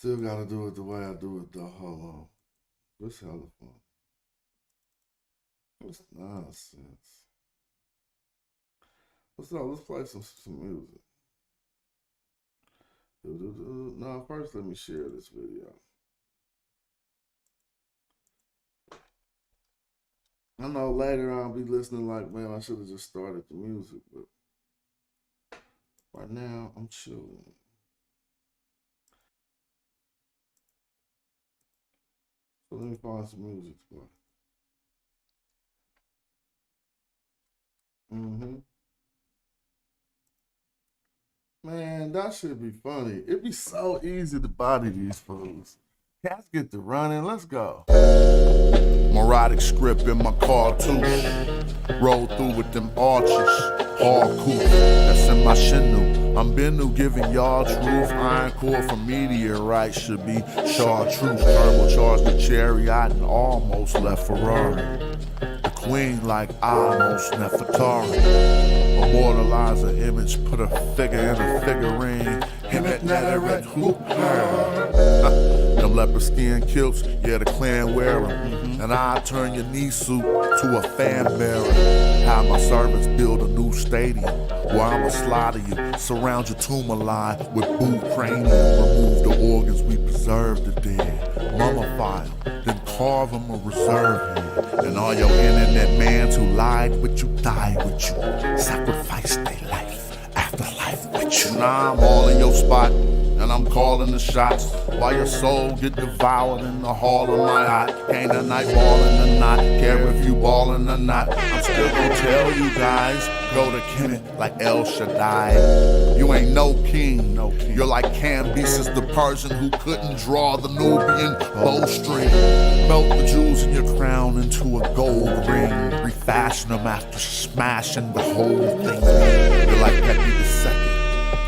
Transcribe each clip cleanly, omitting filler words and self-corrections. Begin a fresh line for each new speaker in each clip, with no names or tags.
still gotta do it the way I do it though. Hold on. This hella fun. What's nonsense? Let's play some music. No, first let me share this video. I know later I'll be listening like, man, I should have just started the music, but right now I'm chilling. So let me find some music to play. Man, that should be funny. It'd be so easy to body these fools. Cats get to running. Let's go.
Morodic script in my cartouche. Roll through with them arches. Hardcore. That's in my shinu. I'm Bennu giving y'all truth. Iron core from meteorite should be chartreuse. Turbocharged the chariot and almost left Ferrari. The queen like almost Nefertari. Immortalize an image, put a figure in a figurine. Him at Netherred hoop. Them leopard skin kilts, yeah, the clan wear 'em. And I turn your knee suit to a fan bearer. Have my servants build a new stadium where I'ma slaughter you, surround your tumor line with boot cranium. Remove the organs, we preserve the dead. Mummify them, then carve them a reserve head. And all your internet mans who lied with you, died with you. Sacrifice their life, afterlife with you. Now I'm all in your spot, and I'm calling the shots. While your soul get devoured in the hall of my eye. Ain't a night ballin' or not, care if you ballin' or not. I'm still gonna tell you guys, go to Kemet like El Shaddai. You ain't no king, You're like Cambyses the Persian who couldn't draw the Nubian bowstring. Melt the jewels in your crown into a gold ring. Refashion them after smashing the whole thing. You're like Pepe II.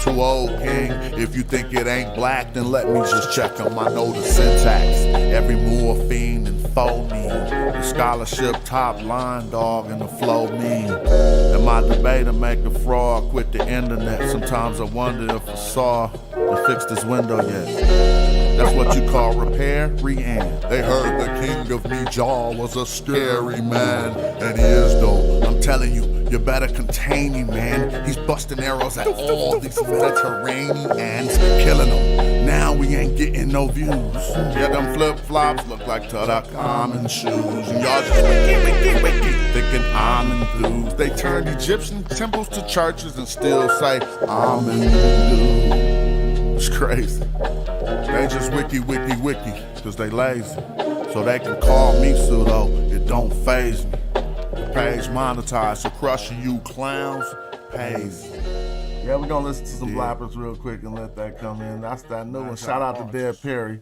Too old, king. If you think it ain't black, then let me just check them. I know the syntax. Every Moor fiend and phony. The scholarship top line dog and the flow mean. And my debater make a fraud, quit the internet. Sometimes I wonder if I saw to fix this window yet. That's what you call repair, re-end. They heard the king of Meluhas was a scary man. And he is though, I'm telling you, you better contain him, man. He's busting arrows at all these Mediterraneans, killing them. Now we ain't getting no views. Yeah, them flip-flops look like Tutankhamun shoes. And y'all just wiki, thinking I'm enthused. They turned Egyptian temples to churches and still say, I'm enthused. It's crazy. They just wiki, cause they lazy. So they can call me pseudo, it don't faze me. The page monetized, so crushing you clowns pays.
Yeah, we're gonna listen to some blappers real quick and let that come in. That's that new one. Shout out to Dead Perry.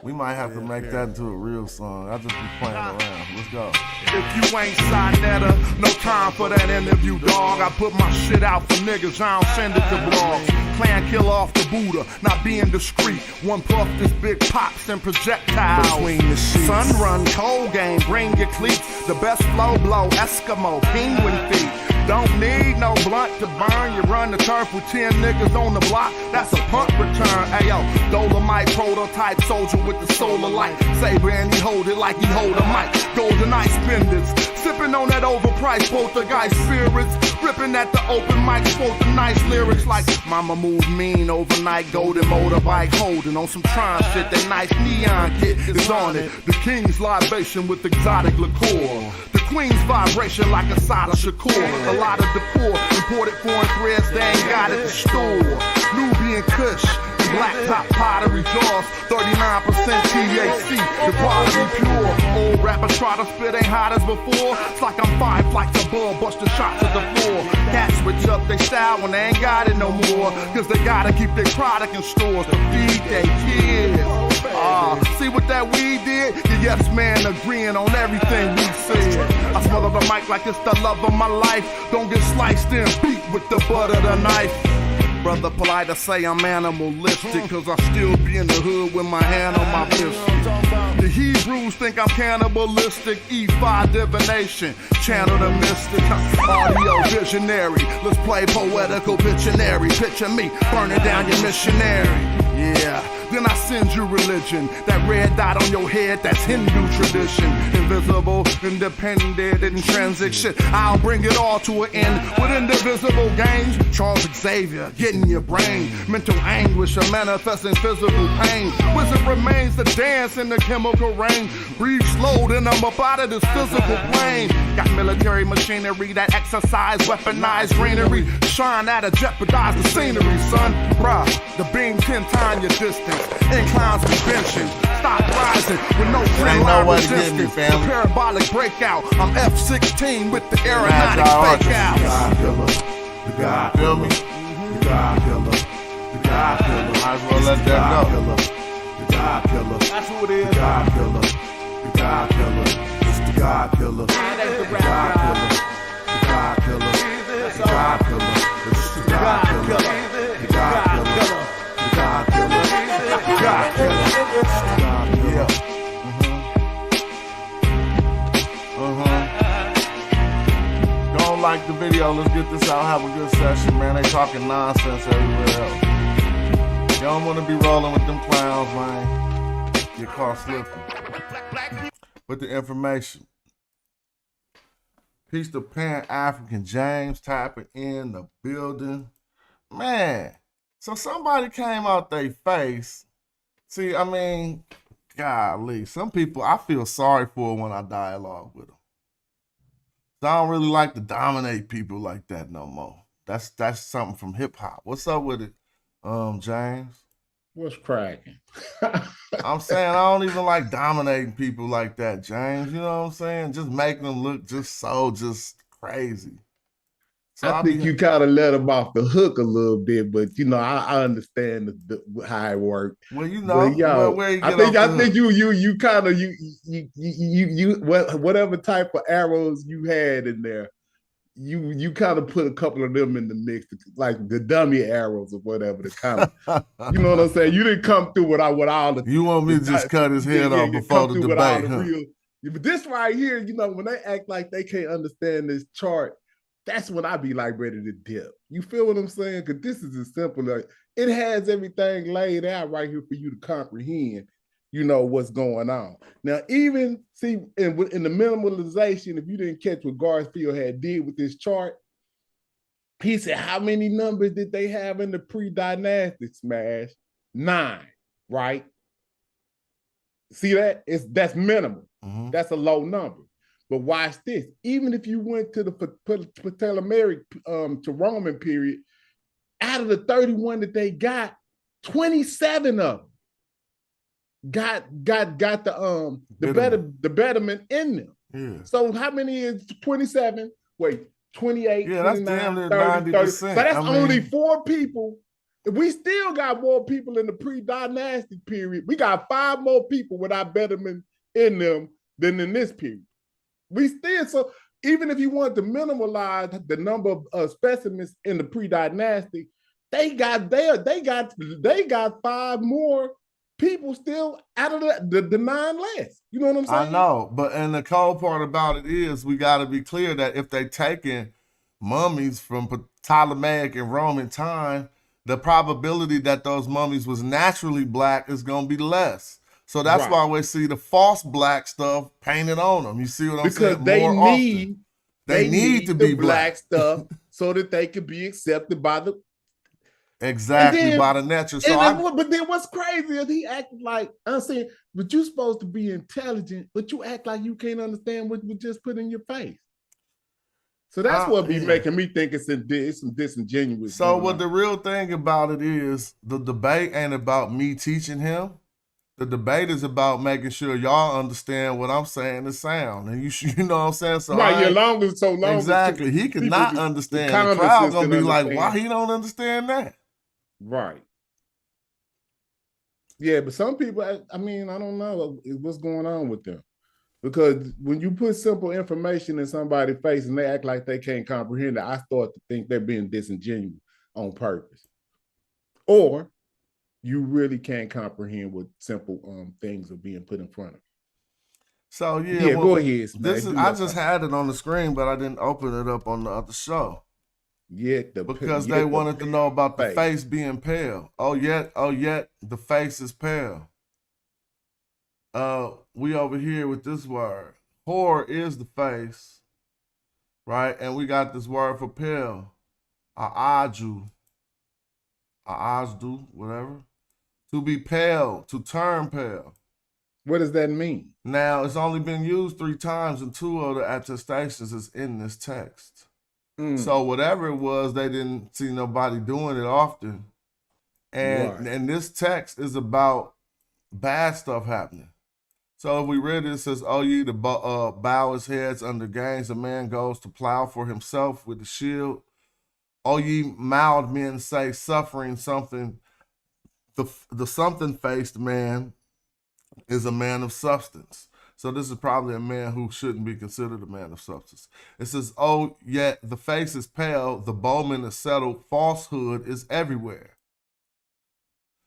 We might have to make that into a real song. I'll just be playing around. Let's go.
If you ain't Sinetta, no time for that interview, dog. I put my shit out for niggas, I don't send it to blogs. Clan kill off the Buddha, not being discreet. One puff, this big pops and projectiles. Between the sheets. Sun run, cold game, bring your cleats. The best flow blow, Eskimo, penguin feet. Don't need no blunt to burn. You run the turf with 10 niggas on the block. That's a punt return. Ayo, Dolomite prototype soldier with the solar light. Saber and he hold it like he hold a mic. Golden ice benders, sipping on that overpriced poltergeist spirits. Ripping at the open mic, spoke the nice lyrics like Mama moved mean overnight. Golden motorbike holding on some Tron shit. That nice neon kit is on it. The king's libation with exotic liqueur. The queen's vibration like a Sada Shakur. A lot of decor, imported foreign threads, they ain't got at the store. Nubian Kush, black top pottery jaws, 39% THC, the quality pure. Old rapper try to spit ain't hot as before. It's like I'm 5 flights above, busting shots at the floor. Cats switch up their style when they ain't got it no more. Cause they gotta keep their product in stores to feed their kids. See what that weed did? The yes man agreeing on everything we said. I smell the mic like it's the love of my life. Don't get sliced and beat with the butt of the knife. Brother polite to say I'm animalistic, cause I still be in the hood with my hand on my pistol. The Hebrews think I'm cannibalistic, E5 divination, channel the mystic, audio visionary. Let's play poetical Pictionary, picture me burning down your missionary. Yeah, then I send you religion. That red dot on your head, that's Hindu tradition. Invisible, independent, intrinsic shit. I'll bring it all to an end with indivisible games. Charles Xavier, getting your brain. Mental anguish, a manifesting physical pain. Wizard remains to dance in the chemical rain. Breathe slow, then I'm up out of this physical plane. Got military machinery that exercise, weaponized greenery. Shine at a jeopardize the scenery, son. Bruh, the beam 10 times your distance. Inclines convention. Stop rising with no trend line resistance. The parabolic breakout. I'm F-16 with the aeronautic fake out.
The God feel me? The God killer. The God killer. Might as well let that go. The God killer. That's who it is. The God killer. The God killer. It's the God killer. The God killer. The God killer. The God killer. It's the God killer. The God killer. The God killer. The God killer. Yeah. Don't like the video, let's get this out, have a good session, man. They talking nonsense everywhere else. You don't want to be rolling with them clowns, man. Get caught slipping. With the information. Peace to Pan-African James tapping in the building. Man, so somebody came out their face. See, I mean, golly, some people I feel sorry for when I dialogue with them. So I don't really like to dominate people like that no more. That's something from hip hop. What's up with it, James?
What's cracking?
I'm saying I don't even like dominating people like that, James. You know what I'm saying? Just making them look just crazy. So
I think you kind of let them off the hook a little bit, but you know, I understand how it worked.
Well, you know, where you
I think you kind of whatever type of arrows you had in there, you kind of put a couple of them in the mix, like the dummy arrows or whatever. The kind of, you know what I'm saying? You didn't come through with all the.
You want me to just cut his head off before the debate, huh?
But this right here, you know, when they act like they can't understand this chart. That's when I be like ready to dip. You feel what I'm saying? Because this is as simple. Like, it has everything laid out right here for you to comprehend, you know, what's going on. Now, even, see, in the minimalization, if you didn't catch what Garfield had did with this chart, he said, how many numbers did they have in the pre-dynastic smash? 9, right? See that? That's minimal. Mm-hmm. That's a low number. But watch this. Even if you went to the Ptolemaic to Roman period, out of the 31 that they got, 27 of them got the betterment in them. Yeah. So how many is 27? Wait, 28, yeah, 29, that's damn near 30, 90%. So that's only 4 people. We still got more people in the pre-dynastic period. We got 5 more people without betterment in them than in this period. We still, so even if you want to minimalize the number of specimens in the pre-dynastic, they got 5 more people still out of the 9 less. You know what I'm saying?
I know, and the cold part about it is we got to be clear that if they taking mummies from Ptolemaic and Roman time, the probability that those mummies was naturally black is going to be less. So that's why we see the false black stuff painted on them. You see what I'm saying?
Because they need to be black stuff so that they can be accepted by the
by the natural.
But then what's crazy is he acted like, I'm saying, but you're supposed to be intelligent, but you act like you can't understand what we just put in your face. So that's what be making me think it's some disingenuous.
So what the real thing about it is, the debate ain't about me teaching him. The debate is about making sure y'all understand what I'm saying the sound. And you know what I'm saying? So
long
exactly. He could not understand. The crowd gonna be like, why he don't understand that?
Right. Yeah, but some people, I mean, I don't know what's going on with them. Because when you put simple information in somebody's face and they act like they can't comprehend it, I start to think they're being disingenuous on purpose. Or you really can't comprehend what simple things are being put in front of you.
So well,
go ahead.
I just had it on the screen, but I didn't open it up on the other show.
Because they wanted to know about the face being pale. Oh yet the face is pale. We over here with this word. Hor is the face, right? And we got this word for pale. Aaju. Aajdu, whatever. To be pale, to turn pale.
What does that mean?
Now, it's only been used 3 times, and 2 of the attestations is in this text. So whatever it was, they didn't see nobody doing it often. And this text is about bad stuff happening. So if we read it, it says, "Oh, ye to bow his heads under gangs, a man goes to plow for himself with the shield. Oh, ye mild men say, suffering something. The something-faced man is a man of substance." So this is probably a man who shouldn't be considered a man of substance. It says, "Oh, yet the face is pale, the bowman is settled, falsehood is everywhere."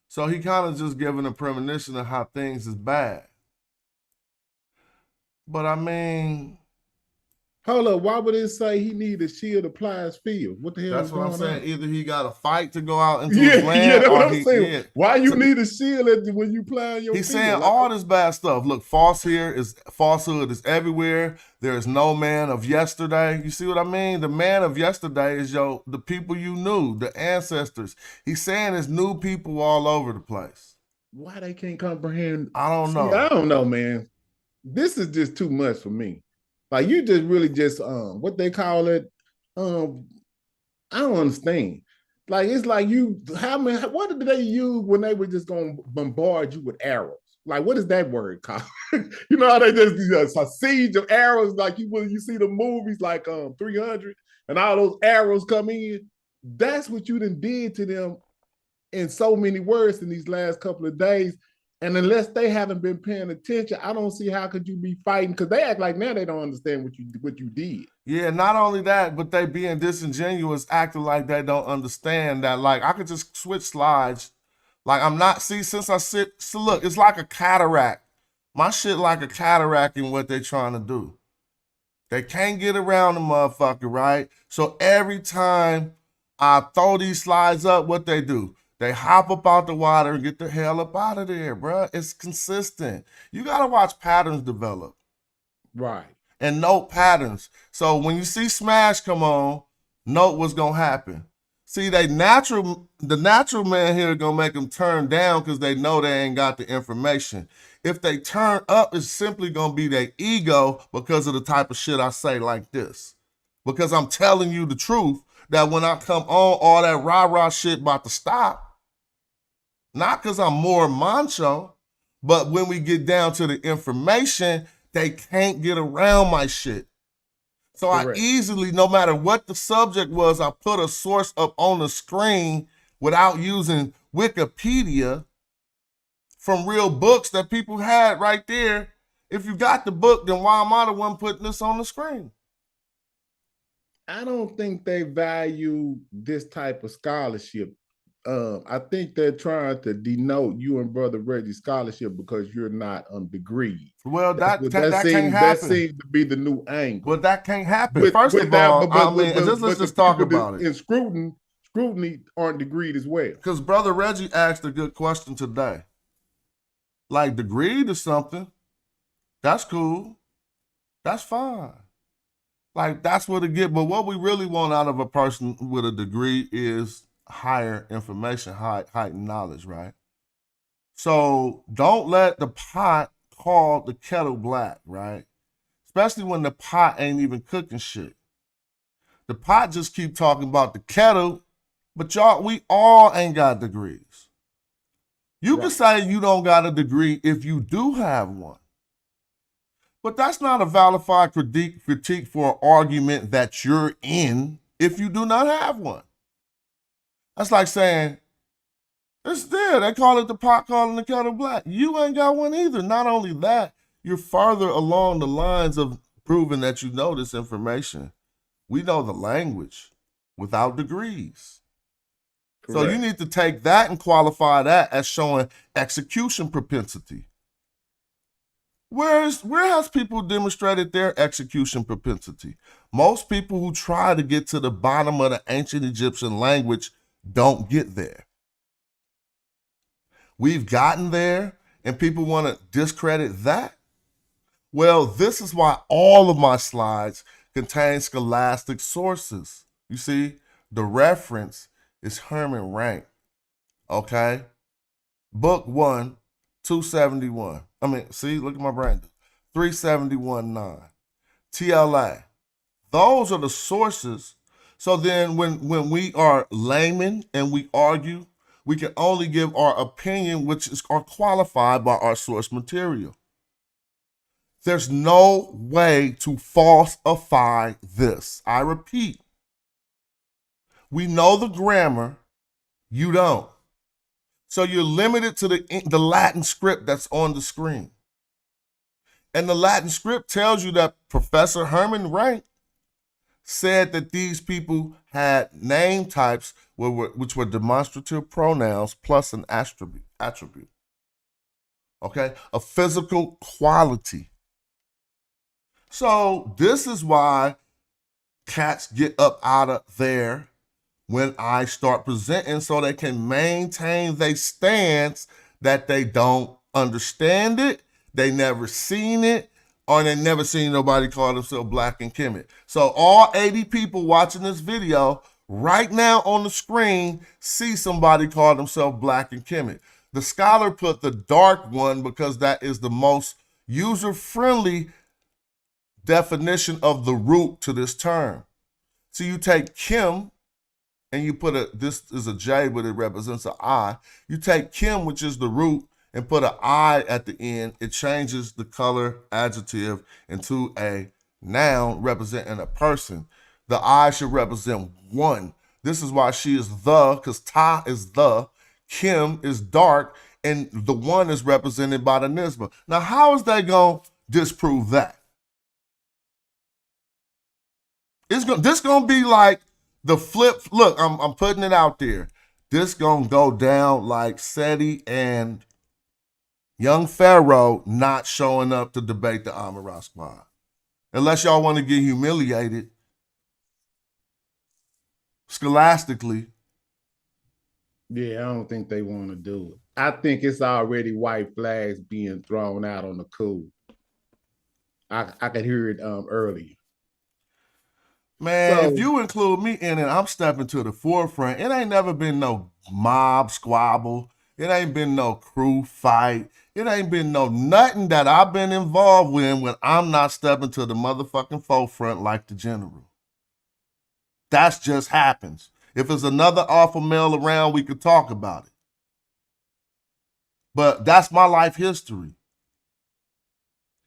So he kind of just giving a premonition of how things is bad. But I mean,
hold up, why would it say he need a shield to ply his field? What the hell?
That's
is
what
going
I'm saying.
on?
Either he got to fight to go out into his land,
that's
or
what I'm saying.
Yeah.
Why you need a shield when you ply your
He's
field?
saying all this bad stuff. Look, falsehood is everywhere. There is no man of yesterday. You see what I mean? The man of yesterday is the people you knew, the ancestors. He's saying there's new people all over the place.
Why they can't comprehend?
I don't know.
I don't know, man. This is just too much for me. Like you just really just what they call it. I don't understand. Like it's like what did they use when they were just gonna bombard you with arrows? Like what is that word called? You know how they just a siege of arrows, like you see the movies like 300 and all those arrows come in. That's what you done did to them in so many words in these last couple of days. And unless they haven't been paying attention, I don't see how could you be fighting, because they act like now they don't understand what you did.
Yeah, not only that, but they being disingenuous, acting like they don't understand that. Like I could just switch slides. Like I'm not, since I sit, so look, it's like a cataract. My shit like a cataract in what they trying to do. They can't get around the motherfucker, right? So every time I throw these slides up, what they do? They hop up out the water and get the hell up out of there, bro. It's consistent. You got to watch patterns develop.
Right.
And note patterns. So when you see Smash come on, note what's going to happen. See, the natural man here going to make them turn down because they know they ain't got the information. If they turn up, it's simply going to be their ego because of the type of shit I say like this. Because I'm telling you the truth that when I come on, all that rah-rah shit about to stop. Not because I'm more macho, but when we get down to the information, they can't get around my shit. So Correct. I easily, no matter what the subject was, I put a source up on the screen without using Wikipedia from real books that people had right there. If you got the book, then why am I the one putting this on the screen?
I don't think they value this type of scholarship. I think they're trying to denote you and Brother Reggie's scholarship because you're not degreed.
Well, that can't happen.
That seems to be the new angle.
But that can't happen. First of all, let's just talk about it.
And scrutiny aren't degreed as well.
Because Brother Reggie asked a good question today. Like, degreed or something, that's cool. That's fine. Like, that's what it get. But what we really want out of a person with a degree is higher information, heightened knowledge, right? So don't let the pot call the kettle black, right? Especially when the pot ain't even cooking shit. The pot just keep talking about the kettle, but we all ain't got degrees. You can say you don't got a degree if you do have one. But that's not a validified critique for an argument that you're in if you do not have one. That's like saying, it's there. They call it the pot calling the kettle black. You ain't got one either. Not only that, you're farther along the lines of proving that you know this information. We know the language without degrees. Correct. So you need to take that and qualify that as showing execution propensity.
Where has people demonstrated their execution propensity? Most people who try to get to the bottom of the ancient Egyptian language don't get there. We've gotten there, and people want to discredit that. Well, this is why all of my slides contain scholastic sources. You see, the reference is Herman Rank, okay? Book 1, 271. I mean, see, look at my brain. 371.9. TLA. Those are the sources. So then when we are laymen and we argue, we can only give our opinion, which is qualified by our source material. There's no way to falsify this. I repeat, we know the grammar, you don't. So you're limited to the Latin script that's on the screen. And the Latin script tells you that Professor Herman Rank said that these people had name types which were demonstrative pronouns plus an attribute. Okay? A physical quality. So this is why cats get up out of there when I start presenting, so they can maintain their stance that they don't understand it, they never seen it, or they never seen nobody call themselves Black and Kemet. So all 80 people watching this video right now on the screen see somebody call themselves Black and Kemet. The scholar put the dark one because that is the most user-friendly definition of the root to this term. So you take Kim, and you put this is a J, but it represents an I. You take Kim, which is the root, and put an I at the end. It changes the color adjective into a noun representing a person. The I should represent one. This is why she is the, because Ta is the, Kim is dark, and the one is represented by the Nisba. Now, how is they going to disprove that? This going to be like the flip. Look, I'm putting it out there. This going to go down like Seti and young Pharaoh not showing up to debate the Amara squad. Unless y'all want to get humiliated scholastically.
Yeah, I don't think they want to do it. I think it's already white flags being thrown out on the cool. I could hear it earlier.
Man, if you include me in it, I'm stepping to the forefront. It ain't never been no mob squabble. It ain't been no crew fight. It ain't been no nothing that I've been involved with when I'm not stepping to the motherfucking forefront like the general. That just happens. If there's another alpha male around, we could talk about it. But that's my life history.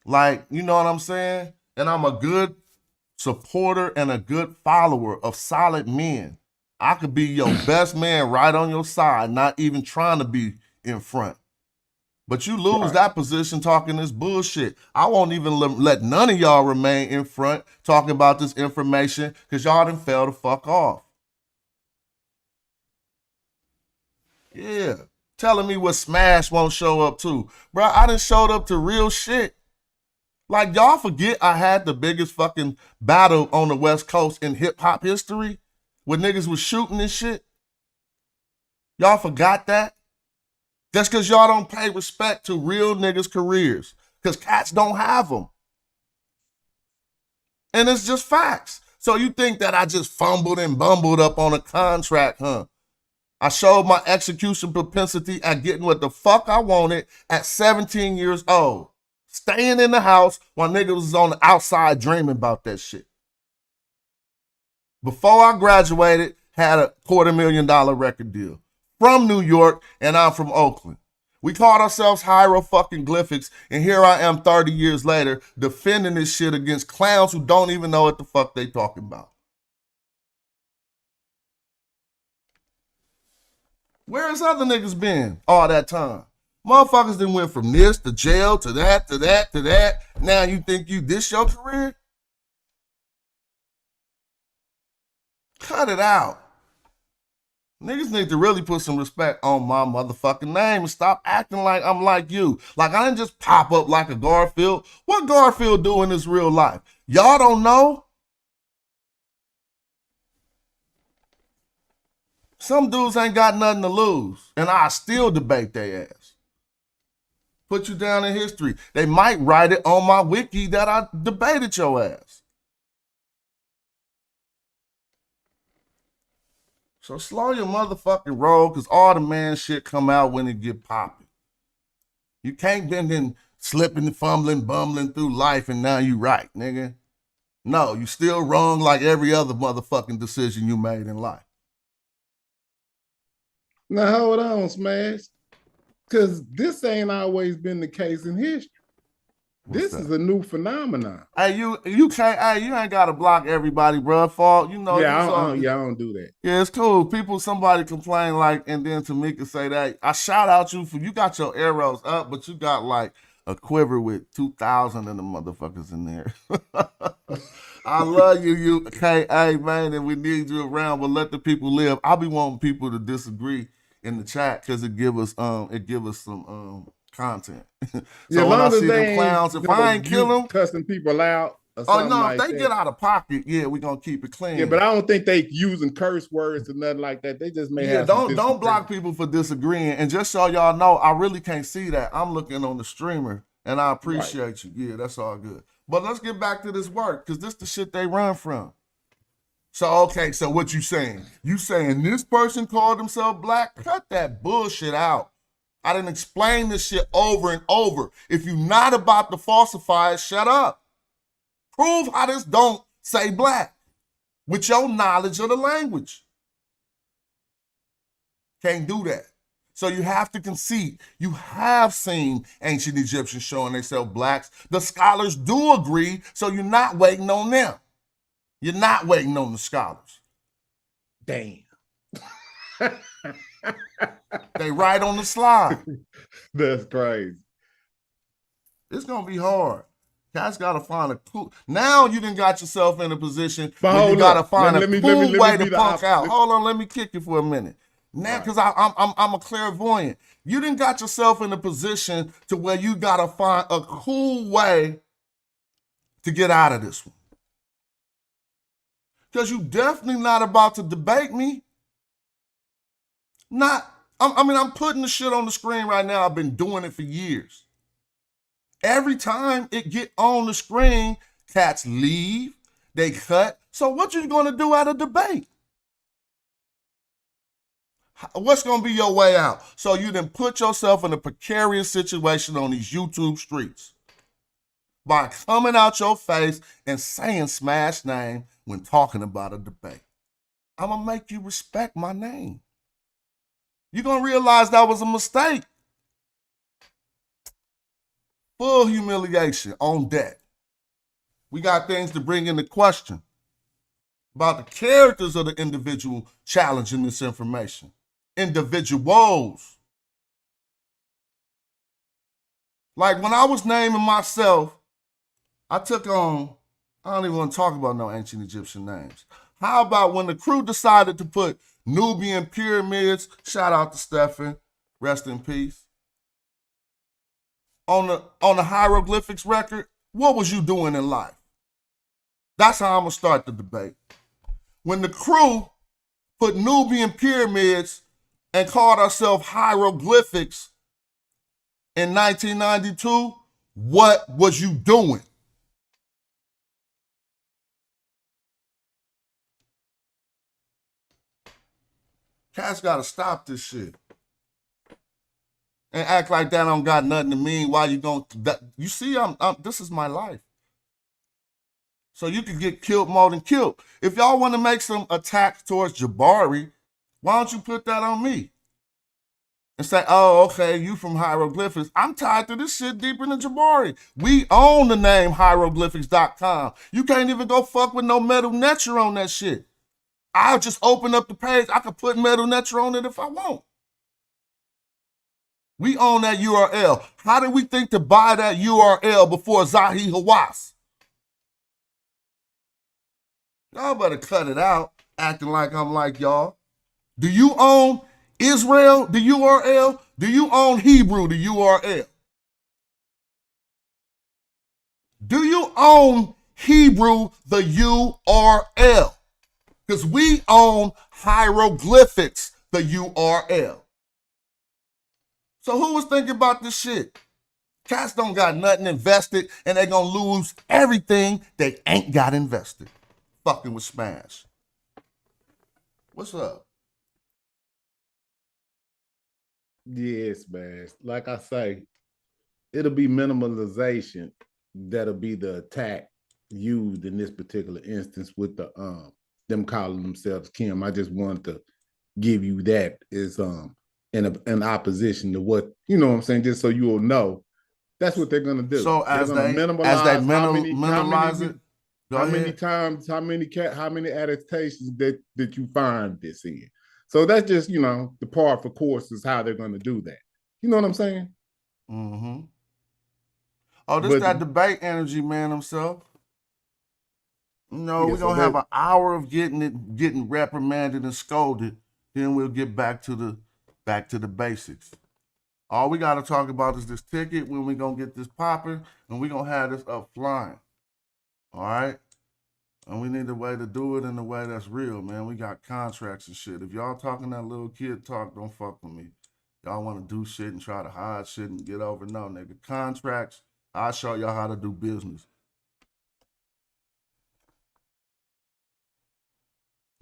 Like, you know what I'm saying? And I'm a good supporter and a good follower of solid men. I could be your best man right on your side, not even trying to be in front. But you lose that position talking this bullshit. I won't even let none of y'all remain in front talking about this information because y'all done fell the fuck off. Yeah. Telling me what Smash won't show up to. Bro, I done showed up to real shit. Like, y'all forget I had the biggest fucking battle on the West Coast in hip-hop history where niggas was shooting and shit? Y'all forgot that? That's because y'all don't pay respect to real niggas' careers because cats don't have them. And it's just facts. So you think that I just fumbled and bumbled up on a contract, huh? I showed my execution propensity at getting what the fuck I wanted at 17 years old. Staying in the house while niggas was on the outside dreaming about that shit. Before I graduated, had a $250,000 record deal from New York, and I'm from Oakland. We called ourselves hieroglyphics, and here I am 30 years later defending this shit against clowns who don't even know what the fuck they talking about. Where's other niggas been all that time? Motherfuckers done went from this to jail to that, to that, to that. Now you think this your career? Cut it out.
Niggas need to really put some respect on my motherfucking name and stop acting like I'm like you. Like I didn't just pop up like a Garfield. What Garfield do in his real life? Y'all don't know? Some dudes ain't got nothing to lose, and I still debate their ass. Put you down in history. They might write it on my wiki that I debated your ass. So slow your motherfucking roll, because all the man shit come out when it get popping. You can't been in slipping, fumbling, bumbling through life and now you right, nigga. No, you still wrong like every other motherfucking decision you made in life.
Now hold on, Smash. Because this ain't always been the case in history. This is a new phenomenon.
Hey, you can't. Hey, you ain't gotta block everybody, bro. Fault, you know.
Yeah, I don't do that.
Yeah, it's cool. Somebody complain like, and then Tamika say that. I shout out you for you got your arrows up, but you got like a quiver with 2,000 of the motherfuckers in there. I love you, K.A. man, and we need you around. But let the people live. I'll be wanting people to disagree in the chat because it give us some content. So
yeah,
when I see them clowns, if I ain't kill them,
cussing people out.
Oh no, if they get out of pocket, yeah, we gonna keep it clean.
Yeah, but I don't think they using curse words or nothing like that. They just may have.
Don't block people for disagreeing. And just so y'all know, I really can't see that. I'm looking on the streamer, and I appreciate you. Yeah, that's all good. But let's get back to this work, because this the shit they run from. So okay, so what you saying? You saying this person called himself black? Cut that bullshit out. I didn't explain this shit over and over. If you're not about to falsify it, shut up. Prove how this don't say black with your knowledge of the language. Can't do that. So you have to concede. You have seen ancient Egyptians showing themselves blacks. The scholars do agree, so you're not waiting on them. You're not waiting on the scholars.
Damn.
They right on the slide.
That's crazy.
It's going to be hard. Cats got to find a cool... Now you done got yourself in a position where you got to find a cool way to punk out. Hold on, let me kick you for a minute. Now, because I'm a clairvoyant. You done got yourself in a position to where you got to find a cool way to get out of this one. Because you definitely not about to debate me. I'm putting the shit on the screen right now. I've been doing it for years. Every time it get on the screen, cats leave, they cut. So what you gonna do at a debate? What's gonna be your way out? So you then put yourself in a precarious situation on these YouTube streets by coming out your face and saying Smash name when talking about a debate. I'm gonna make you respect my name. You're gonna realize that was a mistake. Full humiliation on deck. We got things to bring into question about the characters of the individual challenging this information. Individuals. Like when I was naming myself, I took on, I don't even want to talk about no ancient Egyptian names. How about when the crew decided to put Nubian pyramids, shout out to Stephen, rest in peace, on the hieroglyphics record? What was you doing in life? That's how I'm gonna start the debate. When the crew put Nubian pyramids and called ourselves hieroglyphics in 1992, what was you doing? Cats gotta stop this shit. And act like that don't got nothing to mean. Why you going? You see, this is my life. So you could get killed more than killed. If y'all want to make some attacks towards Jabari, why don't you put that on me? And say, oh, okay, you from hieroglyphics. I'm tied to this shit deeper than Jabari. We own the name hieroglyphics.com. You can't even go fuck with no Metal Netter on that shit. I'll just open up the page. I could put Metal Netter on it if I want. We own that URL. How did we think to buy that URL before Zahi Hawass? Y'all better cut it out, acting like I'm like y'all. Do you own Israel, the URL? Do you own Hebrew, the URL? Do you own Hebrew, the URL? Because we own hieroglyphics, the URL. So who was thinking about this shit? Cats don't got nothing invested, and they gonna lose everything they ain't got invested. Fucking with Smash. What's up?
Yes, man. Like I say, it'll be minimalization that'll be the attack used in this particular instance with the them calling themselves Kim. I just wanted to give you that is in opposition to what, you know what I'm saying, just so you will know that's what they're gonna do.
So
they're gonna minimalize how many adaptations that you find this in. So that's just, you know, the par for course is how they're gonna do that. You know what I'm saying?
Mm-hmm. Oh, this that debate energy, man, himself. No, we're gonna have an hour of getting reprimanded and scolded. Then we'll get back to the basics. All we gotta talk about is this ticket, when we gonna get this popping, and we gonna have this up flying. All right? And we need a way to do it in a way that's real, man. We got contracts and shit. If y'all talking that little kid talk, don't fuck with me. Y'all wanna do shit and try to hide shit and get over. No, nigga. Contracts, I'll show y'all how to do business.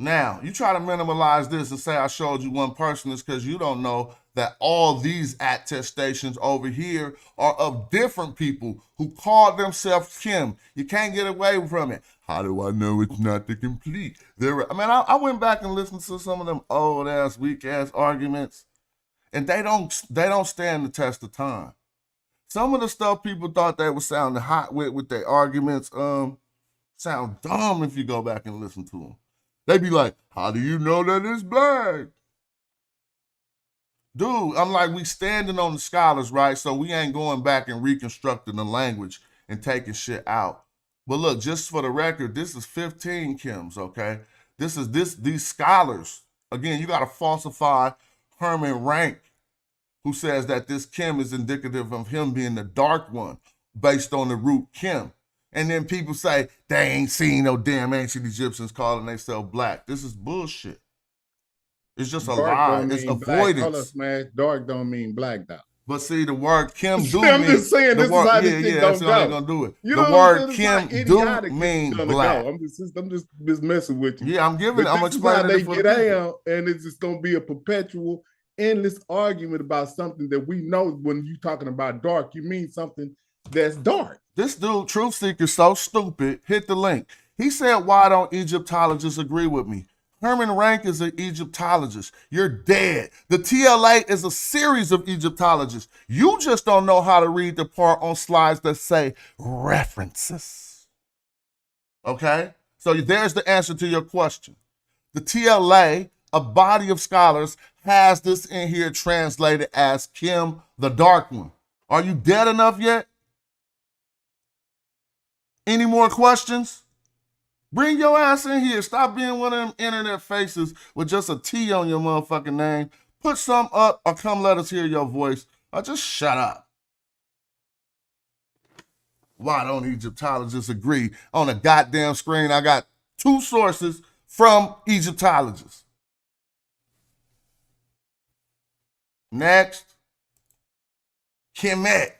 Now, you try to minimalize this and say I showed you one person, is because you don't know that all these attestations over here are of different people who call themselves Kim. You can't get away from it. How do I know it's not the complete? I went back and listened to some of them old-ass, weak-ass arguments, and they don't stand the test of time. Some of the stuff people thought they were sounding hot with their arguments sound dumb if you go back and listen to them. They be like, how do you know that it's black? Dude, I'm like, we standing on the scholars, right? So we ain't going back and reconstructing the language and taking shit out. But look, just for the record, this is 15 Kims, okay? These scholars. Again, you got to falsify Herman Rank, who says that this Kim is indicative of him being the dark one based on the root Kim. And then people say they ain't seen no damn ancient Egyptians calling themselves black. This is bullshit. It's just a lie. It's avoidance.
Hold up, Smash. Dark don't mean black, though.
But see, the word Kim do
I'm just saying, this is how this shit
that's
don't
how
go.
they gonna do it.
You
the
know
word Kim do mean black.
I'm just messing with you.
Yeah, I'm explaining it for the people.
And it's just gonna be a perpetual, endless argument about something that we know. When you talking about dark, you mean something that's dark.
This dude, Truth Seeker, so stupid. Hit the link. He said, why don't Egyptologists agree with me? Herman Rank is an Egyptologist. You're dead. The TLA is a series of Egyptologists. You just don't know how to read the part on slides that say references. Okay? So there's the answer to your question. The TLA, a body of scholars, has this in here translated as Kim, the Dark One. Are you dead enough yet? Any more questions? Bring your ass in here. Stop being one of them internet faces with just a T on your motherfucking name. Put some up or come let us hear your voice. Or just shut up. Why don't Egyptologists agree? On a goddamn screen, I got 2 sources from Egyptologists. Next. Kemet.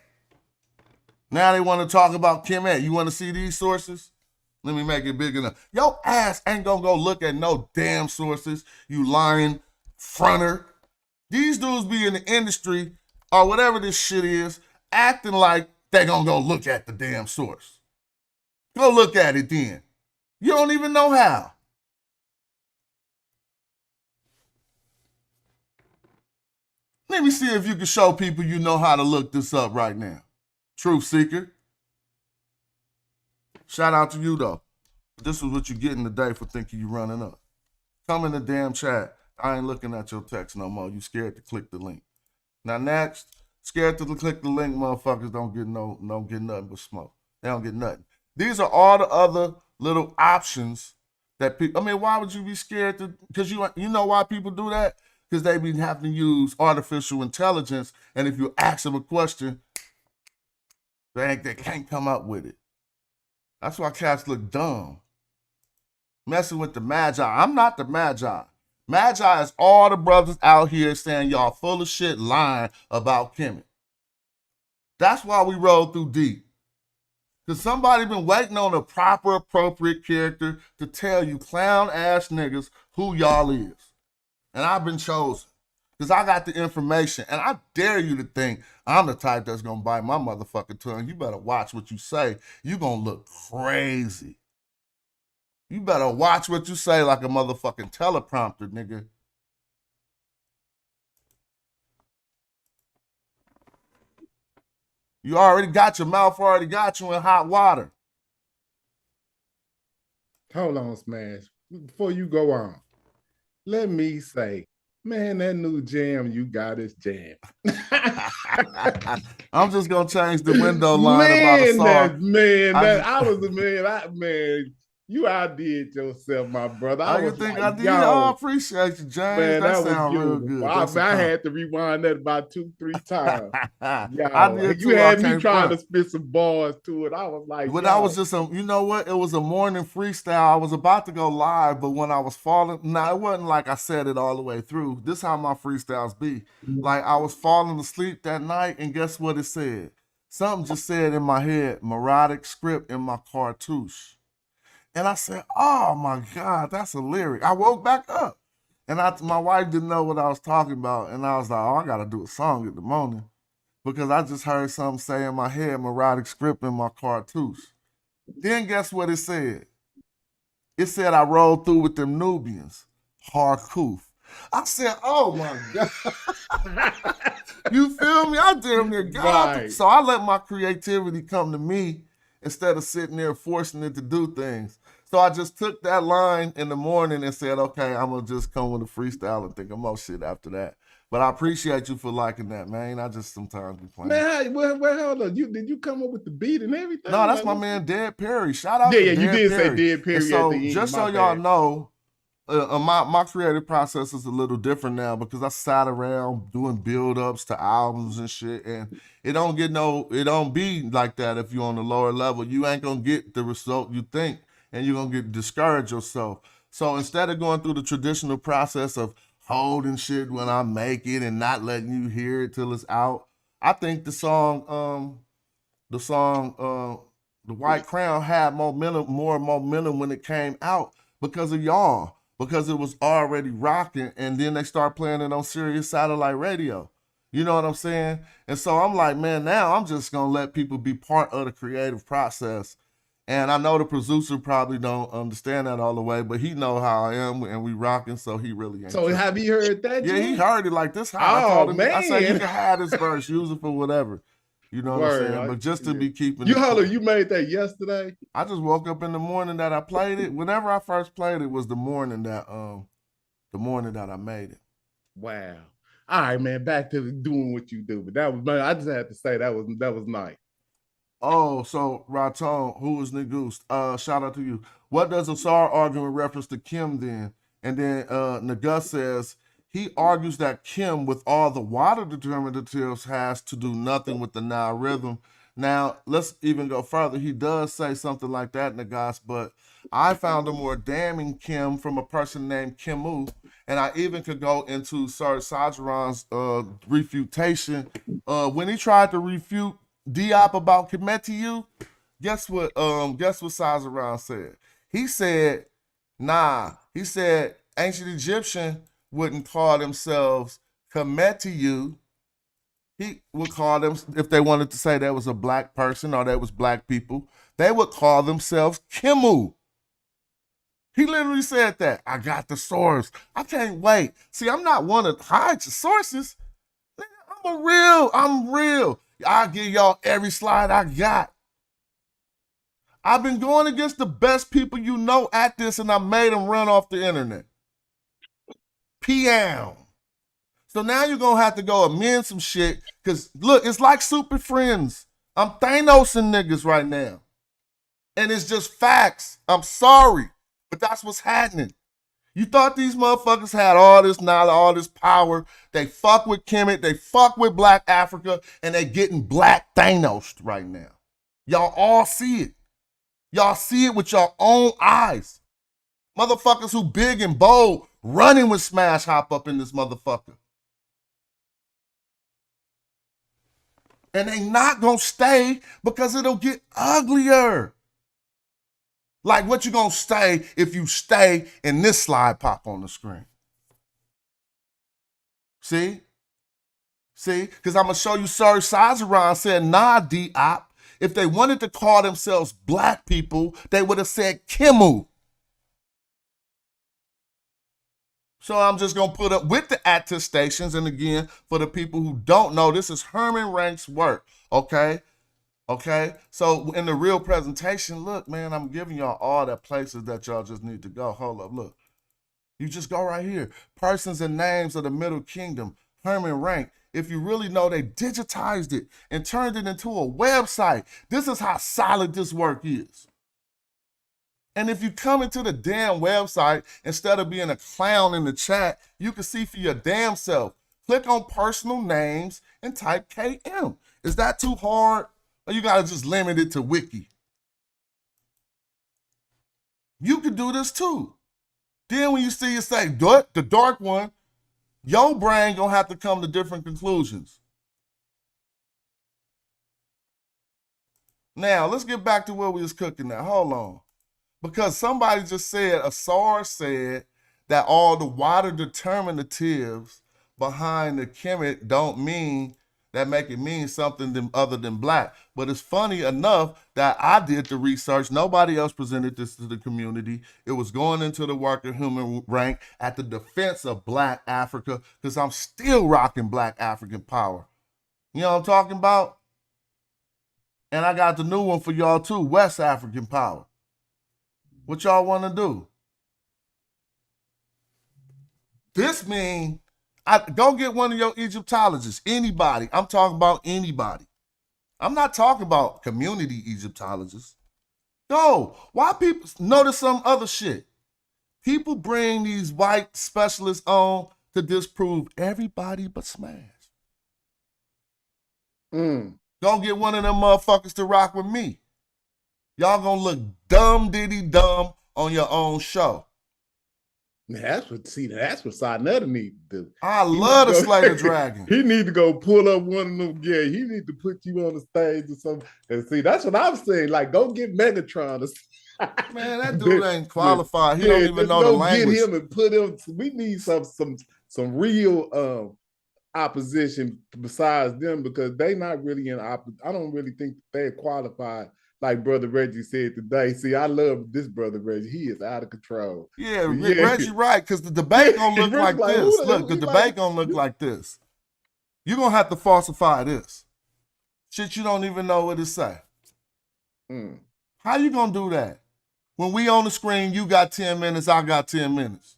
Now they want to talk about Kemet. You want to see these sources? Let me make it big enough. Your ass ain't gonna go look at no damn sources, you lying fronter. These dudes be in the industry or whatever this shit is, acting like they gonna go look at the damn source. Go look at it then. You don't even know how. Let me see if you can show people you know how to look this up right now. Truth Seeker. Shout out to you, though. This is what you're getting today for thinking you're running up. Come in the damn chat. I ain't looking at your text no more. You scared to click the link. Now, next, scared to click the link, motherfuckers don't get nothing but smoke. They don't get nothing. These are all the other little options That people, I mean, why would you be scared to? Because you know why people do that? Because they be having to use artificial intelligence, and if you ask them a question, they can't come up with it. That's why cats look dumb. Messing with the Magi. I'm not the Magi. Magi is all the brothers out here saying y'all full of shit lying about Kemet. That's why we roll through deep. Because somebody been waiting on a proper, appropriate character to tell you clown ass niggas who y'all is. And I've been chosen. Because I got the information. And I dare you to think I'm the type that's going to bite my motherfucking tongue. You better watch what you say. You going to look crazy. You better watch what you say like a motherfucking teleprompter, nigga. You already got your mouth already got you in hot water.
Hold on, Smash. Before you go on, let me say, man, that new jam you got is jam.
I'm just gonna change the window line about a song.
Man, you outdid yourself, my brother.
You think I did? Oh, I appreciate you, James. Man, that sounds real good.
I had to rewind that about 2-3 times.
I did too.
You had me trying to spit some bars to it. I was like,
but I was just you know what? It was a morning freestyle. I was about to go live, but when I was falling, it wasn't like I said it all the way through. This is how my freestyles be. Like I was falling asleep that night, and guess what it said? Something just said in my head, melodic script in my cartouche. And I said, oh my God, that's a lyric. I woke back up and my wife didn't know what I was talking about. And I was like, oh, I got to do a song in the morning because I just heard something say in my head, melodic script in my cartouche. Then guess what it said? It said I rolled through with them Nubians, Harkoof. I said, oh my God. You feel me? I damn near got it. So I let my creativity come to me instead of sitting there forcing it to do things. So I just took that line in the morning and said, okay, I'm going to just come with a freestyle and think of more shit after that. But I appreciate you for liking that, man. I just sometimes be playing.
Man, hold on. Did you come up with the beat and everything?
No, that's my man, Dead Perry. Shout out to Dead Perry. Yeah, you did say Dead Perry. And so just so y'all know, my creative process is a little different now because I sat around doing build-ups to albums and shit, and it don't be like that if you're on the lower level. You ain't gonna get the result you think, and you're gonna get discouraged yourself. So instead of going through the traditional process of holding shit when I make it and not letting you hear it till it's out, I think the song The White Crown had more momentum when it came out because of y'all. Because it was already rocking, and then they start playing it on Sirius satellite radio. You know what I'm saying? And so I'm like, man, now I'm just gonna let people be part of the creative process. And I know the producer probably don't understand that all the way, but he know how I am, and we rocking, so he really ain't.
So have you heard that?
Yeah, he heard it like this.
Oh, man.
I said, you can have this verse, use it for whatever. You know what I'm saying? But just to be keeping
you made that yesterday?
I just woke up in the morning that I played it. Whenever I first played it was the morning that I made it.
Wow. All right, man, back to doing what you do. But that was, man, I just had to say that was nice.
Oh, so Raton, who is Nigust? Shout out to you. What does Asar argue in reference to Kim then? And then Nagus says, he argues that Kim, with all the water determinatives, has to do nothing with the Nile rhythm. Now, let's even go further. He does say something like that, Nagas, but I found a more damning Kim from a person named Kimu, and I even could go into Sir Sajaran's refutation. When he tried to refute Diop about Kemetiu, guess what Sajaran said? He said, he said ancient Egyptian wouldn't call themselves Kemetiu. He would call them, if they wanted to say there was a black person or there was black people, they would call themselves Kimu. He literally said that. I got the source. I can't wait. See, I'm not one to hide your sources. I'm real. I'll give y'all every slide I got. I've been going against the best people you know at this, and I made them run off the internet. PM. So now you're going to have to go amend some shit. Because, look, it's like Super Friends. I'm Thanosing niggas right now. And it's just facts. I'm sorry. But that's what's happening. You thought these motherfuckers had all this knowledge, all this power. They fuck with Kemet, they fuck with Black Africa, and they getting Black Thanos right now. Y'all all see it. Y'all see it with your own eyes. Motherfuckers who big and bold running with Smash hop up in this motherfucker. And they not gonna stay because it'll get uglier. Like what you gonna say if you stay and this slide pop on the screen? See? See? Because I'm gonna show you Sir Sazaran said, nah, D-Op. If they wanted to call themselves Black people, they would have said Kimu. So I'm just gonna put up with the attestations. And again, for the people who don't know, this is Herman Rank's work, okay? Okay, so in the real presentation, look, man, I'm giving y'all all the places that y'all just need to go. Hold up, look. You just go right here. Persons and names of the Middle Kingdom, Herman Rank. If you really know, they digitized it and turned it into a website. This is how solid this work is. And if you come into the damn website, instead of being a clown in the chat, you can see for your damn self. Click on personal names and type KM. Is that too hard? Or you gotta just limit it to wiki? You could do this too. Then when you see it say the dark one, your brain gonna have to come to different conclusions. Now, let's get back to what we was cooking now. Hold on. Because somebody just said, a source said that all the water determinatives behind the Kemet don't mean that make it mean something other than Black. But it's funny enough that I did the research. Nobody else presented this to the community. It was going into the worker human rank at the defense of Black Africa, because I'm still rocking Black African power. You know what I'm talking about? And I got the new one for y'all too, West African power. What y'all want to do? This mean, go get one of your Egyptologists, anybody. I'm talking about anybody. I'm not talking about community Egyptologists. No, why people, notice some other shit. People bring these white specialists on to disprove everybody but Smash. Go get one of them motherfuckers to rock with me. Y'all gonna look dumb diddy dumb on your own show.
That's what Sinetta need to do.
I love to slay the dragon.
He need to go pull up one of them. Yeah, he need to put you on the stage or something. And see, that's what I'm saying. Like, go get Megatron.
Man, that dude ain't qualified. He don't even know the language.
Get him and put him. We need some real opposition besides them, because they not really in opposition. I don't really think they're qualified. Like Brother Reggie said today. See, I love this Brother Reggie. He is out of control.
Yeah, Reggie right, because the debate gonna look like this. Look, the debate gonna look like this. You're gonna have to falsify this. Shit you don't even know what it say. How you gonna do that? When we on the screen, you got 10 minutes, I got 10 minutes.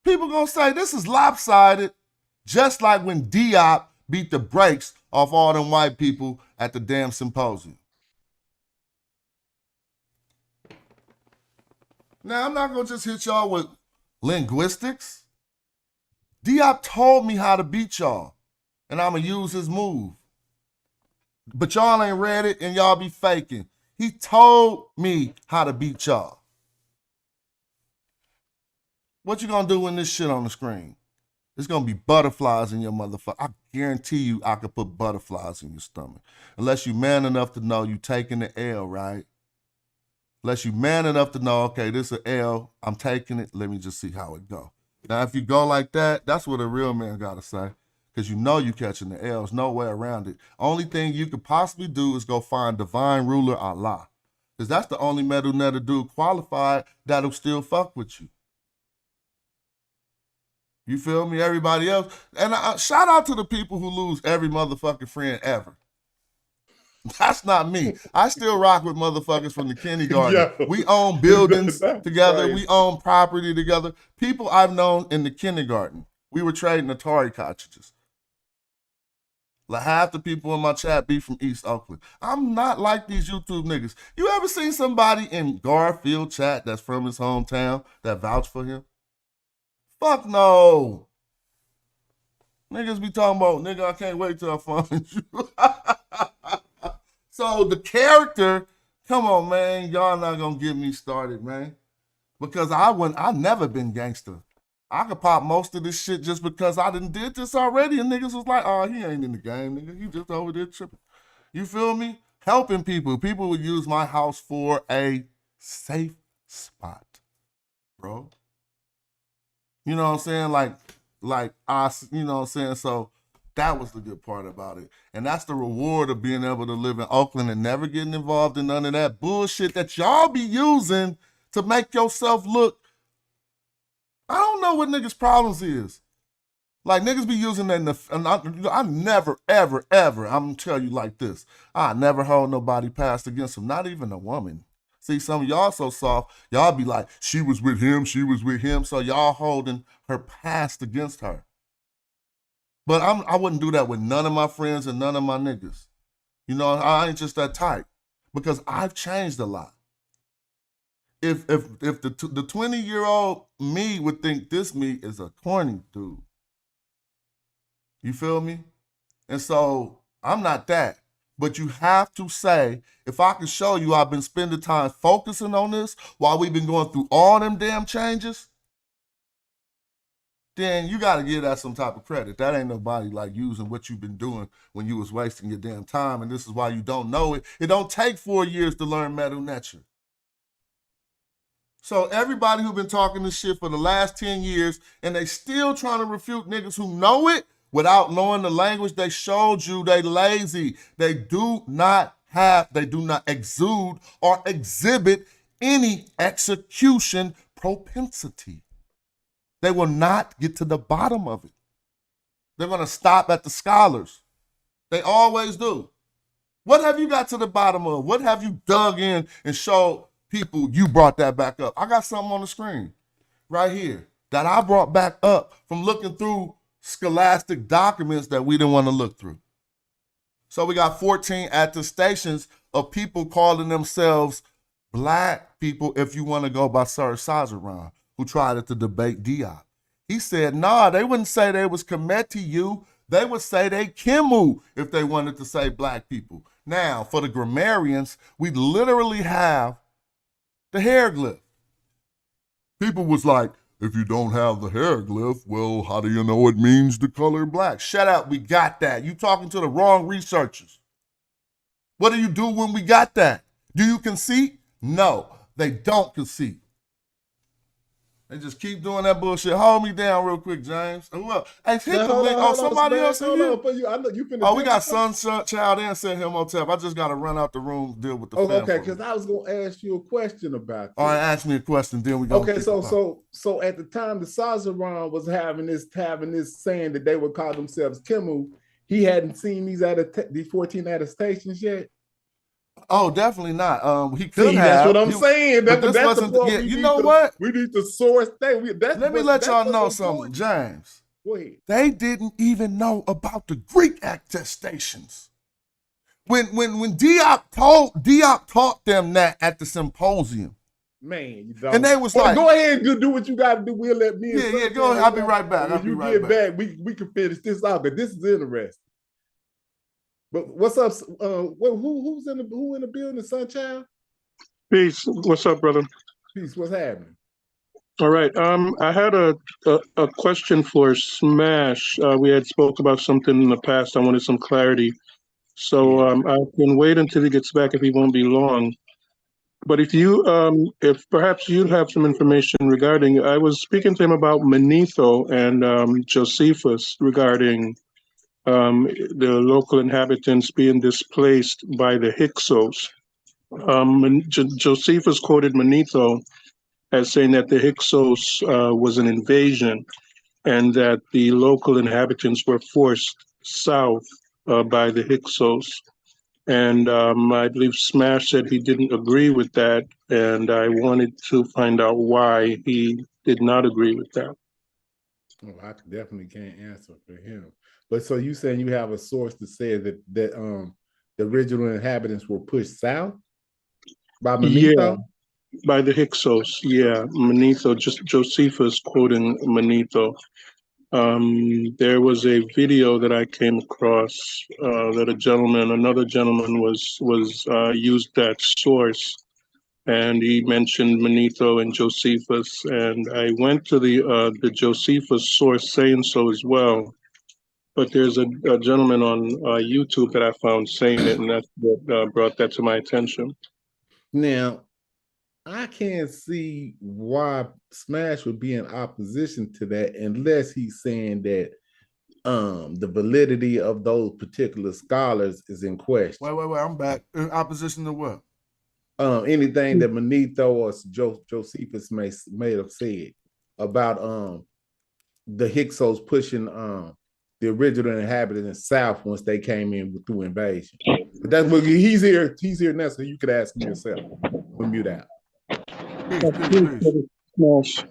People gonna say this is lopsided, just like when Diop beat the brakes off all them white people at the damn symposium. Now, I'm not gonna just hit y'all with linguistics. Diop told me how to beat y'all, and I'm gonna use his move. But y'all ain't read it, and y'all be faking. He told me how to beat y'all. What you gonna do when this shit on the screen? It's gonna be butterflies in your motherfucker. I guarantee you I could put butterflies in your stomach. Unless you man enough to know you taking the L, right? Unless you man enough to know, okay, this is an L, I'm taking it, let me just see how it go. Now, if you go like that, that's what a real man gotta say. Because you know you catching the L's, no way around it. Only thing you could possibly do is go find divine ruler Allah. Because that's the only metal netter dude qualified that'll still fuck with you. You feel me? Everybody else. And shout out to the people who lose every motherfucking friend ever. That's not me. I still rock with motherfuckers from the kindergarten. Yo, we own buildings together. Crazy. We own property together. People I've known in the kindergarten. We were trading Atari cartridges. Like half the people in my chat be from East Oakland. I'm not like these YouTube niggas. You ever seen somebody in Garfield chat that's from his hometown that vouch for him? Fuck no. Niggas be talking about, nigga, I can't wait till I find you. So the character, come on, man. Y'all not gonna get me started, man. Because I never been gangster. I could pop most of this shit just because I done did this already, and niggas was like, oh, he ain't in the game, nigga. He just over there tripping. You feel me? Helping people. People would use my house for a safe spot, bro. You know what I'm saying? You know what I'm saying? So that was the good part about it. And that's the reward of being able to live in Oakland and never getting involved in none of that bullshit that y'all be using to make yourself look. I don't know what niggas' problems is. Like, niggas be using that I never, ever, ever, I'm gonna tell you like this, I never hold nobody past against them, not even a woman. See, some of y'all so soft, y'all be like, she was with him, so y'all holding her past against her. But I wouldn't do that with none of my friends and none of my niggas. You know, I ain't just that type because I've changed a lot. If the 20-year-old me would think this me is a corny dude. You feel me? And so I'm not that. But you have to say, if I can show you I've been spending time focusing on this while we've been going through all them damn changes, then you got to give that some type of credit. That ain't nobody like using what you've been doing when you was wasting your damn time, and this is why you don't know it. It don't take 4 years to learn metal nature. So everybody who been talking this shit for the last 10 years and they still trying to refute niggas who know it without knowing the language they showed you, they lazy. They do not exude or exhibit any execution propensity. They will not get to the bottom of it. They're going to stop at the scholars. They always do. What have you got to the bottom of? What have you dug in and showed people you brought that back up? I got something on the screen right here that I brought back up from looking through scholastic documents that we didn't want to look through. So we got 14 attestations of people calling themselves black people, if you want to go by Sir Sazaran, who tried it to debate Diop. He said, nah, they wouldn't say they was Kemethi you. They would say they Kimu if they wanted to say black people. Now, for the grammarians, we literally have the hieroglyph. People was like, if you don't have the hieroglyph, well, how do you know it means the color black? Shut up, we got that. You talking to the wrong researchers. What do you do when we got that? Do you concede? No, they don't concede. They just keep doing that bullshit. Hold me down real quick, James. Who else? Hey, hit the link. Oh, somebody else in here? Oh, we got Child and Sent Him Hotep. I just got to run out the room, deal with the family.
Okay, because I was going to ask you a question about that.
All right, ask me a question, then we go.
Okay, so at the time the Sazaran was having this saying that they would call themselves Kimu, he hadn't seen these 14 attestations yet?
Oh, definitely not. He could have.
That's what I'm saying. That's
the point. You know what?
We need to source that.
Let me let y'all know something, James.
Go ahead.
They didn't even know about the Greek attestations. When Diop taught them that at the symposium.
Man, you don't.
And they was like,
go ahead and do what you got to do. We'll let me.
Yeah, go ahead. I'll be right back.
When you get back, we can finish this out. But this is interesting. But what's up? Who's in the building, Sunchild?
Peace. What's up, brother?
Peace. What's happening?
All right. I had a question for Smash. We had spoke about something in the past. I wanted some clarity. So I've been waiting until he gets back if he won't be long. But if perhaps you'd have some information regarding, I was speaking to him about Manetho and Josephus regarding the local inhabitants being displaced by the Hyksos. Josephus quoted Manetho as saying that the Hyksos was an invasion and that the local inhabitants were forced south by the Hyksos. And I believe Smash said he didn't agree with that, and I wanted to find out why he did not agree with that.
Oh, I definitely can't answer for him. But so you saying you have a source that says that the original inhabitants were pushed south by
Yeah,
Manetho?
by the Hyksos. Yeah, Manetho. Just Josephus quoting Manetho. There was a video that I came across that another gentleman was used that source, and he mentioned Manetho and Josephus, and I went to the Josephus source saying so as well. But there's a gentleman on YouTube that I found saying it, and that's what brought that to my attention.
Now, I can't see why Smash would be in opposition to that unless he's saying that the validity of those particular scholars is in question.
Wait, I'm back. In opposition to what?
Anything that Manetho or Josephus may have said about the Hyksos pushing the original inhabitants south once they came in through invasion. But that's what he's here. He's here now, so you could ask him yourself. We'll mute out.
Peace, Smash.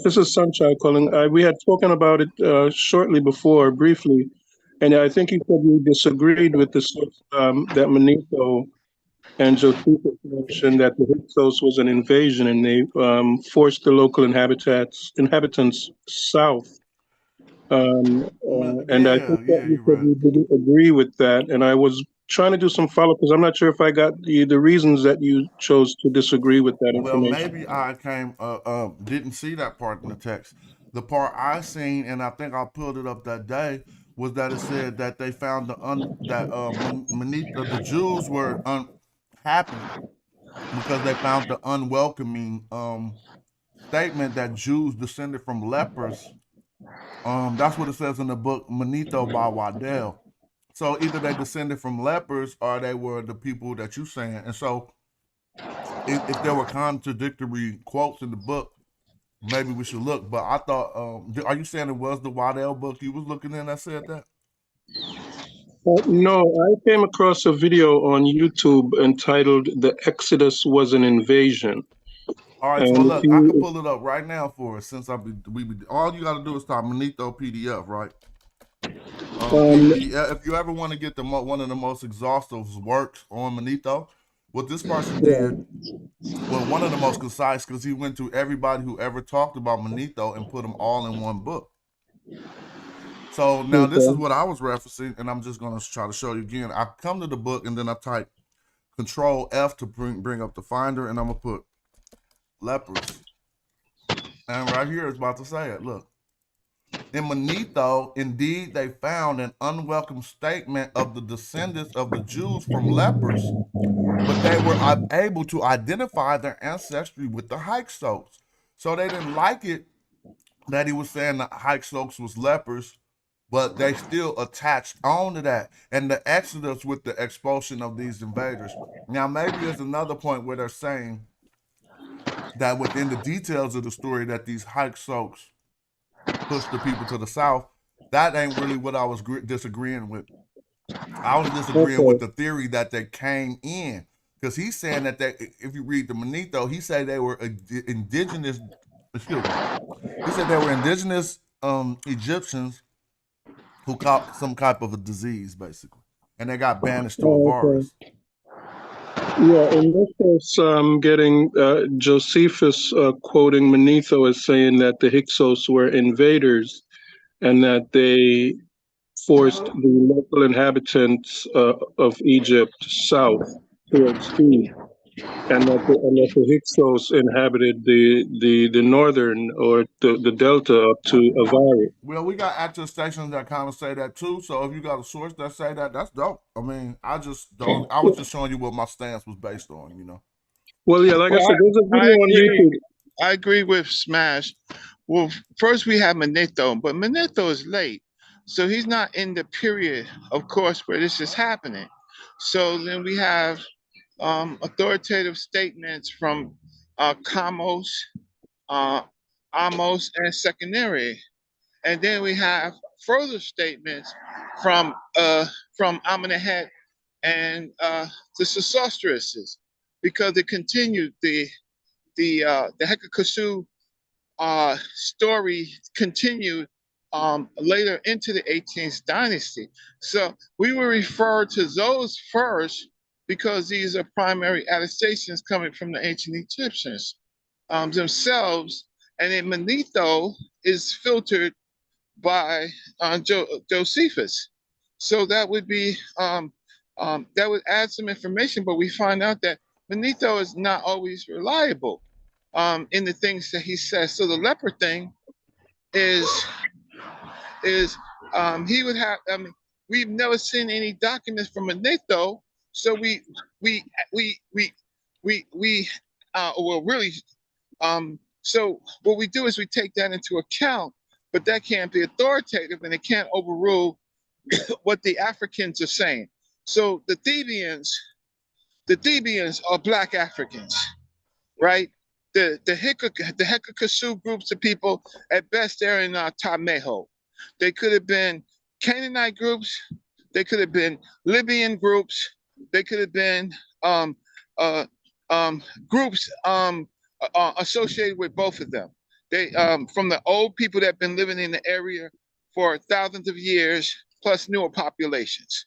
This is Sunshine calling. We had spoken about it shortly before, briefly, and I think you said you disagreed with the source that Manetho and Josephus mentioned that the Hyksos was an invasion and they forced the local inhabitants south. And I think that you said you didn't agree with that, and I was trying to do some follow-up because I'm not sure if I got the reasons that you chose to disagree with that
Well,
information.
maybe I didn't see that part in the text. The part I seen, and I think I pulled it up that day, was that it said that they found the Jews were unhappy because they found the unwelcoming statement that Jews descended from lepers. That's what it says in the book Manetho by Waddell. So either they descended from lepers or they were the people that you saying. And so if there were contradictory quotes in the book, maybe we should look. But I thought, are you saying it was the Waddell book you was looking in that said that?
No, I came across a video on YouTube entitled "The Exodus Was an Invasion."
All right, so
And
look, I can pull it up right now for us since all you got to do is type Manetho PDF, right? If you ever want to get one of the most exhaustive works on Manetho, what this person did, well, one of the most concise because he went to everybody who ever talked about Manetho and put them all in one book. So now this is what I was referencing, and I'm just gonna try to show you again. I come to the book and then I type Control F to bring up the Finder, and I'm gonna put lepers. And right here it's about to say it. Look. In Manetho, indeed, they found an unwelcome statement of the descendants of the Jews from lepers, but they were able to identify their ancestry with the Hyksos. So they didn't like it that he was saying the Hyksos was lepers, but they still attached on to that. And the Exodus with the expulsion of these invaders. Now, maybe there's another point where they're saying that within the details of the story that these Hyksos pushed the people to the south. That ain't really what I was disagreeing with. I was disagreeing with the theory that they came in because he's saying that if you read the Manetho, he said they were indigenous. Excuse me. He said they were indigenous Egyptians who caught some type of a disease, basically, and they got banished to Avaris.
Yeah, in this case, I'm getting Josephus quoting Manetho as saying that the Hyksos were invaders and that they forced the local inhabitants of Egypt south towards sea, and that the Hyksos inhabited the northern or the delta up to Avari.
Well, we got active stations that kind of say that too. So if you got a source that say that, that's dope. I mean, I was just showing you what my stance was based on, you know.
Well, yeah, like I said, there's a video on YouTube.
I agree with Smash. Well, first we have Manetho, but Manetho is late. So he's not in the period, of course, where this is happening. So then we have authoritative statements from Kamos, Amos, and Secondary. And then we have further statements from Amenemhet and the Sesostris, because it continued the Hekakasu story continued later into the 18th dynasty. So we will refer to those first because these are primary attestations coming from the ancient Egyptians themselves. And then Manetho is filtered by Josephus. So that would be that would add some information, but we find out that Manetho is not always reliable in the things that he says. So the leper thing is he would have. I mean, we've never seen any documents from Manetho, so we well really so what we do is we take that into account, but that can't be authoritative and it can't overrule what the Africans are saying. So the Thebians are Black Africans, right? The Hekakasu groups of people, at best, they're in Tameho. They could have been Canaanite groups. They could have been Libyan groups. They could have been groups associated with both of them. They from the old people that have been living in the area for thousands of years, plus newer populations.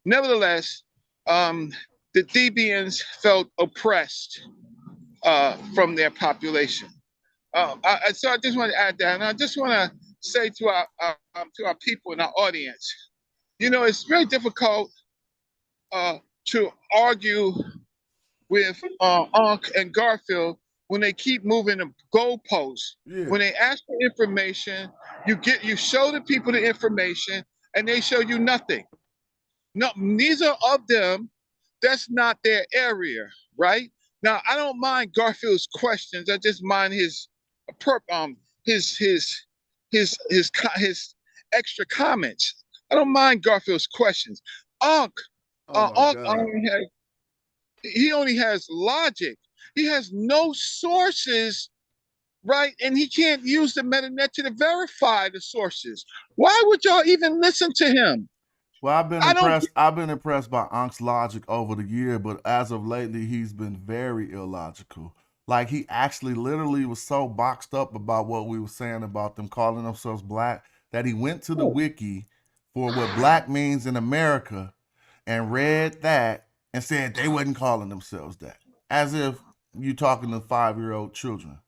Nevertheless, the Thebians felt oppressed from their population. So I just want to add that, and I just want to say to our people in our audience, you know, it's very difficult to argue with Ankh and Garfield when they keep moving the goalposts. Yeah. When they ask for information, you show the people the information, and they show you nothing. No, neither of them. That's not their area, right? Now, I don't mind Garfield's questions. I just mind his extra comments. I don't mind Garfield's questions. Ankh only has logic. He has no sources, right? And he can't use the metanet to verify the sources. Why would y'all even listen to him?
Well, I've been impressed by Ankh's logic over the year, but as of lately, he's been very illogical. Like, he actually literally was so boxed up about what we were saying about them calling themselves Black that he went to the wiki for what Black means in America and read that and said they wasn't calling themselves that. As if you talking to 5-year-old children.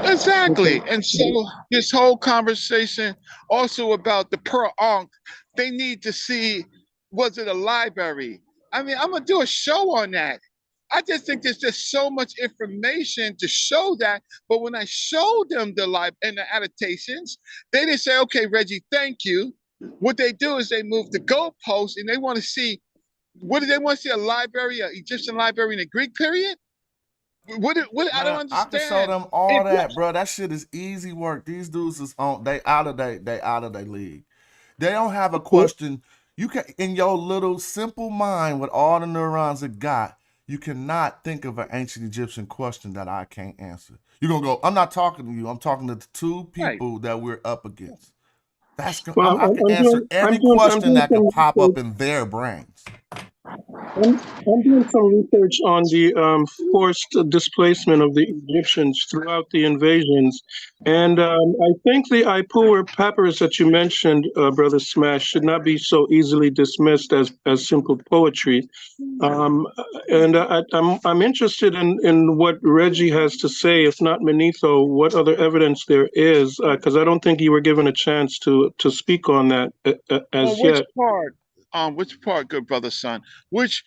Exactly. And so this whole conversation also about the Pearl Ankh, they need to see, was it a library? I mean, I'm going to do a show on that. I just think there's just so much information to show that. But when I showed them the live and the annotations, they didn't say, okay, Reggie, thank you. What they do is they move the goalposts and they want to see, what do they want to see? A library, an Egyptian library in the Greek period? What I don't understand.
I can show them all that, bro. That shit is easy work. These dudes is on. They out of their league. They don't have a question. You can, in your little simple mind with all the neurons it got, you cannot think of an ancient Egyptian question that I can't answer. You're gonna go, I'm not talking to you. I'm talking to the two people that we're up against. That's I can answer every question that could pop up in their brains.
I'm doing some research on the forced displacement of the Egyptians throughout the invasions. And I think the Ipuwer papyrus that you mentioned, Brother Smash, should not be so easily dismissed as simple poetry. And I'm interested in what Reggie has to say, if not Manetho, what other evidence there is, because I don't think you were given a chance to speak on that as yet.
Which part, good brother, son? Which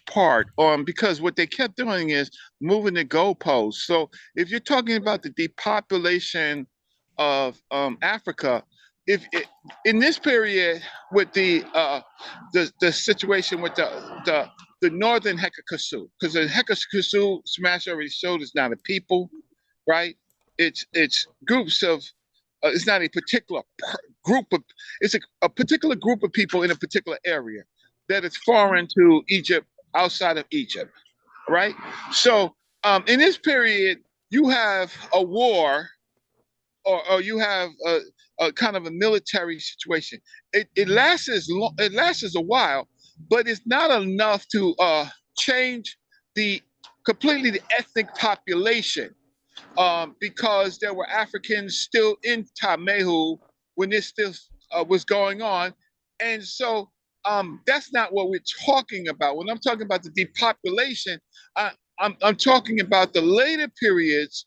part? Because what they kept doing is moving the goalposts. So if you're talking about the depopulation of Africa, in this period with the situation with the northern Hekakasu, because the Hekakasu Smash already showed is not a people, right? It's groups of. It's not a particular group of, it's a particular group of people in a particular area that is foreign to Egypt, outside of Egypt, right? So in this period, you have a war or you have a kind of a military situation. It lasts a while, but it's not enough to change completely the ethnic population. Because there were Africans still in Tamehu when this still was going on. And so that's not what we're talking about. When I'm talking about the depopulation, I'm talking about the later periods,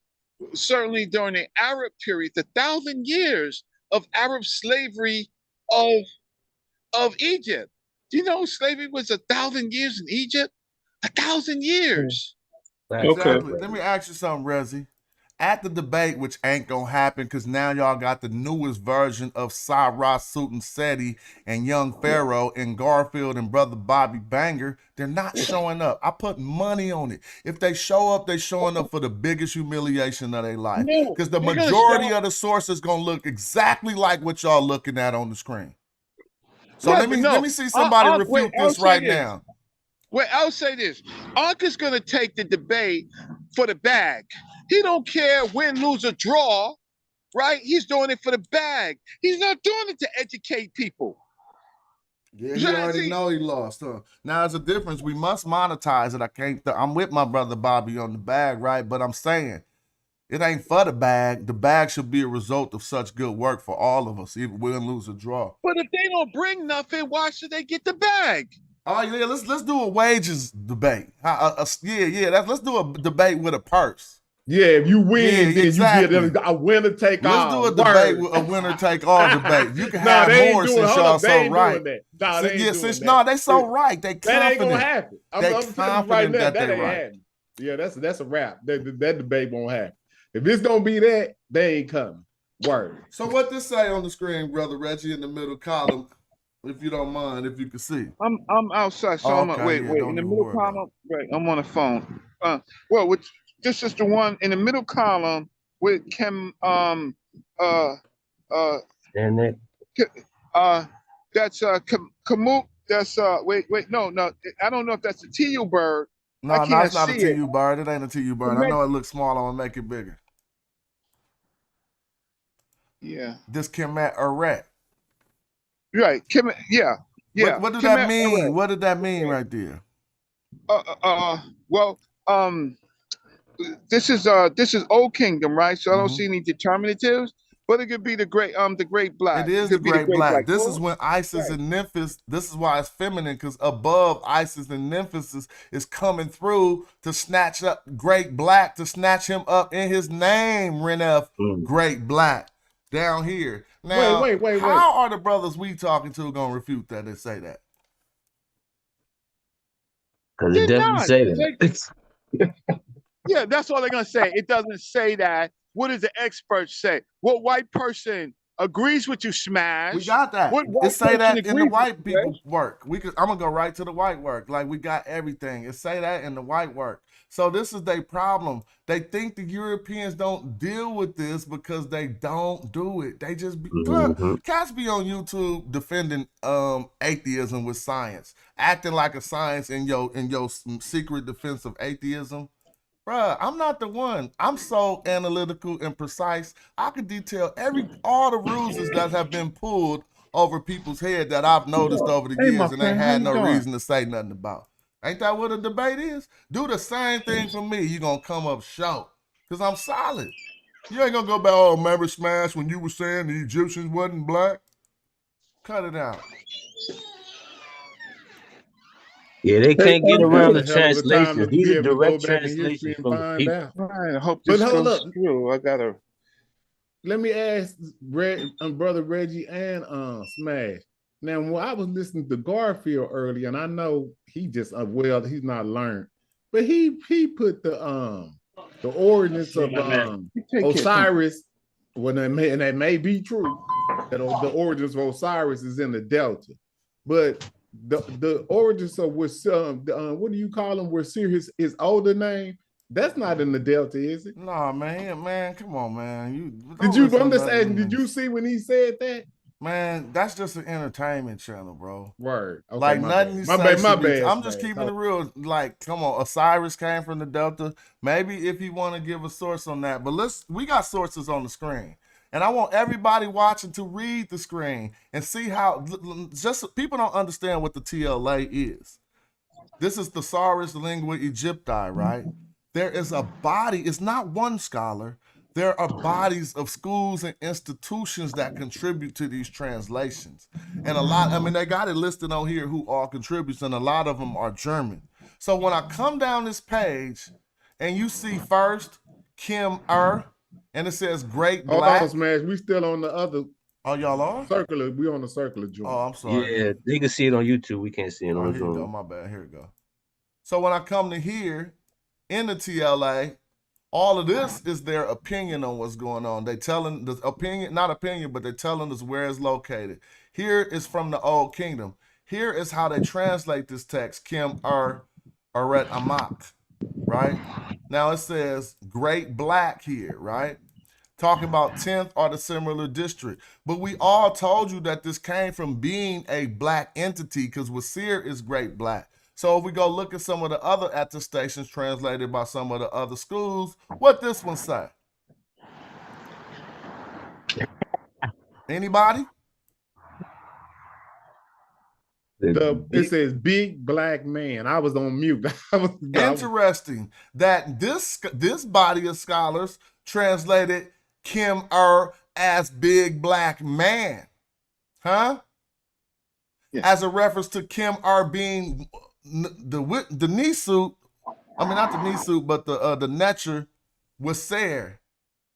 certainly during the Arab period, the 1,000 years of Arab slavery of Egypt. Do you know slavery was 1,000 years in Egypt? 1,000 years.
Exactly. Let me ask you something, Reggie. At the debate, which ain't gonna happen because now y'all got the newest version of Cyrus Suit Seti and Young Pharaoh and Garfield and Brother Bobby Banger, they're not showing up. I put money on it. If they show up, they showing up for the biggest humiliation of their life. Because the majority of the sources gonna look exactly like what y'all looking at on the screen. So let me see somebody refute this right now.
Well, I'll say this. Ankh is going to take the debate for the bag. He don't care win, lose, or draw, right? He's doing it for the bag. He's not doing it to educate people.
Yeah, he already know he lost, huh? Now, there's a difference. We must monetize it. I'm with my brother Bobby on the bag, right? But I'm saying it ain't for the bag. The bag should be a result of such good work for all of us, even win, lose, or draw.
But if they don't bring nothing, why should they get the bag?
Oh yeah, let's do a wages debate. Let's do a debate with a purse.
Yeah, if you win, then
exactly.
You get a winner take all.
Let's do a debate with a winner take all debate. You can have more since y'all so right.
No,
they so right. They confident. That ain't gonna
happen.
I'm confident that they right.
Happen. Yeah, that's a wrap. That debate won't happen. If it's gonna be that, they ain't coming. Word.
So what this say on the screen, brother Reggie, in the middle column? If you don't mind, if you can see.
I'm outside, so I'm wait. In the middle column, right? I'm on the phone. This is the one in the middle column with that's Kamuk. That's no. I don't know if that's a TU bird.
No, it's not a TU bird. It ain't a TU bird. I know it looks small. I'm gonna make it bigger.
Yeah.
This Kemet Eret.
Right, yeah.
What did that mean? What did that mean right there?
This is Old Kingdom, right? So I don't see any determinatives, but it could be the great black.
It is the great black. This is when Isis and Memphis. This is why it's feminine, because above Isis and Memphis is coming through to snatch up great black, to snatch him up in his name. Renef, great black. Down here. Now, wait. How are the brothers we talking to gonna refute that and say that?
Because it doesn't say that.
Yeah, that's all they're gonna say. It doesn't say that. What does the experts say? What white person agrees with you, Smash?
We got that. It say that in the white people's work. I'm gonna go right to the white work. Like, we got everything. It say that in the white work. So this is their problem. They think the Europeans don't deal with this because they don't do it. They just be cats be on YouTube defending atheism with science, acting like a science in your secret defense of atheism. Bruh, I'm not the one. I'm so analytical and precise. I could detail all the ruses that have been pulled over people's head that I've noticed over the years and they had no reason to say nothing about. Ain't that what a debate is? Do the same thing for me. You gonna come up short. Because I'm solid. You ain't gonna go back, oh, remember Smash when you were saying the Egyptians wasn't black? Cut it out.
Yeah, they can't get around the translations. These are direct translations from the people.
I hope this goes through. I gotta.
Let me ask Brother Reggie and Smash. Now, when I was listening to Garfield earlier, and I know he just he's not learned, but he put the origins of Osiris, and that may be true, that the origins of Osiris is in the Delta, but the origins of what do you call him? Where Sirius his older name? That's not in the Delta, is it?
Nah, man, come on, man.
I'm just asking, did you see when he said that?
Man, that's just an entertainment channel, bro.
Word. Okay,
like nothing you say.
My bad.
I'm just keeping it real. Like, come on, Osiris came from the Delta. Maybe if you want to give a source on that, but we got sources on the screen, and I want everybody watching to read the screen and see how. Just people don't understand what the TLA is. This is Thesaurus Lingua Egypti, right? There is a body. It's not one scholar. there are bodies of schools and institutions that contribute to these translations. And a lot, I mean, they got it listed on here who all contributes, and a lot of them are German. So when I come down this page and you see first Kim and it says Great Black.
Oh, Smash, we still on the other.
Oh, y'all are?
Circular, we on the circular joint.
Oh, I'm sorry.
Yeah, they can see it on YouTube. We can't see it on the
Here you go, my bad. Here we go. So when I come to here, in the TLA, all of this is their opinion on what's going on. They telling the opinion, not opinion, but they're telling us where it's located. Here is from the Old Kingdom. Here is how they translate this text, Kim Aret Amak, right? Now it says Great Black here, right? Talking about 10th or the similar district. But we all told you that this came from being a black entity because Wasir is Great Black. So if we go look at some of the other attestations translated by some of the other schools, what this one say? Anybody?
It says big black man. I was on mute.
Interesting that this body of scholars translated Kim as big black man. Huh? Yeah. As a reference to Kim being the knee suit, I mean not the knee suit, but the netcher was there.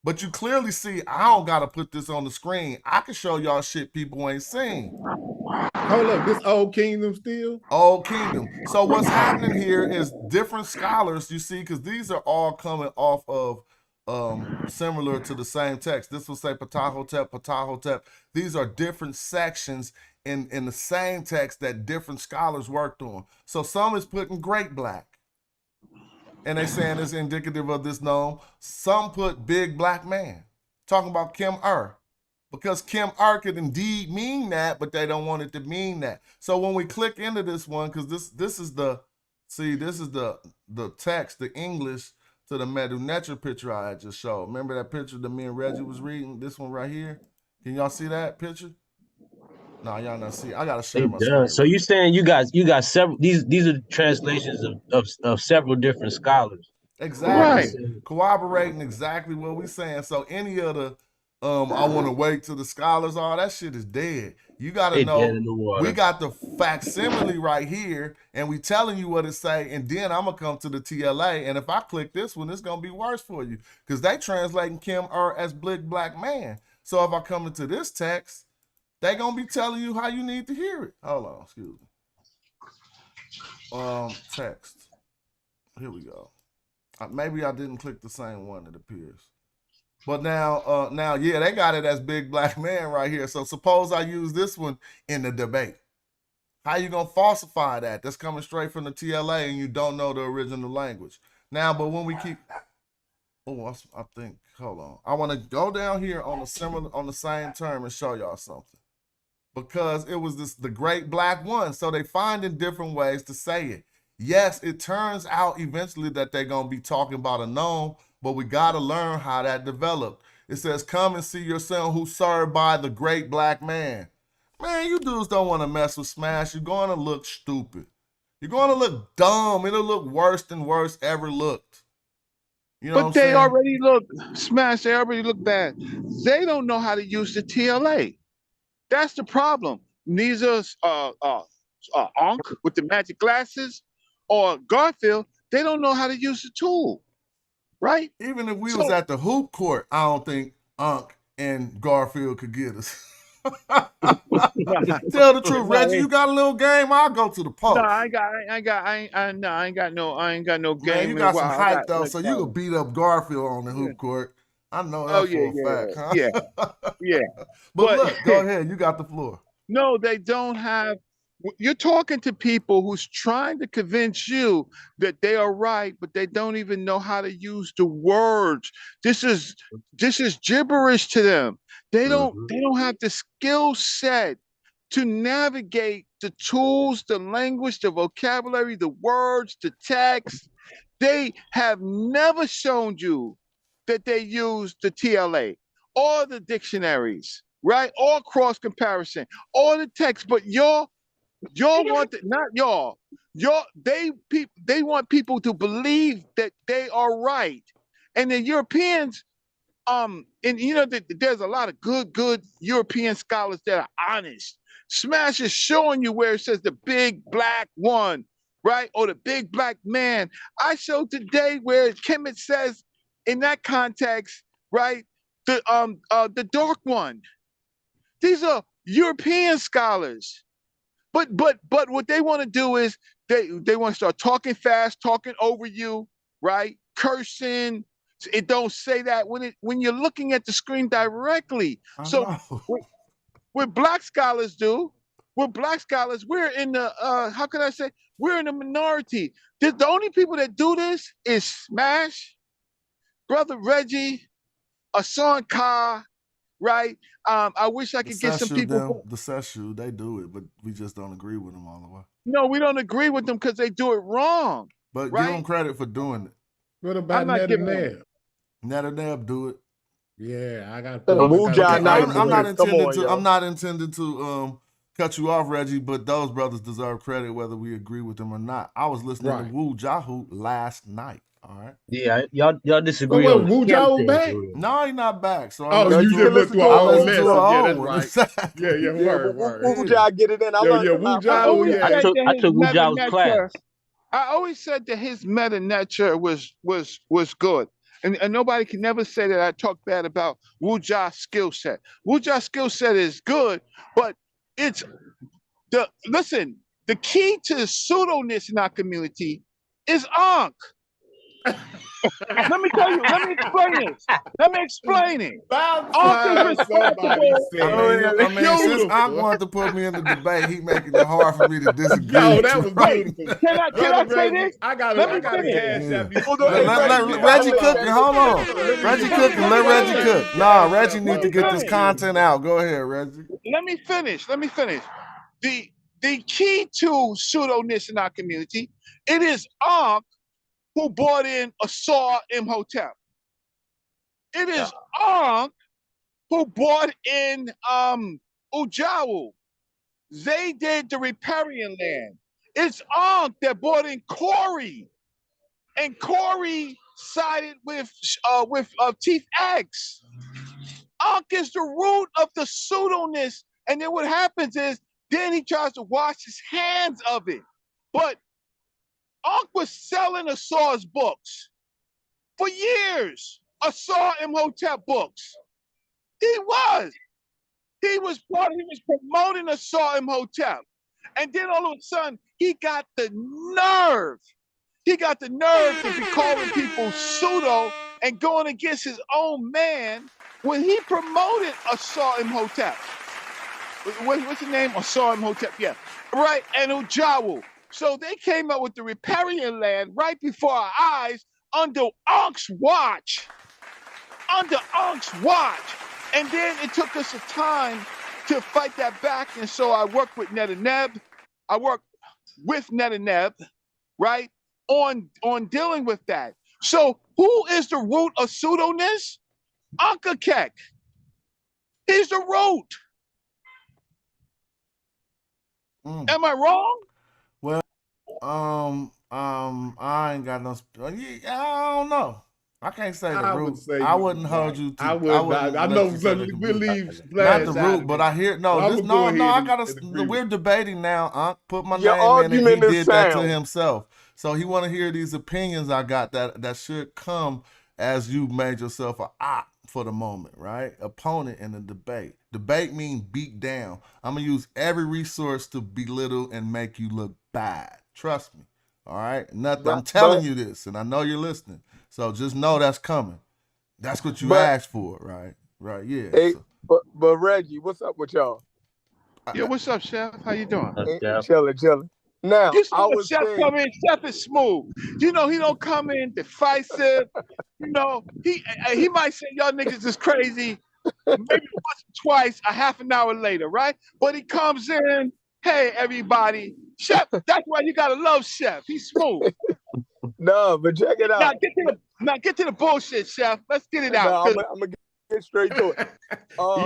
But you clearly see, I don't gotta put this on the screen. I can show y'all shit people ain't seen.
Hold up, this Old Kingdom still?
Old Kingdom. So what's happening here is different scholars, you see, because these are all coming off of similar to the same text. This will say Ptahhotep, Ptahhotep. These are different sections in the same text that different scholars worked on. So some is putting Great Black, and they saying it's indicative of this nome. Some put big black man, talking about Kim because Kim could indeed mean that, but they don't want it to mean that. So when we click into this one, because this is the text, the English to the Medu Netcher picture I had just showed. Remember that picture that me and Reggie was reading? This one right here. Can y'all see that picture? No, y'all not see. I gotta share my screen.
So you saying you got several? These are translations of several different scholars.
Exactly. Right. Corroborating exactly what we're saying. So any of the I want to wait till the scholars, all that shit is dead. You gotta know we got the facsimile right here, and we telling you what it say, and then I'm gonna come to the TLA, and if I click this one, it's gonna be worse for you because they translating Kim as big black man. So if I come into this text, they gonna be telling you how you need to hear it. Hold on, excuse me. Text. Here we go. Maybe I didn't click the same one, it appears. But now, yeah, they got it as big black man right here. So suppose I use this one in the debate. How you gonna falsify that? That's coming straight from the TLA and you don't know the original language. Now, but when we keep, I think, hold on. I want to go down here on the same term and show y'all something. Because it was the great black one. So they finding different ways to say it. Yes, it turns out eventually that they're gonna be talking about a nome, but we gotta learn how that developed. It says, come and see your son who's served by the great black man. Man, you dudes don't want to mess with Smash. You're going to look stupid. You're going to look dumb. It'll look worse than worse ever looked. You know
but they already look, Smash, they already look bad. They don't know how to use the TLA. That's the problem. Neither Ankh with the magic glasses or Garfield, they don't know how to use the tool. Right?
Even if we was at the hoop court, I don't think Ankh and Garfield could get us. Tell the truth, Reggie. You got a little game. I'll go to the post.
No, I ain't got no game.
Man, you got some hype though, so you could beat up Garfield on the hoop court. I know that for a fact. Huh?
Yeah.
But look, go ahead. You got the floor.
No, they don't have. You're talking to people who's trying to convince you that they are right, but they don't even know how to use the words. This is gibberish to them. They don't have the skill set to navigate the tools, the language, the vocabulary, the words, the text. They have never shown you that they use the TLA or the dictionaries, right? Or cross comparison, or the text, but y'all want not y'all. They want people to believe that they are right. And the Europeans and you know that there's a lot of good European scholars that are honest. Smash is showing you where it says the big black one, right? Or the big black man. I showed today where Kemet says in that context, right? The dark one. These are European scholars. But what they want to do is they want to start talking fast, talking over you, right? Cursing. It don't say that when you're looking at the screen directly. So what black scholars do, we're in the how can I say, we're in the minority. The only people that do this is Smash, Brother Reggie, Asan Ka, right? I wish I could get some people.
The Seshu, they do it, but we just don't agree with them all the way.
No, we don't agree with them because they do it wrong.
But
right?
give them credit for doing it.
What about Netanyahu?
Netanyahu do it.
Yeah, I got.
I'm not intending to cut you off, Reggie, but those brothers deserve credit whether we agree with them or not. I was listening to Wu Jahu last night. All right.
Yeah, y'all disagree.
But Wu Jahu back?
No, he's not back. So
you just look through all the list.
Yeah,
that's right. Yeah, word.
Wu Jahu get it in.
Wu Jahu.
I took Wu Jahu's class.
I always said that his meta nature was good. And nobody can never say that I talk bad about Wu Jahu's skill set. Wu Jahu's skill set is good, but it's the key to pseudoness in our community is Ankh. Let me explain it.
Since Ankh wanted to put me in the debate, he making it hard for me to disagree.
Yo, that was beautiful.
Can I say this?
I got to cash out.
Let Reggie cooking. Hold on. Reggie cooking. Let Reggie cook. Nah, Reggie need to get this content out. Go ahead, Reggie.
Let me finish. The key to pseudoness in our community, it is Ankh who bought in a Saw Imhotep. It is Ankh who bought in Ujawu. They did the riparian land. It's Ankh that bought in Corey. And Corey sided with Chief X. Ankh is the root of the pseudoness. And then what happens is, then he tries to wash his hands of it. But Ankh was selling Asaw's books for years. Asar Imhotep books. He was promoting Asar Imhotep. And then all of a sudden, he got the nerve to be calling people pseudo and going against his own man when he promoted Asar Imhotep. What's his name? Asar Imhotep, yeah. Right, and Ujawu. So they came up with the riparian land right before our eyes under Ankh's watch. And then it took us a time to fight that back. And so I worked with Netanyahu. Right, on dealing with that. So who is the root of pseudoness? Ankh. He's the root. Am I wrong?
Well, I ain't got no. I don't know. I can't say the root. I wouldn't hold you to.
I know we'll leave.
Not the root, but I hear I gotta. We're debating now. Ankh put my name in, and he did that to himself. So he want to hear these opinions I got that should come as you made yourself a op for the moment, right? Opponent in the debate. Debate means beat down. I'm gonna use every resource to belittle and make you look bad. Trust me. All right. Nothing. I'm telling you this, and I know you're listening. So just know that's coming. That's what you asked for, right? Right. Yeah.
Hey, but Reggie, what's up with y'all?
Yeah. What's up, Chef? How you doing?
Chilling. Now,
you see when Chef come in, Chef is smooth. You know, he don't come in decisive. You know, he might say y'all niggas is crazy maybe once or twice a half an hour later, right? But he comes in, hey, everybody. Chef, that's why you gotta love Chef. He's smooth.
No, but check it out.
Now get to the bullshit, Chef. Let's get it out.
I'm gonna get straight to it.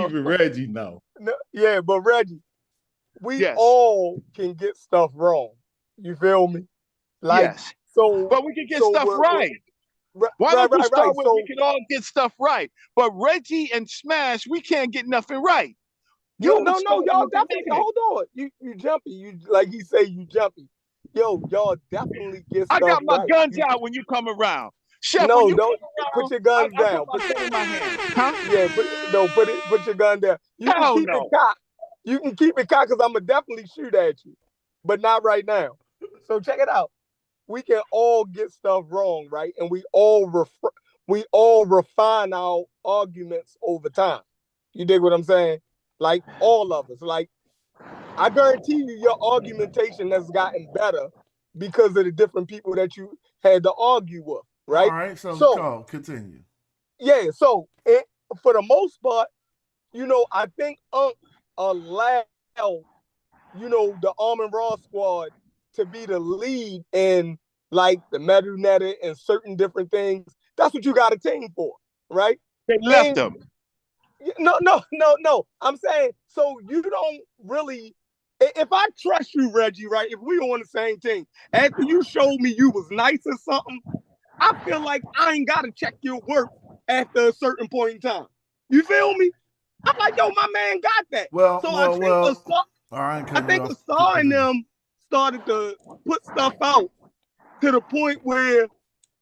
Even Reggie, no.
Yeah, but Reggie, we all can get stuff wrong. You feel me? Like,
yes. So, but we can get stuff right.
Why don't you start with
So,
we can all get stuff right? But Reggie and Smash, we can't get nothing right.
No, y'all definitely hold on. You jumpy. You like he say you jumpy. Yo, y'all definitely get stuff
I got my
right.
guns out when you come around. Chef,
no,
when you
don't
come around,
put your guns
I
down.
put my gun in my hand. Huh?
Yeah, put your gun down. You
Hell
can keep
no.
it cocked. You can keep it cocked because I'm gonna definitely shoot at you, but not right now. So check it out. We can all get stuff wrong, right? And we all refine our arguments over time. You dig what I'm saying? Like all of us. Like I guarantee you, your argumentation has gotten better because of the different people that you had to argue with, right?
All right, so continue.
Yeah, so for the most part, I think allowed, the Arm & Raw squad to be the lead in like the Medu and certain different things. That's what you got a team for, right?
They left them.
No. I'm saying, so you don't really, if I trust you, Reggie, right? If we on the same team, after you showed me you was nice or something, I feel like I ain't got to check your work after a certain point in time. You feel me? I'm like, yo, my man got that. I think Asar and them started to put stuff out to the point where,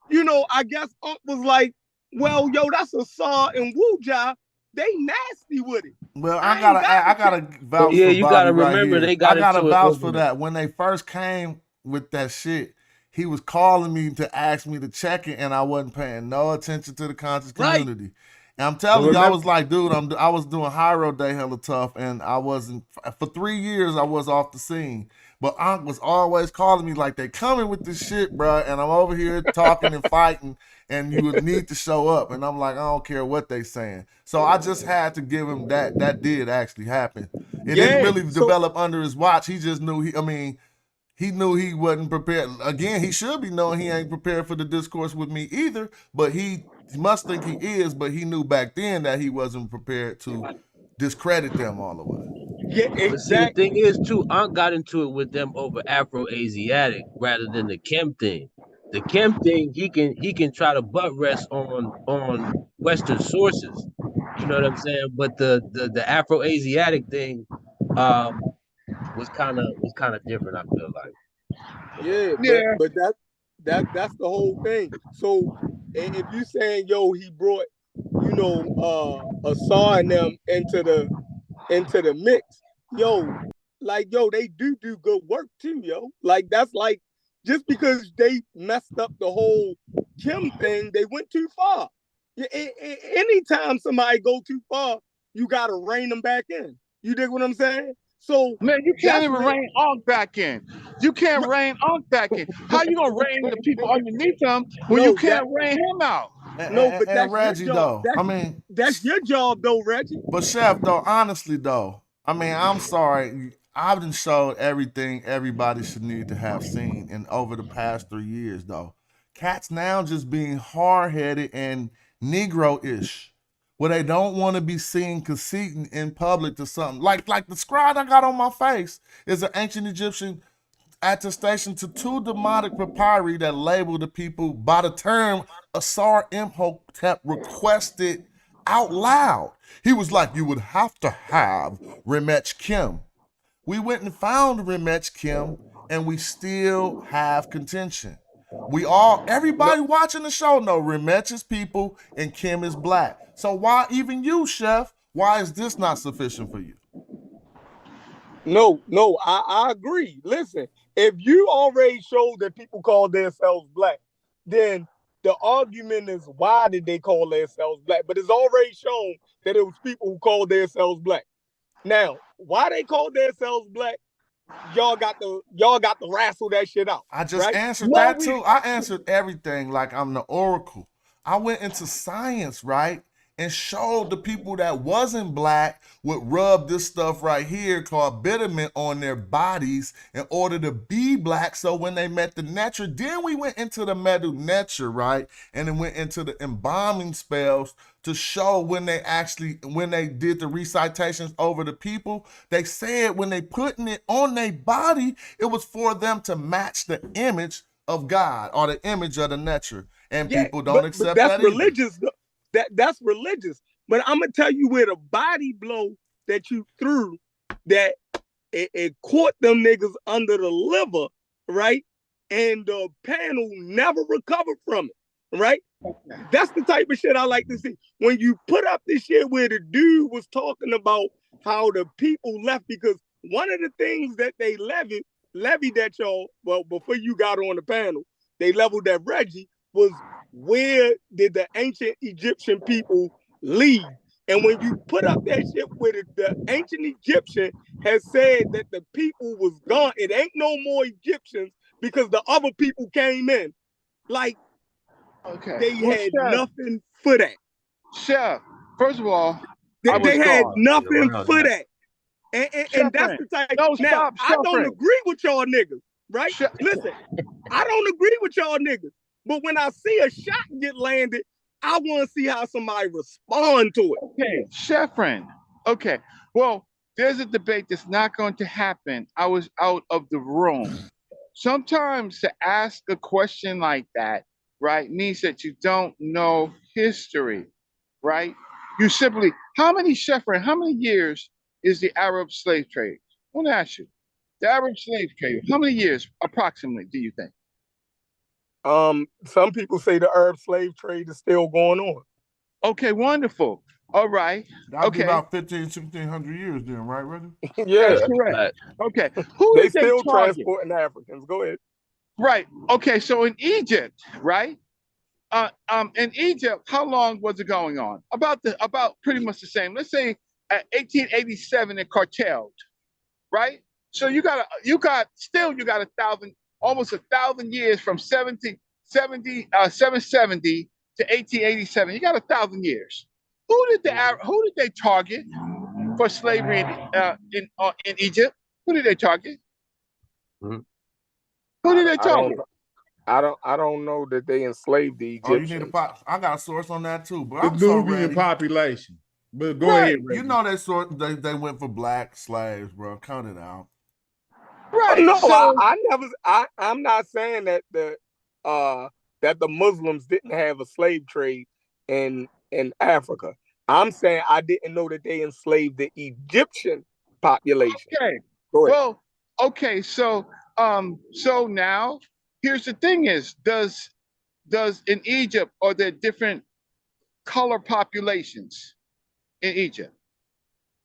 I guess Unc was like, well, yo, that's Asar and Wuja. They nasty with it.
Well, I gotta vouch for
you
Bobby
gotta
right
remember
here.
they got
I gotta
into
vouch for that. When they first came with that shit, he was calling me to ask me to check it, and I wasn't paying no attention to the conscious community. Right. And I'm telling you, I was like, dude, I was doing Hyro Day hella tough, and I wasn't, for 3 years, I was off the scene. But Ankh was always calling me like, they coming with this shit, bro, and I'm over here talking and fighting, and you would need to show up. And I'm like, I don't care what they saying. So I just had to give him that. That did actually happen. It didn't really develop under his watch. He just knew he knew he wasn't prepared. Again, he should be knowing he ain't prepared for the discourse with me either, but he must think he is, but he knew back then that he wasn't prepared to discredit them all the way.
Yeah, exactly.
But see, the thing is, too, Ankh got into it with them over Afro-Asiatic rather than the Chem thing. The Chem thing, he can try to butt rest on Western sources. You know what I'm saying? But the Afro-Asiatic thing was kind of different, I feel like.
Yeah. But that's the whole thing. So if you saying, yo, he brought, Asar and them into the mix, they do good work too, yo. Like that's like, just because they messed up the whole Kim thing, they went too far. Anytime somebody go too far, you gotta rein them back in. You dig what I'm saying? So
man, you can't even rein Ankh back in. You can't rein Ankh back in. How you gonna rein the people underneath him when you can't rein him out?
No, but that's
Reggie
your job.
though.
That's your job though, Reggie.
But Chef though, honestly though, I'm sorry. I've been showed everything everybody should need to have seen in over the past 3 years though. Cats now just being hard-headed and Negro-ish, where they don't want to be seen conceding in public to something. Like the scribe I got on my face is an ancient Egyptian attestation to 2 demonic papyri that label the people by the term Asar Imhotep requested out loud. He was like, you would have to have Remech Kim. We went and found Remech Kim, and we still have contention. Everybody watching the show know Remech is people and Kim is black. So why, even you, Chef, why is this not sufficient for you?
No, I agree. Listen, if you already showed that people call themselves black, then the argument is, why did they call themselves black? But it's already shown that it was people who called themselves black. Now, why they called themselves black, y'all got to wrestle that shit out.
I just answered that too. I answered everything like I'm the oracle. I went into science, right? And showed the people that wasn't black would rub this stuff right here called bitumen on their bodies in order to be black. So when they met the Netcher, then we went into the Medu Netcher, right? And then went into the embalming spells to show when they did the recitations over the people, they said when they putting it on their body, it was for them to match the image of God or the image of the Netcher. And
Yeah,
people don't
but
accept
that's
that either.
religious. That's religious. But I'm gonna tell you where the body blow that you threw, that it caught them niggas under the liver, right? And the panel never recovered from it, right? That's the type of shit I like to see. When you put up this shit where the dude was talking about how the people left, because one of the things that they levied at y'all, well, before you got on the panel, they leveled at Reggie, was where did the ancient Egyptian people leave? And when you put up that shit where the ancient Egyptian has said that the people was gone, it ain't no more Egyptians because the other people came in. Like,
Okay.
they
Well,
had
Chef,
nothing for that.
Chef, first of all,
They,
I was
they had
gone.
nothing
Around
for
that.
that. And
Chef
that's
friend.
the type.
No,
Now,
stop,
I
Chef
don't
friend.
agree with y'all niggas, right?
Chef,
Listen, I don't agree with y'all niggas. But when I see a shot get landed, I want to see how somebody respond to it.
okay, Chef friend. Okay. Well, there's a debate that's not going to happen. I was out of the room. Sometimes to ask a question like that, right, means that you don't know history, right? You simply, how many years is the Arab slave trade? I want to ask you, the Arab slave trade, how many years approximately do you think?
Some people say the Arab slave trade is still going on.
Okay, wonderful. All right.
That'd be
Okay,
about 1,500 years then, right, Reggie?
Yeah,
that's correct.
Right.
Okay, who
they
did they
still
target?
transporting Africans. Go ahead.
Right. Okay, so in Egypt, right? In Egypt, how long was it going on? About pretty much the same. Let's say at 1887 it carteled, right? So you got 1,000, almost 1,000 years from 770 to 1887. You got 1,000 years. Who did they target for slavery in Egypt? Who did they target?
Mhm.
Who did they target?
I don't know that they enslaved the
Oh,
Egyptians.
you need a pop. I got a source on that too, but
The
I'm so
Nubian
ready.
population. But go
Right.
ahead, Reggie.
You know they went for black slaves, bro. Count it out.
Right.
No,
So
I'm not saying that the Muslims didn't have a slave trade in Africa. I'm saying I didn't know that they enslaved the Egyptian population.
okay.
Go ahead.
Well, okay. So now here's the thing: is does in Egypt, are there different color populations in Egypt?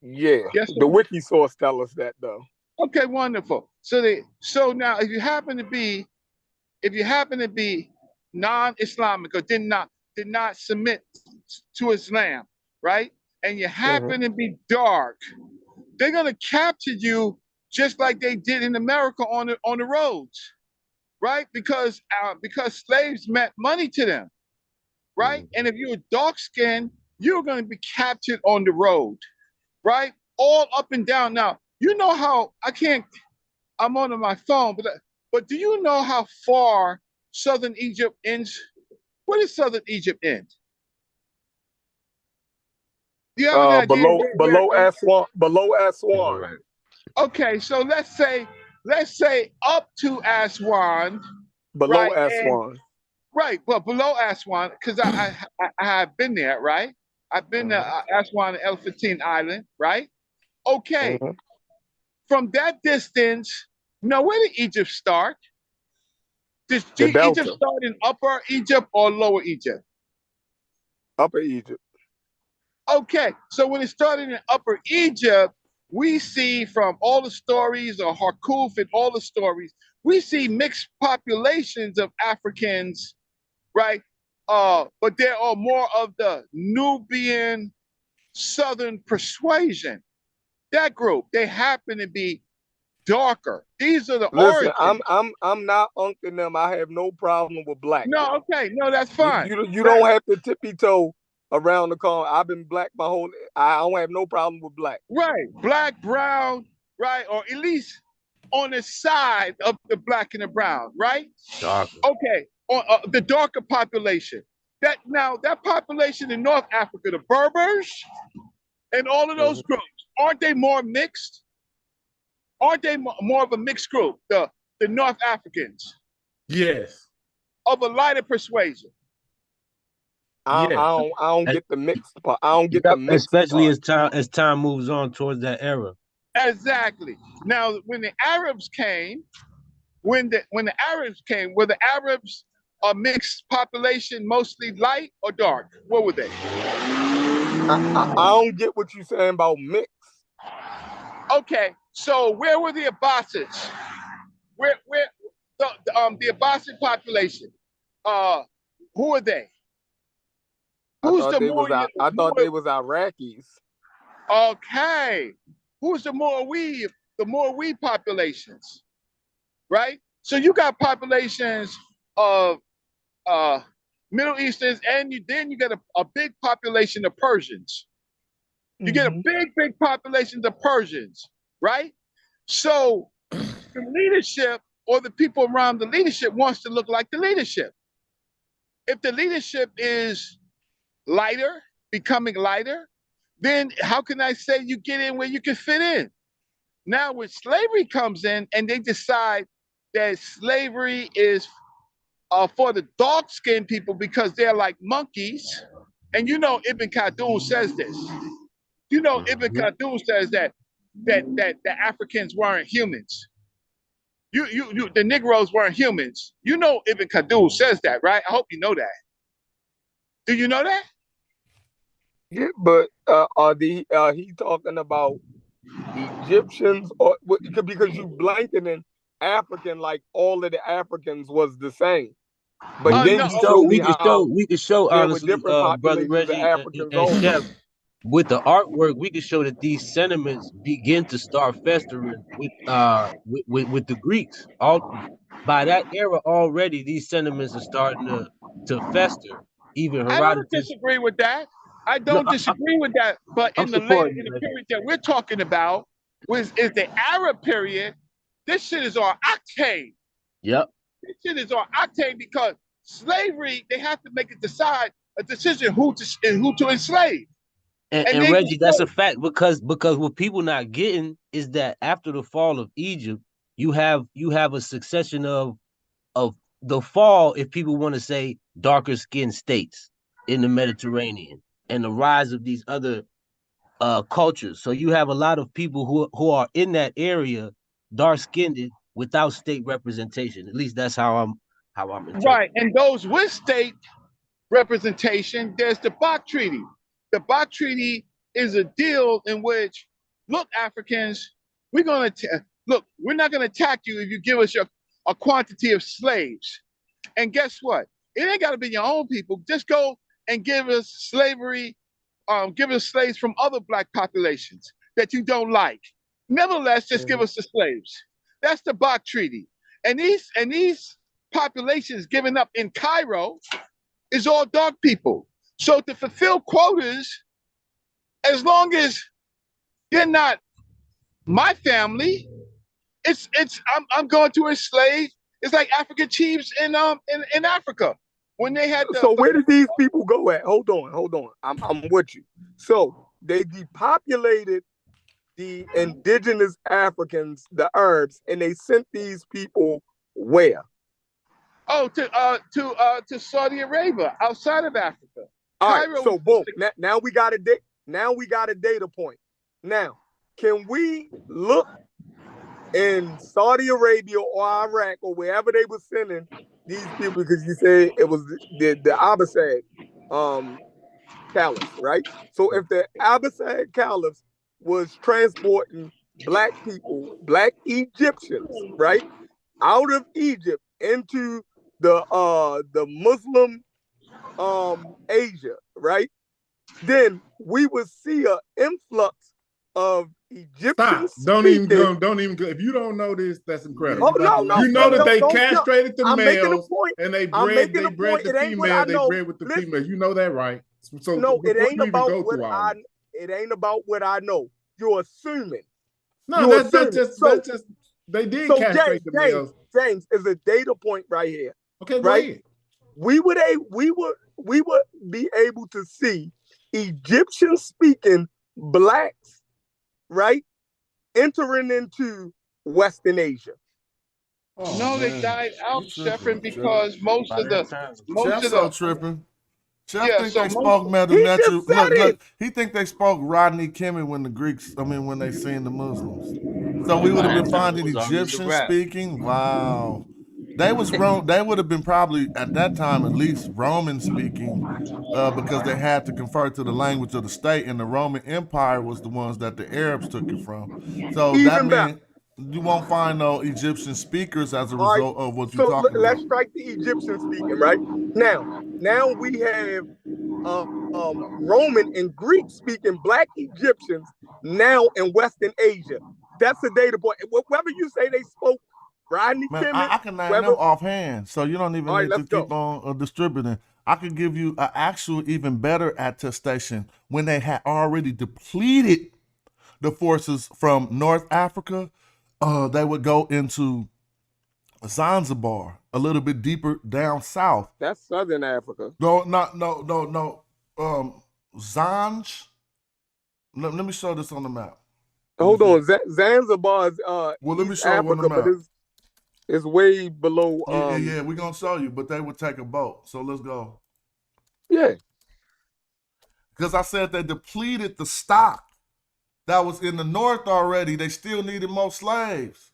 Yeah,
Yes.
the wiki source tell us that though.
Okay. Wonderful. So now if you happen to be non-Islamic or did not submit to Islam, right? And you happen to be dark, they're gonna capture you just like they did in America on the roads, right? Because slaves meant money to them, right? And if you were dark skinned, you're gonna be captured on the road, right? All up and down. Now you know how I'm on my phone, but do you know how far southern Egypt ends? Where does southern Egypt end? Do you have any idea?
Below Aswan.
Right.
Okay, so let's say up to Aswan,
Below
right?
Aswan.
Right, but below Aswan, because I have been there, right? I've been to Aswan and Elephantine Island, right? Okay, from that distance, now where did Egypt start? Does
The
Egypt
Delta.
start in Upper Egypt or Lower Egypt?
Upper Egypt.
Okay, so when it started in Upper Egypt, we see from all the stories, or Harkuf and all the stories, we see mixed populations of Africans, right? But there are more of the Nubian Southern persuasion. That group, they happen to be darker. These are the
Listen,
origins.
I'm not unking them. I have no problem with black.
No, okay, no, that's fine.
You don't have to tippy toe around the corner. I've been black my whole. I don't have no problem with black.
Right, black, brown, right, or at least on the side of the black and the brown, right?
Darker.
Okay, or the darker population. That population in North Africa, the Berbers, and all of those groups, aren't they more mixed? Aren't they more of a mixed group? The North Africans
Yes.
of a lighter persuasion.
I don't get the mixed part. I don't get the mixed
especially
part.
as time moves on towards that era.
Exactly. Now, when the Arabs came, were the Arabs a mixed population, mostly light or dark? What were they?
I don't get what you're saying about mix.
Okay, so where were the Abbasids? Where the Abbasid population? Who are they?
I thought they was Iraqis.
Okay, who's the Moawi populations? Right. So you got populations of Middle Easterns, and then you get a big population of Persians. You get a big population of Persians, right? So the leadership or the people around the leadership wants to look like the leadership. If the leadership is lighter, becoming lighter, then how can I say you get in where you can fit in? Now when slavery comes in and they decide that slavery is for the dark-skinned people because they're like monkeys, and you know Ibn Khaldun says this. You know Ibn Khaldun says that the Africans weren't humans. The Negroes weren't humans. You know Ibn Khaldun says that, right? I hope you know that. Do you know that?
Yeah, but he talking about Egyptians or because you blanketing African like all of the Africans was the same. But then
no,
he showed me how
we could show
there
honestly,
were different
brother
populations of
Reggie
Africans
and
also.
Chef, with the artwork, we can show that these sentiments begin to start festering with the Greeks. By that era already, these sentiments are starting to fester. Even
I don't
Herodotus.
disagree with that. I don't disagree with that. But in the period that we're talking about, is the Arab period, this shit is on octane.
Yep.
This shit is on octane because slavery, they have to make a decision who to enslave.
And Reggie, that's a fact because what people not getting is that after the fall of Egypt, you have a succession of the fall, if people want to say, darker skinned states in the Mediterranean and the rise of these other cultures. So you have a lot of people who are in that area, dark skinned, without state representation. At least that's how I'm interpreting.
Right, and those with state representation, there's the Baqt Treaty. The Baqt Treaty is a deal in which, look, Africans, we're not going to attack you if you give us a quantity of slaves. And guess what? It ain't got to be your own people. Just go and give us slavery, give us slaves from other black populations that you don't like. Nevertheless, just give us the slaves. That's the Baqt Treaty. And these populations given up in Cairo is all dark people. So to fulfill quotas, as long as you're not my family, I'm going to enslave. It's like African chiefs in Africa when they had.
So where did these people go at? Hold on. I'm with you. So they depopulated the indigenous Africans, the Arabs, and they sent these people where?
Oh, to Saudi Arabia, outside of Africa.
All right. So boom. Now we got a data point. Now, can we look in Saudi Arabia or Iraq or wherever they were sending these people, because you said it was the Abbasid caliphs, right? So if the Abbasid caliphs was transporting black people, black Egyptians, right, out of Egypt into the Muslim Asia, right, then we would see an influx of Egyptians.
Don't even go. If you don't know this, that's incredible.
No.
You know that they castrated the males and they bred the female. They bred with the female. You know that, right? So
no, it ain't about what I know. You're assuming.
No, that's just they did castrate the males.
James is a data point right here.
Okay,
right. We would be able to see Egyptian speaking blacks, right, entering into Western Asia.
Oh, no, man. They died out, Sheffrin, because most of the
tripping. Chef
Yeah,
think
so
they spoke Medu
He
Neter.
just said
Look,
it.
he think they spoke Rodney Kimmy when the Greeks, when they seen the Muslims. So we would
By
have been
that time, it
finding
was already a
Egyptian
wrap.
speaking. Wow. They was They would have been probably at that time at least Roman speaking, because they had to convert to the language of the state, and the Roman Empire was the ones that the Arabs took it from. So that
Even better.
means you won't find no Egyptian speakers as a
All right.
result of what you're
So
talking
let's
about.
strike the Egyptian speaking, right? Now we have Roman and Greek speaking Black Egyptians now in Western Asia. That's a data point. Whether you say they spoke Rodney
Man,
Kimmett,
I can name
whether,
them offhand, so you don't even
all right,
need to
let's
keep
go.
on distributing. I could give you an actual, even better attestation when they had already depleted the forces from North Africa. They would go into Zanzibar, a little bit deeper down south.
That's Southern Africa.
No. Zanj. Let me show this on the map.
Hold on, Zanzibar is
Well, let me
East
show you on the
Africa, but
map.
it's way below.
Yeah, we're gonna show you, but they would take a boat. So let's go.
Yeah.
Because I said they depleted the stock that was in the north already. They still needed more slaves.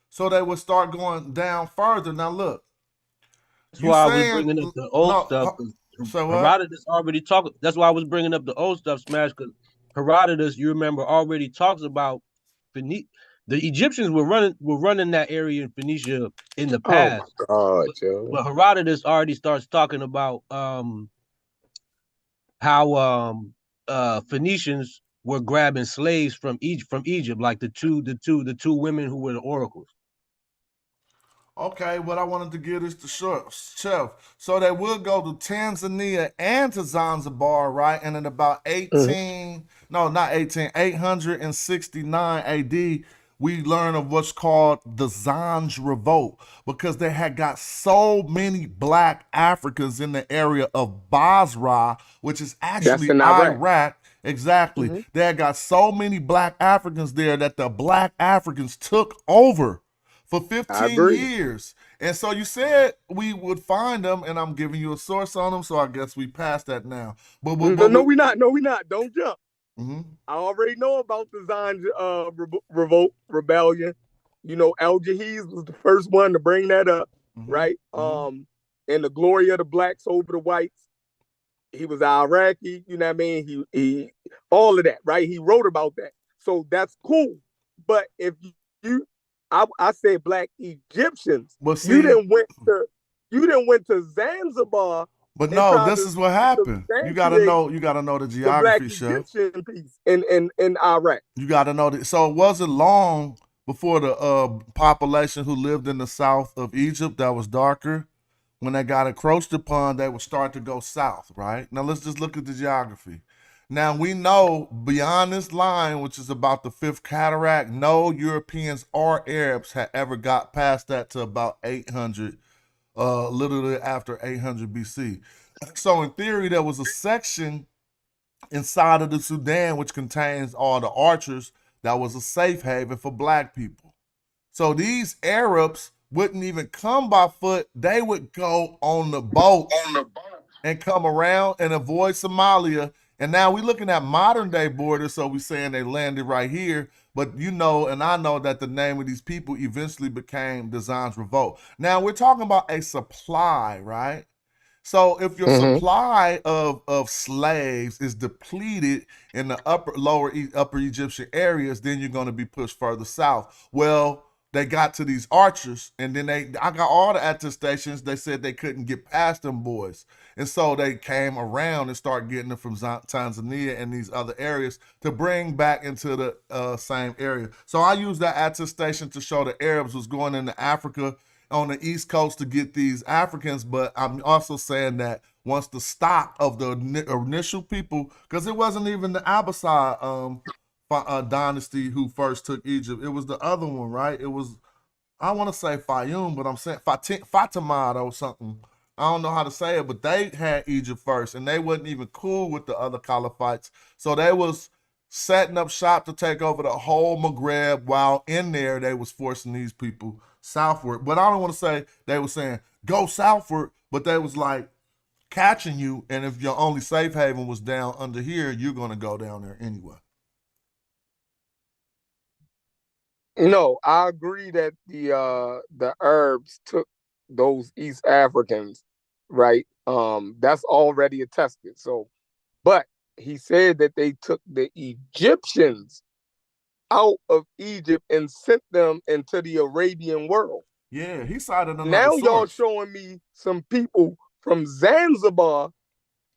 So they would start going down further. Now look.
That's why I was bringing up the old stuff.
So what?
Herodotus already talked. That's why I was bringing up the old stuff, Smash, because Herodotus, you remember, already talks about the Egyptians were running that area in Phoenicia in the past.
Oh my God,
but Herodotus already starts talking about how Phoenicians were grabbing slaves from Egypt, like the two women who were the oracles.
Okay, what I wanted to get is the chef. So they will go to Tanzania and to Zanzibar, right? And in about 869 AD, we learn of what's called the Zanj Revolt, because they had got so many black Africans in the area of Basra, which is actually
in
Iraq. Exactly. They had got so many black Africans there that the black Africans took over for 15 years. And so you said we would find them, and I'm giving you a source on them, so I guess we passed that now. But
no, we not. No, we not. Don't jump.
Mm-hmm.
I already know about the Zanj revolt, rebellion. You know, Al-Jahiz was the first one to bring that up, right? And the glory of the blacks over the whites. He was Iraqi, you know what I mean? He all of that, right? He wrote about that. So that's cool. But if you I said black Egyptians.
Well, see,
you didn't went to Zanzibar.
But no, this is what happened. You gotta know the geography,
Chef. Egyptian piece in Iraq.
You gotta know that. So it wasn't long before the population who lived in the south of Egypt that was darker, when they got encroached upon, they would start to go south, right? Now let's just look at the geography. Now we know beyond this line, which is about the Fifth Cataract, no Europeans or Arabs had ever got past that to about 800, literally after 800 BC. So in theory, there was a section inside of the Sudan which contains all the archers that was a safe haven for black people. So these Arabs wouldn't even come by foot. They would go on the boat and come around and avoid Somalia. And now we're looking at modern day borders, so we're saying they landed right here. But you know, and I know that the name of these people eventually became the Zanj Revolt. Now we're talking about a supply, right? So if your supply of slaves is depleted in the upper Egyptian areas, then you're going to be pushed further south. Well, they got to these archers, and then I got all the attestations. They said they couldn't get past them boys. And so they came around and started getting them from Tanzania and these other areas to bring back into the same area. So I use that attestation to show the Arabs was going into Africa on the East Coast to get these Africans. But I'm also saying that once the stock of the initial people, because it wasn't even the Abbasid dynasty who first took Egypt. It was the other one, right? It was, I want to say Fayum, but I'm saying Fatimad or something. I don't know how to say it, but they had Egypt first, and they wasn't even cool with the other caliphites. So they was setting up shop to take over the whole Maghreb, while in there they was forcing these people southward. But I don't want to say they were saying go southward, but they was like catching you, and if your only safe haven was down under here, you're gonna go down there anyway.
No, I agree that the Arabs took those East Africans, right? That's already attested. So, but he said that they took the Egyptians out of Egypt and sent them into the Arabian world.
Yeah, he cited another
Now
source.
y'all showing me some people from Zanzibar,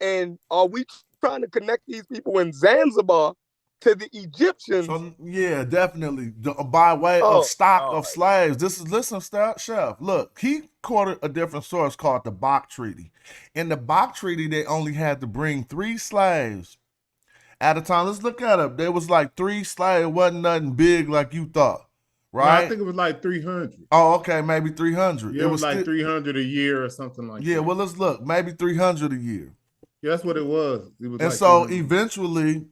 and are we trying to connect these people in Zanzibar to the Egyptians?
So, yeah, definitely. By way of stock of slaves. Listen, Chef. Look, he quoted a different source called the Baqt Treaty. In the Baqt Treaty, they only had to bring 3 slaves at a time. Let's look at it. There was like 3 slaves. It wasn't nothing big like you thought, right?
No, I think it was like 300.
Oh, okay, maybe 300.
Yeah, it was like 300 a year or something like that.
Yeah, well, let's look. Maybe 300 a year.
Yeah, that's what it was. It was
and
like
so
300.
eventually,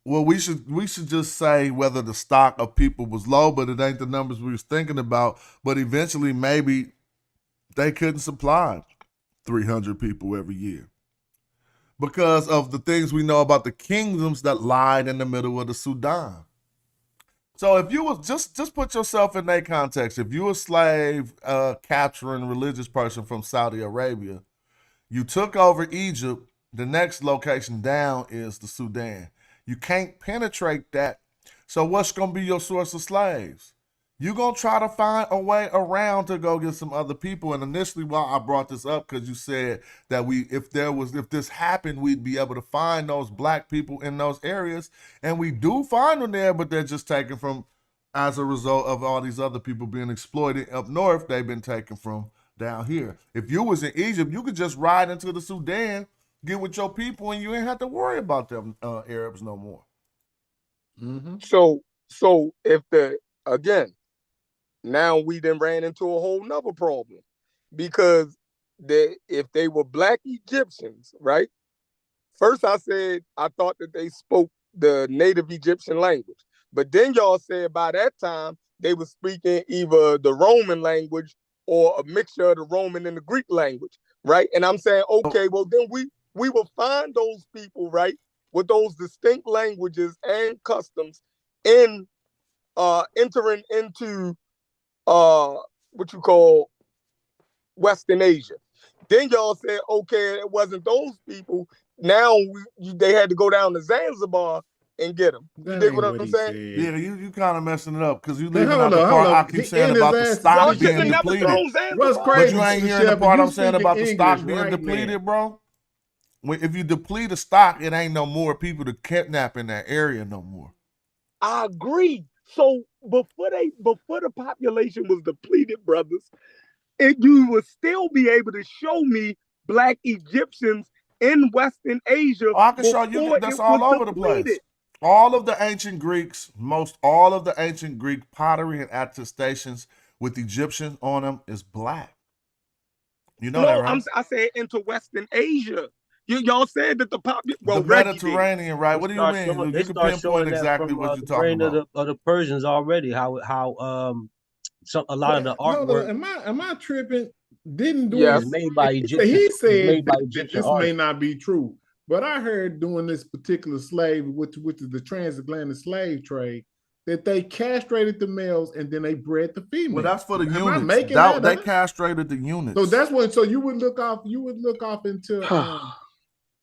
well, we should just say whether the stock of people was low, but it ain't the numbers we was thinking about. But eventually, maybe they couldn't supply 300 people every year because of the things we know about the kingdoms that lied in the middle of the Sudan. So if you was just put yourself in that context, if you a slave capturing religious person from Saudi Arabia, you took over Egypt, the next location down is the Sudan. You can't penetrate that. So what's going to be your source of slaves? You're going to try to find a way around to go get some other people. And initially, why I brought this up, because you said that if this happened, we'd be able to find those black people in those areas. And we do find them there, but they're just taken from, as a result of all these other people being exploited up north, they've been taken from down here. If you was in Egypt, you could just ride into the Sudan, get with your people, and you ain't have to worry about them Arabs no more.
Mm-hmm.
So if again, now we then ran into a whole nother problem, because if they were black Egyptians, right? First I said I thought that they spoke the native Egyptian language, but then y'all said by that time they were speaking either the Roman language or a mixture of the Roman and the Greek language, right? And I'm saying, okay, well then we will find those people, right, with those distinct languages and customs in entering into what you call Western Asia. Then y'all said, okay, it wasn't those people. Now they had to go down to Zanzibar and get them. You dig what I'm saying?
Yeah, you kind of messing it up, because you leaving out the part I keep saying about the stock being depleted.
What's crazy?
But you ain't hearing the part I'm saying about the stock being depleted, bro. If you deplete a stock, it ain't no more people to kidnap in that area no more.
I agree. So before the population was depleted, brothers, you would still be able to show me black Egyptians in Western Asia.
I can show you that's all over the place. All of the ancient Greeks, most all of the ancient Greek pottery and attestations with Egyptians on them is black. You know that, right?
I said into Western Asia. Y'all said that
the Mediterranean, right? What do you mean? You can pinpoint exactly what you're talking about.
Of the Persians already, how a lot of the artwork.
Am I tripping? Didn't do
yes.
it
made by Egyptians.
He said
this
may not be true, but I heard during this particular slave, which is the transatlantic slave trade, that they castrated the males and then they bred the females.
Well, that's for the
units.
They castrated the units.
So that's what. So you would look off into.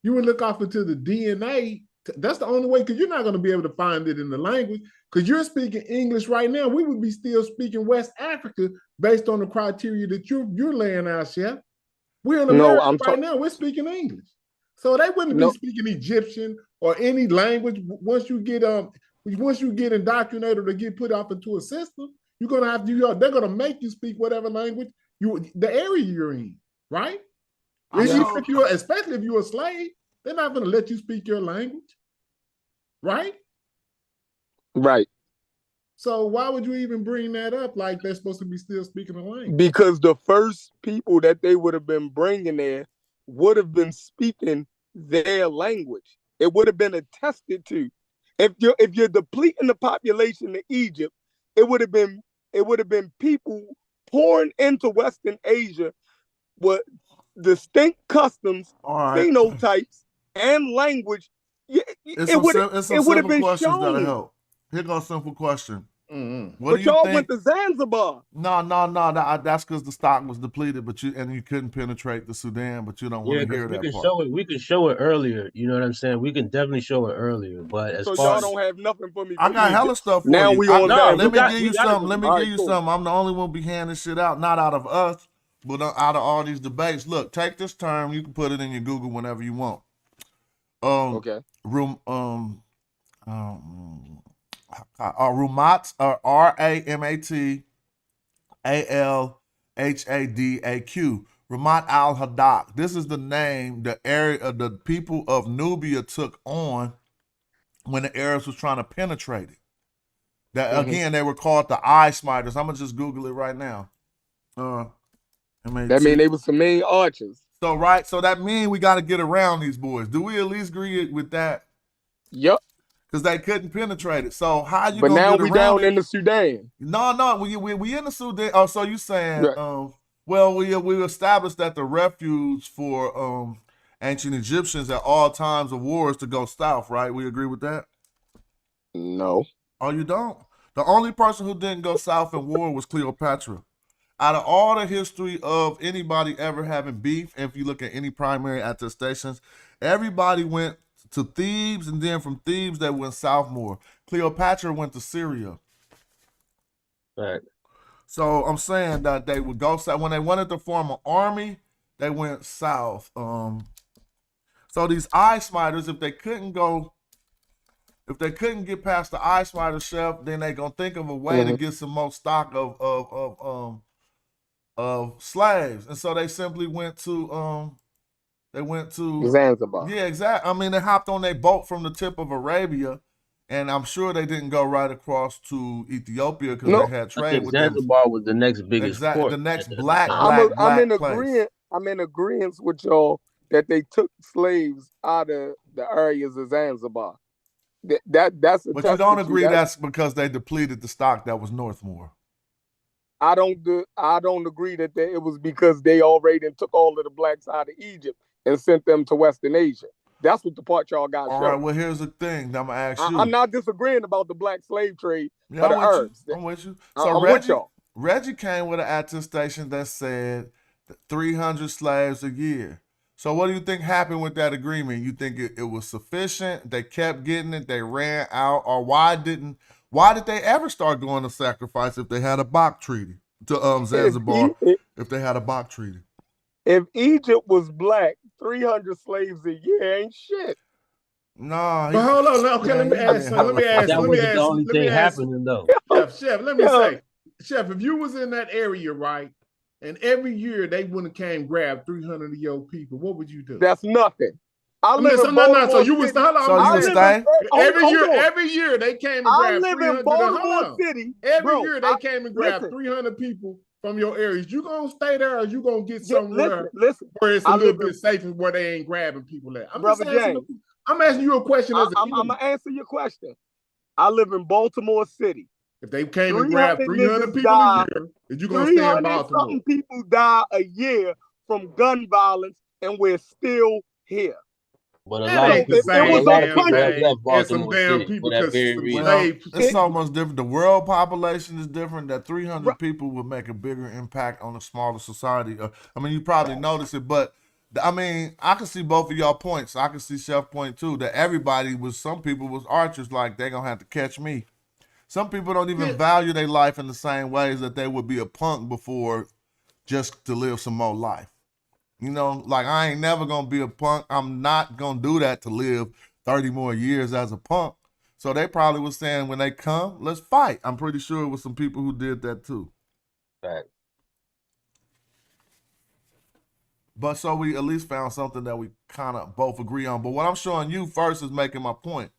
You would look off into the DNA. That's the only way, because you're not going to be able to find it in the language, because you're speaking English right now. We would be still speaking West Africa based on the criteria that you're laying out, Chef. We're in America right now. We're speaking English, so they wouldn't be speaking Egyptian or any language. Once you get indoctrinated or get put off into a system, you're gonna have to. They're gonna make you speak whatever language the area you're in, right? Especially if you're a slave, they're not going to let you speak your language, right?
Right.
So why would you even bring that up like they're supposed to be still speaking the language?
Because the first people that they would have been bringing there would have been speaking their language. It would have been attested to. If you're depleting the population of Egypt, it would have been people pouring into Western Asia distinct customs,
All right.
phenotypes, and language, it would have been
questions that'll
shown.
help. Here goes a simple question.
Mm-hmm.
What
But
do you
y'all
think?
went to Zanzibar.
No. That's because the stock was depleted, but you couldn't penetrate the Sudan, but you don't want
Yeah,
to hear
we
that
can
part.
show it. We can show it earlier. You know what I'm saying? We can definitely show it earlier. But as
So
far
y'all
as
don't have nothing for me.
I got hella stuff for
now
you.
we on
No,
Let me give
we
you
got it.
something. Let me
All
give
right,
you
cool.
something. I'm the only one be handing shit out, not out of us, but out of all these debates. Look, take this term. You can put it in your Google whenever you want.
Okay.
Ramat, Ramatalhadaq. Ramat al-Hadaq. This is the name the area of the people of Nubia took on when the Arabs was trying to penetrate it. That again, they were called the eye smiters. I'm gonna just Google it right now.
That mean they was some main archers.
So that mean we got to get around these boys. Do we at least agree with that?
Yep.
Because they couldn't penetrate it. So how you?
But
gonna
now
get
we
around
down
it?
in the Sudan.
No, we in the Sudan. Oh, so you saying?
Right.
Well, we established that the refuge for ancient Egyptians at all times of war is to go south, right? We agree with that?
No.
Oh, you don't? The only person who didn't go south in war was Cleopatra. Out of all the history of anybody ever having beef, if you look at any primary attestations, everybody went to Thebes, and then from Thebes they went south more. Cleopatra went to Syria.
right.
So I'm saying that they would go south. When they wanted to form an army, they went south. So these eye smiters, if they couldn't get past the eye smiter chef, then they gonna think of a way to get some more stock of slaves. And so they simply went to
Zanzibar.
Yeah, exactly. I mean, they hopped on their boat from the tip of Arabia, and I'm sure they didn't go right across to Ethiopia because they had
I
trade
think
with them.
Zanzibar was the next biggest port.
The next
at the
black
time.
I'm in
place.
agreement. I'm in agreement with y'all that they took slaves out of the areas of Zanzibar. That's a
But you don't agree
that,
that's because they depleted the stock that was Northmore.
I don't agree that it was because they already took all of the blacks out of Egypt and sent them to Western Asia. That's what the part y'all got.
All right, well, here's the thing that I'm going to ask you.
I'm not disagreeing about the black slave trade
Yeah,
or the Arabs.
I'm with you.
I'm
So
with y'all.
Reggie came with an attestation that said 300 slaves a year. So what do you think happened with that agreement? You think it was sufficient? They kept getting it, they ran out, or why did they ever start going to sacrifice if they had a Baqt treaty to Zanzibar? If they had a Baqt treaty.
If Egypt was black, 300 slaves a year ain't shit.
No.
But hold on. Okay, let me ask.
That wasn't the only thing happening though.
Chef, let me say, Chef, if you was in that area, right, and every year they wouldn't have came grab 300 of your people, what would you do?
That's nothing.
So you was
stay?
Every year they came and grabbed 300.
Baltimore City.
Every year they came and grabbed 300 people from your areas. You gonna stay there, or you gonna get somewhere where it's a little bit safer, where they ain't grabbing people at? I'm asking you a question.
I'm gonna answer your question. I live in Baltimore City.
If they came and grabbed 300 people a year, is you gonna stay in Baltimore?
Something people die a year from gun violence, and we're still here.
But a lot of people left Baltimore City for that very reason.
It's so much different. The world population is different. That 300 people would make a bigger impact on a smaller society. I mean, you probably notice it, but I mean, I can see both of y'all points. I can see Chef's point too. That some people was archers. Like they gonna have to catch me. Some people don't even value their life in the same ways that they would be a punk before, just to live some more life. You know, like I ain't never gonna be a punk. I'm not gonna do that to live 30 more years as a punk. So they probably was saying when they come, let's fight. I'm pretty sure it was some people who did that too.
Right.
But so we at least found something that we kind of both agree on. But what I'm showing you first is making my point.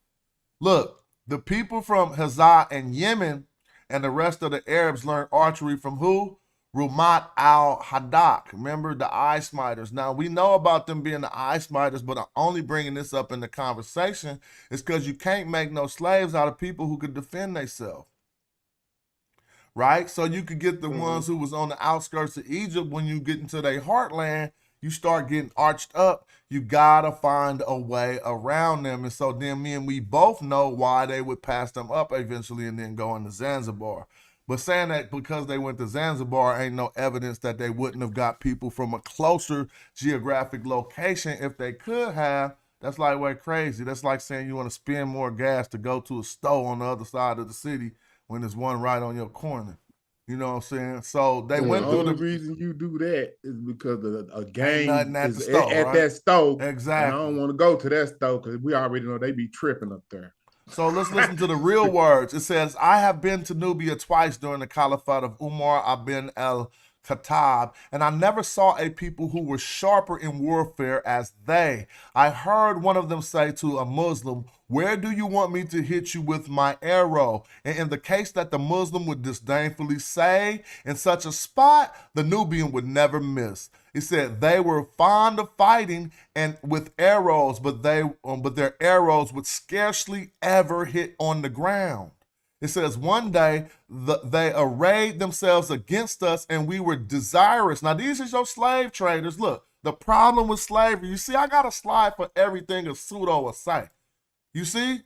Look, the people from Hazah and Yemen and the rest of the Arabs learned archery from who? Ramat al-Hadaq. Remember the eye smiters. Now, we know about them being the eye smiters, but I'm only bringing this up in the conversation is because you can't make no slaves out of people who could defend themselves. Right? So you could get the ones who was on the outskirts of Egypt. When you get into their heartland, you start getting arched up, you gotta find a way around them. And so then me and we both know why they would pass them up eventually and then go into Zanzibar. But saying that because they went to Zanzibar ain't no evidence that they wouldn't have got people from a closer geographic location if they could have. That's like way crazy. That's like saying you want to spend more gas to go to a store on the other side of the city when there's one right on your corner. You know what I'm saying? So they went through
the reason you do that is because a game
at
is
the store,
at
right?
that store.
Exactly.
And I don't want to go to that store because we already know they be tripping up there.
So let's listen to the real words. It says, I have been to Nubia twice during the caliphate of Umar ibn al-Khattab, and I never saw a people who were sharper in warfare as they. I heard one of them say to a Muslim, where do you want me to hit you with my arrow? And in the case that the Muslim would disdainfully say, in such a spot, the Nubian would never miss. He said they were fond of fighting and with arrows, but their arrows would scarcely ever hit on the ground. It says one day they arrayed themselves against us and we were desirous. Now these are your slave traders. Look, the problem with slavery, you see, I got a slide for everything a pseudo will say. You see?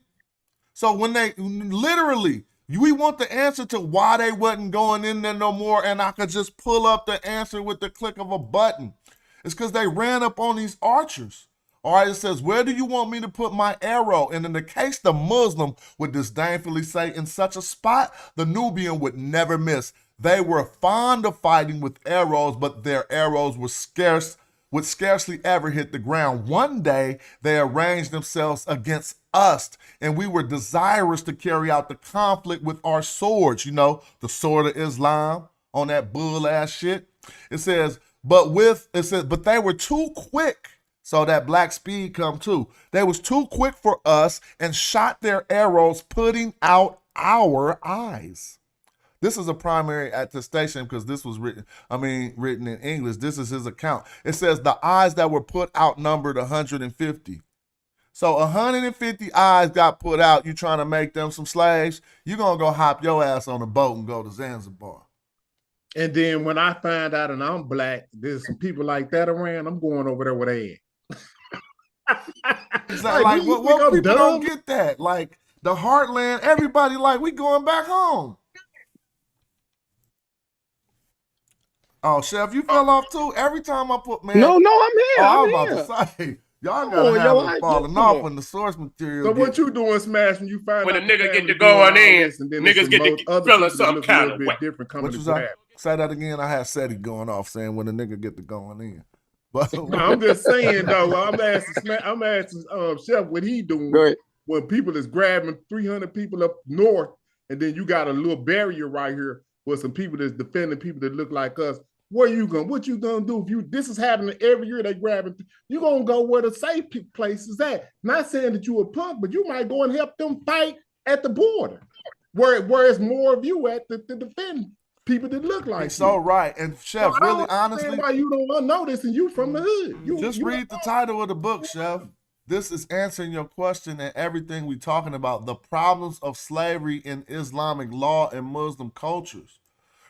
So when they literally, we want the answer to why they wasn't going in there no more, and I could just pull up the answer with the click of a button. It's because they ran up on these archers. All right, it says, where do you want me to put my arrow? And in the case the Muslim would disdainfully say, in such a spot, the Nubian would never miss. They were fond of fighting with arrows, but their arrows would scarcely ever hit the ground. One day, they arranged themselves against us, and we were desirous to carry out the conflict with our swords, you know, the sword of Islam on that bull ass shit. It says, but they were too quick. So that black speed come too. They was too quick for us and shot their arrows, putting out our eyes. This is a primary attestation because this was written in English. This is his account. It says the eyes that were put out numbered 150. So 150 eyes got put out. You trying to make them some slaves? You gonna go hop your ass on a boat and go to Zanzibar.
And then when I find out and I'm black, there's some people like that around, I'm going over there with they
at. Like what people don't get that. Like the heartland, everybody like, we going back home. Oh, Chef, you fell off too? Every time I put, man.
No, I'm here.
I'm about to say, y'all gotta have it falling off when the source material.
So what you doing, Smash, when you find
when
out
a nigga get to going in, niggas get to feeling some kind of way.
Different coming
what you say? Say that again. I had Seti going off saying when a nigga get to going in. But
no, I'm just saying though. I'm asking Chef what he doing when people is grabbing 300 people up north, and then you got a little barrier right here with some people that's defending people that look like us. What you gonna do if this is happening every year? They grabbing. You gonna go where the safe place is at. Not saying that you a punk, but you might go and help them fight at the border, where it's more of you at to defend people that look like
you. So right, and Chef,
so
really honestly,
why you don't know this and you from the hood?
You read the title of the book, Chef. This is answering your question and everything we talking about, the problems of slavery in Islamic law and Muslim cultures.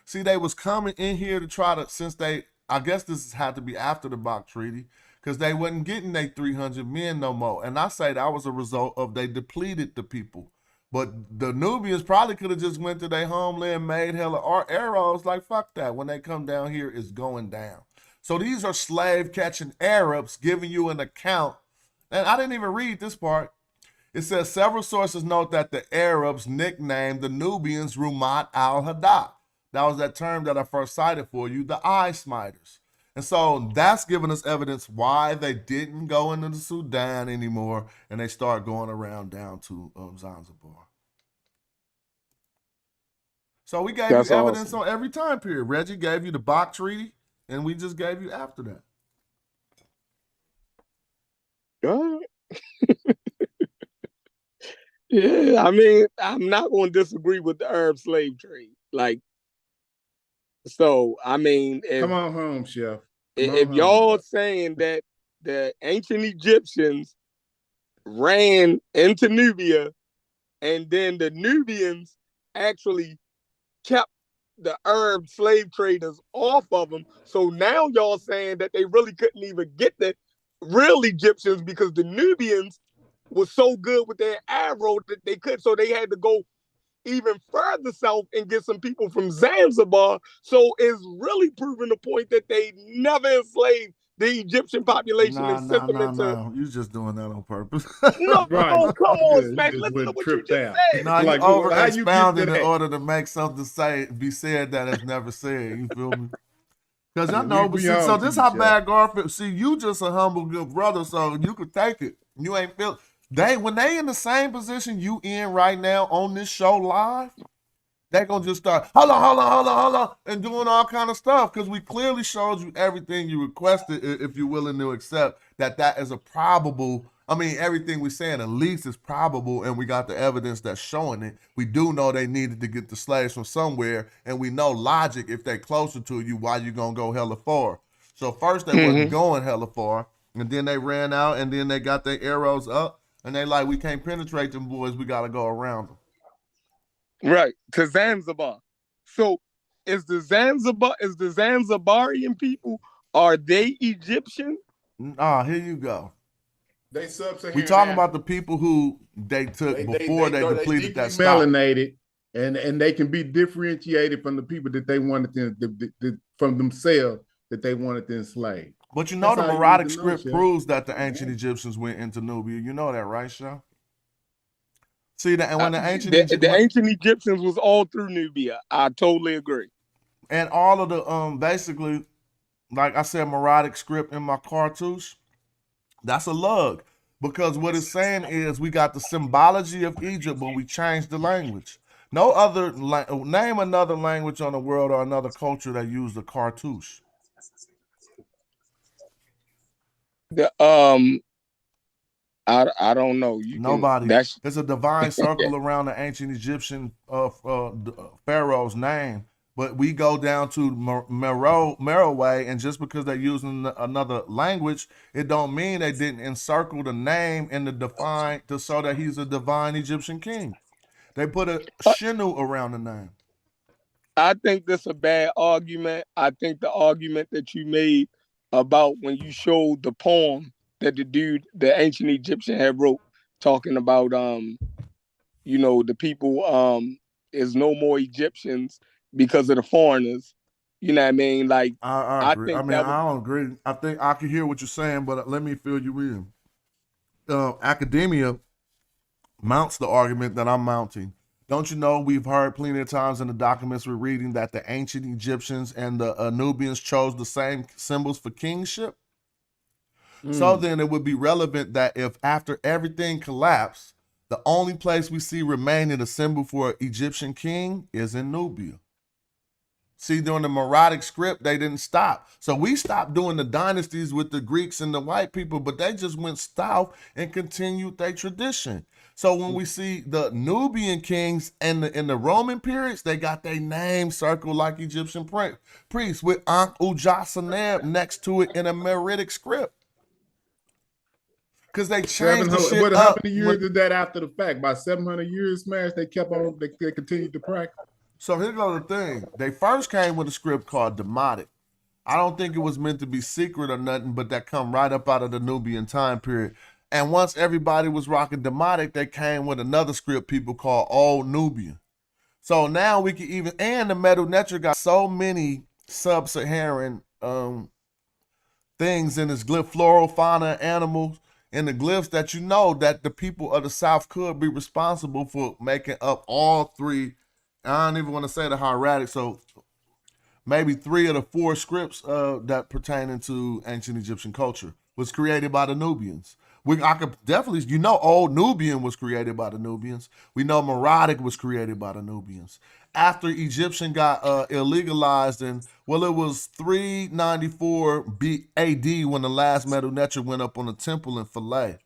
See, they was coming in here to try to, I guess this had to be after the Baqt Treaty, because they wasn't getting their 300 men no more. And I say that was a result of they depleted the people. But the Nubians probably could have just went to their homeland, made hella arrows, like fuck that. When they come down here, it's going down. So these are slave-catching Arabs giving you an account. And I didn't even read this part. It says several sources note that the Arabs nicknamed the Nubians Rumat al-Hadak. That was that term that I first cited for you, the eye smiters. And so that's giving us evidence why they didn't go into the Sudan anymore and they start going around down to Zanzibar. So we gave you evidence on every time period. Reggie gave you the Baqt Treaty, and we just gave you after that.
Yeah, I mean, I'm not going to disagree with the Arab slave trade. Like, so, I mean,
come on home, Chef.
If y'all saying that the ancient Egyptians ran into Nubia and then the Nubians actually kept the Arab slave traders off of them. So now y'all saying that they really couldn't even get the real Egyptians because the Nubians was so good with their arrow that they could. So they had to go even further south and get some people from Zanzibar. So it's really proving the point that they never enslaved the Egyptian population and sent them into.
No. You just doing that on purpose.
No,
Right.
come on,
Yeah,
Smash.
you just
Listen to
went
what you
tripped
just
out.
said.
Nah,
Like,
you over
how you get
expounding
to
in
that?
order to make something be said that is never said. You feel me? Because I
Yeah,
know,
we
but see,
on
so
to
this
you,
how
Chef.
bad Garfield. See, you just a humble good brother, so you could take it. You ain't feel when they in the same position you in right now on this show live. They gonna just start hold on, and doing all kind of stuff because we clearly showed you everything you requested. If you're willing to accept that is a probable. I mean, everything we're saying at least is probable, and we got the evidence that's showing it. We do know they needed to get the slaves from somewhere, and we know logic. If they closer to you, why you gonna go hella far? So first they wasn't going hella far, and then they ran out, and then they got their arrows up, and they like, we can't penetrate them boys. We gotta go around them.
Right, to Zanzibar. So is the Zanzibarian people, are they Egyptian?
Here you go.
They sub-Saharan.
We talking about the people who they took before they depleted that stock.
Melanated, and they can be differentiated from the people that they wanted to from themselves that they wanted to enslave.
But you know, the Meluhas script proves that the ancient Egyptians went into Nubia. You know that, right, Shaw? See that, and when the ancient
Egyptians was all through Nubia. I totally agree.
And all of the basically, like I said, Meluhas script in my cartouche, that's a lug. Because what it's saying is we got the symbology of Egypt, but we changed the language. No other name another language on the world or another culture that used the cartouche.
I don't know.
Nobody. There's a divine circle around the ancient Egyptian pharaoh's name, but we go down to Meroe, and just because they're using another language, it don't mean they didn't encircle the name in the divine to show that he's a divine Egyptian king. They put a shinu around the name.
I think that's a bad argument. I think the argument that you made about when you showed the poem that the ancient Egyptian had wrote, talking about the people is no more Egyptians because of the foreigners. You know what I mean? Like
I agree. I don't agree. I think I can hear what you're saying, but let me fill you in. Academia mounts the argument that I'm mounting. Don't you know we've heard plenty of times in the documents we're reading that the ancient Egyptians and the Nubians chose the same symbols for kingship? So then it would be relevant that if after everything collapsed, the only place we see remaining a symbol for an Egyptian king is in Nubia. See, during the Meluhas script, they didn't stop. So we stopped doing the dynasties with the Greeks and the white people, but they just went south and continued their tradition. So when we see the Nubian kings in the Roman periods, they got their name circled like Egyptian priests with Ankh Ujasaneb next to it in a Meluhas script. Because they changed the shit up.
How many years did that after the fact? By 700 years, Smash, they kept on, they continued to practice.
So here's the thing. They first came with a script called Demotic. I don't think it was meant to be secret or nothing, but that come right up out of the Nubian time period. And once everybody was rocking Demotic, they came with another script people call Old Nubian. So now we can even, and the Medu Neter got so many sub-Saharan things in its glyph, floral, fauna, animals, and the glyphs that you know that the people of the South could be responsible for making up all three. I don't even want to say the hieratic, so maybe 3 of the 4 scripts that pertaining to ancient Egyptian culture was created by the Nubians. I could definitely, Old Nubian was created by the Nubians. We know Meluhas was created by the Nubians. After Egyptian got illegalized it was 394 AD when the last Medu Neter went up on the temple in Philae.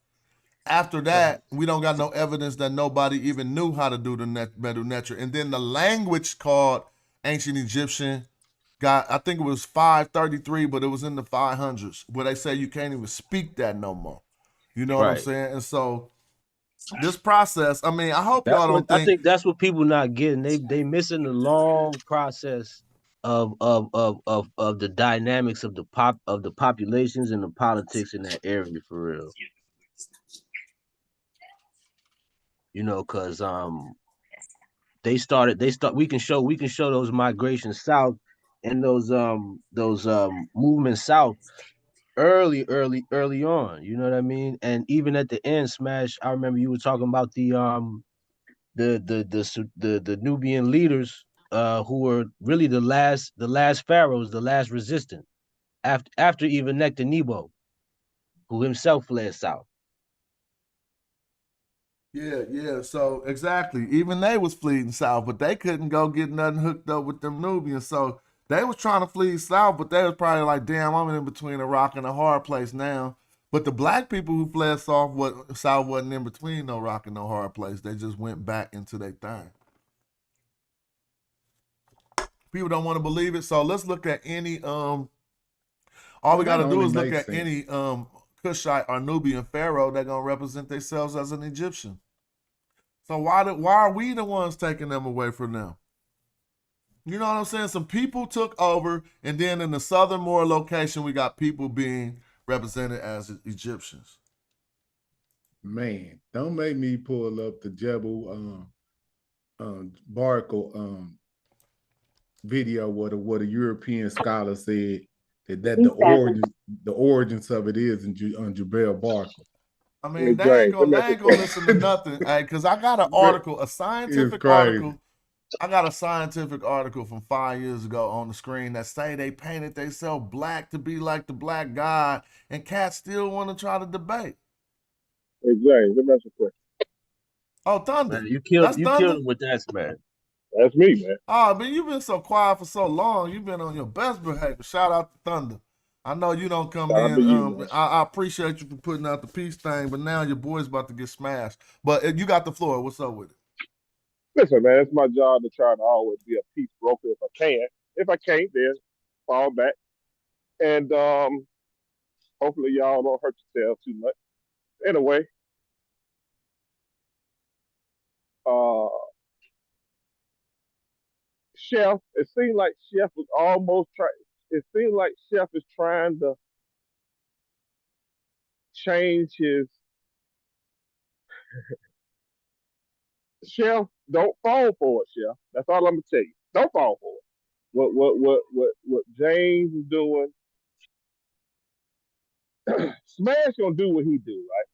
After that, we don't got no evidence that nobody even knew how to do the Medu Neter. And then the language called ancient Egyptian got, I think it was 533, but it was in the 500s, where they say you can't even speak that no more. You know what I'm saying? And so this process. I mean, I hope
That's
y'all
what
don't
I
think.
think. That's what people not getting. They missing the long process of the dynamics of the populations and the politics in that area for real. You know, because we can show those migrations south and those movements south early on. You know what I mean? And even at the end, Smash. I remember you were talking about the Nubian leaders who were really the last pharaohs, the last resistant after even Nectanebo, who himself fled south.
Yeah. So exactly, even they was fleeing south, but they couldn't go get nothing hooked up with them Nubians. So they was trying to flee south, but they was probably like, "Damn, I'm in between a rock and a hard place now." But the black people who fled south, south wasn't in between no rock and no hard place. They just went back into their thing. People don't want to believe it, so let's look at any all we got to do is look at any Cushite or Nubian pharaoh that gonna represent themselves as an Egyptian. So why are we the ones taking them away from them? You know what I'm saying? Some people took over, and then in the southernmost location, we got people being represented as Egyptians.
Man, don't make me pull up the Jebel Barkle video what a European scholar said that the origins of it is on Jebel Barkle.
I mean, they ain't gonna listen to nothing, hey, because I got an article, a scientific article. I got a scientific article from 5 years ago on the screen that say they painted themselves black to be like the black god, and cats still want to try to debate.
Exactly. That's a question.
Oh, Thunder.
Man, you killed him with that, man.
That's me, man.
Oh, man, you've been so quiet for so long. You've been on your best behavior. Shout out to Thunder. I know you don't come in. I appreciate you for putting out the peace thing, but now your boy's about to get smashed. But you got the floor. What's up with it?
Listen, man, it's my job to try to always be a peace broker if I can. If I can't, then fall back. And hopefully y'all don't hurt yourselves too much. Anyway, Chef, it seemed like Chef was almost trying. It seemed like Chef is trying to change his. Chef, don't fall for it, Chef. That's all I'm gonna tell you. Don't fall for it. What James is doing. Smash gonna do what he do, right?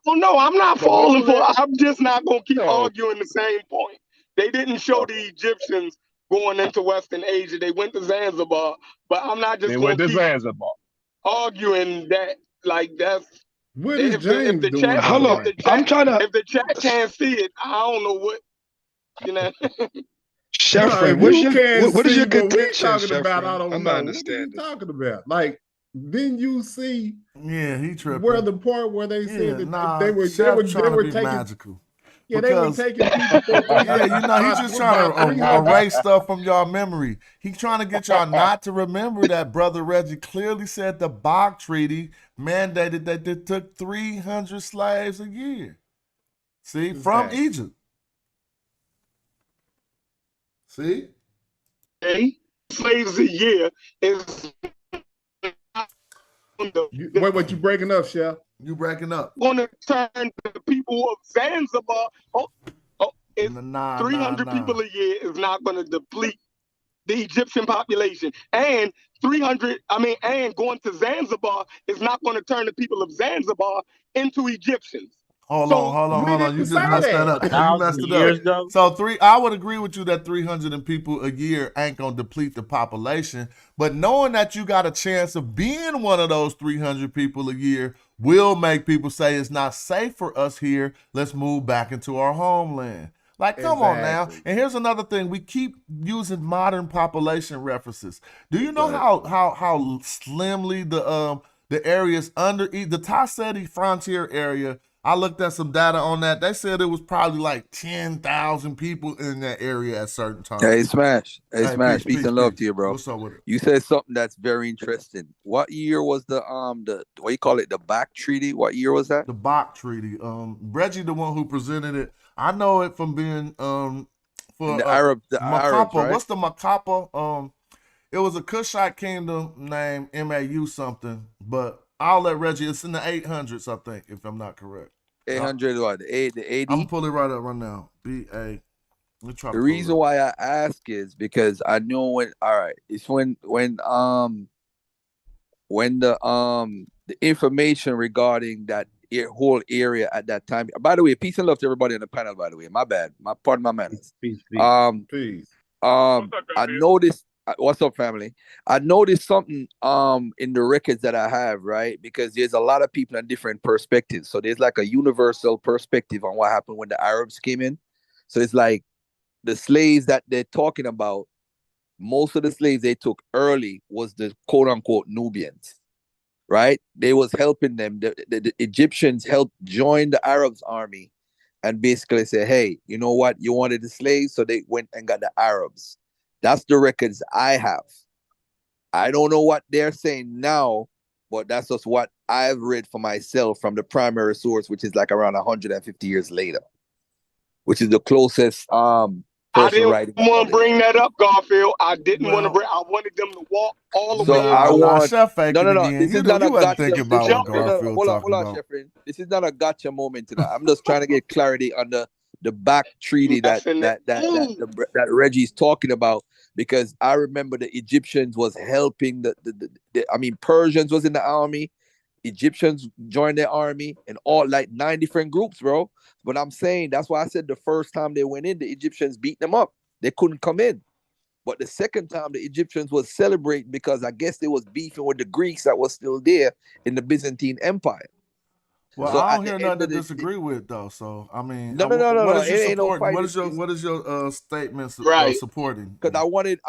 Oh no, I'm not falling for it. I'm just not gonna keep arguing the same point. They didn't show the Egyptians going into Western Asia. They went to Zanzibar, but I'm not just going to keep arguing that like that's.
What is James doing?
Hold on, I'm trying to. If the chat can't see it, I don't know what. You know.
Sheffrey, what is your contention? Talking about? I don't know. What are you talking about? Like, didn't you see?
Yeah, he tripping.
Where the part where they said that they were taking
magical.
Yeah, they were taking people.
Yeah, you know, he's just trying to erase stuff from y'all memory. He's trying to get y'all not to remember that Brother Reggie clearly said the Baqt Treaty mandated that they took 300 slaves a year. See, from Egypt. See?
Slaves a year is.
Wait, what you breaking up, Chef?
You breaking up.
Going to turn the people of Zanzibar. It's 300 people a year is not going to deplete the Egyptian population. And and going to Zanzibar is not going to turn the people of Zanzibar into Egyptians.
Hold on. You just messed that up. You messed it up. So I would agree with you that 300 people a year ain't gonna deplete the population. But knowing that you got a chance of being one of those 300 people a year will make people say it's not safe for us here. Let's move back into our homeland. Like, come on now. And here's another thing. We keep using modern population references. Do you know how slimly the areas under the Tasseti frontier area I looked at some data on that. They said it was probably like 10,000 people in that area at certain times.
Hey, Smash. Hey, Smash. Peace and love to you, bro.
What's up with it?
You said something that's very interesting. What year was the what you call it, the Baqt Treaty? What year was that?
The Baqt Treaty. Reggie, the one who presented it. I know it from being for
the Arabs, right?
What's the Macapa? It was a Kushite kingdom named MAU something, but I'll let Reggie. It's in the 800s, I think, if I'm not correct.
800 what? The AD?
I'm gonna pull it right up right now. BA.
The reason why I ask is because I know when. All right, it's when the information regarding that whole area at that time. By the way, peace and love to everybody on the panel. By the way, my bad. Pardon my manners.
Peace.
I noticed. What's up, family? I noticed something in the records that I have, right? Because there's a lot of people in different perspectives. So there's like a universal perspective on what happened when the Arabs came in. So it's like the slaves that they're talking about, most of the slaves they took early was the quote unquote Nubians, right? They was helping them. The Egyptians helped join the Arabs army and basically say, hey, you know what? You wanted the slaves, so they went and got the Arabs. That's the records I have. I don't know what they're saying now, but that's just what I've read for myself from the primary source, which is like around 150 years later, which is the closest
I didn't want to bring that up, Garfield. I didn't want to bring. I wanted them to walk all the way.
No.
This
is not a gotcha.
Hold
on, Sheffrin. This is not a gotcha moment tonight. I'm just trying to get clarity on the Baqt Treaty that Reggie's talking about, because I remember the Egyptians was helping Persians was in the army, Egyptians joined their army, and all like 9 different groups, bro. But I'm saying that's why I said the first time they went in, the Egyptians beat them up. They couldn't come in. But the second time, the Egyptians was celebrating because I guess they was beefing with the Greeks that was still there in the Byzantine Empire.
Well,
so
I don't hear nothing to didisagree with, though. So I mean,
no.
What is your statements supporting?
Because I wanted.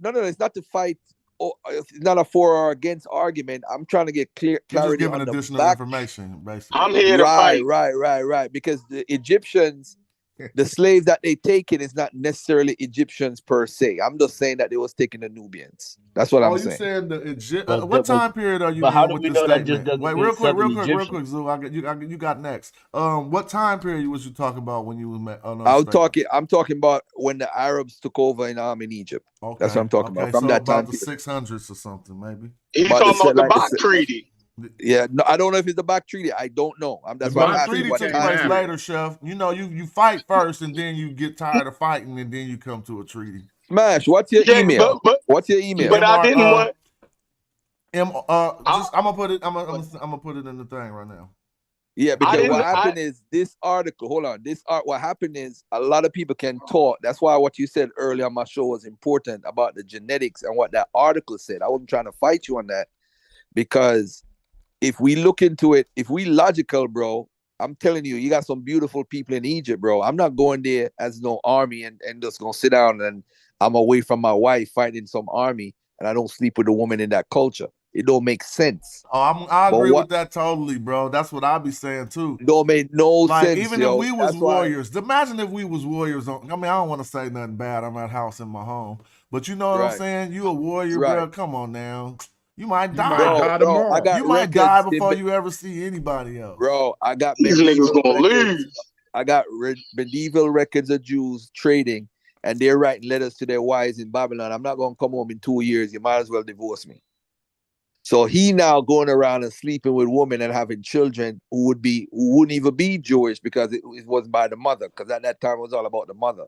No. It's not to fight. It's not a for or against argument. I'm trying to get clarity.
Just giving additional information, basically.
I'm here to fight.
Right. Because the Egyptians, the slaves that they taken is not necessarily Egyptians per se. I'm just saying that they was taking the Nubians. That's what I'm saying.
You saying the what time period are you in with this statement? Wait, real quick, Zoo. You got next. What time period was you talking about when you was
I'm talking about when the Arabs took over in Egypt. Okay. That's what I'm talking about. From
so
that
about
time
the 600s or something, maybe.
He's talking about the Baqt Treaty.
Yeah, no, I don't know if it's the Baqt Treaty. I don't know. That's why I'm asking.
The Baqt Treaty took place later, Chef. You know, you fight first, and then you get tired of fighting, and then you come to a treaty.
Smash. What's your email? What's your email?
But I didn't want.
I'm gonna put it. I'm gonna put it in the thing right now.
Yeah, because what happened is this article. Hold on. What happened is a lot of people can talk. That's why what you said earlier on my show was important about the genetics and what that article said. I wasn't trying to fight you on that, because if we look into it, if we logical, bro, I'm telling you, you got some beautiful people in Egypt, bro. I'm not going there as no army and just gonna sit down and I'm away from my wife fighting some army and I don't sleep with a woman in that culture. It don't make sense.
Oh, I agree with that totally, bro. That's what I be saying too.
It don't make no sense.
Even if we was warriors, imagine if we was warriors. I mean, I don't want to say nothing bad. I'm at house in my home, but you know what I'm saying. You a warrior, bro. Come on now. You might die. You might die before you ever see anybody else.
Bro, I got
these niggas gonna lose.
I got medieval records of Jews trading, and they're writing letters to their wives in Babylon. I'm not gonna come home in 2 years. You might as well divorce me. So he now going around and sleeping with women and having children who wouldn't even be Jewish because it wasn't by the mother, because at that time it was all about the mother.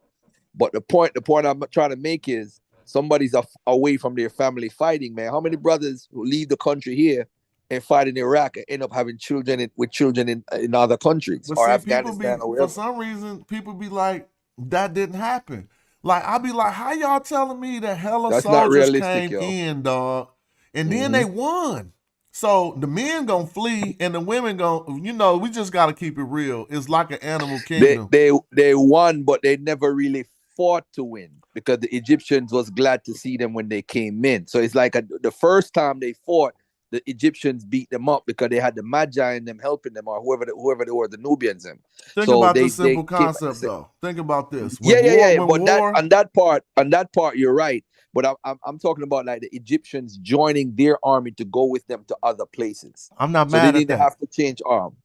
But the point I'm trying to make is somebody's away from their family fighting, man. How many brothers who leave the country here and fight in Iraq and end up having children in other countries or Afghanistan or wherever?
For some reason, people be like, that didn't happen. Like, I be like, how y'all telling me that hella soldiers came in, dog? And then they won. So the men gonna flee and the women gonna, we just gotta keep it real. It's like an animal kingdom.
They won, but they never really fought to win because the Egyptians was glad to see them when they came in. So it's like the first time they fought, the Egyptians beat them up because they had the Magi and them helping them, or whoever they were, the Nubians them.
Think
So
about
they
this simple
came
concept though. Think about this.
Yeah.
When
But
war,
on that part, you're right. But I'm talking about like the Egyptians joining their army to go with them to other places.
I'm not
So
mad
they
at
didn't
that.
have to change arm.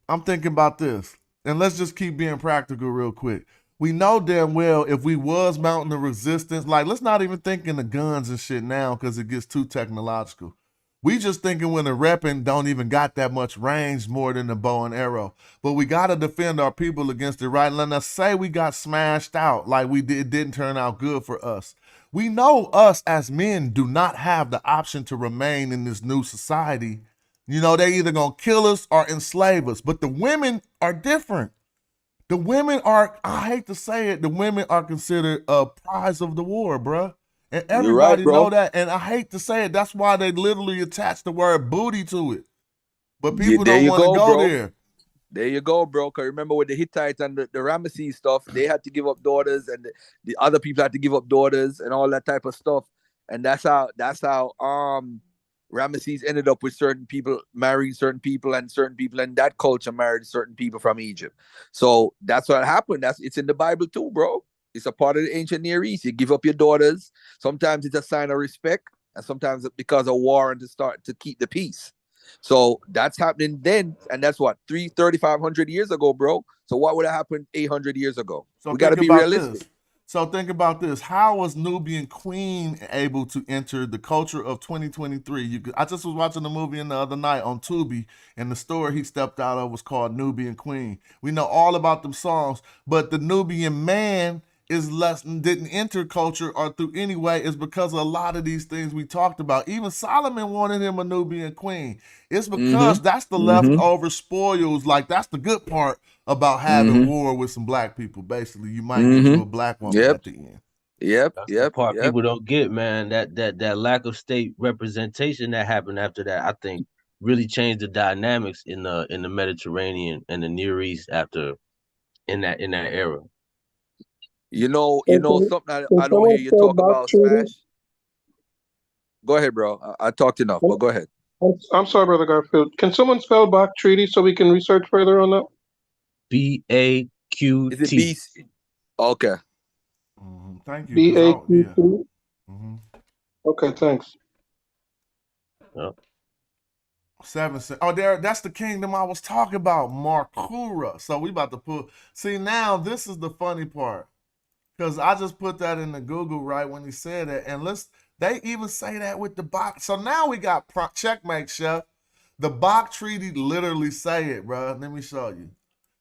I'm thinking about this, and let's just keep being practical real quick. We know damn well if we was mounting the resistance, like let's not even think in the guns and shit now because it gets too technological. We just thinking when the repping don't even got that much range more than the bow and arrow. But we got to defend our people against it, right? Let us say we got smashed out, like it didn't turn out good for us. We know us as men do not have the option to remain in this new society. You know, they either gonna kill us or enslave us. But the women are different. The women are, I hate to say it, the women are considered a prize of the war, bruh. And everybody know that. And I hate to say it, that's why they literally attach the word booty to it. But people don't want to go there.
There you go, bro. Because remember with the Hittite and the Ramesses stuff, they had to give up daughters, and the other people had to give up daughters and all that type of stuff. And that's how Ramesses ended up with certain people marrying certain people, and certain people in that culture married certain people from Egypt. So that's what happened. It's in the Bible too, bro. It's a part of the ancient Near East. You give up your daughters. Sometimes it's a sign of respect, and sometimes because of war and to keep the peace. So that's happening then, and that's what 3,500 years ago, bro. So what would have happened 800 years ago? So we got to be realistic.
So think about this. How was Nubian queen able to enter the culture of 2023? I just was watching the movie the other night on Tubi, and the story he stepped out of was called Nubian Queen. We know all about them songs, but the Nubian man didn't enter culture or through any way is because of a lot of these things we talked about. Even Solomon wanted him a Nubian queen. It's because that's the leftover spoils. Like that's the good part about having war with some black people. Basically, you might get you a black woman at the end.
That's the part people don't get, man. That lack of state representation that happened after that, I think, really changed the dynamics in the Mediterranean and the Near East in that era.
You know something I don't hear you talk about, Smash. Go ahead, bro. I talked enough, but go ahead.
I'm sorry, Brother Garfield. Can someone spell Baqt Treaty so we can research further on that?
B-A-Q-T.
Is it B? Okay.
Thank you.
B-A-Q-T? Okay, thanks.
Yep.
7. Oh, that's the kingdom I was talking about, Markura. So we about to put. See, now this is the funny part. Because I just put that in the Google right when he said it. And they even say that with the Baqt. So now we got checkmate, chef. The Baqt Treaty literally say it, bro. Let me show you.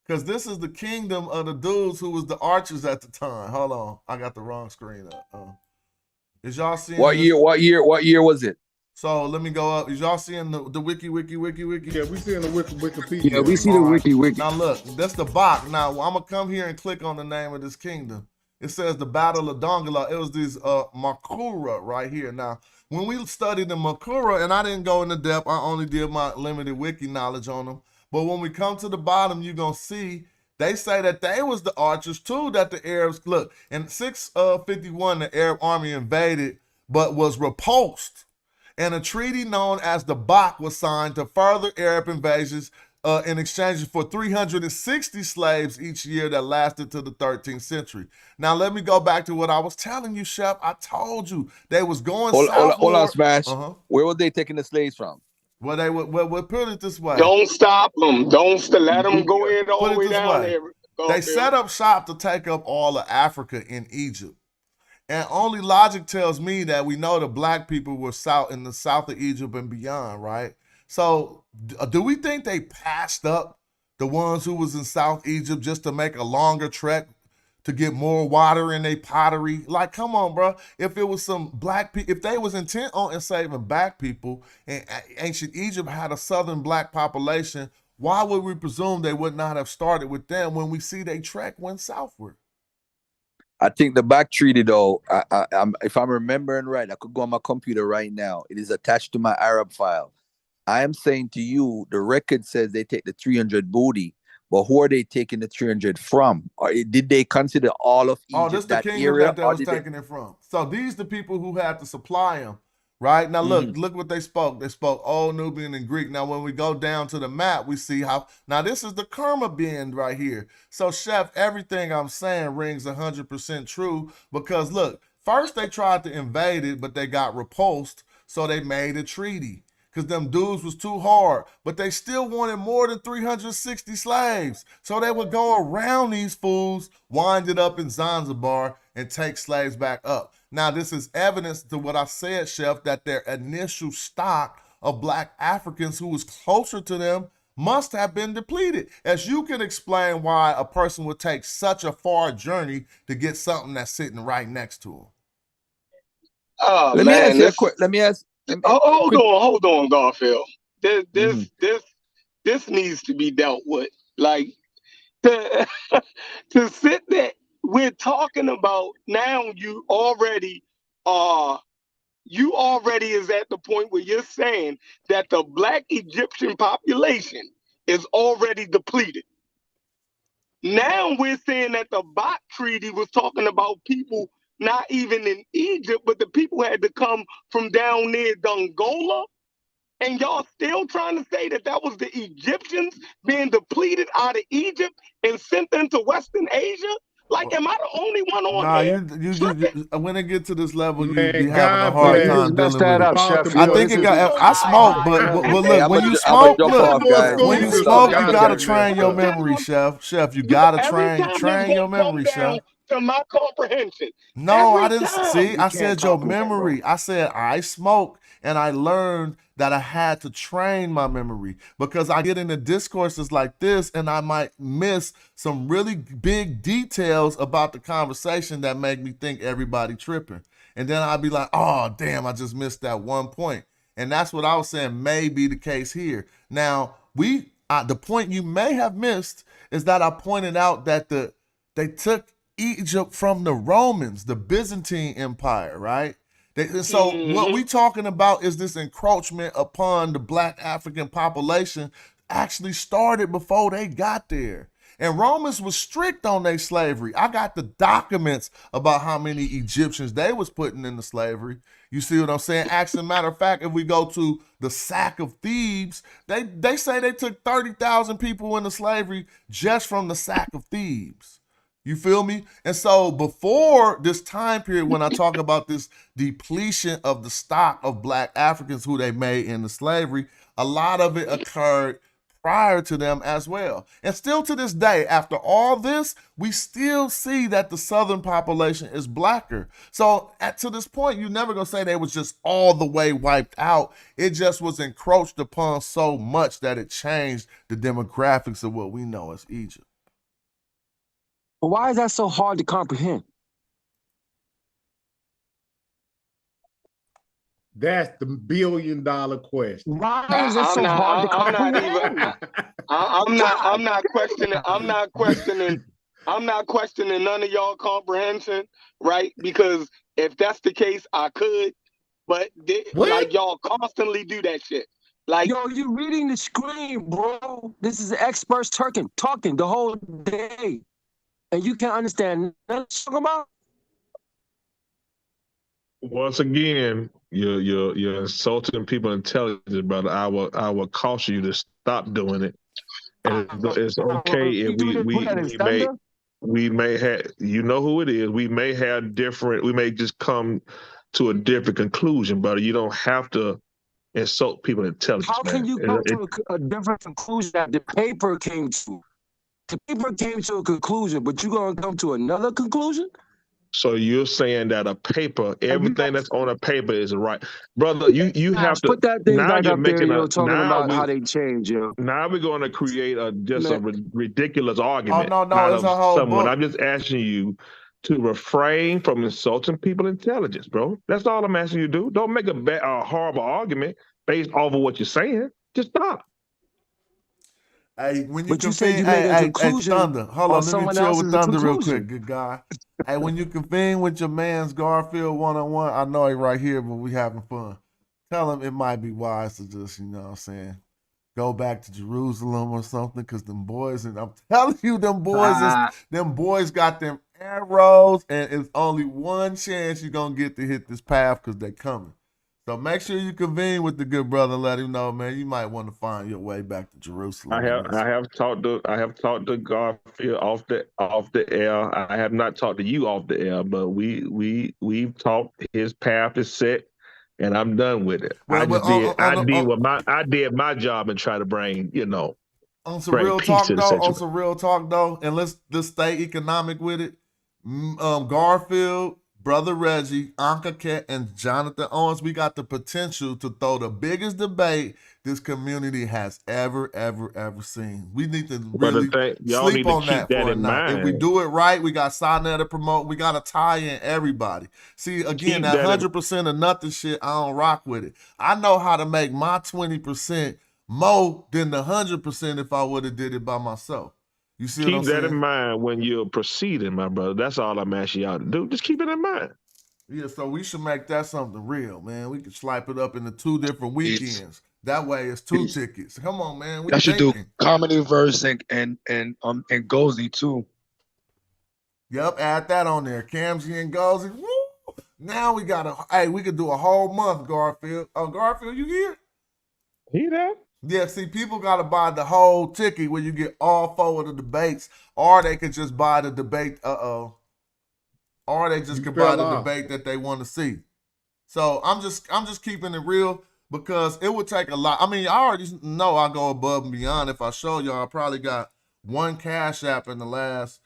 Because this is the kingdom of the dudes who was the archers at the time. Hold on. I got the wrong screen up. Is y'all seeing
What year was it?
So let me go up. Is y'all seeing the wiki?
Yeah, we seeing the Wikipedia.
Yeah, we see the wiki.
Now look, that's the Baqt. Now I'm gonna come here and click on the name of this kingdom. It says the Battle of Dongola. It was these Markura right here. Now, when we studied the Markura, and I didn't go into depth, I only did my limited wiki knowledge on them. But when we come to the bottom, you're gonna see they say that they was the archers too, that the Arabs, look, in 651, the Arab army invaded, but was repulsed. And a treaty known as the Baqt was signed to further Arab invasions in exchange for 360 slaves each year that lasted to the 13th century. Now, let me go back to what I was telling you, Chef. I told you they was going southward.
Hold on, Smash. Where were they taking the slaves from?
Well, they would put it this way.
Don't stop them. Let them go in all the way down there.
They set up shop to take up all of Africa in Egypt. And only logic tells me that we know the black people were in the south of Egypt and beyond, right? So do we think they passed up the ones who was in South Egypt just to make a longer trek to get more water in their pottery? Like, come on, bro. If it was some black people, if they was intent on enslaving black people, and ancient Egypt had a southern black population, why would we presume they would not have started with them when we see they trek went southward?
I think the Baqt Treaty, though, if I'm remembering right, I could go on my computer right now. It is attached to my Arab file. I am saying to you, the record says they take the 300 booty, but who are they taking the 300 from? Or did they consider all of Egypt
this the
that
kingdom
area?
that they was taking it from. So these the people who had to supply them. right? Now look what they spoke. They spoke Old Nubian and Greek. Now when we go down to the map, we see how, now this is the Kerma bend right here. So Chef, everything I'm saying rings 100% true because look, first they tried to invade it, but they got repulsed, so they made a treaty. Because them dudes was too hard, but they still wanted more than 360 slaves. So they would go around these fools, wind it up in Zanzibar, and take slaves back up. Now, this is evidence to what I said, Chef, that their initial stock of Black Africans who was closer to them must have been depleted. As you can explain why a person would take such a far journey to get something that's sitting right next to them.
Oh,
let
man,
me ask.
Hold on, Garfield. This needs to be dealt with. Like to, to sit there, we're talking about now. You already is at the point where you're saying that the Black Egyptian population is already depleted. Now we're saying that the Baqt Treaty was talking about people not even in Egypt, but the people had to come from down near Dongola. And y'all still trying to say that was the Egyptians being depleted out of Egypt and sent into Western Asia? Like, am I the only one on here?
When it get to this level, you
Man,
be having
God
a hard
bless.
time
Messed
dealing with it.
Chef.
I think it got. I smoke, but look, when you smoke, look, when you smoke, you gotta train your memory, Chef. Chef, you gotta train your memory, Chef.
To my comprehension.
No, I didn't see. I said your memory. I said I smoke and I learned that I had to train my memory because I get into discourses like this and I might miss some really big details about the conversation that make me think everybody tripping. And then I'd be like, oh, damn, I just missed that one point. And that's what I was saying may be the case here. Now, the point you may have missed is that I pointed out that they took Egypt from the Romans, the Byzantine Empire, right? So what we talking about is this encroachment upon the Black African population actually started before they got there. And Romans was strict on their slavery. I got the documents about how many Egyptians they was putting into slavery. You see what I'm saying? Actually, matter of fact, if we go to the sack of Thebes, they say they took 30,000 people into slavery just from the sack of Thebes. You feel me? And so before this time period, when I talk about this depletion of the stock of Black Africans who they made into slavery, a lot of it occurred prior to them as well. And still to this day, after all this, we still see that the Southern population is Blacker. So to this point, you're never gonna say they was just all the way wiped out. It just was encroached upon so much that it changed the demographics of what we know as Egypt.
But why is that so hard to comprehend?
That's the billion-dollar question.
Why is it so hard to comprehend?
I'm not questioning none of y'all comprehension, right? Because if that's the case, I could, but like y'all constantly do that shit. Like,
yo, you reading the screen, bro. This is experts talking the whole day. And you can't understand nothing talking about.
Once again, you're insulting people intelligence, brother. I will caution you to stop doing it. And it's okay if we may have, you know who it is. We may just come to a different conclusion, brother. You don't have to insult people intelligence.
How can you come to a different conclusion that the paper came to? The paper came to a conclusion, but you're going to come to another conclusion?
So you're saying that a paper, everything that's on a paper is right. Brother, you have to...
Put that thing
now
back
you're
up
making
there, talking about how they change, yo.
Now we're going to create a ridiculous argument.
Oh, no, it's a whole book.
I'm just asking you to refrain from insulting people intelligence, bro. That's all I'm asking you to do. Don't make a horrible argument based off of what you're saying. Just stop.
Hey, when
you convene, hey,
Thunder, hold on, let me chill with Thunder real quick, good guy. Hey, when you convene with your man's Garfield one-on-one, I know he right here, but we having fun. Tell him it might be wise to just, you know what I'm saying, go back to Jerusalem or something, because them boys, and I'm telling you, them boys got them arrows, and it's only one chance you're going to get to hit this path because they coming. So make sure you convene with the good brother. Let him know, man. You might want to find your way back to Jerusalem.
I have talked to Garfield off the air. I have not talked to you off the air, but we've talked. His path is set, and I'm done with it.
Well,
I did my job and try to bring
on some real talk though, and let's stay economic with it. Garfield, brother Reggie, Ankh, and Jonathan Owens, we got the potential to throw the biggest debate this community has ever seen. We need to really sleep on that for a night. If we do it right, we got Sana to promote. We got to tie in everybody. See, again, that 100% of nothing shit, I don't rock with it. I know how to make my 20% more than the 100% if I would have did it by myself. You see what I'm saying?
Keep that in mind when you're proceeding, my brother. That's all I'm asking y'all to do. Just keep it in mind.
Yeah, so we should make that something real, man. We could swipe it up into 2 different weekends. That way it's 2 tickets. Come on, man.
I should do comedy verse and Gozy too.
Yep, add that on there. Kamzy and Gozy. Woo! Now we could do a whole month, Garfield. Oh, Garfield, you here?
He there?
Yeah, see, people got to buy the whole ticket where you get all 4 of the debates, or they could just buy the debate, or they just could buy the debate that they want to see. So I'm just keeping it real because it would take a lot. I mean, I already know I go above and beyond. If I show y'all, I probably got 1 Cash App in the last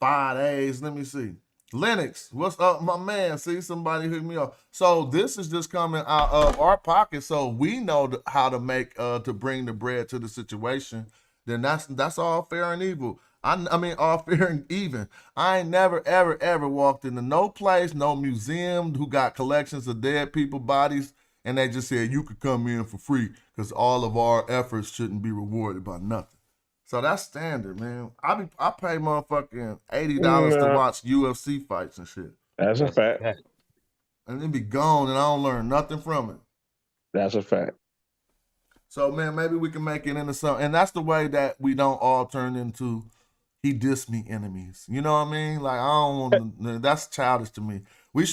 5 days. Let me see. Lennox, what's up, my man? See, somebody hooked me up. So this is just coming out of our pocket, so we know how to make to bring the bread to the situation. Then that's all fair and evil. I mean, all fair and even. I ain't never ever walked into no place, no museum who got collections of dead people bodies, and they just said you could come in for free because all of our efforts shouldn't be rewarded by nothing. So that's standard, man. I pay motherfucking $80 to watch UFC fights and shit.
That's a fact.
And it be gone, and I don't learn nothing from it.
That's a fact.
So, man, maybe we can make it into something. And that's the way that we don't all turn into he dissed me enemies. You know what I mean? Like, I don't want to, that's childish to me. We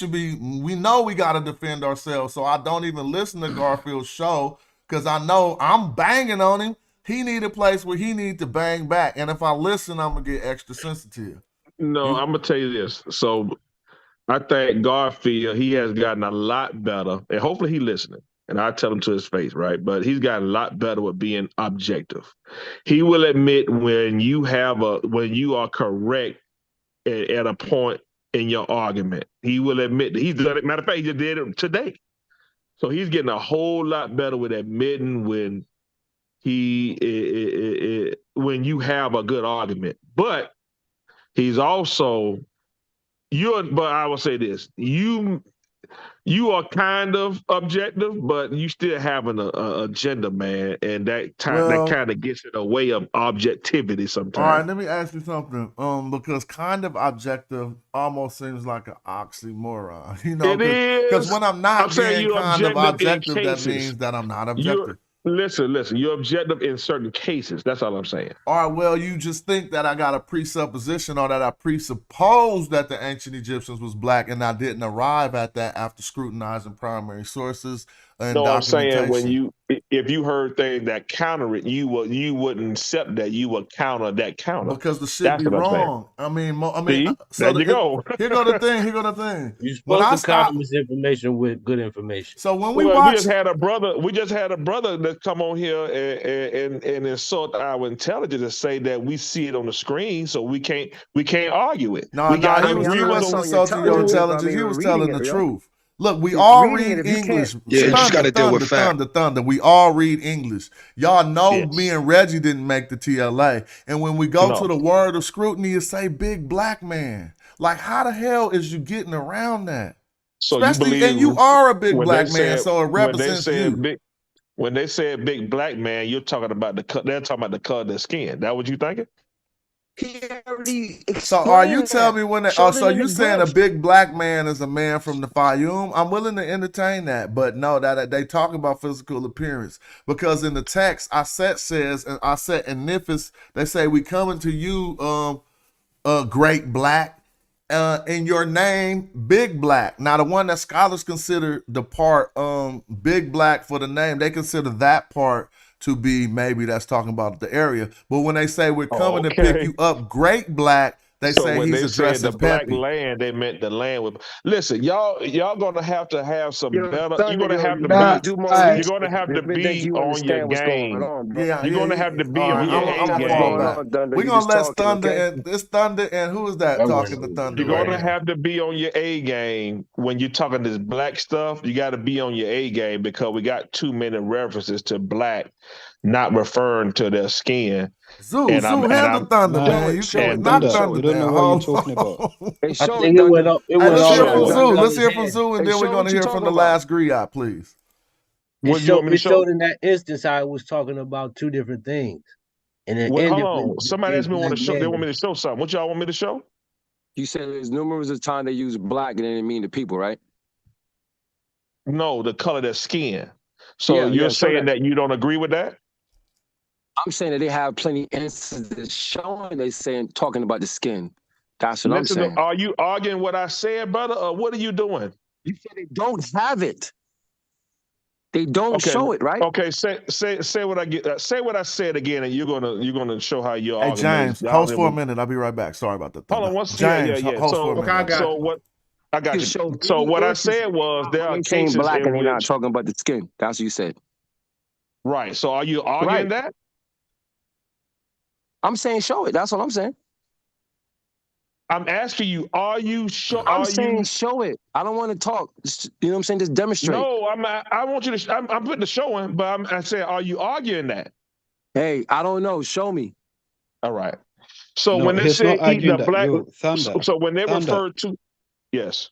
know we got to defend ourselves. So I don't even listen to Garfield's show because I know I'm banging on him. He need a place where he need to bang back. And if I listen, I'm going to get extra sensitive.
No, I'm going to tell you this. So I think Garfield, he has gotten a lot better. And hopefully he's listening. And I tell him to his face, right? But he's gotten a lot better with being objective. He will admit when you are correct at a point in your argument. He will admit that he's done it. Matter of fact, he just did it today. So he's getting a whole lot better with admitting when when you have a good argument. But he's also but I will say this, you are kind of objective, but you still have an agenda, man, and that kind of gets in the way of objectivity sometimes.
All right, let me ask you something. Because kind of objective almost seems like an oxymoron, you know? Because when I'm not being kind of objective, that means that I'm not objective.
Listen, you're objective in certain cases. That's all I'm saying.
All right, well, you just think that I got a presupposition or that I presuppose that the ancient Egyptians was black and I didn't arrive at that after scrutinizing primary sources and
no,
documentation.
I'm saying if you heard things that counter it, you wouldn't accept that. You would counter that counter.
Because the shit be wrong. I mean,
See?
so
there you go.
Here go the thing.
You're supposed to counter misinformation with good information.
So when
we just had a brother that come on here and insult our intelligence and say that we see it on the screen, so we can't argue it.
He wasn't insulting your intelligence. He was telling the truth. Look, we all read English.
Yeah, you just got to deal with fact.
Thunder. We all read English. Y'all know me and Reggie didn't make the TLA. And when we go to the word of scrutiny, it say big black man. Like, how the hell is you getting around that?
So
especially, and you are a big black man, so it represents you.
When they said big black man, they're talking about the color of their skin. That what you thinking?
So are you telling me when so you saying a big black man is a man from the Fayum? I'm willing to entertain that, but no, that they talk about physical appearance because in the text Aset says and Aset and Nifis, they say we coming to you great black in your name, Big Black. Now, the one that scholars consider the part Big Black for the name, they consider that part to be maybe that's talking about the area. But when they say we're coming to pick you up, Great Black, they
So
say
when
he's
they said
addressing
the black
Pepe.
land, they meant the land with. Listen, y'all gonna have to have some better. You're
Thunder,
gonna have
you
to
gotta
be.
do more
You're
research
gonna have to
if you think
be
you
on your
understand what's going
game.
on, bro.
You're gonna have to be on your
I'm
A
gonna fall
game.
back.
Thunder.
We're
You
gonna
just
let
talking,
Thunder
okay?
and it's Thunder and who is that talking to Thunder
You're
right
gonna
now?
have to be on your A game when you're talking this black stuff. You got to be on your A game because we got too many references to black, not referring to their skin.
Zoo handle Thunder, man. You can knock Thunder down. Hold on.
Hey,
I
show
think
it,
it went
Thunder.
up. It
Hey,
went
let's
all
hear
the
from
way
Zoo.
up
Let's
his
hear from
head.
Zoo, and
Hey,
then we're
show
gonna
what you
hear from
talking
the
about.
last griot, please.
What you want me to
It
show?
showed in that instance how it was talking about two different things, and it
Hold
ended
on.
with
Somebody
big
asked me
black
want to show. They
man.
want me to show something. What y'all want me to show?
You said there's numerous of time they use black and they didn't mean the people, right?
No, the color of their skin. So
Yeah,
you're
show
saying
that.
that you don't agree with that?
I'm saying that they have plenty instances showing they saying talking about the skin. That's what I'm
Listen,
saying.
are you arguing what I said, brother, or what are you doing?
You said they don't have it. They don't show it, right?
Okay, say what I get. Say what I said again, and you're gonna show how your
Hey,
argument
James,
is.
host for a minute. I'll be right back. Sorry about that.
Hold on,
James,
yeah.
host for a
So,
minute.
I got you.
what? I got you.
Show
So
many
what I
instances
said was there
when
are
they saying
cases
black
in
and they're not
which,
talking about the skin. That's what you said.
right. So are you
Right.
arguing that?
I'm saying show it. That's what I'm saying.
I'm asking you, are you sure?
I'm saying show it. I don't want to talk. You know what I'm saying? Just demonstrate.
No, I want you to. I'm putting the showing, but I said, are you arguing that?
Hey, I don't know. Show me.
All right. So
No,
when they
he's
say
not
eat the
arguing that.
black,
Yo, Thunder.
so when they
Thunder.
refer to, yes.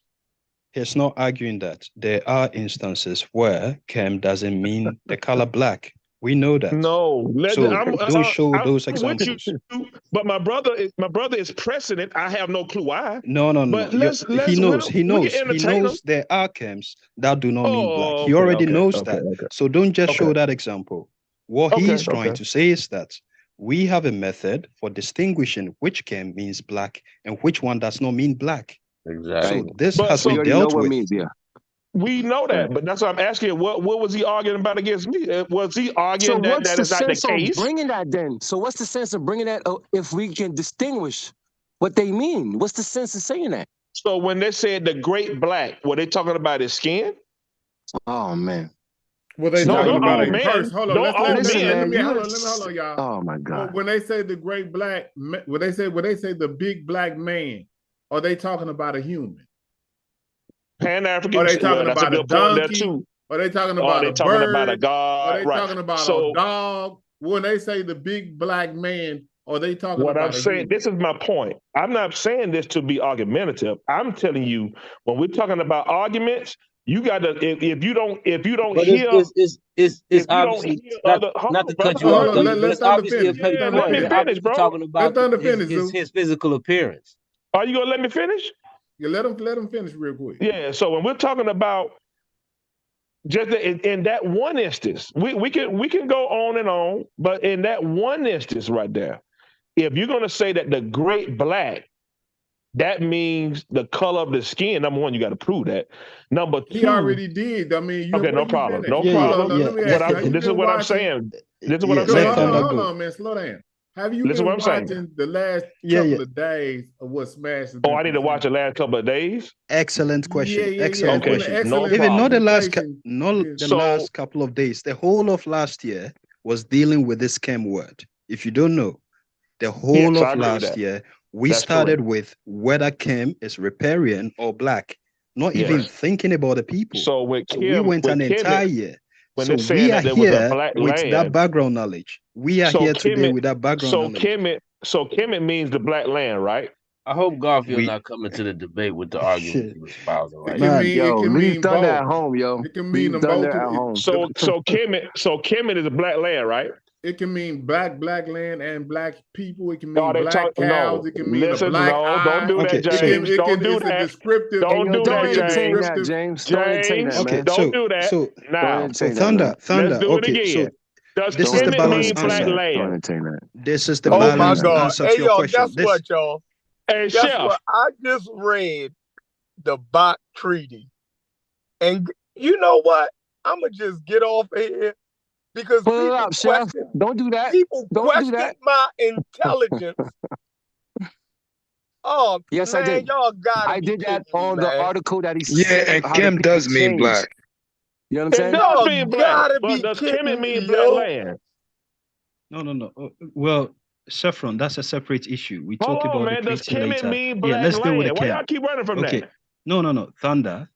He's not arguing that. There are instances where chem doesn't mean the color black. We know that.
No,
So don't show those
I'm with
examples.
you, but my brother is pressing it. I have no clue why.
No.
But
He knows.
we can entertain him.
There are chems that do not mean black.
Oh,
He already
okay,
knows
okay,
that.
okay.
So don't just
Okay.
show that example. What
Okay,
he's trying
okay.
to say is that we have a method for distinguishing which chem means black and which one does not mean black.
Exactly.
So this
But
has
so-
been
You already know
dealt
what
with.
it means, yeah.
We know that, but that's what I'm asking. What was he arguing about against me? Was he
So
arguing that
what's
that
the
is not the
sense of
case?
bringing that then? So what's the sense of bringing that if we can distinguish what they mean? What's the sense of saying that?
So when they said the great black, were they talking about his skin?
Oh man.
Well, they
No,
talking
don't
about
all
a
men.
person. Hold on,
Don't all
Listen,
men.
man,
hold on, y'all.
Oh my
Well,
God.
when they say the great black, when they say the big black man, are they talking about a human?
Pan-African.
Are they talking
That's a
about a
good point there
donkey?
too.
Are they talking
Are
about
they
a
talking about a
bird? Are
god?
they
Right.
talking about a
So
dog? When they say the big black man, are they talking
what
about
I'm
a
saying,
human?
this is my point. I'm not saying this to be argumentative. I'm telling you, when we're talking about arguments, you got to if you don't
But
hear
it's obviously not to cut you off, Thunder, but it's obviously a petty
Yeah, let
point.
me
They're
finish,
obviously
bro.
talking about his physical appearance.
Are you gonna let me finish?
You let him finish real quick.
Yeah. So when we're talking about just in that one instance, we can go on and on, but in that one instance right there, if you're gonna say that the great black, that means the color of the skin. Number one, you got to prove that. Number two,
He already did. I mean,
okay, no problem, no problem.
Let me ask you, have you
This is
been
what I'm
watching?
saying. This is what I'm
So,
saying.
hold on, man, slow down. Have you
Listen
been
what I'm saying.
watching the last couple of days of what Smash has been?
Oh, I need to watch the last couple of days.
Excellent question.
Yeah.
Excellent
Okay,
question.
no
Even not the
problem.
last couple of days. The whole of last year was dealing with this chem word. If you don't know, the whole
Yes, I
of
agree with
last
that.
year we
That's
started
correct.
with whether chem is riparian or black, not
Yes.
even thinking about the people.
So with
So
Kim,
we went an
with Kim,
entire year.
when
So
they're saying
we are
that there was a
here
black
with that
land,
background knowledge. We are
so
here
Kim,
today with that background knowledge.
So Kemet means the black land, right?
I hope Garfield not coming to the debate with the argument he was espousing right now.
Yo, leave Thunder at home, yo.
It can mean
Leave
them
Thunder
both.
at home.
So Kemet is a black land, right?
It can mean black land and black people. It can mean
No, they
black cows.
No,
It can mean
listen,
a black
no,
eye.
don't do that, James. Don't do
It's a
that.
descriptive.
Don't do
Don't
that,
entertain
James.
that, James. Don't entertain that, man.
Don't do that. Now,
So Thunder,
let's do it
okay,
again.
so
Does
this is the
Kemet
balanced
mean black
answer.
land?
This is the
Oh my
balanced
God.
answer to
Hey,
your
y'all,
question.
guess what, y'all?
Hey,
Guess
Chef.
what? I just read the Baqt Treaty. And you know what? I'm going to just get off of here because
Pull it
people
up, Chef.
question,
Don't do that.
people
Don't do
question
that.
my intelligence. Oh,
Yes,
man,
I did.
y'all gotta
I
be
did that
kidding me,
on the
man.
article that he
Yeah,
said
and
how the
Kim
people
does mean
change.
black.
You know what I'm
It
saying?
does
Y'all
mean black,
gotta
but
be
does
kidding
Kemet
me,
mean black
yo.
land?
No. Well, Saffron, that's a separate issue. We
Hold
talk
on,
about
man.
the
Does
treaty
Kemet
later.
mean
Yeah,
black
let's deal with the
land? Why y'all
camp.
keep running from
Okay.
that?
No. Thunder.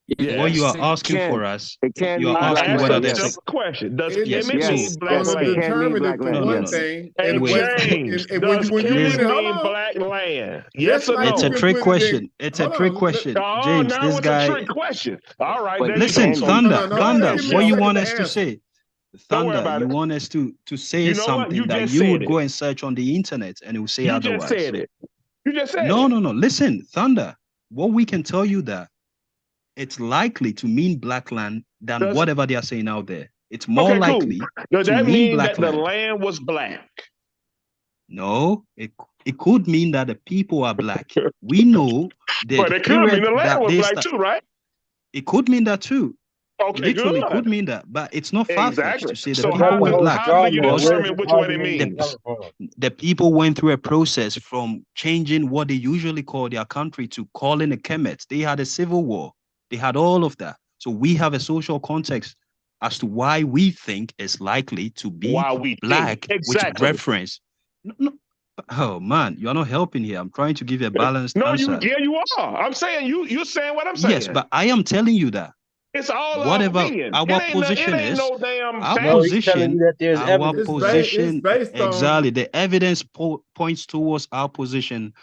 What you
Yes,
are asking
can.
for us,
It can
you are
mean
I
black
asking
asked
whether
a
land,
there's a
yes.
simple question. Does
yes.
Kemet
Yes,
mean black
yes,
gonna
it
land?
can mean
determine
black
it for
land,
one
yes.
thing,
Hey,
and
Wait.
James,
when
does
you
Kemet
put it, hold
mean
on,
black land?
just
Yes or
like
It's
you
a
no?
can
trick
put it in.
question. It's a
Hold
trick
on,
question.
Oh,
James,
now
this
it's a
guy.
trick question. All right,
But
there
it
you go.
Listen,
can
So
be.
Thunder,
no.
go ahead,
Give me
what
a
Chef.
you
second
want
to
us to
answer.
say?
Don't worry
Thunder,
about
you
it.
want us to say
You know what?
something
You
that
just
you
said
would
it.
go and search on the internet and it will say
You just
otherwise.
said it. You just said
No.
it.
Listen, Thunder, what we can tell you that it's likely to mean black land than
Does
whatever they are saying out there. It's more
okay, cool.
likely
Does
to
that
mean
mean
black
that the
land.
land was black?
No, it could mean that the people are black. We know the
But it could mean
period
the land
that
was
they
black
start.
too, right?
It could mean that too.
Okay,
Literally
good.
could mean that, but it's not far-fetched
Exactly.
to say the
So
people were black
how do you
because
determine which one it means?
the people went through a process from changing what they usually call their country to calling a Kemet. They had a civil war. They had all of that. So we have a social context as to why we think it's likely to be
Why we
black,
think. Exactly.
which reference. No, oh man, you're not helping here. I'm trying to give you a balanced
No,
answer.
you are. I'm saying you're saying what I'm saying.
Yes, but I am telling you that
it's all our
whatever
opinion.
our position is,
no damn
our
fact.
position, our
It's
position,
based on
exactly. The evidence points towards our position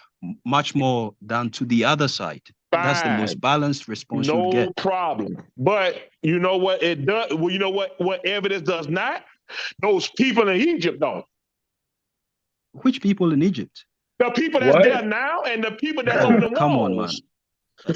much more than to the other side. And that's the most
Fine.
balanced response you'll
No
get.
problem. But you know what it does? Well, you know what evidence does not? Those people in Egypt don't.
Which people in Egypt?
The people that's there now and the people that's on the walls.
Come on, man.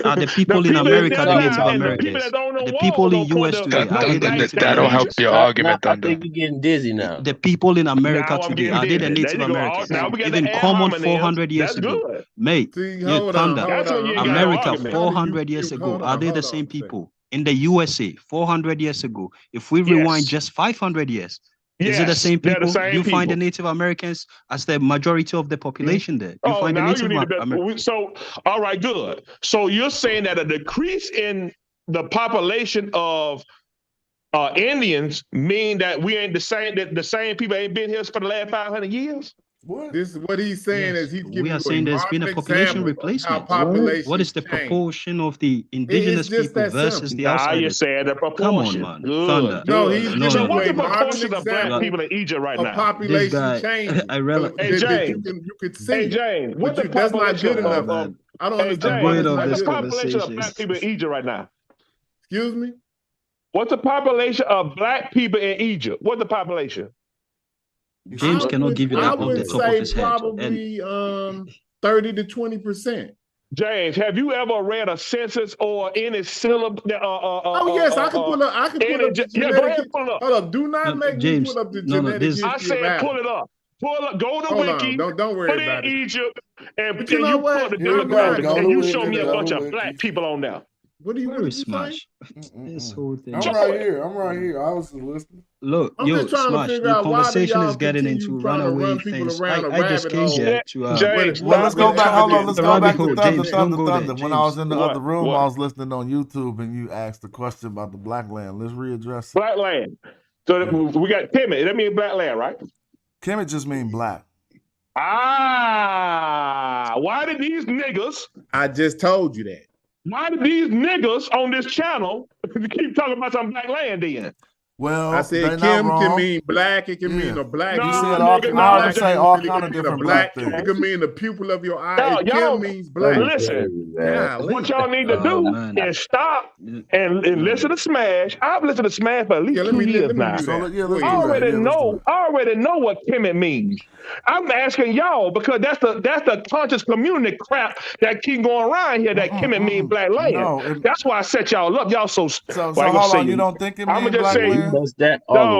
Are the people in America the Native Americans? The people in US today, are they the Native
That'll help
Americans?
your argument,
I
Thunder.
think you're getting dizzy now.
The people in America
Now I'm
today,
getting
are they the
dizzy. There
Native
you go.
Americans?
Now we got
Even
the air
common
homonyms.
400 years
That's
ago.
good.
Mate,
See,
you
hold
Thunder.
on.
That's when you ain't got no
America
argument.
400 years ago, are they the same people? In the USA, 400 years ago, if we rewind just 500 years, is it the same
they're
people?
the same
Do you find the
people.
Native Americans as the majority of the population there? Do you
Oh,
find the
now
Native
you need to
Americans?
so all right, good. So you're saying that a decrease in the population of Indians mean that we ain't the same, that the same people ain't been here for the last 500 years?
What? This is what he's saying is he's giving
We are
you
saying there's been a population replacement. What is the proportion of the indigenous people versus the
Now you
outsiders?
said the proportion.
Come on, man.
Good,
Thunder.
No, he's giving
So
you
what's
a
the proportion
modern
of black
example
people in Egypt right
of
now?
population
This guy,
changes.
I realize.
Hey,
that
James.
you could see.
Hey, James, what's the
That's not good
population
enough. I don't
Hey,
understand
James,
why that's not
what's the
good enough.
population of black people in Egypt right now?
Excuse me?
What's the population of black people in Egypt? What's the population?
James cannot give you that off the top of his head.
Probably 30 to 20%.
James, have you ever read a census or any syllable?
Yes, I can pull up. I can pull up the
Yeah, go ahead,
genetic.
pull it up.
Hold up. Do not make me pull up the genetic history
I said
of
pull it up. Pull up. Go to
Hold
Wiki.
on. Don't worry
put
about
in
it.
Egypt, and
But you know
pull
what?
the
Here we go.
demographics, and you
Go
show
to
me a
Wiki.
bunch of black people on there.
What do you
Smash? This whole thing.
I'm right here. I was listening.
Look,
I'm just trying to figure out why
conversation
y'all
is getting
continue
into
trying to
runaway
run people
things.
around a
I just
rabbit
came
hole.
here to
James,
Well, let's go back. Hold on. Let's go back to
James, don't go there.
Thunder. When I was in the other room, I was listening on YouTube, and you asked the question about the black land. Let's readdress it.
Black land. So we got Kemet. That means black land, right?
Kemet just mean black.
Why did these niggas?
I just told you that.
Why did these niggas on this channel keep talking about some black land then?
Well,
I said Kim can mean black. It can mean a black.
You said all kind of different black things.
It can mean the pupil of your eye.
Y'all,
Kim means black.
Listen, what y'all need to do is stop and listen to Smash. I've listened to Smash for at least 2 years now. I already know what Kemet means. I'm asking y'all because that's the conscious community crap that keep going around here. That Kemet mean black land. That's why I set y'all up. Y'all so
hold on. You don't think it means black land? saying?
Does that all the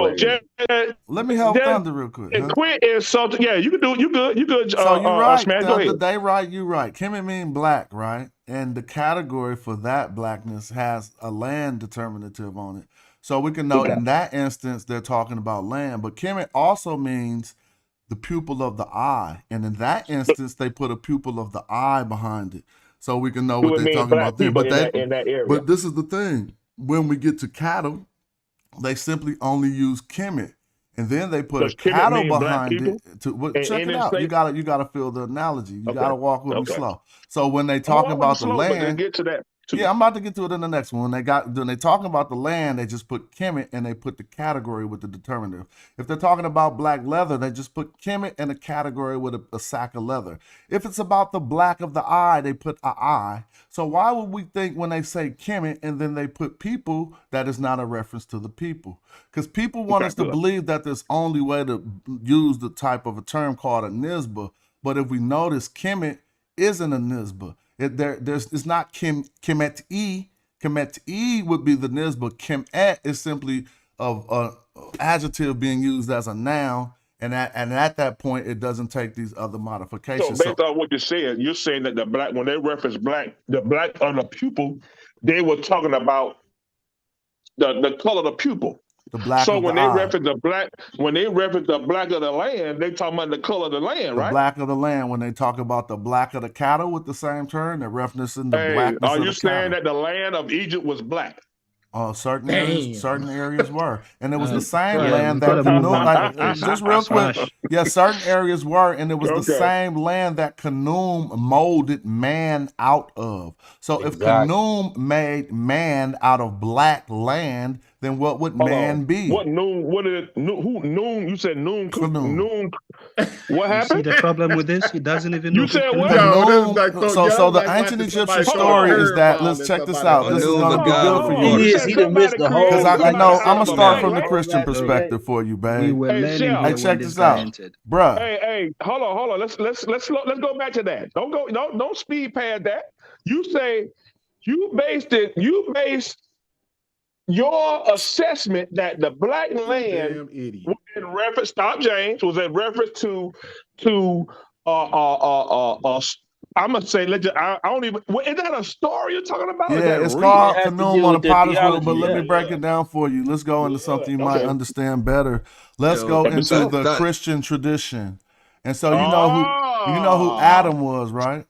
way.
Let me help Thunder real quick.
And quit insulting. Yeah, you can do. You good. You good.
So you right,
Smash. Go
Thunder.
ahead.
They right. You right. Kemet mean black, right? And the category for that blackness has a land determinative on it. So we can know in that instance they're talking about land. But Kemet also means the pupil of the eye, and in that instance they put a pupil of the eye behind it, so we can know what they're talking about there. But
in that area.
But this is the thing: when we get to cattle, they simply only use Kemet, and then they put a cattle behind it. Check it out. You gotta feel the analogy. You gotta walk with me slow. So when they talk about the land,
get to that.
Yeah, I'm about to get to it in the next one. When they talking about the land, they just put Kemet and they put the category with the determinative. If they're talking about black leather, they just put Kemet and a category with a sack of leather. If it's about the black of the eye, they put a eye. So why would we think when they say Kemet and then they put people that is not a reference to the people? Because people want us to believe that there's only way to use the type of a term called a nisbah. But if we notice, Kemet isn't a nisbah. It's not Kemet-E. Kemet-E would be the nisbah. Kemet is simply an adjective being used as a noun, and at that point, it doesn't take these other modifications.
So based on what you're saying that the black, when they reference black, the black on the pupil, they were talking about the color of the pupil.
The black
so
of
when
the
they
eye.
reference the black, when they reference the black of the land, they talking about the color of the land,
The
right?
black of the land. When they talk about the black of the cattle with the same term, they're referencing the blackness
Are
of
you
the
saying
cattle.
that the land of Egypt was black?
Certain areas were, and it was the same
yeah,
land
we
that
gotta
Canaan,
move on.
like just real quick,
Smash.
yeah, certain areas were, and it was the
Okay.
same land that Canaan molded man out of. So if
Exactly.
Canaan made man out of black land, then what would man be?
What noon? What did who noon? You said noon.
Canaan.
Noon. What
You see
happened?
the problem with this? He doesn't even know.
You said
who
what?
Canaan is.
Canaan, so the ancient Egyptian story is that, let's check this out. This is going to be good for you.
He done missed the whole.
Because I know I'm going to start from the
right?
Christian
Right.
perspective for you,
We
babe.
were learning
Chef.
here
Hey, check
when this
this
guy
out.
entered.
Bruh.
Hey, hold on. Let's go back to that. Don't speed past that. You say you based your assessment that the black land
Damn idiot.
was in reference. Stop, James. Was in reference to I'm gonna say I don't even. Is that a story you're talking about? Is
Yeah,
that
it's
real?
called
It has to
Canaan
deal
on the
with their
potter's wheel,
theology,
but let
yeah,
me break it down for you. Let's go into something you might
Okay.
understand better. Let's
Yo,
go
check
into
this out.
the
That-
Christian tradition. And so you know who Adam was, right?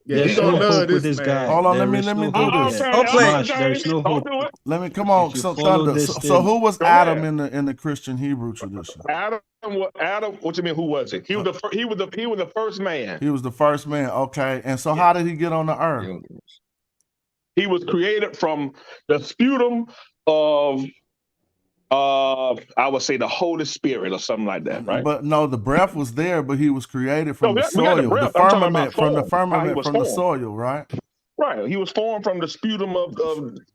Yeah,
There's
he gonna
no
love
hope with
this
this
man.
guy.
Hold on,
There
let
is
me
no
do
hope
this.
here. Smash, there's no hope.
Don't do it.
Let me come on,
If you
so
follow
Thunder.
this
So
thing-
who was
Go
Adam
ahead.
in the Christian Hebrew tradition?
Adam. What you mean? Who was it? He was the first man.
He was the first man. Okay, and so how did he get on the earth?
He was created from the sputum of I would say the Holy Spirit or something like that, right?
But no, the breath was there, but he was created from
No,
the
we got the
soil,
breath.
the
I'm talking about
firmament, from the
form, how he
firmament,
was
from the
formed.
soil, right?
Right. He was formed from the sputum of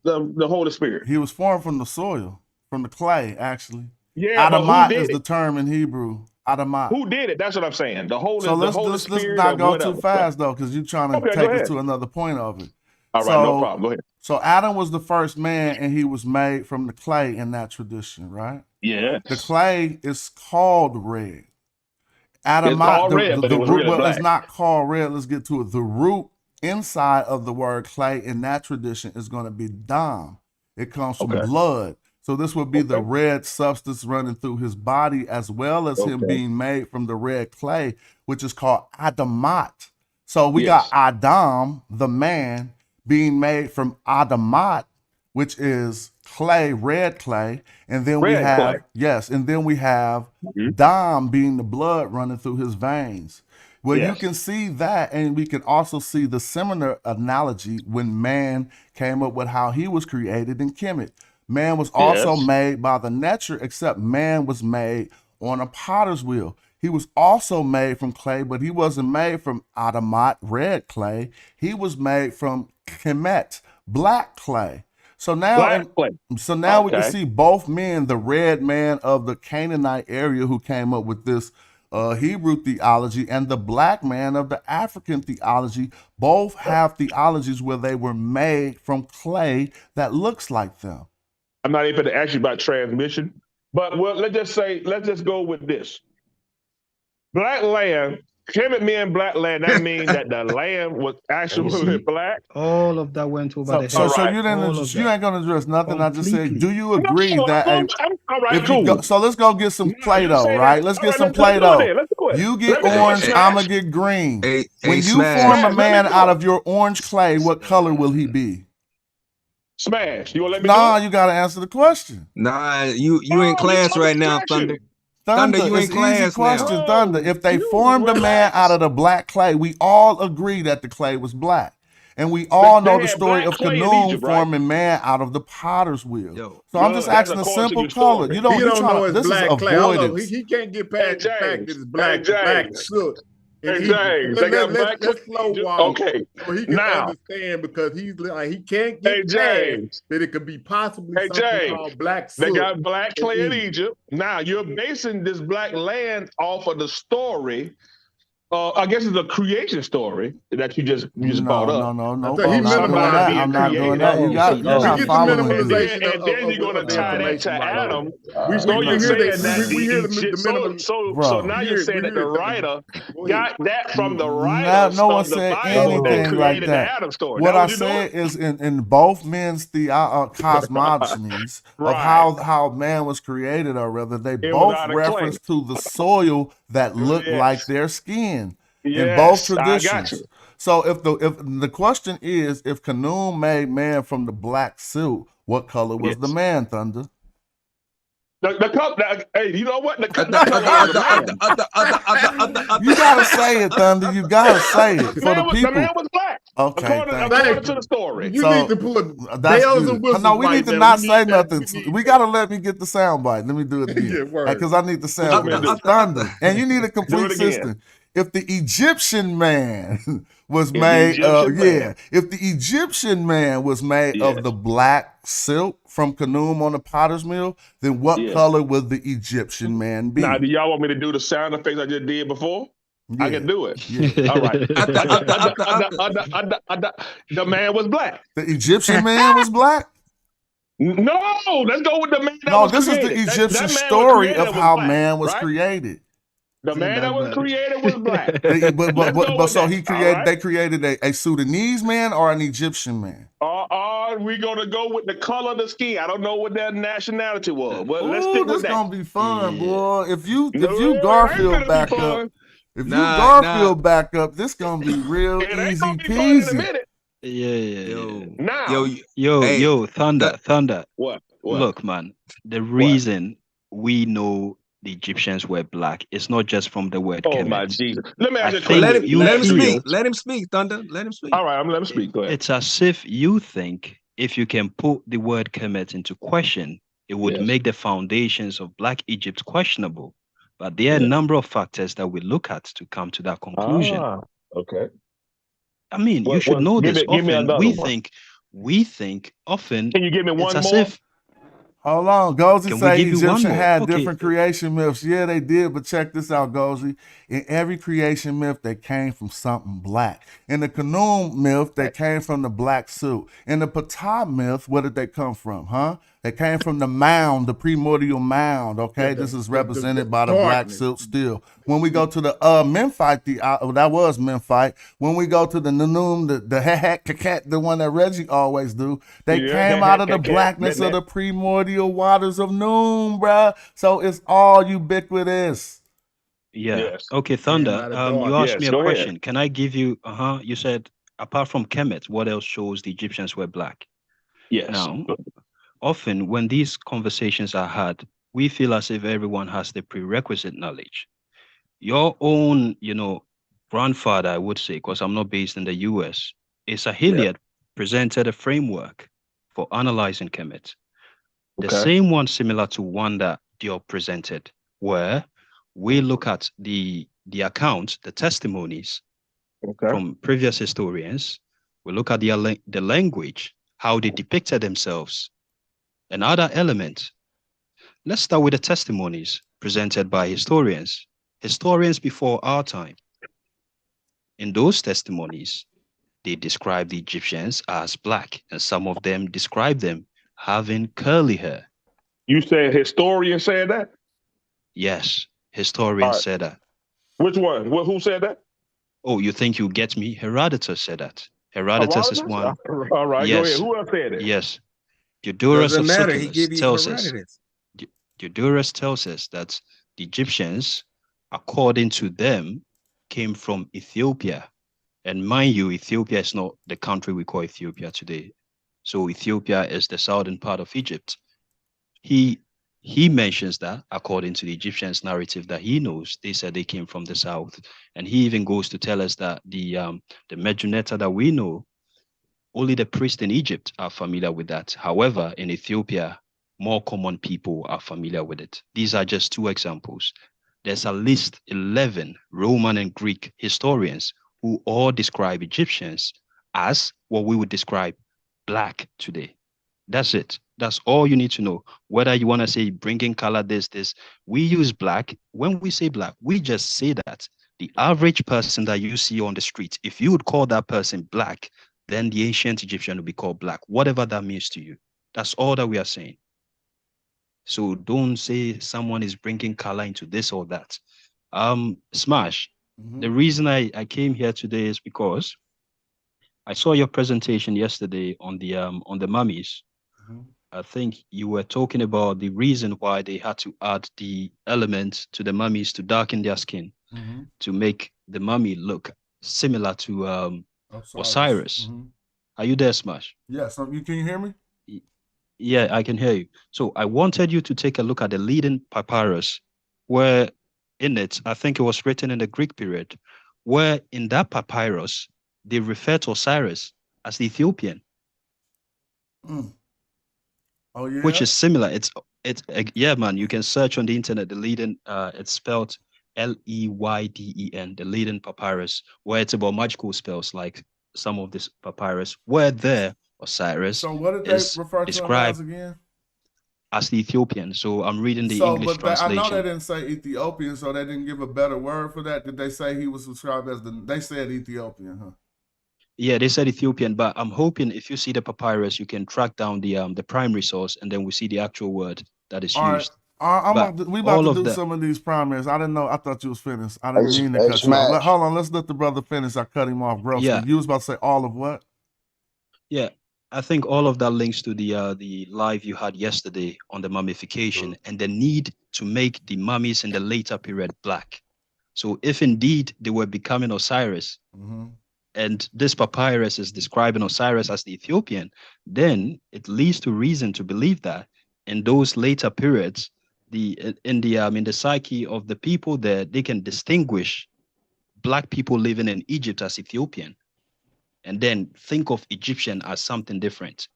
the Holy Spirit.
He was formed from the soil, from the clay, actually.
Yeah, but who
Adamat
did
is
it?
the term in Hebrew. Adamat.
Who did it? That's what I'm saying. The Holy,
So
the Holy
let's
Spirit
not
or
go
whatever.
too fast though, because you're trying to
Okay, go
take us
ahead.
to another point of it.
All right, no problem. Go ahead.
So Adam was the first man, and he was made from the clay in that tradition, right?
Yes.
The clay is called red. Adamat,
It's called red, but it was
root,
really
well,
black.
it's not called red. Let's get to it. The root inside of the word clay in that tradition is going to be dam. It comes from
Okay.
blood. So this would be the red substance running through his body, as well as him
Okay.
being made from the red clay, which is called Adamat. So we
Yes.
got Adam, the man, being made from Adamat, which is clay, red clay, and then we
Red
have
clay.
and then we have
Mhm.
Dam being the blood running through his veins. Well, you
Yes.
can see that, and we can also see the similar analogy when man came up with how he was created in Kemet. Man was also
Yes.
made by the nature, except man was made on a potter's wheel. He was also made from clay, but he wasn't made from Adamat, red clay. He was made from Kemet, black clay. So now,
Black clay.
we can
Okay.
see both men, the red man of the Canaanite area who came up with this Hebrew theology, and the black man of the African theology, both have theologies where they were made from clay that looks like them.
I'm not even actually about transmission. But let's just go with this. Black land, Kemet mean black land, that means that the land was actually black.
All of that went over the head.
So you ain't gonna address nothing I just said. Do you agree that
all right, cool.
So let's go get some Play-Doh, right? Let's get some Play-Doh. You get orange, I'm gonna get green. When you form a man out of your orange clay, what color will he be?
Smash. You wanna let me
Nah, you gotta answer the question.
Nah, you in class right now, Thunder.
Thunder,
you in
it's
class
easy question,
now.
Thunder. If they formed a man out of the black clay, we all agree that the clay was black. And we all know the story of Khnum forming man out of the potter's wheel. So I'm just asking a simple color. You don't know it's black clay. Avoidance.
He can't get past the fact that it's black soot.
Hey, James,
let's slow walk.
Okay,
so he can understand because he's like he can't get past that it could be possibly something called black soot.
They got black clay in Egypt. Now you're basing this black land off of the story. I guess it's a creation story that you just brought up.
No. I'm not doing that. You got following me.
And then you're gonna tie that to Adam. So you're saying that so now you're saying that the writer got that from the writer.
No one said anything like that. What I said is in both men's cosmogonies of how man was created, or rather, they both reference to the soil that looked like their skin. In both traditions. So if the question is, if Khnum made man from the black suit, what color was the man, Thunder?
The color. Hey, you know what?
You gotta say it, Thunder. You gotta say it for the people.
The man was black.
Okay,
according to the story.
You need to put bells and whistles.
No, we need to not say nothing. We gotta let me get the sound bite. Let me do it again because I need the sound. Thunder, and you need a complete system. If the Egyptian man was made of if the Egyptian man was made of the black silk from Khnum on the potter's mill, then what color would the Egyptian man be?
Now, do y'all want me to do the sound effects I just did before? Yeah. I can do it. Yeah. All right. The man was black.
The Egyptian man was black?
No, let's go with the man that was created.
This is the Egyptian story of how man was created.
The man that was created was black.
but so he created. They created a Sudanese man or an Egyptian man.
We're gonna go with the color of the skin. I don't know what their nationality was, but let's stick with that.
This gonna be fun, boy. If you Garfield back up, Garfield back up, this gonna be real easy peasy.
Yo, Thunder.
What?
Look, man. The reason we know the Egyptians were black, it's not just from the word.
Oh my Jesus! Let me ask you a
question. Let him speak. Let him speak, Thunder. Let him speak.
All right, I'm gonna let him speak. Go ahead.
It's as if you think if you can put the word Kemet into question, it would make the foundations of Black Egypt questionable. But there are a number of factors that we look at to come to that conclusion.
Okay.
I mean, you should know this. We think often.
Can you give me one more?
If, hold on, Gozy say Egyptians had different creation myths. Yeah, they did, but check this out, Gozy. In every creation myth, they came from something black. In the Khnum myth, they came from the black suit. In the Ptah myth, where did they come from, huh? They came from the mound, the primordial mound, okay? This is represented by the black silk still. When we go to the Memphite, that was Memphite. When we go to the Nunum, the one that Reggie always do, they came out of the blackness of the primordial waters of Num, bruh. So it's all ubiquitous.
Yeah. Yes. Okay, Thunder, you asked me a question. Ahead. Can I give you, you said, apart from Kemet, what else shows the Egyptians were black?
Yes.
Now, often when these conversations are had, we feel as if everyone has the prerequisite knowledge. Your own, grandfather, I would say, because I'm not based in the US, Asa Hilliard presented a framework for analyzing Kemet. The same one similar to one that Diop presented, where we look at the accounts, the testimonies from previous historians. We look at the language, how they depicted themselves, and other elements. Let's start with the testimonies presented by historians before our time. In those testimonies, they describe the Egyptians as black, and some of them describe them having curly hair.
You said historian said that?
Yes, historians said that.
Which one? Who said that?
Oh, you think you get me? Herodotus said that. Herodotus is one.
All right,
yes.
Go ahead. Who else said it?
Yes. Diodorus
Doesn't
of
matter. He
Siculus
give you
tells us.
Herodotus.
Diodorus tells us that the Egyptians, according to them, came from Ethiopia. And mind you, Ethiopia is not the country we call Ethiopia today. So Ethiopia is the southern part of Egypt. He mentions that according to the Egyptians' narrative that he knows, they said they came from the south. And he even goes to tell us that the Medjugorje that we know, only the priests in Egypt are familiar with that. However, in Ethiopia, more common people are familiar with it. These are just two examples. There's at least 11 Roman and Greek historians who all describe Egyptians as what we would describe black today. That's it. That's all you need to know. Whether you want to say bringing color, this, we use black. When we say black, we just say that the average person that you see on the street, if you would call that person black, then the ancient Egyptian would be called black, whatever that means to you. That's all that we are saying. So don't say someone is bringing color into this or that. Smash, the reason I came here today is because I saw your presentation yesterday on the mummies. I think you were talking about the reason why they had to add the element to the mummies to darken their skin to make the mummy look similar to Osiris. Are you there, Smash?
Yes. Can you hear me?
Yeah, I can hear you. So I wanted you to take a look at the leading papyrus, where in it, I think it was written in the Greek period, where in that papyrus, they refer to Osiris as the Ethiopian.
Oh, yeah?
Which is similar. It's yeah, man, you can search on the internet, the leading, it's spelled Leyden, the leading papyrus, where it's about magical spells, like some of this papyrus, where there Osiris
so what did they refer to him as again?
As the Ethiopian. So I'm reading the English translation.
I know they didn't say Ethiopian, so they didn't give a better word for that. Did they say he was described as they said Ethiopian, huh?
Yeah, they said Ethiopian, but I'm hoping if you see the papyrus, you can track down the primary source, and then we see the actual word that is used.
We about to do some of these primaries. I didn't know. I thought you was finished. I didn't mean to cut you off. Hold on, let's let the brother finish. I cut him off grossly.
Yeah.
You was about to say all of what?
Yeah, I think all of that links to the live you had yesterday on the mummification and the need to make the mummies in the later period black. So if indeed they were becoming Osiris, and this papyrus is describing Osiris as the Ethiopian, then it leads to reason to believe that in those later periods, in the psyche of the people there, they can distinguish black people living in Egypt as Ethiopian, and then think of Egyptian as something different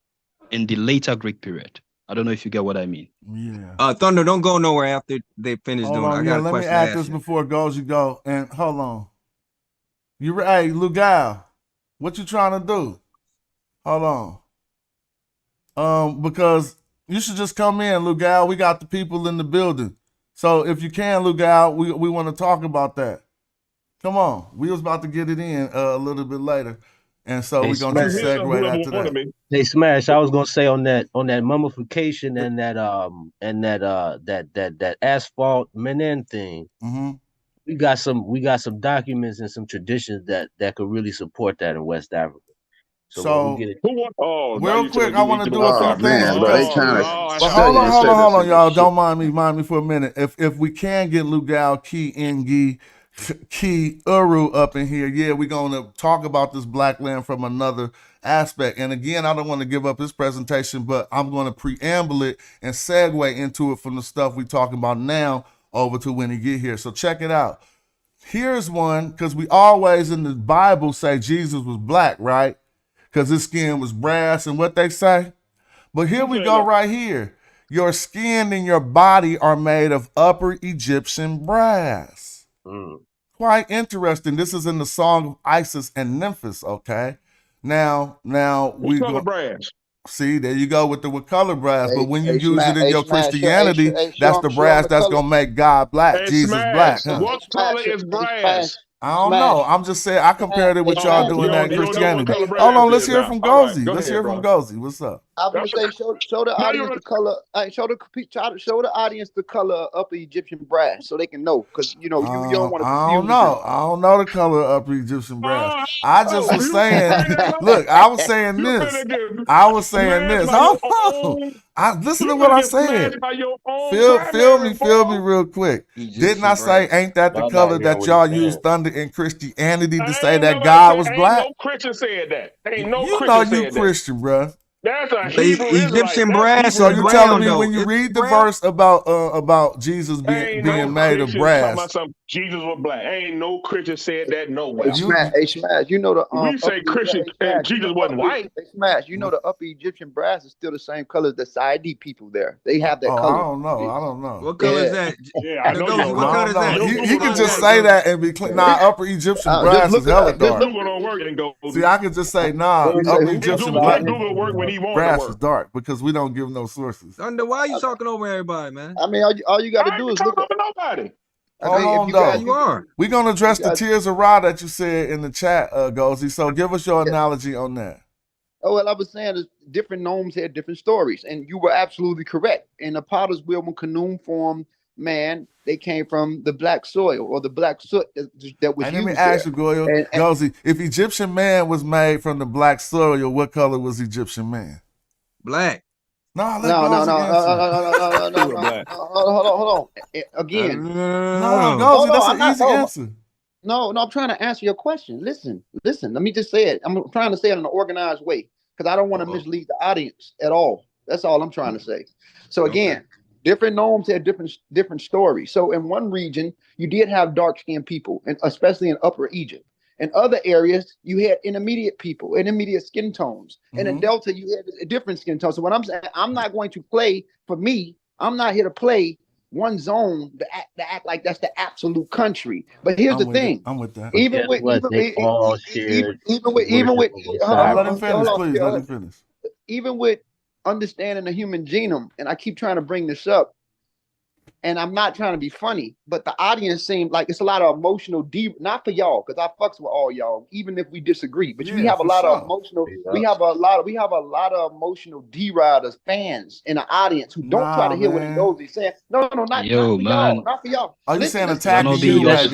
in the later Greek period. I don't know if you get what I mean.
Yeah.
Thunder, don't go nowhere after they finish doing. I got a question. Let me
add this before it goes. You go and hold on. Hey, Lugal, what you trying to do? Hold on. Because you should just come in, Lugal. We got the people in the building. So if you can, Lugal, we want to talk about that. Come on. We was about to get it in a little bit later. And so we're gonna just segue after that.
They Smash. I was gonna say on that mummification and that asphalt Menin thing. We got some documents and some traditions that could really support that in West Africa. So
real quick, I want to do a few things. Hold on, y'all. Don't mind me for a minute. If we can get Lugal, Key, Engi, Key, Uru up in here, yeah, we're gonna talk about this black land from another aspect. And again, I don't want to give up this presentation, but I'm going to preamble it and segue into it from the stuff we're talking about now over to when he get here. So check it out. Here's one, because we always in the Bible say Jesus was black, right? Because his skin was brass and what they say. But here we go right here. Your skin and your body are made of Upper Egyptian brass. Quite interesting. This is in the Song of Isis and Memphis, okay? Now we
color brass.
See, there you go with color brass. But when you use it in your Christianity, that's the brass that's going to make God black, Jesus black. Huh?
What color is brass?
I don't know. I'm just saying I compared it with y'all doing that in Christianity. Hold on, let's hear from Gozi. Let's hear from Gozi. What's up?
I was gonna say, show the audience the color. Show the audience the color of the Egyptian brass, so they can know. Because you don't want to.
I don't know. I don't know the color of the Egyptian brass. I just was saying. Look, I was saying this. I was saying this. Listen to what I said. Feel me real quick. Didn't I say, ain't that the color that y'all use thunder in Christianity to say that God was black?
Ain't no Christian said that. Ain't no
You
Christian
know
said
you
that.
Christian, bruh.
That's a Hebrew
Egyptian
Israelite.
brass.
So you telling me when you read the verse about Jesus being made of brass?
Jesus was black. Ain't no Christian said that nowhere.
Hey, Smash, you know the
we say Christian and Jesus wasn't white.
Hey, Smash, you know the upper Egyptian brass is still the same color as the Saidi people there. They have that color.
I don't know.
What color is that?
Yeah, I know.
What color is that?
He can just say that and be clean. Nah, upper Egyptian brass is hella dark.
Google don't work and go.
See, I could just say, nah, upper Egyptian
Google work when he wants
brass
to work.
is dark because we don't give no sources.
Thunder, why are you talking over everybody, man?
I mean, all you got to do is look
over nobody.
Hold on, though. We're going to address the tears of Ra that you said in the chat, Gozy. So give us your analogy on that.
Oh, well, I was saying is different gnomes had different stories, and you were absolutely correct. In the potter's wheel, when Khnum formed man, they came from the black soil or the black soot that was used.
Let me ask you, Gozy, if Egyptian man was made from the black soil, what color was Egyptian man?
Black.
No. Hold on. Again.
No, that's an easy answer.
No, I'm trying to answer your question. Listen. Let me just say it. I'm trying to say it in an organized way because I don't want to mislead the audience at all. That's all I'm trying to say. So again, different gnomes had different stories. So in one region, you did have dark-skinned people, and especially in Upper Egypt. In other areas, you had intermediate people, intermediate skin tones. And in Delta, you had a different skin tone. So what I'm saying, I'm not going to play, for me, I'm not here to play one zone to act like that's the absolute country. But here's the thing.
I'm with that.
Even with understanding the human genome, and I keep trying to bring this up, and I'm not trying to be funny, but the audience seemed like it's a lot of emotional not for y'all, because I fucks with all y'all, even if we disagree. But we have a lot of emotional, we have a lot of emotional D-Riders fans in the audience who don't try to hear what it goes. He's saying, not for y'all.
Are you saying attacking you?
Get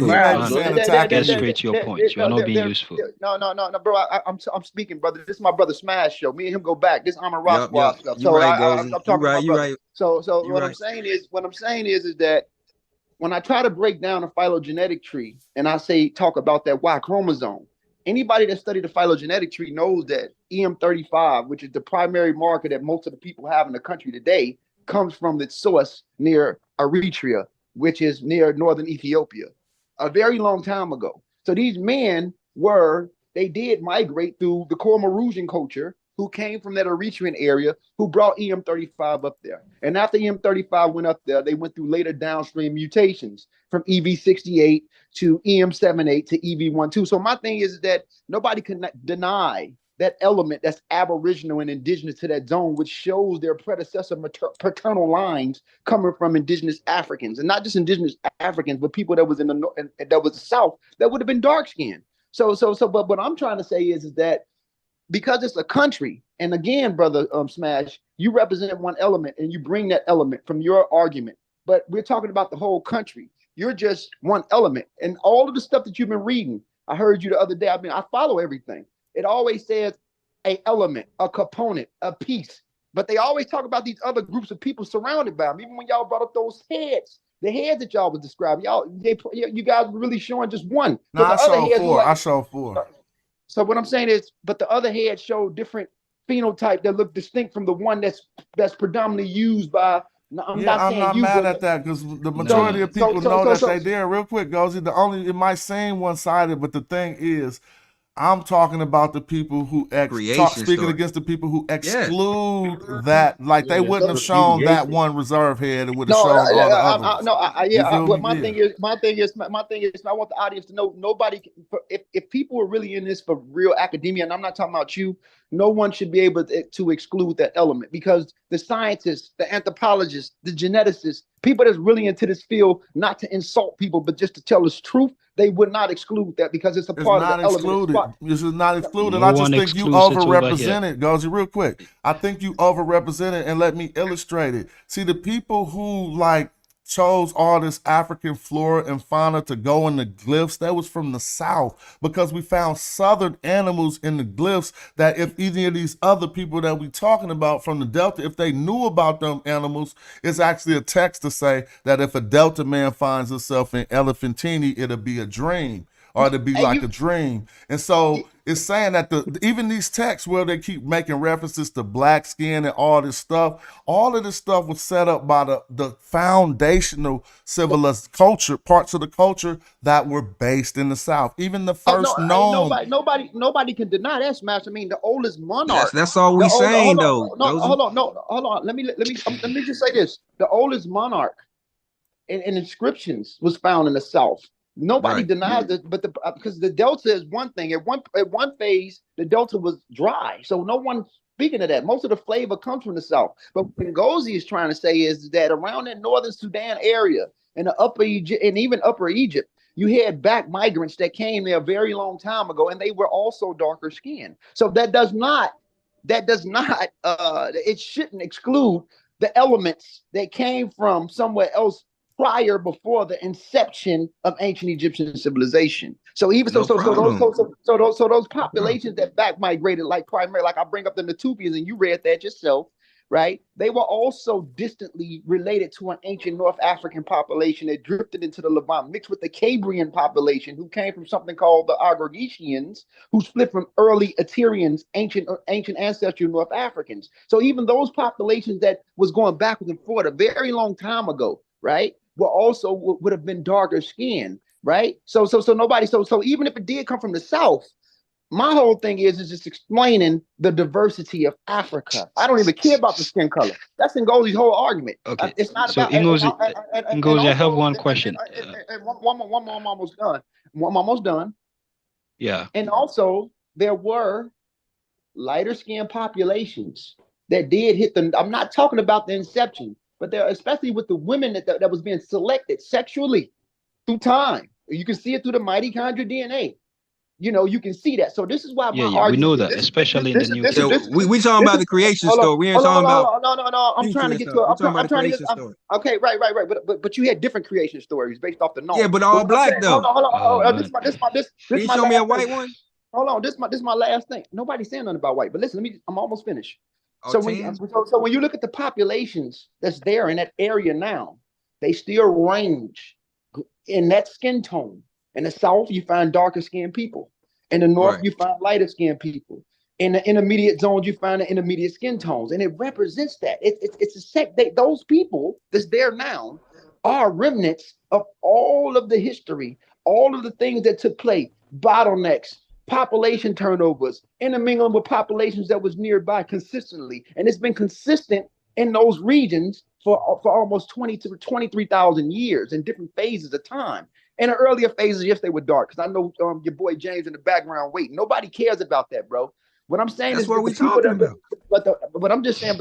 straight to your point. You are not being useful.
No, bro. I'm speaking, brother. This is my brother Smash show. Me and him go back. This I'm a rock squad stuff. So I'm talking about brother. So what I'm saying is that when I try to break down a phylogenetic tree and I talk about that Y chromosome, anybody that studied the phylogenetic tree knows that EM35, which is the primary marker that most of the people have in the country today, comes from its source near Eritrea, which is near northern Ethiopia, a very long time ago. So these men did migrate through the Cormarusian culture, who came from that Eritrean area, who brought EM35 up there. And after EM35 went up there, they went through later downstream mutations from EV68 to EM78 to EV12. So my thing is that nobody can deny that element that's aboriginal and indigenous to that zone, which shows their predecessor paternal lines coming from indigenous Africans, and not just indigenous Africans, but people that was in the South that would have been dark skinned. But what I'm trying to say is that because it's a country, and again, brother Smash, you represent one element and you bring that element from your argument, but we're talking about the whole country. You're just one element, and all of the stuff that you've been reading, I heard you the other day. I follow everything. It always says a element, a component, a piece, but they always talk about these other groups of people surrounded by them. Even when y'all brought up those heads, the heads that y'all was describing, you guys were really showing just one.
No, I saw four.
So what I'm saying is, but the other heads show different phenotype that look distinct from the one that's predominantly used by. I'm not
mad at that because the majority of people know that they're there. Real quick, Gozy, it might seem one-sided, but the thing is, I'm talking about the people who speaking against the people who exclude that. Like they wouldn't have shown that one reserve head. It would have shown all the others.
But my thing is, I want the audience to know nobody. If people are really in this for real academia, and I'm not talking about you, no one should be able to exclude that element, because the scientists, the anthropologists, the geneticists, people that's really into this field, not to insult people, but just to tell us truth, they would not exclude that because it's a part of the element.
This is not excluded.
No
I just think you
overrepresented
overrepresented, Gozy, real quick. I think you overrepresented, and let me illustrate it. See, the people who like chose all this African flora and fauna to go in the glyphs, that was from the South, because we found Southern animals in the glyphs that if any of these other people that we talking about from the Delta, if they knew about them animals, it's actually a text to say that if a Delta man finds himself in Elephantini, it'll be a dream. Or it'd be like a dream. And so it's saying that even these texts where they keep making references to black skin and all this stuff, all of this stuff was set up by the foundational civilized culture, parts of the culture that were based in the South. Even the first known.
Nobody can deny that, Smash. I mean, the oldest monarch.
That's all we saying, though.
Hold on. Let me just say this: the oldest monarch in inscriptions was found in the South. Nobody denies it, but because the Delta is one thing. At one phase, the Delta was dry, so no one speaking of that. Most of the flavor comes from the South. But what Ngozi is trying to say is that around that northern Sudan area, in the upper Egypt, and even upper Egypt, you had back migrants that came there a very long time ago, and they were also darker skinned. So that does not, it shouldn't exclude the elements that came from somewhere else prior, before the inception of ancient Egyptian civilization. So even those populations that back migrated, like primarily, like I bring up the Natubians, and you read that yourself, right? They were also distantly related to an ancient North African population that drifted into the Levant, mixed with the Cambrian population, who came from something called the Agrigetians, who split from early Assyrians, ancient ancestral North Africans. So even those populations that was going backwards and forward a very long time ago, right, were also would have been darker skinned, right? So even if it did come from the South, my whole thing is just explaining the diversity of Africa. I don't even care about the skin color. That's Ngozi's whole argument.
Okay.
It's not
so
about
Ngozi, I have one question.
One more, I'm almost done. I'm almost done.
Yeah.
And also, there were lighter skinned populations that did hit the. I'm not talking about the inception, but there, especially with the women that was being selected sexually through time. You can see it through the mitochondrial DNA. You know, you can see that. So this is why my argument.
We know that, especially in the New Testament.
We talking about the creation story. We ain't talking about.
No. I'm trying to get to. I'm trying to get. Okay, right. But you had different creation stories based off the norm.
Yeah, but all black though.
Hold on. This
Can you show me a white one?
Hold on. This is my last thing. Nobody's saying nothing about white. But listen, I'm almost finished. So when you look at the populations that's there in that area now, they still range in that skin tone. In the South, you find darker skinned people. In the North, you find lighter skinned people. In the intermediate zones, you find the intermediate skin tones, and it represents that. It's a sect. Those people that's there now are remnants of all of the history, all of the things that took place, bottlenecks, population turnovers, intermingling with populations that was nearby consistently, and it's been consistent in those regions for almost 20 to 23,000 years in different phases of time. In the earlier phases, yes, they were dark. Because I know your boy James in the background waiting. Nobody cares about that, bro. What I'm saying is
what we talking about.
But I'm just saying.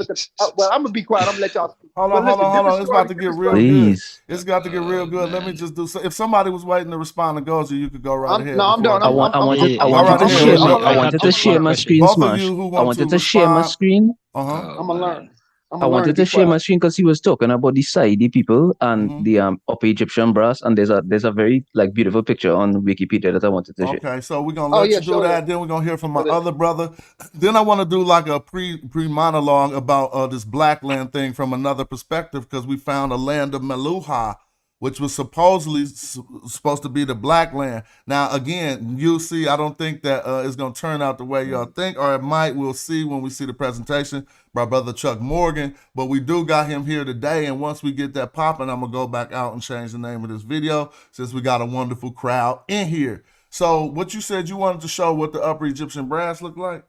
Well, I'm gonna be quiet. I'm gonna let y'all.
Hold on. It's about to get real good. It's got to get real good. Let me just do. If somebody was waiting to respond to Gozi, you could go right ahead.
No, I'm done.
I wanted to share my screen, Smash. I wanted to share my screen.
I'm gonna learn.
I wanted to share my screen because he was talking about the Saidi people and the Upper Egyptian brass, and there's a very beautiful picture on Wikipedia that I wanted to share.
Okay, so we're gonna let you do that. Then we're gonna hear from my other brother. Then I want to do like a pre monologue about this black land thing from another perspective, because we found a land of Meluhas, which was supposedly supposed to be the black land. Now, again, you'll see, I don't think that it's going to turn out the way y'all think, or it might. We'll see when we see the presentation by Brother Chuck Morgan. But we do got him here today, and once we get that popping, I'm going to go back out and change the name of this video, since we got a wonderful crowd in here. So what you said, you wanted to show what the Upper Egyptian brass look like?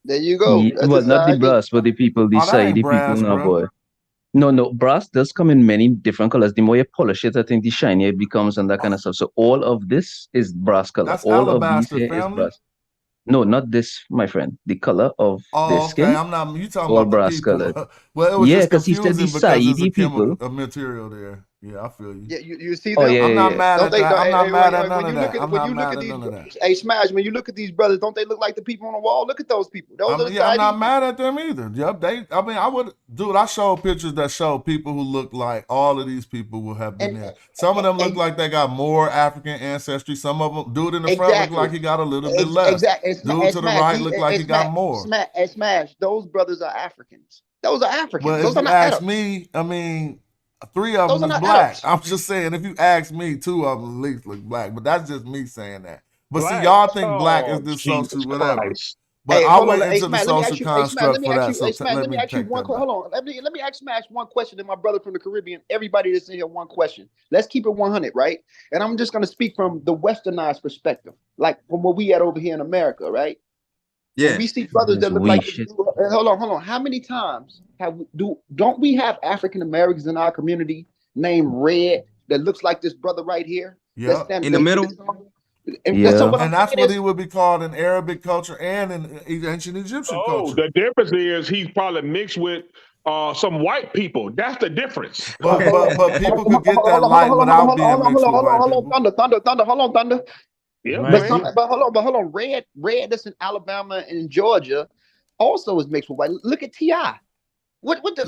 There you go.
Well, not the brass, but the people, the Saidi people now, boy. No, brass does come in many different colors. The more you polish it, I think the shinier it becomes and that kind of stuff. So all of this is brass color.
That's
all
alabaster,
of these here is
family.
brass. No, not this, my friend. The color of their
Oh, okay.
skin,
I'm not. You talking
all
about the
brass
people?
colored.
Well, it was
Yeah,
just
because he said the
confusing because it's a
Saidi
chemical,
people.
a material there. Yeah, I feel you.
Yeah, you see
Oh
them?
yeah,
I'm
yeah,
not
yeah.
mad
Don't
at
they?
that. I'm not mad at none
When
of
you look
that.
at
I'm
when
not
you look
mad
at
at
these,
none of that.
hey Smash, when you look at these brothers, don't they look like the people on the wall? Look at those people. Those are the
I'm not
Saudi.
mad at them either. Yep, I mean, I would, dude. I showed pictures that show people who look like all of these people will have been there. Some of them look like they got more African ancestry. Some of them, dude in the front look like he got a little bit less.
Exactly.
Dude to the right look like he got more.
Smash. Those brothers are Africans. Those are Africans.
Well,
Those
if
are
you
not
ask
Arabs.
me, I mean, 3 of
Those
them
are
is
not
black.
Arabs.
I'm just saying, if you ask me, 2 of them at least look black. But that's just me saying that. But see,
Black.
y'all think black is
Oh,
this social
Jesus
whatever.
Christ.
But
Hey,
I
hold on.
went
Hey,
into the
Smash, let me ask
social
you. Hey, Smash, let
construct
me
for
ask
that.
you.
So
Hey, Smash,
let
let me
me
ask you
take
one
that
question.
back.
Hold on. Let me ask Smash one question. And my brother from the Caribbean. Everybody that's in here, one question. Let's keep it 100, right? And I'm just gonna speak from the westernized perspective, like from where we at over here in America, right? When
Yeah.
we see brothers
Yes,
that look
we
like
should.
hold on. How many times don't we have African Americans in our community named Red that looks like this brother right here? That's
Yep.
standing
In the middle?
and so
Yeah.
what I'm
And that's
saying
what
is
he would be called in Arabic culture and in ancient Egyptian
Oh,
culture.
the difference is he's probably mixed with some white people. That's the difference.
But people could get that light without being mixed with white
hold
people.
on, Thunder, hold on, Thunder.
Yeah,
Right.
man.
But hold on, Red that's in Alabama and Georgia also is mixed with white. Look at T.I. Look at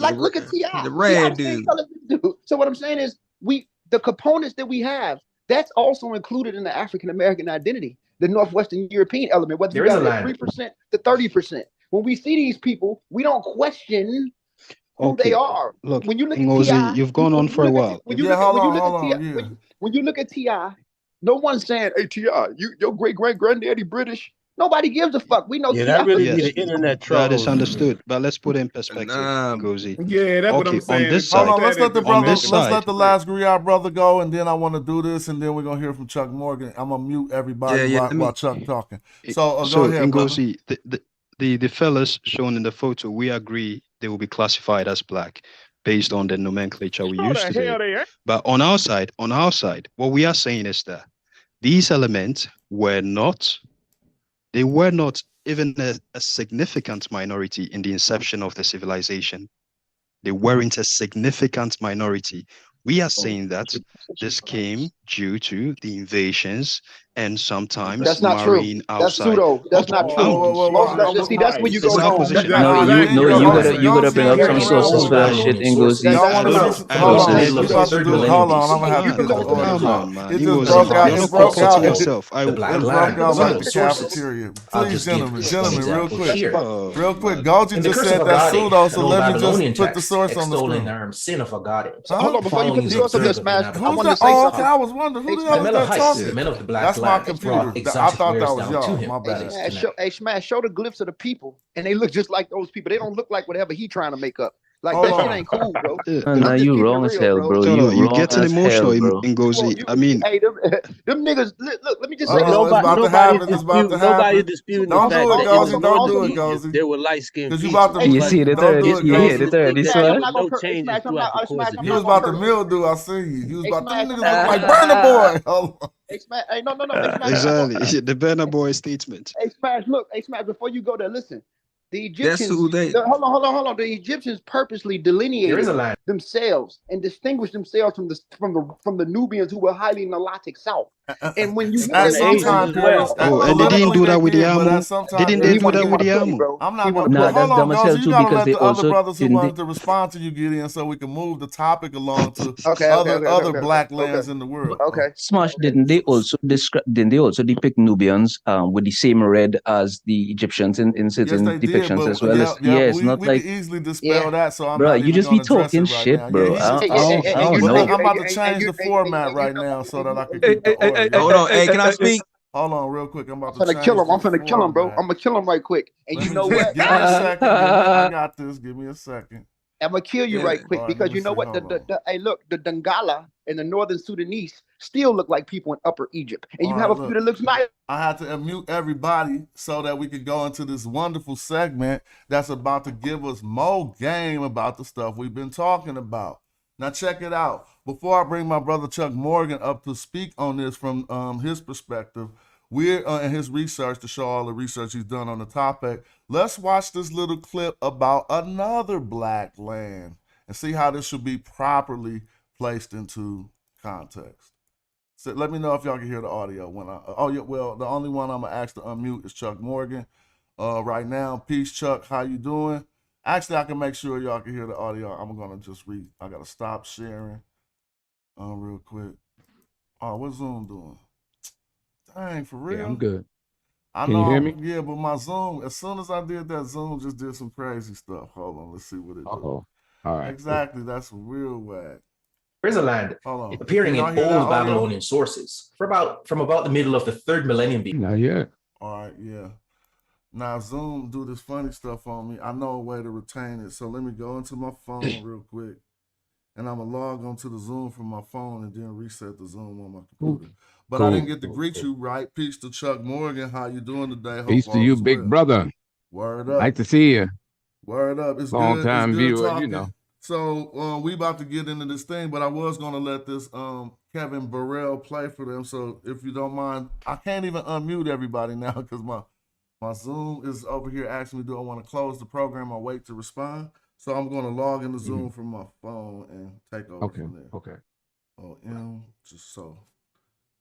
T.I.
The
T.I.
red
the same
dude.
color as this dude. So what I'm saying is the components that we have, that's also included in the African American identity, the Northwestern European element, whether you got it at 3% to 30%. When we see these people, we don't question who they are.
Look,
When you look at
Ngozi,
T.I.,
you've gone on for a while.
when you
Yeah,
look
hold
at
on.
T.I.,
Yeah.
when you look at T.I., no one's saying, "Hey T.I., your great granddaddy British." Nobody gives a fuck. We know
Yeah,
T.I.
that really be
Yes,
the internet
that is
trolls.
understood. But let's put it in perspective,
Nah,
Ngozi.
Yeah, that's what I'm
Okay, on
saying.
this
Hold
side,
on, let's let the
on
brother,
this
let's let
side,
the last griot brother go, and then I want to do this, and then we're gonna hear from Chuck Morgan. I'm gonna mute everybody
yeah. Let
while
me.
Chuck talking. So go
so
ahead, brother.
Ngozi, the fellas shown in the photo, we agree they will be classified as black based on the nomenclature we
How
use
the
today.
hell they ain't?
But on our side, what we are saying is that these elements were not even a significant minority in the inception of the civilization. They weren't a significant minority. We are saying that this came due to the invasions and sometimes
That's not true.
marrying
That's
outside.
pseudo. That's not true. See, that's where you go
It's our
wrong.
position.
That's not
No,
true.
you gotta bring up some sources for that shit, Ngozi.
Y'all want to see? Hold on, we about to do. Hold on, I'm gonna have to get the order.
Come on, man.
It
You
just
was
broke out.
you're
It
not
broke out.
comforting yourself.
It broke out like the cafeteria. Please, gentlemen, real quick, real quick. Goji just said that pseudo, so let me just put the source on the screen.
Hold on, before you put the source up there, Smash. I
Who's
wanted to
that?
say
Oh, okay.
something.
I was wondering who the hell is that talking. That's my computer. I thought that was y'all. My bad.
Smash, show the glyphs of the people, and they look just like those people. They don't look like whatever he trying to make up. Like
Hold
that shit
on.
ain't cool, bro.
And now you wrong as hell, bro. You
You're
wrong
getting
as
emotional,
hell, bro.
Ngozi. I mean,
Hey, them niggas. Look, let me just say this.
It's about to happen. It's about to
Nobody's
happen.
disputing the
Don't
fact
do it,
that in the
Gozi. Don't do
northern
it,
Egypt
Gozi.
there were light-skinned
Because you
people.
about to.
You see it
Don't
already.
do it,
You hear
Gozi.
it already,
There
Smash.
were no changes throughout the course of
You was
history.
about to mildew. I see you. You was
Hey,
about them
Smash,
niggas look like Burner Boy. Hold on.
Hey, Smash. Hey, no. Hey, Smash.
exactly. The Burna Boy statement.
Hey, Smash. Look, hey, Smash. Before you go there, listen. The
That's
Egyptians.
who they.
Hold on. The Egyptians purposely delineated themselves and distinguished themselves from the Nubians who were highly Nilotic South. And when you look
At
at
some
when you
time
look at
periods,
And they didn't
politically
do
they
that with the
did, but
Amu.
at some time
Didn't they
periods
do
they
that with the
didn't.
Amu?
bro.
I'm not
He
gonna.
Nah,
Well,
that's
hold on,
dumb as hell
Gozi. You
too
gotta
because
let
they
the other
also
brothers who
didn't.
wanted to respond to you get in, so we can move the topic along to
Okay.
other black lands in the world.
Okay.
Smash, didn't they also describe? Didn't they also depict Nubians with the same red as the Egyptians in
Yes,
certain
they did,
depictions
but
as well?
yeah,
It's
we
not
could
like,
easily dispel that, so I'm
bro,
not
you
even
just be
gonna address it
talking
right
shit,
now. Yeah,
bro.
he just
I don't
but
know.
I'm about to change the format right now so that I can keep the order.
Hold on. Hey, can I speak?
Hold on, real quick. I'm about
I'm
to
finna
change
kill him. I'm
the
finna kill him, bro.
format.
I'm gonna kill him right quick. And
Let
you
me
know
just
what?
give me a second. I got this. Give me a second.
I'm gonna kill you
Yeah.
right quick
All right, let
because
me
you know
see.
what?
Hold on.
Hey, look, the Dangala and the Northern Sudanese still look like people in Upper Egypt, and
All
you have
right,
a few
look.
that looks nice.
I had to mute everybody so that we could go into this wonderful segment that's about to give us more game about the stuff we've been talking about. Now check it out. Before I bring my brother Chuck Morgan up to speak on this from his perspective, We're in his research to show all the research he's done on the topic. Let's watch this little clip about another black land and see how this should be properly placed into context. So let me know if y'all can hear the audio. When the only one I'm gonna ask to unmute is Chuck Morgan. Right now, peace, Chuck. How you doing? Actually, I can make sure y'all can hear the audio. I'm gonna just read. I gotta stop sharing, real quick. Oh, what's Zoom doing? Dang, for real?
Yeah, I'm good.
I
Can
know.
you hear me?
Yeah, but my Zoom, as soon as I did that, Zoom just did some crazy stuff. Hold on, let's see what it did.
All right.
Exactly, that's real whack.
There's a land appearing in old Babylonian sources from about the middle of the 3rd millennium BC.
Not yet.
All right, yeah. Now Zoom do this funny stuff on me. I know a way to retain it. So let me go into my phone real quick. And I'm going to log onto the Zoom from my phone and then reset the Zoom on my computer. But I didn't get to greet you, right? Peace to Chuck Morgan. How you doing today? Hope
Peace to you, big brother.
Word up.
Nice to see you.
Word up. It's
long
good.
time
it's good
viewer,
talking.
you know.
So we about to get into this thing, but I was going to let this Kevin Burrell play for them. So if you don't mind, I can't even unmute everybody now because my Zoom is over here asking me, do I want to close the program or wait to respond? So I'm going to log into Zoom from my phone and take over from there.
Okay.
Just so.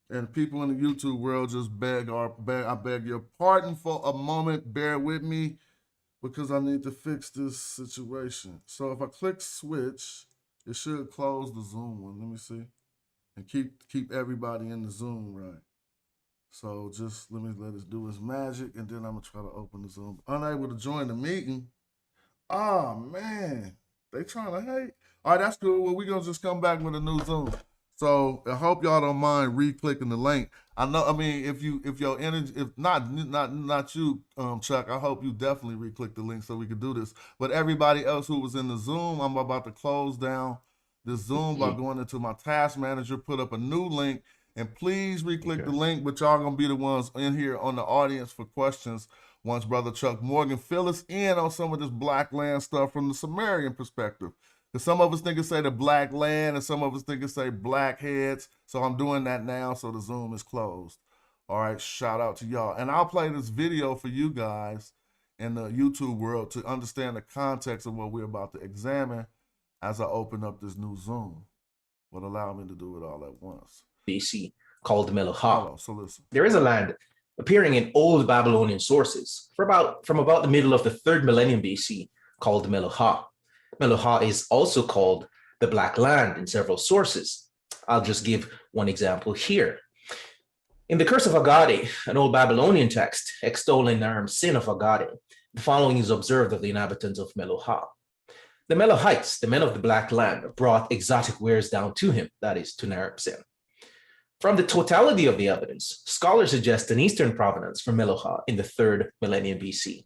And people in the YouTube world, just I beg your pardon for a moment. Bear with me because I need to fix this situation. So if I click switch, it should close the Zoom one. Let me see. And keep everybody in the Zoom, right? So just let it do its magic, and then I'm going to try to open the Zoom. Unable to join the meeting. Oh, man. They trying to hate. All right, that's cool. Well, we're going to just come back with a new Zoom. So I hope y'all don't mind re-clicking the link. I know, I mean, if your energy, if not you, Chuck, I hope you definitely re-click the link so we can do this. But everybody else who was in the Zoom, I'm about to close down this Zoom by going into my task manager, put up a new link, and please re-click the link, but y'all gonna be the ones in here on the audience for questions once Brother Chuck Morgan fill us in on some of this black land stuff from the Sumerian perspective. Because some of us think it say the black land and some of us think it say black heads. So I'm doing that now, so the Zoom is closed. All right, shout out to y'all. And I'll play this video for you guys in the YouTube world to understand the context of what we're about to examine as I open up this new Zoom. Would allow me to do it all at once.
BC called Meluhas.
So listen.
There is a land appearing in old Babylonian sources from about the middle of the 3rd millennium BC called Meluhas. Meluhas is also called the Black Land in several sources. I'll just give one example here. In the Curse of Agade, an old Babylonian text extolling Naram's sin of Agade, the following is observed of the inhabitants of Meluhas. The Meluhites, the men of the Black Land, brought exotic wares down to him, that is, to Naram's sin. From the totality of the evidence, scholars suggest an eastern provenance from Meluhas in the 3rd millennium BC.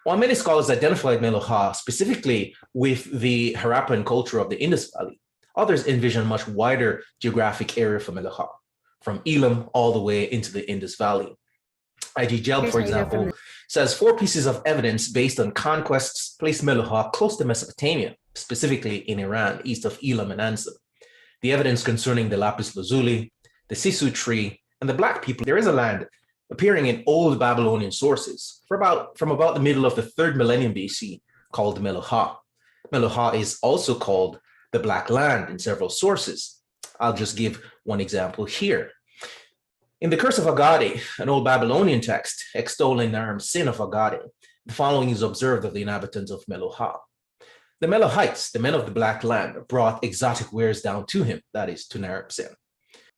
While many scholars identified Meluhas specifically with the Harappan culture of the Indus Valley, others envision a much wider geographic area for Meluhas, from Elam all the way into the Indus Valley. I.G. Gelb, for example, says 4 pieces of evidence based on conquests place Meluhas close to Mesopotamia, specifically in Iran, east of Elam and Ansab. The evidence concerning the lapis lazuli, the sisu tree, and the black people. There is a land appearing in old Babylonian sources from about the middle of the 3rd millennium BC called Meluhas. Meluhas is also called the Black Land in several sources. I'll just give one example here. In the Curse of Agade, an old Babylonian text extolling Naram's sin of Agade, the following is observed of the inhabitants of Meluhas. The Meluhites, the men of the Black Land, brought exotic wares down to him, that is, to Naram's sin.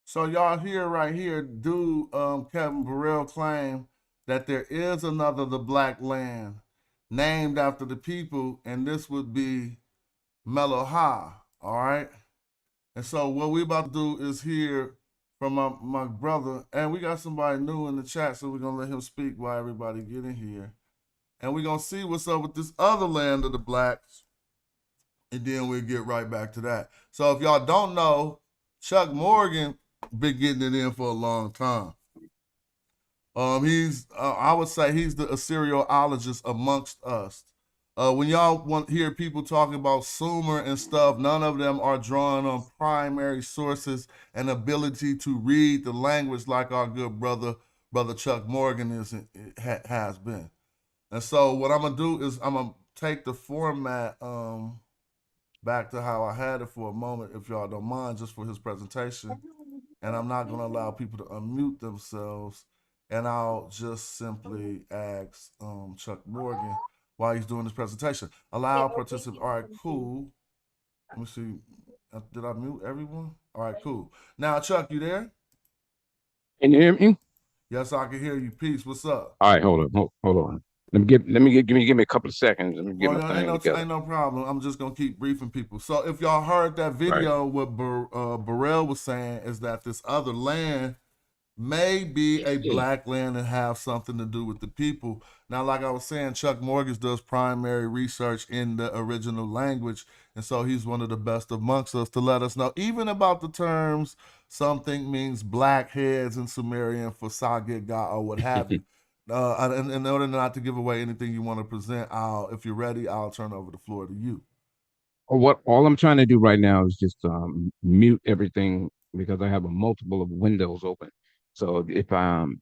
So y'all hear right here, Kevin Burrell claim that there is another the Black Land named after the people, and this would be Meluhas, all right? And so what we about to do is hear from my brother, and we got somebody new in the chat, so we're going to let him speak while everybody get in here. And we're going to see what's up with this other land of the blacks, and then we'll get right back to that. So if y'all don't know, Chuck Morgan been getting it in for a long time. He's I would say he's the Assyriologist amongst us. When y'all hear people talking about Sumer and stuff, none of them are drawing on primary sources and ability to read the language like our good brother Brother Chuck Morgan has been. And so what I'm gonna do is I'm gonna take the format back to how I had it for a moment, if y'all don't mind, just for his presentation. And I'm not gonna allow people to unmute themselves. And I'll just simply ask Chuck Morgan while he's doing his presentation. Allow participants. All right, cool. Let me see. Did I mute everyone? All right, cool. Now, Chuck, you there?
Can you hear me?
Yes, I can hear you. Peace. What's up?
All right, hold on. Give me a couple of seconds. Let me get my thing together.
Ain't no problem. I'm just gonna keep briefing people. So if y'all heard that video, what Burrell was saying is that this other land may be a black land and have something to do with the people. Now, like I was saying, Chuck Morgan does primary research in the original language, and so he's one of the best amongst us to let us know, even about the terms something means black heads in Sumerian for Sagiga or what have you. In order not to give away anything you want to present, if you're ready, I'll turn over the floor to you.
All I'm trying to do right now is just mute everything because I have a multiple of windows open. So if can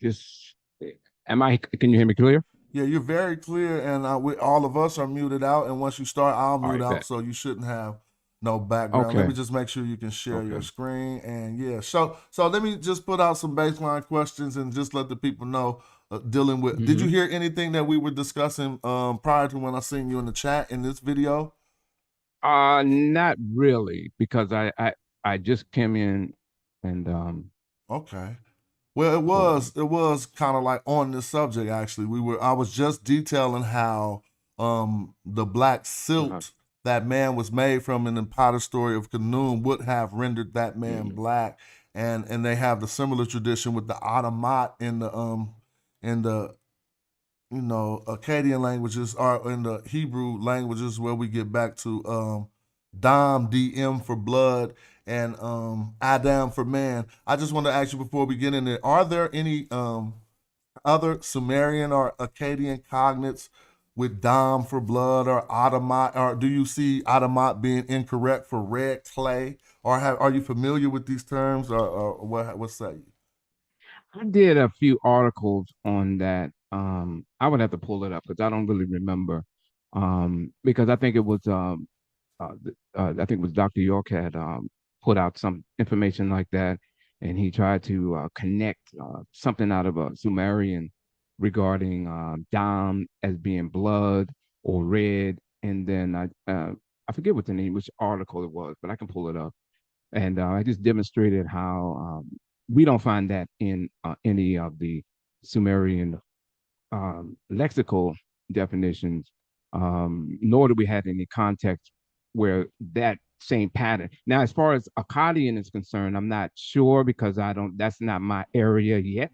you hear me clear?
Yeah, you're very clear, and all of us are muted out. And once you start, I'll mute out, so you shouldn't have no background.
Okay.
Let me just make sure you can share your screen. And yeah, so let me just put out some baseline questions and just let the people know dealing with. Did you hear anything that we were discussing prior to when I seen you in the chat in this video?
Not really, because I just came in and
Okay. Well, it was kind of like on this subject actually. I was just detailing how the black silt that man was made from in the Potter story of Khnum would have rendered that man black, and they have the similar tradition with the Automat in the Akkadian languages or in the Hebrew languages, where we get back to Dam, DM for blood, and Adam for man. I just want to ask you before we get in there, are there any other Sumerian or Akkadian cognates with Dam for blood or Automat, or do you see Automat being incorrect for red clay, or are you familiar with these terms, or what say you?
I did a few articles on that. I would have to pull it up because I don't really remember. Because I think it was I think it was Dr. York had put out some information like that, and he tried to connect something out of a Sumerian regarding Dam as being blood or red, and then I forget what the name, which article it was, but I can pull it up. And I just demonstrated how we don't find that in any of the Sumerian lexical definitions, nor do we have any context where that same pattern. Now, as far as Akkadian is concerned, I'm not sure because that's not my area yet.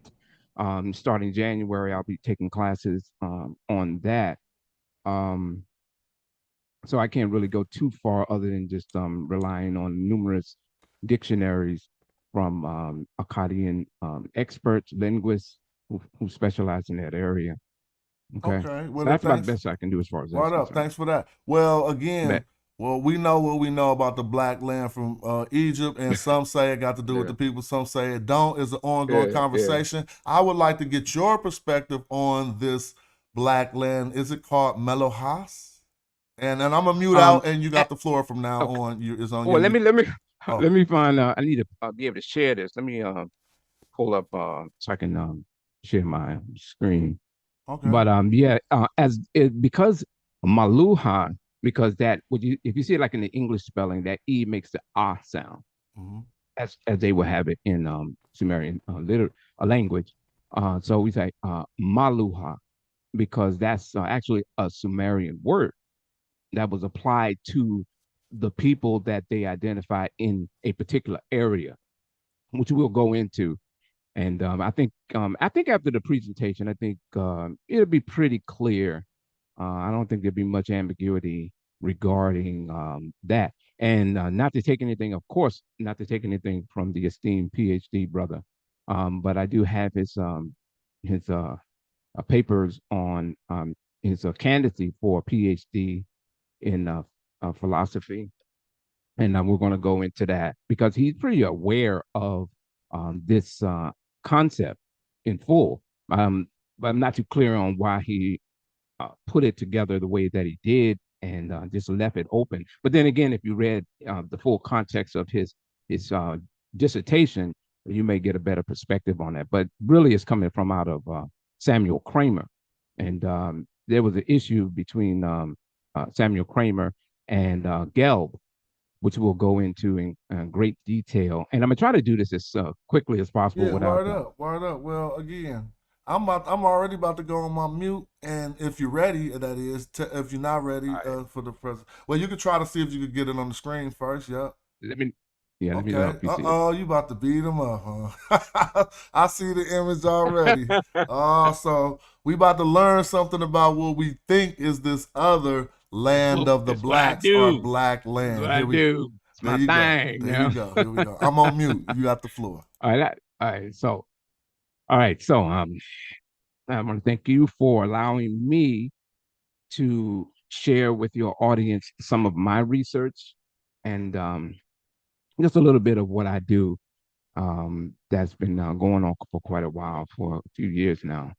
Starting January, I'll be taking classes on that. So I can't really go too far other than just relying on numerous dictionaries from Akkadian experts, linguists who specialize in that area. Okay. Well, that's about the best I can do as far as
right up. Thanks for that. Well, again, we know what we know about the black land from Egypt, and some say it got to do with the people, some say it don't. It's an ongoing conversation. I would like to get your perspective on this black land. Is it called Meluhas? And I'm gonna mute out, and you got the floor from now on. It's on you.
Well, let me find. I need to be able to share this. Let me pull up so I can share my screen.
Okay.
But because Meluha, because if you see it like in the English spelling, that E makes the ah sound, as they will have it in Sumerian language. So we say Meluha because that's actually a Sumerian word that was applied to the people that they identify in a particular area, which we'll go into. And I think after the presentation, I think it'll be pretty clear. I don't think there'll be much ambiguity regarding that. And not to take anything, of course, not to take anything from the esteemed PhD brother, but I do have his papers on his candidacy for a PhD in philosophy, and we're going to go into that because he's pretty aware of this concept. And I think after the presentation, I think it'll be pretty clear. I don't think there'll be much ambiguity regarding that. And not to take anything, of course, not to take anything from the esteemed PhD brother, but I do have his papers on his candidacy for a PhD in philosophy, and we're going to go into that because he's pretty aware of in full. But I'm not too clear on why he put it together the way that he did and just left it open. But then again, if you read the full context of his dissertation, you may get a better perspective on that. But really, it's coming from out of Samuel Kramer, and there was an issue between Samuel Kramer and Gelb, which we'll go into in great detail. And I'm gonna try to do this as quickly as possible.
Yeah,
without
word up. Well, again, I'm already about to go on my mute, and if you're ready, that is, if you're not ready for the present, well, you can try to see if you could get it on the screen first. Yep.
Let me help you see.
You about to beat him up, huh? I see the image already. So we about to learn something about what we think is this other land of the blacks or black land.
Here we go. There you
go. Here we go. I'm on mute. You got the floor.
All right. So I want to thank you for allowing me to share with your audience some of my research and just a little bit of what I do that's been going on for quite a while, for a few years now.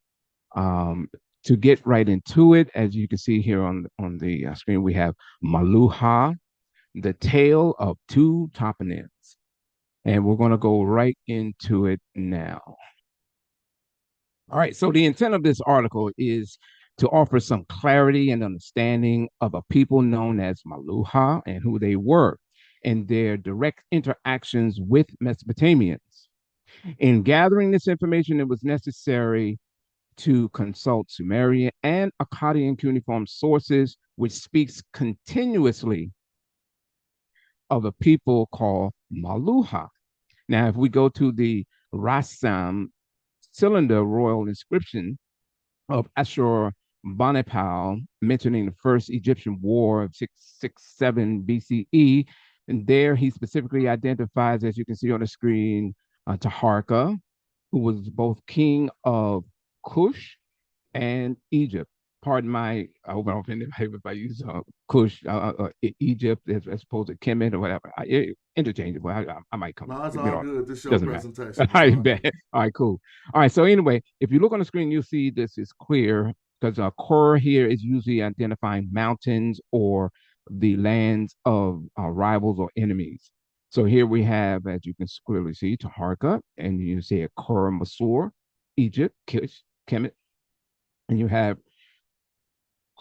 To get right into it, as you can see here on the screen, we have Meluhas, the tale of two toponyms. And we're going to go right into it now. All right, so the intent of this article is to offer some clarity and understanding of a people known as Meluhas and who they were and their direct interactions with Mesopotamians. In gathering this information, it was necessary to consult Sumerian and Akkadian cuneiform sources, which speaks continuously of a people called Meluhas. Now, if we go to the Rassam cylinder royal inscription of Ashur-banipal, mentioning the first Egyptian war of 667 BCE, and there he specifically identifies, as you can see on the screen, Taharka, who was both king of Kush and Egypt. Pardon my, I hope I don't offend anybody if I use Kush, Egypt as opposed to Kemet or whatever. Interchangeable. I might come.
No, it's all good. This is your presentation.
All right, all right, cool. All right, so anyway, if you look on the screen, you'll see this is clear because Kor here is usually identifying mountains or the lands of rivals or enemies. So here we have, as you can clearly see, Taharka, and you see a Kor Masur, Egypt, Kish, Kemet, and you have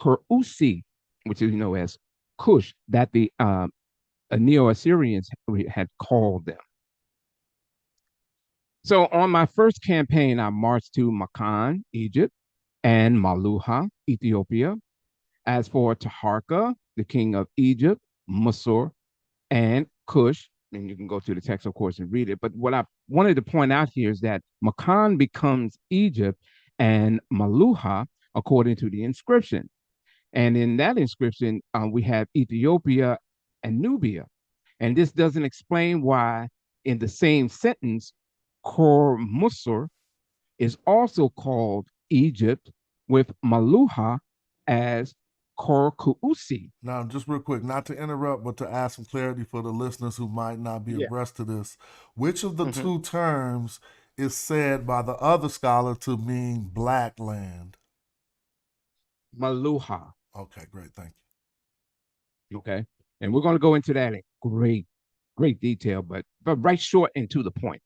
Kurusi, which is as Kush, that the Neo-Assyrians had called them. So on my first campaign, I marched to Makan, Egypt, and Meluhas, Ethiopia. As for Taharka, the king of Egypt, Masur, and Kush, and you can go to the text, of course, and read it. But what I wanted to point out here is that Makan becomes Egypt and Meluhas, according to the inscription. And in that inscription, we have Ethiopia and Nubia. And this doesn't explain why in the same sentence, Kor Musur is also called Egypt with Meluhas as Kor Kuusi.
Now, just real quick, not to interrupt, but to add some clarity for the listeners who might not be abreast to this. Which of the two terms is said by the other scholar to mean black land?
Meluhas.
Okay, great. Thank
you. Okay. And we're going to go into that in great detail, but right short and to the point.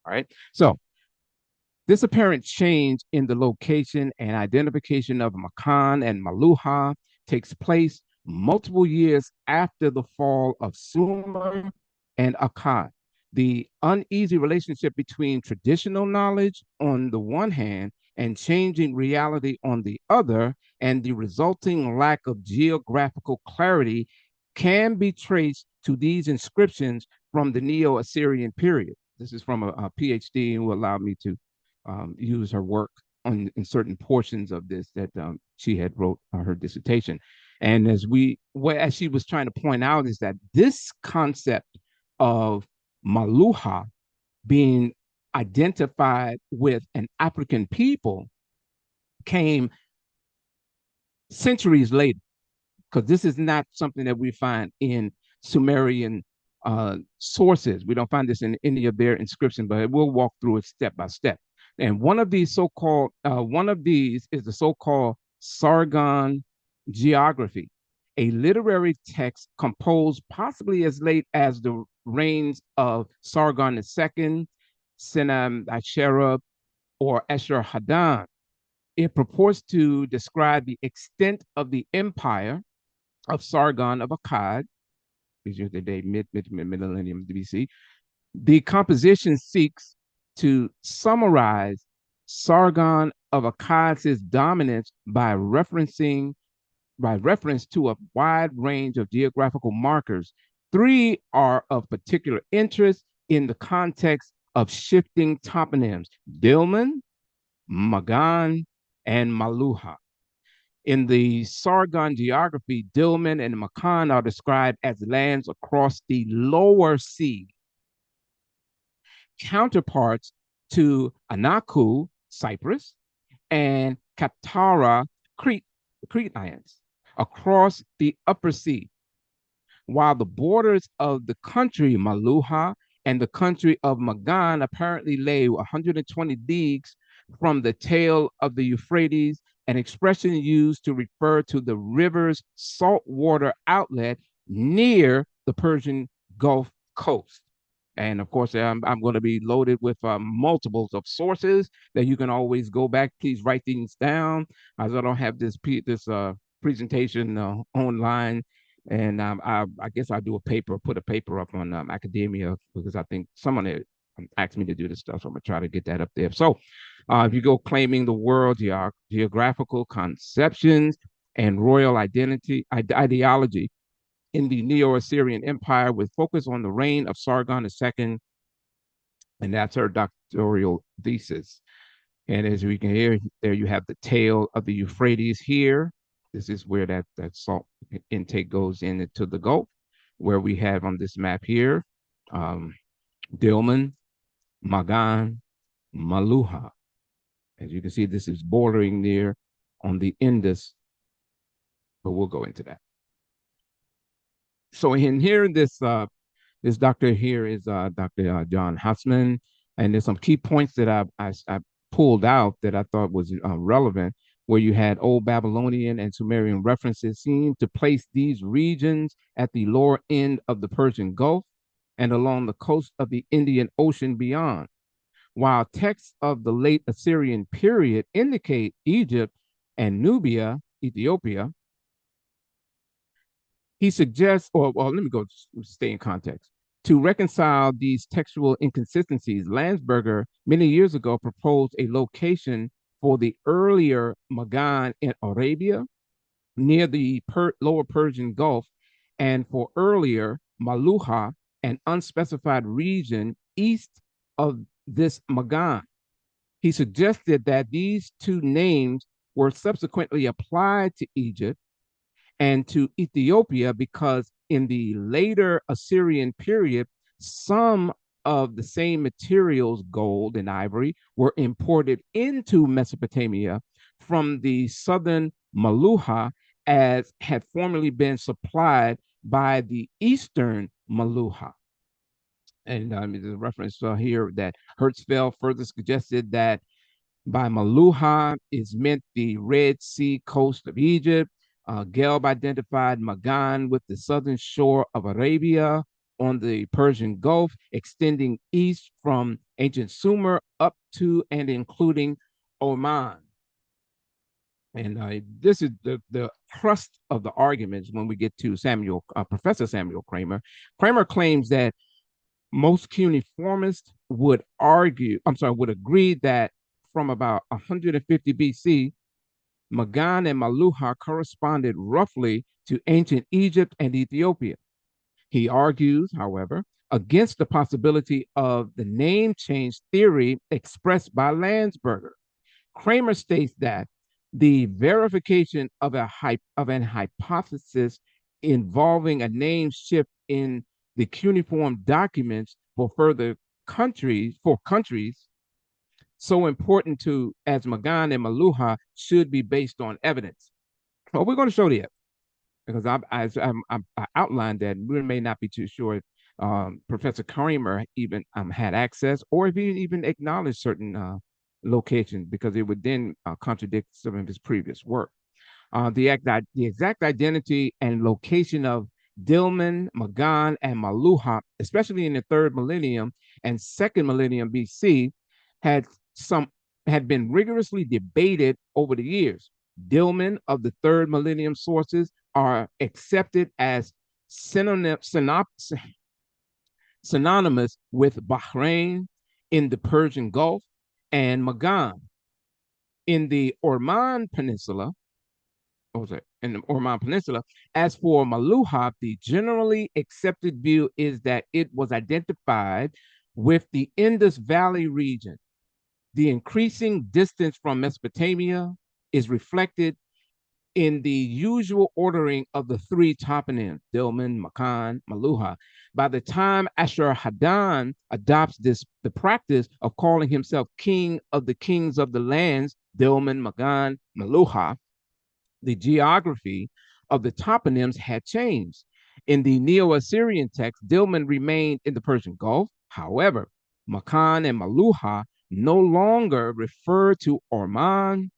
All right. So this apparent change in the location and identification of Makan and Meluhas takes place multiple years after the fall of Sumer and Akkad. The uneasy relationship between traditional knowledge on the one hand and changing reality on the other, and the resulting lack of geographical clarity can be traced to these inscriptions from the Neo-Assyrian period. This is from a PhD who allowed me to use her work in certain portions of this that she had wrote her dissertation. And as she was trying to point out is that this concept of Meluhas being identified with an African people came centuries later, because this is not something that we find in Sumerian sources. We don't find this in any of their inscriptions, but we'll walk through it step by step. And one of these is the so-called Sargon Geography, a literary text composed possibly as late as the reigns of Sargon II, Sennacherib, or Esarhaddon. It purports to describe the extent of the empire of Sargon of Akkad, which is the day mid-millennium BC. The composition seeks to summarize Sargon of Akkad's dominance by reference to a wide range of geographical markers. Three are of particular interest in the context of shifting toponyms: Dilmun, Magan, and Meluhas. In the Sargon geography, Dilmun and Makan are described as lands across the lower sea, counterparts to Anaku, Cyprus, and Katara, Crete lands across the upper sea, while the borders of the country Meluhas and the country of Magan apparently lay 120 leagues from the tail of the Euphrates, an expression used to refer to the river's saltwater outlet near the Persian Gulf coast. And of course, I'm going to be loaded with multiples of sources that you can always go back. Please write these down, as I don't have this presentation online. And I guess I'll do put a paper up on academia, because I think someone asked me to do this stuff. So I'm going to try to get that up there. So if you go claiming the world, geographical conceptions and royal ideology in the Neo-Assyrian Empire, with focus on the reign of Sargon II, and that's her doctoral thesis. And as we can hear, there you have the tail of the Euphrates here. This is where that salt intake goes into the Gulf, where we have on this map here, Dilmun, Magan, Meluhas. As you can see, this is bordering near on the Indus, but we'll go into that. So in here, this doctor here is Dr. John Hassman, and there's some key points that I pulled out that I thought was relevant, where you had Old Babylonian and Sumerian references seem to place these regions at the lower end of the Persian Gulf and along the coast of the Indian Ocean beyond, while texts of the late Assyrian period indicate Egypt and Nubia, Ethiopia. He suggests, or let me go stay in context. To reconcile these textual inconsistencies, Landsberger many years ago proposed a location for the earlier Magan in Arabia near the lower Persian Gulf, and for earlier Meluhas, an unspecified region east of this Magan. He suggested that these two names were subsequently applied to Egypt and to Ethiopia because in the later Assyrian period, some of the same materials, gold and ivory, were imported into Mesopotamia from the southern Meluhas, as had formerly been supplied by the eastern Meluhas. And there's a reference here that Hertzfeld further suggested that by Meluhas is meant the Red Sea coast of Egypt. Gelb identified Magan with the southern shore of Arabia on the Persian Gulf, extending east from ancient Sumer up to and including Oman. And this is the crust of the arguments when we get to Professor Samuel Kramer. Kramer claims that most cuneiformists would agree that from about 150 BC, Magan and Meluhas corresponded roughly to ancient Egypt and Ethiopia. He argues, however, against the possibility of the name change theory expressed by Landsberger. Kramer states that the verification of an hypothesis involving a name shift in the cuneiform documents for countries so important to as Magan and Meluhas should be based on evidence. Well, we're going to show that, because I outlined that we may not be too sure if Professor Kramer even had access, or if he even acknowledged certain location because it would then contradict some of his previous work. The exact identity and location of Dilmun, Magan, and Meluhas, especially in the third millennium and second millennium BC, had been rigorously debated over the years. Dilmun of the third millennium sources are accepted as synonymous with Bahrain in the Persian Gulf and Magan in the Orman Peninsula. In the Orman Peninsula. As for Meluhas, the generally accepted view is that it was identified with the Indus Valley region. The increasing distance from Mesopotamia is reflected in the usual ordering of the three toponyms, Dilmun, Makan, Meluhas. By the time Ashur-Hadan adopts the practice of calling himself king of the kings of the lands, Dilmun, Magan, Meluhas, the geography of the toponyms had changed. In the Neo-Assyrian text, Dilmun remained in the Persian Gulf. However, Makan and Meluhas no longer refer to Orman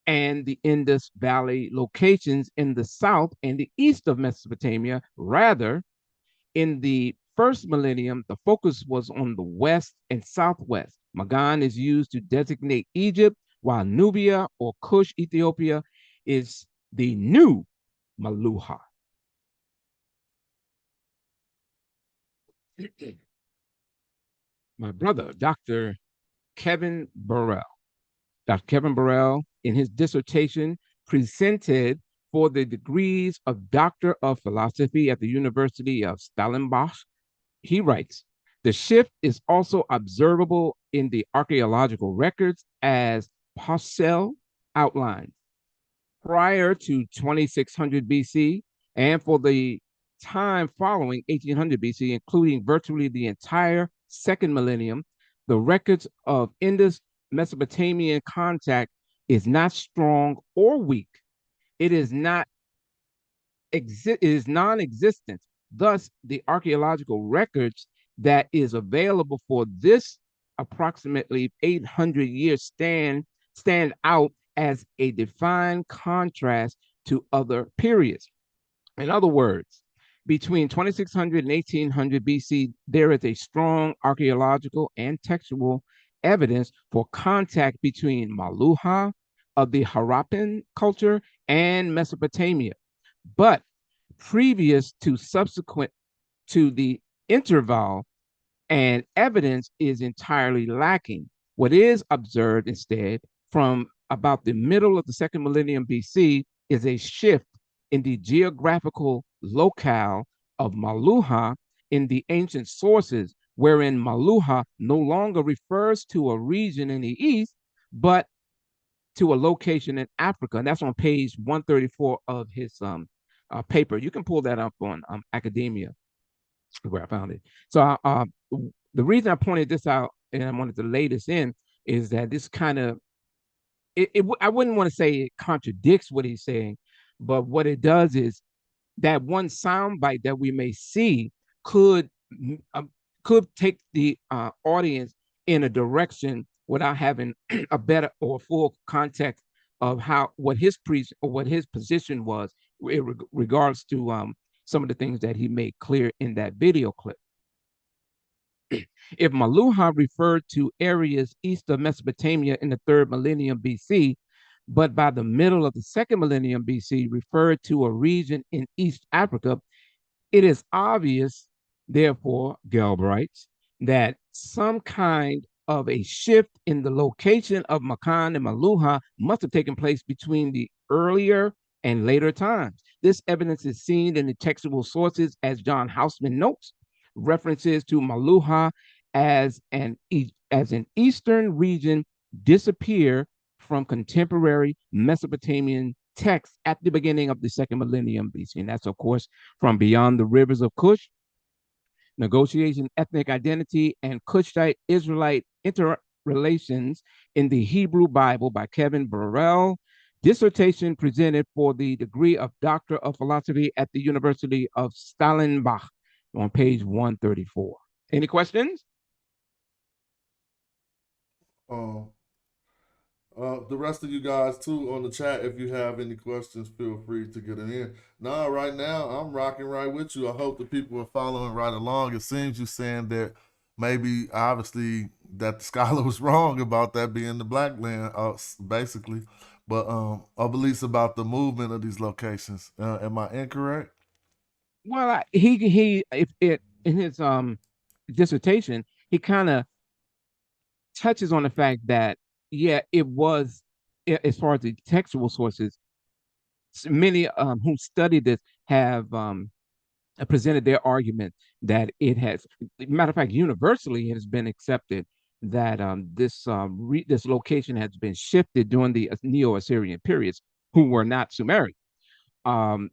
and the Indus Valley locations in the south and the east of Mesopotamia. Rather, in the first millennium, the focus was on the west and southwest. Magan is used to designate Egypt, while Nubia or Kush, Ethiopia, is the new Meluhas. My brother, Dr. Kevin Burrell. Dr. Kevin Burrell, in his dissertation presented for the degrees of Doctor of Philosophy at the University of Stellenbosch, he writes, the shift is also observable in the archaeological records as Possehl outlined. Prior to 2600 BC and for the time following 1800 BC, including virtually the entire second millennium, the records of Indus Mesopotamian contact is not strong or weak. It is non-existent. Thus, the archaeological records that is available for this approximately 800 years stand out as a defined contrast to other periods. In other words, between 2600 and 1800 BC, there is a strong archaeological and textual evidence for contact between Meluhas of the Harappan culture and Mesopotamia. But previous to subsequent to the interval, and evidence is entirely lacking. What is observed instead from about the middle of the second millennium BC is a shift in the geographical locale of Meluhas in the ancient sources, wherein Meluhas no longer refers to a region in the east, but to a location in Africa. And that's on page 134 of his paper. You can pull that up on Academia, where I found it. So the reason I pointed this out and I wanted to lay this in is that this kind of, I wouldn't want to say it contradicts what he's saying, but what it does is that one soundbite that we may see could take the audience in a direction without having a better or full context of what his position was in regards to some of the things that he made clear in that video clip. If Meluhas referred to areas east of Mesopotamia in the third millennium BC, but by the middle of the second millennium BC referred to a region in East Africa, it is obvious, therefore, Gelb writes, that some kind of a shift in the location of Makan and Meluhas must have taken place between the earlier and later times. This evidence is seen in the textual sources, as John Houseman notes, references to Meluhas as an eastern region disappear from contemporary Mesopotamian texts at the beginning of the second millennium BC. And that's, of course, from Beyond the Rivers of Cush, Negotiation, Ethnic Identity, and Cushite-Israelite Interrelations in the Hebrew Bible by Kevin Burrell, dissertation presented for the degree of Doctor of Philosophy at the University of Stellenbosch on page 134. Any questions?
The rest of you guys too on the chat, if you have any questions, feel free to get it in. Nah, right now I'm rocking right with you. I hope the people are following right along. It seems you saying that maybe obviously that the scholar was wrong about that being the black land, basically. But our beliefs about the movement of these locations. Am I incorrect?
Well, he if it in his dissertation, he kind of touches on the fact that yeah, it was as far as the textual sources, many who studied this have presented their argument that it has, matter of fact, universally it has been accepted that this location has been shifted during the Neo-Assyrian periods, who were not Sumerian. Some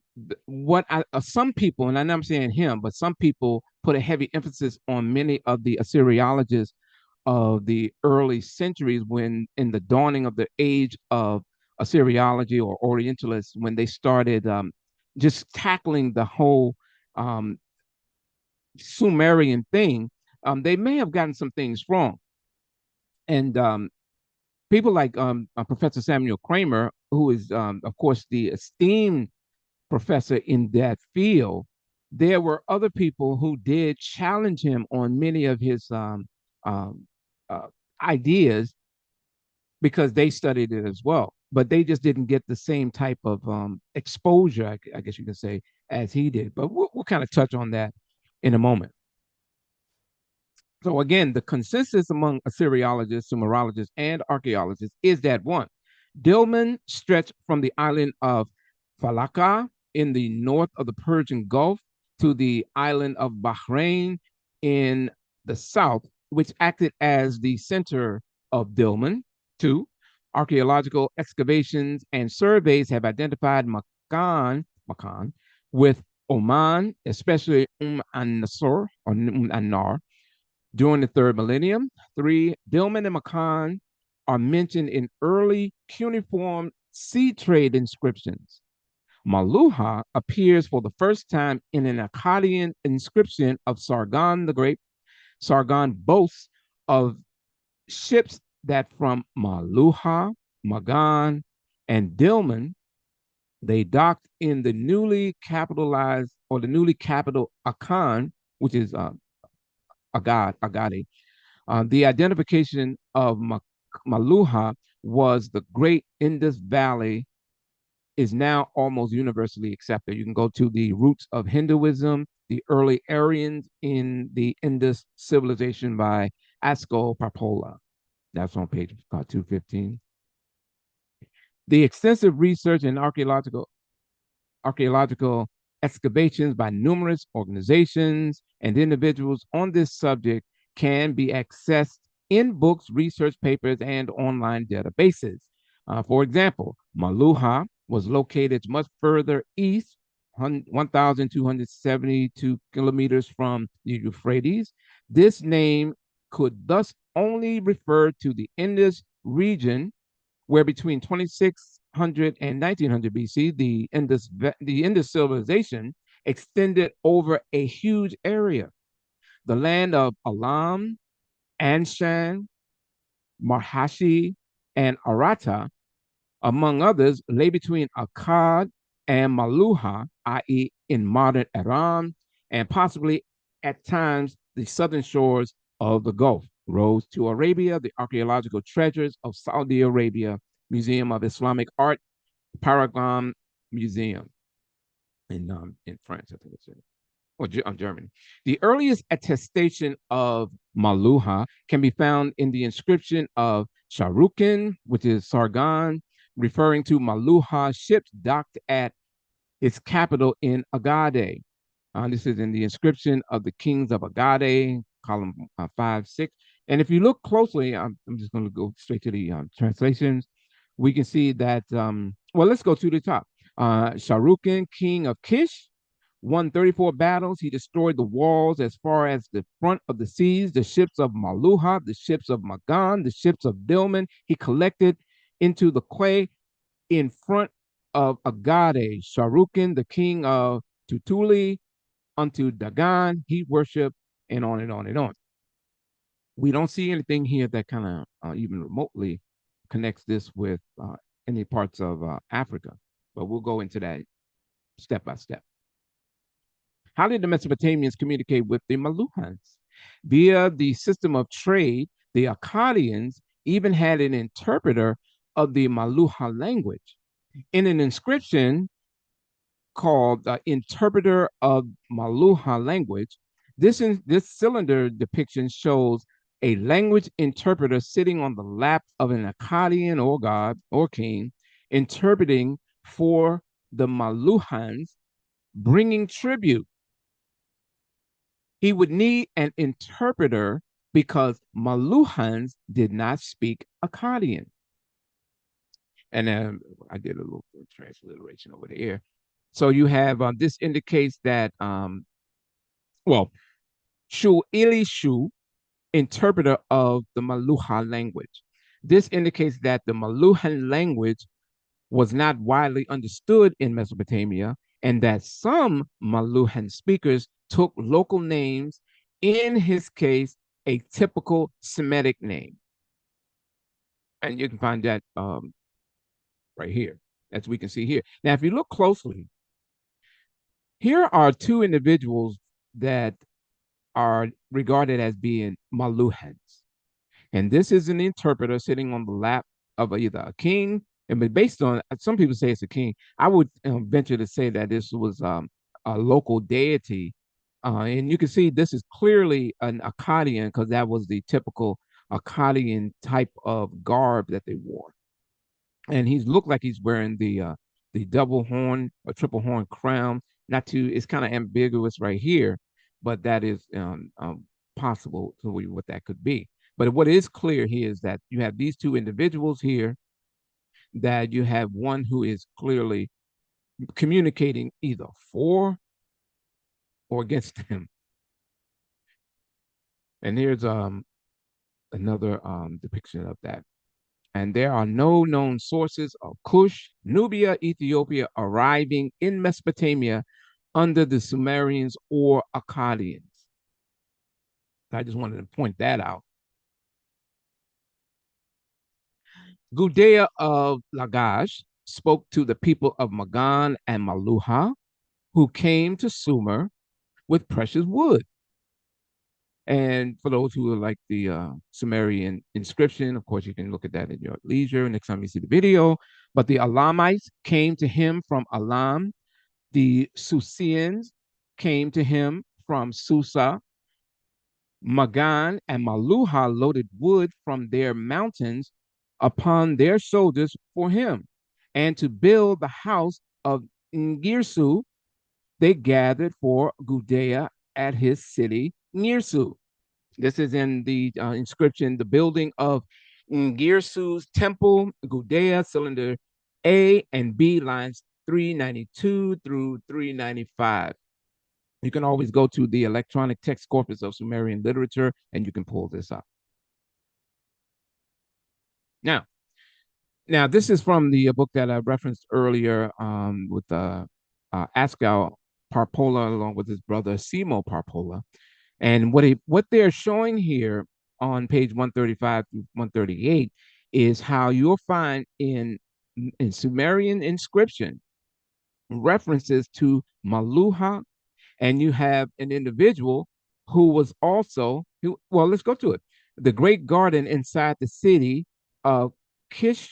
people, and I'm saying him, but some people put a heavy emphasis on many of the Assyriologists of the early centuries, when in the dawning of the age of Assyriology or Orientalists, when they started just tackling the whole um, Sumerian thing, they may have gotten some things wrong. And people like Professor Samuel Kramer, who is, of course, the esteemed professor in that field, there were other people who did challenge him on many of his um, uh, ideas, because they studied it as well, but they just didn't get the same type of exposure, I guess you can say, as he did. But we'll kind of touch on that in a moment. So again, the consensus among Assyriologists, Sumerologists, and archaeologists is that one, Dilmun stretched from the island of Falaka in the north of the Persian Gulf to the island of Bahrain in the south, which acted as the center of Dilmun. Two, archaeological excavations and surveys have identified Makan with Oman, especially an-Nasr or an-Nar, during the third millennium. Three, Dilmun and Makan are mentioned in early cuneiform sea trade inscriptions. Meluha appears for the first time in an Akkadian inscription of Sargon the Great. Sargon boasts of ships that from Meluha, Magan, and Dilmun, they docked in the newly capitalized, or the newly capital Akan, which is Agade. The identification of Meluha was the Great Indus Valley is now almost universally accepted. You can go to the roots of Hinduism, the early Aryans in the Indus civilization by Asko Parpola. That's on page 215. The extensive research and archaeological excavations by numerous organizations and individuals on this subject can be accessed in books, research papers, and online databases. For example, Meluha was located much further east, 1,272 kilometers from the Euphrates. This name could thus only refer to the Indus region, where between 2600 and 1900 BC, the Indus civilization extended over a huge area. The land of Alam, Anshan, Marhashi, and Arata, among others, lay between Akkad and Meluha, i.e., in modern Iran, and possibly at times the southern shores of the Gulf. Roads to Arabia, the archaeological treasures of Saudi Arabia, Museum of Islamic Art, Paragon Museum in France, I think it's or Germany. The earliest attestation of Meluha can be found in the inscription of Sharukin, which is Sargon, referring to Meluha ships docked at its capital in Agade. This is in the inscription of the kings of Agade, column 5-6. And if you look closely, I'm just going to go straight to the translations. We can see that, well, let's go to the top. Sharukin, king of Kish, won 34 battles. He destroyed the walls as far as the front of the seas, the ships of Meluha, the ships of Magan, the ships of Dilmun. He collected into the clay in front of Agade. Sharukin, the king of Tutuli, unto Dagan, he worshiped, and on and on and on. We don't see anything here that kind of even remotely connects this with any parts of Africa, but we'll go into that step by step. How did the Mesopotamians communicate with the Meluhans? Via the system of trade, the Akkadians even had an interpreter of the Meluha language. In an inscription called the Interpreter of Meluha Language, this cylinder depiction shows a language interpreter sitting on the lap of an Akkadian or god or king, interpreting for the Meluhans, bringing tribute. He would need an interpreter because Meluhans did not speak Akkadian. And then I did a little transliteration over there. So you have this indicates that Shu Ili Shu, interpreter of the Meluha language. This indicates that the Meluhan language was not widely understood in Mesopotamia, and that some Meluhan speakers took local names, in his case, a typical Semitic name. And you can find that right here, as we can see here. Now, if you look closely, here are two individuals that are regarded as being Meluhans. And this is an interpreter sitting on the lap of either a king, and based on, some people say it's a king. I would venture to say that this was a local deity. And you can see this is clearly an Akkadian, because that was the typical Akkadian type of garb that they wore. And he's looked like he's wearing the double horn or triple horn crown. It's kind of ambiguous right here, but that is possible to what that could be. But what is clear here is that you have these two individuals here, that you have one who is clearly communicating either for or against him. And here's another depiction of that. And there are no known sources of Kush, Nubia, Ethiopia arriving in Mesopotamia under the Sumerians or Akkadians. I just wanted to point that out. Gudea of Lagash spoke to the people of Magan and Meluha, who came to Sumer with precious wood. And for those who like the Sumerian inscription, of course, you can look at that at your leisure next time you see the video. But the Elamites came to him from Elam. The Susians came to him from Susa. Magan and Meluha loaded wood from their mountains upon their shoulders for him. And to build the house of Ngirsu, they gathered for Gudea at his city, Ngirsu. This is in the inscription, the building of Ngirsu's temple, Gudea, cylinder A and B, lines 392 through 395. You can always go to the electronic text corpus of Sumerian literature, and you can pull this up. Now, this is from the book that I referenced earlier with Askal Parpola, along with his brother Simo Parpola. And what they're showing here on page 135 through 138 is how you'll find in Sumerian inscription references to Meluha, and you have an individual who was also, let's go to it. The great garden inside the city of Kishkanu,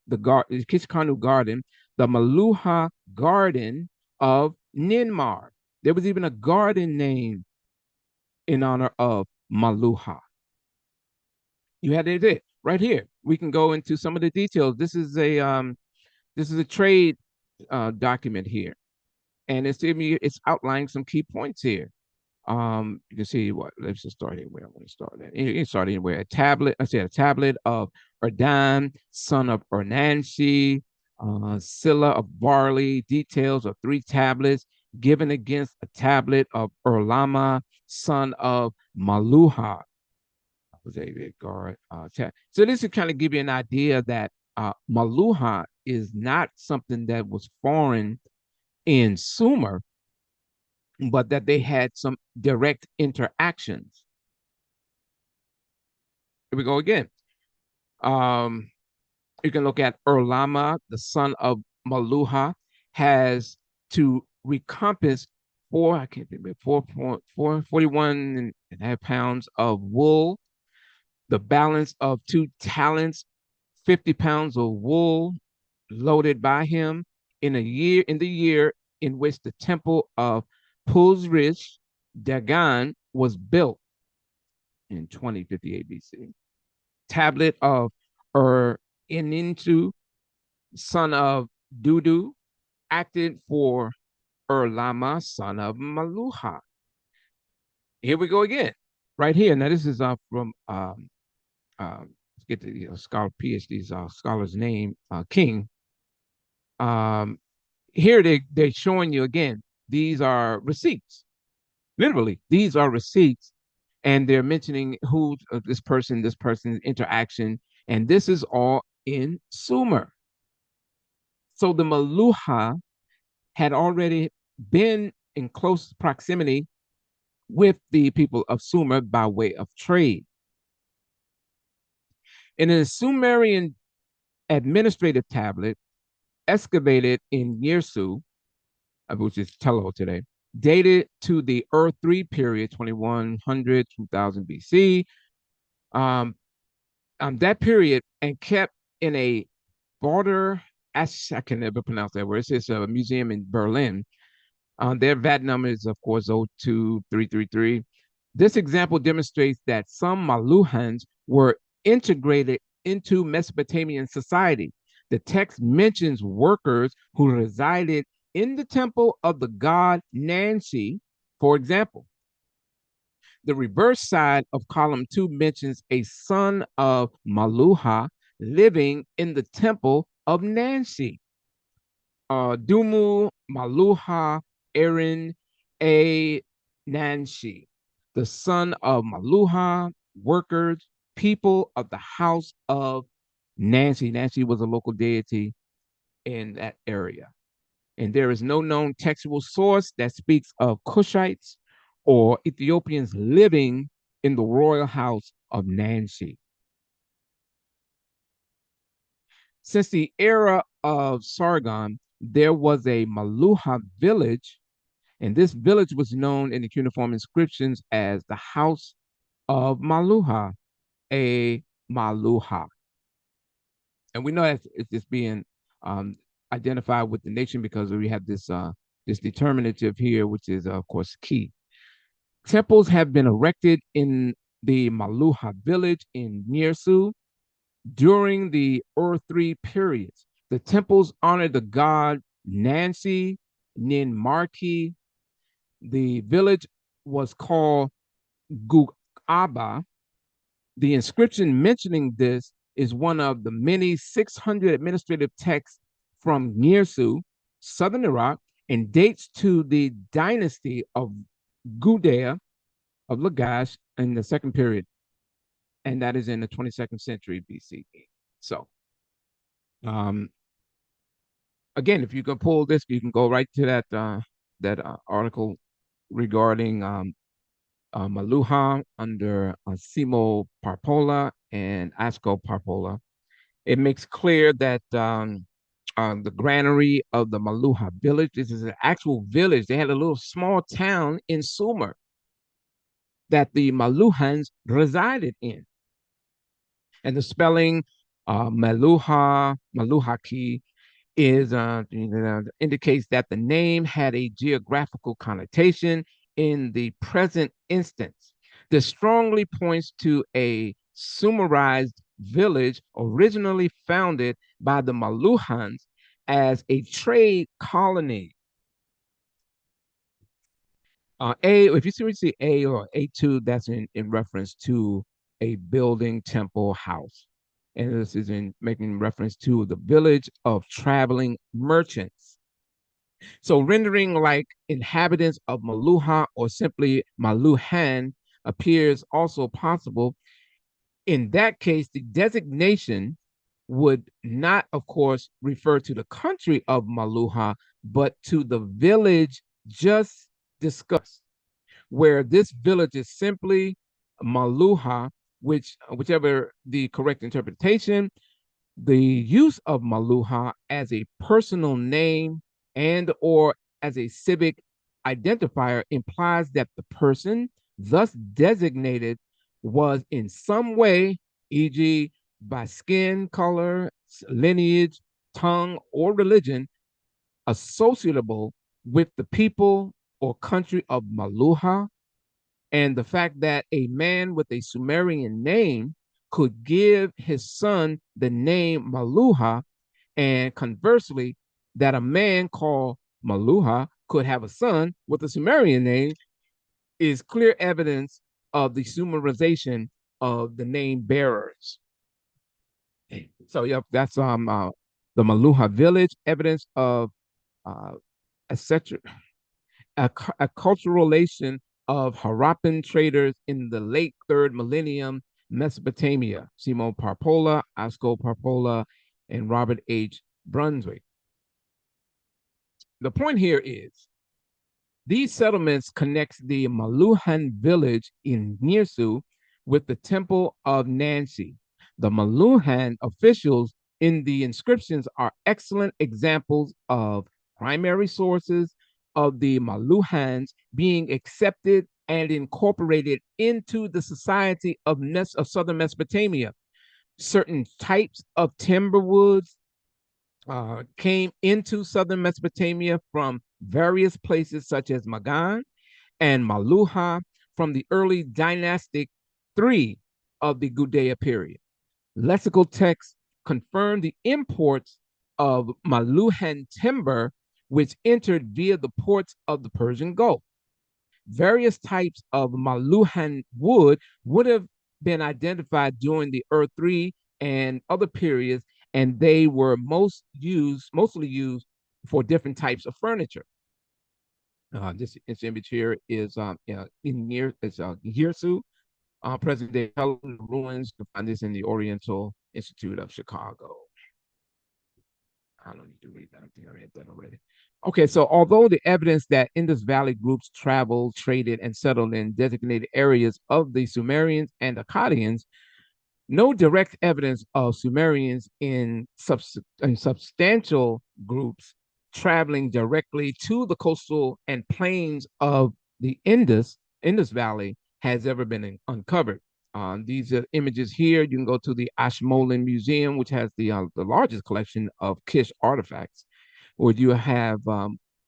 the Kishkanu garden, the Meluha garden of Ninmar. There was even a garden name in honor of Meluha. You had it right here. We can go into some of the details. This is a trade document here, and it's outlining some key points here. You can see let's just start here where I want to start at. You can start anywhere. A tablet of Erdan, son of Ernanshi, Scylla of barley, details of 3 tablets given against a tablet of Erlama, son of Meluha. So this is kind of give you an idea that Meluha is not something that was foreign in Sumer, but that they had some direct interactions. Here we go again. You can look at Erlama, the son of Meluha, has to recompense 41.5 pounds of wool, the balance of 2 talents, 50 pounds of wool loaded by him in the year in which the temple of Puzrish Dagon was built in 2058 BC. Tablet of Inintu, son of Dudu, acted for Erlama, son of Meluha. Here we go again, right here. Now this is from let's get the scholar PhD's scholar's name, King. Here they're showing you again. These are receipts. Literally, these are receipts, and they're mentioning who this person's interaction, and this is all in Sumer. So the Meluha had already been in close proximity with the people of Sumer by way of trade. In a Sumerian administrative tablet excavated in Yersu, which is Tello today, dated to the Earth 3 period, 2100, 2000 BC, that period, and kept in a border, I can never pronounce that word. It's a museum in Berlin. Their VAT number is, of course, 02333. This example demonstrates that some Meluhans were integrated into Mesopotamian society. The text mentions workers who resided in the temple of the god Nancy, for example. The reverse side of column 2 mentions a son of Meluha living in the temple of Nancy. Dumu Meluha Erin A. Nancy, the son of Meluha, workers, people of the house of Nancy. Nancy was a local deity in that area. And there is no known textual source that speaks of Cushites or Ethiopians living in the royal house of Nancy. Since the era of Sargon, there was a Meluha village, and this village was known in the cuneiform inscriptions as the house of Meluha, a Meluha. And we know that it's just being identified with the nation because we have this determinative here, which is, of course, key. Temples have been erected in the Meluha village in Niersu during the Ur 3 periods. The temples honor the god Nancy, Ninmarki. The village was called Gugaba. The inscription mentioning this is one of the many 600 administrative texts from Niersu, southern Iraq, and dates to the dynasty of Gudea of Lagash in the second period, and that is in the 22nd century BCE. So, again, if you can pull this, you can go right to that article regarding Meluha under Simo Parpola and Asko Parpola. It makes clear that the granary of the Meluha village, this is an actual village. They had a little small town in Sumer that the Meluhans resided in. And the spelling Meluha, Meluhaki, is indicates that the name had a geographical connotation in the present instance. This strongly points to a Sumerized village originally founded by the Meluhans as a trade colony. If you see A or A2, that's in reference to a building, temple, house. And this is in making reference to the village of traveling merchants. So rendering like inhabitants of Meluha or simply Meluhan appears also possible. In that case, the designation would not, of course, refer to the country of Meluha, but to the village just discussed, where this village is simply Meluha, whichever the correct interpretation, the use of Meluha as a personal name and or as a civic identifier implies that the person thus designated was in some way, e.g., by skin color, lineage, tongue, or religion, associable with the people or country of Meluha, and the fact that a man with a Sumerian name could give his son the name Meluha, and conversely, that a man called Meluha could have a son with a Sumerian name is clear evidence of the Sumerization of the name bearers. So, yep, that's the Meluha village, evidence of etc. A culturalization of Harappan traders in the late 3rd millennium Mesopotamia, Simon Parpola, Asko Parpola, and Robert H. Brunswick. The point here is these settlements connect the Meluhan village in Nirsu with the temple of Nancy. The Meluhan officials in the inscriptions are excellent examples of primary sources of the Meluhans being accepted and incorporated into the society of southern Mesopotamia. Certain types of timber woods came into southern Mesopotamia from various places such as Magan and Meluha from the early dynastic 3 of the Gudea period. Lexical texts confirm the imports of Meluhan timber, which entered via the ports of the Persian Gulf. Various types of Meluhan wood would have been identified during the Ur 3 and other periods, and they were mostly used for different types of furniture. This image here is Girsu, present-day ruins. You can find this in the Oriental Institute of Chicago. I don't need to read that. I think I read that already. Okay, so although the evidence that Indus Valley groups traveled, traded, and settled in designated areas of the Sumerians and Akkadians, no direct evidence of Sumerians in substantial groups traveling directly to the coastal and plains of the Indus Valley has ever been uncovered. These are images here. You can go to the Ashmolean Museum, which has the largest collection of Kish artifacts, where you have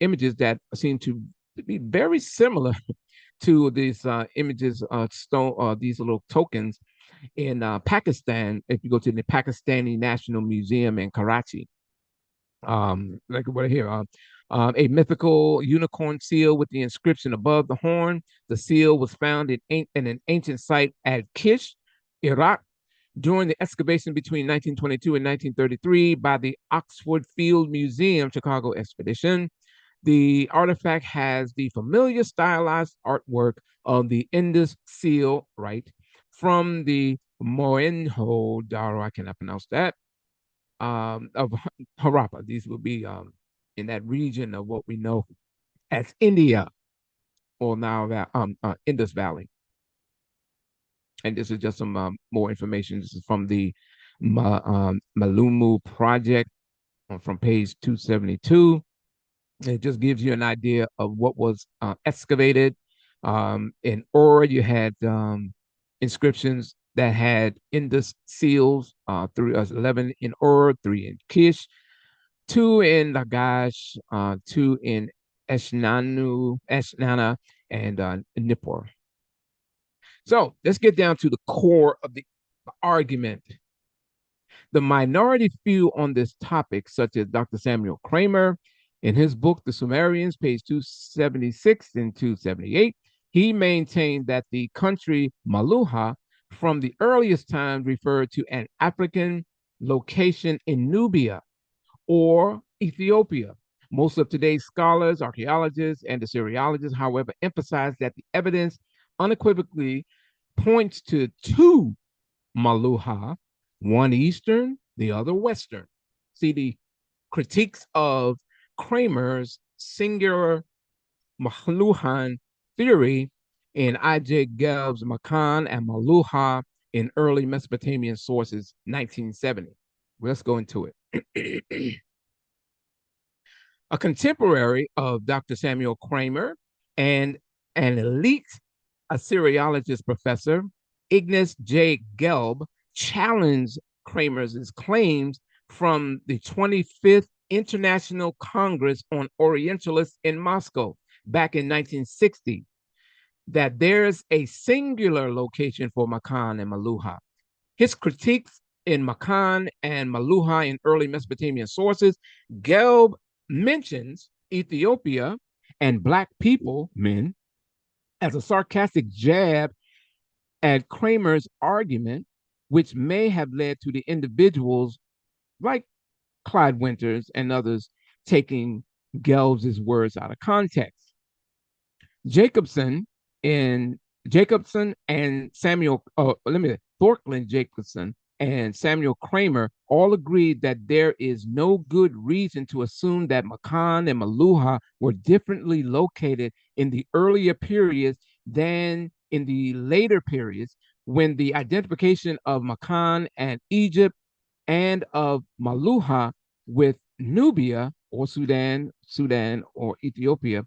images that seem to be very similar to these images, these little tokens in Pakistan. If you go to the Pakistani National Museum in Karachi, like what here, a mythical unicorn seal with the inscription above the horn. The seal was found in an ancient site at Kish, Iraq, during the excavation between 1922 and 1933 by the Oxford Field Museum Chicago expedition. The artifact has the familiar stylized artwork of the Indus seal, right, from the Mohenjo-Daro, I cannot pronounce that, of Harappa. These will be in that region of what we know as India, or now that Indus Valley. And this is just some more information. This is from the Malumu project from page 272. It just gives you an idea of what was excavated. In Ur, you had inscriptions that had Indus seals, 11 in Ur, 3 in Kish, 2 in Lagash, 2 in Eshnana, and Nippur. So let's get down to the core of the argument. The minority view on this topic, such as Dr. Samuel Kramer, in his book, The Sumerians, page 276 and 278, he maintained that the country Meluha from the earliest times referred to an African location in Nubia or Ethiopia. Most of today's scholars, archaeologists, and Assyriologists, however, emphasize that the evidence unequivocally points to 2 Meluha, one Eastern, the other Western. See, the critiques of Kramer's singular Meluhan theory in I.J. Gelb's Makan and Meluha in early Mesopotamian sources, 1970. Let's go into it. A contemporary of Dr. Samuel Kramer and an elite Assyriologist professor, Ignace J. Gelb, challenged Kramer's claims from the 25th International Congress on Orientalists in Moscow back in 1960 that there's a singular location for Makan and Meluha. His critiques in Makan and Meluha in early Mesopotamian sources, Gelb mentions Ethiopia and Black people, men, as a sarcastic jab at Kramer's argument, which may have led to the individuals like Clyde Winters and others taking Gelb's words out of context. Jacobson and Samuel, Thorkland Jacobson and Samuel Kramer all agreed that there is no good reason to assume that Makan and Meluha were differently located in the earlier periods than in the later periods, when the identification of Makan and Egypt and of Meluha with Nubia or Sudan or Ethiopia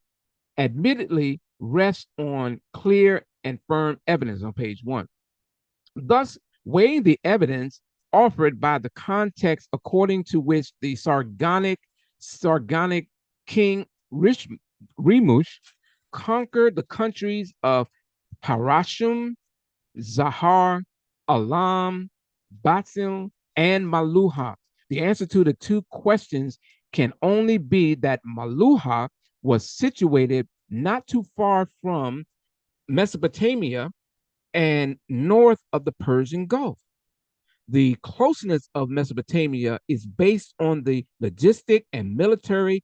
admittedly rests on clear and firm evidence on page 1. Thus, weighing the evidence offered by the context according to which the Sargonic king Rimush conquered the countries of Parashum, Zahar, Alam, Batil, and Meluha. The answer to the two questions can only be that Meluha was situated not too far from Mesopotamia and north of the Persian Gulf. The closeness of Mesopotamia is based on the logistic and military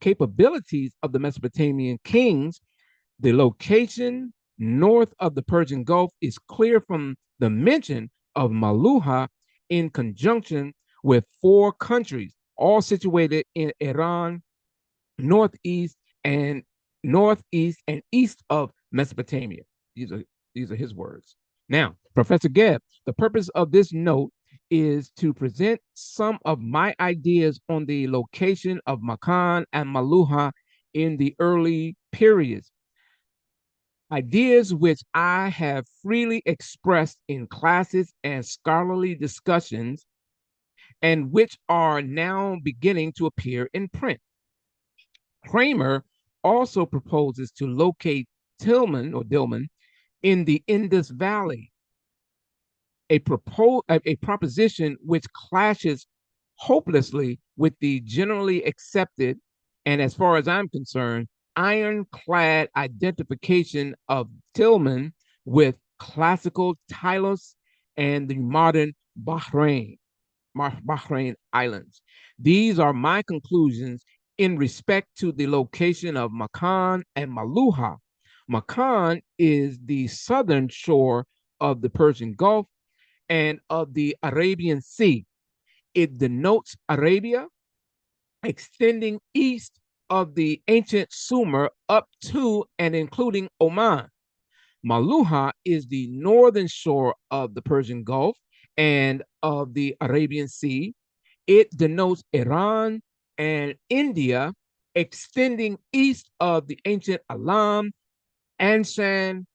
capabilities of the Mesopotamian kings. The location north of the Persian Gulf is clear from the mention of Meluha in conjunction with 4 countries, all situated in Iran, northeast and east of Mesopotamia. These are his words. Now, Professor Gebb, the purpose of this note is to present some of my ideas on the location of Makan and Meluha in the early periods. Ideas which I have freely expressed in classes and scholarly discussions, and which are now beginning to appear in print. Kramer also proposes to locate Dilmun in the Indus Valley, a proposition which clashes hopelessly with the generally accepted, and as far as I'm concerned, ironclad identification of Dilmun with classical Tylos and the modern Bahrain Islands. These are my conclusions in respect to the location of Makan and Meluha. Makan is the southern shore of the Persian Gulf and of the Arabian Sea. It denotes Arabia, extending east of the ancient Sumer up to and including Oman. Meluha is the northern shore of the Persian Gulf and of the Arabian Sea. It denotes Iran and India, extending east of the ancient Alam, Anshan,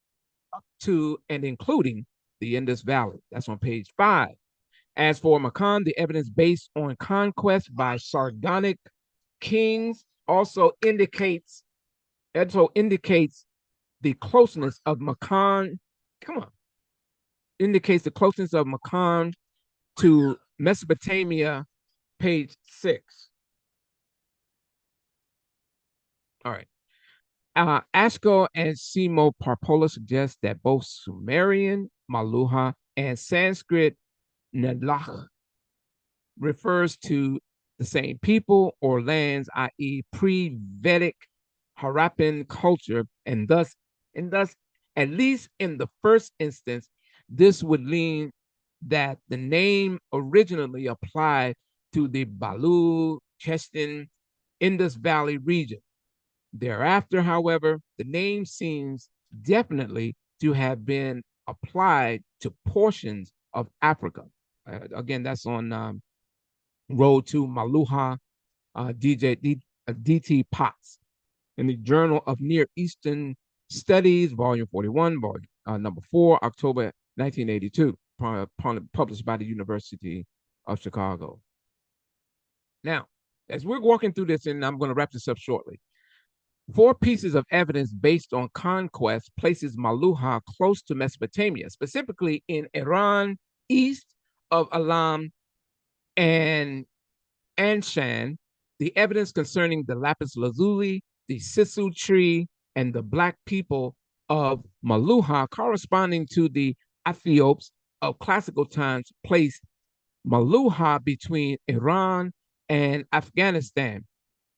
up to and including the Indus Valley. That's on page 5. As for Makan, the evidence based on conquest by Sargonic kings also indicates the closeness of Makan. Indicates the closeness of Makan to Mesopotamia, page 6. All right. Ashko and Simo Parpola suggest that both Sumerian, Meluha, and Sanskrit Nadlach refers to the same people or lands, i.e., pre-Vedic Harappan culture, and thus, at least in the first instance, this would lean that the name originally applied to the Balu, Chestin, Indus Valley region. Thereafter, however, the name seems definitely to have been applied to portions of Africa. Again, that's on Road to Meluhas, D.T. Potts, in the Journal of Near Eastern Studies, Volume 41, number 4, October 1982, published by the University of Chicago. Now, as we're walking through this, and I'm going to wrap this up shortly, 4 pieces of evidence based on conquest places Meluhas close to Mesopotamia, specifically in Iran, east of Elam and Anshan. The evidence concerning the lapis lazuli, the sisu tree, and the black people of Meluhas corresponding to the Ethiops of classical times placed Meluhas between Iran and Afghanistan.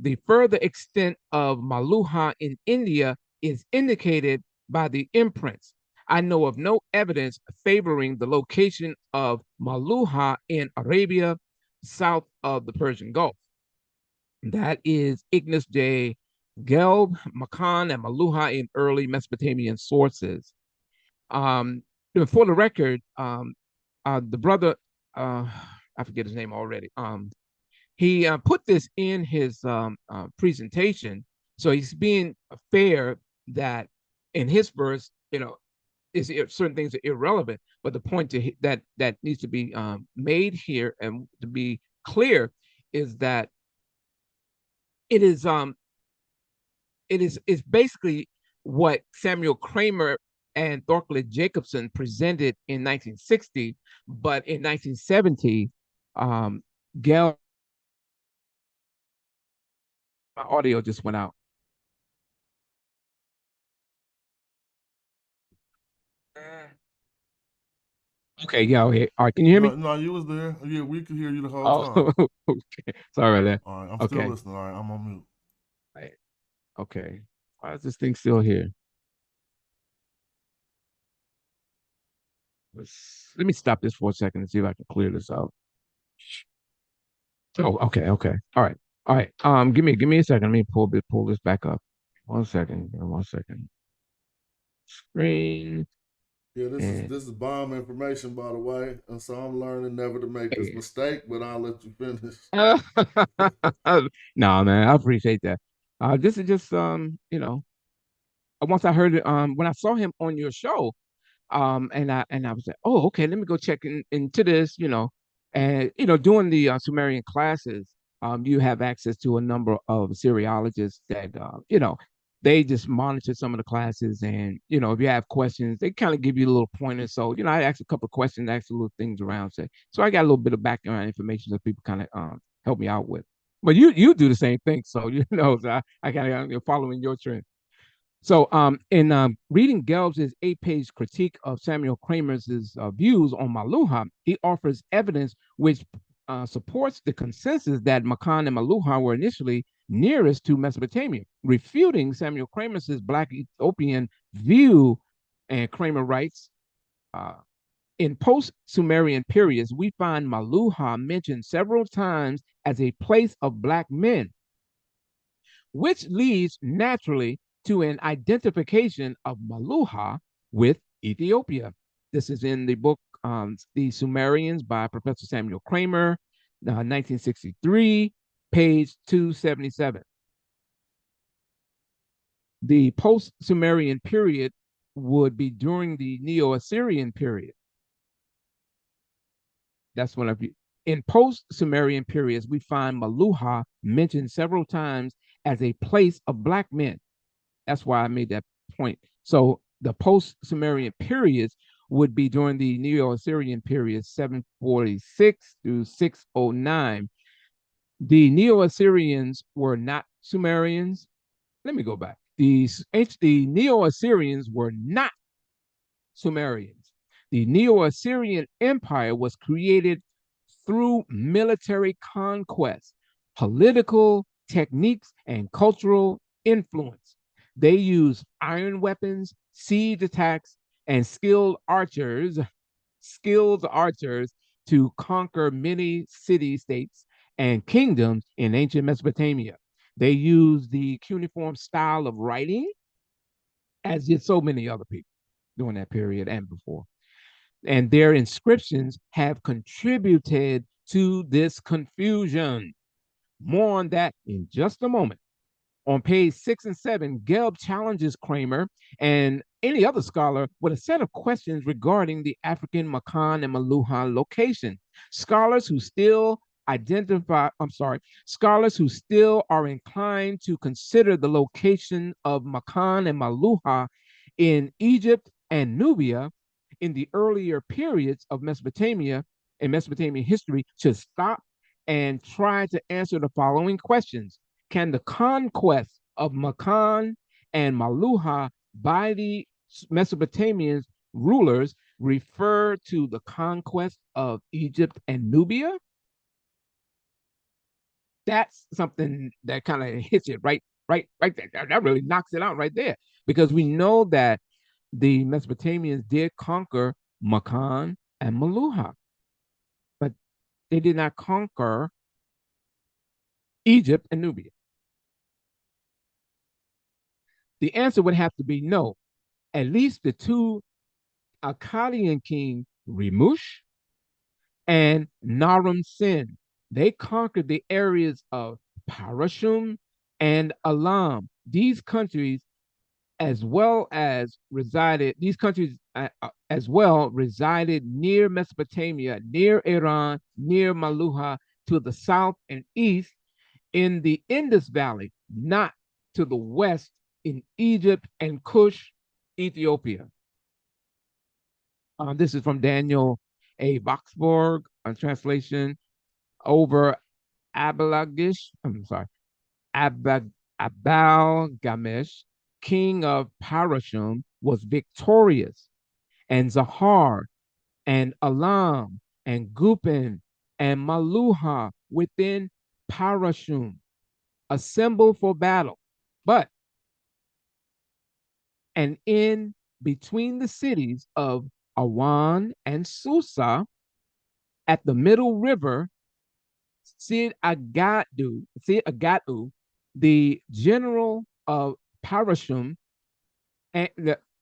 The further extent of Meluhas in India is indicated by the imprints. I know of no evidence favoring the location of Meluhas in Arabia, south of the Persian Gulf. That is Ignace J. Gelb, Makan, and Meluhas in early Mesopotamian sources. For the record, the brother, I forget his name already. He put this in his presentation, so he's being fair that in his verse, certain things are irrelevant, but the point that needs to be made here and to be clear is that it's basically what Samuel Kramer and Thorkley Jacobson presented in 1960, but in 1970, Gell. My audio just went out. Okay, yeah, okay. All right, can you hear me?
No, you was there. Yeah, we could hear you the whole time.
Okay. Sorry about that.
All right, I'm still listening. All right, I'm on mute.
Right. Okay. Why is this thing still here? Let me stop this for a second and see if I can clear this out. Oh, okay. All right. Give me a second. Let me pull this back up. 1 second. 1 second. Screen.
Yeah, this is bomb information, by the way, and so I'm learning never to make this mistake. But I'll let you finish.
No, man, I appreciate that. This is just once I heard it, when I saw him on your show, and I was like, oh, okay, let me go check into this, and doing the Sumerian classes, you have access to a number of Assyriologists that they just monitor some of the classes, and if you have questions, they kind of give you a little pointer. So I asked a couple of questions, asked a little things around, so I got a little bit of background information that people kind of help me out with. But you do the same thing, so so I kind of following your trend. So in reading Gelb's 8-page critique of Samuel Kramer's views on Meluhas, he offers evidence which supports the consensus that Makan and Meluhas were initially nearest to Mesopotamia, refuting Samuel Kramer's Black Ethiopian view. And Kramer writes, in post-Sumerian periods, we find Meluhas mentioned several times as a place of Black men, which leads naturally to an identification of Meluhas with Ethiopia. This is in the book The Sumerians by Professor Samuel Kramer, 1963, page 277. The post-Sumerian period would be during the Neo-Assyrian period. That's one of you. In post-Sumerian periods, we find Meluhas mentioned several times as a place of Black men. That's why I made that point. So the post-Sumerian periods would be during the Neo-Assyrian period, 746 through 609. The Neo-Assyrians were not Sumerians. Let me go back. The Neo-Assyrians were not Sumerians. The Neo-Assyrian Empire was created through military conquest, political techniques, and cultural influence. They used iron weapons, siege attacks, and skilled archers to conquer many city-states and kingdoms in ancient Mesopotamia. They used the cuneiform style of writing, as did so many other people. during that period and before. And their inscriptions have contributed to this confusion. More on that in just a moment. On page 6 and 7, Gelb challenges Kramer and any other scholar with a set of questions regarding the African Makan and Meluha location. Scholars who still are inclined to consider the location of Makan and Meluha in Egypt and Nubia in the earlier periods of Mesopotamia and Mesopotamian history should stop and try to answer the following questions. Can the conquest of Makan and Meluha by the Mesopotamian rulers refer to the conquest of Egypt and Nubia? That's something that kind of hits it right there. That really knocks it out right there, because we know that the Mesopotamians did conquer Makan and Meluha, but they did not conquer Egypt and Nubia. The answer would have to be no. At least the two Akkadian kings, Rimush and Naram Sin, they conquered the areas of Parashum and Alam. These countries as well resided near Mesopotamia, near Iran, near Meluha, to the south and east in the Indus Valley, not to the west in Egypt and Kush, Ethiopia. This is from Daniel A. Boxborg, a translation over Abalgamesh, king of Parashum, was victorious, and Zahar and Alam and Gupin and Meluha within Parashum assembled for battle. And in between the cities of Awan and Susa, at the middle river, Sid Agatu, the general of Parashum, and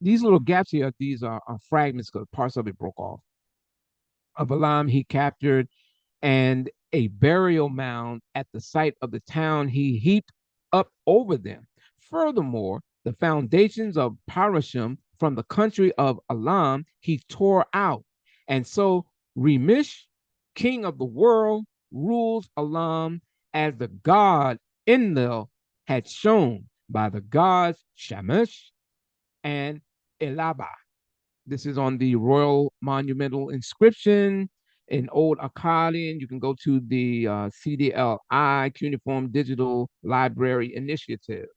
these little gaps here, these are fragments because parts of it broke off. Of Alam he captured, and a burial mound at the site of the town he heaped up over them. Furthermore, the foundations of Parashum from the country of Alam he tore out. And so Remish, king of the world, rules Alam as the god Enlil had shown by the gods Shamash and Elaba. This is on the Royal Monumental Inscription in Old Akkadian. You can go to the CDLI, Cuneiform Digital Library Initiative.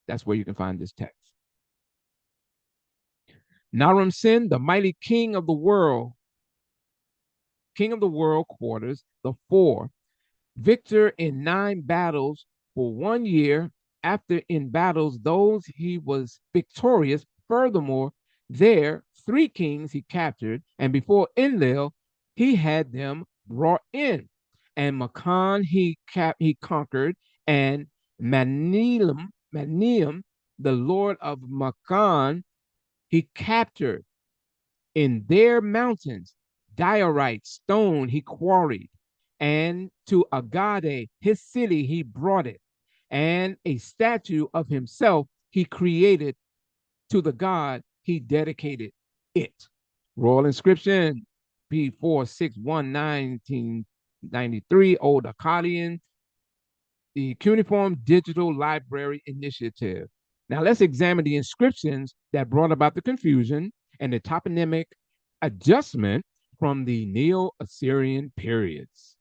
That's where you can find this text. Naram Sin, the mighty king of the world quarters the four, victor in 9 battles for 1 year. After in battles those he was victorious. Furthermore, there 3 kings he captured, and before Enlil he had them brought in. And Makan he conquered, and Maniam, the lord of Makan, he captured. In their mountains, diorite stone he quarried, and to Agade, his city, he brought it, and a statue of himself he created. To the god he dedicated it. Royal inscription, P461, 1993, Old Akkadian, the Cuneiform Digital Library Initiative. Now let's examine the inscriptions that brought about the confusion and the toponymic adjustment from the Neo-Assyrian periods.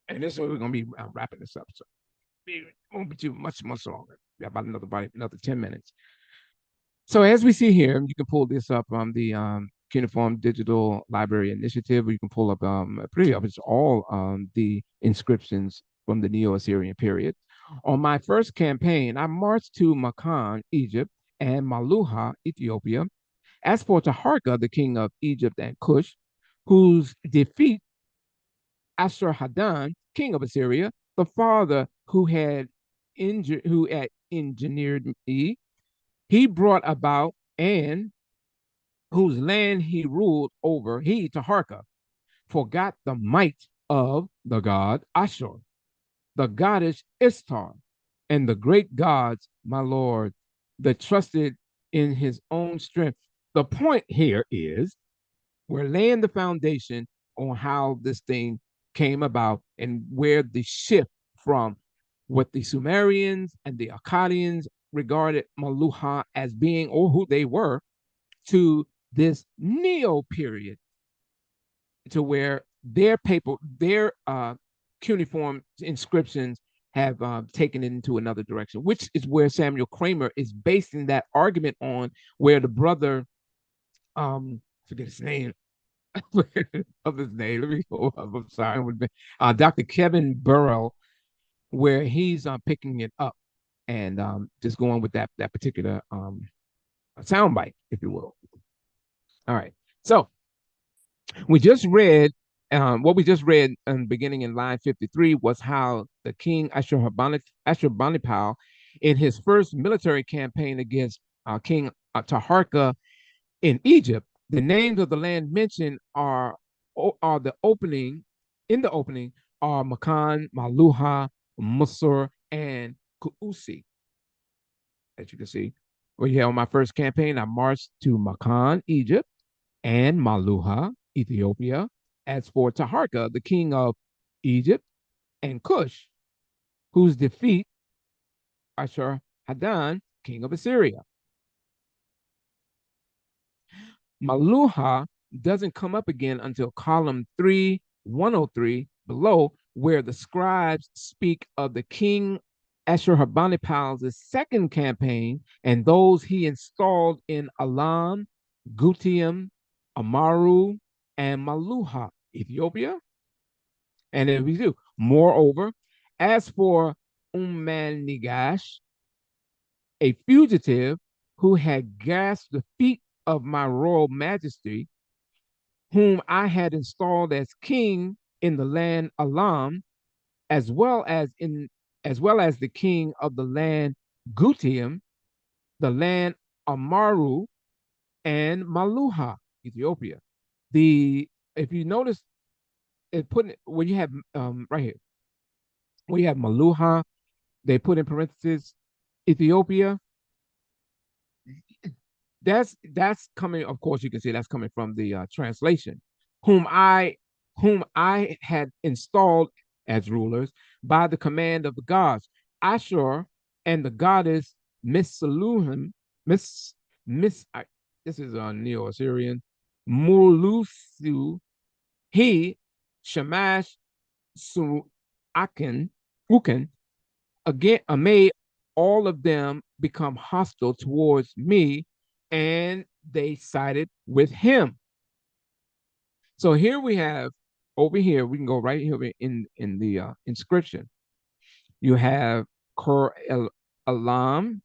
And this is where we're going to be wrapping this up. So it won't be too much longer. We have about another 10 minutes. So as we see here, you can pull this up on the Cuneiform Digital Library Initiative, or you can pull up pretty much all the inscriptions from the Neo-Assyrian period. On my first campaign, I marched to Makan, Egypt, and Meluha, Ethiopia. As for Taharka, the king of Egypt and Kush, whose defeat Ashur-Hadan, king of Assyria, the father who had engineered me, he brought about, and whose land he ruled over, he, Taharka, forgot the might of the god Ashur, the goddess Ishtar, and the great gods, my lord, that trusted in his own strength. The point here is we're laying the foundation on how this thing came about and where the shift from what the Sumerians and the Akkadians regarded Meluha as being or who they were to this Neo period, to where their cuneiform inscriptions have taken it into another direction, which is where Samuel Kramer is basing that argument on, where the brother, forget his name, of his name. Let me go up. I'm sorry. Dr. Kevin Burrell, where he's picking it up and just going with that particular soundbite, if you will. All right. So we just read what we just read beginning in line 53 was how the king Ashurbanipal, in his first military campaign against King Taharka in Egypt, the names of the land mentioned are the opening are Makan, Meluha, Musur, and Kuusi. As you can see, well, yeah, on my first campaign, I marched to Makan, Egypt, and Meluha, Ethiopia. As for Taharka, the king of Egypt, and Cush, whose defeat Ashur Hadan, king of Assyria. Meluha doesn't come up again until column 3, 103 below, where the scribes speak of the king Ashurbanipal's second campaign and those he installed in Alam, Gutium, Amaru, and Meluha, Ethiopia. And then we do. Moreover, as for Nigash, a fugitive who had gasped the feet of my royal majesty, whom I had installed as king in the land Alam, as well as the king of the land Gutium, the land Amaru, and Meluha, Ethiopia. If you notice, it put when you have right here, when you have Meluha, they put in parentheses Ethiopia. That's coming. Of course, you can see that's coming from the translation. Whom I had installed as rulers by the command of the gods, Ashur and the goddess Missaluhim, this is a Neo-Assyrian, Mulusu, he, Shamash, Uken, again, made all of them become hostile towards me, and they sided with him. So here we have, over here, we can go right here in the inscription. You have Kur El Alam,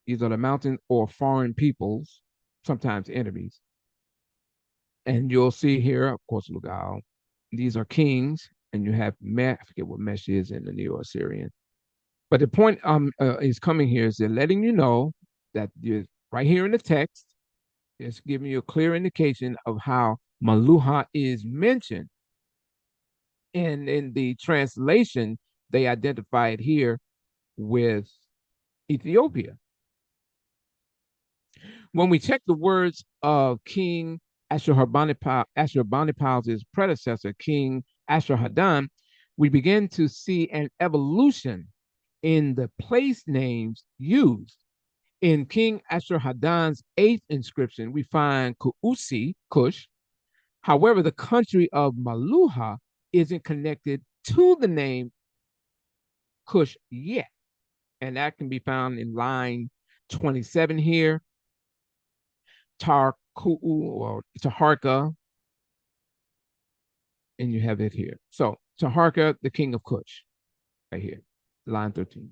these are the mountains or foreign peoples, sometimes enemies. And you'll see here, of course, Lugal, these are kings, and you have I forget what Mesh is in the Neo-Assyrian. But the point is coming here is they're letting you know that you're right here in the text, it's giving you a clear indication of how Meluha is mentioned. And in the translation, they identify it here with Ethiopia. When we check the words of King Ashurbanipal's predecessor, King Ashurhadan, we begin to see an evolution in the place names used. In King Ashurhadan's 8th inscription, we find Kuusi, Kush. However, the country of Meluha isn't connected to the name Kush yet. And that can be found in line 27 here. Taharka, and you have it here. So Taharka, the king of Kush, right here, line 13.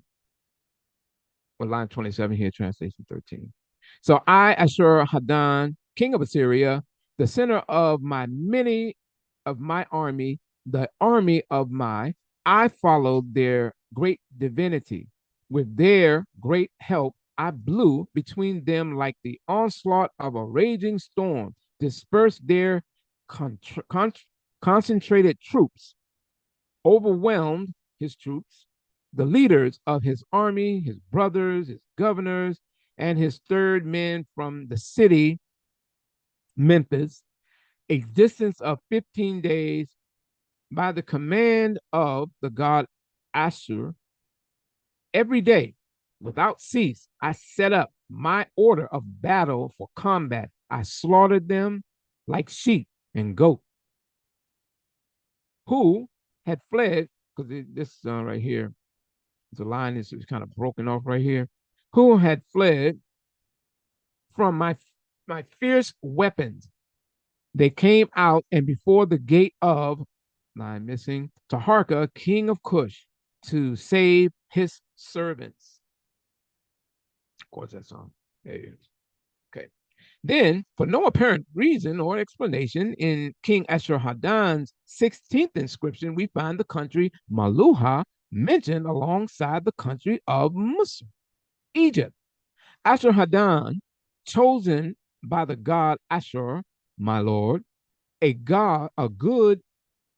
Or line 27 here, translation 13. So I, Ashur-Hadan, king of Assyria, the center of my army, the army of I followed their great divinity. With their great help, I blew between them like the onslaught of a raging storm, dispersed their concentrated troops, overwhelmed his troops, the leaders of his army, his brothers, his governors, and his third men from the city, Memphis, a distance of 15 days by the command of the god Ashur. Every day, without cease, I set up my order of battle for combat. I slaughtered them like sheep and goats who had fled, because this right here, the line is kind of broken off right here, who had fled from my fierce weapons. They came out, and before the gate of, line missing, Taharka, king of Cush, to save his servants. Of course, that's on. There it is. Okay. Then, for no apparent reason or explanation, in King Ashur-Hadan's 16th inscription, we find the country Meluhas mentioned alongside the country of Misr, Egypt. Ashur-Hadan, chosen by the god Ashur, my lord, a good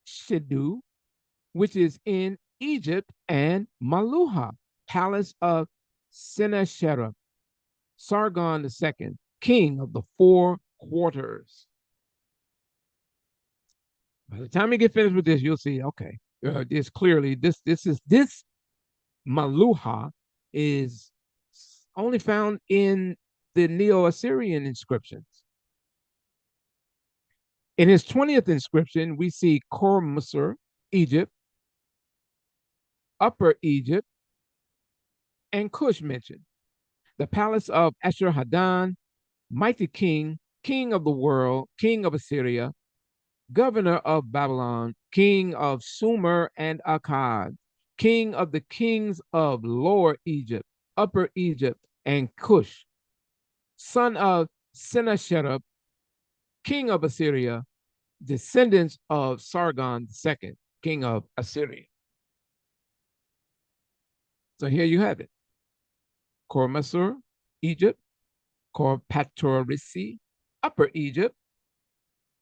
Shiddu, which is in Egypt, and Meluhas, palace of Sennacherib, Sargon II, king of the four quarters. By the time you get finished with this, you'll see, okay, this clearly, this Meluhas is only found in the Neo-Assyrian inscriptions. In his 20th inscription, we see Khor-Musr, Egypt, Upper Egypt, and Cush mentioned. The palace of Ashur-Hadan, mighty king, king of the world, king of Assyria, governor of Babylon, king of Sumer and Akkad, king of the kings of Lower Egypt, Upper Egypt, and Cush, son of Sennacherib, king of Assyria, descendants of Sargon II, king of Assyria. So here you have it. Khor-Musr, Egypt, Khor-Patorisi, Upper Egypt,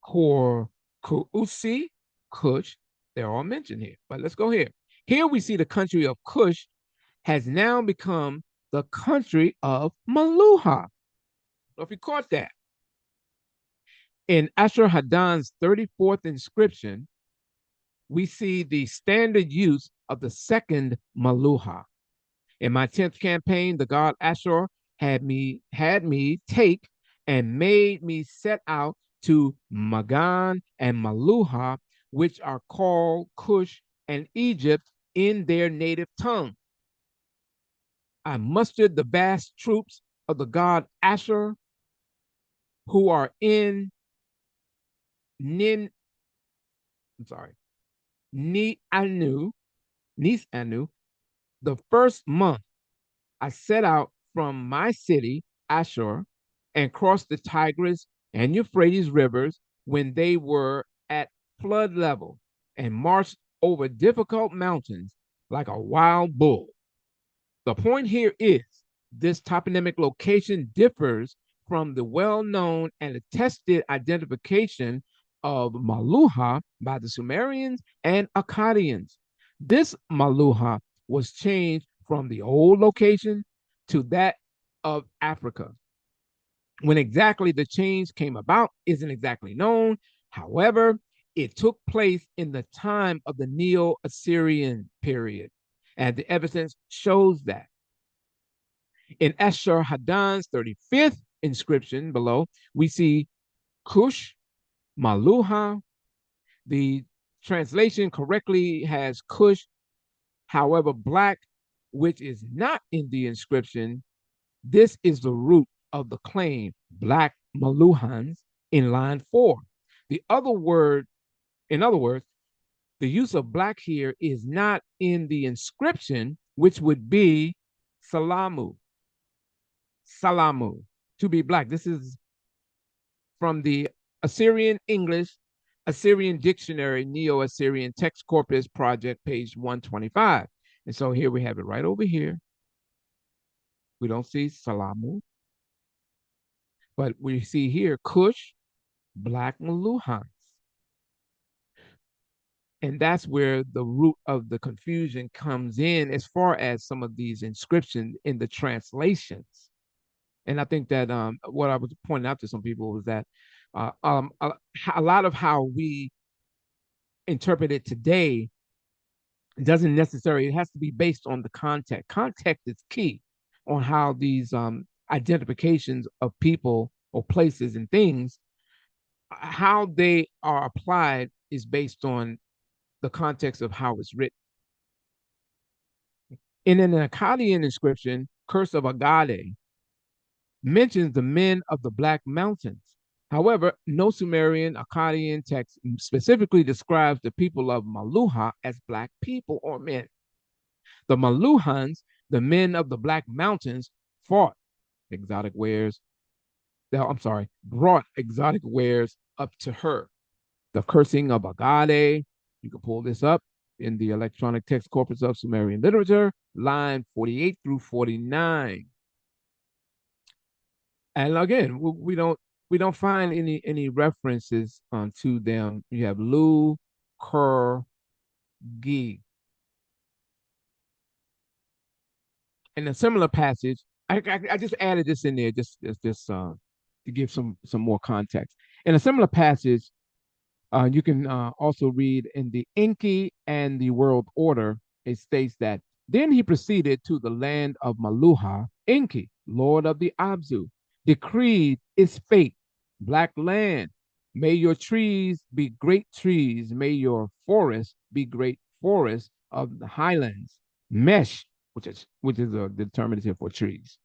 Khor-Kuusi, Cush. They're all mentioned here, but let's go here. Here we see the country of Cush has now become the country of Meluhas. So if you caught that, in Ashur-Hadan's 34th inscription, we see the standard use of the second Meluhas. In my 10th campaign, the god Ashur had me take and made me set out to Magan and Meluhas, which are called Cush and Egypt in their native tongue. I mustered the vast troops of the god Ashur, who are in Nisanu, the first month. I set out from my city, Ashur, and crossed the Tigris and Euphrates rivers when they were at flood level, and marched over difficult mountains like a wild bull. The point here is this toponymic location differs from the well-known and attested identification of Meluhas by the Sumerians and Akkadians. This Meluhas was changed from the old location to that of Africa. When exactly the change came about isn't exactly known. However, it took place in the time of the Neo-Assyrian period, and the evidence shows that. In Ashur-Hadan's 35th inscription below, we see Cush, Meluhas. The translation correctly has Cush. However, black, which is not in the inscription, this is the root of the claim, black Meluhans, in line 4. In other words, the use of black here is not in the inscription, which would be Salamu, to be black. This is from the Assyrian English, Assyrian Dictionary, Neo-Assyrian Text Corpus Project, page 125. And so here we have it right over here. We don't see Salamu. But we see here Kush, Black Meluhans. And that's where the root of the confusion comes in as far as some of these inscriptions in the translations. And I think that what I was pointing out to some people was that a lot of how we interpret it today doesn't necessarily, it has to be based on the context. Context is key on how these identifications of people or places and things, how they are applied is based on the context of how it's written. In an Akkadian inscription, Curse of Agade mentions the men of the Black Mountains. However, no Sumerian Akkadian text specifically describes the people of Meluha as Black people or men. The Meluhans, the men of the Black Mountains, brought exotic wares up to her. The cursing of Agade, you can pull this up in the electronic text corpus of Sumerian literature, line 48 through 49. And again, we don't find any references to them. You have Lu, Kur, Gi. In a similar passage, I just added this in there just to give some more context. In a similar passage, you can also read in the Enki and the World Order, it states that, then he proceeded to the land of Meluha. Enki, lord of the Abzu, decreed its fate. Black land, may your trees be great trees, may your forests be great forests of the highlands. Mesh, which is a determinative for trees.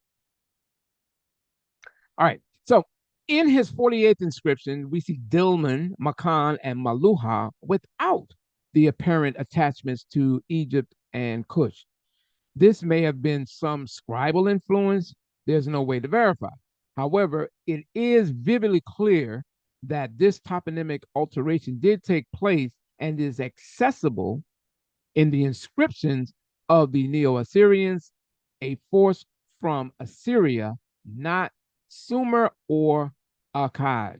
All right, so in his 48th inscription, we see Dilmun, Makan, and Meluha without the apparent attachments to Egypt and Kush. This may have been some scribal influence. There's no way to verify. However, it is vividly clear that this toponymic alteration did take place and is accessible in the inscriptions of the Neo-Assyrians, a force from Assyria, not Sumer or Akkad.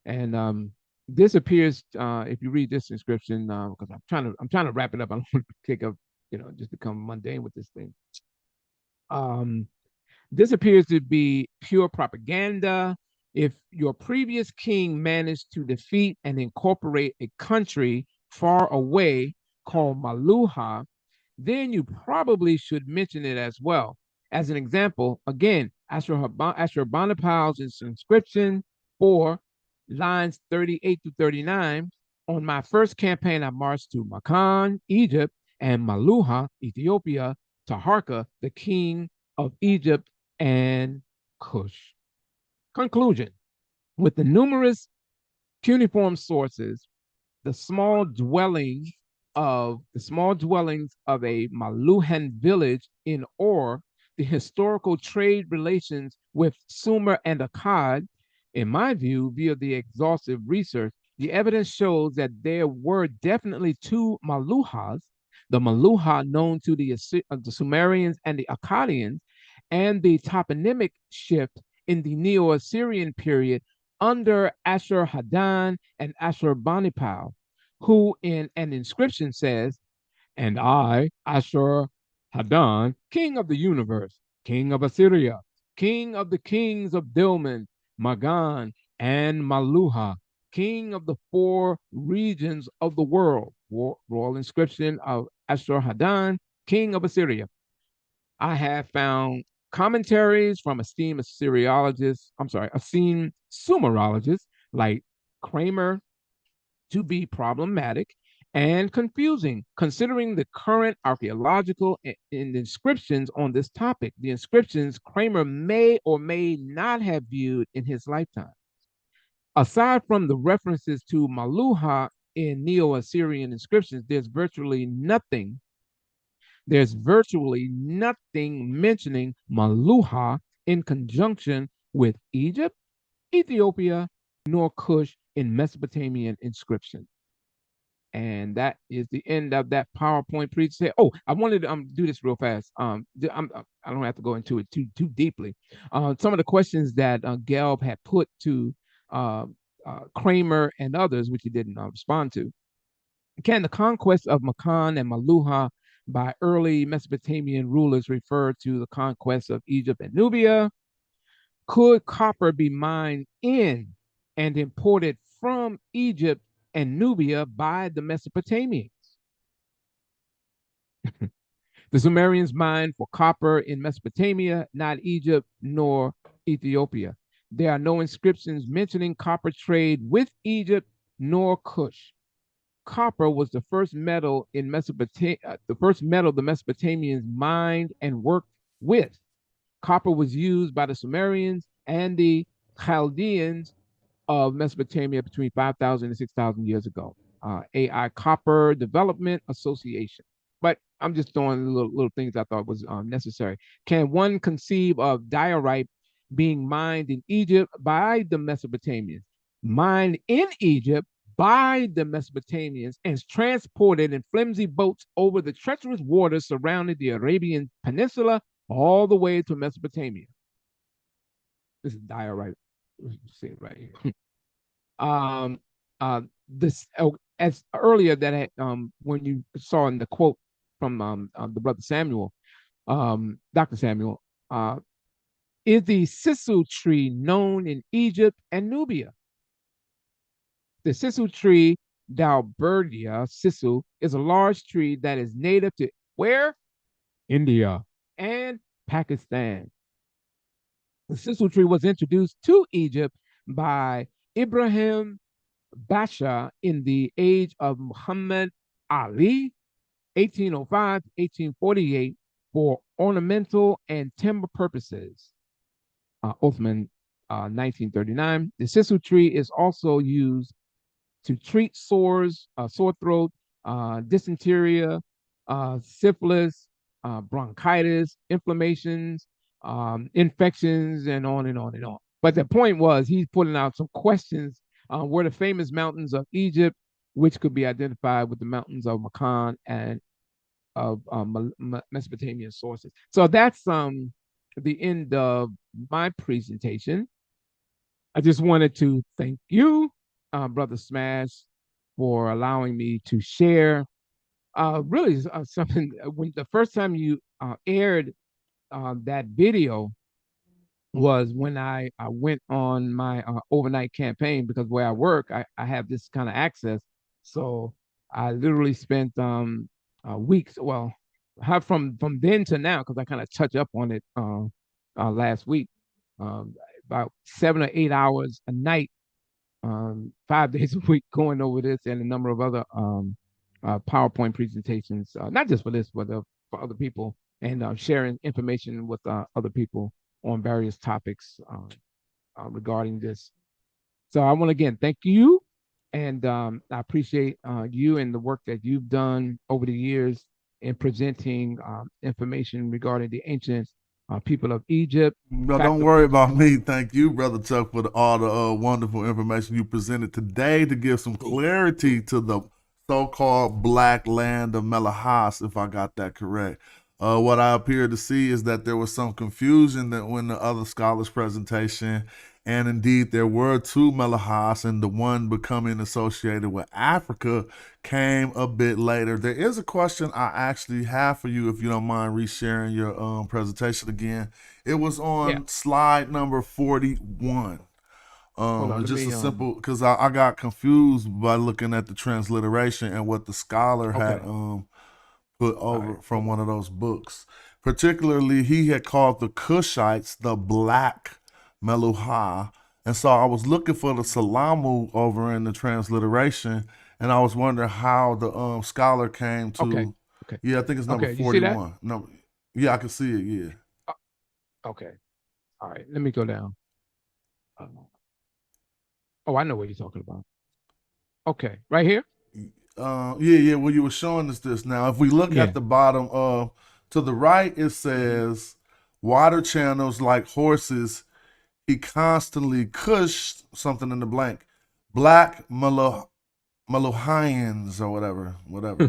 And this appears, if you read this inscription, because I'm trying to wrap it up. I don't want to take up, just become mundane with this thing. This appears to be pure propaganda. If your previous king managed to defeat and incorporate a country far away called Meluha, then you probably should mention it as well. As an example, again, Ashurbanipal's inscription 4, lines 38 to 39, on my first campaign, I marched to Makan, Egypt, and Meluha, Ethiopia, Taharka, the king of Egypt and Kush. Conclusion: with the numerous cuneiform sources, the small dwellings of a Meluhan village in Ur, the historical trade relations with Sumer and Akkad, in my view, via the exhaustive research, the evidence shows that there were definitely two Meluhas, the Meluha known to the Sumerians and the Akkadians, and the toponymic shift in the Neo-Assyrian period under Ashur-Hadan and Ashurbanipal, who in an inscription says, and I, Ashur-Hadan, king of the universe, king of Assyria, king of the kings of Dilmun, Magan, and Meluha, king of the 4 regions of the world, royal inscription of Ashur-Hadan, king of Assyria. I have found commentaries from esteemed Sumerologists like Kramer to be problematic and confusing, considering the current archaeological and inscriptions on this topic. The inscriptions Kramer may or may not have viewed in his lifetime. Aside from the references to Meluha in Neo-Assyrian inscriptions, there's virtually nothing mentioning Meluha in conjunction with Egypt, Ethiopia, nor Kush in Mesopotamian inscription. And that is the end of that PowerPoint presentation. Oh, I wanted to do this real fast. I don't have to go into it too deeply. Some of the questions that Gelb had put to Kramer and others, which he didn't respond to. Can the conquest of Makan and Meluha by early Mesopotamian rulers refer to the conquest of Egypt and Nubia? Could copper be mined in and imported from Egypt and Nubia by the Mesopotamians? The Sumerians mined for copper in Mesopotamia, not Egypt nor Ethiopia. There are no inscriptions mentioning copper trade with Egypt nor Kush. Copper was the first metal in Mesopotamia, the Mesopotamians mined and worked with. Copper was used by the Sumerians and the Chaldeans of Mesopotamia between 5,000 and 6,000 years ago. AI Copper Development Association. But I'm just throwing little things I thought was necessary. Can one conceive of diorite being mined in Egypt by the Mesopotamians, mined in Egypt by the Mesopotamians, and transported in flimsy boats over the treacherous waters surrounding the Arabian Peninsula all the way to Mesopotamia? This is diorite. See it right here. This as earlier that had, when you saw in the quote from the brother Samuel, Dr. Samuel, is the sisu tree known in Egypt and Nubia? The sisu tree, Dalbergia sisu, is a large tree that is native to where? India and Pakistan. The sisu tree was introduced to Egypt by Ibrahim Basha in the age of Muhammad Ali, 1805 1848, for ornamental and timber purposes. Othman, 1939. The sisu tree is also used to treat sores, sore throat, dysentery, syphilis, bronchitis, inflammations, infections, and on and on and on. But the point was, he's putting out some questions. Were the famous mountains of Egypt, which could be identified with the mountains of Makan and of Mesopotamian sources. So that's the end of my presentation. I just wanted to thank you, Brother Smash, for allowing me to share. Really, something. When the first time you aired that video was when I went on my overnight campaign, because where I work, I have this kind of access. So I literally spent weeks, well, from then to now, because I kind of touch up on it last week, about 7 or 8 hours a night, 5 days a week, going over this and a number of other PowerPoint presentations, not just for this, but for other people, and sharing information with other people on various topics regarding this. So I want to again thank you, and I appreciate you and the work that you've done over the years in presenting information regarding the ancient people of Egypt.
No, don't worry about me. Thank you, Brother Chuck, for all the wonderful information you presented today to give some clarity to the so-called black land of Meluhas, if I got that correct. What I appear to see is that there was some confusion that when the other scholars' presentation, and indeed there were two Meluhas, and the one becoming associated with Africa came a bit later. There is a question I actually have for you, if you don't mind resharing your presentation again. It was on slide number 41. Just a simple, because I got confused by looking at the transliteration and what the scholar had put over from one of those books. Particularly, he had called the Kushites the Black Meluha. And so I was looking for the Salamu over in the transliteration, and I was wondering how the scholar came to. Yeah, I think it's number 41. No, yeah, I can see it. Yeah.
Okay. All right. Let me go down. Oh, I know what you're talking about. Okay, right here.
Yeah. Well, you were showing us this. Now, if we look at the bottom to the right, it says water channels like horses. He constantly cushed something in the blank. Black Meluha Meluhans or whatever,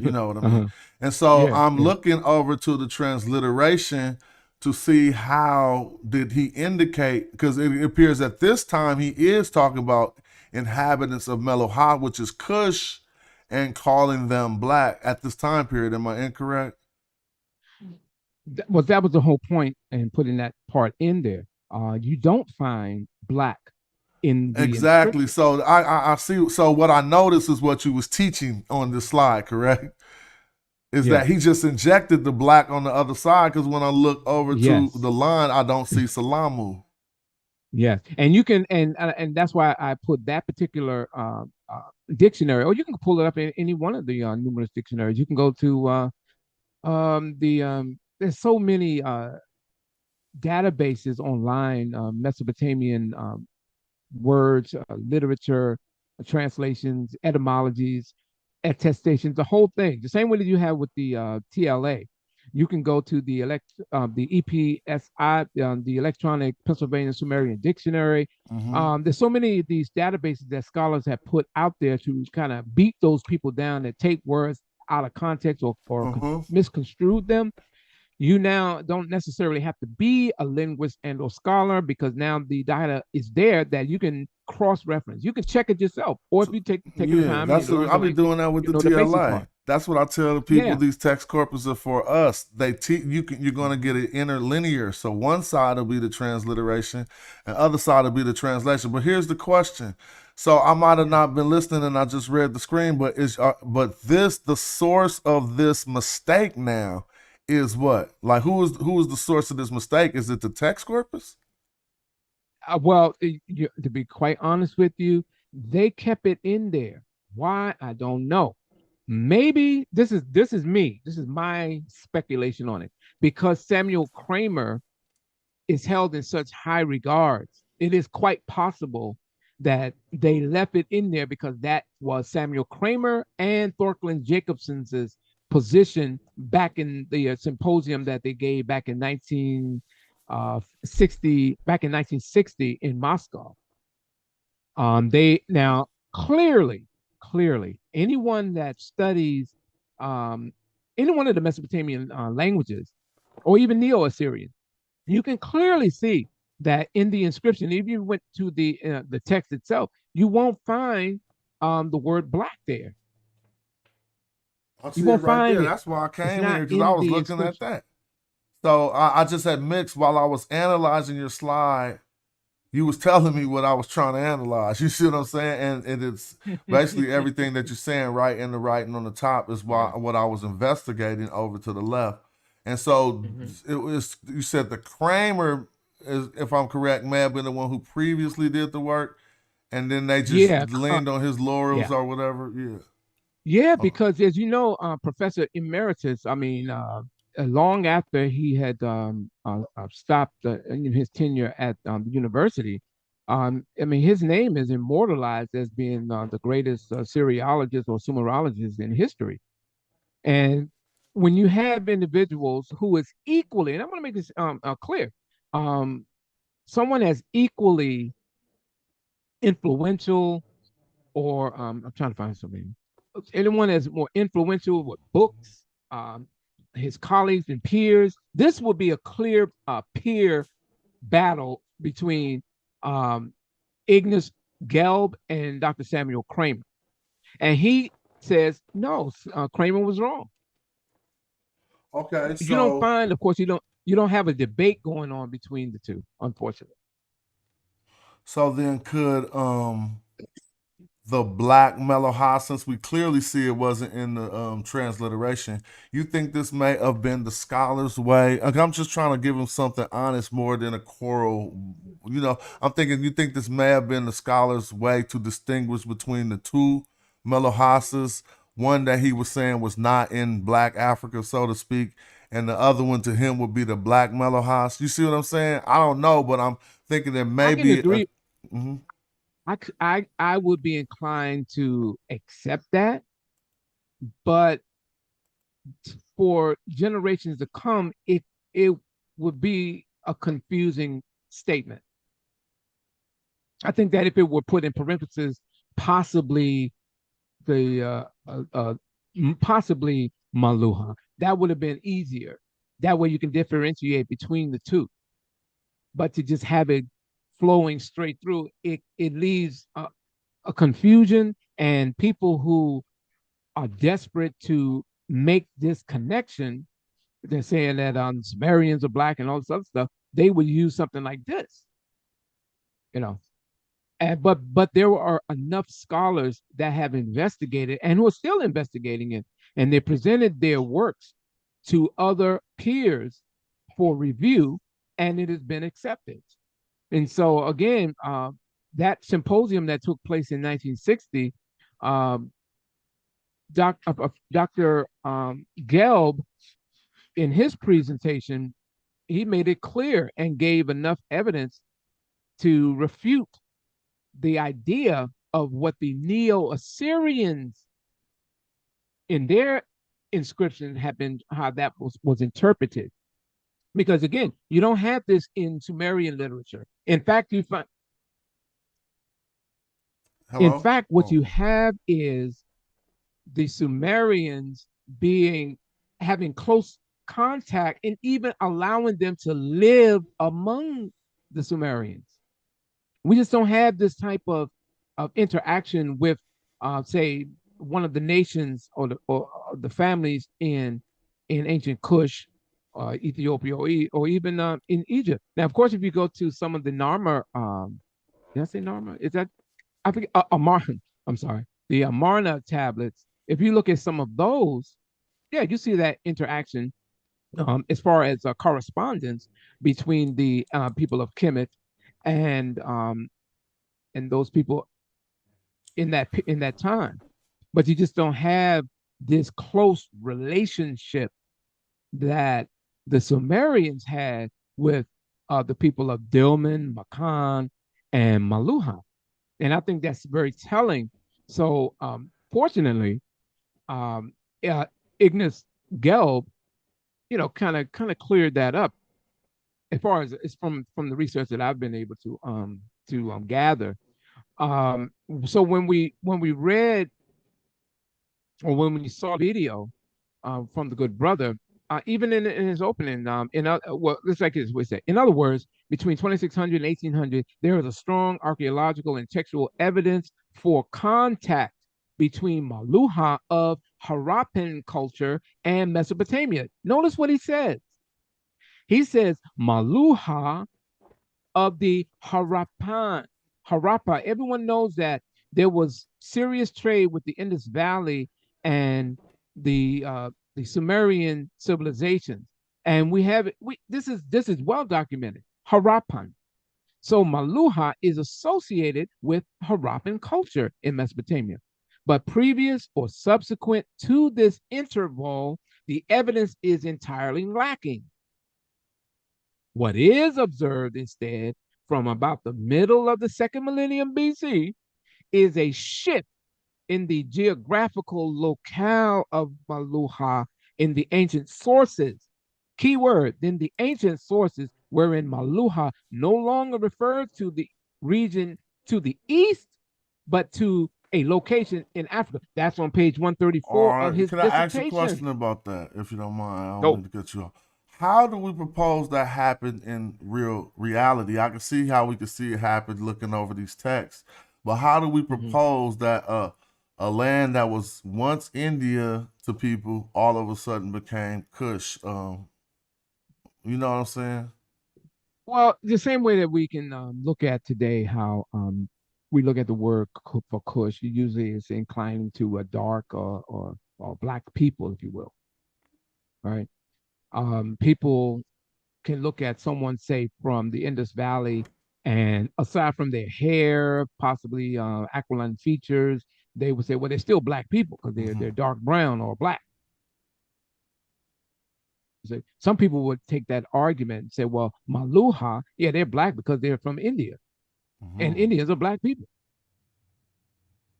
you know what I mean. And so I'm looking over to the transliteration to see how did he indicate, because it appears at this time he is talking about inhabitants of Meluha, which is Cush, and calling them black at this time period. Am I incorrect?
Well, that was the whole point in putting that part in there. You don't find black in the
exactly. So I see. So what I noticed is what you was teaching on this slide, correct? Is that he just injected the black on the other side? Because when I look over to the line, I don't see Salamu.
Yes, and you can, and that's why I put that particular dictionary, or you can pull it up in any one of the numerous dictionaries. You can go to there's so many databases online, Mesopotamian words, literature, translations, etymologies, attestations, the whole thing. The same way that you have with the TLA. You can go to the EPSI, the Electronic Pennsylvania Sumerian Dictionary. There's so many of these databases that scholars have put out there to kind of beat those people down that take words out of context or misconstrued them. You now don't necessarily have to be a linguist and or scholar, because now the data is there that you can cross-reference. You can check it yourself, or if you take the time.
I'll be doing that with the TLA. That's what I tell the people. These text corpus are for us. They you're going to get it interlinear. So one side will be the transliteration, and other side will be the translation. But here's the question. So I might have not been listening, and I just read the screen. But the source of this mistake now is what? Like, who is the source of this mistake? Is it the text corpus?
Well, to be quite honest with you, they kept it in there. Why? I don't know. Maybe this is me. This is my speculation on it. Because Samuel Kramer is held in such high regards, it is quite possible that they left it in there because that was Samuel Kramer and Thorklin Jacobson's position back in the symposium that they gave back in 1960 in Moscow. They now clearly, anyone that studies any one of the Mesopotamian languages, or even Neo-Assyrian, you can clearly see that in the inscription, if you went to the text itself, you won't find the word black there.
I see it right there. That's why I came here, because I was looking at that. So I just had mixed while I was analyzing your slide. You was telling me what I was trying to analyze. You see what I'm saying? And it's basically everything that you're saying right in the writing on the top is what I was investigating over to the left. And so it was, you said the Kramer, is, if I'm correct, may have been the one who previously did the work, and then they just leaned on his laurels or whatever.
Yeah, because as you know, Professor Emeritus, long after he had stopped his tenure at the university, his name is immortalized as being the greatest Syriologist or Sumerologist in history. And when you have individuals who is equally, and I want to make this clear, someone as equally influential, or I'm trying to find something. Anyone that's more influential with books, his colleagues and peers, this would be a clear peer battle between Ignaz Gelb and Dr. Samuel Kramer. And he says, no, Kramer was wrong.
Okay, so
you don't find, of course, you don't have a debate going on between the two, unfortunately.
So then could the black Meluha, since we clearly see it wasn't in the transliteration, you think this may have been the scholar's way? Like, I'm just trying to give him something honest more than a quarrel. I'm thinking, you think this may have been the scholar's way to distinguish between the two Meluhasas, one that he was saying was not in black Africa, so to speak, and the other one to him would be the black Meluhas. You see what I'm saying? I don't know, but I'm thinking that maybe.
I can agree. I would be inclined to accept that, but for generations to come, it would be a confusing statement. I think that if it were put in parentheses, possibly possibly Meluha. That would have been easier. That way you can differentiate between the two. But to just have it flowing straight through, it leaves a confusion, and people who are desperate to make this connection, they're saying that Sumerians are black and all this other stuff, they would use something like this, you know. And but there are enough scholars that have investigated and who are still investigating it, and they presented their works to other peers for review, and it has been accepted. And so again, that symposium that took place in 1960, Dr. Gelb, in his presentation, he made it clear and gave enough evidence to refute the idea of what the Neo-Assyrians in their inscription have been, how that was interpreted. Because again, you don't have this in Sumerian literature. In fact, you find
Hello?
In fact, what you have is the Sumerians having close contact and even allowing them to live among the Sumerians. We just don't have this type of interaction with, say, one of the nations or the families in ancient Kush, Ethiopia, or even in Egypt. Now, of course, if you go to some of the Narmer, did I say Narmer? Is that, I think, I'm sorry, the Amarna tablets. If you look at some of those, yeah, you see that interaction as far as correspondence between the people of Kemet and those people in that time. But you just don't have this close relationship that the Sumerians had with the people of Dilmun, Makan, and Meluhas. And I think that's very telling. So fortunately, Ignace Gelb, kind of cleared that up as far as it's from the research that I've been able to gather. So when we read, or when we saw video from the good brother, even in his opening, well, let's like this, we say. In other words, between 2600 and 1800, there is a strong archaeological and textual evidence for contact between Meluha of Harappan culture and Mesopotamia. Notice what he says. He says Meluha of the Harappa. Everyone knows that there was serious trade with the Indus Valley and the Sumerian civilizations, and we have it. This is well documented. Harappan. So Meluha is associated with Harappan culture in Mesopotamia, but previous or subsequent to this interval, the evidence is entirely lacking. What is observed instead from about the middle of the second millennium BC is a shift in the geographical locale of Meluha in the ancient sources. Keyword, in the ancient sources, wherein Meluha no longer refers to the region to the east, but to a location in Africa. That's on page 134 of his dissertation.
Can I ask a question about that, if you don't mind? I don't need to cut you off. How do we propose that happen in reality? I can see how we can see it happen looking over these texts, but how do we propose that a land that was once India to people all of a sudden became Kush? You know what I'm saying?
Well, the same way that we can look at today how we look at the word for Kush, usually it's inclining to a dark or black people, if you will, right? People can look at someone, say, from the Indus Valley, and aside from their hair, possibly aquiline features, they would say, well, they're still black people because they're dark brown or black. So some people would take that argument and say, well, Meluha, yeah, they're black because they're from India, and Indians are black people.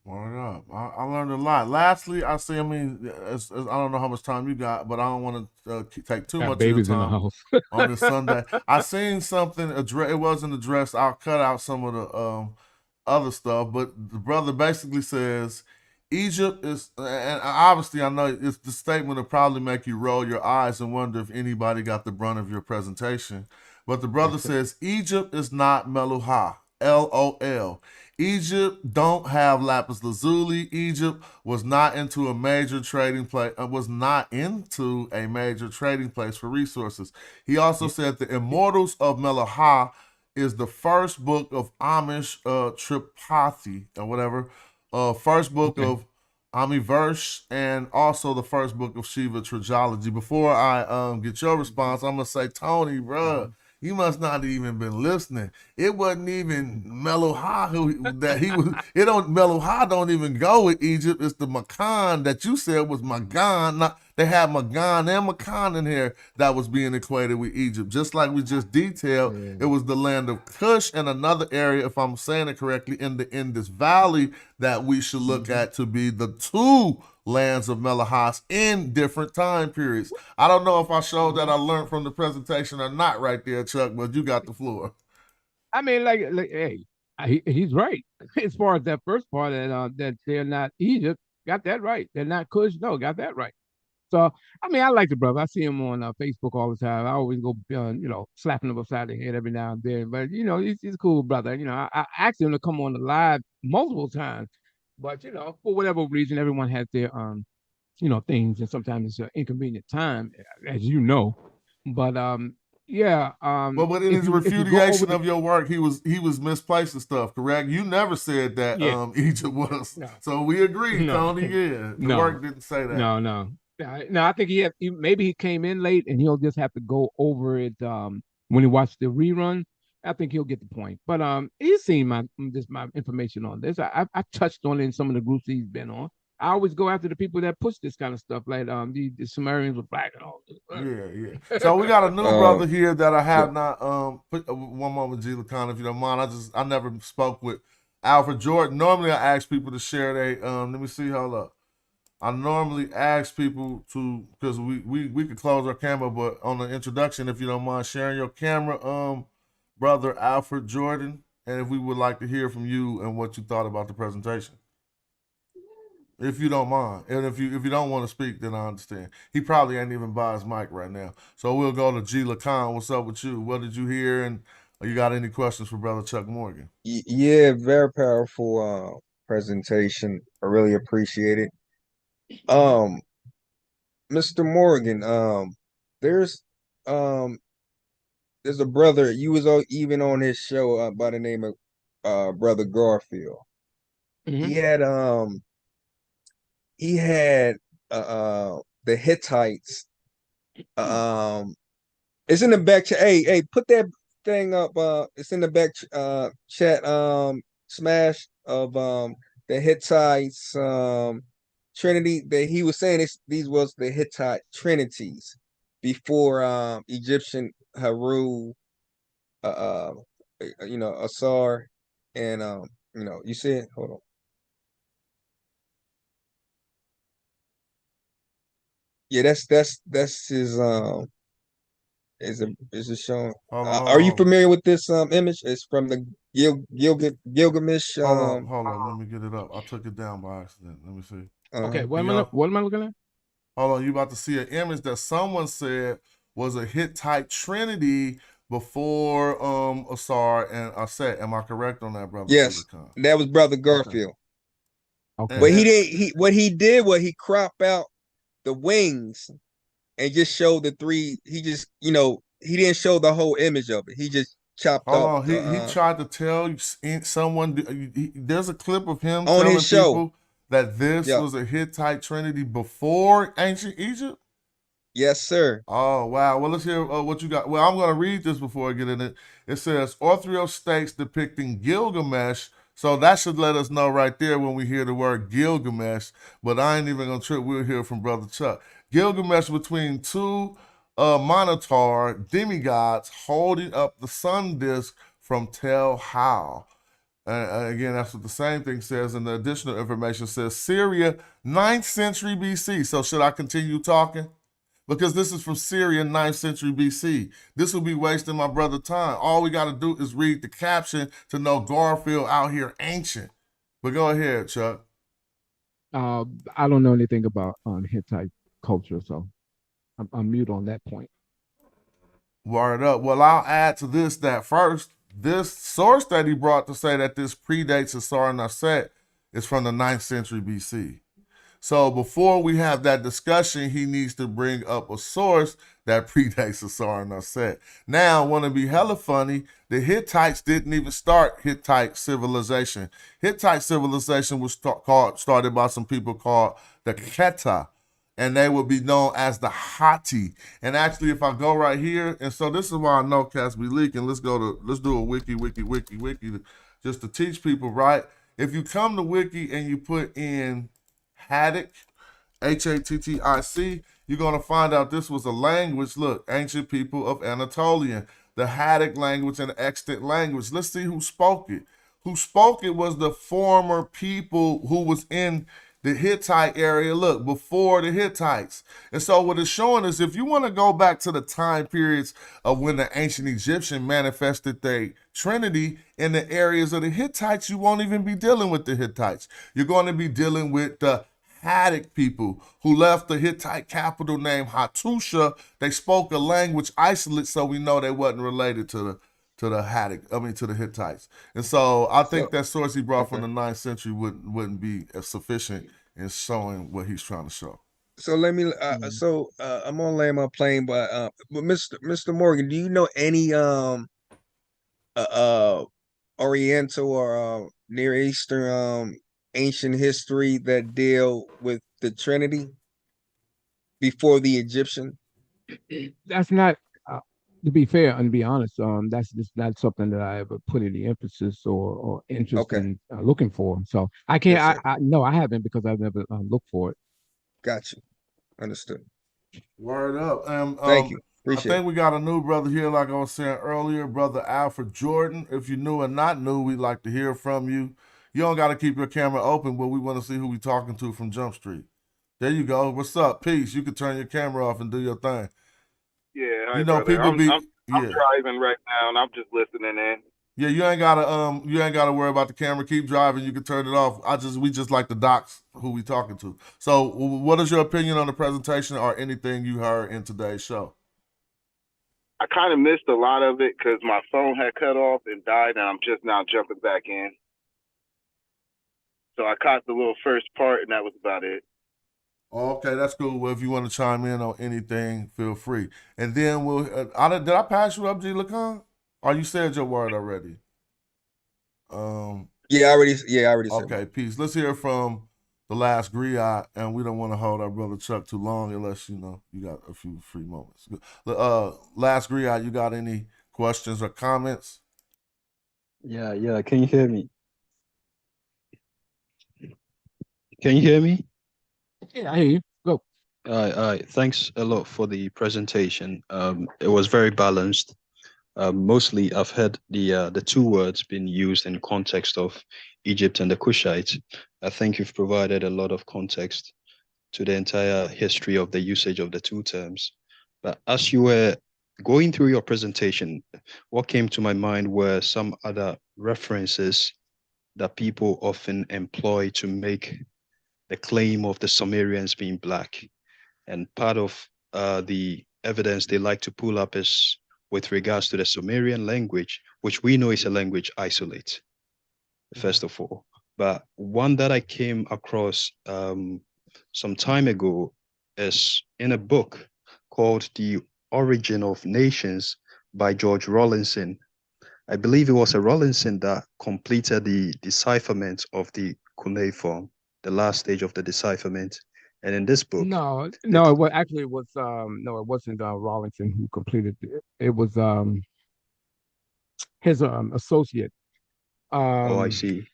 Word up. I learned a lot. Lastly, I don't know how much time you got, but I don't want to take too much of your time on this Sunday. I seen something, it wasn't addressed. I'll cut out some of the other stuff, but the brother basically says, Egypt is, and obviously I know it's the statement will probably make you roll your eyes and wonder if anybody got the brunt of your presentation. But the brother says Egypt is not Meluha, LOL. Egypt don't have lapis lazuli. Egypt was not into a major trading place. For resources. He also said the Immortals of Meluha is the first book of Amish Tripathi or whatever. First book of Amiverse, and also the first book of Shiva Trilogy. Before I get your response, I'm gonna say, Tony, bruh, you must not even been listening. It wasn't even Meluha Meluha don't even go with Egypt. It's the Makan that you said was Magan. They had Magan and Makan in here that was being equated with Egypt. Just like we just detailed, it was the land of Cush and another area, if I'm saying it correctly, in the Indus Valley that we should look at to be the two lands of Meluhas in different time periods. I don't know if I showed that I learned from the presentation or not right there, Chuck, but you got the floor.
I mean, hey, he's right. As far as that first part, that they're not Egypt, got that right. They're not Kush, no, got that right. So, I mean, I like the brother. I see him on Facebook all the time. I always go, slapping him upside the head every now and then. But, he's a cool brother. I asked him to come on the live multiple times. But, for whatever reason, everyone has their, things. And sometimes it's an inconvenient time, as you know. But, yeah.
But in his refutation of your work, he was misplacing stuff, correct? You never said that Egypt was. No. So we agree, Tony. Yeah, the work didn't say that.
No. I think maybe he came in late, and he'll just have to go over it when he watched the rerun. I think he'll get the point. But he's seen my information on this. I touched on it in some of the groups he's been on. I always go after the people that push this kind of stuff, like the Sumerians were black and all this.
Yeah. So we got a new brother here that I have not. One moment, G. Lacan, if you don't mind. I never spoke with Alfred Jordan. Normally, I ask people to share their. Let me see. Hold up. I normally ask people to, because we could close our camera, but on the introduction, if you don't mind sharing your camera, brother Alfred Jordan, and if we would like to hear from you and what you thought about the presentation. If you don't mind. And if you don't want to speak, then I understand. He probably ain't even by his mic right now. So we'll go to G. Lacan. What's up with you? What did you hear? And you got any questions for Brother Chuck Morgan?
Yeah, very powerful presentation. I really appreciate it. Mr. Morgan, there's a brother, you was even on his show by the name of Brother Garfield. Mm-hmm. He had the Hittites. It's in the back chat. Hey, put that thing up. It's in the back chat. Smash of the Hittites. Trinity. That he was saying these was the Hittite trinities before Egyptian Haru, Asar, and you see it. Hold on. Yeah, that's his is it showing? Are you familiar with this image? It's from the Gilgamesh.
Hold on, let me get it up. I took it down by accident. Let me see.
Okay, what am I looking at?
Hold on, you about to see an image that someone said was a Hittite trinity before Asar and Aset. Am I correct on that, brother?
Yes, that was Brother Garfield. Okay. But he did he cropped out the wings and just showed the three. He just, he didn't show the whole image of it. He just chopped off.
He tried to tell someone. There's a clip of him on telling his show people that this was a Hittite trinity before ancient Egypt.
Yes, sir.
Oh, wow. Well, let's hear what you got. Well, I'm going to read this before I get in it. It says, Orthrio states depicting Gilgamesh. So that should let us know right there when we hear the word Gilgamesh. But I ain't even going to trip. We'll hear from Brother Chuck. Gilgamesh between two Minotaur demigods holding up the sun disk from Tel Hal. Again, that's what the same thing says. And the additional information says Syria, 9th century BC. So should I continue talking? Because this is from Syria, 9th century BC. This will be wasting my brother time. All we got to do is read the caption to know Garfield out here ancient. But go ahead, Chuck.
I don't know anything about Hittite culture, so I'm mute on that point.
Word up. Well, I'll add to this that first, this source that he brought to say that this predates Asar is from the 9th century BC. So before we have that discussion, he needs to bring up a source that predates Asar. Now, want to be hella funny, the Hittites didn't even start Hittite civilization. Hittite civilization was started by some people called the Kheta, and they would be known as the Hatti. And actually, if I go right here, and so this is why I know cats be leaking. Let's do a wiki, just to teach people, right? If you come to wiki and you put in Hattic, Hattic, you're going to find out this was a language. Look, ancient people of Anatolian, the Hattic language and the extant language. Let's see who spoke it. Who spoke it was the former people who was in the Hittite area, look, before the Hittites. And so what it's showing is if you want to go back to the time periods of when the ancient Egyptian manifested their trinity in the areas of the Hittites, you won't even be dealing with the Hittites. You're going to be dealing with the Hattic people who left the Hittite capital named Hattusha. They spoke a language isolate, so we know they wasn't related to the Hittites. And so I think that source he brought from the 9th century wouldn't be sufficient in showing what he's trying to show.
So let me I'm gonna land my plane, but Mr. Morgan, do you know any Oriental or Near Eastern ancient history that deal with the Trinity before the Egyptian?
That's not, to be fair and to be honest, that's just not something that I ever put any emphasis or interest in looking for. So I can't.
Yes,
no, I haven't because I've never looked for it.
Got you. Understood.
Word up.
Thank you.
I think we got a new brother here, like I was saying earlier, Brother Alfred Jordan. If you're new or not new, we'd like to hear from you. You don't got to keep your camera open, but we want to see who we talking to from Jump Street. There you go. What's up? Peace. You can turn your camera off and do your thing.
Yeah, hi,
you know,
brother.
people
I'm driving right now, and I'm just listening in.
Yeah, you ain't gotta worry about the camera. Keep driving. You can turn it off. We just like to dox who we talking to. So, what is your opinion on the presentation or anything you heard in today's show?
I kind of missed a lot of it because my phone had cut off and died, and I'm just now jumping back in. So I caught the little first part, and that was about it.
Okay, that's cool. Well, if you want to chime in on anything, feel free. And then we'll. Did I pass you up, G. Lacan? Or you said your word already?
Yeah, I already said.
Okay, peace. Let's hear from the last griot, and we don't want to hold our brother Chuck too long unless you got a few free moments. Last griot, you got any questions or comments?
Yeah. Can you hear me? Can you hear me?
Yeah, I hear you. Go.
All right. Thanks a lot for the presentation. It was very balanced. Mostly, I've heard the two words being used in context of Egypt and the Kushites. I think you've provided a lot of context to the entire history of the usage of the two terms. But as you were going through your presentation, what came to my mind were some other references that people often employ to make the claim of the Sumerians being black. And part of the evidence they like to pull up is with regards to the Sumerian language, which we know is a language isolate, first of all. But one that I came across some time ago is in a book called The Origin of Nations by George Rawlinson. I believe it was a Rawlinson that completed the decipherment of the cuneiform, the last stage of the decipherment. And in this book,
it wasn't Rawlinson who completed it. It was his associate.
I see.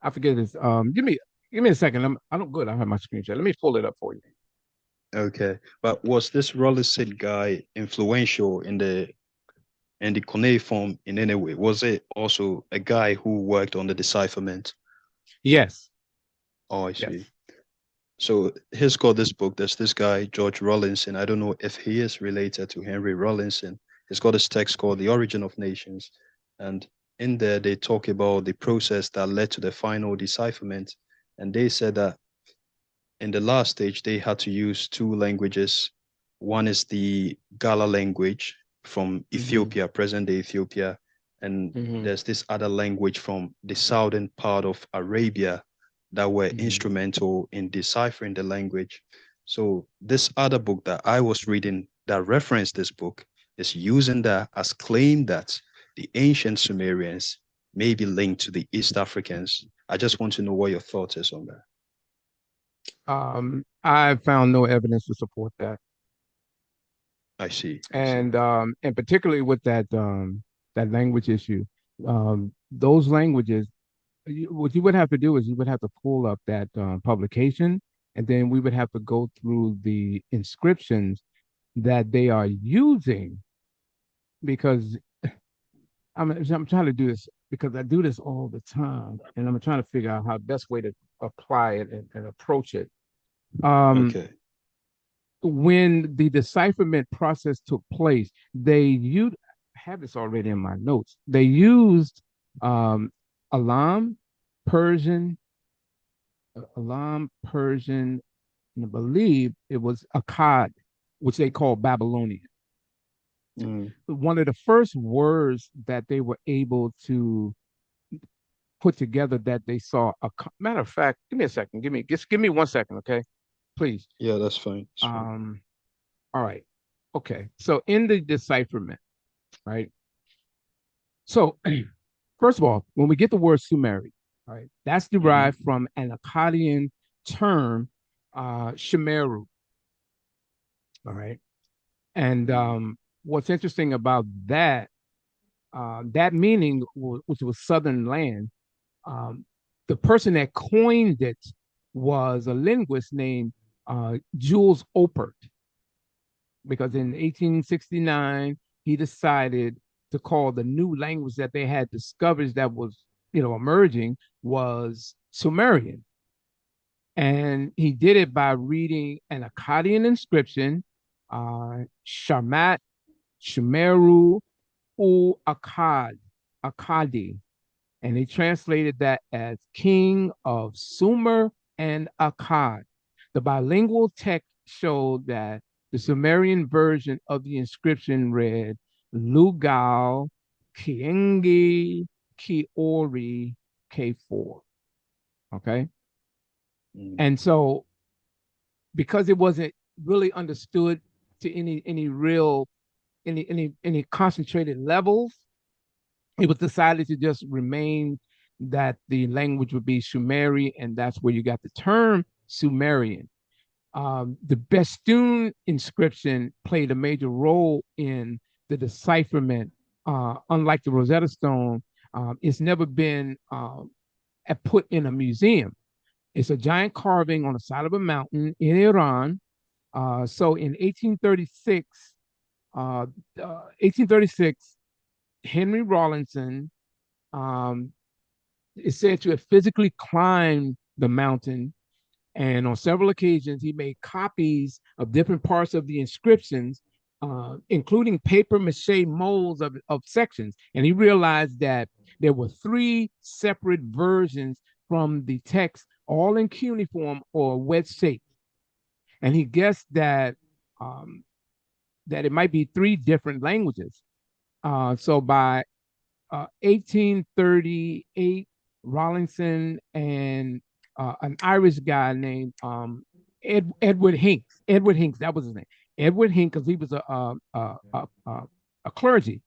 I forget his. Give me a second. I don't have my screen share. Let me pull it up for you.
Okay, but was this Rawlinson guy influential in the cuneiform in any way? Was it also a guy who worked on the decipherment?
Yes.
Oh, I see. Yes. So he's got this book. There's this guy, George Rawlinson. I don't know if he is related to Henry Rawlinson. He's got this text called The Origin of Nations. And in there, they talk about the process that led to the final decipherment. And they said that in the last stage, they had to use two languages. One is the Gala language from Ethiopia, present-day Ethiopia, and there's this other language from the southern part of Arabia that were instrumental in deciphering the language. So this other book that I was reading that referenced this book is using that as claim that the ancient Sumerians may be linked to the East Africans. I just want to know what your thought is on that.
I found no evidence to support that.
I see.
And particularly with that that language issue, those languages, what you would have to do is you would have to pull up that publication, and then we would have to go through the inscriptions that they are using, because I'm trying to do this because I do this all the time, and I'm trying to figure out how best way to apply it and approach it.
Okay.
When the decipherment process took place, they used, I have this already in my notes, they used Alam, Persian, and I believe it was Akkad, which they call Babylonian. One of the first words that they were able to put together that they saw, matter of fact, give me a second, give me 1 second, okay? Please.
Yeah, that's fine.
All right. Okay. So in the decipherment, right? So first of all, when we get the word Sumerian, right, that's derived from an Akkadian term, Shemeru. All right. And what's interesting about that, that meaning, which was southern land, the person that coined it was a linguist named Jules Oppert, because in 1869 he decided to call the new language that they had discovered that was, emerging, was Sumerian, and he did it by reading an Akkadian inscription, Shamat Shemeru U Akkadi, and he translated that as King of Sumer and Akkad. The bilingual text showed that the Sumerian version of the inscription read Lugal Kiengi Kiori K4. Okay. And so, because it wasn't really understood to any real concentrated levels, it was decided to just remain that the language would be Sumerian, and that's where you got the term Sumerian. The Bestun inscription played a major role in the decipherment. Unlike the Rosetta Stone, it's never been put in a museum. It's a giant carving on the side of a mountain in Iran. So in 1836, Henry Rawlinson is said to have physically climbed the mountain, and on several occasions he made copies of different parts of the inscriptions, including paper mache molds of sections. And he realized that there were 3 separate versions from the text, all in cuneiform or wedge shape. And he guessed that it might be 3 different languages. So by 1838, Rawlinson and an Irish guy named Edward Hinks. That was his name. Edward Hinks, because he was a clergy.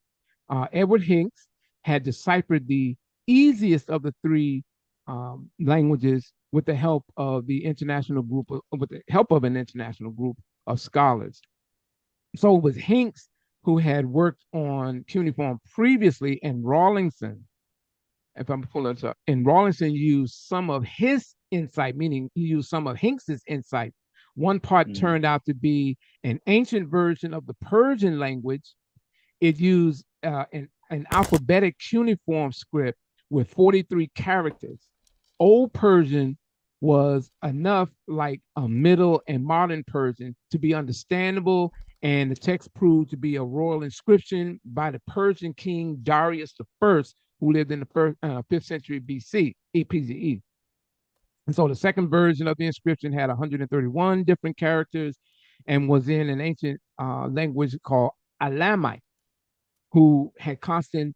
Edward Hinks had deciphered the easiest of the 3 languages with the help of an international group of scholars. So it was Hinks who had worked on cuneiform previously, and Rawlinson, if I'm pulling it up, and Rawlinson used some of his insight, meaning he used some of Hinks's insight. One part turned out to be an ancient version of the Persian language. It used an alphabetic cuneiform script with 43 characters. Old Persian was enough like a Middle and Modern Persian to be understandable, and the text proved to be a royal inscription by the Persian king Darius I, who lived in the 5th century BC, EPCE. And so the second version of the inscription had 131 different characters and was in an ancient language called Alamite, who had constant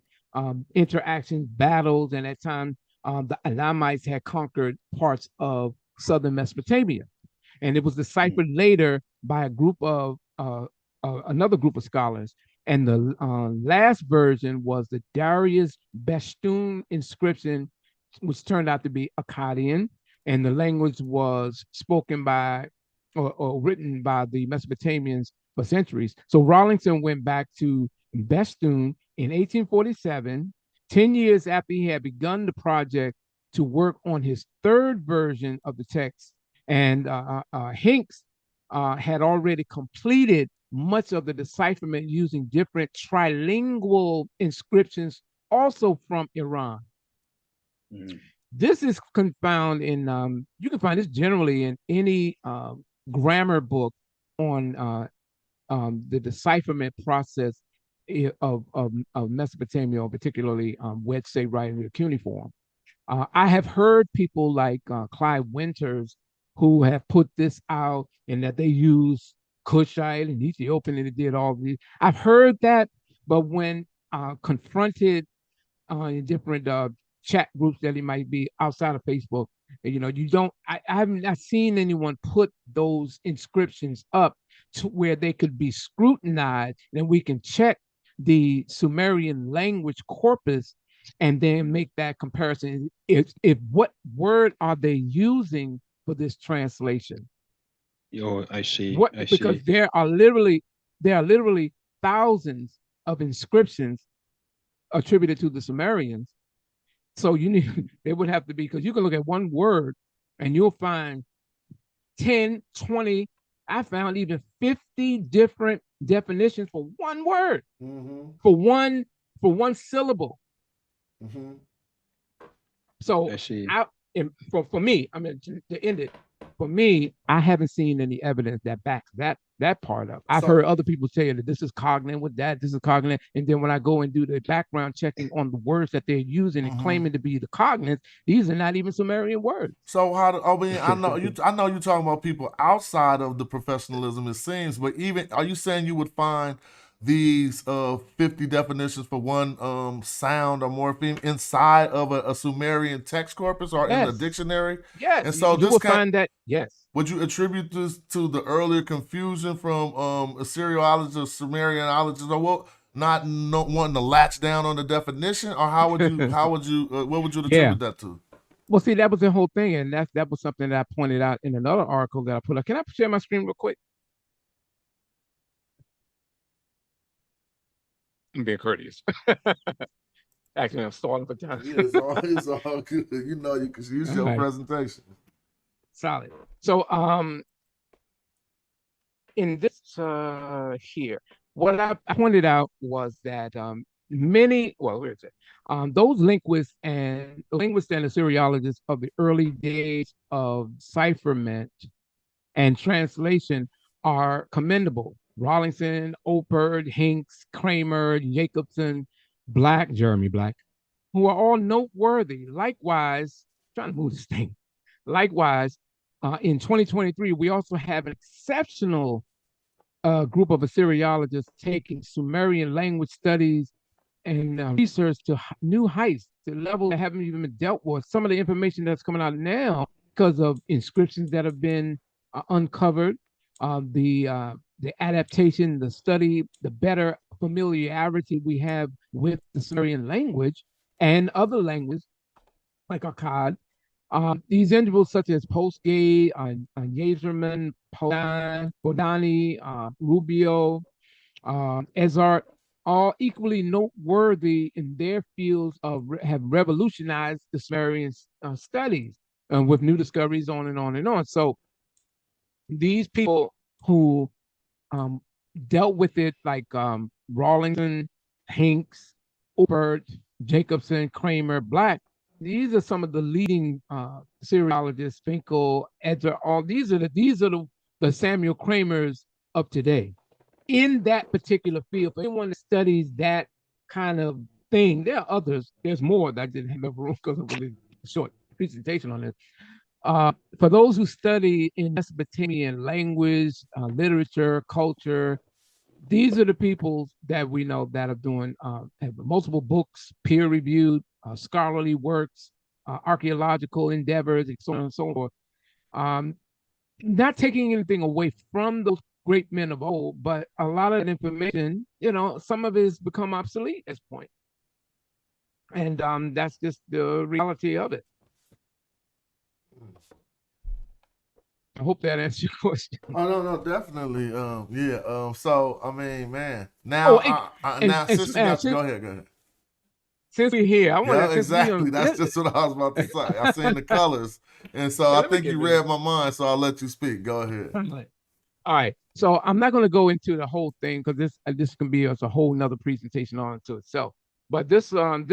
interactions, battles, and at times the Elamites had conquered parts of southern Mesopotamia. And it was deciphered later by a group of another group of scholars. And the last version was the Darius Beshtun inscription, which turned out to be Akkadian, and the language was spoken by or written by the Mesopotamians for centuries. So Rawlinson went back to Beshtun in 1847, 10 years after he had begun the project, to work on his third version of the text. And Hinks had already completed much of the decipherment using different trilingual inscriptions, also from Iran. This is found in, you can find this generally in any grammar book on the decipherment process of Mesopotamia, or particularly Wedge say writing the cuneiform. I have heard people like Clive Winters who have put this out and that they use Kushite and Ethiopian and it did all these. I've heard that, but when confronted in different chat groups that it might be outside of Facebook, you don't, I haven't not seen anyone put those inscriptions up to where they could be scrutinized and we can check the Sumerian language corpus and then make that comparison. If what word are they using for this translation?
Oh, I see.
Because there are literally thousands of inscriptions attributed to the Sumerians. So they would have to be, because you can look at one word and you'll find 10, 20, I found even 50 different definitions for one word, for one syllable. So for me, I mean, to end it, for me, I haven't seen any evidence that backs that part up. I've heard other people say that this is cognate with that, this is cognate, and then when I go and do the background checking on the words that they're using and claiming to be the cognates, these are not even Sumerian words.
So I know you're talking about people outside of the professionalism, it seems, but even, are you saying you would find these 50 definitions for one sound or morpheme inside of a Sumerian text corpus or in a dictionary?
Yes.
And so
you will find that, yes.
Would you attribute this to the earlier confusion from Assyriologists or Sumerianologists, or what, not wanting to latch down on the definition, or what would you attribute that to?
Well, see, that was the whole thing, and that was something that I pointed out in another article that I put up. Can I share my screen real quick? I'm being courteous. Actually, I'm stalling for time.
Yeah, it's all good. You can use your presentation.
Solid. So, in this here, what I pointed out was that those linguists and Assyriologists of the early days of decipherment and translation are commendable. Rawlinson, Oppert, Hinks, Kramer, Jacobson, Jeremy Black, who are all noteworthy. Likewise, trying to move this thing. Likewise, in 2023, we also have an exceptional group of Assyriologists taking Sumerian language studies and research to new heights, to levels that haven't even been dealt with. Some of the information that's coming out now because of inscriptions that have been uncovered, the adaptation, the study, the better familiarity we have with the Sumerian language and other languages like Akkad. These individuals such as Postgate, Yazerman, Bodani, Rubio, Ezart, all equally noteworthy in their fields have revolutionized the Sumerian studies with new discoveries on and on and on. So these people who dealt with it, like Rawlinson, Hinks, Oppert, Jacobson, Kramer, Black, these are some of the leading Assyriologists, Finkel, Edgar, all these are the Samuel Kramers of today in that particular field. For anyone that studies that kind of thing, there are others. There's more that I didn't have room because of a really short presentation on this. For those who study in Mesopotamian language, literature, culture, these are the people that we know that are doing have multiple books, peer-reviewed, scholarly works, archaeological endeavors, and so on and so forth. Not taking anything away from those great men of old, but a lot of that information, some of it has become obsolete at this point. And that's just the reality of it. I hope that answers your question.
Oh no, definitely. Yeah. So I mean, man. Now, since you got to go ahead.
Since we're here, I want
to exactly. That's just what I was about to say. I seen the colors, and so I think you read my mind. So I'll let you speak. Go ahead.
All right. So I'm not going to go into the whole thing because this can be a whole nother presentation on to itself. But this one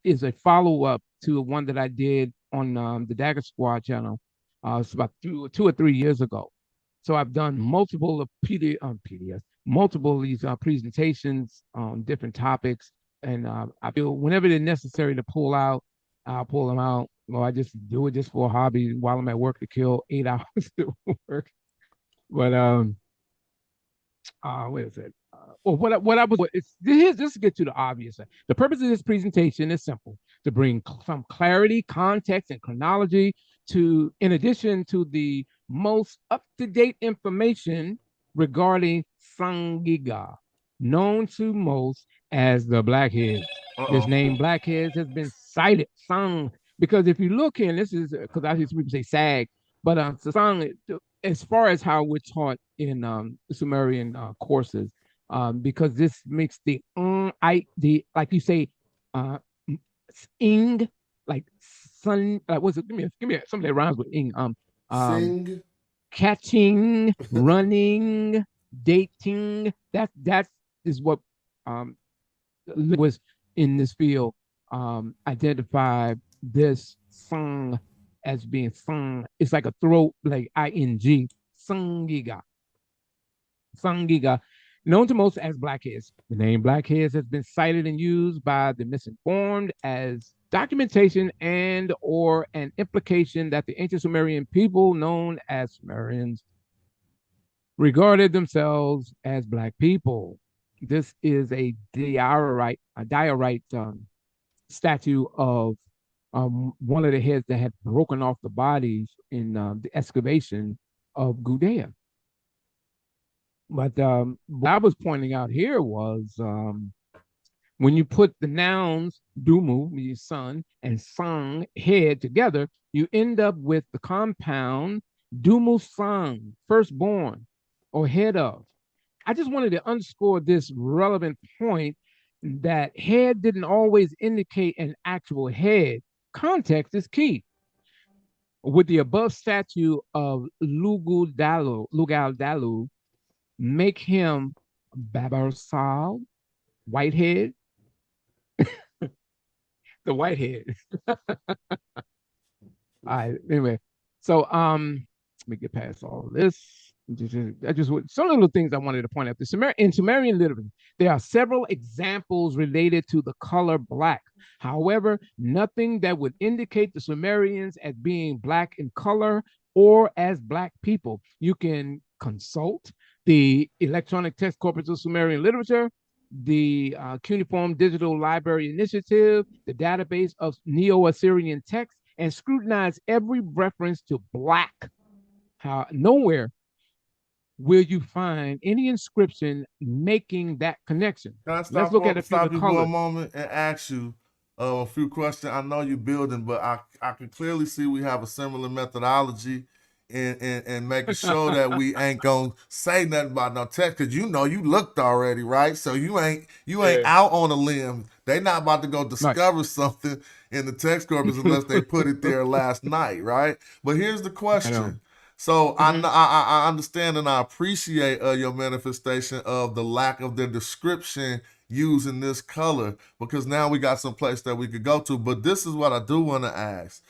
is a follow up to one that I did on the Dagger Squad channel. It's about 2 or 3 years ago. So I've done multiple PDFs, multiple of these presentations on different topics. And I feel whenever they're necessary to pull out, I'll pull them out. Well, I just do it just for a hobby while I'm at work to kill 8 hours to work. But wait a second. Just to get to the obvious. The purpose of this presentation is simple: to bring some clarity, context, and chronology in addition to the most up-to-date information regarding Sangiga, known to most as the Blackheads. This name Blackheads has been cited, because if you look in, this is because I used to people say Sag, but Sang, as far as how we're taught in Sumerian courses, because this makes the like you say, ing, like sun. What's it? Give me something that rhymes with ing.
Sing,
catching, running, dating. That is what was in this field identify this song as being sung. It's like a throat, like ing, Sangiga. Sangiga, known to most as Blackheads. The name Blackheads has been cited and used by the misinformed as documentation and or an implication that the ancient Sumerian people known as Sumerians regarded themselves as Black people. This is a diorite statue of one of the heads that had broken off the bodies in the excavation of Gudea. But what I was pointing out here was when you put the nouns Dumu, meaning son, and Sang, head, together, you end up with the compound Dumu Sang, firstborn, or head of. I just wanted to underscore this relevant point that head didn't always indicate an actual head. Context is key. With the above statue of Lugal Dalu, make him Babarsal, Whitehead, the Whitehead. All right, anyway, so let me get past all of this. Some little things I wanted to point out. In Sumerian literature, there are several examples related to the color black. However, nothing that would indicate the Sumerians as being Black in color or as Black people. You can consult the Electronic Text Corpus of Sumerian Literature, the Cuneiform Digital Library Initiative, the database of Neo-Assyrian texts, and scrutinize every reference to Black. Nowhere will you find any inscription making that connection.
Let's look at a few of the colors. For a moment and ask you a few questions. I know you're building, but I can clearly see we have a similar methodology in making sure that we ain't gonna say nothing about no text, because you looked already, right? So you ain't out on a limb. They not about to go discover something in the text corpus unless they put it there last night, right? But here's the question. So I understand and I appreciate your manifestation of the lack of the description using this color, because now we got some place that we could go to. But this is what I do want to ask.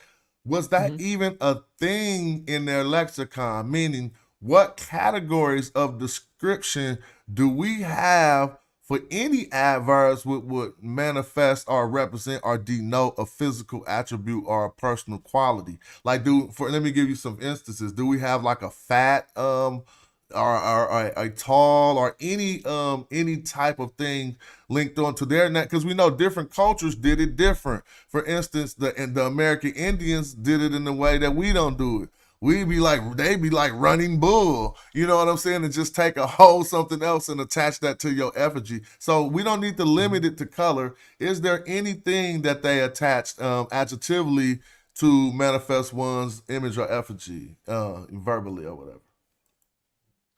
Was that even a thing in their lexicon? Meaning, what categories of description do we have for any adverbs would manifest or represent or denote a physical attribute or a personal quality. Like, let me give you some instances. Do we have like a fat, or a tall, or any type of thing linked onto their neck? Because we know different cultures did it different. For instance, the American Indians did it in the way that we don't do it. They be like running bull, you know what I'm saying? And just take a whole something else and attach that to your effigy. So we don't need to limit it to color. Is there anything that they attached adjectively to manifest one's image or effigy, verbally or whatever?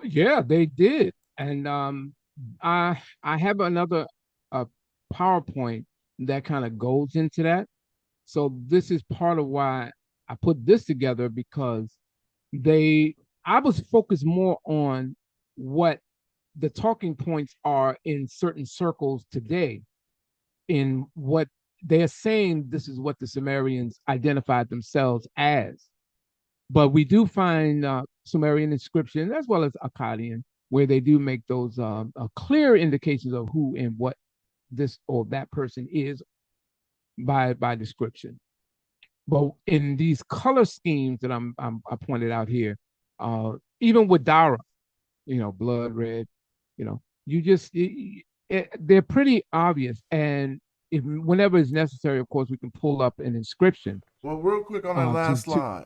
Yeah, they did. And I have another PowerPoint that kind of goes into that. So this is part of why I put this together, because I was focused more on what the talking points are in certain circles today, in what they're saying. This is what the Sumerians identified themselves as. But we do find Sumerian inscriptions as well as Akkadian, where they do make those clear indications of who and what this or that person is by description. But in these color schemes that I pointed out here, even with Dara, blood red, they're pretty obvious. And whenever it's necessary, of course, we can pull up an inscription.
Well, real quick on that last slide.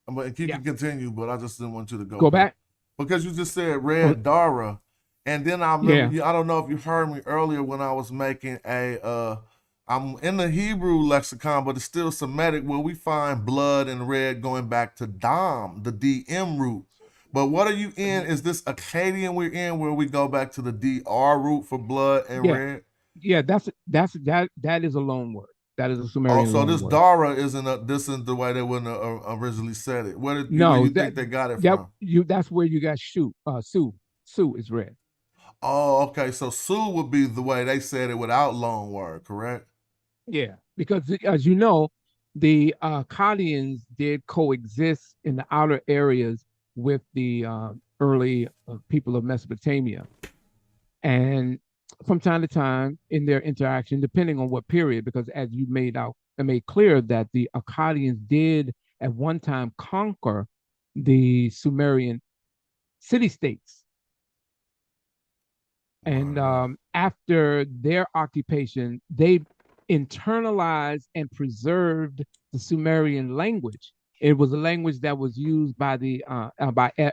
But you can continue, but I just didn't want you to
go back.
Because you just said red Dara. And then I remember, I don't know if you heard me earlier when I was making I'm in the Hebrew lexicon, but it's still Semitic, where we find blood and red going back to Dam, the DM root. But what are you in? Is this Akkadian we're in, where we go back to the DR root for blood and red?
Yeah, that is a loan word. That is a Sumerian.
Oh, so this Dara isn't the way they wouldn't have originally said it. Where do you think they got it from?
That's where you got Su. Su is red.
Oh, okay. So Su would be the way they said it without loan word, correct?
Yeah, because as you know, the Akkadians did coexist in the outer areas with the early people of Mesopotamia. And from time to time in their interaction, depending on what period, because as you made clear that the Akkadians did at one time conquer the Sumerian city-states. And after their occupation, they internalized and preserved the Sumerian language. It was a language that was used by the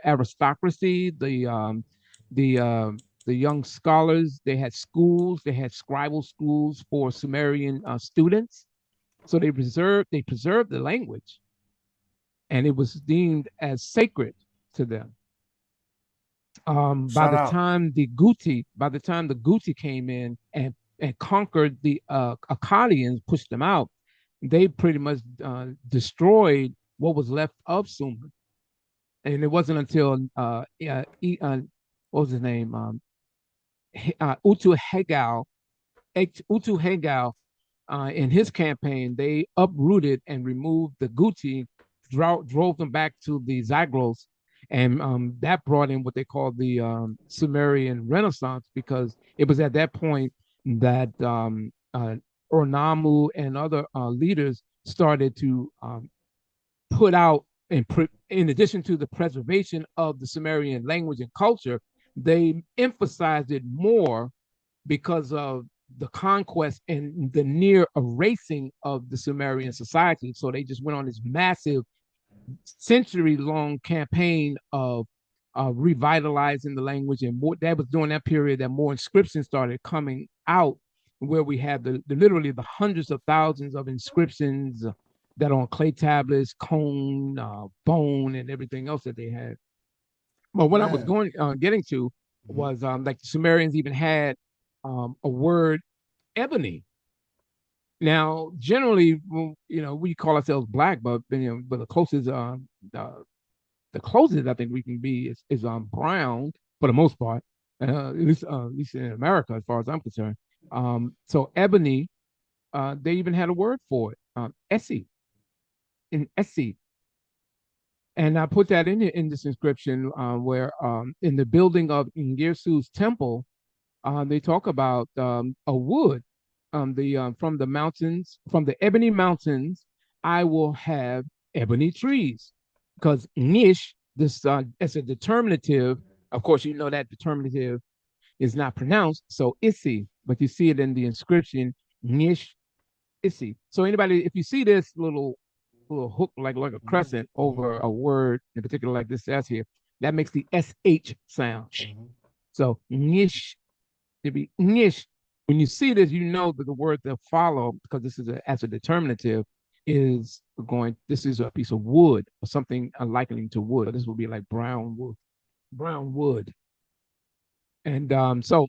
aristocracy, the young scholars. They had schools. They had scribal schools for Sumerian students. So they preserved the language, and it was deemed as sacred to them. By the time the Guti came in and conquered the Akkadians, pushed them out, they pretty much destroyed what was left of Sumer. And it wasn't until what was his name? Utu Hegal, in his campaign, they uprooted and removed the Guti, drove them back to the Zagros, and that brought in what they called the Sumerian Renaissance, because it was at that point that Ornamu and other leaders started to put out, in addition to the preservation of the Sumerian language and culture, they emphasized it more because of the conquest and the near erasing of the Sumerian society. So they just went on this massive century-long campaign of revitalizing the language, and that was during that period that more inscriptions started coming out, where we have literally the hundreds of thousands of inscriptions that are on clay tablets, cone, bone, and everything else that they had. But what I was getting to was like the Sumerians even had a word, ebony. Now, generally, we call ourselves black, but but the closest I think we can be is brown for the most part, at least in America, as far as I'm concerned. So ebony, they even had a word for it, Essie, in Essie. And I put that in this inscription where in the building of Ngirsu's temple, they talk about a wood. From the mountains, from the ebony mountains, I will have ebony trees, because nish, this as a determinative. Of course, you know that determinative is not pronounced, so isi, but you see it in the inscription nish isi. So anybody, if you see this little hook like a crescent over a word in particular, like this s here, that makes the sh sound. So nish, to be nish. When you see this, you know that the word that follow, because this is as a determinative, is going. This is a piece of wood or something likening to wood. This will be like brown wood, brown wood. And so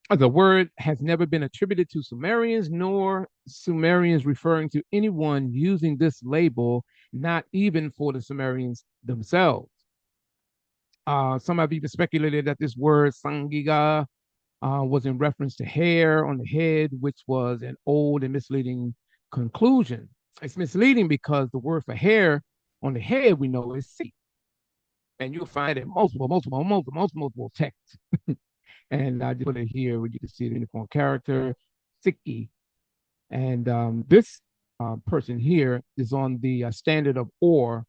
the word has never been attributed to Sumerians, nor Sumerians referring to anyone using this label, not even for the Sumerians themselves. Some have even speculated that this word sangiga was in reference to hair on the head, which was an old and misleading conclusion. It's misleading because the word for hair on the head we know is si, and you'll find it in multiple texts. And I just put it here where you can see the uniform character, Siki. And this person here is on the standard of ore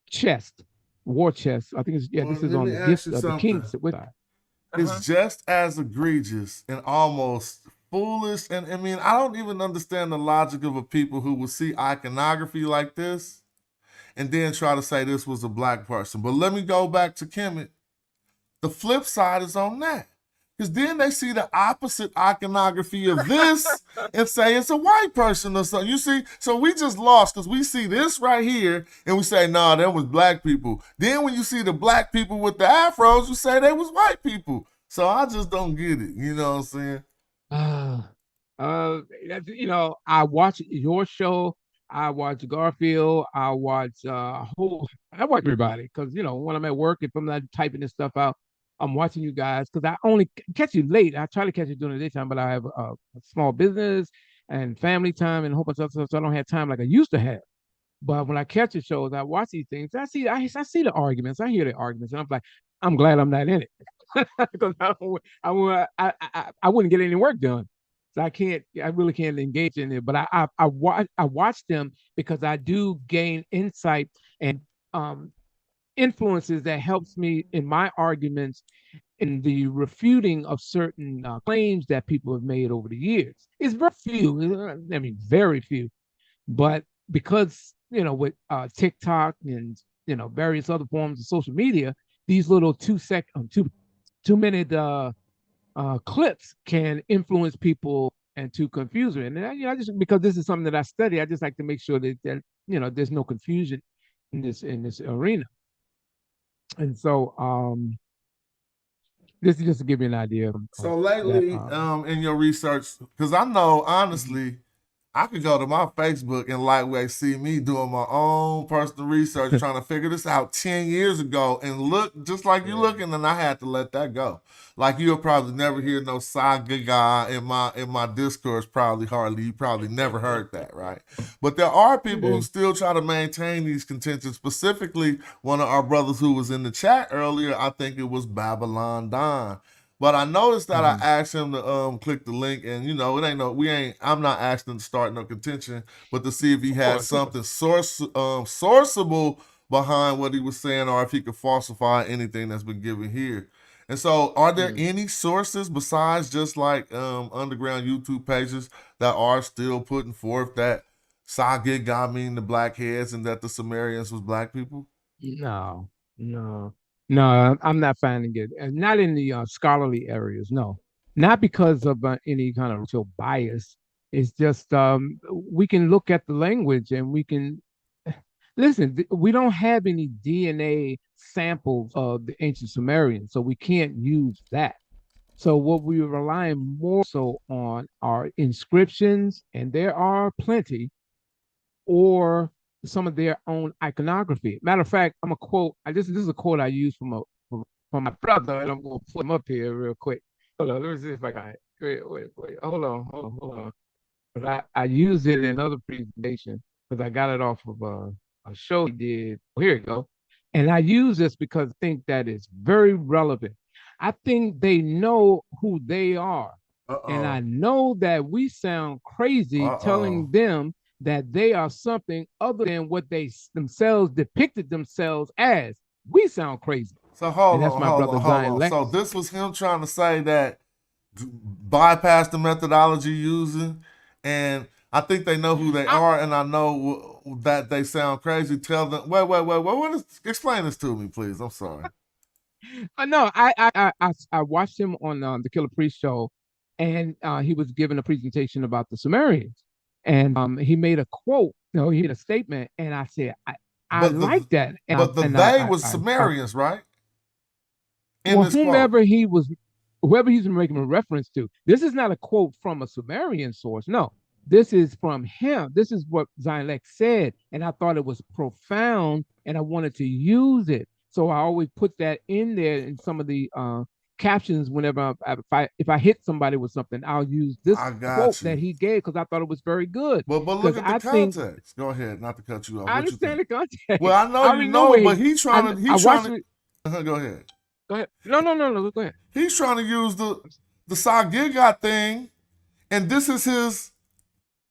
chest, war chest. I think it's, yeah, this is on the gift of the kings.
It's just as egregious and almost foolish. And I mean, I don't even understand the logic of a people who would see iconography like this and then try to say this was a black person. But let me go back to Kemet. The flip side is on that. Because then they see the opposite iconography of this and say it's a white person or something. You see? So we just lost because we see this right here and we say, nah, that was black people. Then when you see the black people with the afros, you say they was white people. So I just don't get it. You know what I'm saying?
You know, I watch your show. I watch Garfield. I watch I watch everybody, because you know, when I'm at work, if I'm not typing this stuff out, I'm watching you guys, because I only catch you late. I try to catch you during the daytime, but I have a small business and family time and a whole bunch of stuff, so I don't have time like I used to have. But when I catch the shows, I watch these things. I see the arguments. I hear the arguments, and I'm like, I'm glad I'm not in it, because I wouldn't get any work done. So I really can't engage in it. But I watch them because I do gain insight and influences that helps me in my arguments in the refuting of certain claims that people have made over the years. It's very few, I mean, very few, but because, you know, with TikTok and, you know, various other forms of social media, these little 2-minute clips can influence people and to confuse them. And you know, I just, because this is something that I study, I just like to make sure that you know, there's no confusion in this arena. And so this is just to give you an idea.
So lately, in your research, because I know honestly, I could go to my Facebook and lightweight see me doing my own personal research, trying to figure this out 10 years ago, and look just like you looking, and I had to let that go. Like you'll probably never hear no Sagaga in my discourse, you probably never heard that, right? But there are people who still try to maintain these contentions. Specifically, one of our brothers who was in the chat earlier, I think it was Babylon Don. But I noticed that I asked him to click the link, and you know, I'm not asking him to start no contention, but to see if he had something sourceable behind what he was saying, or if he could falsify anything that's been given here. And so, are there any sources besides just like underground YouTube pages that are still putting forth that Sagig mean the blackheads and that the Sumerians was black people?
No, I'm not finding it, and not in the scholarly areas. No, not because of any kind of racial bias. It's just we can look at the language and we can listen. We don't have any DNA samples of the ancient Sumerians, so we can't use that. So what we are relying more so on are inscriptions, and there are plenty, or some of their own iconography. Matter of fact, I'm a quote. This is a quote I use from my brother, and I'm gonna put him up here real quick. Hold on, let me see if I got it. Wait. Hold on. But I used it in another presentation because I got it off of a show he did. Here you go. And I use this because I think that is very relevant. I think they know who they are. And I know that we sound crazy telling them that they are something other than what they themselves depicted themselves as. We sound crazy.
So hold
and that's
on,
my
hold
brother
on, hold
Zion
on.
Lex.
So this was him trying to say that bypass the methodology using, and I think they know who they are, and I know that they sound crazy. Tell them, wait. Explain this to me, please. I'm sorry.
No, I watched him on the Killer Priest show, and he was giving a presentation about the Sumerians, and he made a quote. No, he made a statement, and I said, I like that.
But they was Sumerians, right?
Well, whoever he's making a reference to. This is not a quote from a Sumerian source. No, this is from him. This is what Zion Lex said, and I thought it was profound, and I wanted to use it. So I always put that in there in some of the captions whenever if I hit somebody with something, I'll use this quote that he gave because I thought it was very good.
But look at the context. Go ahead, not to cut you off.
I understand the context.
Well, I know you know, but he's trying to. Go ahead.
Go ahead. No. Go ahead.
He's trying to use the Sagigat thing, and this is his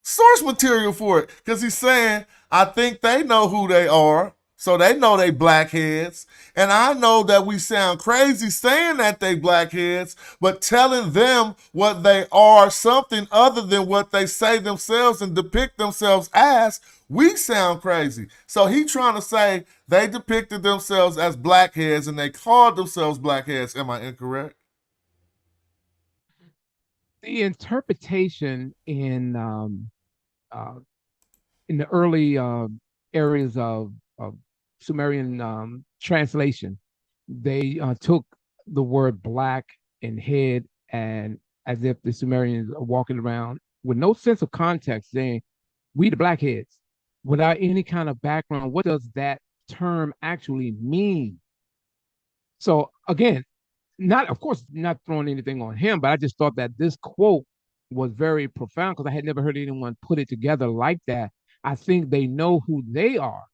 source material for it. Because he's saying, I think they know who they are, so they know they blackheads. And I know that we sound crazy saying that they blackheads, but telling them what they are, something other than what they say themselves and depict themselves as, we sound crazy. So he trying to say they depicted themselves as blackheads and they called themselves blackheads. Am I incorrect?
The interpretation in the early areas of Sumerian translation, they took the word black and head, and as if the Sumerians are walking around with no sense of context, saying, we the blackheads, without any kind of background. What does that term actually mean? So again, of course, not throwing anything on him, but I just thought that this quote was very profound because I had never heard anyone put it together like that. I think they know who they are.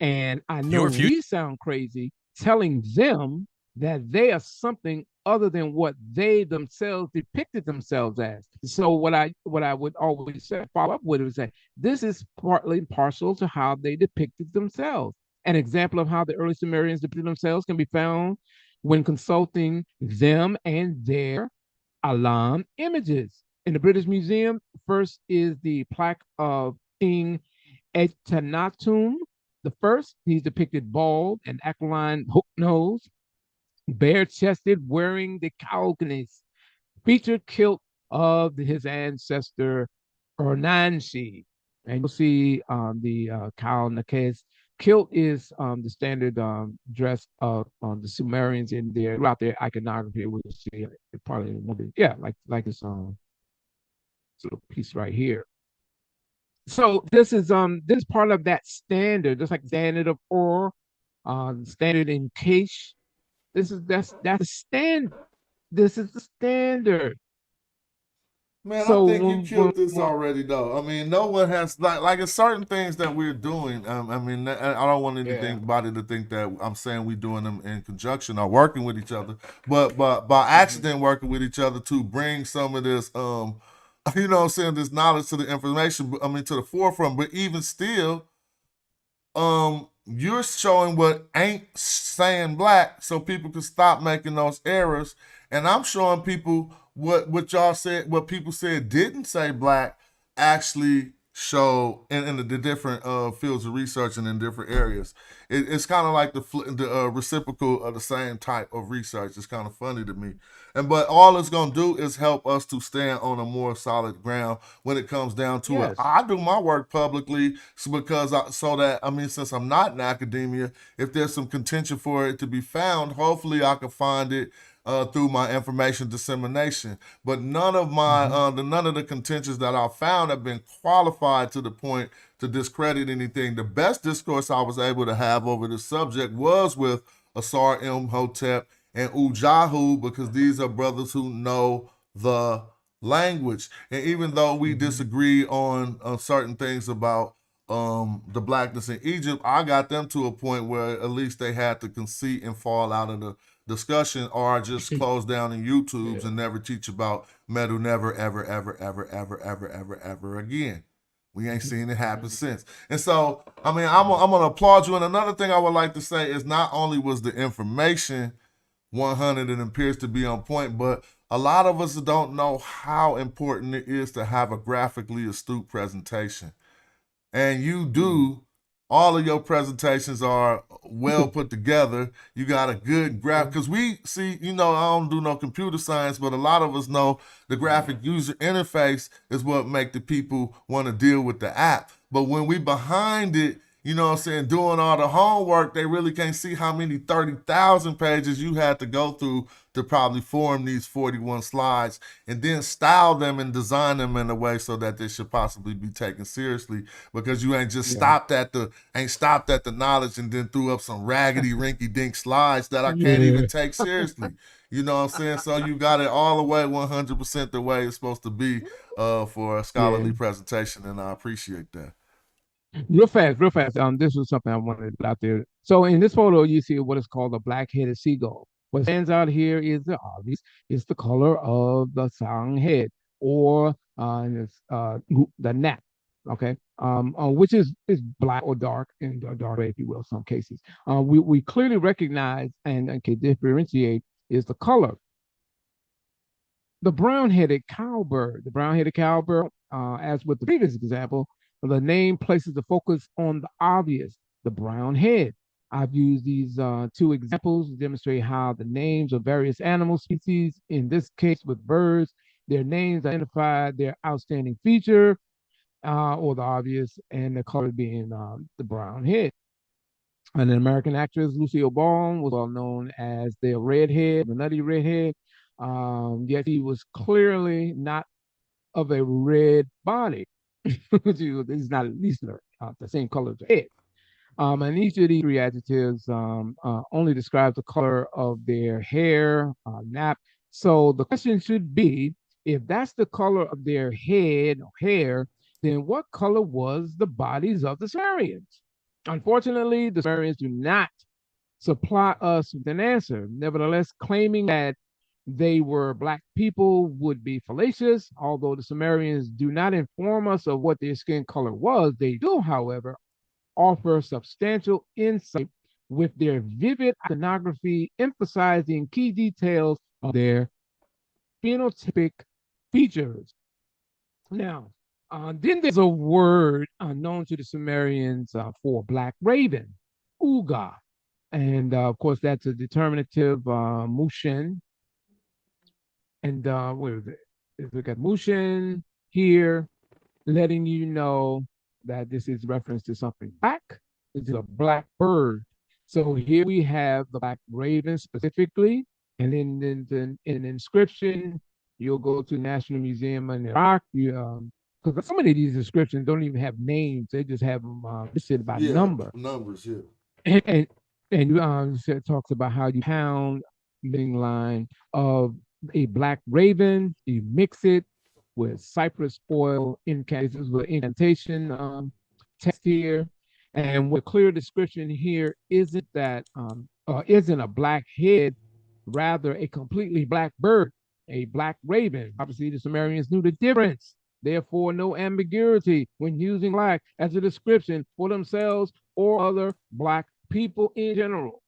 And I know we sound crazy telling them that they are something other than what they themselves depicted themselves as. So what I would always say, follow up with, is say, this is partly partial to how they depicted themselves. An example of how the early Sumerians depicted themselves can be found when consulting them and their alam images. In the British Museum, first is the plaque of King Etenatum the first. He's depicted bald and aquiline hook nose, bare-chested, wearing the Kalkanis, featured kilt of his ancestor Ernanshi. And you'll see the Kalkanis kilt is the standard dress of the Sumerians in their throughout their iconography. We'll see it probably won't be, like this little piece right here. So this is part of that standard, just like standard of Ur, standard in Cache. That's the standard. This is the standard.
Man, so, I think you killed this already, though. I mean, no one has like it's certain things that we're doing. I mean, I don't want anybody to think that I'm saying we're doing them in conjunction or working with each other, but by accident working with each other to bring some of this, you know what I'm saying, this knowledge to the information, I mean, to the forefront. But even still, you're showing what ain't saying black so people can stop making those errors. And I'm showing people what y'all said, what people said didn't say black actually show in the different fields of research and in different areas. It's kind of like the reciprocal of the same type of research. It's kind of funny to me. But all it's going to do is help us to stand on a more solid ground when it comes down to it. I do my work publicly since I'm not in academia, if there's some contention for it to be found, hopefully I can find it through my information dissemination. But none of my none of the contentions that I found have been qualified to the point to discredit anything. The best discourse I was able to have over this subject was with Asar Imhotep and Ujahu, because these are brothers who know the language. And even though we disagree on certain things about the blackness in Egypt, I got them to a point where at least they had the conceit and fall out of the discussion or just close down in YouTubes and never teach about Medu never, ever, ever, ever, ever, ever, ever, ever again. We ain't seen it happen since. And so, I mean, I'm going to applaud you. And another thing I would like to say is not only was the information 100 and appears to be on point, but a lot of us don't know how important it is to have a graphically astute presentation. And you do. All of your presentations are well put together. You got a good graph, because we see, I don't do no computer science, but a lot of us know the graphic user interface is what make the people want to deal with the app. But when we behind it, doing all the homework, they really can't see how many 30,000 pages you had to go through to probably form these 41 slides and then style them and design them in a way so that they should possibly be taken seriously, because you ain't just stopped at the knowledge and then threw up some raggedy rinky dink slides that I can't even take seriously. You know what I'm saying? So you got it all the way 100% the way it's supposed to be for a scholarly presentation, and I appreciate that.
Real fast. This was something I wanted out there. So in this photo, you see what is called a black-headed seagull. What stands out here is the obvious. It's the color of the song head, or the nap. Okay, which is black or dark, in dark gray, if you will, in some cases. We clearly recognize and can differentiate is the color. The brown-headed cowbird. As with the previous example, the name places the focus on the obvious, the brown head. I've used these two examples to demonstrate how the names of various animal species, in this case with birds, their names identify their outstanding feature, or the obvious, and the color being the brown head. And an American actress, Lucille Ball, was well known as the redhead, the nutty redhead, yet he was clearly not of a red body. This is not at least the same color as the head. And each of these three adjectives only describes the color of their hair, nap. So the question should be, if that's the color of their head or hair, then what color was the bodies of the Sumerians? Unfortunately, the Sumerians do not supply us with an answer. Nevertheless, claiming that they were black people would be fallacious. Although the Sumerians do not inform us of what their skin color was, they do, however, offer substantial insight with their vivid iconography, emphasizing key details of their phenotypic features. Now, then there's a word known to the Sumerians for black raven, uga. And of course, that's a determinative mushin. And where is it? We got mushin here, letting you know that this is reference to something black. This is a black bird. So here we have the black raven specifically, and then in an inscription, you'll go to National Museum in Iraq. Because some of these inscriptions don't even have names; they just have them listed by number.
Numbers, yeah.
And it talks about how you pound living line of a black raven, you mix it with cypress oil incantation text here, and what clear description here isn't a black head, rather a completely black bird, a black raven. Obviously, the Sumerians knew the difference. Therefore, no ambiguity when using black as a description for themselves or other black people in general.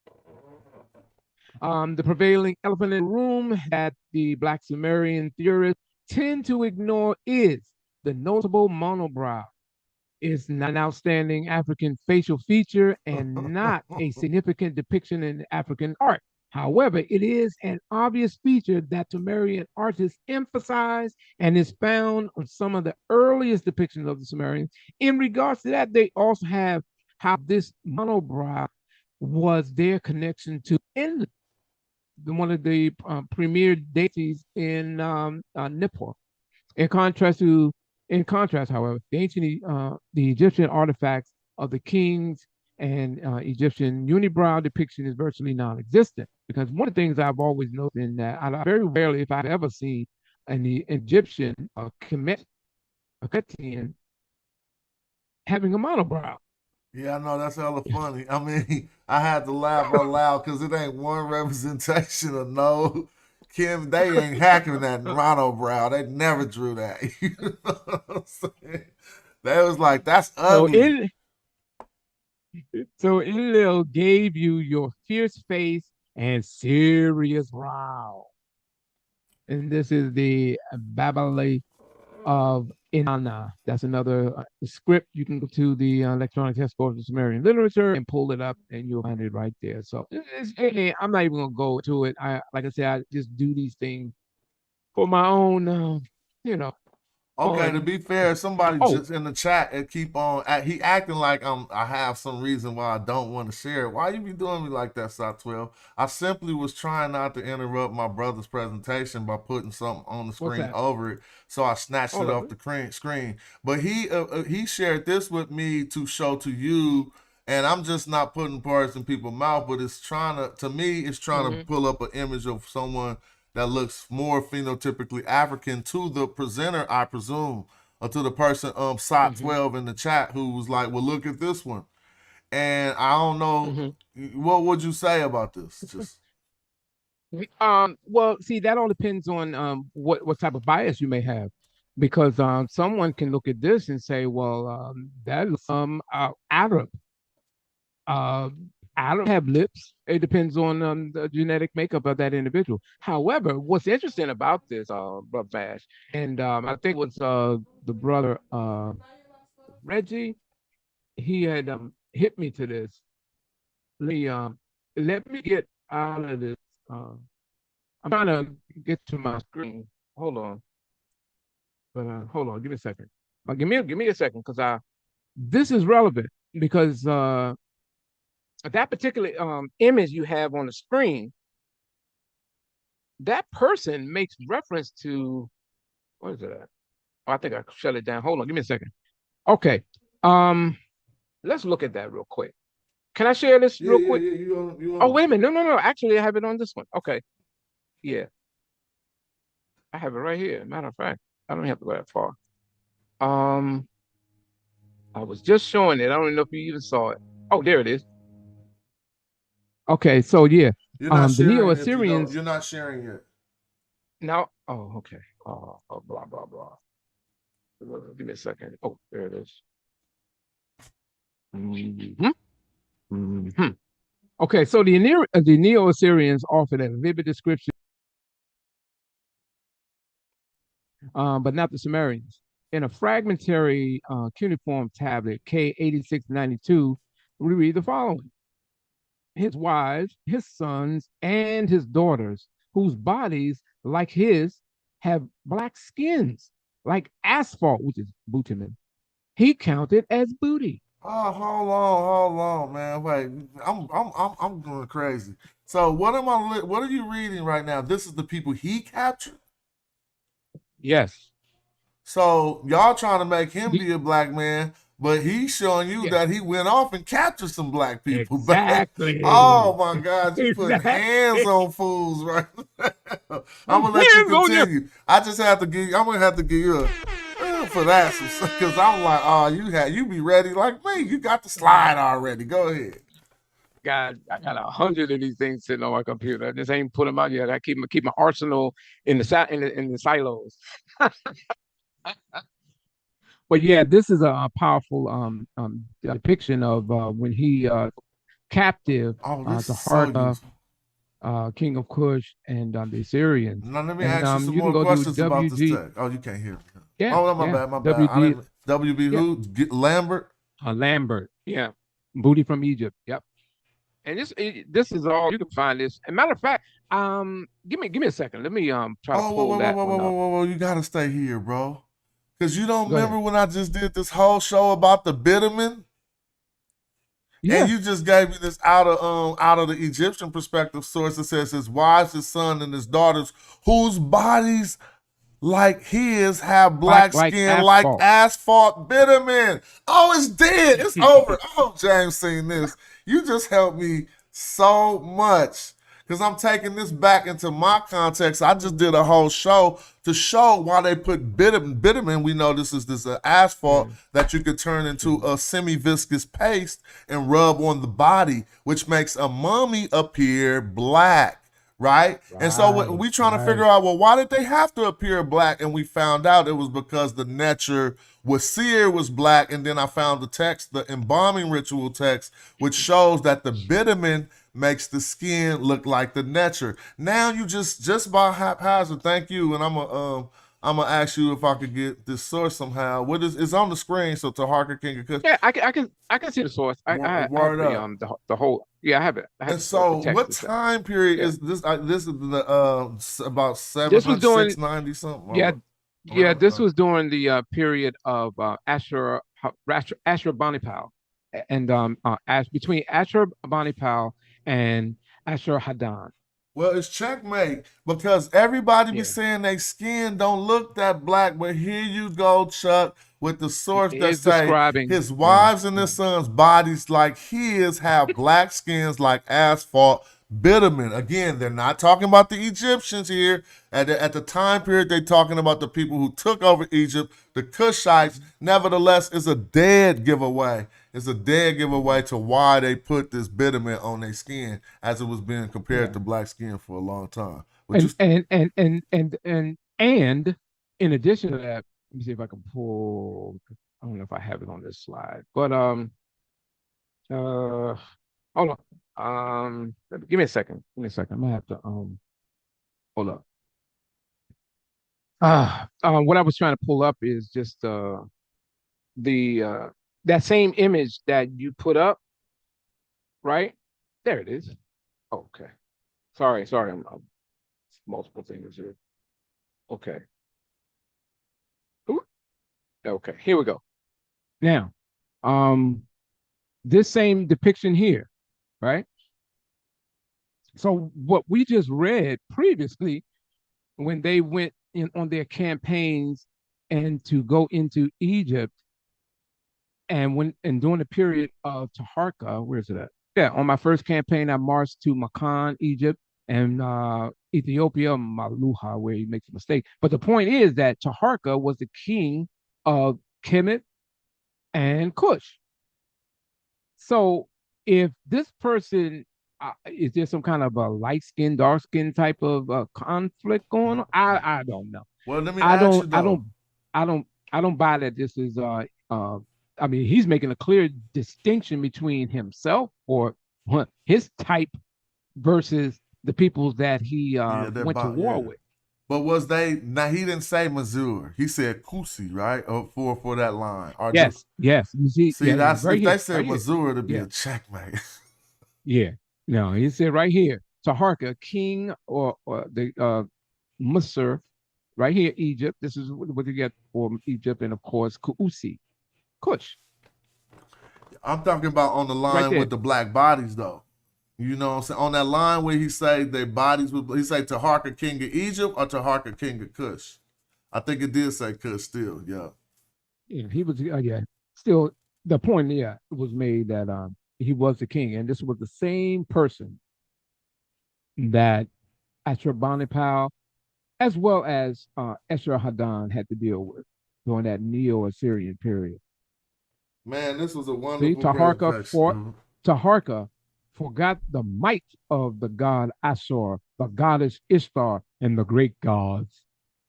The prevailing elephant in the room that the black Sumerian theorists tend to ignore is the notable monobrow. It's not an outstanding African facial feature and not a significant depiction in African art. However, it is an obvious feature that Sumerian artists emphasize and is found on some of the earliest depictions of the Sumerians. In regards to that, they also have how this monobrow was their connection to Enlil, one of the premier deities in Nippur. In contrast, however, the Egyptian artifacts of the kings and Egyptian unibrow depiction is virtually non-existent. Because one of the things I've always noticed in that, I very rarely, if I've ever seen an Egyptian Kemetian having a monobrow.
Yeah, I know that's hella funny. I mean, I had to laugh out loud because it ain't one representation of no Kim. They ain't hacking that Ronald Brown. They never drew that. You know what I'm saying? They was like, that's ugly.
So Enlil gave you your fierce face and serious growl. And this is the Babali of Inanna. That's another script. You can go to the electronic test score of the Sumerian literature and pull it up, and you'll find it right there. So I'm not even gonna go to it. Like I said, I just do these things for my own,
Okay, to
fun.
be fair, somebody just in the chat and keep on. He acting like I have some reason why I don't want to share it. Why you be doing me like that, Sot 12? I simply was trying not to interrupt my brother's presentation by putting something on the screen over it, so I snatched it off the screen. But he shared this with me to show to you, and I'm just not putting words in people's mouth, but it's trying to pull up an image of someone that looks more phenotypically African to the presenter, I presume, or to the person, Sot 12 in the chat, who was like, well, look at this one. And I don't know, what would you say about this? Just
Well, see, that all depends on what type of bias you may have, because someone can look at this and say, well, that looks Arab. I don't have lips. It depends on the genetic makeup of that individual. However, what's interesting about this, Brother Bash, and I think it was the brother Reggie, he had hit me to this. Let me get out of this. I'm trying to get to my screen. Hold on, but hold on, give me a second. Give me a second, because this is relevant, because that particular image you have on the screen, that person makes reference to, what is it at? Oh, I think I shut it down. Hold on, give me a second. Okay, let's look at that real quick. Can I share this real quick? Oh, wait a minute. No. Actually, I have it on this one. Okay, yeah, I have it right here. Matter of fact, I don't have to go that far. I was just showing it. I don't know if you even saw it. Oh, there it is. Okay, so yeah, the Neo-Assyrians.
You're not sharing it.
No. Oh, okay. Blah blah blah. Give me a second. Oh, there it is. Okay, so the Neo-Assyrians offered a vivid description, but not the Sumerians. In a fragmentary cuneiform tablet, K8692, we read the following: his wives, his sons, and his daughters, whose bodies, like his, have black skins, like asphalt, which is bitumen. He counted as booty.
Oh, hold on, man. Wait, I'm going crazy. So what are you reading right now? This is the people he captured?
Yes.
So y'all trying to make him be a black man, but he's showing you that he went off and captured some black people.
Exactly.
Oh my God, you putting hands on fools right now. I'm gonna let you continue. I just have to give you, I'm gonna have to give you a for that, because I'm like, oh, you be ready like me. You got the slide already. Go ahead.
God, I got 100 of these things sitting on my computer. I just ain't put them out yet. I keep my arsenal in the silos. But yeah, this is a powerful depiction of when he captive the heart of King of Kush and the Assyrians.
Now let me ask you some more questions about this text. Oh, you can't hear me.
Yeah.
Oh, my bad. WB who? Lambert?
Lambert. Yeah. Booty from Egypt. Yep. And this is all you can find this. As a matter of fact, give me a second. Let me try to pull that one up.
Whoa, you gotta stay here, bro. Because you don't remember when I just did this whole show about the bitumen? Yeah. And you just gave me this out of the Egyptian perspective source that says his wives, his son, and his daughters, whose bodies like his have black skin like asphalt bitumen. Oh, it's dead. It's over. Oh, James seen this. You just helped me so much. because I'm taking this back into my context. I just did a whole show to show why they put bitumen. Bitumen, we know this asphalt that you could turn into a semi-viscous paste and rub on the body, which makes a mummy appear black. Right? And so we trying to figure out, well, why did they have to appear black? And we found out it was because the Netcher Wasir was black. And then I found the text, the embalming ritual text, which shows that the bitumen makes the skin look like the Netcher. Now you just by haphazard, thank you. And I'm gonna ask you if I could get this source somehow. What is it's on the screen? So Taharka King of Kush.
Yeah, I can see the source. I have the whole. Yeah, I have it. I have
and so, what time period is this? This is the about 790 something.
Yeah. This was during the period of Ashurbanipal, and between Ashurbanipal and Ashur-Hadan.
Well, it's checkmate because everybody be saying they skin don't look that black, but here you go, Chuck, with the source that say his wives and his sons' bodies like his have black skins like asphalt, bitumen. Again, they're not talking about the Egyptians here. At the time period, they're talking about the people who took over Egypt, the Cushites. Nevertheless, it's a dead giveaway. It's a dead giveaway to why they put this bitumen on their skin, as it was being compared to black skin for a long time.
And in addition to that, let me see if I can pull. I don't know if I have it on this slide, but hold on. Give me a second. I'm gonna have to hold up. What I was trying to pull up is just that same image that you put up, right? There it is. Okay. Sorry. I'm multiple things here. Okay. Ooh. Okay. Here we go. Now, this same depiction here, right? So what we just read previously, when they went in on their campaigns and to go into Egypt, and during the period of Taharka, where's it at? Yeah, on my first campaign, I marched to Makan, Egypt, and Ethiopia, Meluhas, where he makes a mistake. But the point is that Taharka was the king of Kemet and Cush. So if this person, is there some kind of a light skin, dark skin type of conflict going on? I don't know.
Well, let me ask you though.
I don't buy that this is I mean, he's making a clear distinction between himself or his type versus the peoples that he went to war with.
But was they now? He didn't say Mazur. He said Kusi, right? For that line.
Yes. You see,
that's
right
if
here,
they said
right
Mazur, it'd be a checkmate.
Yeah. No, he said right here, Taharka, king or the Musur, right here, Egypt. This is what you get for Egypt, and of course, Kuusi, Kush.
I'm talking about on the line with the black bodies, though. You know what I'm saying? On that line where he say their bodies would, he say Taharka, king of Egypt, or Taharka, king of Kush. I think it did say Kush still, yeah.
Yeah, he was, still, the point, was made that he was the king, and this was the same person that Ashurbanipal, as well as Esarhaddon, had to deal with during that Neo-Assyrian period.
Man, this was a wonderful
Taharka forgot the might of the god Asur, the goddess Ishtar, and the great gods,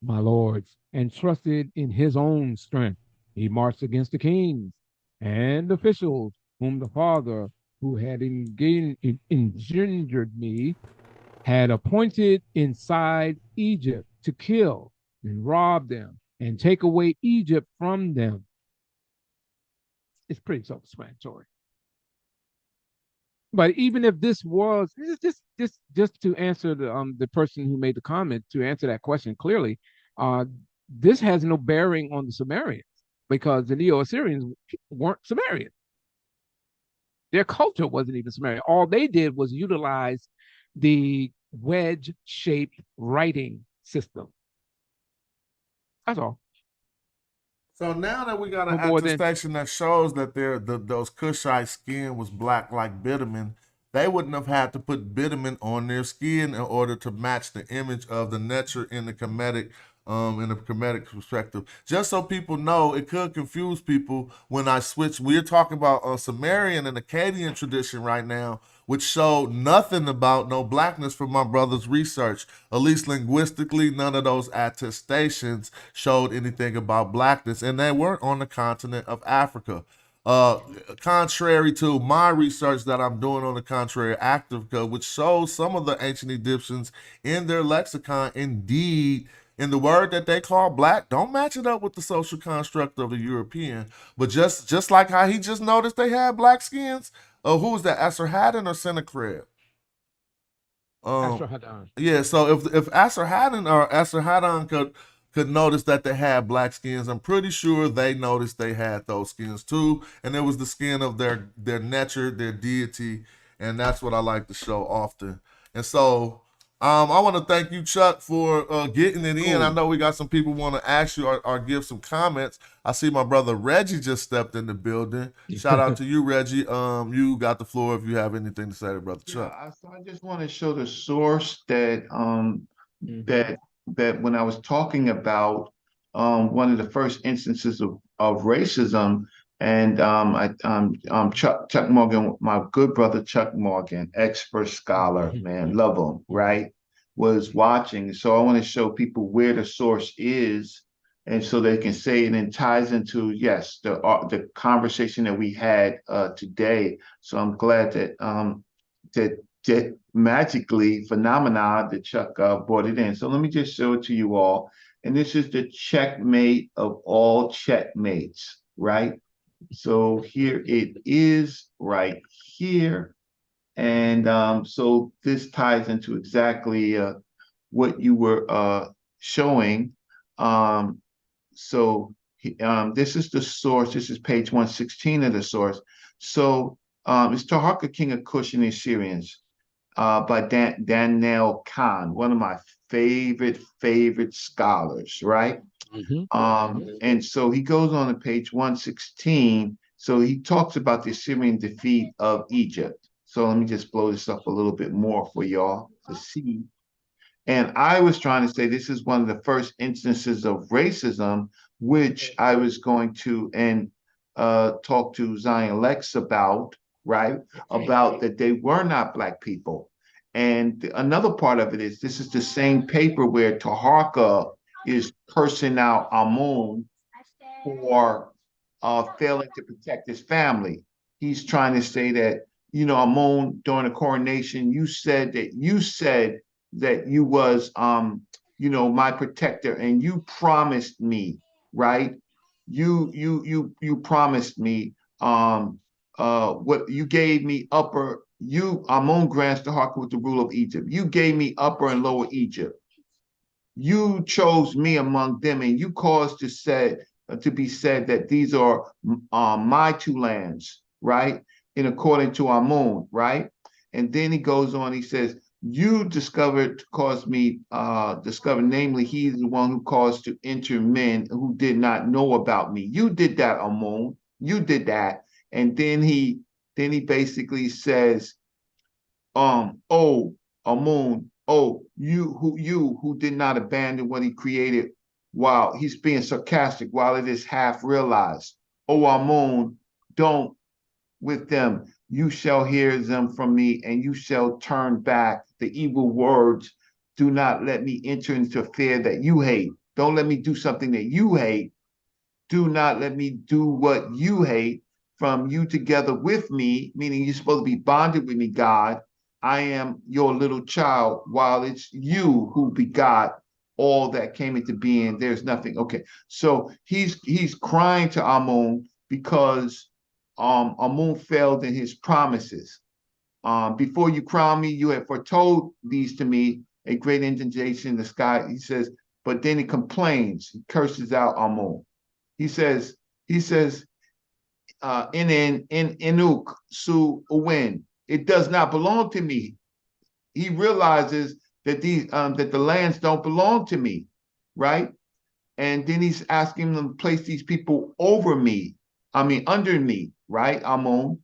my lords, and trusted in his own strength. He marched against the kings and officials whom the father who had engendered me had appointed inside Egypt to kill and rob them and take away Egypt from them. It's pretty self-explanatory. But even if this was just to answer the person who made the comment, to answer that question clearly, this has no bearing on the Sumerians, because the Neo-Assyrians weren't Sumerian. Their culture wasn't even Sumerian. All they did was utilize the wedge-shaped writing system. That's all.
So now that we got an attestation that shows that those Cushite skin was black like bitumen, they wouldn't have had to put bitumen on their skin in order to match the image of the nature in the Kemetic perspective. Just so people know, it could confuse people when I switch. We're talking about Sumerian and Akkadian tradition right now, which showed nothing about no blackness from my brother's research. At least linguistically, none of those attestations showed anything about blackness, and they weren't on the continent of Africa. Contrary to my research that I'm doing on the contrary Actica, which shows some of the ancient Egyptians in their lexicon, indeed, in the word that they call black, don't match it up with the social construct of the European. But just like how he just noticed they had black skins, who was that, Esarhaddon or Sennacherib?
Esarhaddon.
Yeah, so if Esarhaddon could notice that they had black skins, I'm pretty sure they noticed they had those skins too, and it was the skin of their nature, their deity, and that's what I like to show often. And so I want to thank you, Chuck, for getting it in. I know we got some people want to ask you or give some comments. I see my brother Reggie just stepped in the building. Shout out to you, Reggie. You got the floor if you have anything to say to brother Chuck.
I just want to show the source that that when I was talking about one of the first instances of racism, and Chuck Morgan, my good brother Chuck Morgan, expert scholar, man, love him, right, was watching. So I want to show people where the source is, and so they can say it, and ties into, yes, the conversation that we had today. So I'm glad that that magically phenomena that Chuck brought it in. So let me just show it to you all. And this is the checkmate of all checkmates, right? So here it is right here. And so this ties into exactly what you were showing. So this is the source. This is page 116 of the source. So it's Taharka, king of Cush and the Assyrians, by Daniel Khan, one of my favorite scholars, right? And so he goes on to page 116. So he talks about the Assyrian defeat of Egypt. So let me just blow this up a little bit more for y'all to see. And I was trying to say this is one of the first instances of racism, which I was going to talk to Zion Lex about, right? About that they were not Black people. And another part of it is this is the same paper where Taharka is cursing out Amun for failing to protect his family. He's trying to say that, you know, Amun, during the coronation, you said that you was, you know, my protector, and you promised me, right? You promised me what you gave me Amun grants Taharka with the rule of Egypt. You gave me Upper and Lower Egypt. You chose me among them, and you caused to be said that these are my two lands, right? In according to Amun, right? And then he goes on, he says, you caused me discover, namely, he's the one who caused to enter men who did not know about me. You did that, Amun. You did that. And then he basically says, oh, Amun, oh, you who did not abandon what he created, while he's being sarcastic, while it is half realized. Oh, Amun, don't with them. You shall hear them from me, and you shall turn back the evil words. Do not let me enter into a fear that you hate. Don't let me do something that you hate. Do not let me do what you hate. From you together with me, meaning you're supposed to be bonded with me, God. I am your little child, while it's you who begot all that came into being. There's nothing. Okay, so he's crying to Amun because Amun failed in his promises. Before you crown me, you have foretold these to me, a great indentation in the sky. He says, but then he complains, he curses out Amun. He says, in Inuk Su Uwin, it does not belong to me. He realizes that that the lands don't belong to me, right? And then he's asking them to place these people under me, right, Amun?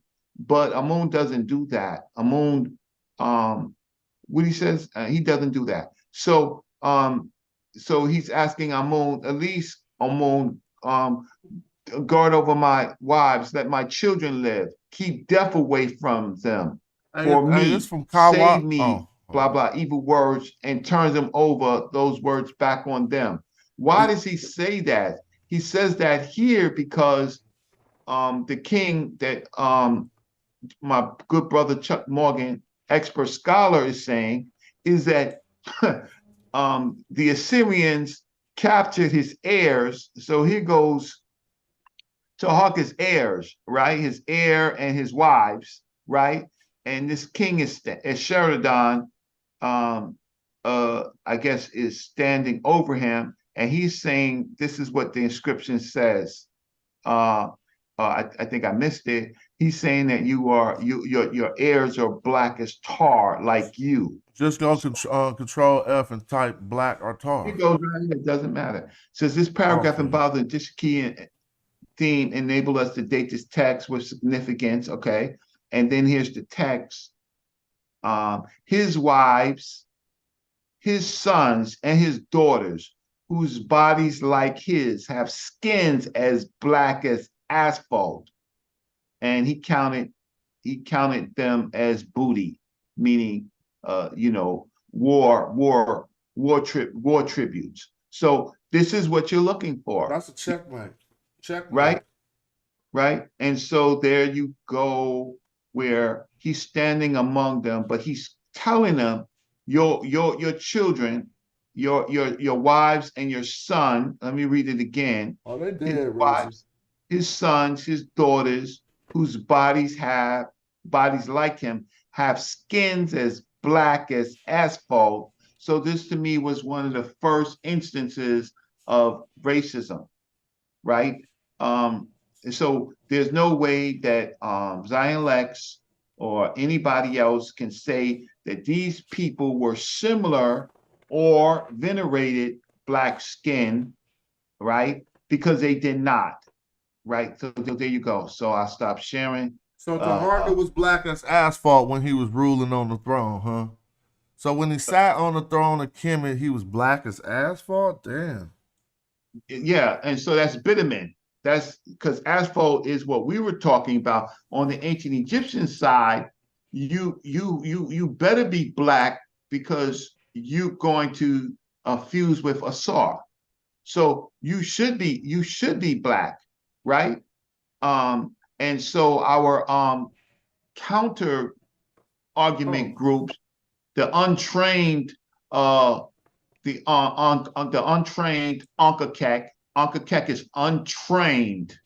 but Amun doesn't do that. Amun, what he says, he doesn't do that. So so he's asking Amun, at least Amun, guard over my wives, let my children live, keep death away from them. For me,
from
save me, blah, blah, evil words, and turns them over, those words back on them. Why does he say that? He says that here because the king that my good brother Chuck Morgan, expert scholar, is saying is that the Assyrians captured his heirs. So here goes to hawk his heirs, right? His heir and his wives, right? And this king is Sheridan, I guess, is standing over him, and he's saying, "This is what the inscription says." I think I missed it. He's saying that your heirs are black as tar, like you.
Just go control F and type black or tar.
It goes right, it doesn't matter. Says this paragraph involving this key and theme enable us to date this text with significance. Okay, and then here's the text. His wives, his sons, and his daughters, whose bodies like his have skins as black as asphalt, and he counted them as booty, meaning war tributes. So this is what you're looking for.
That's a checkmate.
Right. And so there you go, where he's standing among them, but he's telling them your children, your wives and your son. Let me read it again.
Oh, they did.
His wives, his sons, his daughters, whose bodies like him, have skins as black as asphalt. So this to me was one of the first instances of racism, right? So there's no way that Zion Lex or anybody else can say that these people were similar or venerated black skin, right? Because they did not, right? So there you go. So I'll stop sharing.
So Taharka was black as asphalt when he was ruling on the throne, huh? So when he sat on the throne of Kemet, he was black as asphalt? Damn.
Yeah, and so that's bitumen. That's because asphalt is what we were talking about on the ancient Egyptian side. You better be black because you're going to fuse with Asar. So you should be black, right? And so our counter argument groups, the untrained untrained Ankh is untrained,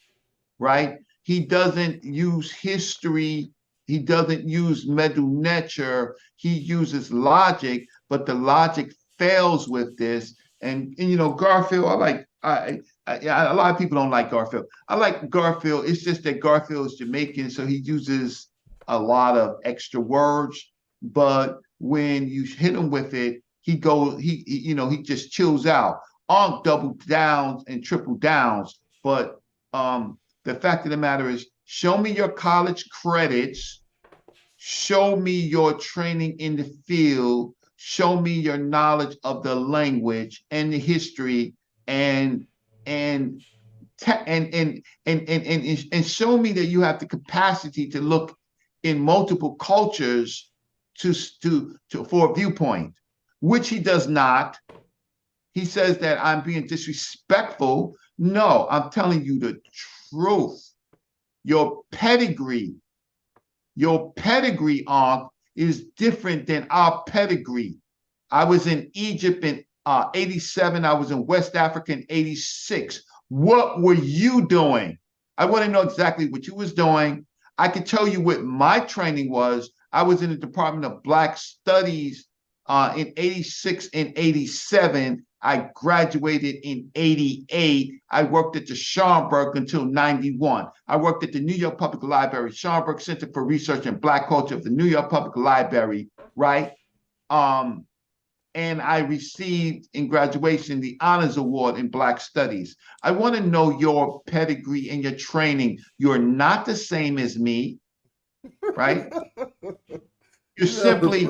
right? He doesn't use history. He doesn't use Medu Neter. He uses logic, but the logic fails with this. And Garfield, a lot of people don't like Garfield. I like Garfield. It's just that Garfield is Jamaican, so he uses a lot of extra words. But when you hit him with it, he just chills out. Ankh double downs and triple downs. But the fact of the matter is, show me your college credits, show me your training in the field, show me your knowledge of the language and the history, and show me that you have the capacity to look in multiple cultures for a viewpoint, which he does not. He says that I'm being disrespectful. No, I'm telling you the truth. Your pedigree, Ankh, is different than our pedigree. I was in Egypt in 87. I was in West Africa in 86. What were you doing? I want to know exactly what you was doing. I can tell you what my training was. I was in the Department of Black Studies in 86 and 87. I graduated in 88. I worked at the Schomburg until 91. I worked at the New York Public Library, Schomburg Center for Research in Black Culture of the New York Public Library, right? And I received in graduation the Honors Award in Black Studies. I want to know your pedigree and your training. You're not the same as me.
right? You're simply,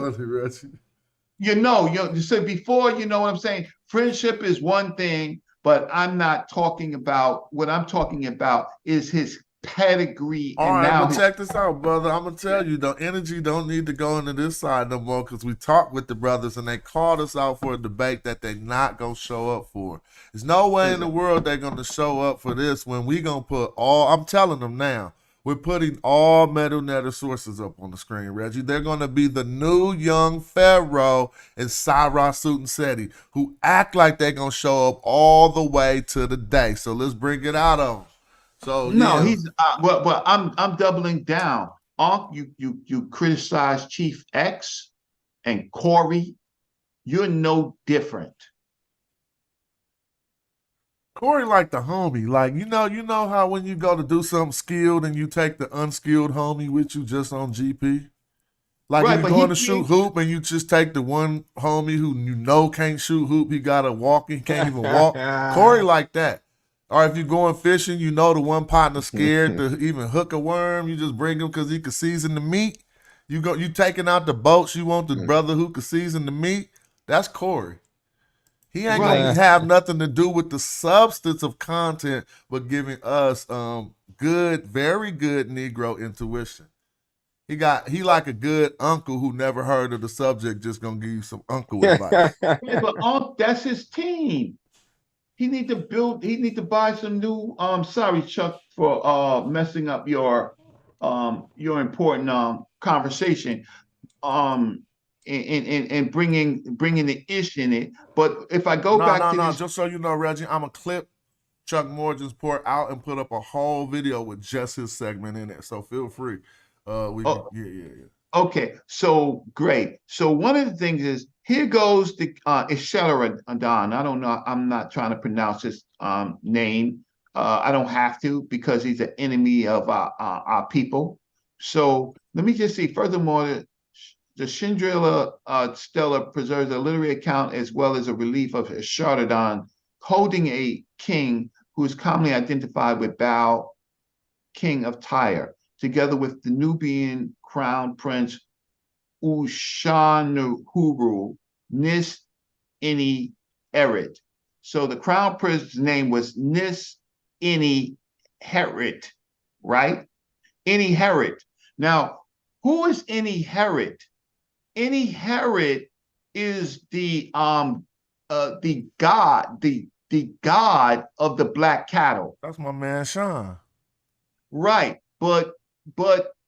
so before, you know what I'm saying? Friendship is one thing, but I'm not talking about, what I'm talking about is his pedigree.
All
and
right,
now
but check this out, brother. I'm gonna tell you, the energy don't need to go into this side no more because we talked with the brothers and they called us out for a debate that they not gonna show up for. There's no way in the world they're gonna show up for this when we gonna put all. I'm telling them now. We're putting all Metal Netter sources up on the screen, Reggie. They're going to be the new young pharaoh and Cyrus Seti, who act like they're going to show up all the way to the day. So let's bring it out of them. So
no,
yeah.
he's well, I'm doubling down. Ankh, you criticize Chief X and Corey. You're no different.
Corey like the homie. Like, you know how when you go to do something skilled and you take the unskilled homie with you just on GP? Like right, if you're going to shoot hoop and you just take the one homie who you know can't shoot hoop, he got to walk, he can't even walk. Corey like that. Or if you're going fishing, you know the one partner scared to even hook a worm, you just bring him because he can season the meat. You taking out the boats, you want the brother who can season the meat. That's Corey. He ain't gonna have nothing to do with the substance of content, but giving us good, very good Negro intuition. He like a good uncle who never heard of the subject, just gonna give you some uncle advice.
Yeah, but that's his team. He need to buy some new. Sorry, Chuck, for messing up your important conversation. And bringing the ish in it. But if I go back to this,
just so you know, Reggie, I'm gonna clip Chuck Morgan's port out and put up a whole video with just his segment in it. So feel free.
Okay, so great. So one of the things is here goes the Ishelaradon. I don't know. I'm not trying to pronounce his name. I don't have to because he's an enemy of our people. So let me just see. Furthermore, the Shindrila Stela preserves a literary account as well as a relief of Ishelaradon holding a king who is commonly identified with Baqt, king of Tyre, together with the Nubian crown prince Ushanuhuru Nis Ini Erit. So the crown prince's name was Nis Ini Herit, right? Ini Herit. Now, who is Ini Herit? Ini Herit is the god of the black cattle.
That's my man Sean.
Right, but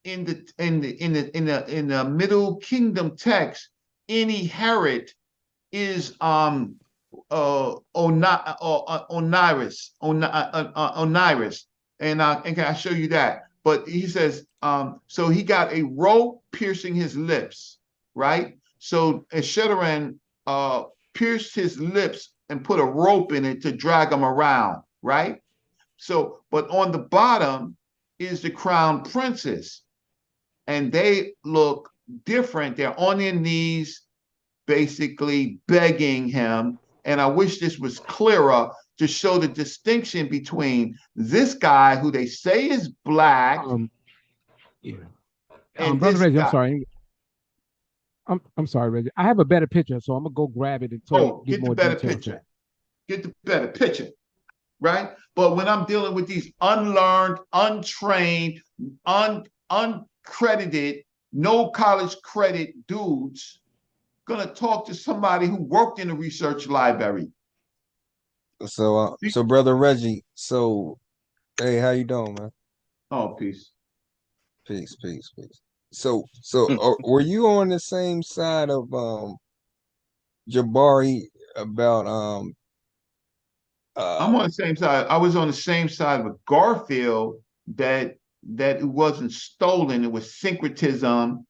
in the Middle Kingdom text, Ini Herit is Oniris, and I'll show you that. But he says, so he got a rope piercing his lips, right? So Sheddaran pierced his lips and put a rope in it to drag him around, right? So, but on the bottom is the crown princess, and they look different. They're on their knees, basically begging him. And I wish this was clearer to show the distinction between this guy who they say is black.
And Brother Reggie, I'm sorry. I'm sorry, Reggie. I have a better picture, so I'm gonna go grab it and
get the better picture. Get the better picture, right? But when I'm dealing with these unlearned, untrained, uncredited, no college credit dudes, gonna talk to somebody who worked in the research library.
So Brother Reggie, hey, how you doing, man?
Oh, peace.
Peace. So were you on the same side of Jabari about
I'm on the same side. I was on the same side with Garfield that it wasn't stolen, it was syncretism.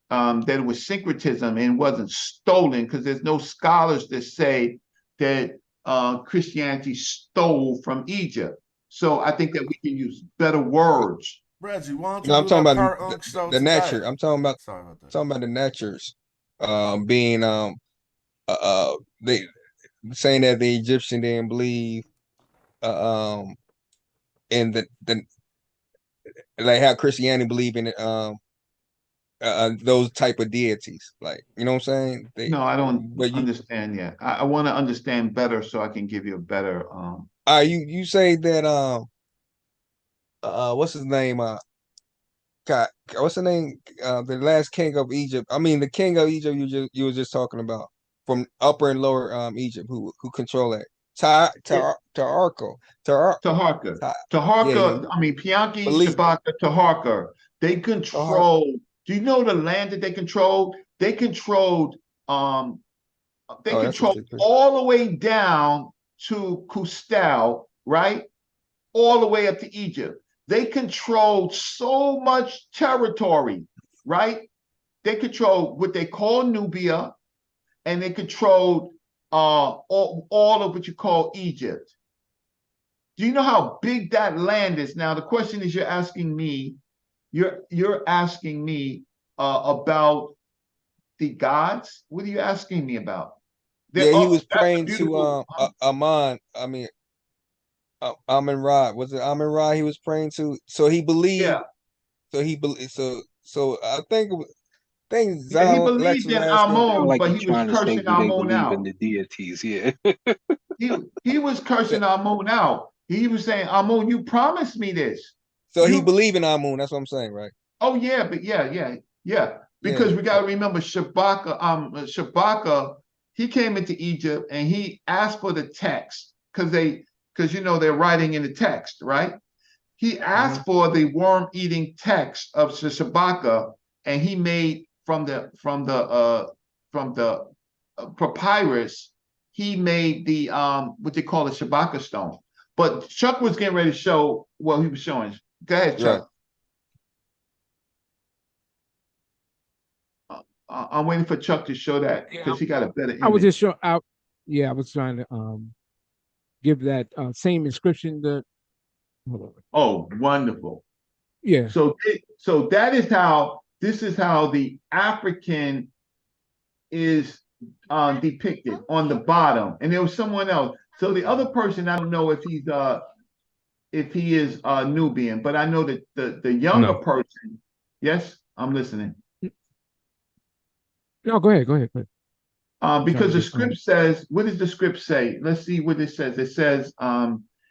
That it was syncretism and wasn't stolen, because there's no scholars that say that Christianity stole from Egypt. So I think that we can use better words.
Reggie, why don't
you I'm talking about the nature. I'm talking about the natures being they saying that the Egyptian didn't believe in the like how Christianity believe in those type of deities. Like, you know what I'm saying?
No, I don't understand yet. I want to understand better so I can give you a better.
You say that what's his name? God, what's the name? The last king of Egypt. I mean, the king of Egypt you were just talking about from Upper and Lower Egypt, who control that. Taharka.
I mean, Pianki, Shabaka, Taharka. They control. Do you know the land that they controlled? They controlled. They controlled all the way down to Kustal, right? All the way up to Egypt. They controlled so much territory, right? They controlled what they call Nubia, and they controlled all of what you call Egypt. Do you know how big that land is? Now, the question is, you're asking me about the gods. What are you asking me about?
He was praying to Amun. I mean, Amun Ra. Was it Amun Ra he was praying to? So he believed. Yeah. So he believed. So I think
he believed in Amun,
like
but he was cursing Amun out.
In the deities, yeah.
he was cursing Amun out. He was saying, Amun, you promised me this.
So he believed in Amun. That's what I'm saying, right?
Oh yeah, but yeah. Because we got to remember Shabaka. He came into Egypt and he asked for the text because they're writing in the text, right? He asked for the worm-eating text of Shabaka, and he made from the papyrus. He made the what they call the Shabaka stone. But Chuck was getting ready to show what he was showing. Go ahead, Chuck. Right. I'm waiting for Chuck to show that because he got a better image.
I was just showing out. Yeah, I was trying to give that same inscription.
Oh, wonderful!
Yeah.
So this is how the African is depicted on the bottom, and there was someone else. So the other person, I don't know if he is Nubian, but I know that the younger person. Yes, I'm listening.
No, go ahead.
Because the script says, what does the script say? Let's see what it says. It says,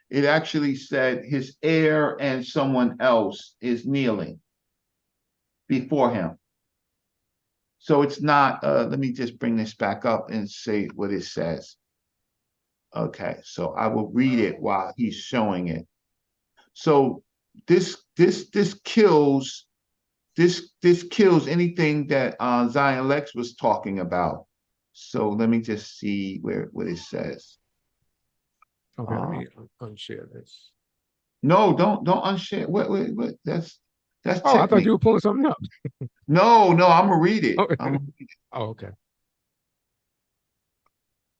it actually said his heir and someone else is kneeling before him. So it's not, let me just bring this back up and say what it says. Okay, so I will read it while he's showing it. So this kills anything that Zion Lex was talking about. So let me just see what it says.
Okay, let me unshare this.
No, don't unshare. What? That's technique.
I thought you were pulling something up.
No, I'm gonna read it.
Okay. Oh, okay.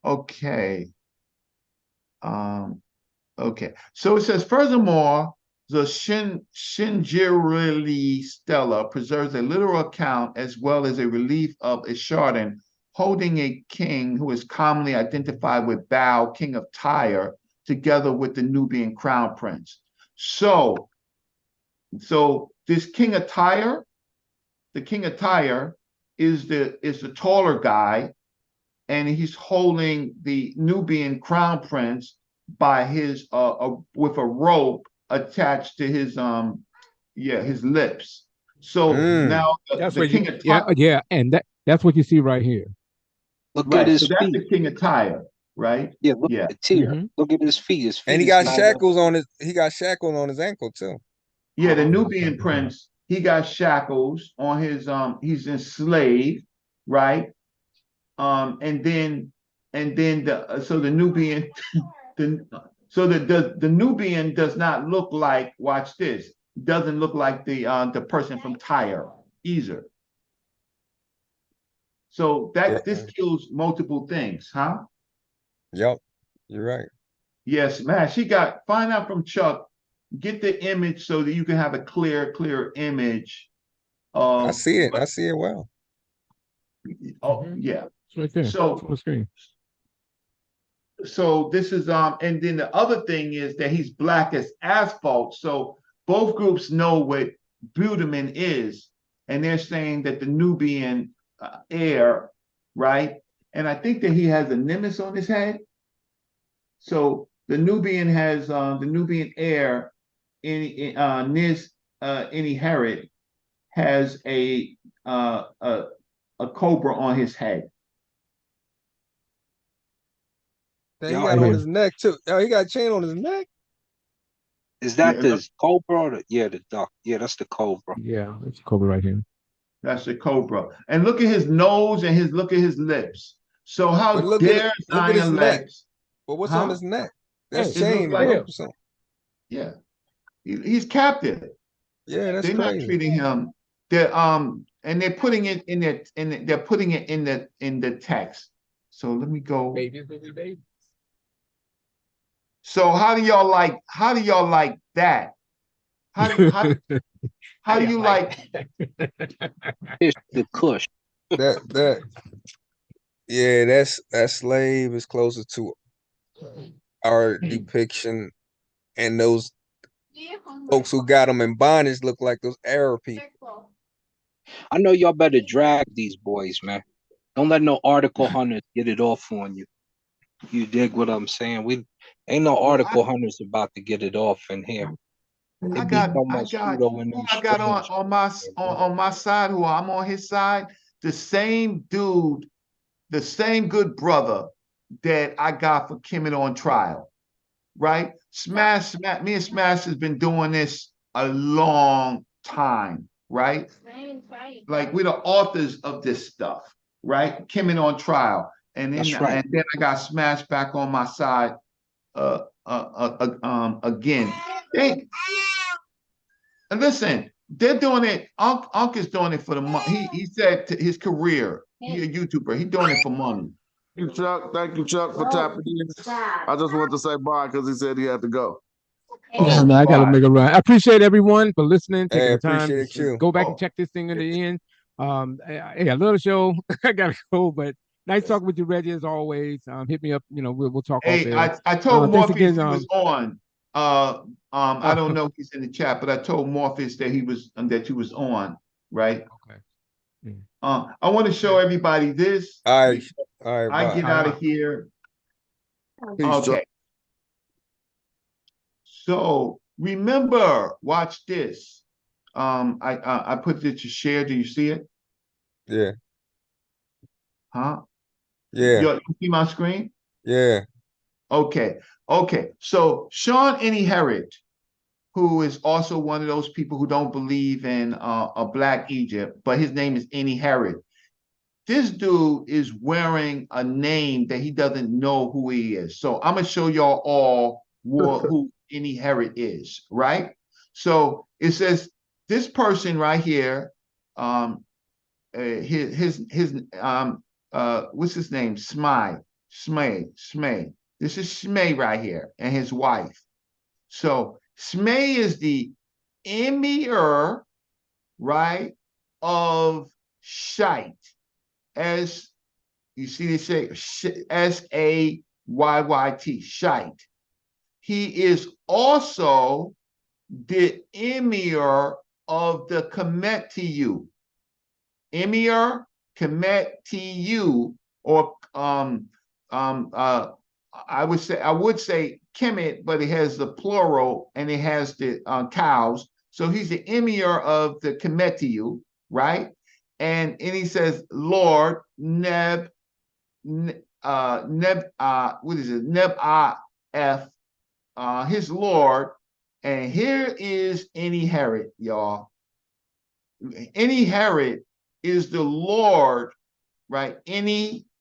Okay. Okay. So it says, furthermore, the Shinjirili stela preserves a literal account as well as a relief of Ishardin holding a king who is commonly identified with Bao, king of Tyre, together with the Nubian crown prince. So this king of Tyre, the king of Tyre is the taller guy, and he's holding the Nubian crown prince by his with a rope attached to his lips. So now the king of Tyre,
and that's what you see right here.
Look at his feet.
That's the king of Tyre, right?
Yeah, look at the tear. Look at his feet. His feet.
And he got shackles on his. He got shackles on his ankle too.
Yeah, the Nubian prince. He got shackles on his. He's enslaved, right? And then the Nubian. The Nubian does not look like. Watch this. Doesn't look like the person from Tyre either. So this kills multiple things, huh?
Yep, you're right.
Yes, man. Find out from Chuck, get the image so that you can have a clear image.
I see it well.
Oh, yeah.
It's right there.
So
it's on the screen.
So this is and then the other thing is that he's black as asphalt. So both groups know what Budaman is. and they're saying that the Nubian heir, right? And I think that he has a nimbus on his head. So the Nubian has the Nubian heir, Herod, has a cobra on his head.
He got on his neck too. Oh, he got a chain on his neck.
Is that the cobra? Or the duck. Yeah, that's the cobra.
Yeah, it's cobra right here.
That's the cobra. And look at his nose and look at his lips. So how dare Zion legs?
But what's on his neck? That's
chain.
Like,
yeah, he's captive.
Yeah, that's
they're
crazy.
Not treating him. They're and they're putting it in they're putting it in the text. So let me go.
Baby.
So how do y'all like that? How do you like
it's the Kush?
That yeah, that slave is closer to our depiction, and those folks who got them in bondage look like those Arab people.
I know y'all better drag these boys, man. Don't let no article hunters get it off on you. You dig what I'm saying? We ain't no article hunters about to get it off in here.
I got on my side, who I'm on his side, the same dude, the same good brother that I got for Kemet on trial, right? Smash, me and Smash has been doing this a long time, right? Like we're the authors of this stuff, right? Kemet on trial. And then, and then I got Smash back on my side again. And listen, they're doing it. Ankh is doing it for the money. He said to his career, he's a YouTuber. He's doing it for money.
Thank you, Chuck. Thank you, Chuck, for tapping in. I just wanted to say bye because he said he had to go.
Yeah, man, I gotta make a run. I appreciate everyone for listening, taking the time to go back and check this thing in the end. Hey, I love the show. I gotta go, but nice talking with you, Reggie, as always. Hit me up. We'll talk.
Hey, I told Morpheus he was on. I don't know if he's in the chat, but I told Morpheus that you was on, right?
Okay.
I want to show everybody this.
All right.
I get out of here. Okay. So remember, watch this. I put it to share. Do you see it?
Yeah.
Huh?
Yeah.
You see my screen?
Yeah.
Okay. So Sean Herod, who is also one of those people who don't believe in a black Egypt, but his name is Herod. This dude is wearing a name that he doesn't know who he is. So I'm gonna show y'all all who Herod is, right? So it says this person right here, his what's his name? Smay. This is Smay right here, and his wife. So Smay is the emir, right, of Shite. As you see, they say Sayyti, Shite. He is also the emir of the Kemetiu. Emir, Kemetiu, or I would say Kemet, but it has the plural and it has the cows. So he's the emir of the Kemetiu, right? And he says, Lord Neb, his Lord. And here is Herod, y'all. Herod is the Lord, right?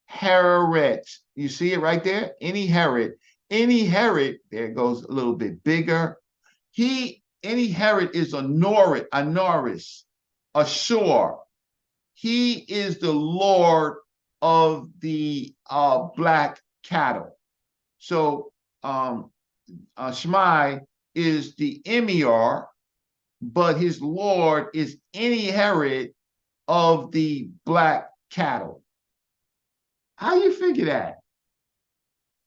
Herod. You see it right there? Herod. Herod, there it goes a little bit bigger. Herod is a Norris, a shore. He is the Lord of the black cattle. So Shemai is the emir, but his Lord is Herod of the black cattle. How you figure that?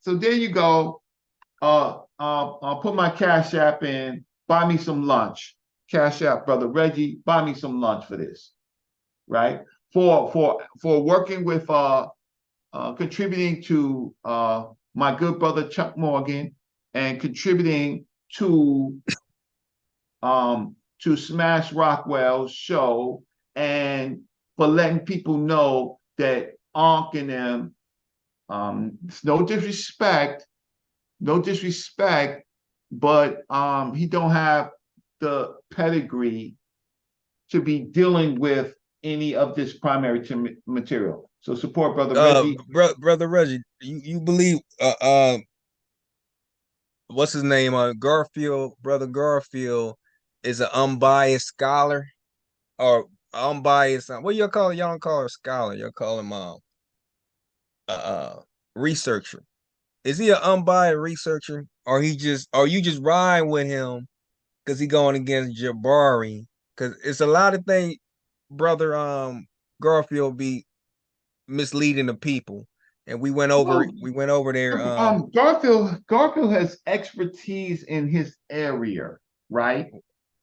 So there you go. I'll put my Cash App in. Buy me some lunch. Cash App, brother Reggie. Buy me some lunch for this. right? For working with contributing to my good brother Chuck Morgan and contributing to Smash Rockwell's show, and for letting people know that Ankh and them, no disrespect, but he don't have the pedigree to be dealing with any of this primary material. So support Brother Reggie.
Brother Reggie, you believe what's his name? Garfield, Brother Garfield is an unbiased scholar or unbiased. What y'all call it? Y'all don't call her scholar. Y'all call him researcher. Is he an unbiased researcher, or you just riding with him because he going against Jabari? Because it's a lot of things, Brother Garfield be misleading the people. And we went over there.
Garfield has expertise in his area, right?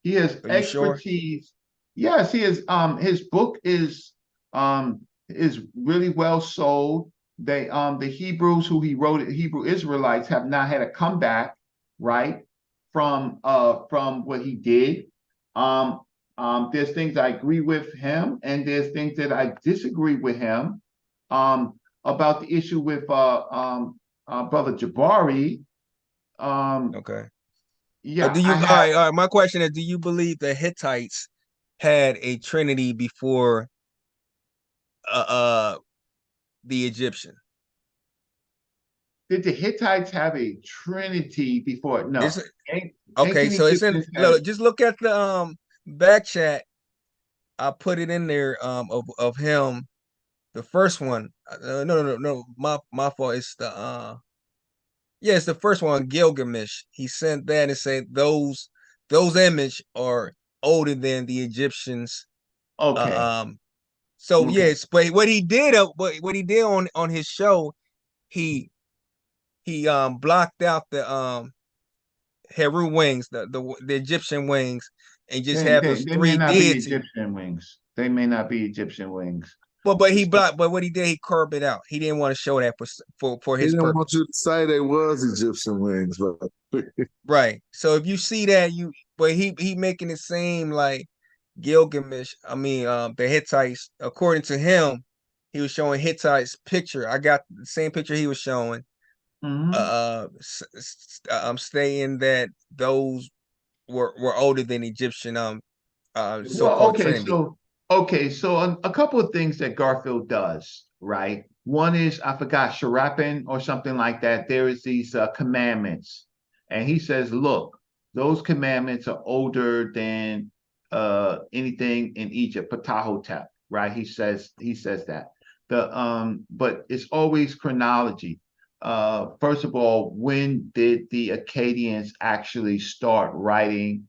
He has expertise. Sure? Yes, he is. His book is really well sold. They the Hebrews who he wrote it, Hebrew Israelites, have not had a comeback, right? From what he did. There's things I agree with him, and there's things that I disagree with him. About the issue with Brother Jabari.
Okay. Yeah. All right. My question is: do you believe the Hittites had a trinity before the Egyptian?
Did the Hittites have a trinity before? No.
Okay, so it's in. Look, just look at the back chat. I put it in there of him. The first one. No. My fault. It's the it's the first one, Gilgamesh. He sent that and said those images are older than the Egyptians.
Okay.
So okay. Yes, but what he did on his show, he blocked out the Heru wings, the Egyptian wings, and just have those three deities.
Egyptian wings. They may not be Egyptian wings.
But he blocked. But what he did, he curved it out. He didn't want to show that for his purpose. He didn't
want you to say they was Egyptian wings, but
right. So if you see that, but he making it seem like Gilgamesh. I mean, the Hittites. According to him, he was showing Hittites picture. I got the same picture he was showing. I'm saying that those were older than Egyptian. So-called Trinity.
So a couple of things that Garfield does, right? One is, I forgot, Sharapin or something like that. There is these commandments. And he says, look, those commandments are older than anything in Egypt, Ptahotep, right? He says that. But it's always chronology. First of all, when did the Akkadians actually start writing?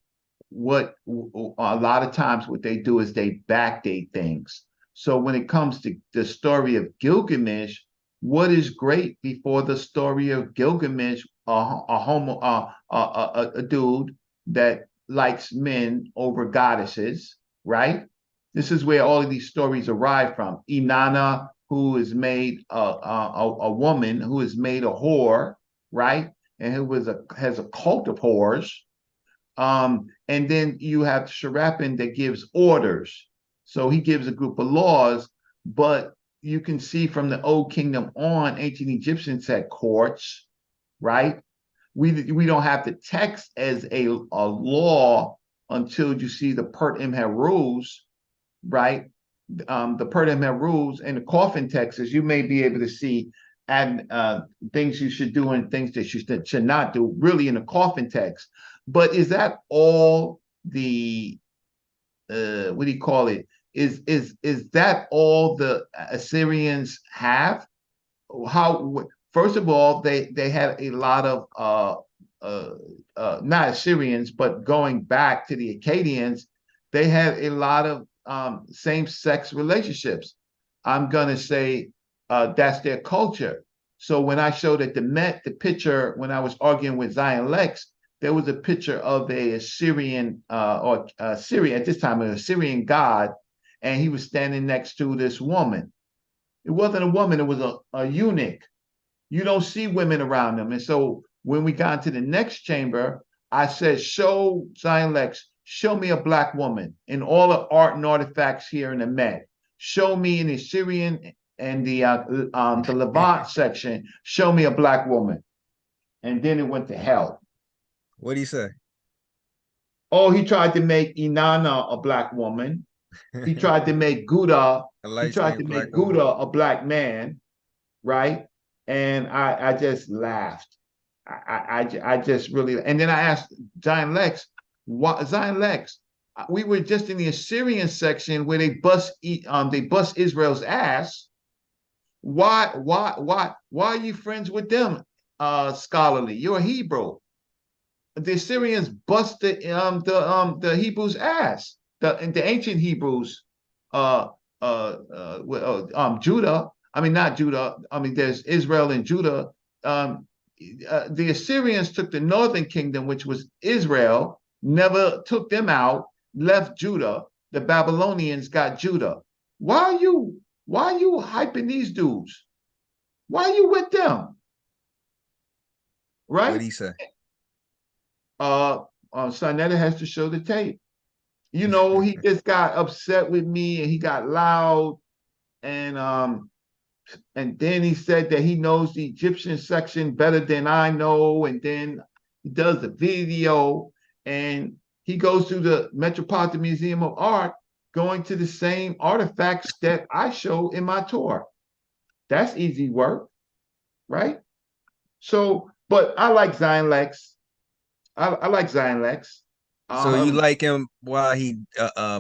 What a lot of times what they do is they backdate things. So when it comes to the story of Gilgamesh, what is great before the story of Gilgamesh? A dude that likes men over goddesses, right? This is where all of these stories arrive from. Inanna, who is made a woman who is made a whore, right? And who has a cult of whores. And then you have Sharapin that gives orders. So he gives a group of laws, but you can see from the Old Kingdom on, ancient Egyptians had courts, right? We don't have the text as a law until you see the Pert-Imher rules, right? The Pert-Imher rules and the coffin texts, you may be able to see and things you should do and things that you should not do, really in the coffin text. But is that all the what do you call it? Is that all the Assyrians have? How? First of all, they had a lot of not Assyrians, but going back to the Akkadians, they had a lot of same-sex relationships. I'm gonna say that's their culture. So when I showed at the picture when I was arguing with Zion Lex, there was a picture of a Assyrian or Syria at this time, an Assyrian god, and he was standing next to this woman. It wasn't a woman, it was a eunuch. You don't see women around them. And so when we got to the next chamber, I said, show Zion Lex, show me a black woman in all the art and artifacts here in the Met. Show me in the Assyrian and the Levant section, show me a black woman. And then it went to hell.
What did he say?
Oh, he tried to make Inanna a black woman. He tried to make Gouda, a black man, right? And I just laughed. I just really, and then I asked Zion Lex, what Zion Lex? We were just in the Assyrian section where they bust Israel's ass. Why are you friends with them? Scholarly, you're a Hebrew. The Assyrians busted the Hebrews' ass. The ancient Hebrews, Judah. I mean, not Judah. I mean, there's Israel and Judah. The Assyrians took the northern kingdom, which was Israel, never took them out, left Judah. The Babylonians got Judah. Why are you hyping these dudes? Why are you with them? Right?
What did he say?
Sonetta has to show the tape. You know, he just got upset with me and he got loud. And then he said that he knows the Egyptian section better than I know. And then he does the video and he goes to the Metropolitan Museum of Art, going to the same artifacts that I show in my tour. That's easy work, right? So, but I like Zion Lex. I like Zion Lex.
So you like him while he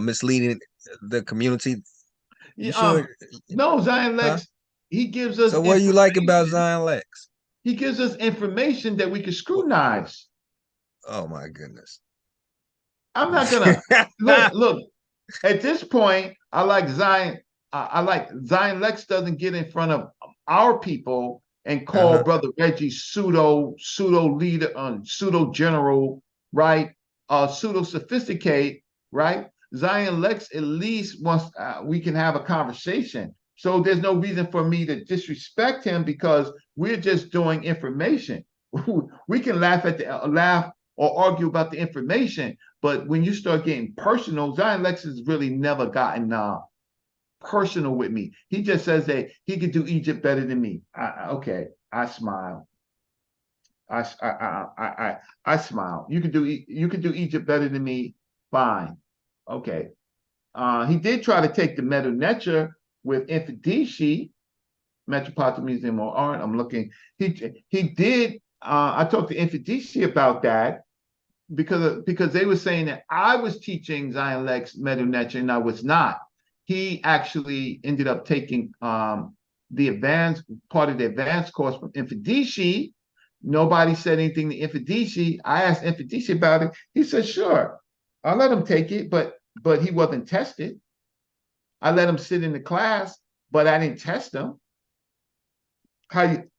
misleading the community? You sure?
No, Zion Lex, he gives us.
So what do you like about Zion Lex?
He gives us information that we can scrutinize.
Oh my goodness.
I'm not gonna look. At this point, I like Zion. I like Zion Lex doesn't get in front of our people and call Brother Reggie pseudo leader, pseudo general, right? Pseudo sophisticate, right? Zion Lex at least wants we can have a conversation. So there's no reason for me to disrespect him because we're just doing information. We can laugh or argue about the information, but when you start getting personal, Zion Lex has really never gotten personal with me. He just says that he could do Egypt better than me. Okay, I smile. I smile. You could do Egypt better than me. Fine. Okay. He did try to take the Medu Neter with Infadishi, Metropolitan Museum of Art. I'm looking. He did. I talked to Infadishi about that because they were saying that I was teaching Zion Lex Medu Neter and I was not. He actually ended up taking the advanced part of the advanced course from Infadishi. Nobody said anything to Infadishi. I asked Infadishi about it. He said, sure, I'll let him take it, but he wasn't tested. I let him sit in the class, but I didn't test him.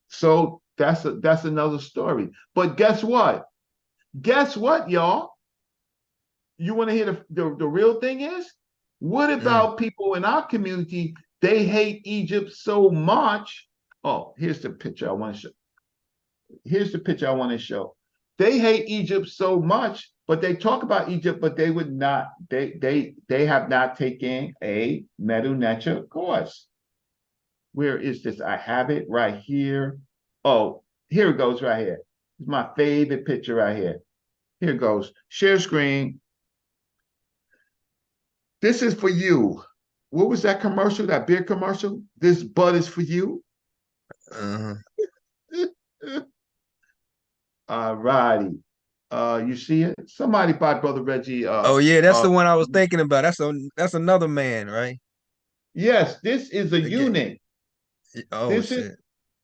So that's another story. But guess what? Guess what, y'all? You want to hear the real thing is? What about people in our community? They hate Egypt so much. Oh, here's the picture I want to show. Here's the picture I want to show. They hate Egypt so much, but they talk about Egypt, but they would not, they have not taken a Medu Neter course. Where is this? I have it right here. Oh, here it goes right here. It's my favorite picture right here. Here it goes. Share screen. This is for you. What was that commercial, that beer commercial? This bud is for you. All righty. You see it? Somebody buy Brother Reggie.
Oh yeah, that's the one I was thinking about. That's another man, right?
Yes, this is a eunuch.
Oh shit.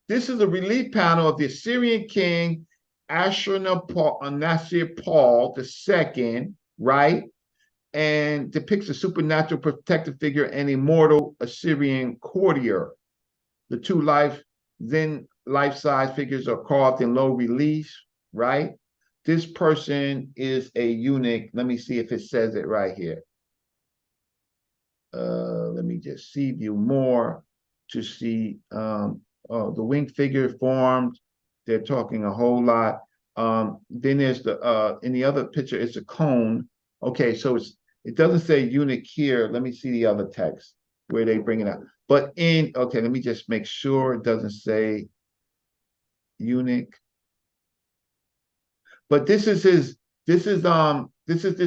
This is a relief panel of the Assyrian king Ashurnasir Paul II, right? And depicts a supernatural protective figure and immortal Assyrian courtier. The two life-size figures are carved in low relief, right? This person is a eunuch. Let me see if it says it right here. let me just see view more to see the winged figure formed. They're talking a whole lot. Then there's the in the other picture, it's a cone. Okay, so it doesn't say eunuch here. Let me see the other text where they bring it up. But okay, let me just make sure it doesn't say eunuch. But this is this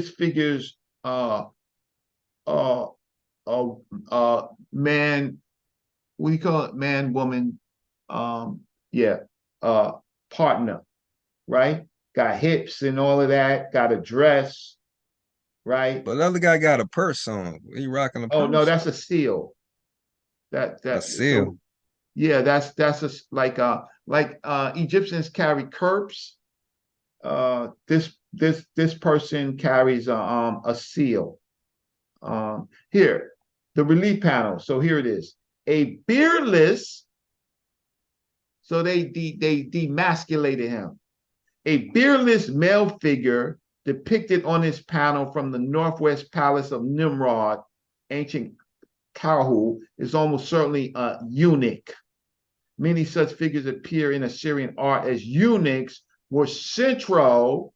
figure's man, what do you call it? Man, woman, partner, right? Got hips and all of that, got a dress, right?
But the other guy got a purse on. He rocking a purse.
Oh no, that's a seal. That's
a seal.
So, yeah, that's like Egyptians carry curbs. This person carries a seal. Here, the relief panel. So here it is. A beardless, so they demasculated him. A beardless male figure depicted on this panel from the northwest palace of Nimrod, ancient Karhu, is almost certainly a eunuch. Many such figures appear in Assyrian art as eunuchs were central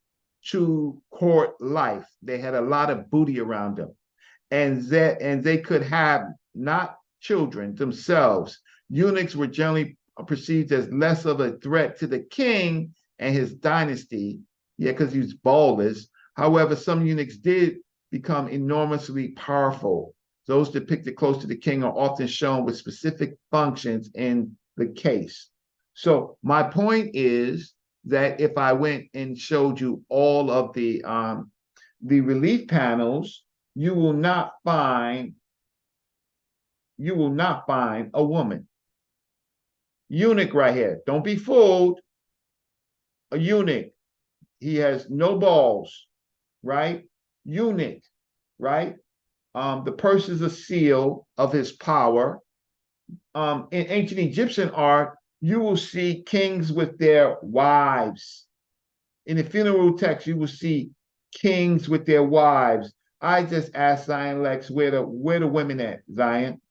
to court life. They had a lot of booty around them. And they could have not children themselves. Eunuchs were generally perceived as less of a threat to the king and his dynasty, because he was ballless. However, some eunuchs did become enormously powerful. Those depicted close to the king are often shown with specific functions in the case. So my point is that if I went and showed you all of the relief panels, you will not find a woman. Eunuch right here. Don't be fooled. A eunuch. He has no balls, right? Eunuch, right? The purse is a seal of his power. In ancient Egyptian art, you will see kings with their wives. In the funeral text, you will see kings with their wives. I just asked Zion Lex, where the women at, Zion?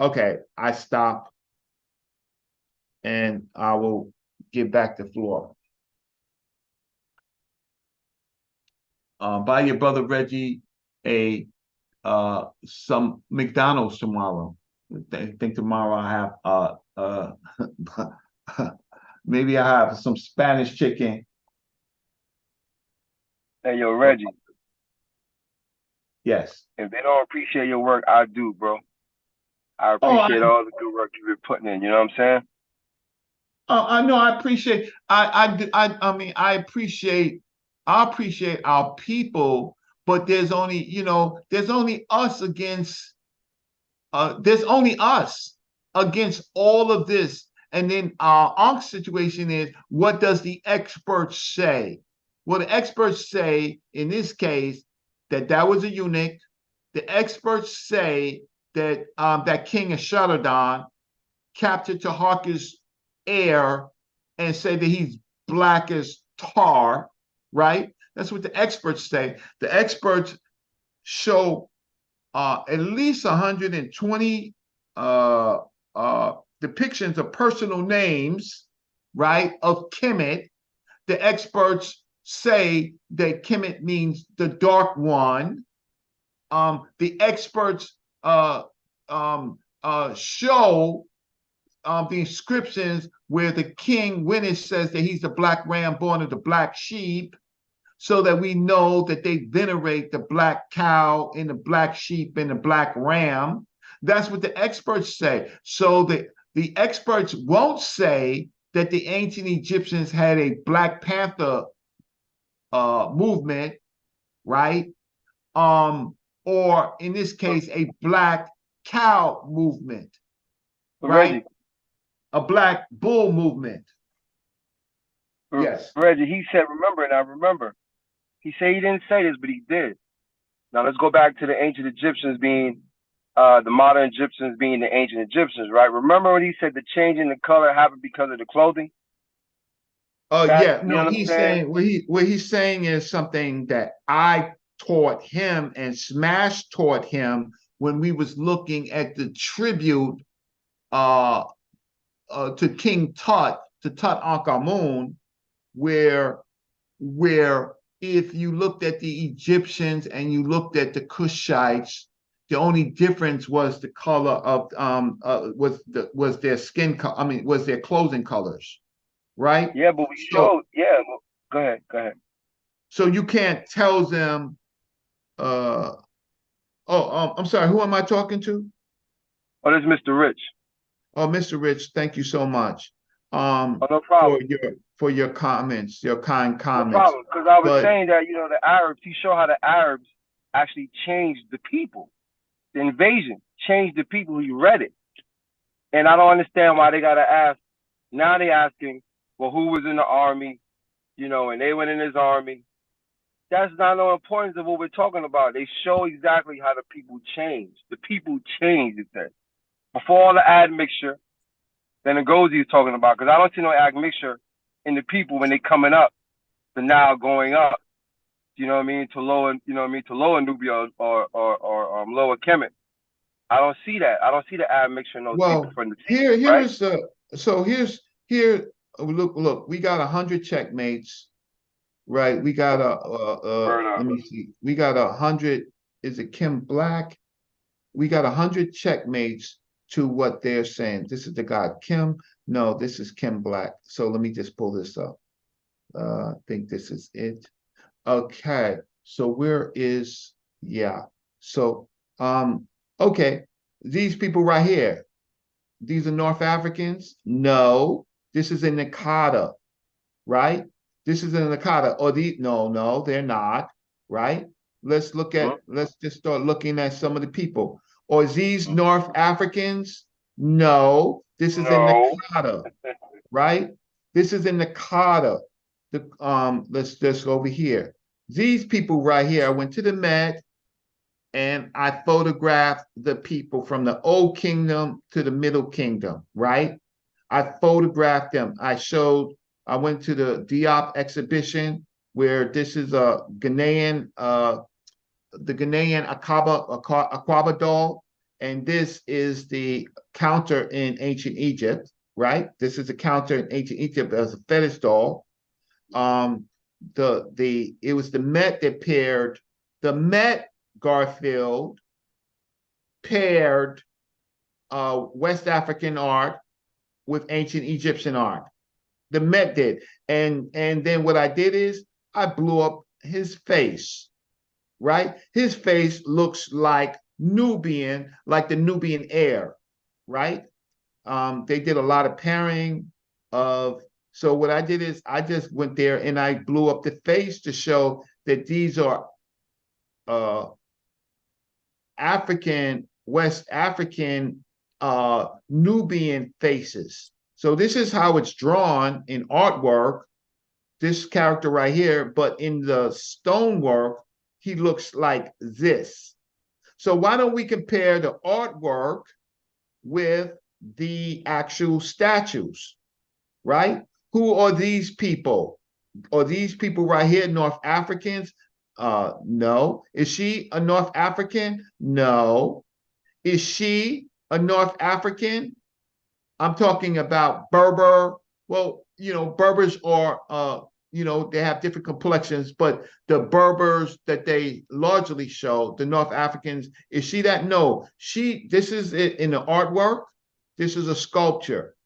Okay, I stop, and I will give back the floor. Buy your brother Reggie some McDonald's tomorrow. I think tomorrow I have maybe I have some Spanish chicken.
Hey, yo, Reggie.
Yes.
If they don't appreciate your work, I do, bro. I appreciate all the good work you've been putting in. You know what I'm saying?
I know. I appreciate. I mean, I appreciate our people, but there's only us against. There's only us against all of this. And then our Ankh situation is, what does the experts say? Well, the experts say in this case that was a eunuch. The experts say that that king of Shaddan captured Taharka's heir and say that he's black as tar, right? That's what the experts say. The experts show at least 120 depictions of personal names, right, of Kemet. The experts say that Kemet means the dark one. The experts show the inscriptions where the king Winnish says that he's the black ram born of the black sheep, so that we know that they venerate the black cow and the black sheep and the black ram. That's what the experts say. So the experts won't say that the ancient Egyptians had a Black Panther movement, right? Or in this case, a black cow movement, right?
Reggie,
a black bull movement. Yes.
Reggie, he said, remember, and I remember. He said he didn't say this, but he did. Now let's go back to the ancient Egyptians being the modern Egyptians being the ancient Egyptians, right? Remember when he said the change in the color happened because of the clothing?
Yeah. No, he's saying what he's saying is something that I taught him and Smash taught him when we was looking at the tribute to King Tut, to Tutankhamun, where if you looked at the Egyptians and you looked at the Kushites, the only difference was the color of was their skin color. I mean, was their clothing colors, right?
Yeah, but we showed. Yeah, well, go ahead.
So you can't tell them. I'm sorry. Who am I talking to?
Oh, this is Mr. Rich.
Oh, Mr. Rich, thank you so much.
Oh, no problem.
For your comments, your kind comments.
No problem, because I was saying that the Arabs. He showed how the Arabs actually changed the people. The invasion changed the people. He read it, and I don't understand why they gotta ask. Now they asking, well, who was in the army? And they went in his army. That's not the importance of what we're talking about. They show exactly how the people changed. The people changed, it says. Before all the admixture, then it goes he's talking about, because I don't see no admixture in the people when they coming up to now going up. You know what I mean? To lower, to lower Nubia or lower Kemet. I don't see that. I don't see the admixture in those people from the team,
here's look, we got 100 checkmates, right? We got let me see. We got 100, is it Kim Black? We got 100 checkmates to what they're saying. This is the god Kim. No, this is Kim Black. So let me just pull this up. I think this is it. Okay, so where is, so okay, these people right here, these are North Africans? No, this is in Nakada, right? This is in Nakada, or no, they're not, right? Let's just start looking at some of the people. Or is these North Africans? No, this is in Nakada, right? This is in Nakada. Let's just go over here. These people right here, I went to the Met and I photographed the people from the Old Kingdom to the Middle Kingdom, right? I photographed them. I went to the Diop exhibition where this is a Ghanaian, the Ghanaian Akaba doll, and this is the counter in ancient Egypt, right? This is a counter in ancient Egypt as a fetish doll. It was the Met that paired the Met Garfield paired West African art with ancient Egyptian art. The Met did, and then what I did is I blew up his face, right? His face looks like Nubian, like the Nubian air, right? They did a lot of pairing of. So what I did is I just went there and I blew up the face to show that these are African, West African, Nubian faces. So this is how it's drawn in artwork, this character right here, but in the stonework, he looks like this. So why don't we compare the artwork with the actual statues, right? Who are these people? Are these people right here North Africans? No. Is she a North African? No. Is she a North African? I'm talking about Berber. Well, Berbers are, they have different complexions, but the Berbers that they largely show, the North Africans, is she that? No. This is it in the artwork. This is a sculpture,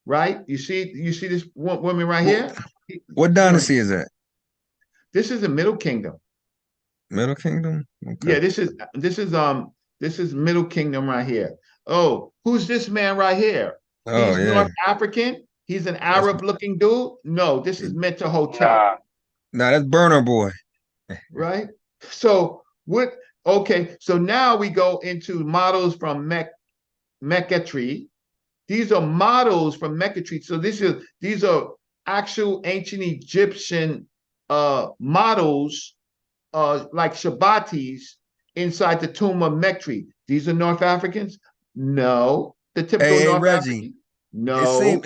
right? You see this woman right here?
What dynasty is that?
This is the Middle Kingdom.
Middle Kingdom? Okay.
Yeah, this is Middle Kingdom right here. Oh, who's this man right here? He's North African. He's an Arab-looking dude. No, this is Mentor Hotel.
Nah, that's Burner Boy.
Right? So what? Okay, so now we go into models from Mechatry. These are models from Mechatry. So these are actual ancient Egyptian models, like Shabbatis inside the tomb of Mechatry. These are North Africans? No. The typical North
Reggie.
African? No.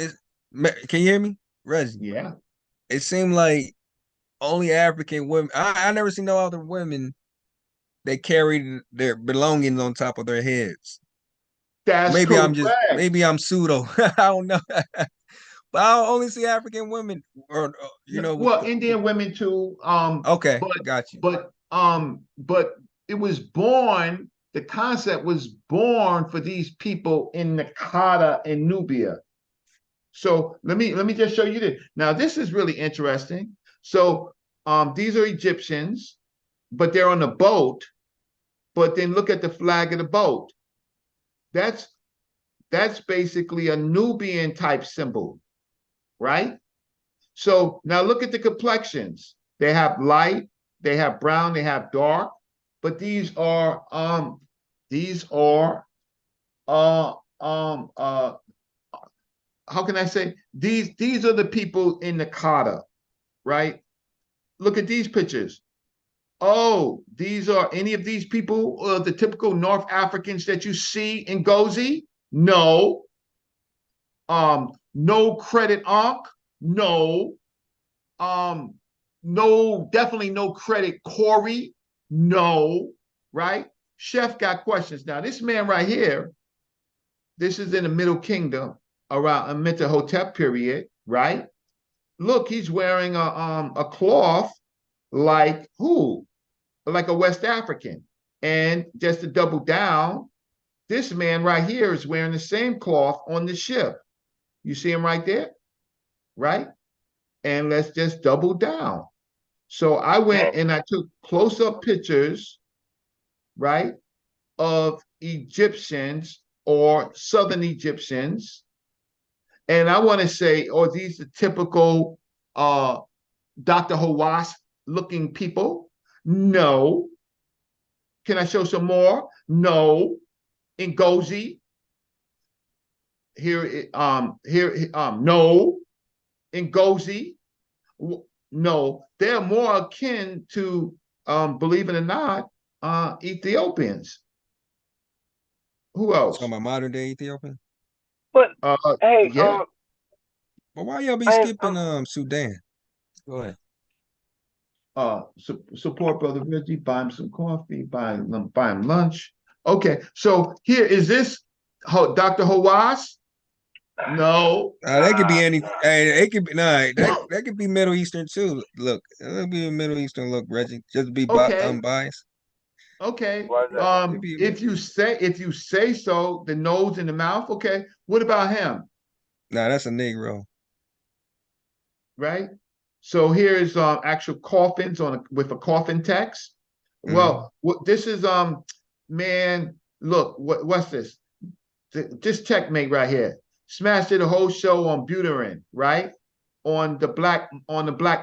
Can you hear me? Reggie.
Yeah.
It seemed like only African women. I never seen no other women they carried their belongings on top of their heads.
That's
maybe
correct.
maybe I'm pseudo. I don't know. But I only see African women, or
well, Indian women too.
Okay, got you.
But it was born. The concept was born for these people in Nakata and Nubia. So let me just show you this. Now this is really interesting. So these are Egyptians, but they're on a boat. But then look at the flag of the boat. That's basically a Nubian type symbol, right? So now look at the complexions. They have light, they have brown, they have dark, but these are how can I say, these are the people in Nakata, right? Look at these pictures. Oh, these are any of these people, the typical North Africans that you see in Gozi? No. No credit Ankh? No. No, definitely no credit Corey? No. Right? Chef got questions. Now, this man right here, this is in the Middle Kingdom around Amenhotep period, right? Look, he's wearing a cloth like who? Like a West African. And just to double down, this man right here is wearing the same cloth on the ship. You see him right there? Right? And let's just double down. So I went and I took close-up pictures, right, of Egyptians or Southern Egyptians. And I want to say, oh, these are typical Dr. Hawass looking people? No. Can I show some more? No. Ngozi. No. Ngozi. No. They're more akin to, believe it or not, Ethiopians. Who else?
Talking about modern day Ethiopian?
But hey,
yeah. But why y'all be skipping Sudan? Go ahead.
Support Brother Reggie, buy him some coffee, buy him lunch. Okay, so here is this Dr. Hawass? No.
That could be any. It could be that could be Middle Eastern too. Look, it'll be a Middle Eastern look, Reggie. Just be unbiased.
Okay. If you say so, the nose and the mouth. Okay. What about him?
Nah, that's a Negro.
Right. So here is actual coffins with a coffin text. Well, this is man. Look, what's this? This checkmate right here. Smash did a whole show on Buterin, right? On the black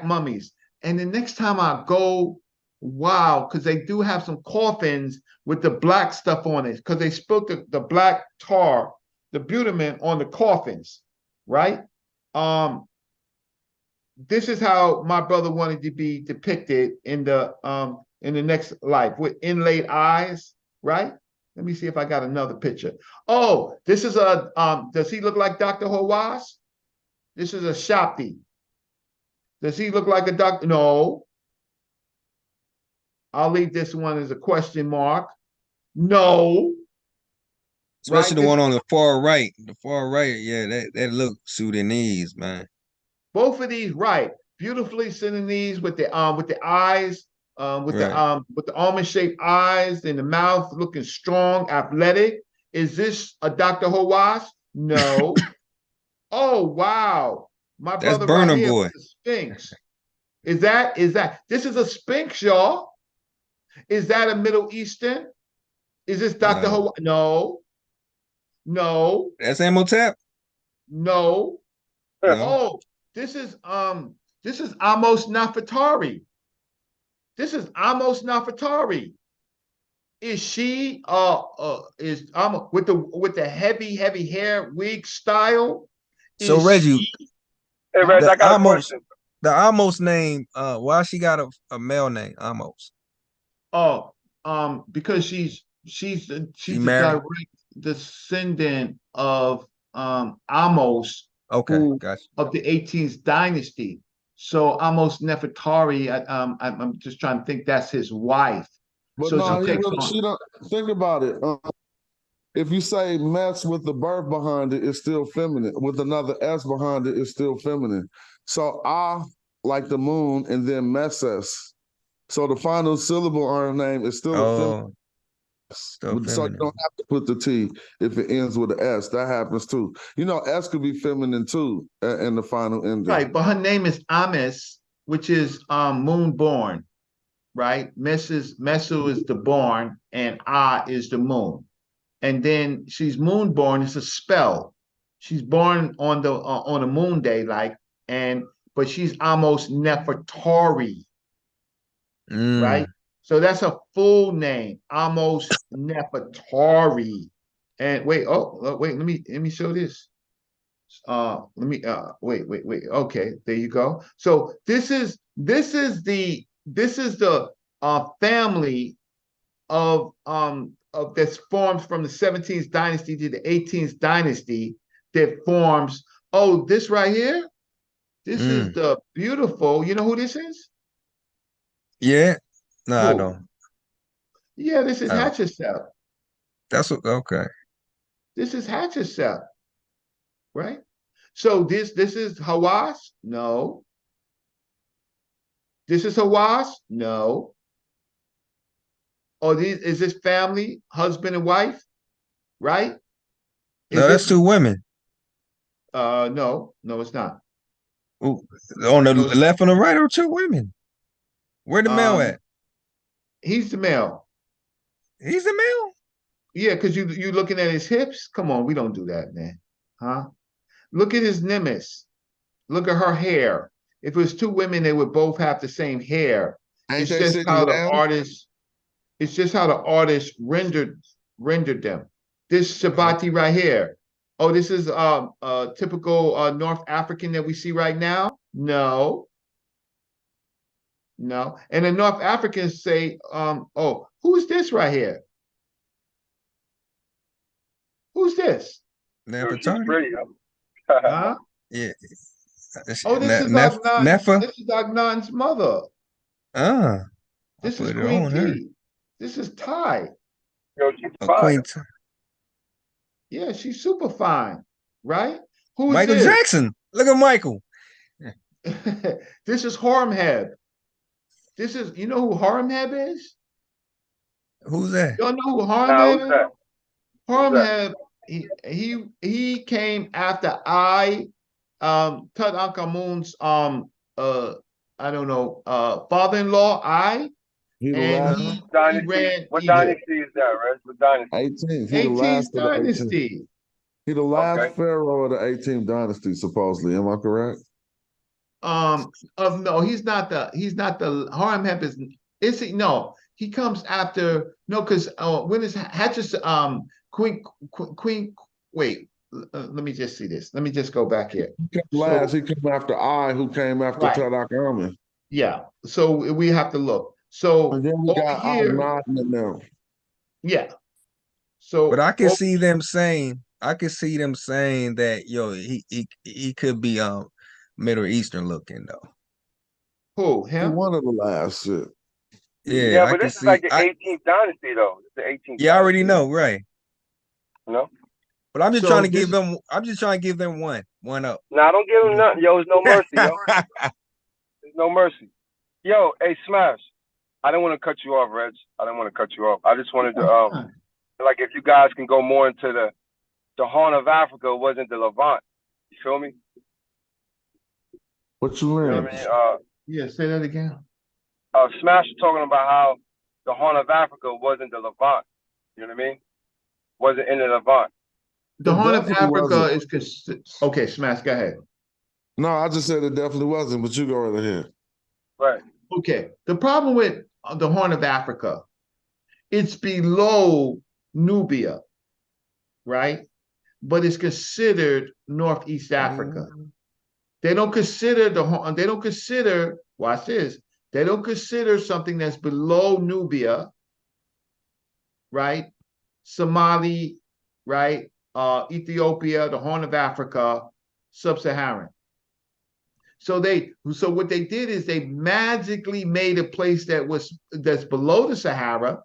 mummies. And the next time I go, wow, because they do have some coffins with the black stuff on it, because they spilled the black tar, the butyrate on the coffins, right? This is how my brother wanted to be depicted in the next life, with inlaid eyes, right? Let me see if I got another picture. Oh, this is does he look like Dr. Hawass? This is a Shopti. Does he look like a doctor? No. I'll leave this one as a question mark. No.
Especially the one on the far right. The far right, yeah, that look Sudanese, man.
Both of these, right? Beautifully Sudanese with the eyes. With the almond-shaped eyes and the mouth looking strong, athletic. Is this a Dr. Hawass? No. Oh wow, my brother right here with the Sphinx. Is that this is a Sphinx, y'all? Is that a Middle Eastern? Is this Dr. Hawass? No. No.
That's Amenhotep?
No. Oh, this is Amos Nefertari. This is Amos Nefertari. Is she with the heavy hair wig style?
So Reggie,
hey Reg, I got a question.
The Amos name, why she got a male name, Amos?
Oh, because she's a direct descendant of Amos,
gotcha.
of the 18th dynasty. So Amos Nefertari, I'm just trying to think that's his wife.
But
So
no,
she takes
she don't think about it. If you say mess with the birth behind it, it's still feminine. With another S behind it, it's still feminine. So I like the moon and then messes. So the final syllable on her name is still a feminine. So you don't have to put the T if it ends with an S. That happens too. You know, S could be feminine too in the final ending.
Right, but her name is Amis, which is moon born, right? Mesu is the born, and Ah is the moon. And then she's moon born. It's a spell. She's born on a moon day, but she's almost Nefertari, right? So that's a full name, Amos Nefertari. And wait, let me show this. Wait. Okay, there you go. So this is the family of that forms from the 17th dynasty to the 18th dynasty that forms. Oh, this right here. This is the beautiful. You know who this is?
Yeah. No, I don't.
Yeah, this is Hatshepsut.
Okay.
This is Hatshepsut, right? So this is Hawass? No. This is Hawass? No. Or is this family, husband and wife? Right?
No, that's two women.
No, it's not.
Ooh, on the left and the right are two women. Where the male at?
He's the male.
He's the male?
Yeah, because you looking at his hips. Come on, we don't do that, man. Huh? Look at his nimbus. Look at her hair. If it was two women, they would both have the same hair. It's just how the artist rendered them. This Shabati right here. Oh, this is a typical North African that we see right now? No. And the North Africans say, oh, who's this right here? Who's this?
Nefertari.
Huh?
Yeah.
Oh, this is Agnan's mother. This is Queen T. This is Ty.
Yo, she's fine.
Yeah, she's super fine, right? Who is
Michael
this?
Jackson. Look at Michael.
This is Horemheb. You know who Horemheb is?
Who's that?
Y'all know who Horemheb is? Horemheb, he came after Tutankhamun's father-in-law,
What
dynasty is that, Reg? What dynasty?
18th.
18th dynasty.
He the last pharaoh of the 18th dynasty, supposedly. Am I correct?
No, he's not the Horemheb is he? No, he comes after. No, because when is Hatshepsut Queen? Wait, let me just see this. Let me just go back here.
He came after who came after Tutankhamun.
Yeah, so we have to look. So
and then we got here,
yeah. So,
but I can see them saying that he could be Middle Eastern looking though.
Who him?
One of the last shit.
Yeah,
but this is like the 18th dynasty though. It's the 18th.
Yeah, I already know, right?
No.
But I'm just trying to give them. I'm just trying to give them one up.
Nah, don't give them nothing, yo. There's no mercy, yo. There's no mercy. Yo, hey, Smash. I didn't want to cut you off, Reg. I didn't want to cut you off. I just wanted to, like, if you guys can go more into the Horn of Africa, wasn't the Levant. You feel me?
What you learn?
You know what I mean?
Yeah, say that again.
Smash was talking about how the Horn of Africa wasn't the Levant. You know what I mean? Wasn't in the Levant.
The Horn of Africa is okay. Smash, go ahead.
No, I just said it definitely wasn't, but you go right ahead.
Right.
Okay. The problem with the Horn of Africa, it's below Nubia, right? But it's considered Northeast Africa. They don't consider watch this. They don't consider something that's below Nubia, right? Somali, right? Ethiopia, the Horn of Africa, Sub-Saharan. So what they did is they magically made a place that's below the Sahara,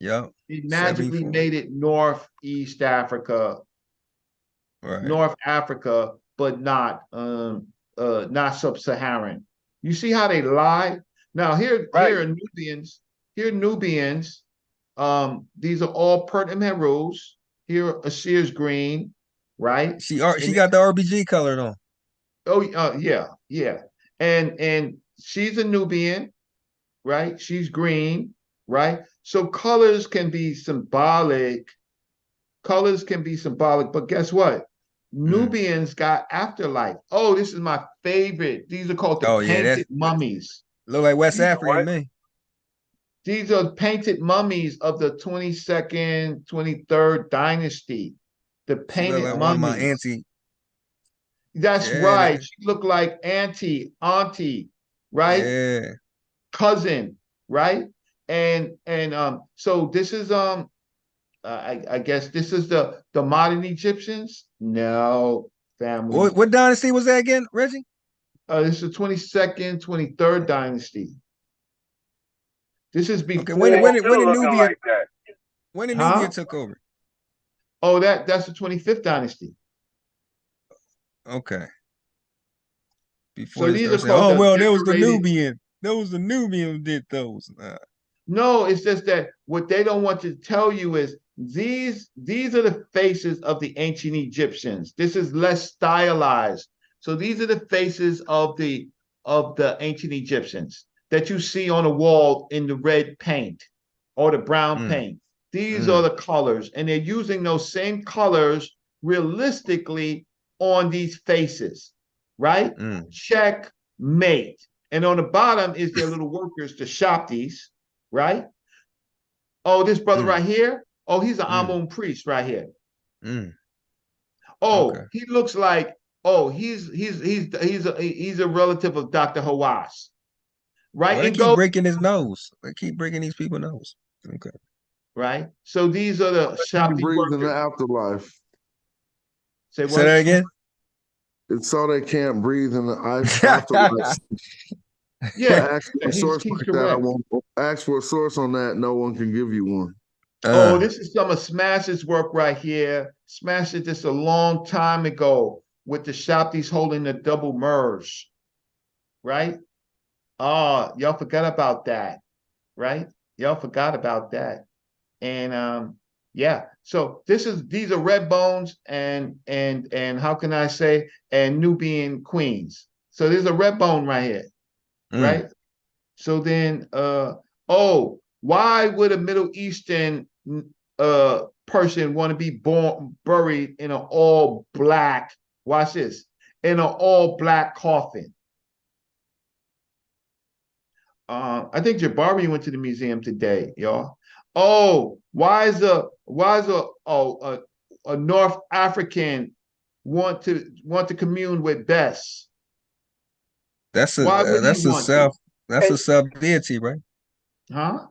Yep.
He magically made it Northeast Africa, North Africa, but not sub-Saharan. You see how they lie? Now here are Nubians. Here are Nubians. These are all pertinent rules. Here, Assyr's green, right?
She got the RBG colored on.
Oh, yeah. And she's a Nubian, right? She's green, right? So colors can be symbolic. Colors can be symbolic, but guess what? Nubians got afterlife. Oh, this is my favorite. These are called the painted mummies.
Look like West African, man.
These are painted mummies of the 22nd, 23rd dynasty. The painted
like
mummies.
one of my auntie.
That's right. She looked like auntie, right?
Yeah.
Cousin, right? And so this is I guess this is the modern Egyptians. No, family.
What dynasty was that again, Reggie?
This is the 22nd, 23rd dynasty. This is before.
Okay, when did Nubia
like that.
When did Nubia took over?
Oh, that's the 25th dynasty.
Okay. Before
so these are called
there was the Nubian. There was the Nubian who did those.
No, it's just that what they don't want to tell you is these are the faces of the ancient Egyptians. This is less stylized. So these are the faces of the ancient Egyptians that you see on the wall in the red paint or the brown paint. These are the colors, and they're using those same colors realistically on these faces, right? Checkmate. And on the bottom is their little workers, the shopties, right? Oh, this brother right here. Oh, he's an Amun priest right here. Oh, he looks like. Oh, he's a relative of Dr. Hawass, right?
They keep breaking his nose. They keep breaking these people's nose. Okay.
Right. So these are the shopty workers.
In the afterlife.
Say what?
Say that again.
It's so they can't breathe in the afterlife.
Yeah,
ask for a source like that. I won't ask for a source on that. No one can give you one.
Oh, this is some of Smash's work right here. Smash did this a long time ago with the shopties holding the double merge, right? Oh, y'all forgot about that, right? Y'all forgot about that. And yeah, so these are red bones and how can I say, and Nubian queens. So there's a red bone right here, right? So then why would a Middle Eastern person want to be buried in an all black, watch this, in an all black coffin? I think Jabari went to the museum today, y'all. Oh, why is a North African want to commune with Bess?
That's a self deity, right?
Huh?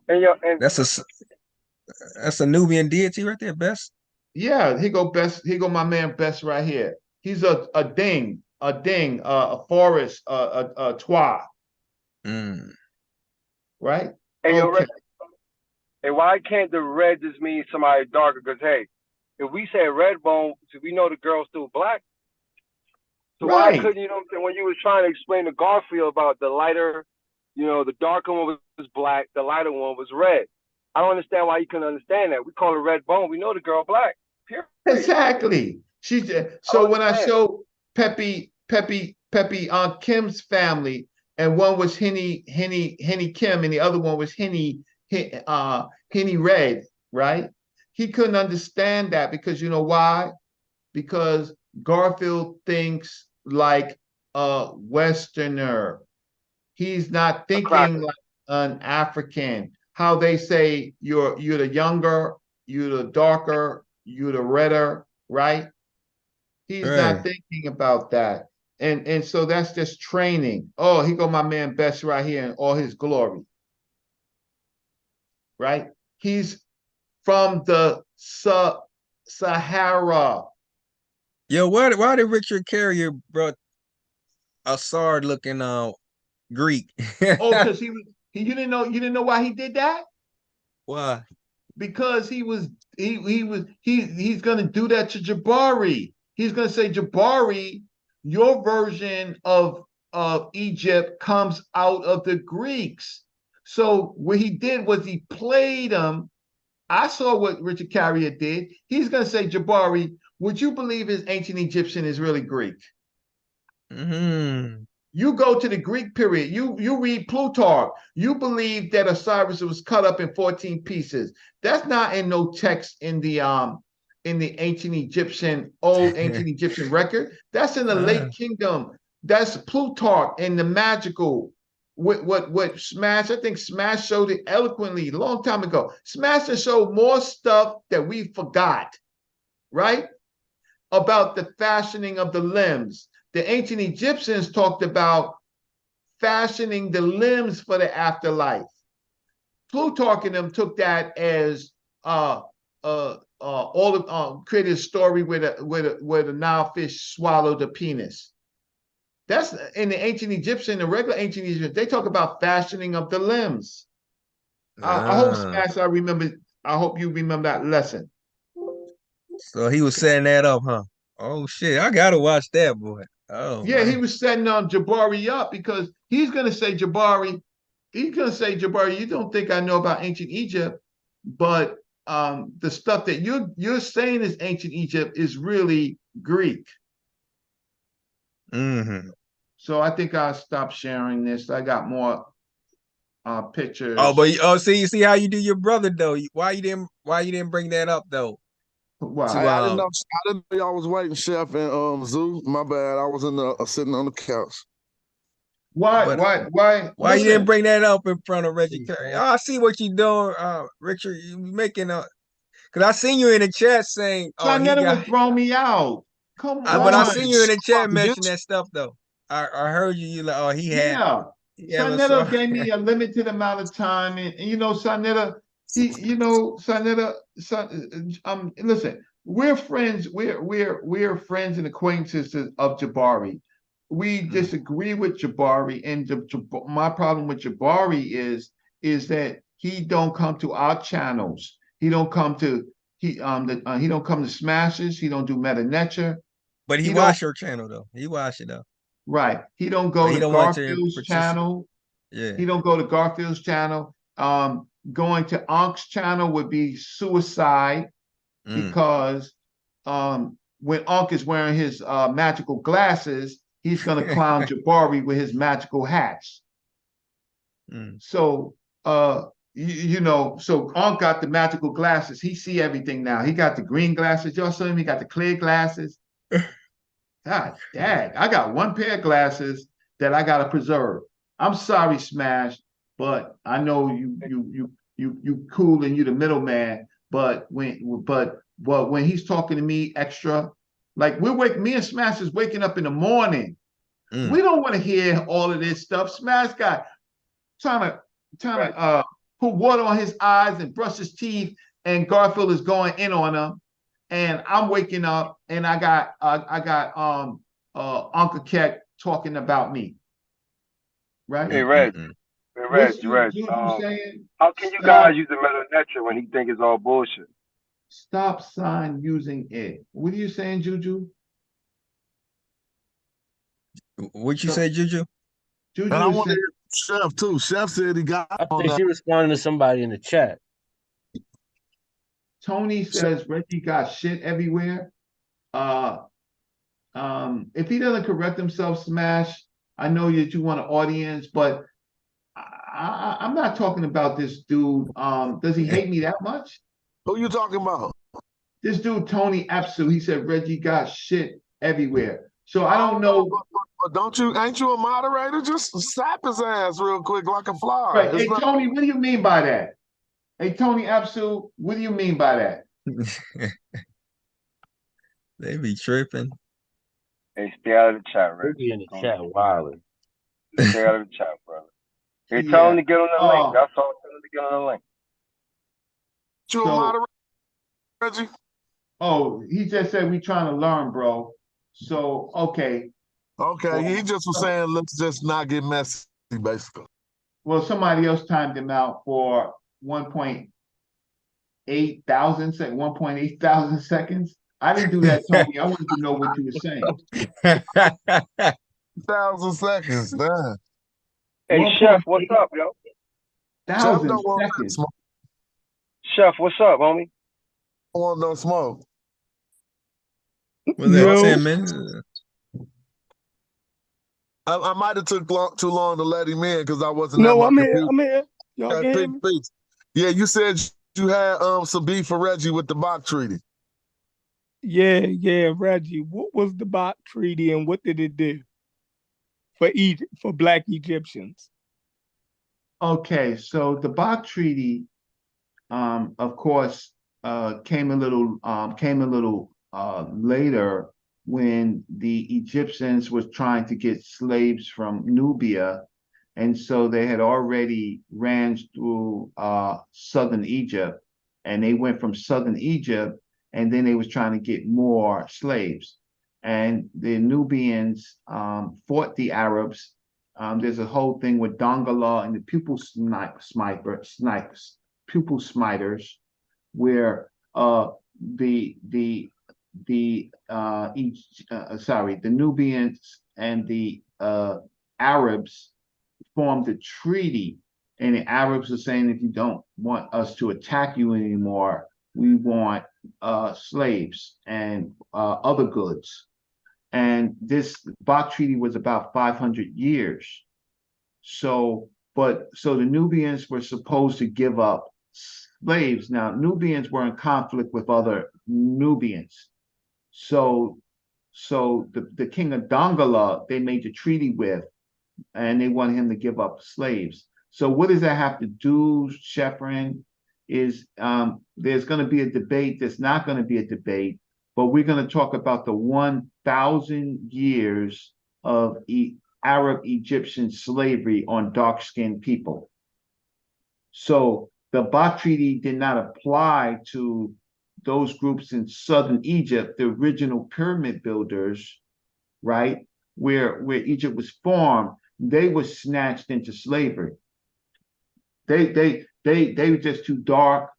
That's a Nubian deity right there, Bess.
Yeah, here go Bess. Here go my man Bess right here. He's a forest, a twa. Right?
Hey, hey, why can't the red just mean somebody darker? Because hey, if we say red bone, we know the girl's still black. So why couldn't, you know what I'm saying, when you was trying to explain to Garfield about the lighter, the darker one was black, the lighter one was red. I don't understand why you couldn't understand that. We call her red bone. We know the girl black. Period.
Exactly. So when I show Peppy Aunt Kim's family, and one was Henny Kim, and the other one was Henny Red, right? He couldn't understand that because you know why? Because Garfield thinks like a Westerner. He's not thinking like an African. How they say you're the younger, you're the darker, you're the redder, right? He's not thinking about that. And so that's just training. Oh, here go my man Bess right here in all his glory. Right? He's from the Sahara.
Yo, why did Richard Carrier brought a sword looking Greek?
Oh, because you didn't know why he did that?
Why?
because he's going to do that to Jabari. He's going to say, Jabari, your version of Egypt comes out of the Greeks. So what he did was he played them. I saw what Richard Carrier did. He's going to say, Jabari, would you believe his ancient Egyptian is really Greek?
Mm-hmm.
You go to the Greek period. You read Plutarch. You believe that Osiris was cut up in 14 pieces. That's not in no text in the ancient Egyptian, old ancient Egyptian record. That's in the late kingdom. That's Plutarch and the magical. What Smash, I think Smash showed it eloquently a long time ago. Smash has showed more stuff that we forgot, right? About the fashioning of the limbs. The ancient Egyptians talked about fashioning the limbs for the afterlife. Plutarch and them took that as created a story where the Nile fish swallowed the penis. That's in the ancient Egyptian, the regular ancient Egyptian. They talk about fashioning of the limbs. I hope Smash, I hope you remember that lesson.
So he was setting that up, huh? Oh shit, I gotta watch that, boy. Oh
yeah,
man.
He was setting Jabari up because he's gonna say, Jabari, you don't think I know about ancient Egypt, but the stuff that you're saying is ancient Egypt is really Greek.
Mm-hmm.
So I think I'll stop sharing this. I got more pictures.
Oh, but see, you see how you do your brother though. Why you didn't bring that up though?
Wow. I didn't know y'all was waiting, Chef and Zoo. My bad. I was in the sitting on the couch.
Why
you didn't bring that up in front of Reggie Curry? Oh, I see what you're doing, Richard. You making because I seen you in the chat saying,
Sonetta would throw me out. Come on.
But I seen you in the chat mention that stuff though. I heard you like, oh, he had.
Yeah. Sonetta gave me a limited amount of time, and Sonetta, listen, we're friends. We're friends and acquaintances of Jabari. We disagree with Jabari, and my problem with Jabari is that he don't come to our channels. He don't come to he don't come to Smashes. He don't do Meta Nature.
But he watch your channel though. He watch it though.
Right. He don't go to Garfield's channel.
Yeah.
He don't go to Garfield's channel. Going to Ankh's channel would be suicide because when Ankh is wearing his magical glasses, he's going to clown Jabari with his magical hats. So, so Ankh got the magical glasses. He see everything now. He got the green glasses. Y'all saw him? He got the clear glasses. God dang, I got one pair of glasses that I gotta preserve. I'm sorry, Smash, but I know you cool and you the middleman. But when he's talking to me extra, like me and Smash is waking up in the morning. We don't want to hear all of this stuff. Smash got trying to put water on his eyes and brush his teeth, and Garfield is going in on him. And I'm waking up, and I got Uncle Keck talking about me, right?
Hey, Reg. Reg. How can you guys use the Meta Nature when he think it's all bullshit?
Stop sign using it. What are you saying, Juju?
What you say, Juju?
And I want to hear Chef too. Chef said he got.
I think she responding to somebody in the chat.
Tony says Reggie got shit everywhere. If he doesn't correct himself, Smash, I know that you want an audience, but I'm not talking about this dude. Does he hate me that much?
Who you talking about?
This dude, Tony Apsu, he said Reggie got shit everywhere. So I don't know.
But ain't you a moderator? Just slap his ass real quick like a fly.
Right. Hey, Tony, what do you mean by that? Hey, Tony Apsu, what do you mean by that?
They be tripping.
Hey, stay out of the chat, Reg.
Be in the chat wildly.
Stay out of the chat, brother. Hey, tell him to get on the link. That's all. Tell him to get on the link.
You a moderator, Reggie?
Oh, he just said we trying to learn, bro. So, okay.
Okay, well, he just was saying let's just not get messy, basically.
Well, somebody else timed him out for 1.8 1.8 thousand seconds. I didn't do that, Tony. I wanted to know what you were saying.
1,000 seconds, damn.
Hey, Chef, what's up, yo?
Chef
1,000
don't want that
seconds.
smoke.
Chef, what's up, homie?
Don't want no smoke.
Was that 10 minutes?
I might have took too long to let him in because I wasn't at
No,
my
I'm
computer.
here. I'm here. Y'all
Okay,
can hear me?
peace. Yeah, you said you had some beef for Reggie with the Baqt Treaty.
Yeah, Reggie. What was the Baqt Treaty and what did it do for Black Egyptians?
Okay, so the Baqt Treaty, of course, came a little later when the Egyptians was trying to get slaves from Nubia, and so they had already ran through southern Egypt, and they went from southern Egypt, and then they was trying to get more slaves, and the Nubians fought the Arabs. There's a whole thing with Dongola and the pupil smiters, where the Nubians and the Arabs formed a treaty, and the Arabs are saying, if you don't want us to attack you anymore, we want slaves and other goods. And this Baqt Treaty was about 500 years. So the Nubians were supposed to give up slaves. Now, Nubians were in conflict with other Nubians. So the king of Dongola, they made the treaty with, and they wanted him to give up slaves. So what does that have to do, Shepard? Is there's going to be a debate. There's not going to be a debate, but we're going to talk about the 1,000 years of Arab Egyptian slavery on dark-skinned people. So the Baqt Treaty did not apply to those groups in southern Egypt, the original pyramid builders, right? Where Egypt was formed, they were snatched into slavery. They were just too dark,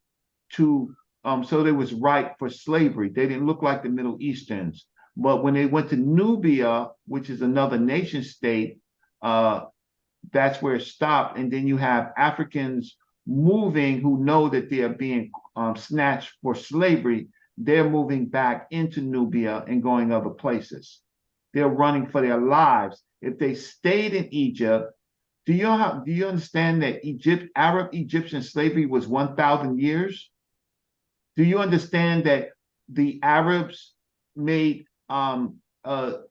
so they was ripe for slavery. They didn't look like the Middle Easterns. But when they went to Nubia, which is another nation state, that's where it stopped. And then you have Africans moving who know that they are being snatched for slavery. They're moving back into Nubia and going other places. They're running for their lives. If they stayed in Egypt, do you understand that Arab Egyptian slavery was 1,000 years? Do you understand that the Arabs made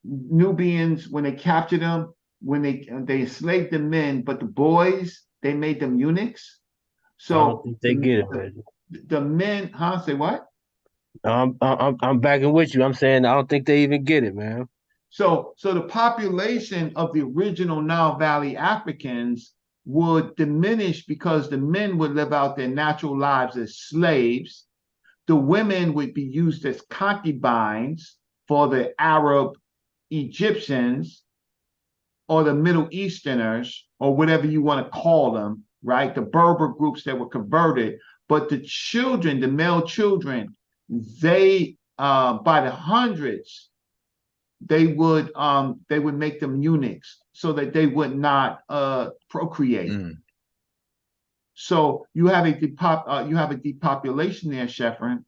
Nubians, when they captured them, when they enslaved the men, but the boys, they made them eunuchs? So
I don't think they get it, man.
The men, say what?
I'm backing with you. I'm saying I don't think they even get it, man.
So the population of the original Nile Valley Africans would diminish because the men would live out their natural lives as slaves. The women would be used as concubines for the Arab Egyptians or the Middle Easterners, or whatever you want to call them, right? The Berber groups that were converted. But the children, the male children, they by the hundreds, they would make them eunuchs so that they would not procreate. So you have a depopulation there, Shepard.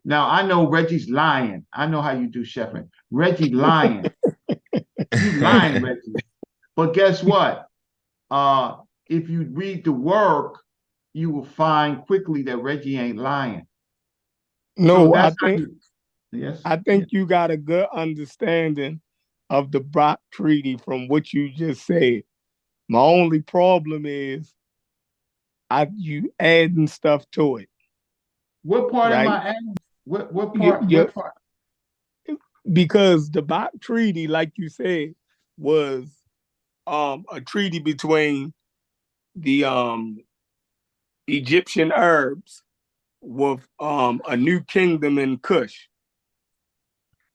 Now I know Reggie's lying. I know how you do, Shepard. Reggie lying. You lying, Reggie. But guess what? If you read the work, you will find quickly that Reggie ain't lying.
No,
So
I think you got a good understanding of the Baqt Treaty from what you just said. My only problem is you adding stuff to it.
What part am I adding? What part?
Because the Baqt Treaty, like you said, was a treaty between the Egyptian Arabs with a new kingdom in Kush.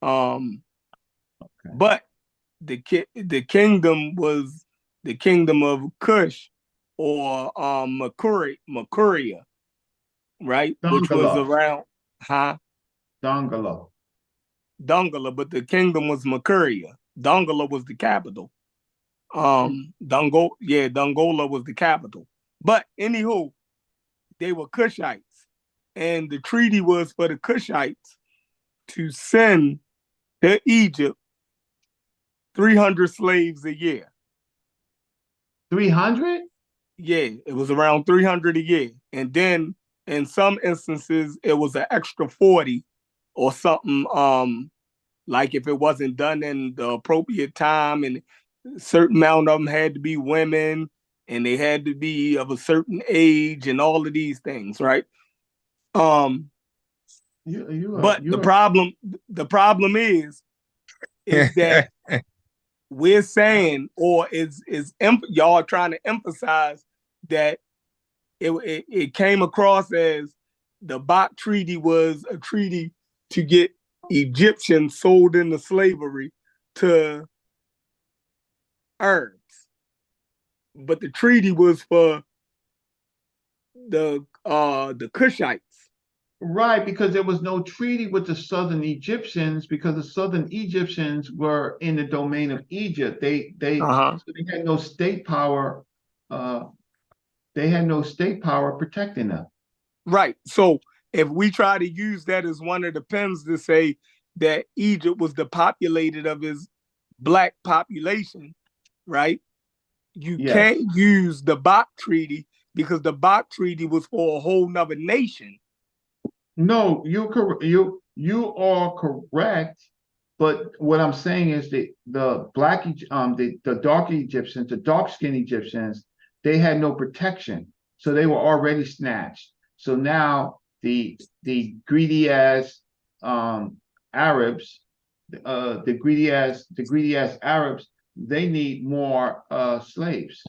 But the kingdom was the kingdom of Kush or Makuria. right? Which was around,
Dongola,
but the kingdom was Makuria. Dongola was the capital. Dongola was the capital. But anywho, they were Cushites. And the treaty was for the Cushites to send to Egypt 300 slaves a year.
300?
Yeah, it was around 300 a year. And then in some instances, it was an extra 40 or something, like if it wasn't done in the appropriate time, and a certain amount of them had to be women, and they had to be of a certain age, and all of these things, right? But the problem is that we're saying, or is y'all trying to emphasize that it came across as the Baqt Treaty was a treaty to get Egyptians sold into slavery to Arabs, but the treaty was for the Cushites.
Right, because there was no treaty with the southern Egyptians, because the southern Egyptians were in the domain of Egypt. So they had no state power. They had no state power protecting them.
Right. So if we try to use that as one of the pens to say that Egypt was depopulated of his black population, right? You can't use the Baqt Treaty, because the Baqt Treaty was for a whole nother nation.
No, you are correct, but what I'm saying is the black, the dark Egyptians, the dark-skinned Egyptians, they had no protection, so they were already snatched. So now the greedy ass Arabs, the greedy ass Arabs, they need more slaves.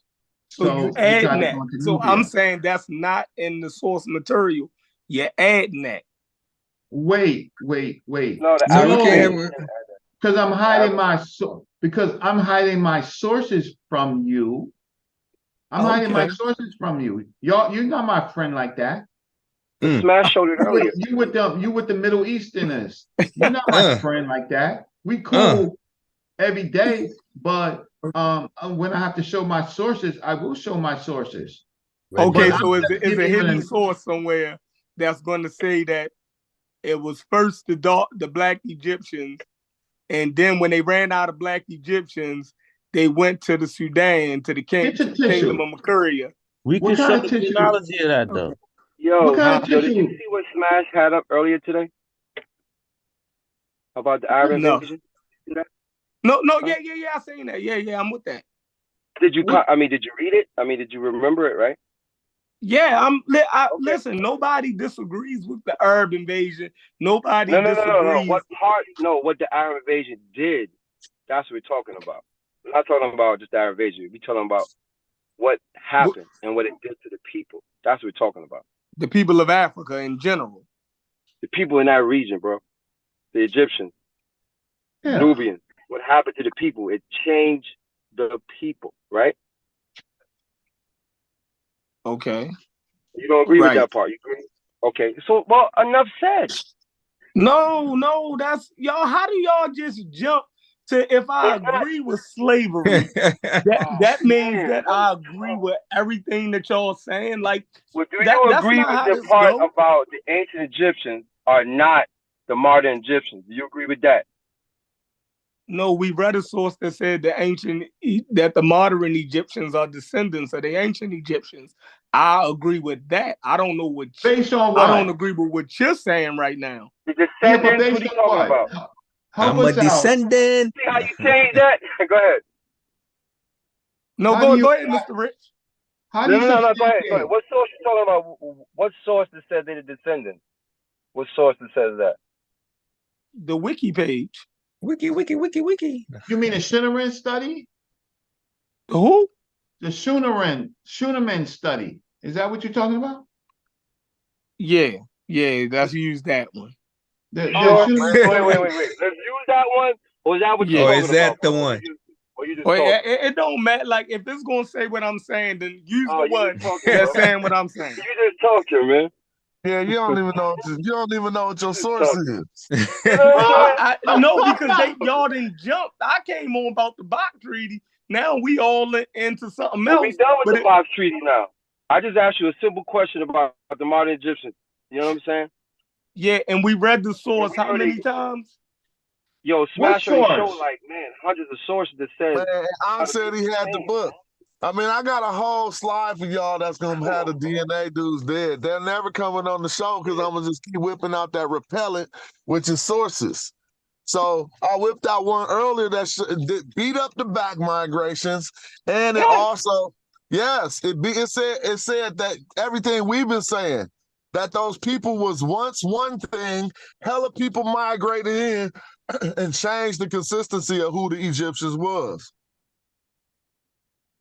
So you add that. So I'm saying that's not in the source material. You're adding that.
Wait. No, because I'm hiding my sources from you. I'm hiding my sources from you. You're not my friend like that.
Smash showed it earlier.
You with the Middle Easterners. You're not my friend like that. We cool every day, but when I have to show my sources, I will show my sources.
Okay, so is a hidden source somewhere that's going to say that it was first the black Egyptians, and then when they ran out of black Egyptians, they went to the Sudan, to the kingdom of Makuria.
We can show the chronology of that, though.
Yo, did you see what Smash had up earlier today about the Arab invasion?
No, yeah, I seen that. Yeah, I'm with that.
Did you? Did you read it? Did you remember it? Right?
Yeah, listen. Nobody disagrees with the Arab invasion. Nobody disagrees.
No. What part? No, what the Arab invasion did. That's what we're talking about. We're not talking about just the Arab invasion. We're talking about what happened and what it did to the people. That's what we're talking about.
The people of Africa in general.
The people in that region, bro. The Egyptians, Nubians. What happened to the people? It changed the people, right?
Okay.
You don't agree with that part? You agree? Okay. So, well, enough said.
No, that's y'all. How do y'all just jump to if I agree with slavery? that means that I agree with everything that y'all saying. Like,
well, do you agree with the part about the ancient Egyptians are not the modern Egyptians? Do you agree with that?
No, we read a source that said that the modern Egyptians are descendants of the ancient Egyptians. I agree with that. I don't know what.
Based on what?
I don't agree with what you're saying right now.
The descendants. What are you talking about?
I'm a descendant.
See how you change that? Go ahead.
No, go ahead, Mr. Rich.
No, go ahead. What source you talking about? What source that said they're the descendants? What source that says that?
The wiki page.
Wiki.
You mean the Sumerian study?
Who?
The Sumerian study. Is that what you're talking about?
Yeah. Let's use that one.
Wait. Let's use that one, or is that what you're talking about?
Is that the one?
It don't matter. Like, if it's gonna say what I'm saying, then use the one that's saying what I'm saying.
You just talking, man.
Yeah, you don't even know what your source is.
No, because y'all didn't jump. I came on about the Baqt Treaty. Now we all into something else.
We done with the Baqt Treaty now. I just asked you a simple question about the modern Egyptians. You know what I'm saying?
Yeah, and we read the source how many times?
Yo, Smash already showed like, man, hundreds of sources that says.
Man, I said he had the book. I mean, I got a whole slide for y'all that's gonna have the DNA dudes dead. They're never coming on the show because I'm gonna just keep whipping out that repellent, which is sources. So I whipped out one earlier that beat up the back migrations, and it also, yes, it said that everything we've been saying, that those people was once one thing, hella people migrated in and changed the consistency of who the Egyptians was.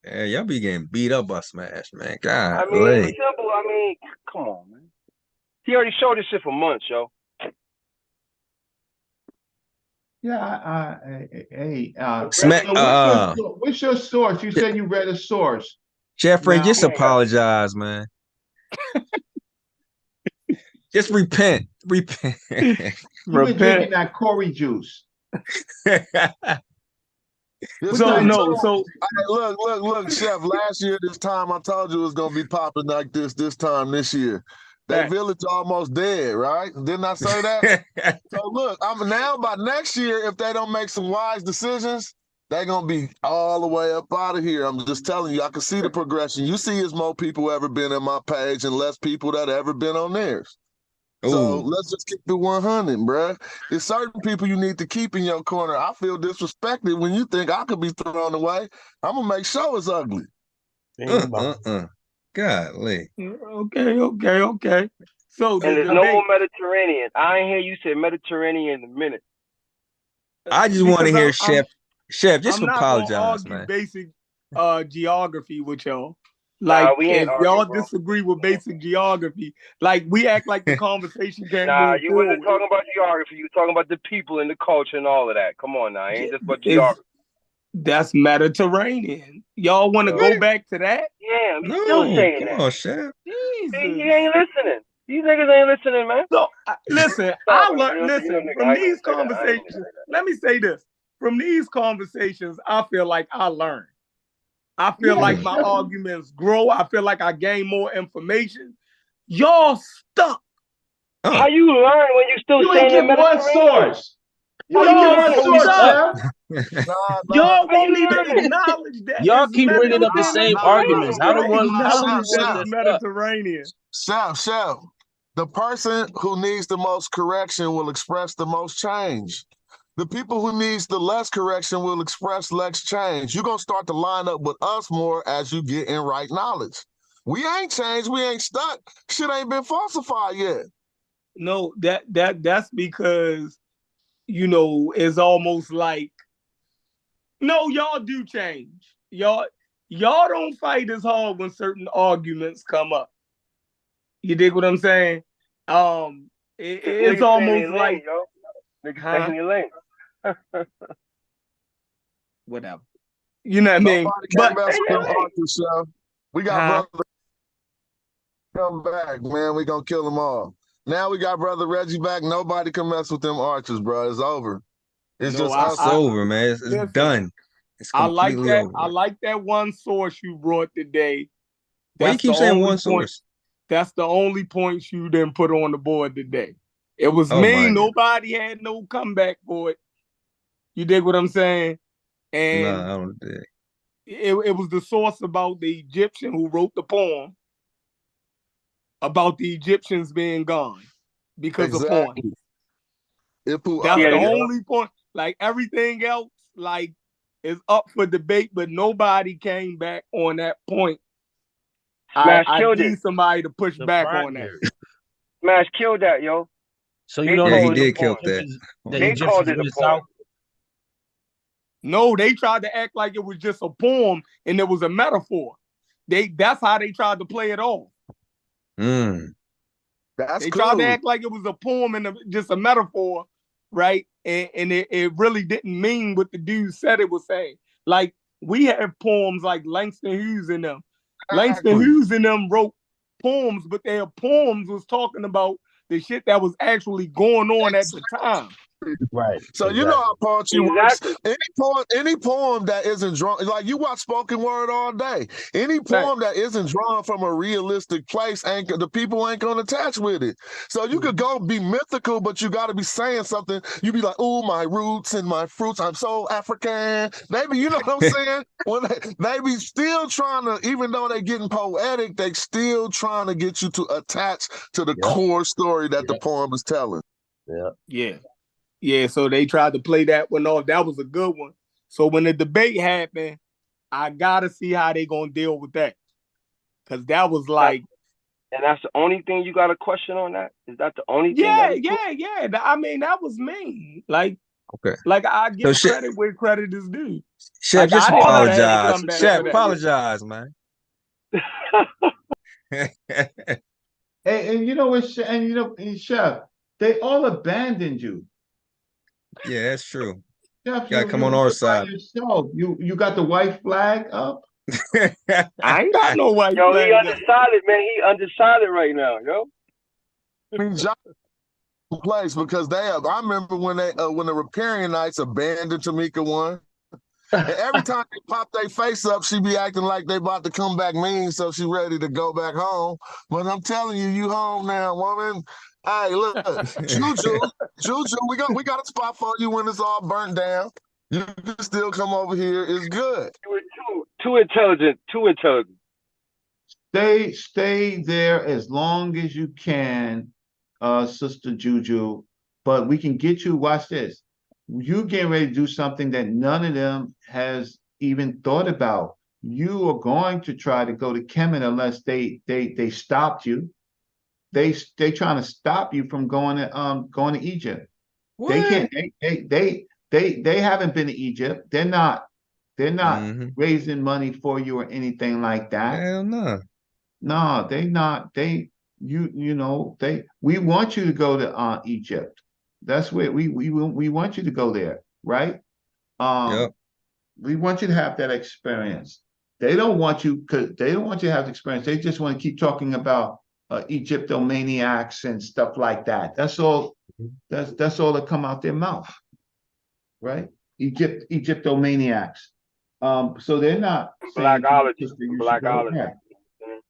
Yeah, y'all be getting beat up by Smash, man. God,
I mean, it's simple. I mean, come on, man. He already showed this shit for months, yo.
Yeah, what's your source? You said you read a source.
Jeffrey, just apologize, man. Just repent. Repent.
You've been drinking that Corey juice.
Look, Chef. Last year, this time I told you it was gonna be popping like this time this year. That village almost dead, right? Didn't I say that? So look, by next year, if they don't make some wise decisions, they're gonna be all the way up out of here. I'm just telling you, I can see the progression. You see as more people ever been in my page and less people that ever been on theirs. So let's just keep it 100, bruh. There's certain people you need to keep in your corner. I feel disrespected when you think I could be thrown away. I'm gonna make sure it's ugly.
Golly.
Okay. So
and there's no more Mediterranean. I ain't hear you say Mediterranean in a minute.
I just want to hear Chef, just apologize, man.
Basic geography with y'all. Like, if y'all disagree with basic geography, like, we act like the conversation can't move
you wasn't talking about geography. You were talking about the people and the culture and all of that. Come on now. It ain't just about geography.
That's Mediterranean. Y'all want to go back to that?
Yeah, I'm still saying that.
Come on, Chef.
He ain't listening. These niggas ain't listening, man.
So, listen, I learned, from these conversations, let me say this. From these conversations, I feel like I learned. I feel like my arguments grow. I feel like I gain more information. Y'all stuck.
How you learn when you still saying the Mediterranean?
Y'all won't even acknowledge that.
Y'all keep bringing up the same arguments. How do one
Mediterranean?
Chef, the person who needs the most correction will express the most change. The people who needs the less correction will express less change. You're going to start to line up with us more as you get in right knowledge. We ain't changed. We ain't stuck. Shit ain't been falsified yet.
No, that's because, it's almost like, no, y'all do change. Y'all don't fight as hard when certain arguments come up. You dig what I'm saying? It's almost like...
Niggas stay in your lane.
Whatever. You know what I mean?
But we got brother come back, man. We gonna kill them all. Now we got brother Reggie back. Nobody can mess with them archers, bro. It's over. It's
over, man. It's done. It's completely over.
I like that one source you brought today.
Why you keep saying one source?
That's the only point you didn't put on the board today. It was me. Nobody had no comeback for it. You dig what I'm saying? And
no, I don't dig.
It was the source about the Egyptian who wrote the poem about the Egyptians being gone because of porn. That's the only point. Like, everything else, like, is up for debate, but nobody came back on that point.
Smash
I
killed
need
it.
somebody to push back on that.
Smash killed that, yo.
So you know
he did kill that.
They called it a poem.
No, they tried to act like it was just a poem and it was a metaphor. That's how they tried to play it off. They tried to act like it was a poem and just a metaphor, right? And it really didn't mean what the dude said it was saying. Like, we have poems like Langston Hughes in them. Langston Hughes in them wrote poems, but their poems was talking about the shit that was actually going on at the time.
Right.
So you know how poetry works. Any poem that isn't drawn, like you watch spoken word all day. Any poem that isn't drawn from a realistic place, the people ain't gonna attach with it. So you could go be mythical, but you got to be saying something. You be like, "Oh, my roots and my fruits. I'm so African." Maybe you know what I'm saying. When they be still trying to, even though they getting poetic, they still trying to get you to attach to the core story that the poem is telling.
Yeah, so they tried to play that one off. That was a good one. So when the debate happened, I gotta see how they gonna deal with that. Cause that was like,
and that's the only thing you got a question on that? Is that the only thing?
Yeah. I mean, that was me. Like I give credit where credit is due.
Chef, just apologize. Chef, apologize, man.
And you know what, Chef, they all abandoned you.
Yeah, that's true.
Chef,
you gotta come on our side.
You got the white flag up.
I ain't got no white flag.
Yo, he undecided, man. He undecided right now, yo.
I mean, place because I remember when the Riparian Knights abandoned Tamika one. And every time they pop their face up, she be acting like they about to come back mean, so she ready to go back home. But I'm telling you, you home now, woman. Hey, look, Juju, we got a spot for you when it's all burnt down. You can still come over here. It's good.
Too intelligent.
Stay there as long as you can, Sister Juju. But we can get you. Watch this. You getting ready to do something that none of them has even thought about. You are going to try to go to Kemet unless they stopped you. They trying to stop you from going to Egypt. What? They can't. They haven't been to Egypt. They're not raising money for you or anything like that.
Hell no.
No, they not. We want you to go to Egypt. That's where we want you to go there, right? We want you to have that experience. They don't want you to have the experience. They just want to keep talking about Egyptomaniacs and stuff like that. That's all. That's all that come out their mouth, right? Egyptomaniacs. So they're not
Blackology,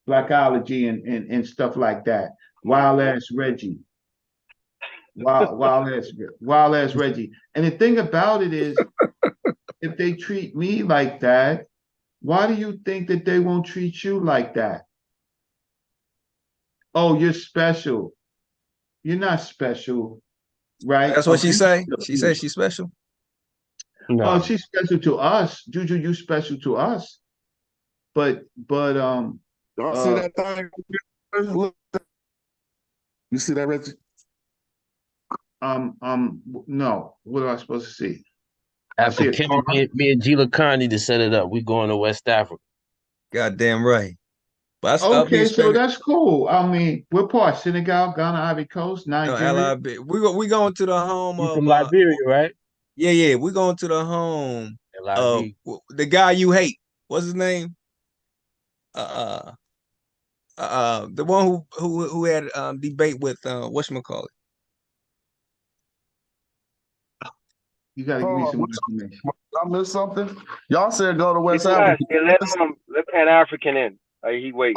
Blackology and stuff like that. Wild ass Reggie. Wild ass Reggie. And the thing about it is, if they treat me like that, why do you think that they won't treat you like that? Oh, you're special. You're not special, right?
That's what she say. She said she's special.
No. Oh, she's special to us. Juju, you special to us. But
y'all see that thing? You see that, Reggie?
No. What am I supposed to see?
After me and Gila Khan need to set it up. We going to West Africa.
Goddamn right.
But okay, so that's cool. I mean, we're part Senegal, Ghana, Ivory Coast, Nigeria.
No, we going to the home
of from Liberia, right?
Yeah. We're going to the home of the guy you hate. What's his name? The one who had debate with whatchamacallit.
You gotta give me some information.
I missed something. Y'all said go to West Africa.
Let Pan-African in. He waiting.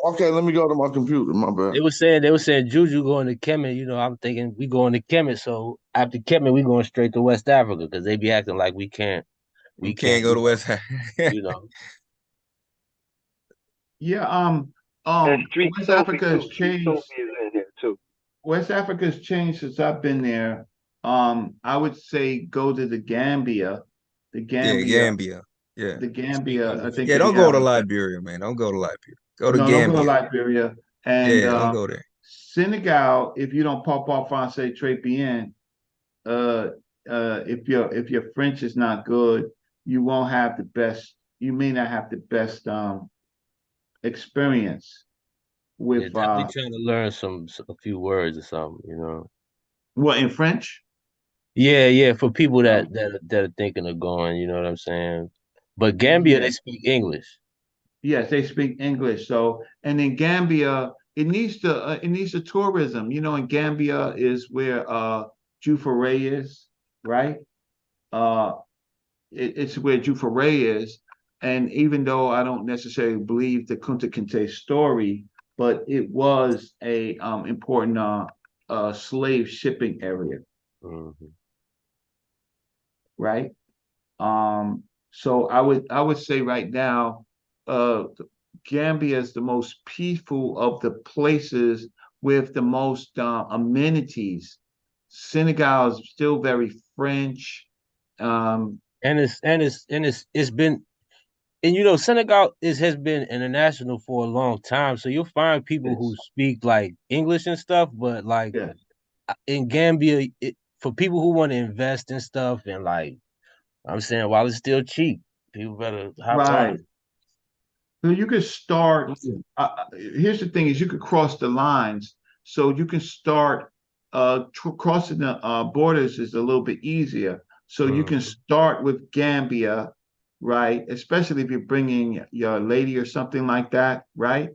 Okay, let me go to my computer. My bad.
They were saying Juju going to Kemet. You know, I'm thinking we going to Kemet. So after Kemet, we going straight to West Africa because they be acting like we can't.
We can't go to West Africa.
You know.
Yeah. West Africa has changed. West Africa has changed since I've been there. I would say go to the Gambia. The Gambia.
Yeah.
The Gambia. I think.
Yeah, don't go to Liberia, man. Don't go to Liberia. Go to Gambia.
Don't go to Liberia. And
don't go there.
Senegal, if you don't pop off français très bien, if your French is not good, you won't have the best. You may not have the best experience with.
Definitely trying to learn a few words or something, you know.
What, in French?
Yeah, for people that are thinking of going, you know what I'm saying. But Gambia, they speak English.
Yes, they speak English. So, and in Gambia, it needs the tourism. You know, in Gambia is where Jufaray is, right? It's where Jufaray is. And even though I don't necessarily believe the Kunta Kinte story, but it was a important slave shipping area, right? So I would say right now, Gambia is the most peaceful of the places with the most amenities. Senegal is still very French.
And it's been, and you know, Senegal has been international for a long time. So you'll find people who speak like English and stuff, but like in Gambia, for people who want to invest in stuff, and like I'm saying, while it's still cheap, people better hop on.
So you could start. Here's the thing: is you could cross the lines. So you can start crossing the borders is a little bit easier. So you can start with Gambia, right? Especially if you're bringing your lady or something like that, right?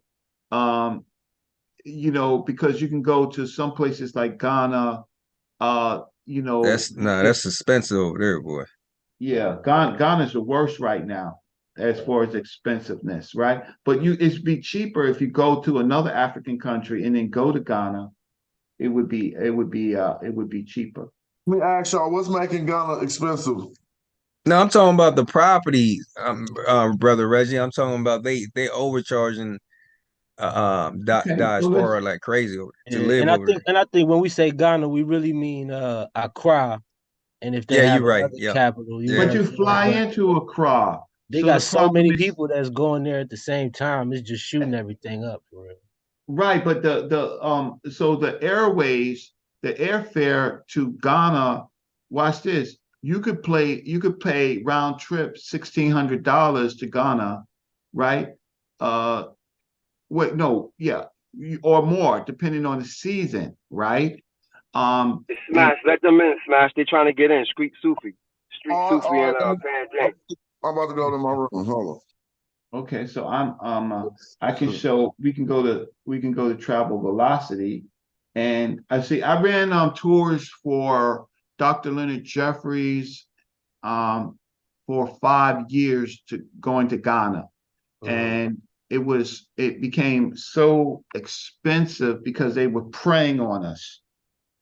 You know, because you can go to some places like Ghana. You know,
that's expensive over there, boy.
Yeah, Ghana's the worst right now as far as expensiveness, right? But it'd be cheaper if you go to another African country and then go to Ghana. It would be cheaper.
Let me ask y'all, what's making Ghana expensive?
No, I'm talking about the property, brother Reggie. I'm talking about they overcharging diaspora like crazy to live
and
over there.
I think when we say Ghana, we really mean Accra. And if they have
you're right.
another capital,
But you fly into Accra.
They got so many people that's going there at the same time. It's just shooting everything up for real.
Right, but so the airways, the airfare to Ghana, watch this. You could pay round trip $1,600 to Ghana, right? Or more, depending on the season, right?
Smash, let them in, Smash. They're trying to get in. Street Sufi and Pan
I'm about to go to my room. Hold on.
Okay, so I can show. We can go to Travel Velocity, and I ran tours for Dr. Leonard Jeffries for 5 years to going to Ghana, and it became so expensive because they were preying on us,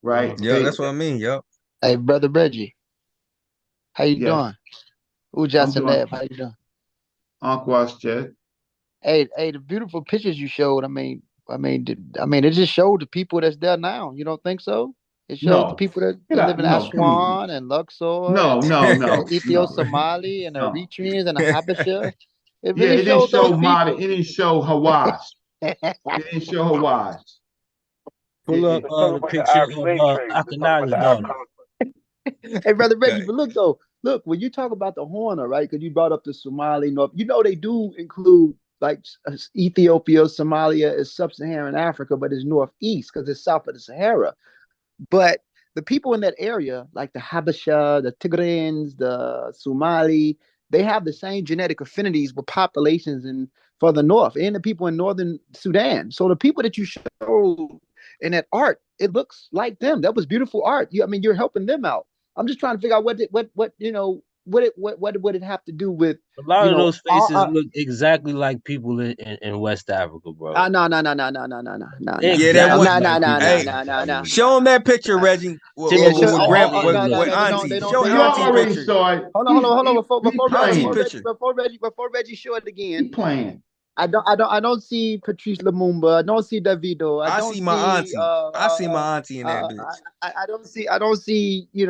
right?
Yeah, that's what I mean. Yep.
Hey, brother Reggie, how you doing? Ujasaneb, how you doing? Hey, the beautiful pictures you showed. I mean, it just showed the people that's there now. You don't think so? It shows the people that live in Aswan and Luxor, Ethiopia-Somali and the Eritreans and the Habesha. It really showed those people.
It didn't show Hawaii. It didn't show Hawaii.
Pull up the picture of Akhenaten's daughter.
Hey, brother Reggie, but look, when you talk about the Horner, right? Because you brought up the Somali North, you know they do include like Ethiopia, Somalia is sub-Saharan Africa, but it's northeast because it's south of the Sahara. But the people in that area, like the Habesha, the Tigrayans, the Somali, they have the same genetic affinities with populations in further north and the people in northern Sudan. So the people that you showed in that art, it looks like them. That was beautiful art. You're helping them out. I'm just trying to figure out what would it have to do with
a lot of those faces look exactly like people in West Africa, bro.
No.
Yeah, show them that picture, Reggie. With auntie. Show auntie picture.
Hold on. Before Reggie show it again.
Keep playing.
I don't see Patrice Lumumba. I don't see Davido.
I see my auntie. I see my auntie in that bitch.
I don't see. I don't see that.
You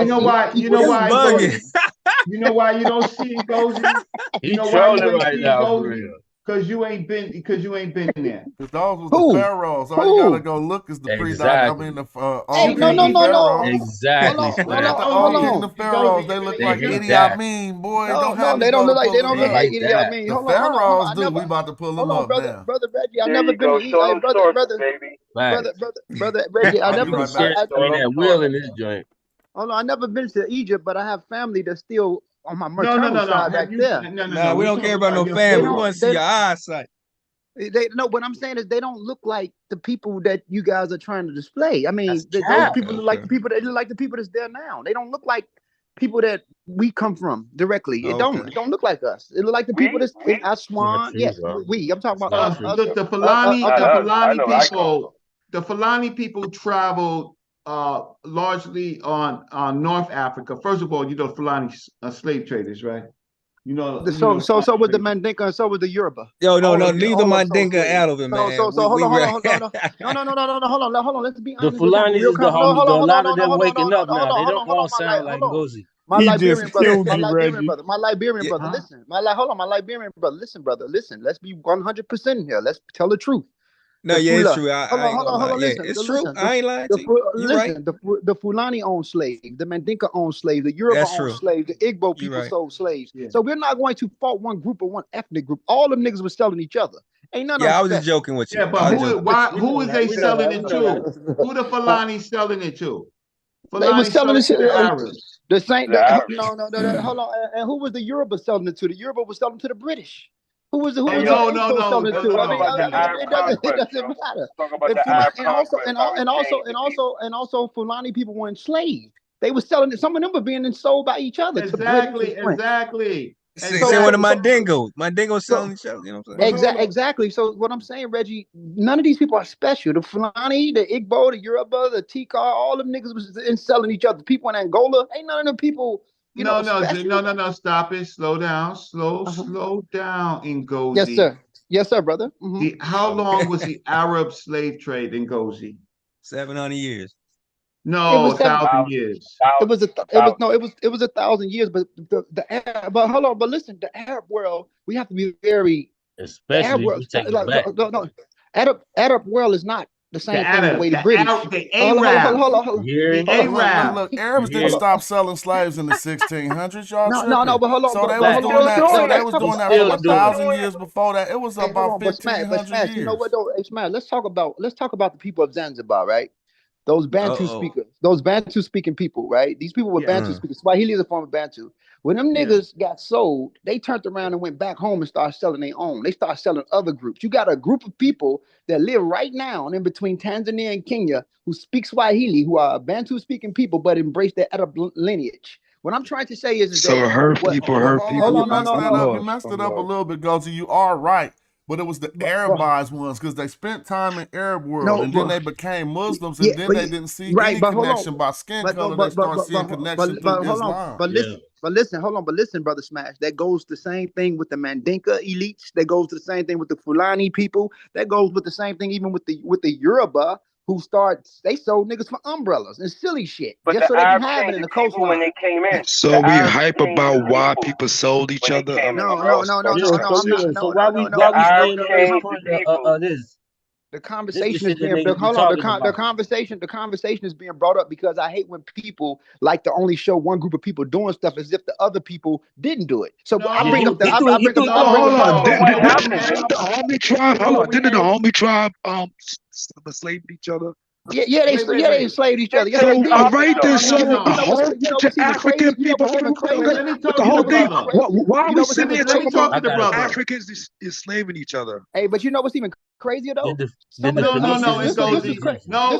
know why? You know why you don't see it, Goji?
He's trolling right now, for real.
Because you ain't been there.
Because those was the pharaohs. All you gotta go look is the
Exactly.
no.
Exactly.
Hold on. The pharaohs, they look like Idi Amin, boy.
They don't look like Idi Amin.
The pharaohs do. We about to pull them up now.
Brother Reggie, I never been to Egypt. Brother Reggie, I never
that wheel in this joint.
Hold on, I never been to Egypt, but I have family that's still on my maternal side back there.
Nah, we don't care about no family. We want to see your eyesight.
They no, what I'm saying is they don't look like the people that you guys are trying to display. I mean, those people look like the people that look like the people that's there now. They don't look like people that we come from directly. It don't look like us. It look like the people that's in Aswan. Yes, I'm talking about us.
The Fulani people. The Fulani people traveled largely on North Africa. First of all, the Fulani slave traders, right?
So was the Mandinka and so was the Yoruba.
No, leave the Mandinka out of it, man.
Hold on. Let's be honest.
The Fulani is the homies. A lot of them waking up now. They don't all sound like Ngozi.
My Liberian brother, my Liberian brother, listen. My Liberian brother, listen. Let's be 100% here. Let's tell the truth.
No, it's true. Hold on.
Listen,
it's true. I ain't lying to you.
Listen, the Fulani owned slaves, the Mandinka owned slaves, the Yoruba owned slaves, the Igbo people sold slaves. Yeah. So we're not going to fault one group or one ethnic group. All them niggas were selling each other. Ain't none of
I was just joking with you.
Yeah, but who is they selling it to? Who the Fulani selling it to?
They were selling it to the Arabs. The same. No. Hold on. And who was the Yoruba selling it to? The Yoruba was selling to the British. Who was the selling it to? It doesn't matter. And also, Fulani people were enslaved. They were selling it. Some of them were being sold by each other.
Exactly.
Same with the Mandingo selling each other. You know what I'm saying?
Exactly. So what I'm saying, Reggie, none of these people are special. The Fulani, the Igbo, the Yoruba, the Tikar, all them niggas was selling each other. People in Angola, ain't none of them people.
No. Stop it. Slow down. Slow down, Ngozi.
Yes, sir, brother.
Mm-hmm. How long was the Arab slave trade in Ngozi?
700 years.
No, 1,000 years.
It was 1,000 years. But but hold on. But listen, the Arab world, we have to be very.
Especially
Arab world is not the same thing the way the British.
The Arab.
Hold on.
Look, Arabs didn't stop selling slaves in the 1600s, y'all.
No, but hold on.
So they was doing that for 1,000 years before that. It was about 1,500 years.
You know what though? Hey, Smash, let's talk about the people of Zanzibar, right? Those Bantu speakers, those Bantu speaking people, right? These people were Bantu speakers. Swahili is a form of Bantu. When them niggas got sold, they turned around and went back home and started selling their own. They started selling other groups. You got a group of people that live right now in between Tanzania and Kenya who speak Swahili, who are Bantu speaking people, but embrace their Arab lineage. What I'm trying to say is
so hurt people.
You messed it up a little bit, Gozi. You are right. But it was the Arabized ones because they spent time in Arab world and then they became Muslims and then they didn't see any connection by skin color. They started seeing connection through Islam.
But listen, Brother Smash. That goes the same thing with the Mandinka elites. That goes to the same thing with the Fulani people. That goes with the same thing even with the Yoruba who they sold niggas for umbrellas and silly shit.
But
just
the
so they can
Arabs
have it in the coastline.
when they came in.
So we hype about why people sold each other.
No.
So why we staying on this point of this?
The conversation is being the conversation is being brought up because I hate when people like to only show one group of people doing stuff as if the other people didn't do it. So I bring up the
army tribe. Hold on, didn't the army tribe enslaved each other?
Yeah, they enslaved each other.
So right there, so a whole bunch of African people. The whole thing. Why are we sitting here talking about Africans enslaving each other?
Hey, but you know what's even crazier though?
No, it goes.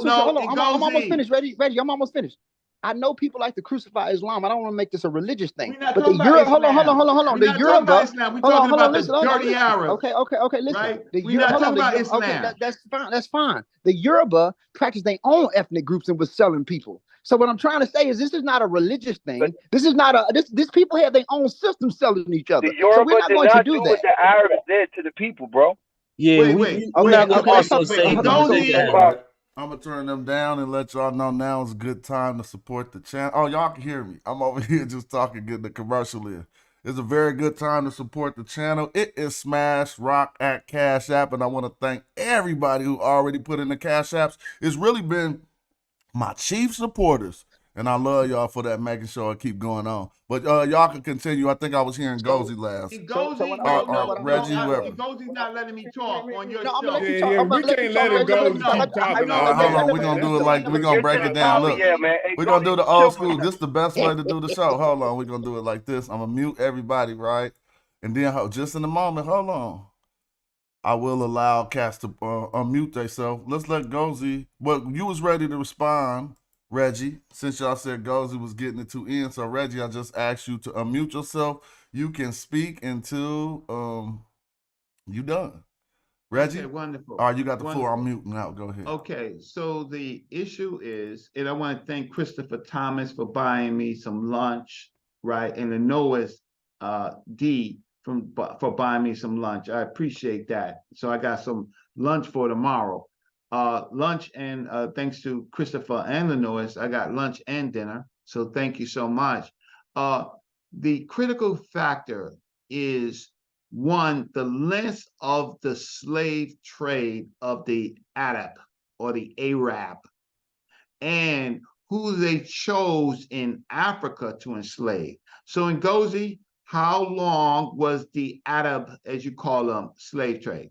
I'm almost finished, Reggie. I'm almost finished. I know people like to crucify Islam. I don't want to make this a religious thing. But the Yoruba, hold on. The Yoruba,
we're talking about the dirty Arabs.
Okay, listen.
Right? We're not talking about Islam.
Okay, that's fine. The Yoruba practiced their own ethnic groups and was selling people. So what I'm trying to say is this is not a religious thing. This is not this people have their own system selling each other.
The Yoruba
so we're not going to do that.
What the Arabs did to the people, bro.
Yeah, we're not going to also say
I'm going to turn them down and let y'all know now is a good time to support the channel. Oh, y'all can hear me. I'm over here just talking, getting the commercial in. It's a very good time to support the channel. It is Smash Rock at Cash App, and I want to thank everybody who already put in the Cash Apps. It's really been my chief supporters And I love y'all for that, making sure it keep going on. But y'all can continue. I think I was hearing Gozy last. Reggie, whoever.
Gozy's not letting me talk on your
No, I'm
show.
gonna let you talk. We can't let him go keep talking.
All right, hold on. We're going to do it like, we're going to break it down. Look, we're going to do the old school. This is the best way to do the show. Hold on. We're going to do it like this. I'm going to mute everybody, right? And then just in a moment, hold on. I will allow cats to unmute themselves. Let's let Gozy. Well, you was ready to respond, Reggie, since y'all said Gozy was getting it to end. So, Reggie, I just asked you to unmute yourself. You can speak until you done. Reggie?
Okay, wonderful.
All right, you got the floor. I'm muting out. Go ahead.
Okay, so the issue is, and I want to thank Christopher Thomas for buying me some lunch, right? And the Noah's D for buying me some lunch. I appreciate that. So I got some lunch for tomorrow. Lunch and thanks to Christopher and the Noah's, I got lunch and dinner. So thank you so much. The critical factor is one, the length of the slave trade of the Arab or the Arab, and who they chose in Africa to enslave. So in Gozy, how long was the Arab, as you call them, slave trade?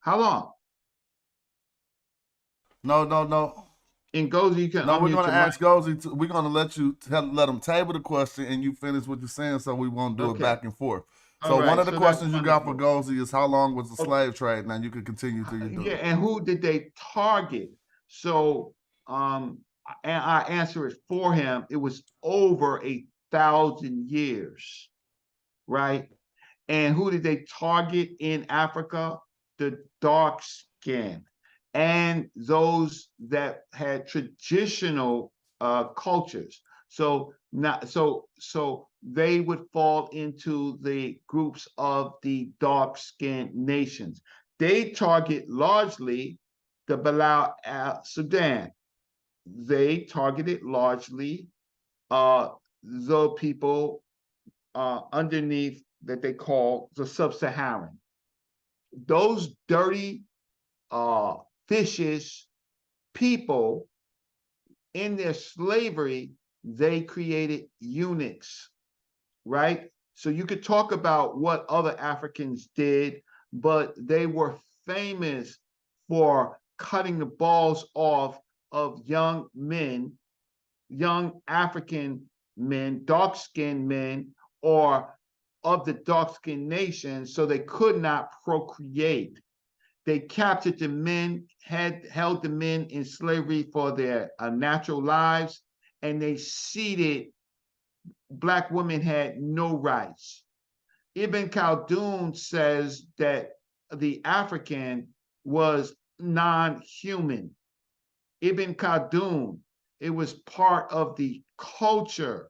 How long?
No.
In Gozy, you can.
No, we're going to ask Gozy. We're going to let you let him table the question, and you finish what you're saying, so we won't do it back and forth. So one of the questions you got for Gozy is how long was the slave trade? Now you can continue to your doing.
Yeah, and who did they target? So and I answer it for him. It was over 1,000 years, right? And who did they target in Africa? The dark skin and those that had traditional cultures. So they would fall into the groups of the dark-skinned nations. They target largely the Bilal Sudan. They targeted largely the people underneath that they call the sub-Saharan. Those dirty, vicious people, in their slavery, they created eunuchs, right? So you could talk about what other Africans did, but they were famous for cutting the balls off of young men, young African men, dark-skinned men, or of the dark-skinned nation, so they could not procreate. They captured the men, held the men in slavery for their natural lives, and they seated. Black women had no rights. Ibn Khaldun says that the African was non-human. Ibn Khaldun, it was part of the culture.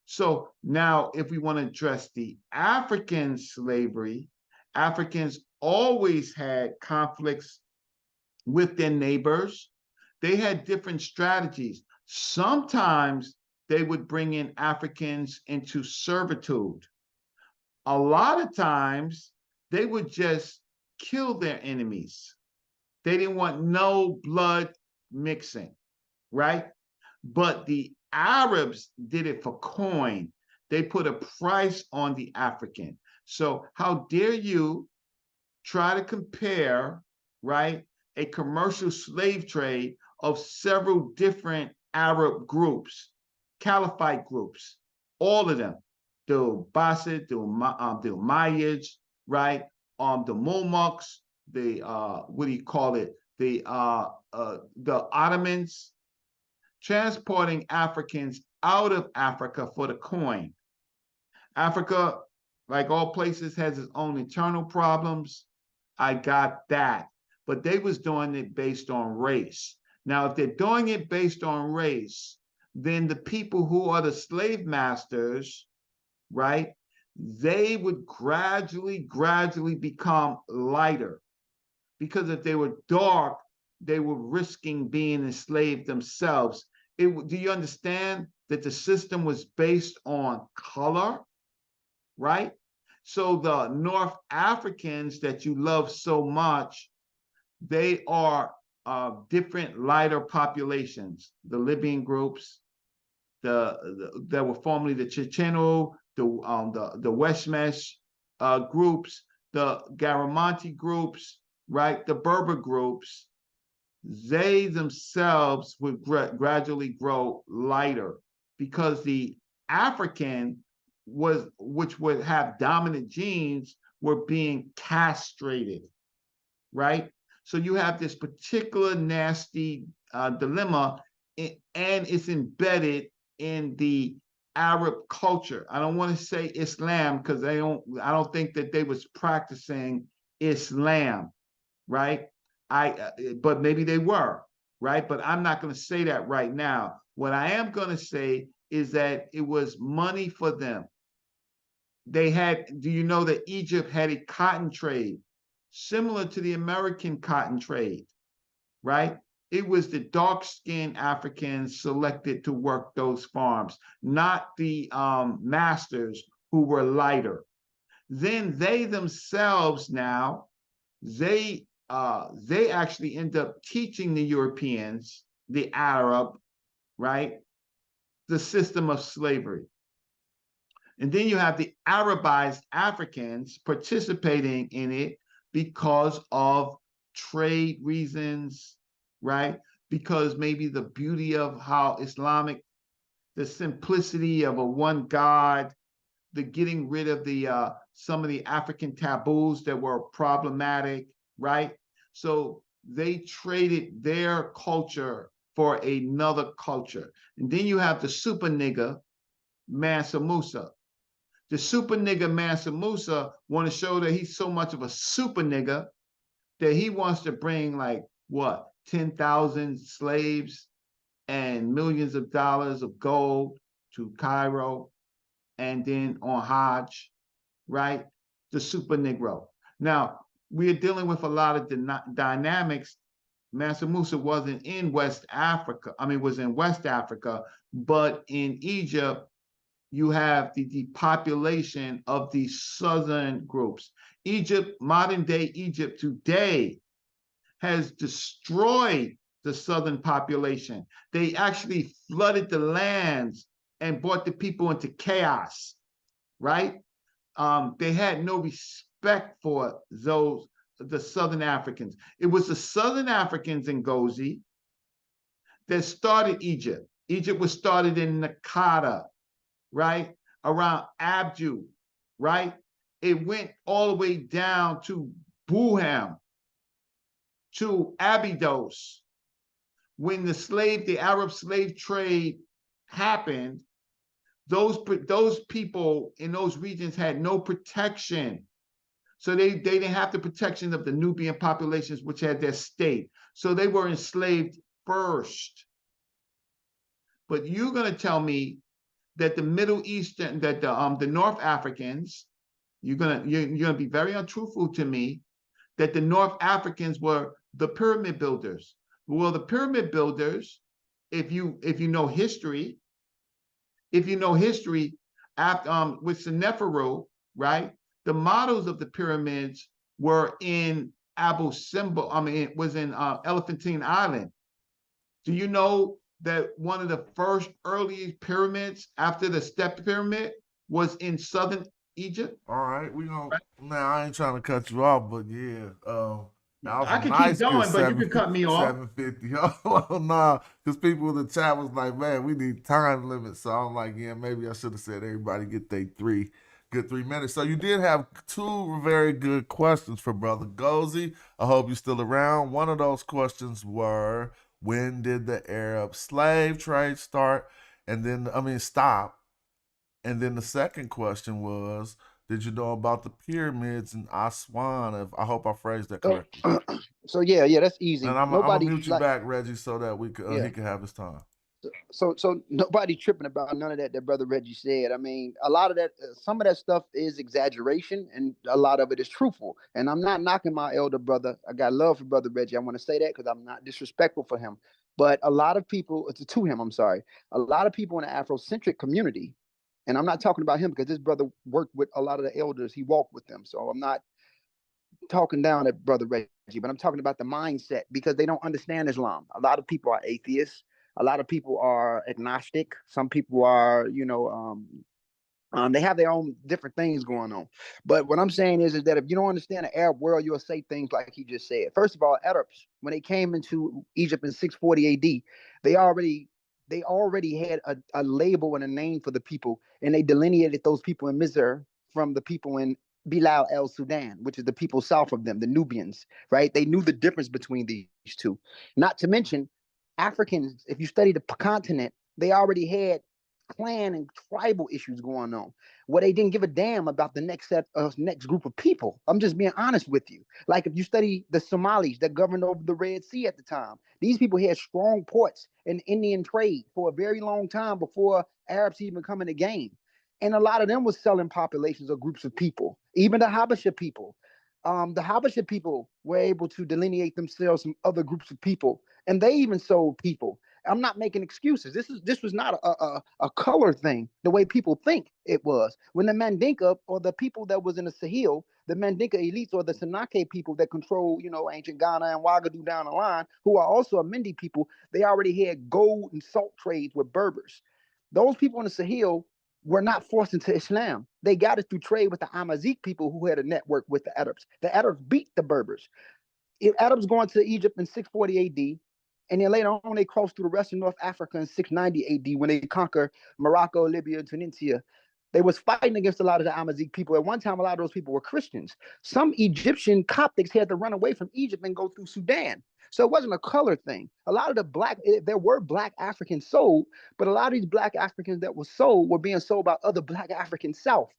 So now if we want to address the African slavery, Africans always had conflicts with their neighbors. They had different strategies. Sometimes they would bring in Africans into servitude. A lot of times they would just kill their enemies. They didn't want no blood mixing, right? But the Arabs did it for coin. They put a price on the African. So how dare you try to compare, right, a commercial slave trade of several different Arab groups, caliphate groups, all of them, the Baqt, the Umayyads, right, the Mu'maks, the what do you call it, the Ottomans, transporting Africans out of Africa for the coin. Africa, like all places, has its own internal problems. I got that. But they was doing it based on race. Now, if they're doing it based on race, then the people who are the slave masters, right, they would gradually become lighter. Because if they were dark, they were risking being enslaved themselves. Do you understand that the system was based on color, right? So the North Africans that you love so much, they are different lighter populations, the Libyan groups, that were formerly the Checheno, the Westmesh groups, the Garamanti groups, right? The Berber groups, they themselves would gradually grow lighter because the African which would have dominant genes, were being castrated, right? So you have this particular nasty dilemma, and it's embedded in the Arab culture. I don't want to say Islam because I don't think that they was practicing Islam, right? But maybe they were, right? But I'm not going to say that right now. What I am going to say is that it was money for them. They had, do you know that Egypt had a cotton trade similar to the American cotton trade, right? It was the dark-skinned Africans selected to work those farms, not the masters who were lighter. Then they themselves now, they actually end up teaching the Europeans, the Arab, right, the system of slavery. And then you have the Arabized Africans participating in it because of trade reasons, right? Because maybe the beauty of how Islamic, the simplicity of a one God, the getting rid of the some of the African taboos that were problematic, right? So they traded their culture for another culture. And then you have the super nigger, Mansa Musa. The super nigger Mansa Musa want to show that he's so much of a super nigger that he wants to bring like what, 10,000 slaves and millions of dollars of gold to Cairo and then on Hajj, right? The super Negro. Now, we are dealing with a lot of dynamics. Mansa Musa wasn't in West Africa. I mean, was in West Africa, but in Egypt, you have the depopulation of these southern groups. Egypt, modern day Egypt today, has destroyed the southern population. They actually flooded the lands and brought the people into chaos, right? They had no respect for the Southern Africans. It was the Southern Africans in Gozi that started Egypt. Egypt was started in Nakada, right? Around Abju, right? It went all the way down to Buham, to Abydos. When the Arab slave trade happened, those people in those regions had no protection. So they didn't have the protection of the Nubian populations, which had their state. So they were enslaved first. But you're going to tell me that the Middle Eastern, that the North Africans, you're gonna be very untruthful to me, that the North Africans were the pyramid builders. Well, the pyramid builders, if you know history, after with Seneferu, right? The models of the pyramids were in Abu Simbel. I mean, it was in Elephantine Island. Do you know that one of the first early pyramids after the Step Pyramid was in southern Egypt?
All right, we gonna now. I ain't trying to cut you off, but yeah,
I can keep going, but you can cut me off.
750. Oh no, because people in the chat was like, "Man, we need time limits." So I'm like, "Yeah, maybe I should have said everybody get their good 3 minutes." So you did have 2 very good questions for Brother Gozi. I hope you're still around. One of those questions were, when did the Arab slave trade start? And then, stop. And then the second question was, did you know about the pyramids in Aswan? I hope I phrased that correctly.
So yeah, that's easy.
And I'm gonna mute you back, Reggie, so that we could, he can have his time.
So nobody tripping about none of that Brother Reggie said. I mean, a lot of that, some of that stuff is exaggeration, and a lot of it is truthful. And I'm not knocking my elder brother. I got love for Brother Reggie. I want to say that because I'm not disrespectful for him. But a lot of people, to him, I'm sorry, a lot of people in the Afrocentric community, and I'm not talking about him because this brother worked with a lot of the elders. He walked with them. So I'm not talking down at Brother Reggie. but I'm talking about the mindset because they don't understand Islam. A lot of people are atheists. A lot of people are agnostic. Some people are, they have their own different things going on. But what I'm saying is that if you don't understand the Arab world, you'll say things like he just said. First of all, Arabs, when they came into Egypt in 640 AD, they already had a label and a name for the people, and they delineated those people in Misr from the people in Bilal el Sudan, which is the people south of them, the Nubians, right? They knew the difference between these two. Not to mention, Africans, if you study the continent, they already had clan and tribal issues going on where they didn't give a damn about the next group of people. I'm just being honest with you. Like if you study the Somalis that governed over the Red Sea at the time, these people had strong ports in Indian trade for a very long time before Arabs even come in the game. And a lot of them was selling populations or groups of people, even the Habesha people. The Habesha people were able to delineate themselves from other groups of people, and they even sold people. I'm not making excuses. This was not a color thing the way people think it was. When the Mandinka or the people that was in the Sahel, the Mandinka elites or the Sanake people that control, ancient Ghana and Ouagadougou down the line, who are also a Mindi people, they already had gold and salt trades with Berbers. Those people in the Sahel were not forced into Islam. They got it through trade with the Amazigh people who had a network with the Arabs. The Arabs beat the Berbers. If Arabs going to Egypt in 640 AD, and then later on, they crossed through the rest of North Africa in 690 AD when they conquered Morocco, Libya, Tunisia. They was fighting against a lot of the Amazigh people. At one time, a lot of those people were Christians. Some Egyptian Coptics had to run away from Egypt and go through Sudan. So it wasn't a color thing. A lot of there were black Africans sold, but a lot of these black Africans that were sold were being sold by other black Africans south.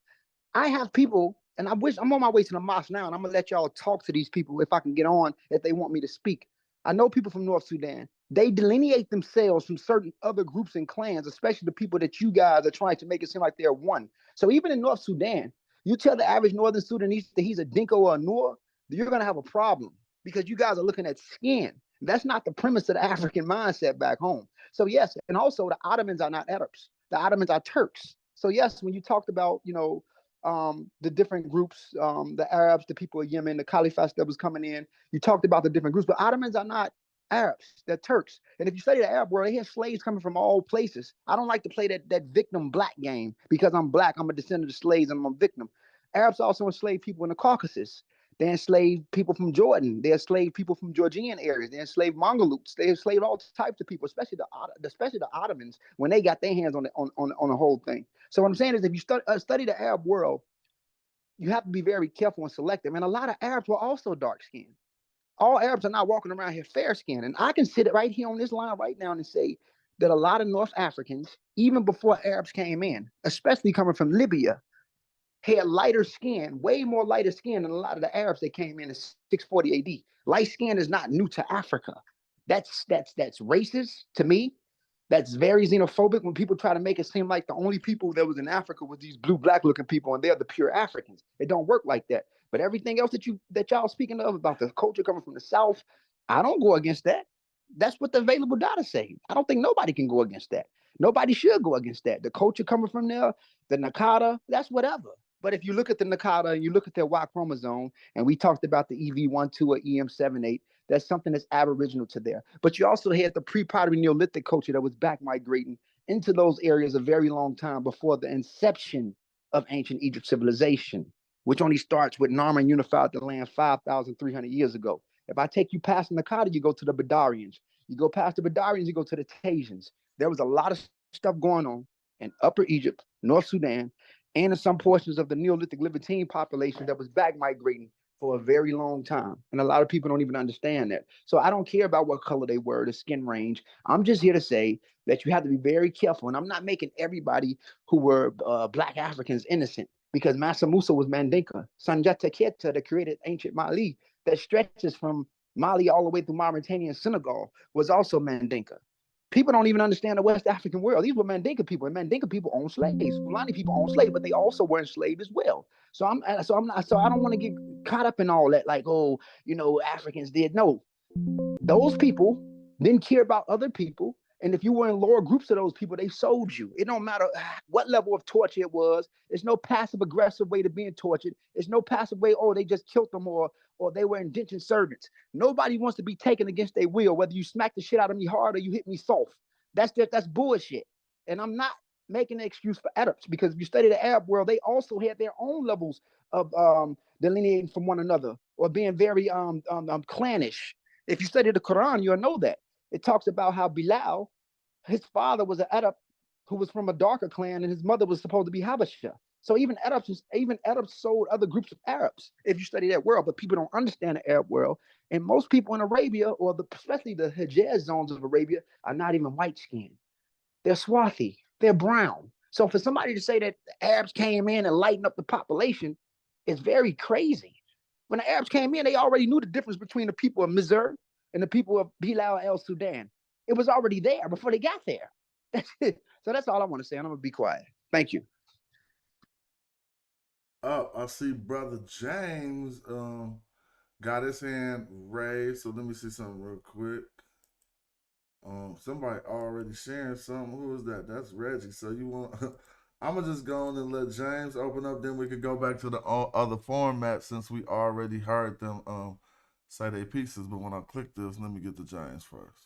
I have people, and I'm on my way to the mosque now, and I'm gonna let y'all talk to these people if I can get on, if they want me to speak. I know people from North Sudan. They delineate themselves from certain other groups and clans, especially the people that you guys are trying to make it seem like they're one. So even in North Sudan, you tell the average Northern Sudanese that he's a Dinka or a Noor, you're going to have a problem because you guys are looking at skin. That's not the premise of the African mindset back home. So yes, and also the Ottomans are not Arabs. The Ottomans are Turks. So yes, when you talked about, the different groups, the Arabs, the people of Yemen, the caliphates that was coming in, you talked about the different groups, but Ottomans are not Arabs, they're Turks. And if you study the Arab world, they have slaves coming from all places. I don't like to play that victim black game because I'm black, I'm a descendant of slaves, and I'm a victim. Arabs also enslaved people in the Caucasus. They enslaved people from Jordan. They enslaved people from Georgian areas. They enslaved Mongolots. They enslaved all types of people, especially the Ottomans when they got their hands on the whole thing. So what I'm saying is, if you study the Arab world, you have to be very careful and selective. And a lot of Arabs were also dark skinned. All Arabs are not walking around here fair skinned. And I can sit right here on this line right now and say that a lot of North Africans, even before Arabs came in, especially coming from Libya, had lighter skin, way more lighter skin than a lot of the Arabs that came in 640 AD. Light skin is not new to Africa. That's racist to me. That's very xenophobic when people try to make it seem like the only people that was in Africa was these blue black looking people and they're the pure Africans. It don't work like that. But everything else that y'all speaking of about the culture coming from the South, I don't go against that. That's what the available data say. I don't think nobody can go against that. Nobody should go against that. The culture coming from there, the Nakada, that's whatever. But if you look at the Nakada and you look at their Y chromosome, and we talked about the EV12 or EM78, that's something that's aboriginal to there. But you also had the pre-pottery Neolithic culture that was back migrating into those areas a very long time before the inception of ancient Egypt civilization, which only starts with Narmer unified the land 5,300 years ago. If I take you past the Nakada, you go to the Badarians. You go past the Badarians, you go to the Tasians. There was a lot of stuff going on in Upper Egypt, North Sudan, and in some portions of the Neolithic Levantine population that was back migrating for a very long time. And a lot of people don't even understand that. So I don't care about what color they were, the skin range. I'm just here to say that you have to be very careful. And I'm not making everybody who were Black Africans innocent, because Mansa Musa was Mandinka. Sanjata Keita that created ancient Mali that stretches from Mali all the way through Mauritania and Senegal was also Mandinka. People don't even understand the West African world. These were Mandinka people, and Mandinka people own slaves. Fulani people own slaves, but they also were enslaved as well. So I don't want to get caught up in all that, like, Africans did. No, those people didn't care about other people. And if you were in lower groups of those people, they sold you. It don't matter what level of torture it was. There's no passive aggressive way to being tortured. There's no passive way, oh, they just killed them or they were indentured servants. Nobody wants to be taken against their will, whether you smack the shit out of me hard or you hit me soft. That's bullshit. And I'm not making an excuse for Arabs, because if you study the Arab world, they also had their own levels of delineating from one another or being very clannish. If you study the Quran, you'll know that. It talks about how Bilal, his father was an Arab who was from a darker clan, and his mother was supposed to be Habasha. So even Arabs sold other groups of Arabs, if you study that world, but people don't understand the Arab world. And most people in Arabia, or especially the Hejaz zones of Arabia, are not even white skinned. They're swarthy, they're brown. So for somebody to say that the Arabs came in and lightened up the population is very crazy. When the Arabs came in, they already knew the difference between the people of Misr and the people of Bilal el Sudan. It was already there before they got there. That's it. So that's all I want to say, and I'm gonna be quiet. Thank you.
Oh, I see Brother James got his hand raised. So let me see something real quick. Somebody already sharing something. Who is that? That's Reggie. So you want I'm gonna just go on and let James open up, then we could go back to the other format since we already heard them say their pieces. But when I click this, let me get to James first.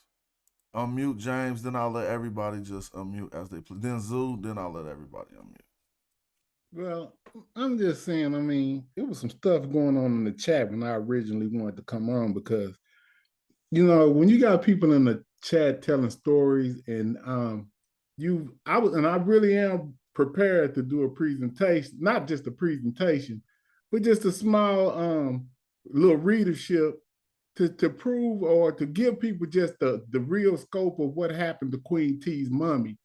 Unmute James, then I'll let everybody just unmute as they please. Then Zoo, then I'll let everybody unmute.
Well, I'm just saying, I mean, it was some stuff going on in the chat when I originally wanted to come on, because, you know, when you got people in the chat telling stories, and I really am prepared to do a presentation, not just a presentation, but just a small little readership to prove or to give people just the real scope of what happened to Queen T's mummy.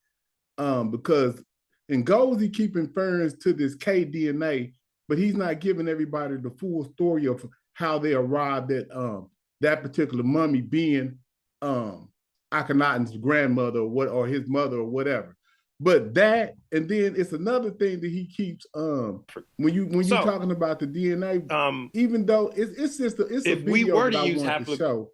Because Ngozi keep inferring to this KDNA, but he's not giving everybody the full story of how they arrived at that particular mummy being Akhenaten's grandmother or his mother or whatever. But that, and then it's another thing that he keeps when you're talking about the DNA, even though it's just a video that I want to show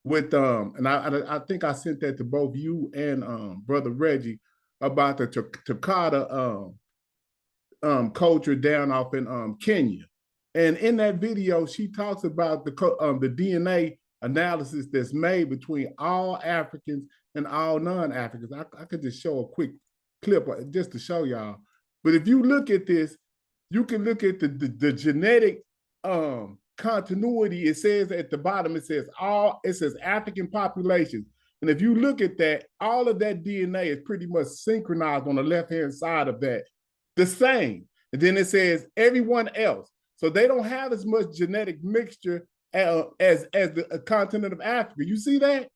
with and I think I sent that to both you and Brother Reggie about the Takata culture down off in Kenya. And in that video, she talks about the DNA analysis that's made between all Africans and all non-Africans. I could just show a quick clip just to show y'all. But if you look at this, you can look at the genetic continuity. It says at the bottom, it says African populations. And if you look at that, all of that DNA is pretty much synchronized on the left-hand side of that, the same. And then it says everyone else. So they don't have as much genetic mixture as the continent of Africa. You see that?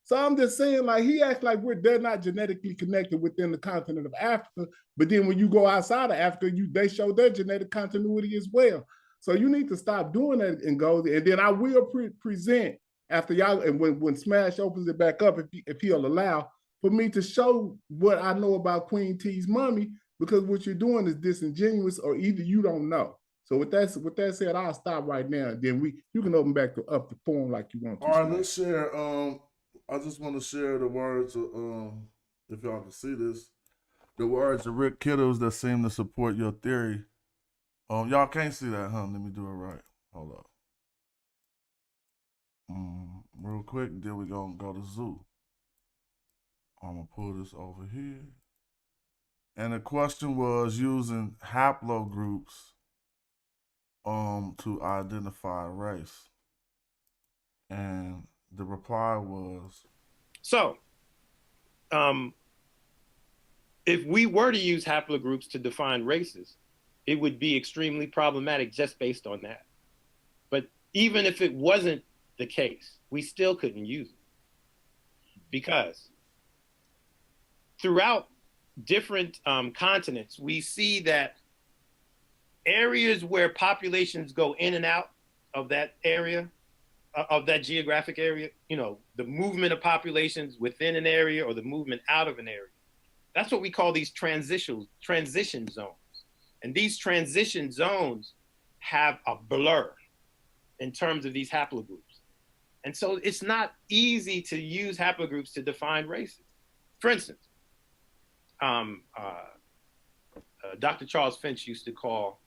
So I'm just saying, like, he acts like they're not genetically connected within the continent of Africa, but then when you go outside of Africa, they show their genetic continuity as well. So you need to stop doing that, Ngozi. And then I will present after y'all, and when Smash opens it back up, if he'll allow, for me to show what I know about Queen T's mummy, because what you're doing is disingenuous, or either you don't know. So with that said, I'll stop right now, and then you can open back up the forum like you want to.
All right, let's share. I just want to share the words of, if y'all can see this, the words of Rick Kittles that seem to support your theory. Y'all can't see that, huh? Let me do it right. Hold up. Real quick, then we're gonna go to Zoo. I'm gonna pull this over here. And the question was using haplogroups to identify race. And the reply was,
so if we were to use haplogroups to define races, it would be extremely problematic just based on that. But even if it wasn't the case, we still couldn't use it, because throughout different continents, we see that areas where populations go in and out of that area, of that geographic area, you know, the movement of populations within an area or the movement out of an area. That's what we call these transition zones. And these transition zones have a blur in terms of these haplogroups. And so it's not easy to use haplogroups to define races. For instance, Dr. Charles Finch used to call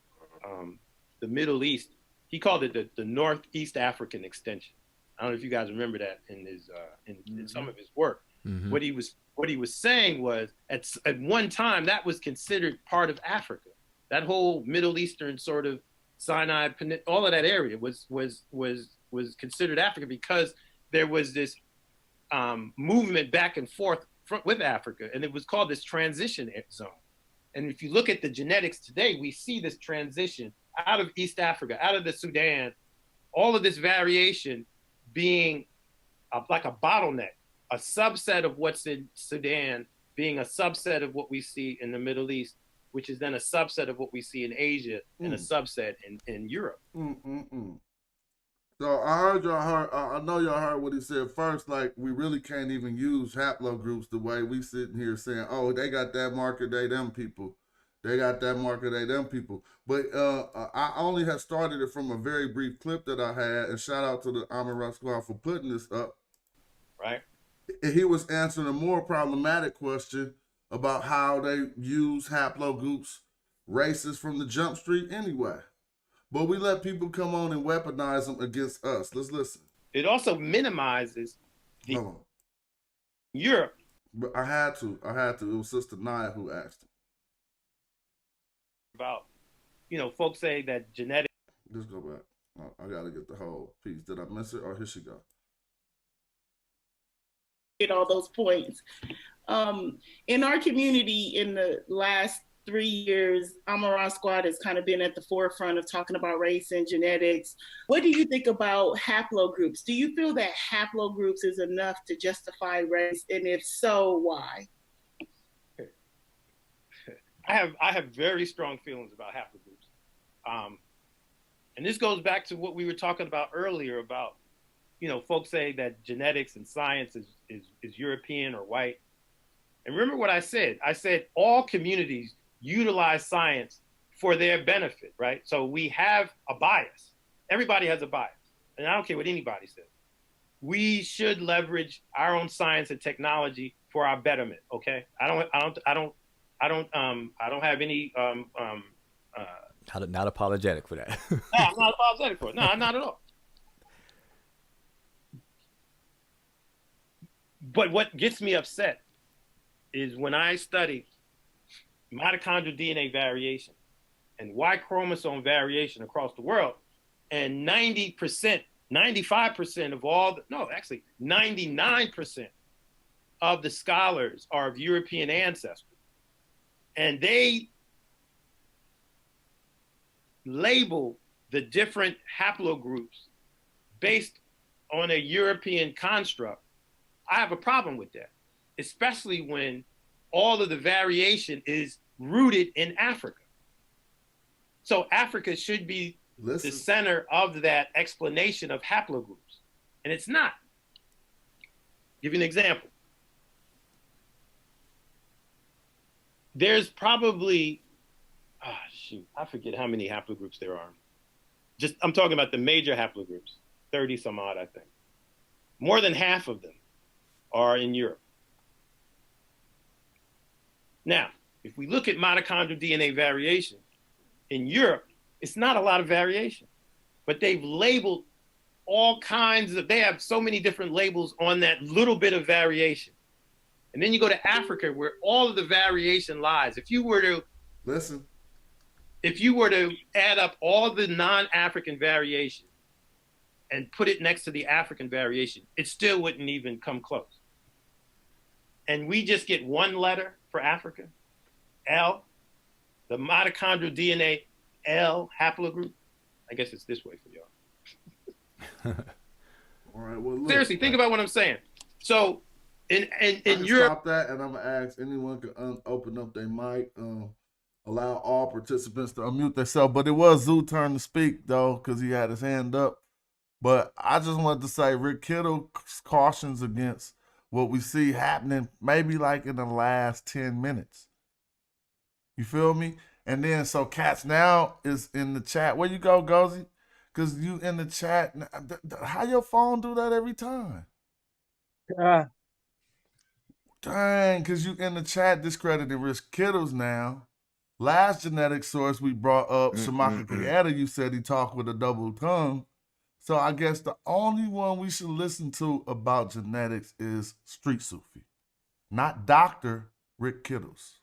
the Middle East, he called it the Northeast African extension. I don't know if you guys remember that in his in some of his work.
Mm-hmm.
What he was saying was at one time that was considered part of Africa. That whole Middle Eastern sort of Sinai, all of that area was considered Africa because there was this movement back and forth with Africa, and it was called this transition zone. And if you look at the genetics today, we see this transition out of East Africa, out of the Sudan, all of this variation being like a bottleneck, a subset of what's in Sudan being a subset of what we see in the Middle East, which is then a subset of what we see in Asia and a subset in Europe.
So I know y'all heard what he said first, like we really can't even use haplogroups the way we sitting here saying, oh, they got that marker, they them people. They got that marker, they them people. But I only had started it from a very brief clip that I had, and shout out to the Amara Squad for putting this up.
Right.
He was answering a more problematic question about how they use haplogroups, races from the jump street anyway. But we let people come on and weaponize them against us. Let's listen.
It also minimizes the Europe.
But I had to. It was Sister Naya who asked it.
About, folks say that genetic.
Let's go back. I got to get the whole piece. Did I miss it? Or here she go.
Get all those points. In our community in the last 3 years, Amara Squad has kind of been at the forefront of talking about race and genetics. What do you think about haplogroups? Do you feel that haplogroups is enough to justify race? And if so, why?
I have very strong feelings about haplogroups. And this goes back to what we were talking about earlier about, folks say that genetics and science is European or white. And remember what I said? I said all communities utilize science for their benefit, right? So we have a bias. Everybody has a bias. And I don't care what anybody says. We should leverage our own science and technology for our betterment, okay? I don't have any
not apologetic for that.
No, I'm not apologetic for it. No, not at all. But what gets me upset is when I study mitochondrial DNA variation and Y chromosome variation across the world, and 90%, 95% of all, 99% of the scholars are of European ancestry. And they label the different haplogroups based on a European construct. I have a problem with that, especially when all of the variation is rooted in Africa. So Africa should be the center of that explanation of haplogroups, and it's not. Give you an example. There's probably, I forget how many haplogroups there are. I'm talking about the major haplogroups, 30 some odd, I think. More than half of them are in Europe. Now, if we look at mitochondrial DNA variation, in Europe, it's not a lot of variation, but they've labeled all kinds of, they have so many different labels on that little bit of variation. And then you go to Africa where all of the variation lies. If you were to add up all the non-African variation and put it next to the African variation, it still wouldn't even come close. And we just get one letter for Africa, L, the mitochondrial DNA L haplogroup. I guess it's this way for y'all.
All right, well, look,
seriously, think about what I'm saying. So in Europe,
stop that, and I'm gonna ask anyone can open up their mic, allow all participants to unmute themselves. But it was Zoo's turn to speak though, because he had his hand up. But I just wanted to say Rick Kittle cautions against what we see happening maybe like in the last 10 minutes. You feel me? And then so Cats now is in the chat. Where you go, Gozy? Because you in the chat. How your phone do that every time? Dang, because you in the chat discrediting Rich Kittles now. Last genetic source we brought up, Shamaka Kayeda, you said he talked with a double tongue. So I guess the only one we should listen to about genetics is Street Sufi, not Dr. Rick Kittles.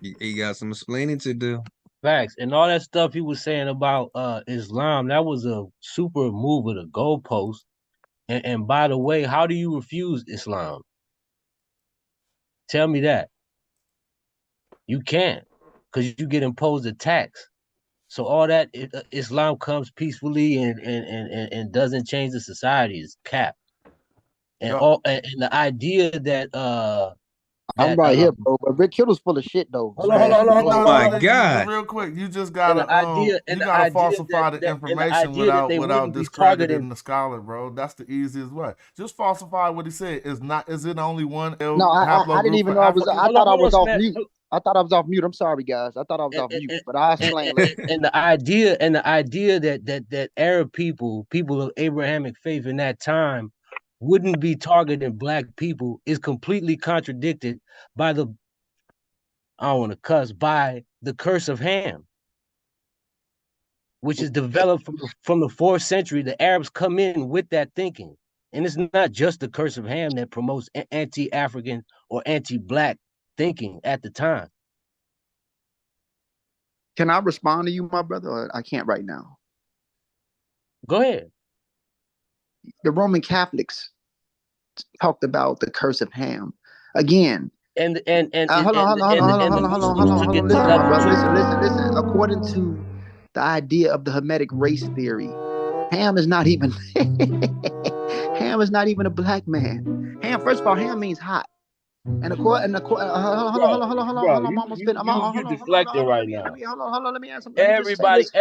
He got some explaining to do.
Facts. And all that stuff he was saying about Islam, that was a super move of the goalpost. And by the way, how do you refuse Islam? Tell me that. You can't, because you get imposed a tax. So all that Islam comes peacefully and doesn't change the society is capped. And and the idea that
I'm right here, bro. But Rick Kittle's full of shit, though.
Hold on.
Oh my God!
Real quick, you just gotta falsify the information without discrediting the scholar, bro. That's the easiest way. Just falsify what he said. Is it only one?
No, I didn't even know I was. I thought I was off mute. I thought I was off mute. I'm sorry, guys. I thought I was off mute, but I'll explain later.
And the idea that Arab people of Abrahamic faith in that time, wouldn't be targeting black people is completely contradicted by the, I don't want to cuss, by the curse of Ham, which is developed from the 4th century. The Arabs come in with that thinking. And it's not just the curse of Ham that promotes anti-African or anti-black thinking at the time.
Can I respond to you, my brother? Or I can't right now.
Go ahead.
The Roman Catholics talked about the curse of Ham again.
And
hold on. Listen. According to the idea of the Hermetic race theory, Ham is not even Ham is not even a black man. Ham, first of all, Ham means hot. And hold on, I'm almost finished.
You're deflecting right now.
Hold on, let me answer something.
Everybody knows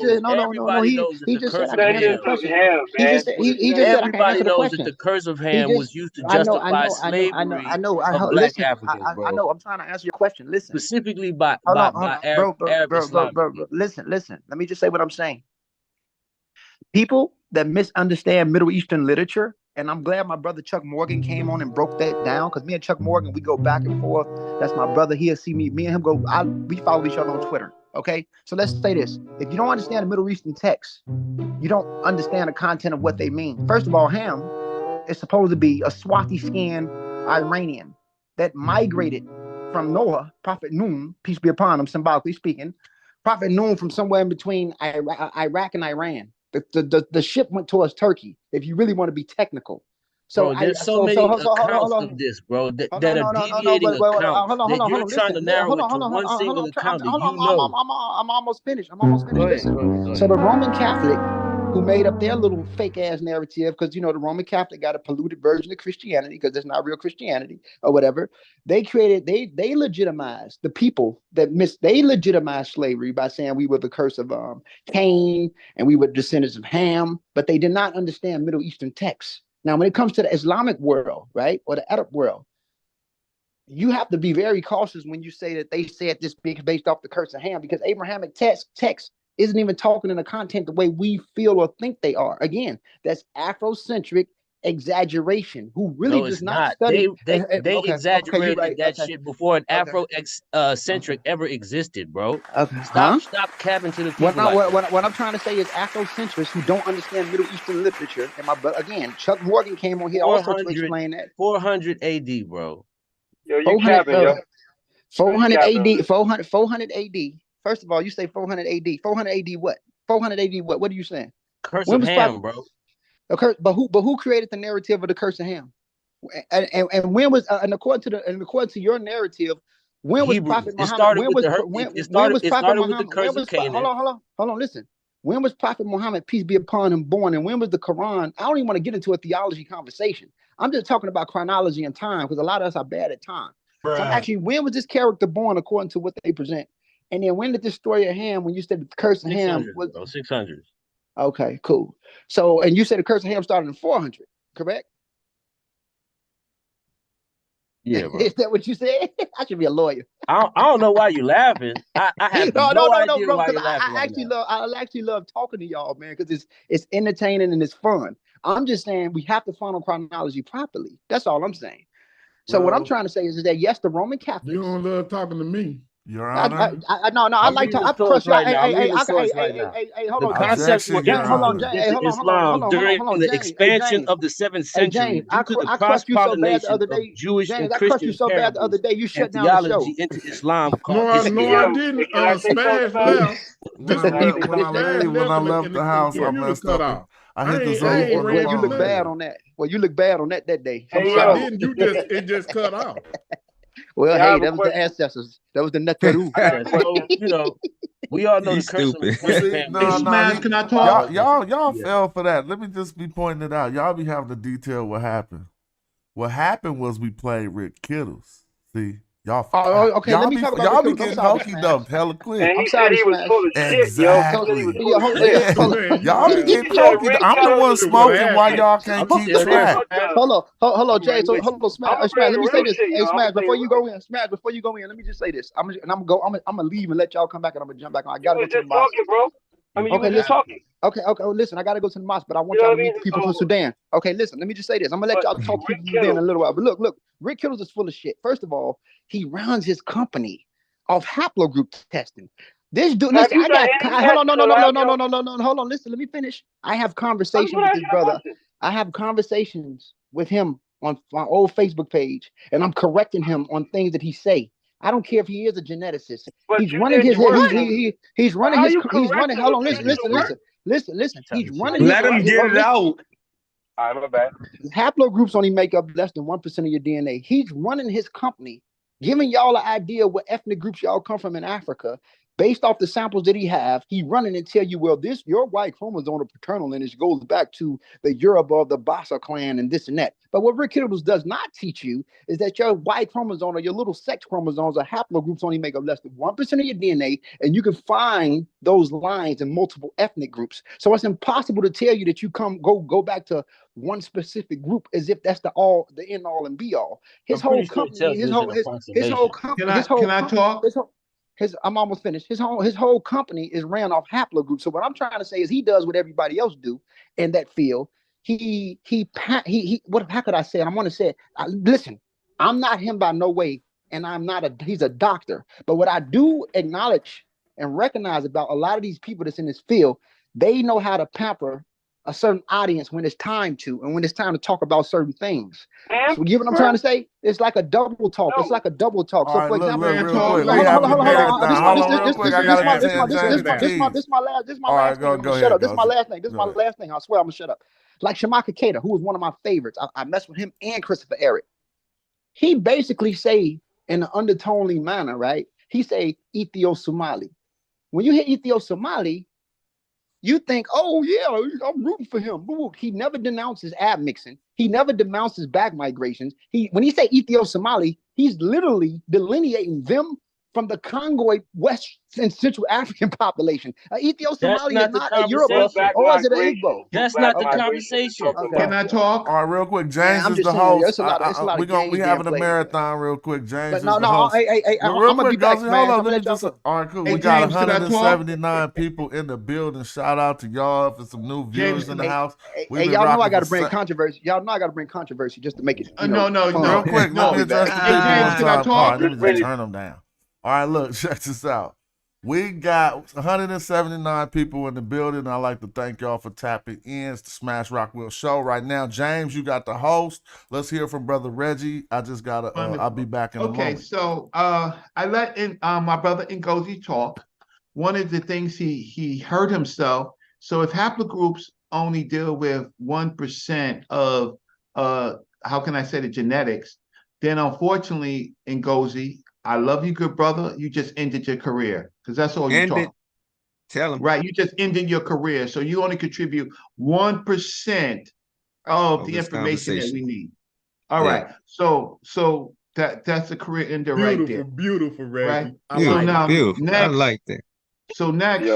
that the curse of Ham. Everybody knows that the curse of Ham was used to justify slavery of black Africans, bro.
I know. I'm trying to answer your question. Listen,
specifically by Arab Islam.
Listen. Let me just say what I'm saying. People that misunderstand Middle Eastern literature. And I'm glad my brother Chuck Morgan came on and broke that down, because me and Chuck Morgan, we go back and forth. That's my brother. He'll see me. Me and him we follow each other on Twitter. Okay? So let's say this. If you don't understand the Middle Eastern text, you don't understand the content of what they mean. First of all, Ham is supposed to be a swarthy skinned Iranian that migrated from Noah, Prophet Noon, peace be upon him, symbolically speaking. Prophet Noon from somewhere in between Iraq and Iran. The ship went towards Turkey, if you really want to be technical. So
bro, there's so many accounts of this, bro, that are deviating accounts that you're trying to narrow it to one single account that you know.
I'm almost finished. Listen. So the Roman Catholic, who made up their little fake ass narrative, because the Roman Catholic got a polluted version of Christianity, because it's not real Christianity or whatever. They legitimized the people they legitimized slavery by saying we were the curse of Cain and we were descendants of Ham, but they did not understand Middle Eastern texts. Now, when it comes to the Islamic world, right, or the Arab world, you have to be very cautious when you say that they said this based off the curse of Ham, because Abrahamic text isn't even talking in the content the way we feel or think they are. Again, that's Afrocentric exaggeration. Who really does not study?
They exaggerated that shit before an Afrocentric ever existed, bro. Stop capping to the people.
What I'm trying to say is Afrocentrics who don't understand Middle Eastern literature. And again, Chuck Morgan came on here also to explain that.
400 AD, bro.
Yo, you capping, yo.
400 AD. 400 AD. First of all, you say 400 AD. 400 AD what? 400 AD what? What are you saying?
Curse of Ham, bro.
But who created the narrative of the curse of Ham? And when was according to your narrative, when was Prophet Muhammad? Hold on, listen. When was Prophet Muhammad, peace be upon him, born? And when was the Quran? I don't even want to get into a theology conversation. I'm just talking about chronology and time, because a lot of us are bad at time. So actually, when was this character born according to what they present? And then when did this story of Ham, when you said the curse of Ham was
600?
Okay, cool. So, and you said the curse of Ham started in 400, correct?
Yeah, bro.
Is that what you said? I should be a lawyer.
I don't know why you're laughing. I have no idea
bro,
why you're laughing.
I actually love talking to y'all, man, because it's entertaining and it's fun. I'm just saying we have to follow chronology properly. That's all I'm saying. So what I'm trying to say is that yes, the Roman Catholics.
You don't love talking to me.
Your Honor.
No, I like to. I trust you. Hey, hold on.
The concept was
James,
into Islam during the expansion of the 7th century due to the cross-pollination of Jewish and Christian parables
You shut
and
down the show.
theology into Islam.
No, I didn't. Smash left.
When I left the house, I messed up. I hit the zone.
Well, you look bad on that. Well, you look bad on that day.
I didn't. It just cut off.
Well, hey, that was the ancestors. That was the Netaru.
So, we all know the curse.
Can I talk?
Y'all fell for that. Let me just be pointing it out. Y'all be having to detail what happened. What happened was we played Rick Kittles. See? Y'all,
okay.
Y'all
Let me talk about
y'all be getting hokey dumped hella quick.
And he said he was full of shit, yo.
Y'all be getting hokey. I'm the one smoking while y'all can't keep track.
Hold on, Jay. So hold on, Smash. Let me say this. Hey, Smash, before you go in, let me just say this. I'm gonna leave and let y'all come back, and I'm gonna jump back on. I gotta go to the mosque. Bro. I mean, okay, listen. Talking. Okay. Listen, I gotta go to the mosque, but I want y'all to meet the people from Sudan. Okay, listen. Let me just say this. I'm gonna let y'all talk to people from Sudan in a little while. But look. Rick Kittles is full of shit. First of all, he runs his company of haplogroup testing. This dude, listen, hold on, listen, let me finish. I have conversations with this brother. I have conversations with him on my old Facebook page, and I'm correcting him on things that he say. I don't care if he is a geneticist. But he's running his hold on, listen. He's running
Let him get it out.
All right, my bad.
Haplogroups only make up less than 1% of your DNA. He's running his company, giving y'all an idea what ethnic groups y'all come from in Africa. Based off the samples that he have, he running and tell you, well, your white chromosomal paternal lineage goes back to the Yoruba of the Basa clan and this and that. But what Rick Kittles does not teach you is that your white chromosome or your little sex chromosomes or haplogroups only make up less than 1% of your DNA, and you can find those lines in multiple ethnic groups. So it's impossible to tell you that you go back to one specific group as if that's the end all and be all. His whole company, I'm almost finished. His whole company is ran off haplogroups. So what I'm trying to say is he does what everybody else do in that field. How could I say it? I want to say it. Listen, I'm not him by no way, and he's a doctor. But what I do acknowledge and recognize about a lot of these people that's in this field, they know how to pamper a certain audience when it's time to, and when it's time to talk about certain things. So you know what I'm trying to say? It's like a double talk. It's like a double talk. So for example, this is my last thing. This is my last thing. This is my last thing. I swear I'm gonna shut up. Like Shamaka Keita, who was one of my favorites. I messed with him and Christopher Eric. He basically say in an undertonely manner, right? He say Ethio-Somali. When you hear Ethio-Somali, you think, oh yeah, I'm rooting for him. He never denounces admixing. He never denounces back migrations. When he say Ethio-Somali, he's literally delineating them from the Congoid West and Central African population. Ethio-Somali is not a Yoruba or is it an Igbo?
That's not the conversation.
Okay.
Can I talk?
All right, real quick. James is the host. We having a marathon real quick. James is the host.
I'm gonna be back, man.
Hold on. All right, cool. We got 179 people in the building. Shout out to y'all for some new viewers in the house.
Hey, y'all know I got to bring controversy. Y'all know I got to bring controversy just to make it.
No.
Real quick, let me address the people on top. Let me just turn them down. All right, look, check this out. We got 179 people in the building. I'd like to thank y'all for tapping in. It's the Smash Rockwell Show right now. James, you got the host. Let's hear from Brother Reggie. I just got to, I'll be back in a moment.
Okay, so I let my brother Ngozi talk. One of the things he hurt himself. So if haplogroups only deal with 1% of, how can I say, the genetics, then unfortunately, Ngozi, I love you, good brother. You just ended your career because that's all you talk.
Tell him.
Right, you just ended your career, so you only contribute 1% of the information that we need. All right, so that's a career ender right there.
Beautiful, Reggie.
Right.
Next, I like that.
So next,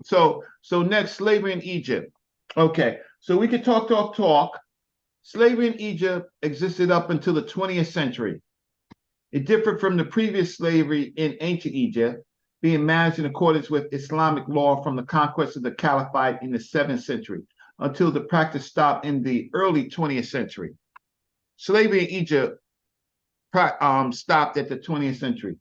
so next, slavery in Egypt. Okay, so we could talk. Slavery in Egypt existed up until the 20th century. It differed from the previous slavery in ancient Egypt, being managed in accordance with Islamic law from the conquest of the Caliphate in the 7th century. until the practice stopped in the early 20th century. Slavery in Egypt stopped at the 20th century,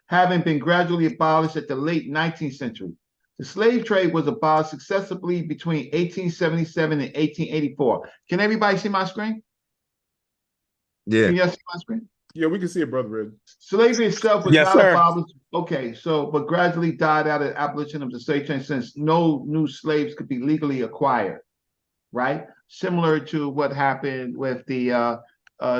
having been gradually abolished at the late 19th century. The slave trade was abolished successively between 1877 and 1884. Can everybody see my screen?
Yeah.
Can you see my screen?
Yeah, we can see it, Brother Reggie.
Slavery itself was
Yes,
not
sir.
abolished. Okay, but gradually died out at abolition of the slave trade since no new slaves could be legally acquired, right? Similar to what happened with the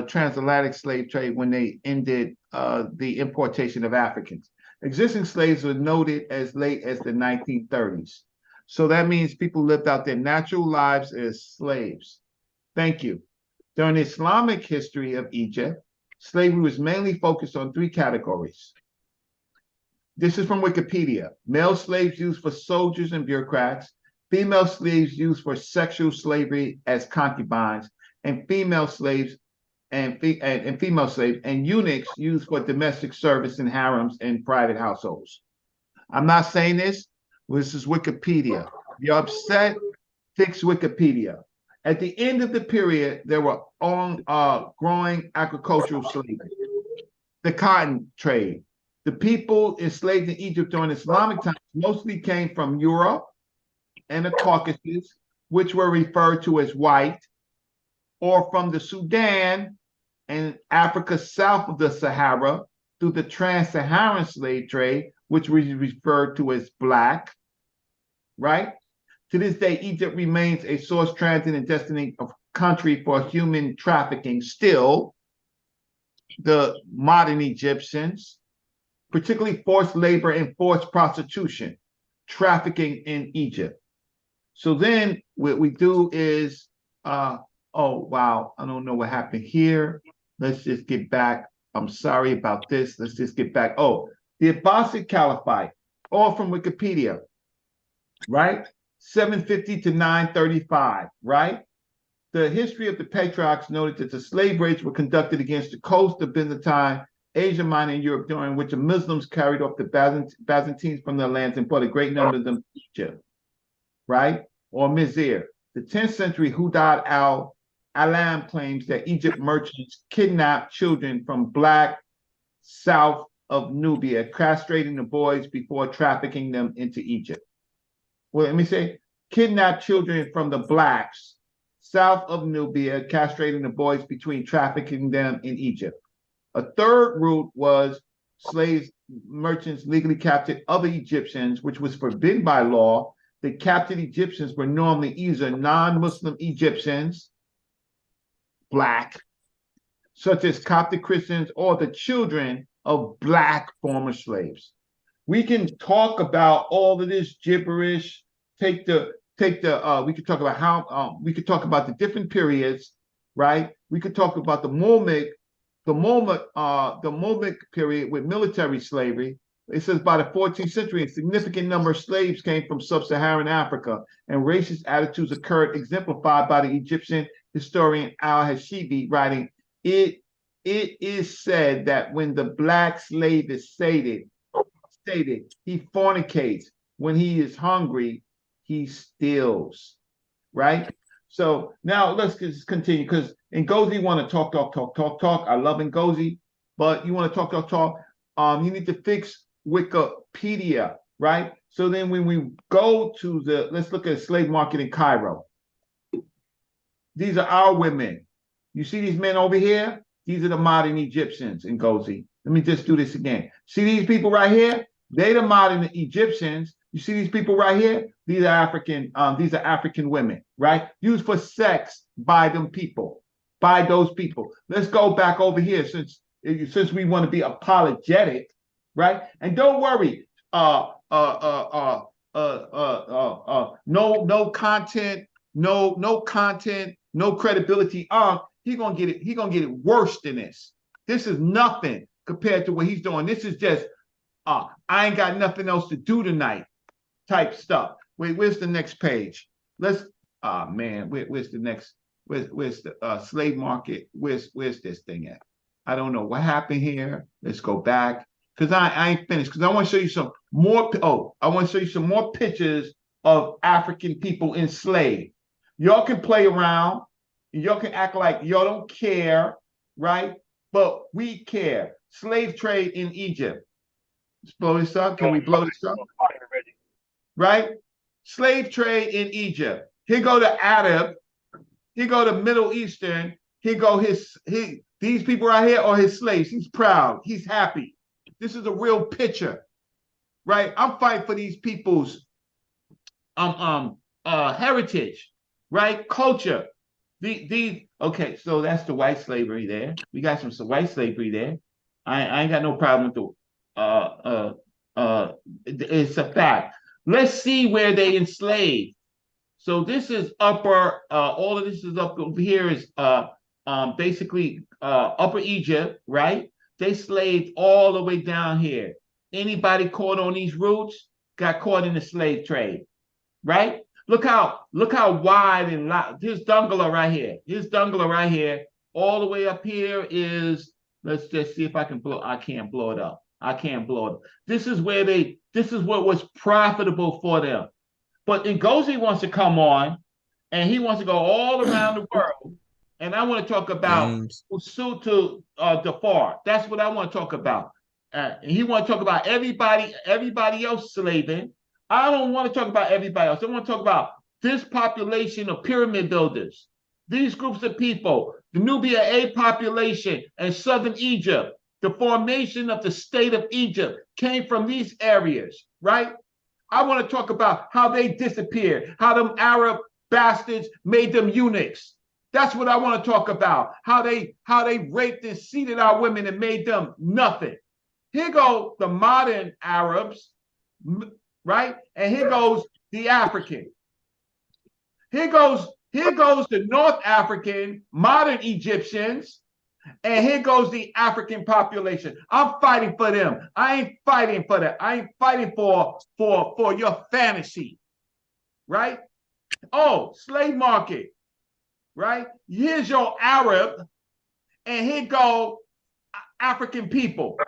transatlantic slave trade when they ended the importation of Africans. Existing slaves were noted as late as the 1930s. So that means people lived out their natural lives as slaves. Thank you. During the Islamic history of Egypt, slavery was mainly focused on three categories. This is from Wikipedia. Male slaves used for soldiers and bureaucrats, female slaves used for sexual slavery as concubines, and female slaves and eunuchs used for domestic service in harems and private households. I'm not saying this. This is Wikipedia. If you're upset, fix Wikipedia. At the end of the period, there were growing agricultural slavery, the cotton trade. The people enslaved in Egypt during Islamic times mostly came from Europe and the Caucasus, which were referred to as white, or from the Sudan and Africa south of the Sahara through the trans-Saharan slave trade, which we refer to as black, right? To this day, Egypt remains a source, transit, and destination of country for human trafficking. Still, the modern Egyptians, particularly forced labor and forced prostitution, trafficking in Egypt. So then what we do is, oh, wow, I don't know what happened here. Let's just get back. I'm sorry about this. Let's just get back. Oh, the Abbasid Caliphate, all from Wikipedia, right? 750 to 935, right? The history of the patriarchs noted that the slave raids were conducted against the coast of Byzantine, Asia Minor, and Europe, during which the Muslims carried off the Byzantines from their lands and brought a great number of them to Egypt, right? Or Mizir. The 10th century Hudad al-Alam claims that Egypt merchants kidnapped children from black south of Nubia, castrating the boys before trafficking them into Egypt. Well, let me say, kidnapped children from the blacks south of Nubia, castrating the boys between trafficking them in Egypt. A third route was slaves, merchants legally captured other Egyptians, which was forbidden by law. The captured Egyptians were normally either non-Muslim Egyptians, black, such as Coptic Christians, or the children of black former slaves. We can talk about all of this gibberish. We could talk about how we could talk about the different periods, right? We could talk about the Mohammed period with military slavery. It says by the 14th century, a significant number of slaves came from sub-Saharan Africa, and racist attitudes occurred, exemplified by the Egyptian historian Al-Hashibi writing, it is said that when the black slave is sated, he fornicates. When he is hungry, he steals, right? So now let's just continue, because Ngozi want to talk. I love Ngozi, but you want to talk. You need to fix Wikipedia, right? So then when we go to let's look at the slave market in Cairo. These are our women. You see these men over here? These are the modern Egyptians, Ngozi. Let me just do this again. See these people right here? They the modern Egyptians. You see these people right here? These are African women, right? Used for sex by those people. Let's go back over here since we want to be apologetic, right? And don't worry, no content, no credibility. He's gonna get it worse than this. This is nothing compared to what he's doing. This is just I ain't got nothing else to do tonight type stuff. Wait, where's the next page? Where's the next, where's the slave market? Where's this thing at? I don't know what happened here. Let's go back, because I ain't finished, because I want to show you some more. I want to show you some more pictures of African people enslaved. Y'all can play around. Y'all can act like y'all don't care, right? But we care. Slave trade in Egypt. Let's blow this up. Can we blow this up? Right? Slave trade in Egypt. Here go the Arab. Here go the Middle Eastern. Here go these people right here are his slaves. He's proud. He's happy. This is a real picture, right? I'm fighting for these people's heritage, right? Culture. Okay, so that's the white slavery there. We got some white slavery there. I ain't got no problem with it's a fact. Let's see where they enslaved. So this is upper, all of this is up over here is basically Upper Egypt, right? They slaved all the way down here. Anybody caught on these routes got caught in the slave trade, right? Look how wide and loud. Here's Dungala right here. Here's Dungala right here. All the way up here is, let's just see if I can blow. I can't blow it up. I can't blow it up. This is what was profitable for them. But Ngozi wants to come on, and he wants to go all around the world. And I want to talk about Usutu Dafar. That's what I want to talk about. And he want to talk about everybody else slaving. I don't want to talk about everybody else. I want to talk about this population of pyramid builders. These groups of people, the Nubia A population and southern Egypt, the formation of the state of Egypt came from these areas, right? I want to talk about how they disappeared, how them Arab bastards made them eunuchs. That's what I want to talk about. How they raped and seated our women and made them nothing. Here go the modern Arabs, right? And here goes the African. Here goes the North African, modern Egyptians, and here goes the African population. I'm fighting for them. I ain't fighting for that. I ain't fighting for your fantasy, right? Oh, slave market, right? Here's your Arab, and here go African people.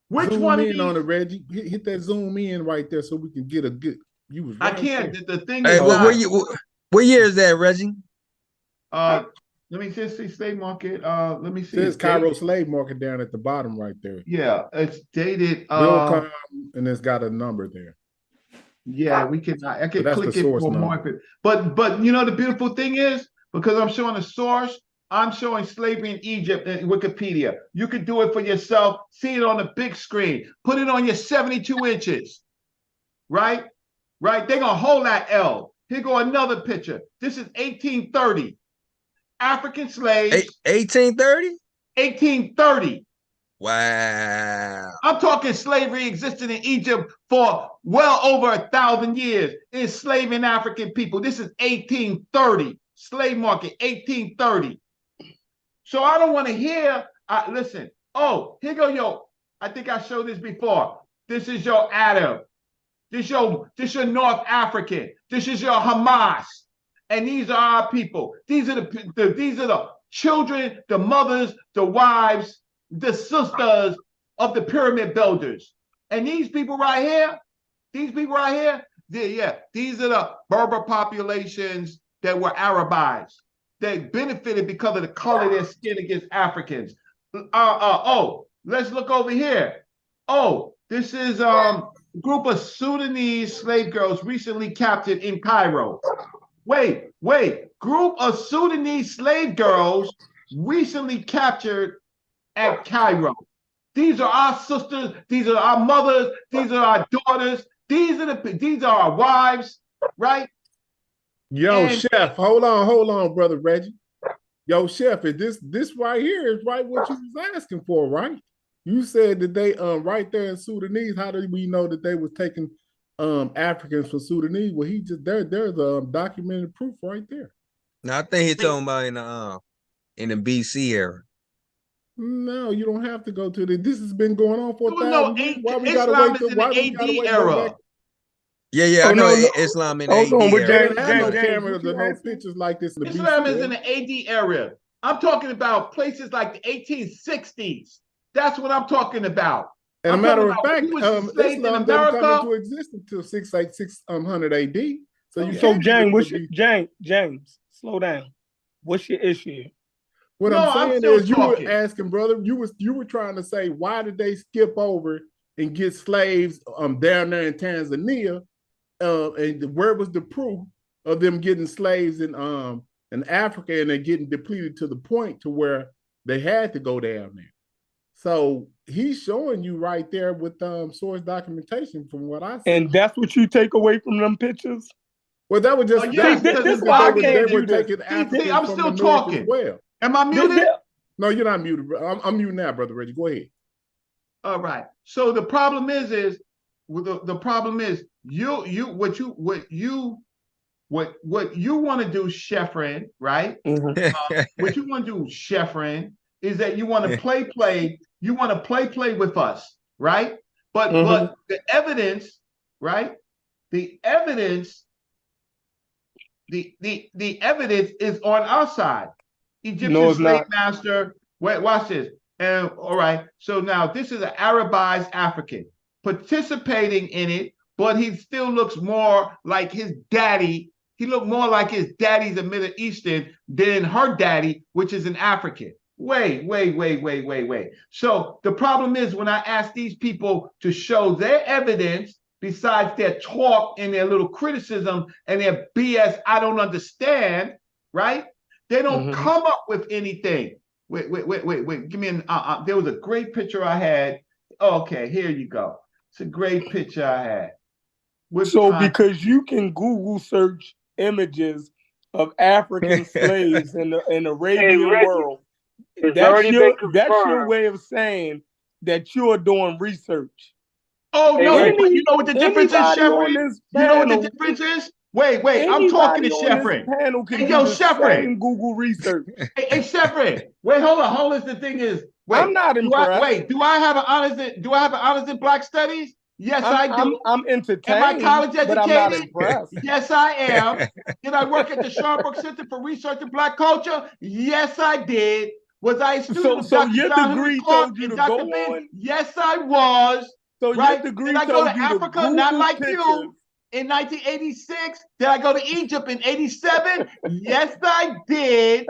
Which
zoom
one
in
of these?
on it, Reggie? Hit that zoom in right there so we can get a good. You was right
I can't.
there.
The thing
Hey,
is
what year is that, Reggie?
Let me just see slave market. Let me see.
There's Cairo slave market down at the bottom right there.
Yeah, it's dated.
Will and it's got a number there.
Yeah, we can. I can
that's
click
the
it
source
for
number.
market. But you know the beautiful thing is, because I'm showing a source, I'm showing slavery in Egypt in Wikipedia. You could do it for yourself. See it on the big screen. Put it on your 72 inches. Right? Right? They're gonna hold that L. Here go another picture. This is 1830. African slaves.
1830?
1830.
Wow.
I'm talking slavery existed in Egypt for well over 1,000 years, enslaving African people. This is 1830. Slave market, 1830. So I don't want to hear, listen, oh, here go I think I showed this before. This is your Arab. This your North African. This is your Hamas. And these are our people. These are the children, the mothers, the wives, the sisters of the pyramid builders. And these people right here, these are the Berber populations that were Arabized. They benefited because of the color of their skin against Africans. Let's look over here. Oh, this is a group of Sudanese slave girls recently captured in Cairo. Wait, group of Sudanese slave girls recently captured at Cairo. These are our sisters, these are our mothers, these are our daughters, these are our wives, right?
Yo, Chef, hold on, brother Reggie. Yo, Chef, is this right here is right what you was asking for, right? You said that they right there in Sudanese. How do we know that they were taking Africans from Sudanese? Well, there's a documented proof right there.
Now I think he's talking about in the BC era.
No, you don't have to go to this has been going on for 1,000 years. Why we gotta
Islam
wait
is
till
in
why
the
we gotta
AD
wait
era.
Yeah, I know Islam in the AD era.
They didn't have no cameras or no pictures like this in the
Islam
BC
is in the AD era. I'm talking about places like the 1860s. That's what I'm talking about.
And a matter of fact,
Islam
Islam didn't come into existence until 600 AD.
So James, slow down. What's your issue?
What
No,
I'm
I'm
saying
still
is, you
talking.
were asking, brother. You were trying to say, why did they skip over and get slaves down there in Tanzania? And where was the proof of them getting slaves in Africa, and they're getting depleted to the point to where they had to go down there? So he's showing you right there with source documentation, from what I see.
And that's what you take away from them pictures?
Well, that was just
this is why
they were taking Africans
I'm
from
still
the north
talking.
as well.
Am I muted?
No, you're not muted. I'm muted now, Brother Reggie. Go ahead.
All right. So the problem is the problem is what you want to do, Sheffrin, right? What you want to do, Sheffrin, is that you want to play. You want to play with us, right? But the evidence, right? The evidence is on our side. Egyptian slave master. Wait, watch this. And all right, so now this is an Arabized African participating in it, but he still looks more like his daddy. He looked more like his daddy's a Middle Eastern than her daddy, which is an African. Wait. So the problem is, when I ask these people to show their evidence, besides their talk and their little criticism and their BS, I don't understand, right? They don't come up with anything. Wait. Give me there was a great picture I had. Okay, here you go. It's a great picture I had.
Because you can Google search images of African slaves in the Arabian world, that's your way of saying that you're doing research.
Oh, no, but you know what the difference is, Sheffrin? You know what the difference is? Wait, I'm talking to Sheffrin. Hey, yo, Sheffrin.
Google research.
Hey, Sheffrin. Wait, hold on. The thing is,
I'm not impressed.
Do I have an honors in Black Studies? Yes, I do.
I'm entertained.
Am I college educated?
But I'm not impressed.
Yes, I am. Did I work at the Sharpbrook Center for Research in Black Culture? Yes, I did. Was I a student of Dr.
your
John
degree
Clark
told you
and
to
Dr.
go
Ben?
on?
Yes, I was.
So
right?
your degree
Did I go to
told you
Africa?
to
Not
Google
like
pictures.
you. In 1986, did I go to Egypt in 87? Yes, I did.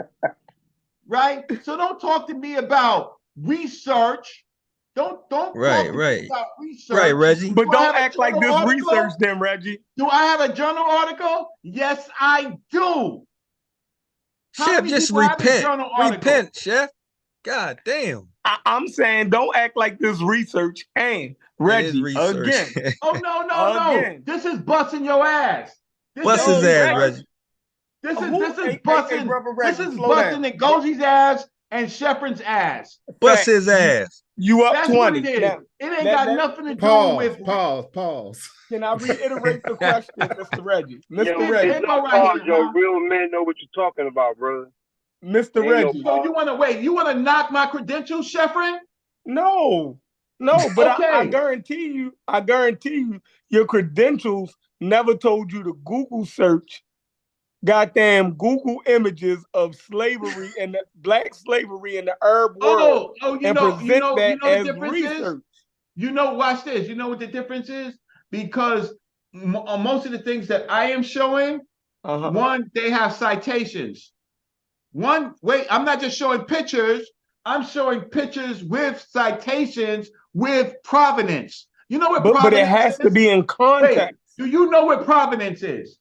Right? So don't talk to me about research. Don't talk to me about research.
Right, Reggie.
But don't act like this research then, Reggie.
Do I have a journal article? Yes, I do.
Chef, just repent. Repent, Chef. God damn.
I'm saying don't act like this research. And Reggie, again.
Oh, no. This is busting your ass.
Bust his ass, Reggie.
This is busting. This is busting Ngozie's ass and Sheffrin's ass.
Bust his ass.
You up
That's
20.
what it is.
Now,
it ain't got nothing to do with.
Pause.
Can I reiterate the question, Mr. Reggie?
Mr. Reggie. Yo, real men know what you're talking about, brother.
Mr. Reggie.
So you want to wait? You want to knock my credentials, Sheffrin?
No, but
okay.
I guarantee you, your credentials never told you to Google search goddamn Google images of slavery and the black slavery in the Arab world and present that as research.
Watch this. You know what the difference is? Because most of the things that I am showing, one, they have citations. I'm not just showing pictures. I'm showing pictures with citations with provenance. You know what provenance is?
But it has to be in context.
Wait, do you know what provenance is?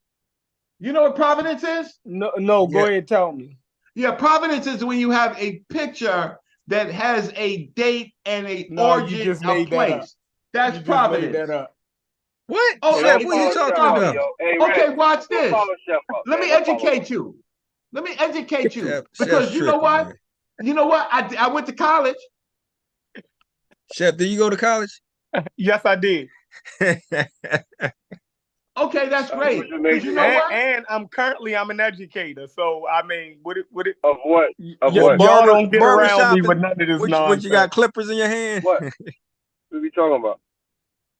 You know what provenance is?
No, go ahead, tell me.
Yeah, provenance is when you have a picture that has a date and origin of place. That's provenance.
Made that up.
What?
Oh,
Chef, what are you talking about?
Okay, watch this. Let me educate you. Because you know what? You know what? I went to college.
Chef, did you go to college?
Yes, I did.
Okay, that's great. You know what?
And I'm an educator. So I mean, what it
of what?
Y'all don't get around me with none of this nonsense.
What you got clippers in your hand?
What? What are we talking about?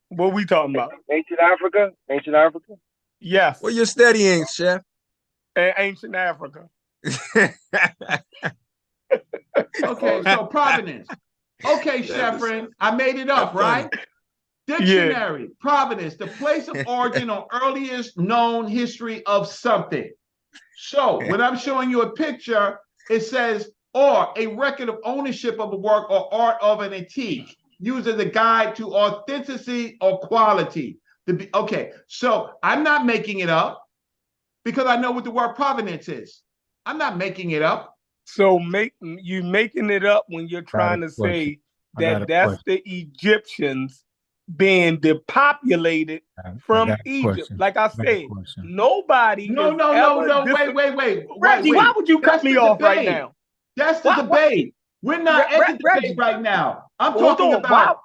What we talking about?
Ancient Africa?
Yes.
What you're studying, Chef?
Ancient Africa.
Okay, so provenance. Okay, Sheffrin, I made it up, right? Dictionary, provenance, the place of origin or earliest known history of something. So when I'm showing you a picture, it says, or a record of ownership of a work or art of an antique, used as a guide to authenticity or quality. Okay, so I'm not making it up because I know what the word provenance is. I'm not making it up.
So you making it up when you're trying to say that that's the Egyptians being depopulated from Egypt. Like I said, nobody.
No. Wait.
Reggie, why would you cut me off right now?
That's the debate. We're not at the debate right now. I'm talking about.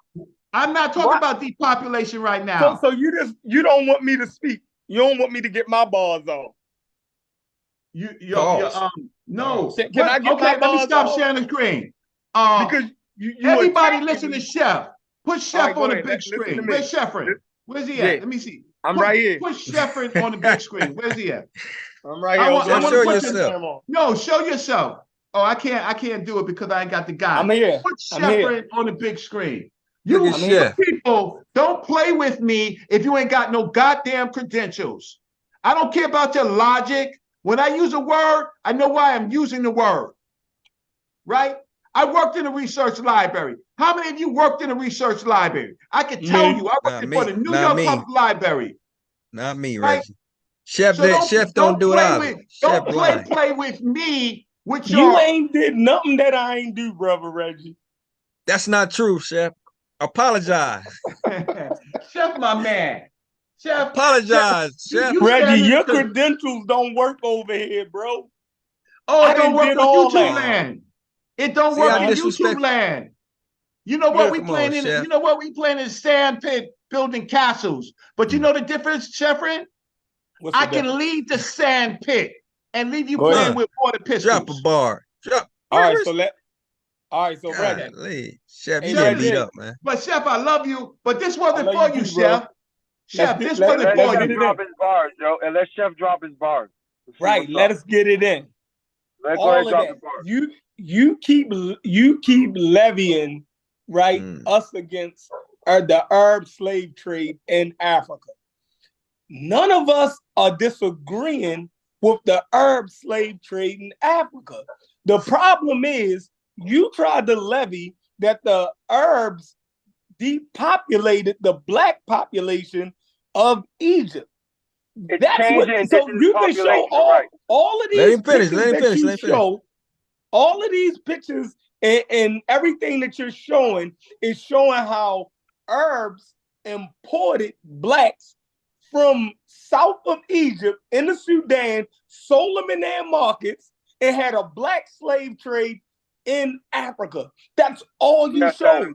I'm not talking about depopulation right now.
So you don't want me to speak. You don't want me to get my bars on.
No.
Can I get my
let me stop
on?
sharing the screen.
Because you
everybody listen to Chef. Put Chef on the big
ahead.
screen. Where's Sheffrin? Where's he at? Let me see.
Right here.
Put Sheffrin on the big screen. Where's he at?
I'm right here.
Show yourself. No, show yourself. Oh, I can't do it because I ain't got the guy.
I'm here.
Put Sheffrin on the big screen.
You
people don't play with me if you ain't got no goddamn credentials. I don't care about your logic. When I use a word, I know why I'm using the word. Right? I worked in a research library. How many of you worked in a research library? I can tell you, I worked for the New York Public Library.
Not me,
Right?
Reggie. Chef,
So
Chef don't do it either.
Don't play with me with your...
You ain't did nothing that I ain't do, brother Reggie.
That's not true, Chef. Apologize.
Chef, my man. Chef,
apologize, Chef.
Reggie, your credentials don't work over here, bro.
Oh, it don't work on YouTube land. It don't work in YouTube land. You know what we playing in? You know what we playing in sand pit building castles. But you know the difference, Sheffrin? I can leave the sand pit and leave you playing with water pistols.
Drop a bar.
All right, so Reggie.
Chef, you getting beat up, man.
But Chef, I love you, but this wasn't for you, Chef. Chef, this wasn't for you.
Drop his bars, Joe, and let Chef drop his bars.
Right, let us get it in.
Let's go ahead and drop the bars.
You keep levying, right, us against the Arab slave trade in Africa. None of us are disagreeing with the Arab slave trade in Africa. The problem is you tried to levy that the Arabs depopulated the black population of Egypt. That's what, so you can show all of these.
Let him finish.
Show, all of these pictures and everything that you're showing is showing how Arabs imported blacks from south of Egypt in the Sudan, sold them in their markets, and had a black slave trade in Africa. That's all you showed.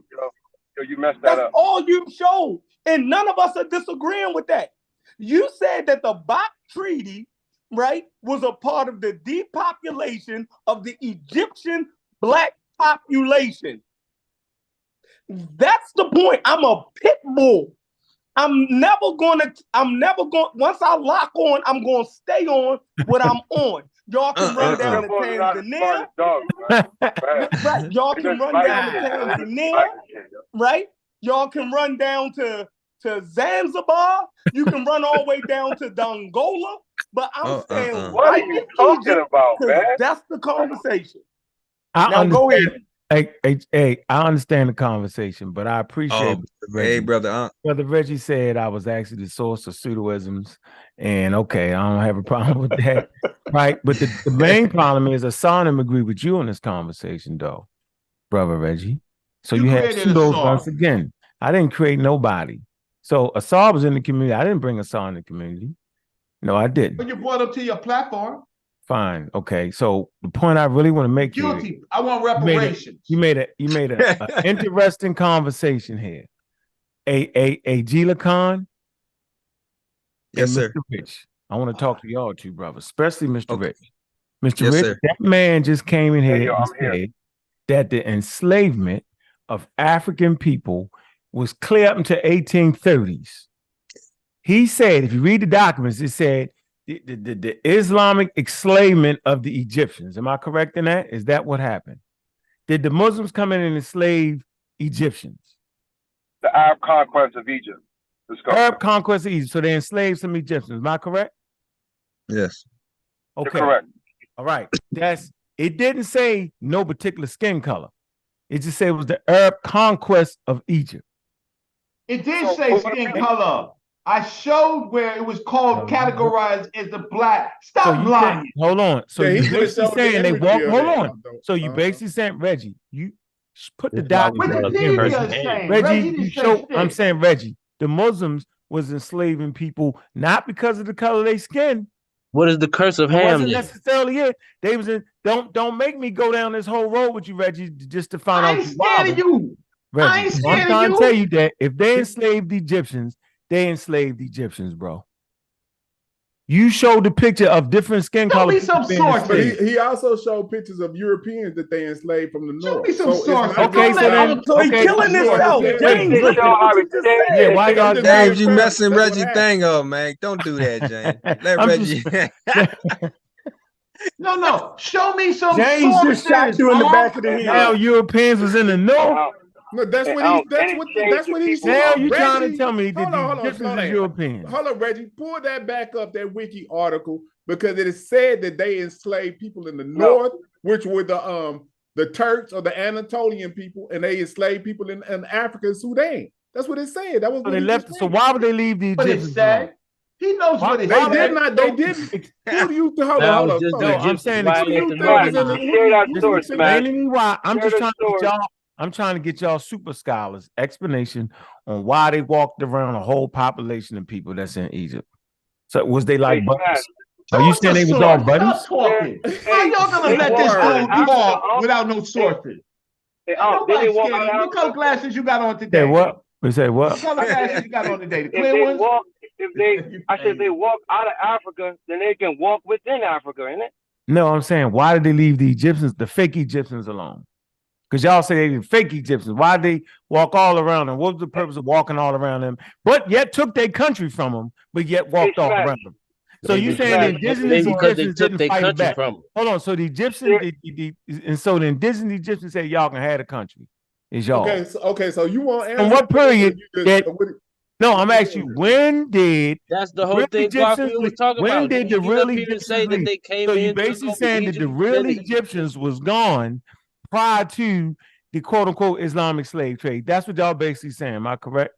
You messed that up.
That's all you showed. And none of us are disagreeing with that. You said that the Baqt Treaty, right, was a part of the depopulation of the Egyptian black population. That's the point. I'm a pit bull. I'm never going, once I lock on, I'm going to stay on what I'm on. Y'all can run down to Tanzania. Right. Y'all can run down to Tanzania. Right? Y'all can run down to Zanzibar. You can run all the way down to Dongola. But I'm saying,
what are you talking about, man?
That's the conversation.
Now go ahead. Hey, I understand the conversation, but I appreciate
hey, brother.
Brother Reggie said I was actually the source of pseudoisms, and okay, I don't have a problem with that, right? But the main problem is Asanim agree with you on this conversation, though, brother Reggie. So you had pseudos once again. I didn't create nobody. So Asar was in the community. I didn't bring Asar in the community. No, I didn't.
But you brought up to your platform.
Fine. Okay. So the point I really want to make
guilty.
Here,
I want reparations.
You made a interesting conversation here. A Gila Khan.
Yes, sir.
Mr. Rich. I want to talk to y'all two brothers, especially Mr. Rich. Mr. Rich, sir. That man just came in here and said that the enslavement of African people was clear up into 1830s. He said, if you read the documents, it said the Islamic enslavement of the Egyptians. Am I correct in that? Is that what happened? Did the Muslims come in and enslave Egyptians?
The Arab conquest of Egypt. Let's go.
Arab conquest of Egypt. So they enslaved some Egyptians. Am I correct?
Yes.
Okay.
You're correct.
All right. It didn't say no particular skin color. It just said it was the Arab conquest of Egypt.
It did say skin color. I showed where it was called categorized as the black. Stop lying.
Hold on. So
Yeah,
you basically saying they walk. Hold on. So you basically saying Reggie, you put the dot. Reggie, you show. I'm saying Reggie, the Muslims was enslaving people not because of the color of their skin.
What is the curse of
It
Ham?
wasn't necessarily it. They was in. Don't make me go down this whole road with you, Reggie, just to find out.
I ain't scared of you.
Reggie,
I ain't
I'm
scared
trying
of
to tell
you.
you that if they enslaved the Egyptians, they enslaved the Egyptians, bro. You showed the picture of different skin colors.
But he also showed pictures of Europeans that they enslaved from the north.
me some sources.
Okay, so then
he's killing himself.
James, listen to what you just said.
Yeah, why y'all
James, you messing Reggie thing up, man. Don't do that, James. Let
I'm
Reggie.
No. Show me some
James
sources.
just shot you in the back of the head.
Now Europeans was in the north.
No, that's what he said.
Now you trying to
Reggie,
tell me that
hold on,
the Egyptians
slow
is
down.
Europeans.
Hold on, Reggie. Pull that back up, that wiki article, because it is said that they enslaved people in the north, which were the Turks or the Anatolian people, and they enslaved people in Africa and Sudan. That's what it said. That was
So
what
they
he
left.
just
So
said.
why would they leave the
But
Egyptians?
it said he knows what it
They
said.
did not. They didn't. Who do you hold on?
No, I'm saying
Who do you think was in the?
Just explaining me why. I'm just trying to get y'all. I'm trying to get y'all super scholars explanation on why they walked around a whole population of people that's in Egypt. So was they like buddies? Are you saying they was all buddies?
Stop talking. How y'all gonna let this dude talk without no sources? Nobody scared. What color glasses you got on today?
Say what? We say what?
What color glasses you got on today? The
If
clear
they
ones?
walk, I said they walk out of Africa, then they can walk within Africa, innit?
No, I'm saying why did they leave the Egyptians, the fake Egyptians alone? Because y'all say they were fake Egyptians. Why did they walk all around them? What was the purpose of walking all around them? But yet took their country from them, but yet walked all around them. So you saying the indigenous Egyptians didn't fight back? Hold on. So the Egyptians, and so the indigenous Egyptians said y'all can have the country. It's y'all.
Okay. So you want
From what period? No, I'm asking you. When did
that's the whole thing Garfield was talking about?
When did the real
Egyptians say that they came
so
in?
you basically saying that the real Egyptians was gone prior to the quote unquote Islamic slave trade? That's what y'all basically saying. Am I correct?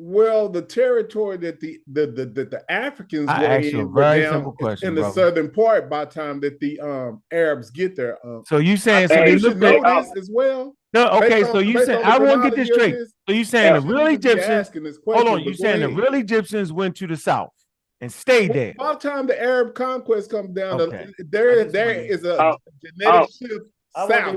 Well, the territory that the Africans
I
were
asked you a
in
very
were down
simple question,
in the
brother.
southern part by the time that the Arabs get there.
So you saying
so
they
should
look
know this as well?
No, okay.
Based
So
on-
you
based
saying
on the
I want to get this
chronology
straight.
of this,
So you saying the
you
real
shouldn't be
Egyptians?
asking this
Hold
question,
on. You
but go
saying the
ahead.
real Egyptians went to the south and stayed there?
By the time the Arab conquest comes down,
Okay.
there is a genetic shift south.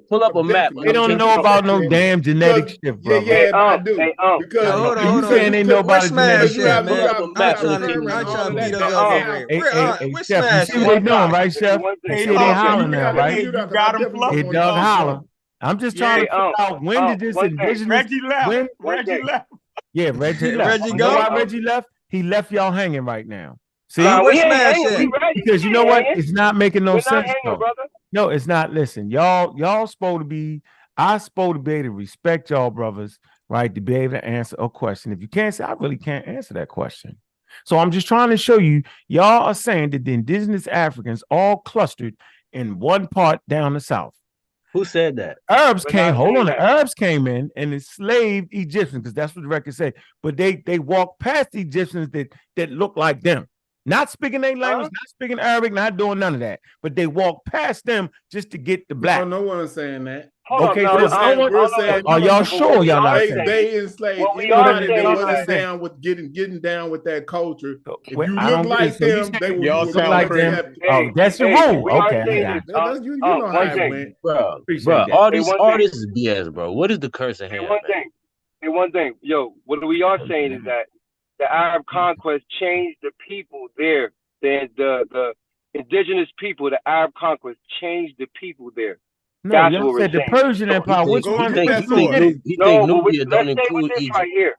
Pull up a map.
They don't know about no damn genetic shift, bro.
Yeah, I do. Because
Hold on,
you
hold
saying
on.
they know about
Where's
a genetic
Smash at,
shift?
man? I'm trying to beat us up over here.
Hey,
Where's
Chef, you
Smash
see what they
at?
doing, right, Chef? You see they hollering now, right?
You got him fluffy.
Hey, Doug holler. I'm just trying to figure out when did this indigenous
Reggie left.
when
Reggie left.
yeah, Reggie left.
Reggie
You know
go?
why Reggie left? He left y'all hanging right now. See,
Where's Smash at?
because you know what? It's not making no
We're not
sense.
hanging,
though.
brother.
No, it's not. Listen, y'all supposed to be. I supposed to be able to respect y'all brothers, right? To be able to answer a question. If you can't say, I really can't answer that question. So I'm just trying to show you, y'all are saying that the indigenous Africans all clustered in one part down the south.
Who said that?
Arabs
We're
came.
not
Hold
saying
on, the
that.
Arabs came in and enslaved Egyptians because that's what the record say. But they walked past the Egyptians that looked like them, not speaking their language, not speaking Arabic, not doing none of that. But they walked past them just to get the black.
No one's saying that.
Okay, so
We're saying,
are y'all sure y'all not saying that?
they enslaved
What we are
anybody
saying
that
is
wasn't
that-
down with getting down with that culture. If
Wait,
you
I
look
don't get
like
it. So you
them,
saying
they
y'all
will
look
be
like them?
accepted.
Oh, that's your rule.
we are
Okay, I
saying
got
this.
it.
You know how
one
it
thing.
went.
Bro,
Appreciate that.
all
Hey,
this
one
all
thing.
this is BS, bro. What is the curse of
Hey,
Ham,
one
man?
thing. Hey, one thing. Yo, what we are saying is that the Arab conquest changed the people there. The indigenous people, the Arab conquest changed the people there.
No,
That's
y'all
what we're
said the
saying.
Persian Empire. Which
Go
one?
get that source.
He
No,
think
but
Nubia don't
let's stay
include
with this
Egypt.
right here.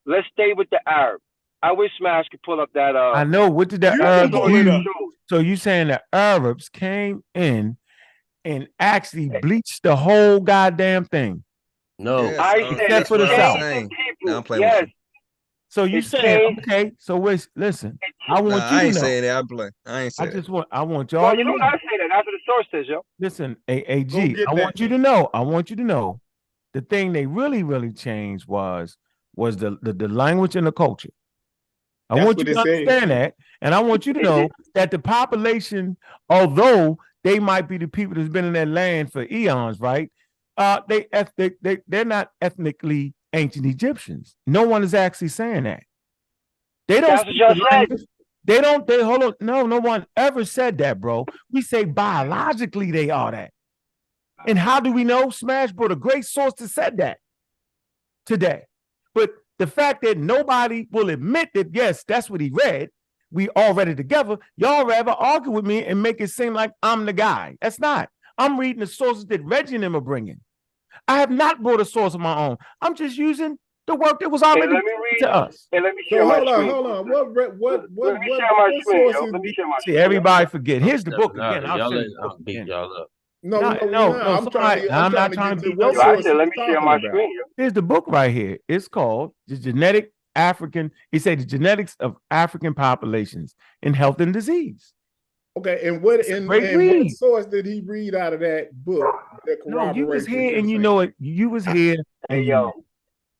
Let's stay with the Arab. I wish Smash could pull up that.
I know. What did the
You
Arabs
can pull it
do?
up.
So you saying the Arabs came in and actually bleached the whole goddamn thing?
No.
Yes,
I said
except for the South.
Nah, I'm playing
Yes.
with you.
So you
It
saying,
changed.
okay, so listen, I want
Nah,
you
I
to
ain't
know.
saying that. I'm playing. I ain't
I
saying that.
want
No,
y'all
you
to know.
don't gotta say that. That's what the source says, yo.
Listen,
Go
AG,
get
I
that.
want you to know. I want you to know the thing they really changed was the language and the culture. I
That's
want
what
you to
it said.
understand that. And I want you to know that the population, although they might be the people that's been in that land for eons, right? They're not ethnically ancient Egyptians. No one is actually saying that. They don't
That's what
speak
y'all
the
said.
language. They hold on. No one ever said that, bro. We say biologically they are that. And how do we know? Smash brought a great source that said that today. But the fact that nobody will admit that, yes, that's what he read, we all read it together, y'all rather argue with me and make it seem like I'm the guy. That's not. I'm reading the sources that Reggie and them are bringing. I have not brought a source of my own. I'm just using the work that was already to us.
And let me
So
share my
hold
screen.
on.
Let me share my screen, yo.
sources
Let me
did
share my
See,
screen.
everybody forget. Here's the book
Stepping out
again.
here.
I'll
Y'all
show you
letting
the book
beat
again.
y'all up.
No,
I'm not trying to
get
beat
what
you up.
source
let me
you're
share
talking
my
about.
screen, yo.
Here's the book right here. It's called The Genetic African. He said the genetics of African populations in health and disease.
Okay, and what what source did he read out of that book that
No, you was
corroborates what
here
you're
and you
saying?
know it. You was here and you know.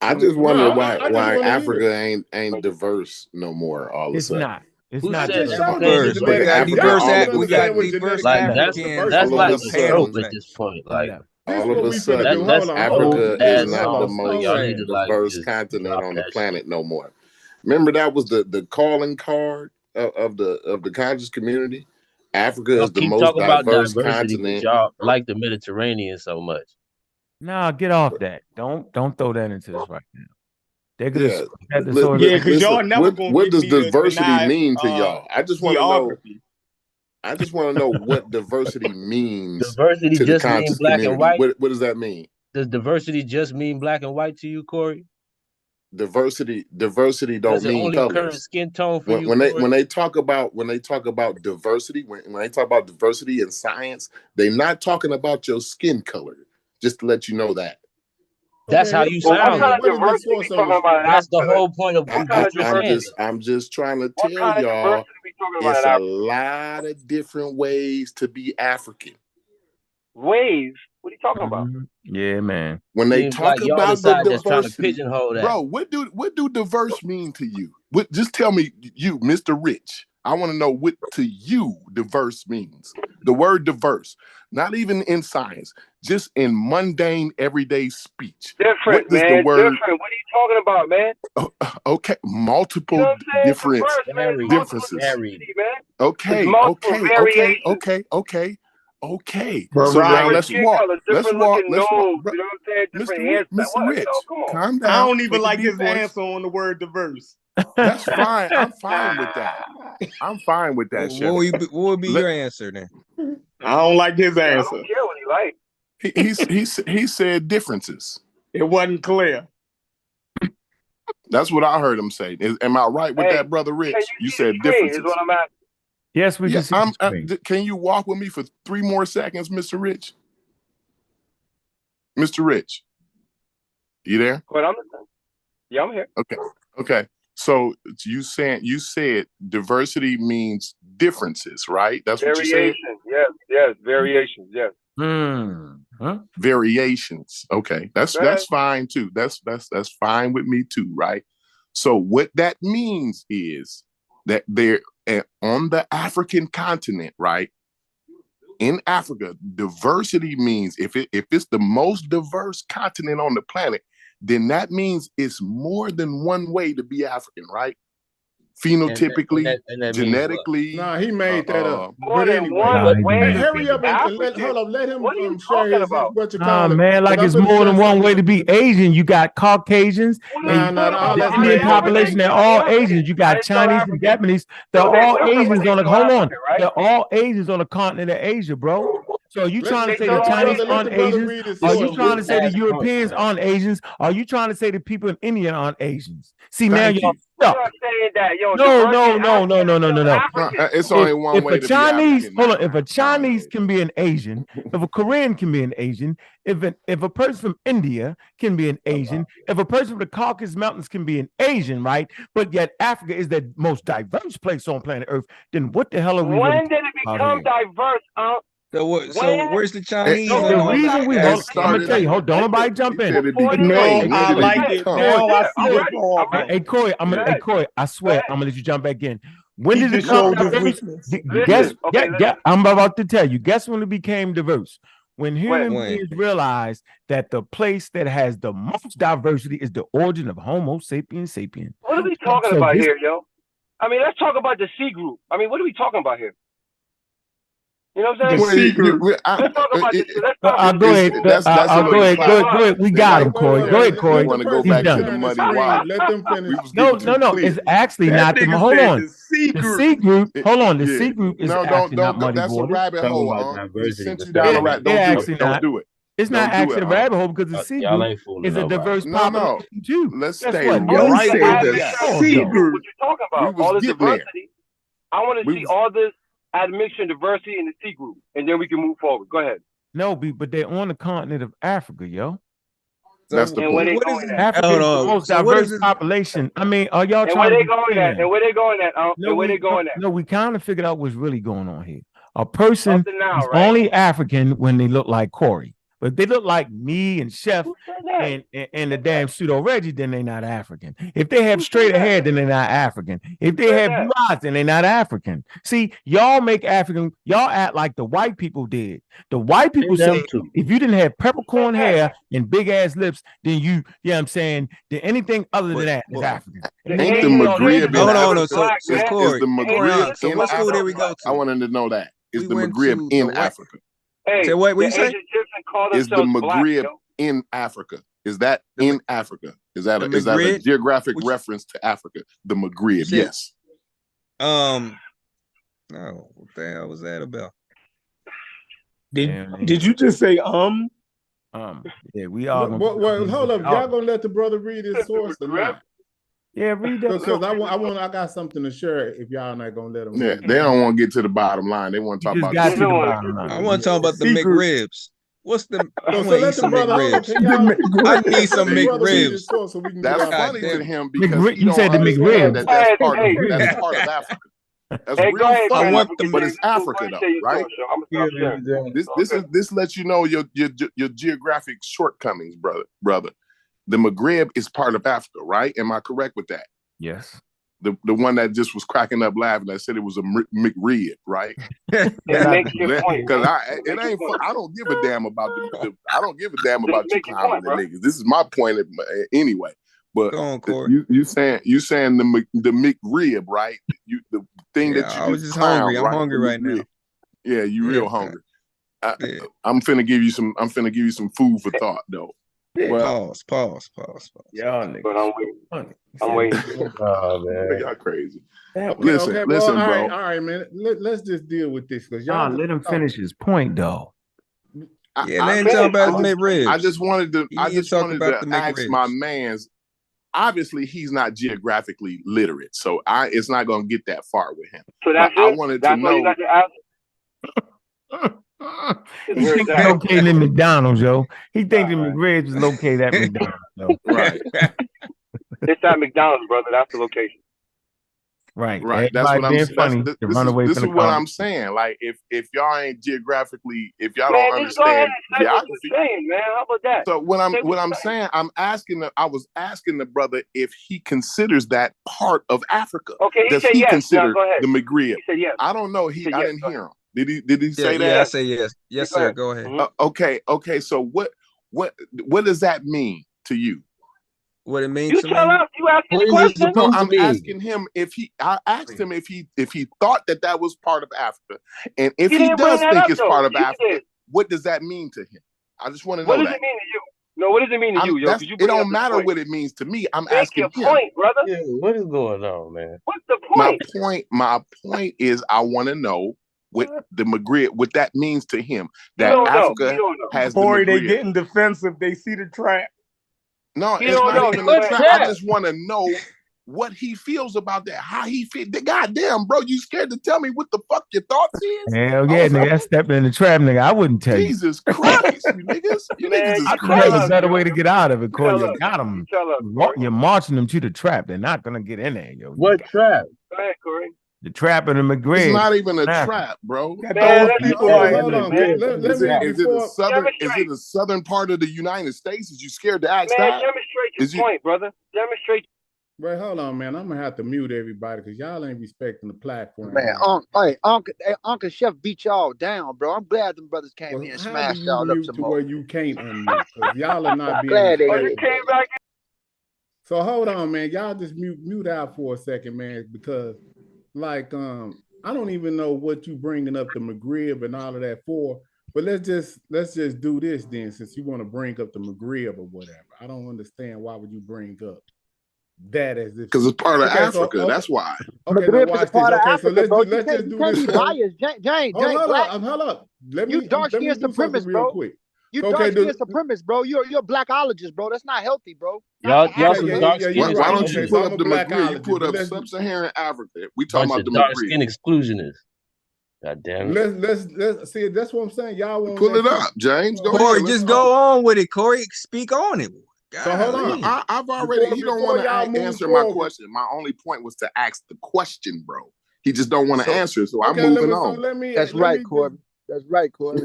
I just wonder
No,
why
I just wanna hear
Africa
it.
ain't diverse no more all of a
It's
sudden.
not. It's
Who
not
said
Just
diverse.
showed you
Diverse. We
genetic.
got
Y'all
diverse.
don't
We got
understand what
diverse
genetic
Like
means.
that's
Diversity.
that's
All of
like
a
a
sudden,
trope at this point. Like
This
all
what
of a
we finna
sudden,
do.
that's
Hold
Africa
on.
is
ass
not the
songs, man.
most
Y'all need to like
diverse
just
continent
drop
on the
that
planet
shit.
no more. Remember that was the calling card of the conscious community. Africa
Y'all
is the
keep
most
talking about
diverse
diversity because
continent.
y'all like the Mediterranean so much.
Nah, get off that. Don't throw that into this right now. They're gonna
Yeah,
at the source.
Yeah, because
listen.
y'all never gonna
What
get
does
me to
diversity
deny
mean to y'all? I just want to know.
geography.
I just want to know what diversity means
Diversity
to the
just mean
conscious
black and
community.
white.
What does that mean?
Does diversity just mean black and white to you, Corey?
Diversity
Does
don't
it
mean
only current
colors.
skin tone for you,
When
Corey?
they talk about diversity, when they talk about diversity in science, they're not talking about your skin color. Just to let you know that.
That's how you sound.
What kind of diversity we talking about in
That's the
Africa?
whole point of
What kind of diversity?
I'm just trying to
What
tell
kind of
y'all,
diversity we talking about
it's
in
a
Africa?
lot of different ways to be African.
Waves? What are you talking about?
Yeah, man.
When they
Seems
talk
like y'all
about the
decide that's trying to
diversity,
pigeonhole that.
bro, what do diverse mean to you? Just tell me, you, Mr. Rich. I want to know what to you diverse means. The word diverse, not even in science, just in mundane everyday speech.
Different,
What does
man.
the word?
Different. What are you talking about, man?
Okay, multiple
You know what I'm saying?
different
Diverse, man. It's multiple
differences.
diversity, man.
Okay,
It's multiple variations.
Okay.
But
So now
right.
Different
let's
skin
walk.
colors, different looking nose.
Bro,
You know what I'm saying? Different hairstyle.
Mr.
What? You know,
Rich,
come on.
calm
I
down.
don't even
Take a
like
deep
his
voice.
answer on the word diverse.
That's fine. I'm fine with that. I'm fine with that, Chef.
What would be your answer then?
I don't like his
I
answer.
don't care what you like.
He said differences.
It wasn't clear.
That's what I heard him say. Am I right with
Hey,
that, brother Rich?
can
You
see
said
the screen
differences.
is what I'm asking.
Yes, we can see the screen.
Can you walk with me for 3 more seconds, Mr. Rich? Mr. Rich, you there?
But I'm listening. Yeah, I'm here.
Okay. So you said diversity means differences, right? That's what you said.
Variations. Yes. Variations. Yes.
Variations. Okay, that's fine too. That's fine with me too, right? So what that means is that they're on the African continent, right? In Africa, diversity means if it's the most diverse continent on the planet, then that means it's more than one way to be African, right? Phenotypically,
and that
genetically.
Nah, he made that up.
More
But
than
anyway,
one way to
hurry
be
up and
African.
let him
What are you
share
talking
his
about?
what you
Nah,
call it.
man, like it's more than one way to be Asian. You got Caucasians, and
Nah,
the
that's
Indian
crazy.
population, they're all Asians. You got Chinese and Japanese. They're all Asians on the hold on. They're all Asians on the continent of Asia, bro. So are you trying to say the Chinese aren't Asians? Are you trying to say the Europeans aren't Asians? Are you trying to say the people in India aren't Asians? See, now y'all stuck.
I'm not saying that, yo.
No.
It's only one way to be African.
Hold on. If a Chinese can be an Asian, if a Korean can be an Asian, if a person from India can be an Asian, if a person from the Caucasus Mountains can be an Asian, right? But yet Africa is the most diverse place on planet Earth, then what the hell are we?
When did it become diverse,
So where's the Chinese?
The reason we I'm gonna tell you, hold on, don't nobody jump in.
No, I like it. Now I see what's going on.
Hey Corey, I swear, I'm gonna let you jump back in. When did it become diverse? Guess, I'm about to tell you. Guess when it became diverse? When human beings realized that the place that has the most diversity is the origin of Homo sapiens sapiens.
What are we talking about here, yo? I mean, let's talk about the C group. I mean, what are we talking about here? You know what I'm saying? Let's talk about this.
Go ahead. We got him, Corey. Go ahead, Corey. He's done.
Let them finish.
No. It's actually not the. Hold on. The C group. Hold on. The C group is actually not muddy
That's
waters.
a rabbit hole. He sent you down a rabbit. Don't do it.
It's not actually a rabbit hole because the C group is a diverse population too.
Let's stay
right
there.
The C group.
What you talking about? All this diversity. I want to see all this admixture and diversity in the C group, and then we can move forward. Go ahead.
No, but they're on the continent of Africa, yo.
That's the point.
Africa is the most diverse population. I mean, are y'all trying
to go at? And where they going at? And where they going at?
No, we kind of figured out what's really going on here. A person is only African when they look like Corey. But if they look like me and Chef and the damn pseudo Reggie, then they're not African. If they have straighter hair, then they're not African. If they have blue eyes, then they're not African. See, y'all make African, y'all act like the white people did. The white people say if you didn't have peppercorn hair and big ass lips, then you know what I'm saying, then anything other than that is African.
Ain't the Maghreb
Hold on, so Corey,
is the Maghreb
so what school did we go to?
I wanted to know that. Is the Maghreb in Africa?
Say what you say?
Is the Maghreb in Africa? Is that in Africa? Is that a geographic reference to Africa? The Maghreb, yes.
No, what the hell was that about?
Did you just say
yeah, we are.
Well, hold up, y'all gonna let the brother read his source or not?
Yeah, read that.
Because I got something to share. If y'all not gonna let them,
yeah, they don't want to get to the bottom line. They want to talk about.
I want to talk about the McRibs. What's the? I want to eat some McRibs.
I
need some McRibs.
That's funny to him because
you said the McRibs.
That's part of Africa. That's real funny, but it's Africa though, right? This lets you know your geographic shortcomings, brother. The Maghreb is part of Africa, right? Am I correct with that?
Yes.
The one that just was cracking up laughing, I said it was a McRib, right? Because I don't give a damn about I don't give a damn about you clowning the niggas. This is my point anyway. But you saying the McRib, right? The thing that you
I was just hungry. I'm hungry right now.
Yeah, you real hungry. I'm finna give you some food for thought though.
Well, pause.
Y'all niggas.
But I'm waiting.
Oh man, y'all crazy.
Listen,
bro.
All right, man. Let's just deal with this because y'all
let him finish his point though.
Let him talk about the McRibs.
I just wanted to ask my man's. Obviously, he's not geographically literate, so it's not going to get that far with him.
So that's
I wanted to know.
You got to ask?
He thinks he's located in McDonald's, yo. He thinks the McRibs is located at McDonald's, yo.
Right.
It's at McDonald's, brother. That's the location.
Right.
That's what I'm saying.
This
is what I'm saying. Like, if y'all ain't geographically, if y'all don't understand geography,
man, how about that?
So what I'm saying, I was asking the brother if he considers that part of Africa.
Okay,
does he
yes.
consider
the
Maghreb?
He said yes.
I don't know. I didn't hear him. Did he say that?
Yeah, I say yes. Yes, sir. Go ahead.
Okay. So what does that mean to you?
What it means
to me? You asking the question?
No, I'm asking him I asked him if he thought that was part of Africa, and if he does think it's part of Africa, what does that mean to him? I just want to know
what does it mean to you? No, what does it mean to you? Yo?
It don't matter what it means to me. I'm asking him.
Point, brother.
Yeah, what is going on, man?
What's the point?
My point is, I want to know what the Maghreb, what that means to him. That Africa has the
Boy, they
Maghreb.
getting defensive. They see the trap.
No, it's not even a trap. I just want to know what he feels about that. How he feel. Goddamn, bro, you scared to tell me what the fuck your thoughts is?
Hell yeah, nigga. That's stepping in the trap, nigga. I wouldn't tell you.
Jesus Christ, you niggas. You niggas is
I
crazy.
there's a better way to get out of it, Corey. You got them.
Corey.
You're marching them to the trap. They're not gonna get in there, yo.
What trap?
Go ahead, Corey.
The trap in the Maghreb.
It's not even a trap, bro.
Man, hold
on. Is it a southern part of the United States? Is you scared to ask that?
Demonstrate your point, brother. Demonstrate.
Wait, hold on, man. I'm gonna have to mute everybody because y'all ain't respecting the platform.
Man, Uncle Chef beat y'all down, bro. I'm glad them brothers came here and smashed y'all up some more.
Where you can't unmute because y'all are not being.
Glad they
came back.
So hold on, man. Y'all just mute out for a second, man, because like I don't even know what you bringing up the Maghreb and all of that for. But let's just do this then, since you want to bring up the Maghreb or whatever. I don't understand why would you bring up that as if
because it's part of Africa. That's why.
Okay, now watch this. Okay, so let's just do this.
James,
hold up.
You dark skin supremacist, bro.
Quick.
You dark skin supremacist, bro. You're a blackologist, bro. That's not healthy, bro.
Y'all
Why don't you pull up the Maghreb? You put up sub-Saharan Africa. We talking about the
dark
Maghreb.
skin exclusionists. God damn it.
Let's see. That's what I'm saying. Y'all want
pull it up, James. Go
Corey,
ahead.
just go on with it, Corey. Speak on it.
God, so hold on.
I've already. He don't want to answer my question. My only point was to ask the question, bro. He just don't want to answer. So I'm moving on.
That's right, Corey. That's right, Corey.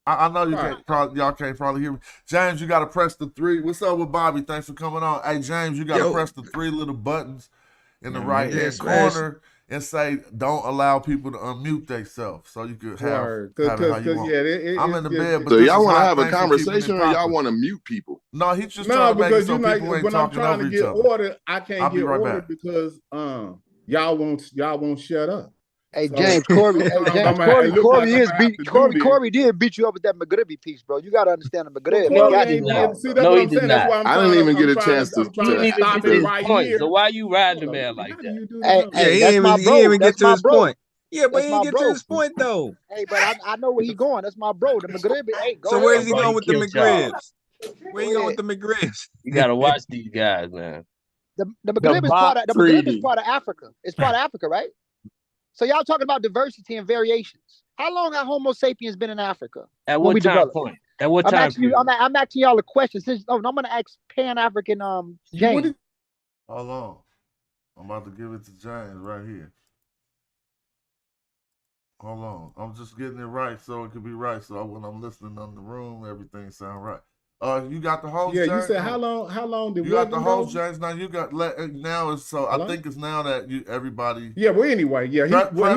I know you can't. Y'all can't probably hear me. James, you got to press the 3. What's up with Bobby? Thanks for coming on. Hey, James, you got to press the 3 little buttons in the right hand corner and say, "Don't allow people to unmute themselves," so you could have it how you want. I'm in the bed, but
so y'all want to have a conversation or y'all want to mute people?
No, he's just trying to make it so people ain't talking over each other.
Order, I can't get order because y'all won't shut up.
Hey, James, Corey did beat you up with that Maghreb piece, bro. You got to understand the Maghreb.
No, he did not.
I didn't even get a chance to
stop it right here. So why you riding the man like that?
He didn't even get to his point. Yeah, but he didn't get to his point, though.
Hey, but I know where he's going. That's my bro. The Maghreb. Hey,
so where is he going with the Maghrebs? Where you going with the Maghrebs?
You got to watch these guys, man.
The Maghreb is part of Africa. It's part of Africa, right? So y'all talking about diversity and variations. How long have Homo sapiens been in Africa?
At what time point? At what time?
I'm asking y'all a question. I'm going to ask Pan-African James.
Hold on. I'm about to give it to James right here. Hold on. I'm just getting it right so it can be right. So when I'm listening on the room, everything sound right. You got the host.
Yeah,
James?
You said how long did
you got the host, James? Now you got now it's so I think it's now that everybody.
Yeah, well anyway, yeah, he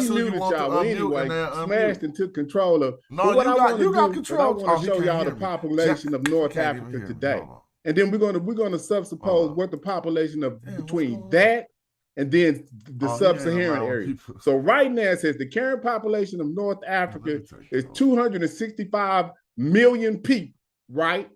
muted y'all. Well, anyway, smashed and took control of.
No, you got control.
I want to show y'all the population of North Africa today, and then we're gonna subsuppose what the population of between that and then the sub-Saharan area. So right now it says the current population of North Africa is 265 million people, right?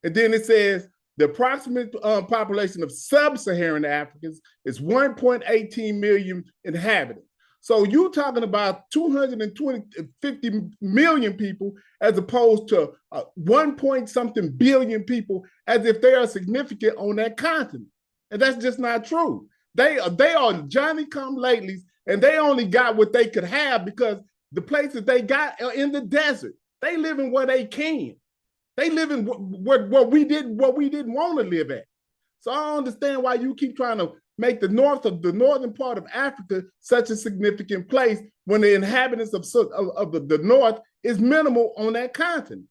And then it says the approximate population of sub-Saharan Africans is 1.18 million inhabitants. So you're talking about 50 million people as opposed to 1 billion people as if they are significant on that continent. And that's just not true. They are Johnny-come-latelys, and they only got what they could have because the places they got are in the desert. They live in where they can. They live in what we didn't want to live at. So I don't understand why you keep trying to make the northern part of Africa such a significant place when the inhabitants of the north is minimal on that continent.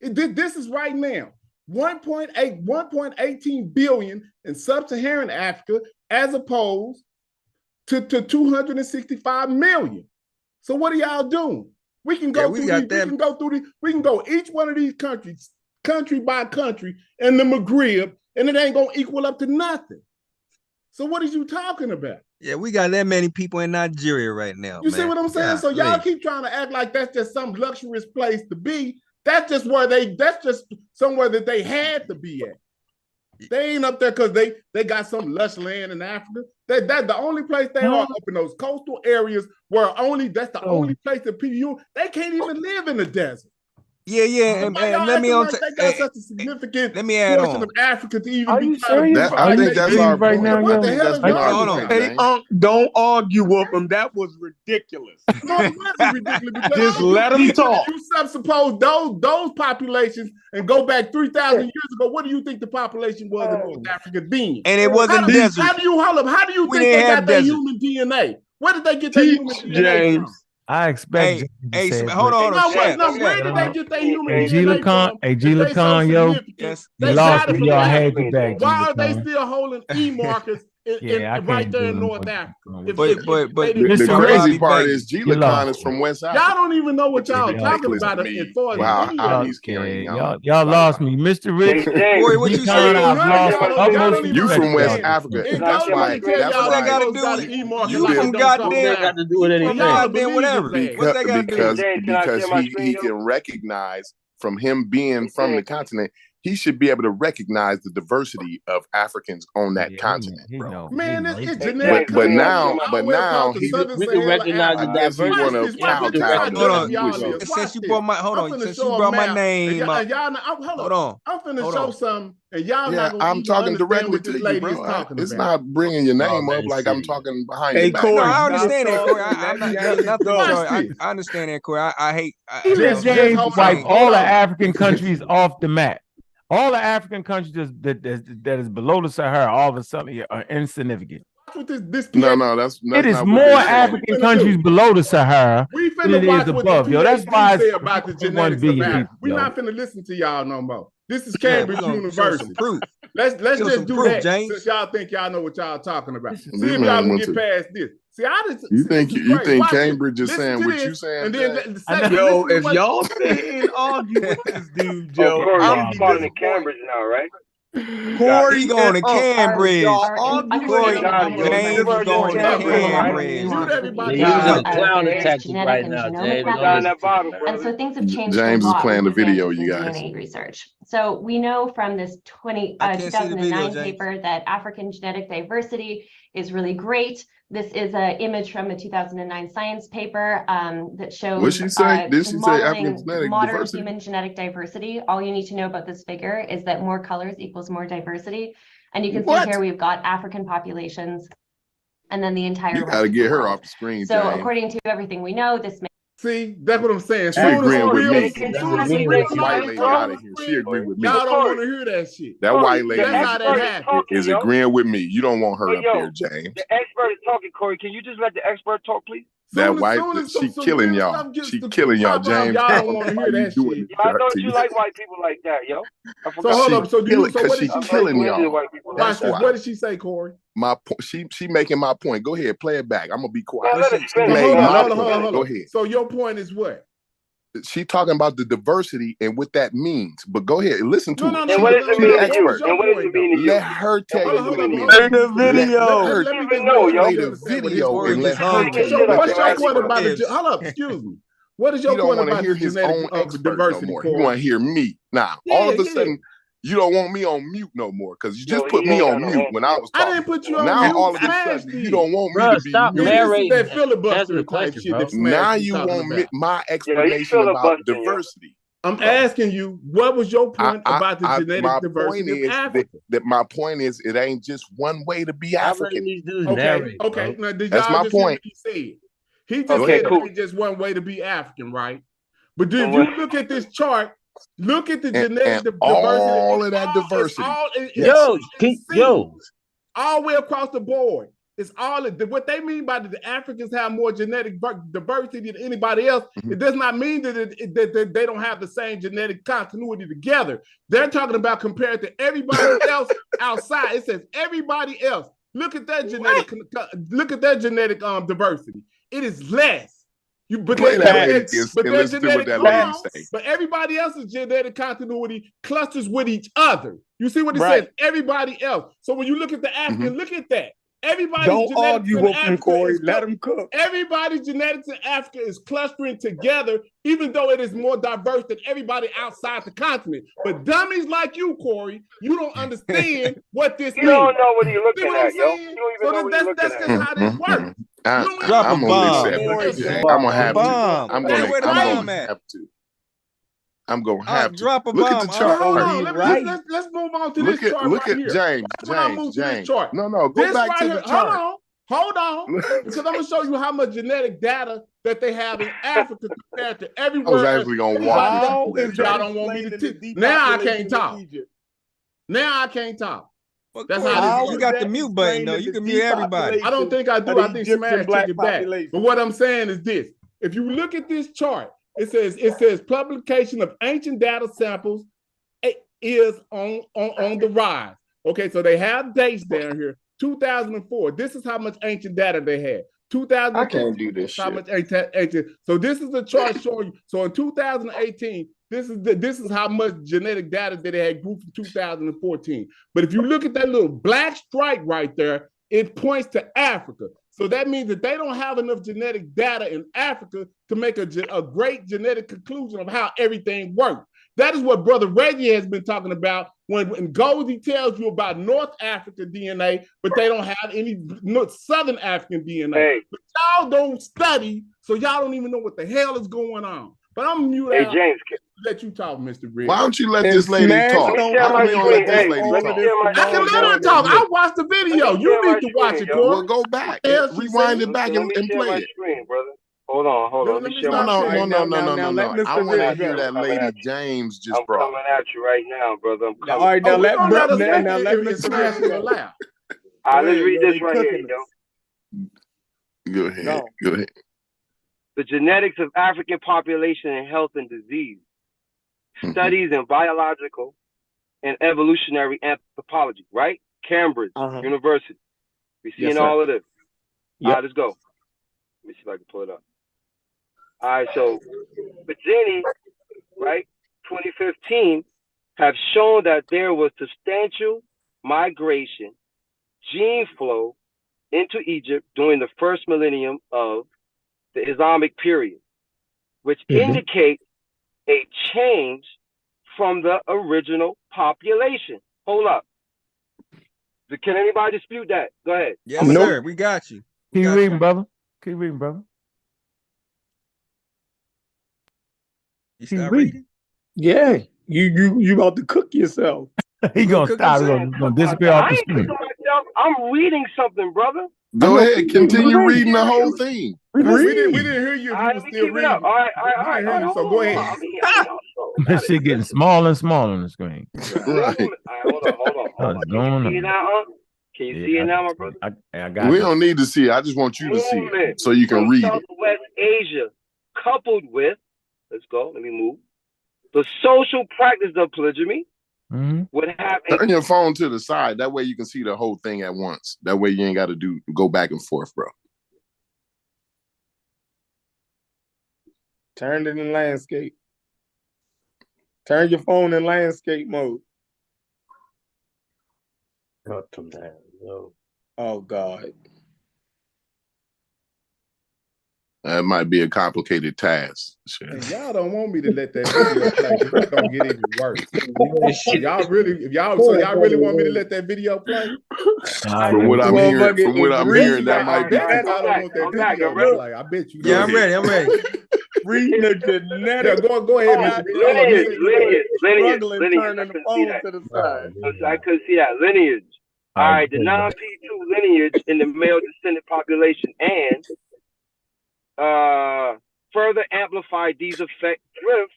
This is right now 1.18 billion in sub-Saharan Africa as opposed to 265 million. So what are y'all doing? We can go through we can go each one of these countries, country by country, and the Maghreb, and it ain't gonna equal up to nothing. So what are you talking about?
Yeah, we got that many people in Nigeria right now.
You see what I'm saying? So y'all keep trying to act like that's just some luxurious place to be. That's just somewhere that they had to be at. They ain't up there because they got some lush land in Africa. That's the only place they are, up in those coastal areas where that's the only place that people they can't even live in the desert.
Yeah, and let me
like they got such a significant
let me add
portion
on.
of Africa to even
Are
be
you
trying
serious?
to
I think
that's
our point.
What the hell is wrong with
Hey, don't argue with him. That was ridiculous.
No, it wasn't ridiculous. Because
Just let him talk.
You suppose those populations and go back 3,000 years ago. What do you think the population was in North Africa then?
And it wasn't desert.
How do you think they got their human DNA? Where did they get their human DNA from?
I expect
Hey, hold on.
Where did they get their human DNA from?
Hey, G. Lacan, yo. You lost me, y'all had you back, G.
Why are they still holding E markers right there in North Africa?
But
the crazy part is G. Lacan is from West Africa.
Y'all don't even know what y'all talking about as far as
how he's carrying on.
Y'all lost me, Mr. Rich.
Corey, what you saying?
You from West Africa. That's why
you from goddamn
got to do with anything.
Goddamn whatever. What's that got to do?
Because he can recognize from him being from the continent, he should be able to recognize the diversity of Africans on that continent, bro.
Man, it's genetic.
But now
we can recognize the diversity.
Since you brought my name up, hold on.
I'm finna show something, and y'all not gonna
I'm talking directly
what
to
this
you,
lady
bro.
is talking
It's
about.
not bringing your name up like I'm talking behind your back.
Corey, no, I understand that, Corey. I'm not nothing, Corey. I understand that, Corey. I hate.
Even James wiped all the African countries off the map. All the African countries that is below the Sahara, all of a sudden are insignificant.
No, that's
it is
not
more
what
African countries below the Sahara than it is above. Yo, that's why
say about the genetics of Africa. We're not finna listen to y'all no more. This is Cambridge University. Let's just do that, James. Since y'all think y'all know what y'all talking about. See if y'all can get past this. See,
you think Cambridge is saying what you saying?
And then
if y'all sit and argue with this dude, Joe,
I'm going to Cambridge now, right?
Corey going to Cambridge.
Corey
James is going to Cambridge.
He was in a clown attack right now, James.
And so things have changed.
James is playing the video, you guys.
DNA research. So we know from this 2009 paper that African genetic diversity is really great. This is an image from a 2009 science paper that shows
What'd she say? Did she say African genetic
modern
diversity?
human genetic diversity. All you need to know about this figure is that more colors equals more diversity. And you can see here we've got African populations and then the entire
You gotta get her off the screen,
So
James.
according to everything we know, this
See, that's what I'm saying.
She agreeing with me. That white lady out of here. She agree with me.
Y'all don't want to hear that shit.
That white lady
That's how that happened.
is agreeing with me. You don't want her up there, James.
The expert is talking, Corey. Can you just let the expert talk, please?
That white, she killing y'all. She killing y'all, James.
Y'all don't want to hear that shit.
I know you like white people like that, yo.
So hold up. So what
she
did she
killing
say?
y'all.
What did she say, Corey?
My point. She making my point. Go ahead, play it back. I'm gonna be quiet.
Hold on.
Go ahead.
So your point is what?
She talking about the diversity and what that means. But go ahead, listen to
it. And what does it mean to you? And what does it mean to you?
Let her tell you what it means.
Play the video.
Let her play the video and let her tell you.
What's your point about it? Hold up, excuse me. What is your point about
hear his own
diversity?
No more. You want to hear me now? All of a sudden, you don't want me on mute no more because you just put me on mute when I was talking.
I didn't put you on
now
mute.
all of a sudden you don't want me to be
stop
muted.
narrating.
That filibuster type shit.
Now you want my explanation about diversity.
I'm asking you, what was your point about the genetic diversity of Africa?
My point is, it ain't just one way to be African.
Okay. Now, did
that's
y'all
my
just
point.
Hear what he said? He just said it ain't just one way to be African, right? But if you look at this chart, look at the genetic diversity.
All of that diversity.
All the way across the board. It's all what they mean by the Africans have more genetic diversity than anybody else. Mm-hmm. It does not mean that they don't have the same genetic continuity together. They're talking about compared to everybody else outside. It says everybody else. Look at that genetic. Look at that genetic diversity. It is less. But everybody else's genetic continuity clusters with each other. You see what it says? Everybody else. So when you look at the African, look at that. Everybody's
Don't
genetics
argue
in
with him,
Africa
Corey.
is
Let him cook.
Everybody's genetics in Africa is clustering together, even though it is more diverse than everybody outside the continent. But dummies like you, Corey, you don't understand what this means.
You don't know what you're looking
See what I'm
at, yo.
saying?
You don't even know what you're looking
That's
at.
just how this works.
Drop a bomb.
I'm gonna have
bomb.
to. I'm gonna have to. I'm gonna have to.
Drop a
Look
bomb.
at the chart.
Hold on. Let's move on to this chart
Look
right
at
here.
James.
Chart.
No, go
this
back
right
to
here,
the chart.
Hold on. Because I'm gonna show you how much genetic data that they have in Africa compared to everywhere.
I was actually gonna walk.
Y'all don't want me to teach. Now I can't talk. Now I can't talk.
That's how you got the mute button though. You can mute everybody.
I don't think I do. I think Smash took it back. But what I'm saying is this: if you look at this chart, it says publication of ancient data samples is on the rise. Okay, so they have dates down here. 2004. This is how much ancient data they had. 2000.
I can't do this shit.
How much ancient? So this is the chart showing you. So in 2018, this is how much genetic data that they had grouped from 2014. But if you look at that little black stripe right there, it points to Africa. So that means that they don't have enough genetic data in Africa to make a great genetic conclusion of how everything works. That is what Brother Reggie has been talking about when Goldie tells you about North African DNA, but they don't have any Southern African DNA.
Hey.
But y'all don't study, so y'all don't even know what the hell is going on. But I'm mute out.
Hey, James.
Let you talk, Mr. Reggie.
Why don't you let this lady talk?
Let
I can let her talk. I watched the video. You need to watch it, Corey.
Well, go back. Rewind it back and play it.
Screen, brother. Hold on. Let me share my screen.
No. I want to hear that lady James just brought.
I'm coming at you right now, brother. I'm coming.
All right, now let
Mr. Reggie allow.
All right, let's read this right here, yo.
Go ahead. Go ahead.
The genetics of African population and health and disease. Studies in biological and evolutionary anthropology, right? Cambridge University. We seeing all of this. All right, let's go. Let me see if I can pull it up. All right, so Virginia, right, 2015, have shown that there was substantial migration, gene flow into Egypt during the first millennium of the Islamic period, which indicates a change from the original population. Hold up. Can anybody dispute that? Go ahead.
Yes, sir. We got you.
Keep reading, brother. Keep reading, brother.
You start reading?
Yeah. You about to cook yourself.
He gonna stop. He's gonna disappear off the screen.
I'm reading something, brother.
Go ahead. Continue reading the whole thing.
We didn't hear you if you were still reading.
All right.
So go ahead.
That shit getting smaller and smaller on the screen.
Right. Hold on. Can you see it now, Can you see it now, my brother?
I got
We don't need to see it. I just want you to see it so you can read it.
Southwest Asia, coupled with, let's go, let me move, the social practice of polygamy would have
Turn your phone to the side. That way you can see the whole thing at once. That way you ain't got to go back and forth, bro.
Turn it in landscape. Turn your phone in landscape mode. Oh, God.
That might be a complicated task.
And y'all don't want me to let that video play because it's gonna get even worse. Y'all really want me to let that video play?
From what I'm hearing, that might be.
I don't want that video to play. I bet you.
Yeah, I'm ready.
Reading the genetic.
Yeah, go ahead,
lineage.
Turning the phone to the side.
I couldn't see that lineage. All right, the non-P2 lineage in the male descendant population and further amplified these effects drift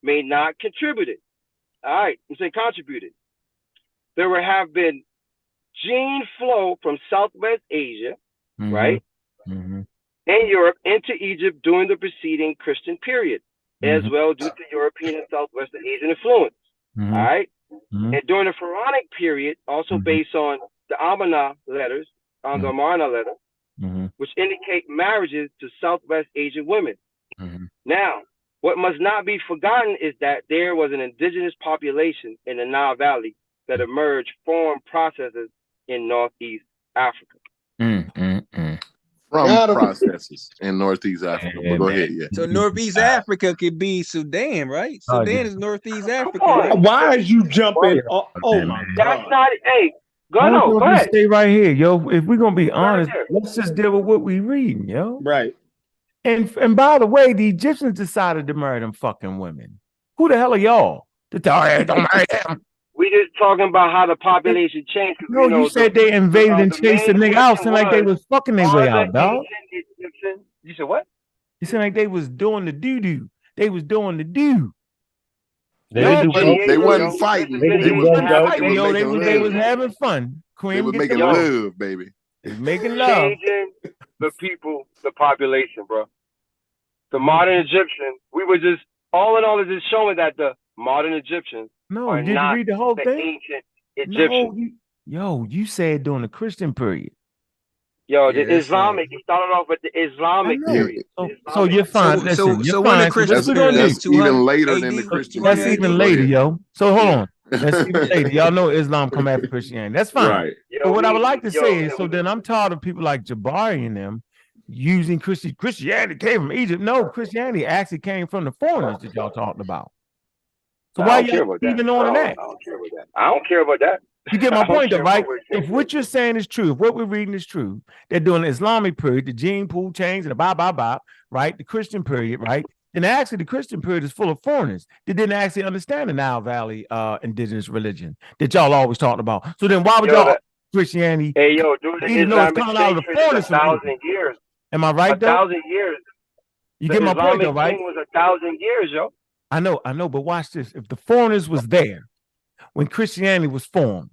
may not contributed. All right, I'm saying contributed. There will have been gene flow from Southwest Asia, right, and Europe into Egypt during the preceding Christian period, as well due to European and Southwestern Asian influence. All right, and during the Pharaonic period, also based on the Amarna letters, on the Amarna letter, which indicate marriages to Southwest Asian women. Now, what must not be forgotten is that there was an indigenous population in the Nile Valley that emerged formed processes in Northeast Africa.
From processes in Northeast Africa. But go ahead, yeah.
So Northeast Africa could be Sudan, right? Sudan is Northeast Africa, right?
Why is you jumping? Oh my God.
That's not. Hey,
Go
ahead.
Just stay right here, yo. If we're gonna be honest, let's just deal with what we reading, yo.
Right.
And by the way, the Egyptians decided to marry them fucking women. Who the hell are y'all? To tell her don't marry them.
We just talking about how the population changed.
No, you said they invaded and chased the nigga out, sound like they was fucking their way out, dog.
You said what?
You said like they was doing the doo-doo. They was doing the do.
They wasn't fighting. They
was having fun.
They was making love, baby.
They was making love.
Changing the people, the population, bro. The modern Egyptian, we were just, all in all, is just showing that the modern Egyptians are
did
not
you read the whole thing?
Ancient Egyptians.
You said during the Christian period.
Yo, the Islamic, he started off with the Islamic period.
So you're fine. Listen, you're fine.
That's even later than the Christian
That's
period.
even later, yo. So hold on. That's even later. Y'all know Islam come after Christianity. That's fine.
Right.
But what I would like to say is, so then I'm tired of people like Jabari and them using Christianity came from Egypt. No, Christianity actually came from the foreigners that y'all talked about. So why y'all even on that?
I don't care about that. I don't care about that.
You get my point, though, right? If what you're saying is true, if what we're reading is true, they're doing the Islamic period, the gene pool change, and the right? The Christian period, right? Then actually the Christian period is full of foreigners that didn't actually understand the Nile Valley indigenous religion that y'all always talked about. So then why would y'all Christianity?
Hey, yo, dude, the Islamic State is 1,000 years.
Am I right, though?
1,000 years.
You get my point, though, right?
It was 1,000 years, yo.
I know, but watch this. If the foreigners was there when Christianity was formed,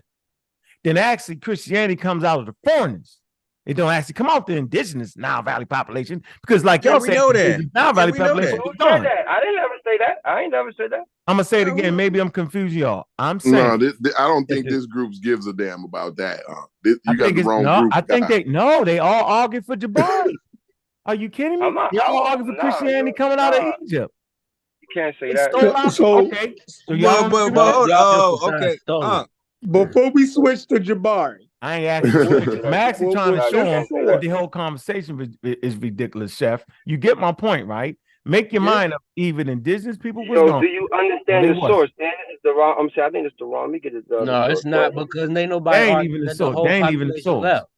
then actually Christianity comes out of the foreigners. It don't actually come out the indigenous Nile Valley population because, like y'all said, Nile Valley population is gone.
I didn't ever say that. I ain't never said that.
I'm gonna say it again. Maybe I'm confusing y'all. I'm saying
no. I don't think this group gives a damn about that. You got the wrong group.
I think they all argue for Jabari. Are you kidding me? They all argue for Christianity coming out of Egypt.
You can't say that.
Okay. So y'all
okay. Before we switch to Jabari,
I ain't asking. I'm actually trying to show him that the whole conversation is ridiculous, Chef. You get my point, right? Make your mind up. Even indigenous people was
So
gone.
do you understand the source? And this is the wrong. I'm saying I think it's the wrong. Let me get it.
No, it's not because ain't nobody.
They ain't even the source. They ain't even the source. Left.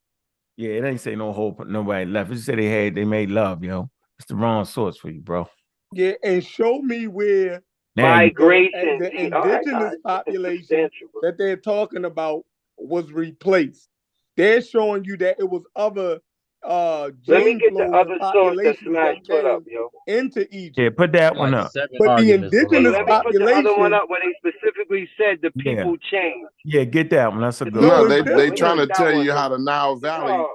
Yeah, it ain't say nobody left. It just said they made love, yo. It's the wrong source for you, bro.
Yeah, and show me where
migration,
the indigenous population that they're talking about was replaced. They're showing you that it was other
let me get the other source that Smash put up, yo.
Into Egypt.
Yeah, put that one up.
But the indigenous
let me put the other one up where they specifically said the people changed.
Yeah, get that one. That's a good
one.
No,
they trying to tell you how the Nile Valley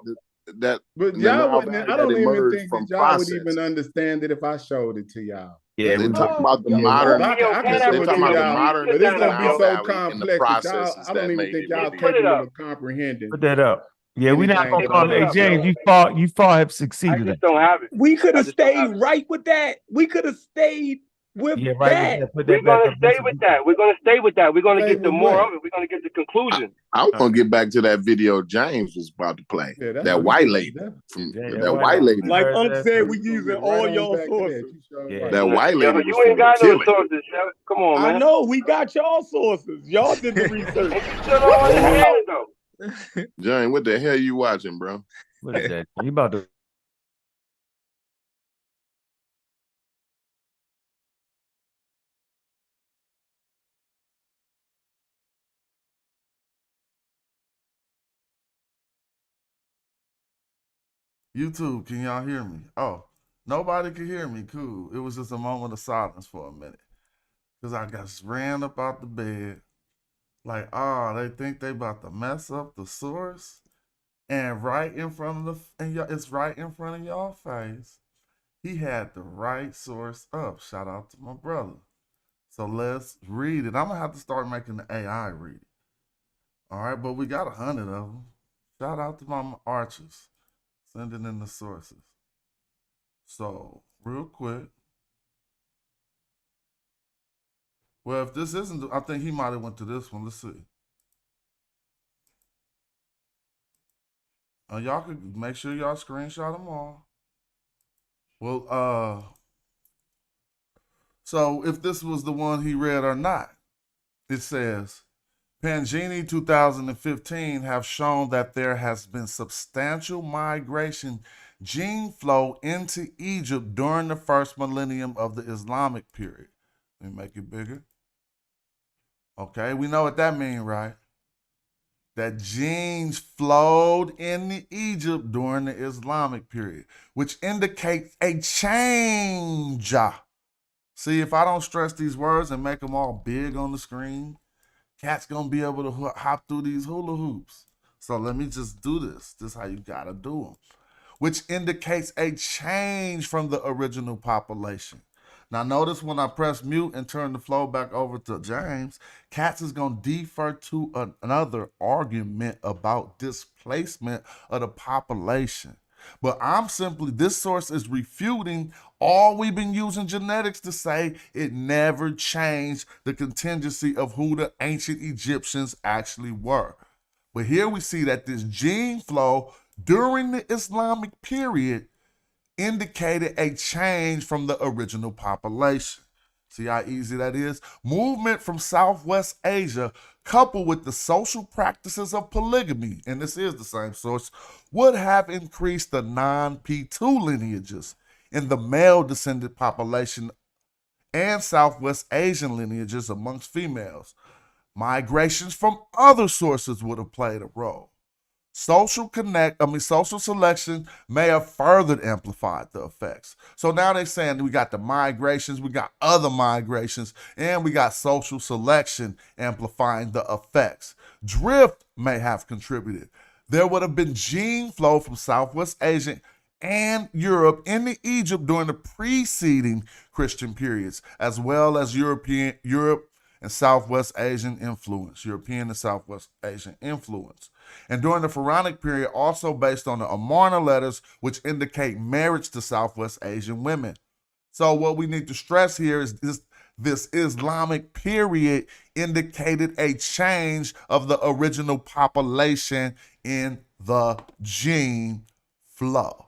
but y'all wouldn't, I don't even think that y'all would even understand it if I showed it to y'all.
Yeah, they talk about the modern.
I can show it to y'all, but it's gonna be so complex. I don't even think y'all capable of comprehending.
Put that up. Yeah, we're not gonna call it. Hey, James, you far have succeeded.
I just don't have it.
We could have stayed right with that. We could have stayed with that.
We're gonna stay with that. We're gonna stay with that. We're gonna get the more of it. We're gonna get the conclusion.
I was gonna get back to that video James was about to play. That white lady from that white lady.
Like Unc said, we using all y'all sources.
That white lady.
You ain't got no sources. Come on, man.
I know we got y'all sources. Y'all did the research.
You still don't understand it though.
Jane, what the hell you watching, bro?
What is that? You about to?
YouTube, can y'all hear me? Oh, nobody can hear me. Cool. It was just a moment of silence for a minute. Because I got ran up out the bed. Like, they think they about to mess up the source. And right in front of it's right in front of y'all face. He had the right source up. Shout out to my brother. So let's read it. I'm going to have to start making the AI read it. All right, but we got 100 of them. Shout out to my archers. Sending in the sources. So, real quick. Well, if this isn't, I think he might have went to this one. Let's see. Y'all could make sure y'all screenshot them all. Well, so if this was the one he read or not, it says, Pangini 2015 have shown that there has been substantial migration gene flow into Egypt during the first millennium of the Islamic period. Let me make it bigger. Okay, we know what that means, right? That genes flowed into Egypt during the Islamic period, which indicates a change. See, if I don't stress these words and make them all big on the screen, cat's gonna be able to hop through these hula hoops. So let me just do this. This is how you gotta do them. Which indicates a change from the original population. Now notice when I press mute and turn the flow back over to James, Katz is going to defer to another argument about displacement of the population. But this source is refuting all we've been using genetics to say. It never changed the contingency of who the ancient Egyptians actually were. But here we see that this gene flow during the Islamic period indicated a change from the original population. See how easy that is? Movement from Southwest Asia, coupled with the social practices of polygamy, and this is the same source, would have increased the non-P2 lineages in the male-descended population and Southwest Asian lineages amongst females. Migrations from other sources would have played a role. Social selection may have further amplified the effects. So now they're saying we got the migrations, we got other migrations, and we got social selection amplifying the effects. Drift may have contributed. There would have been gene flow from Southwest Asia and Europe into Egypt during the preceding Christian periods, as well as Europe and Southwest Asian influence, European and Southwest Asian influence. And during the Pharaonic period, also based on the Amarna letters, which indicate marriage to Southwest Asian women. So what we need to stress here is this Islamic period indicated a change of the original population in the gene flow.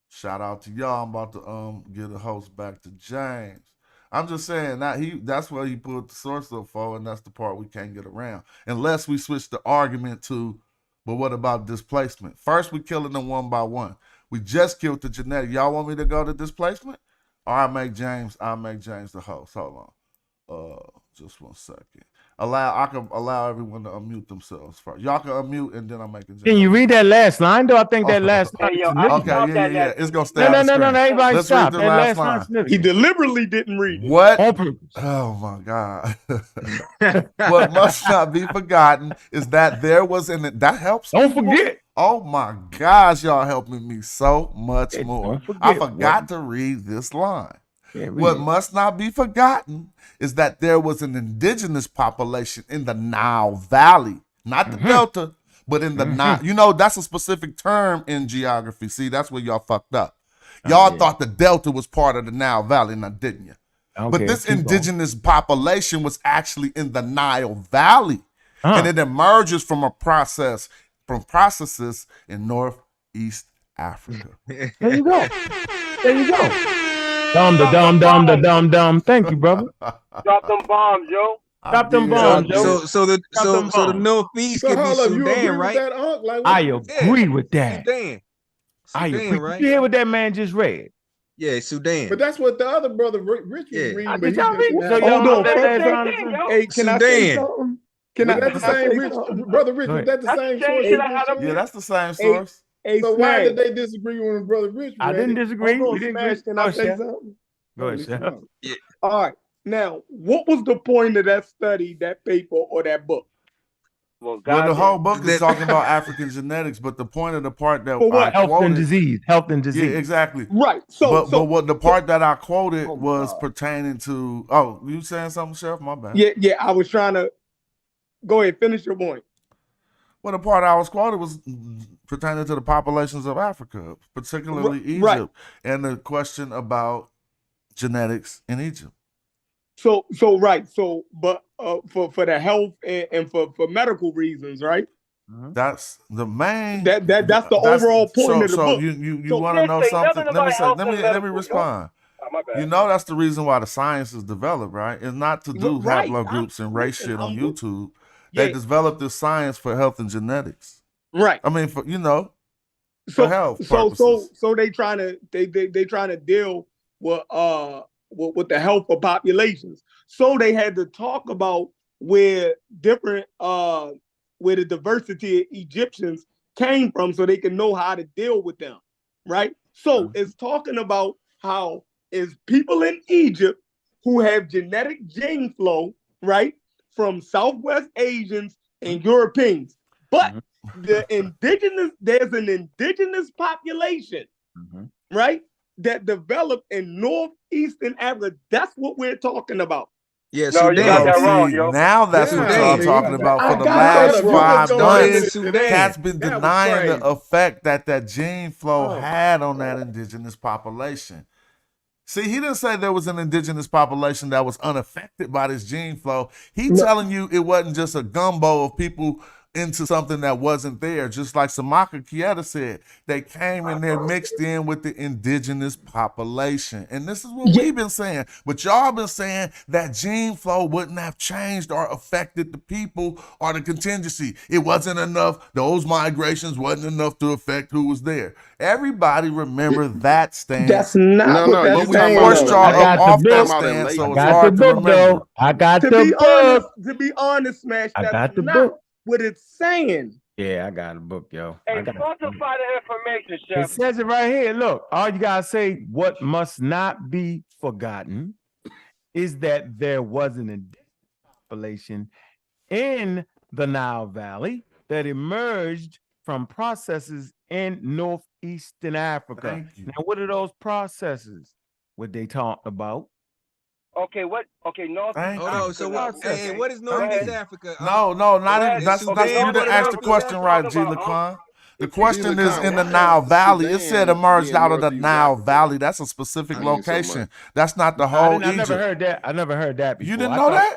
Shout out to y'all. I'm about to get the host back to James. I'm just saying that's where he put the source up for, and that's the part we can't get around. Unless we switch the argument to, but what about displacement? First, we killing them one by one. We just killed the genetic. Y'all want me to go to displacement? Or I'll make James the host. Hold on. Just 1 second. I can allow everyone to unmute themselves first. Y'all can unmute and then I'll make a James.
Can you read that last line though? I think that last line.
Okay, yeah. It's gonna stay on the screen.
No. Everybody
Let's
stop.
read the
That
last
last
line.
He deliberately didn't read it.
What?
On purpose.
Oh my God. What must not be forgotten is that there was that helps.
Don't forget.
Oh my gosh, y'all helping me so much more. I forgot to read this line. What must not be forgotten is that there was an indigenous population in the Nile Valley, not the Delta, but in the Nile. You know, that's a specific term in geography. See, that's where y'all fucked up. Y'all thought the Delta was part of the Nile Valley, now didn't you? Okay, but this indigenous population was actually in the Nile Valley, and it emerges from processes in Northeast Africa.
There you go. Dum. Thank you, brother.
Drop them bombs, yo.
Drop them bombs, yo.
So the Northeast could be Sudan, right?
I agree with that.
Sudan, right?
You hear what that man just read?
Yeah, Sudan.
But that's what the other brother Rich was reading.
Did y'all read? So
Hold on.
Hey,
can I say something?
That's the same Rich, brother Rich? Was that the same source?
Yeah, that's the same source.
So why did they disagree with brother Rich?
I didn't disagree.
Hold on, Smash, can I say something?
Go ahead, Chef.
Yeah.
All right. Now, what was the point of that study, that paper, or that book?
Well, the whole book is talking about African genetics, but the point of the part that
Health and disease.
Yeah, exactly.
Right.
But what the part that I quoted was pertaining to. Oh, you saying something, Chef? My bad.
Yeah. I was trying to go ahead, finish your point.
Well, the part I was quoted was pertaining to the populations of Africa, particularly Egypt, and the question about genetics in Egypt.
So but for the health and for medical reasons, right?
That's the main.
That's the overall point of the book.
You want to know something? Let me respond. You know that's the reason why the science is developed, right? It's not to do haplogroups and race shit on YouTube. They developed this science for health and genetics.
Right.
I mean, for for health purposes.
So they trying to deal with the health of populations. So they had to talk about where the diversity of Egyptians came from, so they can know how to deal with them, right? So it's talking about how is people in Egypt who have genetic gene flow, right, from Southwest Asians and Europeans, but there's an indigenous population, right, that developed in northeastern Africa. That's what we're talking about.
Yeah,
no, you got that wrong, yo.
Now that's what y'all talking about. For the last 5 months, Cat's been denying the effect that gene flow had on that indigenous population. See, he didn't say there was an indigenous population that was unaffected by this gene flow. He telling you it wasn't just a gumbo of people into something that wasn't there. Just like Samaka Kieta said, they came in there mixed in with the indigenous population. And this is what we've been saying. But y'all been saying that gene flow wouldn't have changed or affected the people or the contingency. It wasn't enough. Those migrations wasn't enough to affect who was there. Everybody remember that stance.
That's not what that's saying.
Forced y'all up off that stance, so it's hard to remember.
I got the book.
To be honest, Smash,
I
that's
got the
not
book.
what it's saying.
Yeah, I got a book, yo.
Hey, falsify the information, Chef.
It says it right here. Look, all you gotta say, what must not be forgotten is that there was an indigenous population in the Nile Valley that emerged from processes in northeastern Africa. Now, what are those processes? What they talked about?
Okay, what? Okay, North.
So what? Hey, what is Northeast Africa?
No, not in. That's you didn't ask the question right, G. Lacan. The question is in the Nile Valley. It said emerged out of the Nile Valley. That's a specific location. That's not the whole Egypt.
I never heard that. I never heard that before.
You didn't know that?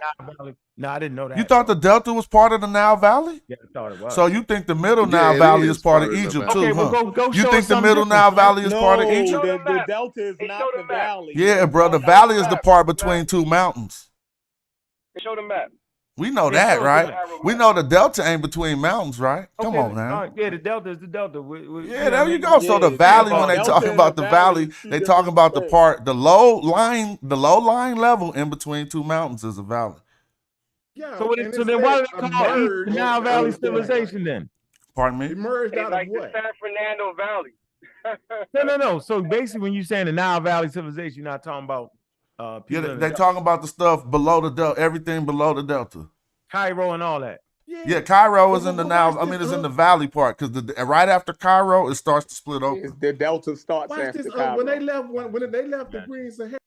No, I didn't know that.
You thought the Delta was part of the Nile Valley?
Yeah, I thought it was.
So you think the Middle Nile Valley is part of Egypt too, huh? You think the Middle Nile Valley is part of Egypt?
The Delta is not the valley.
Yeah, bro. The valley is the part between 2 mountains.
Show the map.
We know that, right? We know the Delta ain't between mountains, right? Come on now.
Yeah, the Delta is the Delta.
Yeah, there you go. So the valley, when they talk about the valley, they talk about the part, the low lying level in between 2 mountains is a valley.
Yeah.
So then why do they call it the Nile Valley civilization then?
Pardon me?
Emerged out
like
of what?
the San Fernando Valley.
No. So basically, when you're saying the Nile Valley civilization, you're not talking about
yeah, they talking about the stuff below the Delta, everything below the Delta.
Cairo and all that.
Yeah, Cairo is in the Nile. I mean, it's in the valley part because right after Cairo, it starts to split open.
The Delta starts
Watch
after
this.
Cairo.
When they left the Green Sahara.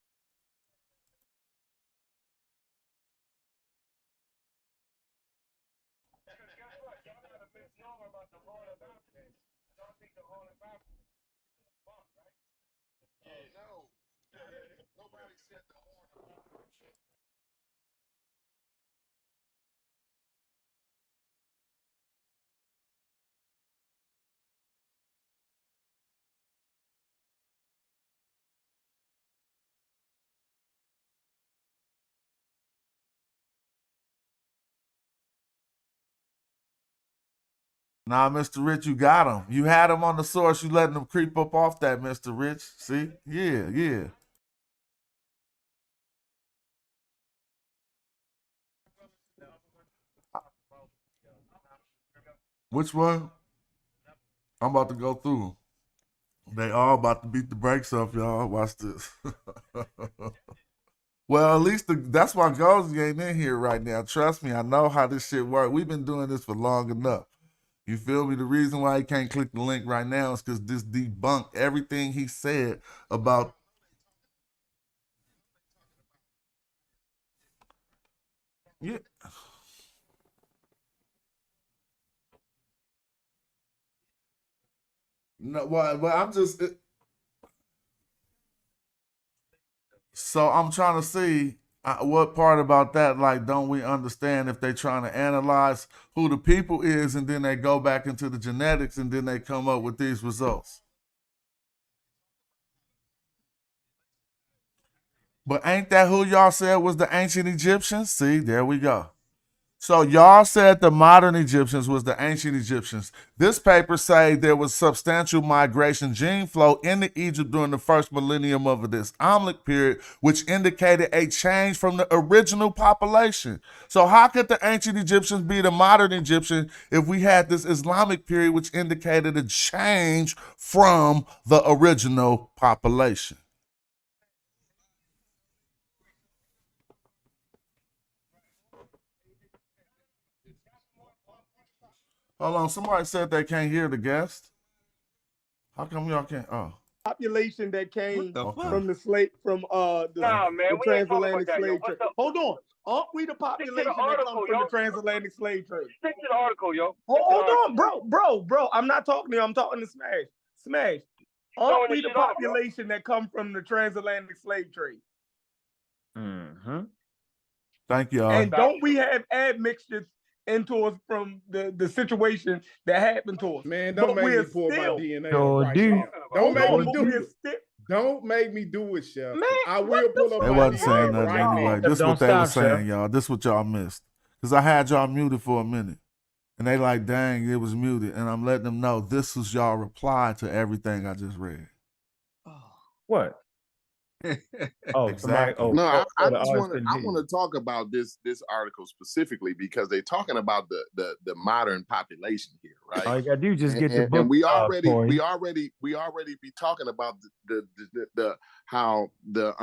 Nah, Mr. Rich, you got him. You had him on the source. You letting him creep up off that, Mr. Rich. See? Yeah. Which one? I'm about to go through. They all about to beat the brakes off, y'all. Watch this. Well, at least that's why Gozy ain't in here right now. Trust me, I know how this shit works. We've been doing this for long enough. You feel me? The reason why he can't click the link right now is because this debunked everything he said about. Yeah. No, well, I'm just. So I'm trying to see What part about that? Like, don't we understand if they're trying to analyze who the people is, and then they go back into the genetics, and then they come up with these results? But ain't that who y'all said was the ancient Egyptians? See, there we go. So y'all said the modern Egyptians was the ancient Egyptians. This paper say there was substantial migration gene flow into Egypt during the first millennium of this Islamic period, which indicated a change from the original population. So how could the ancient Egyptians be the modern Egyptian if we had this Islamic period which indicated a change from the original population? Hold on, somebody said they can't hear the guest. How come y'all can't? Oh.
Population that came
Okay.
from the slave the transatlantic slave trade. Hold on. Aren't we the population that comes from the transatlantic slave trade?
Stick to the article, yo.
Hold on, bro. I'm not talking to you. I'm talking to Smash. Smash. Aren't we the population that come from the transatlantic slave trade?
Mm-hmm. Thank you.
And don't we have admixtures into us from the situation that happened to us?
Man, don't make me pull my DNA right now. Don't make me do it, Chef.
Man,
I will pull up
They
my
wasn't
DNA
saying nothing
right
anyway.
now.
This is what they were saying, y'all. This is what y'all missed. Because I had y'all muted for a minute. And they like, dang, it was muted. And I'm letting them know this was y'all reply to everything I just read.
What? Oh,
exactly.
No, I just want to talk about this article specifically because they're talking about the modern population here, right?
All you gotta do is just get the book.
And we already be talking about the how the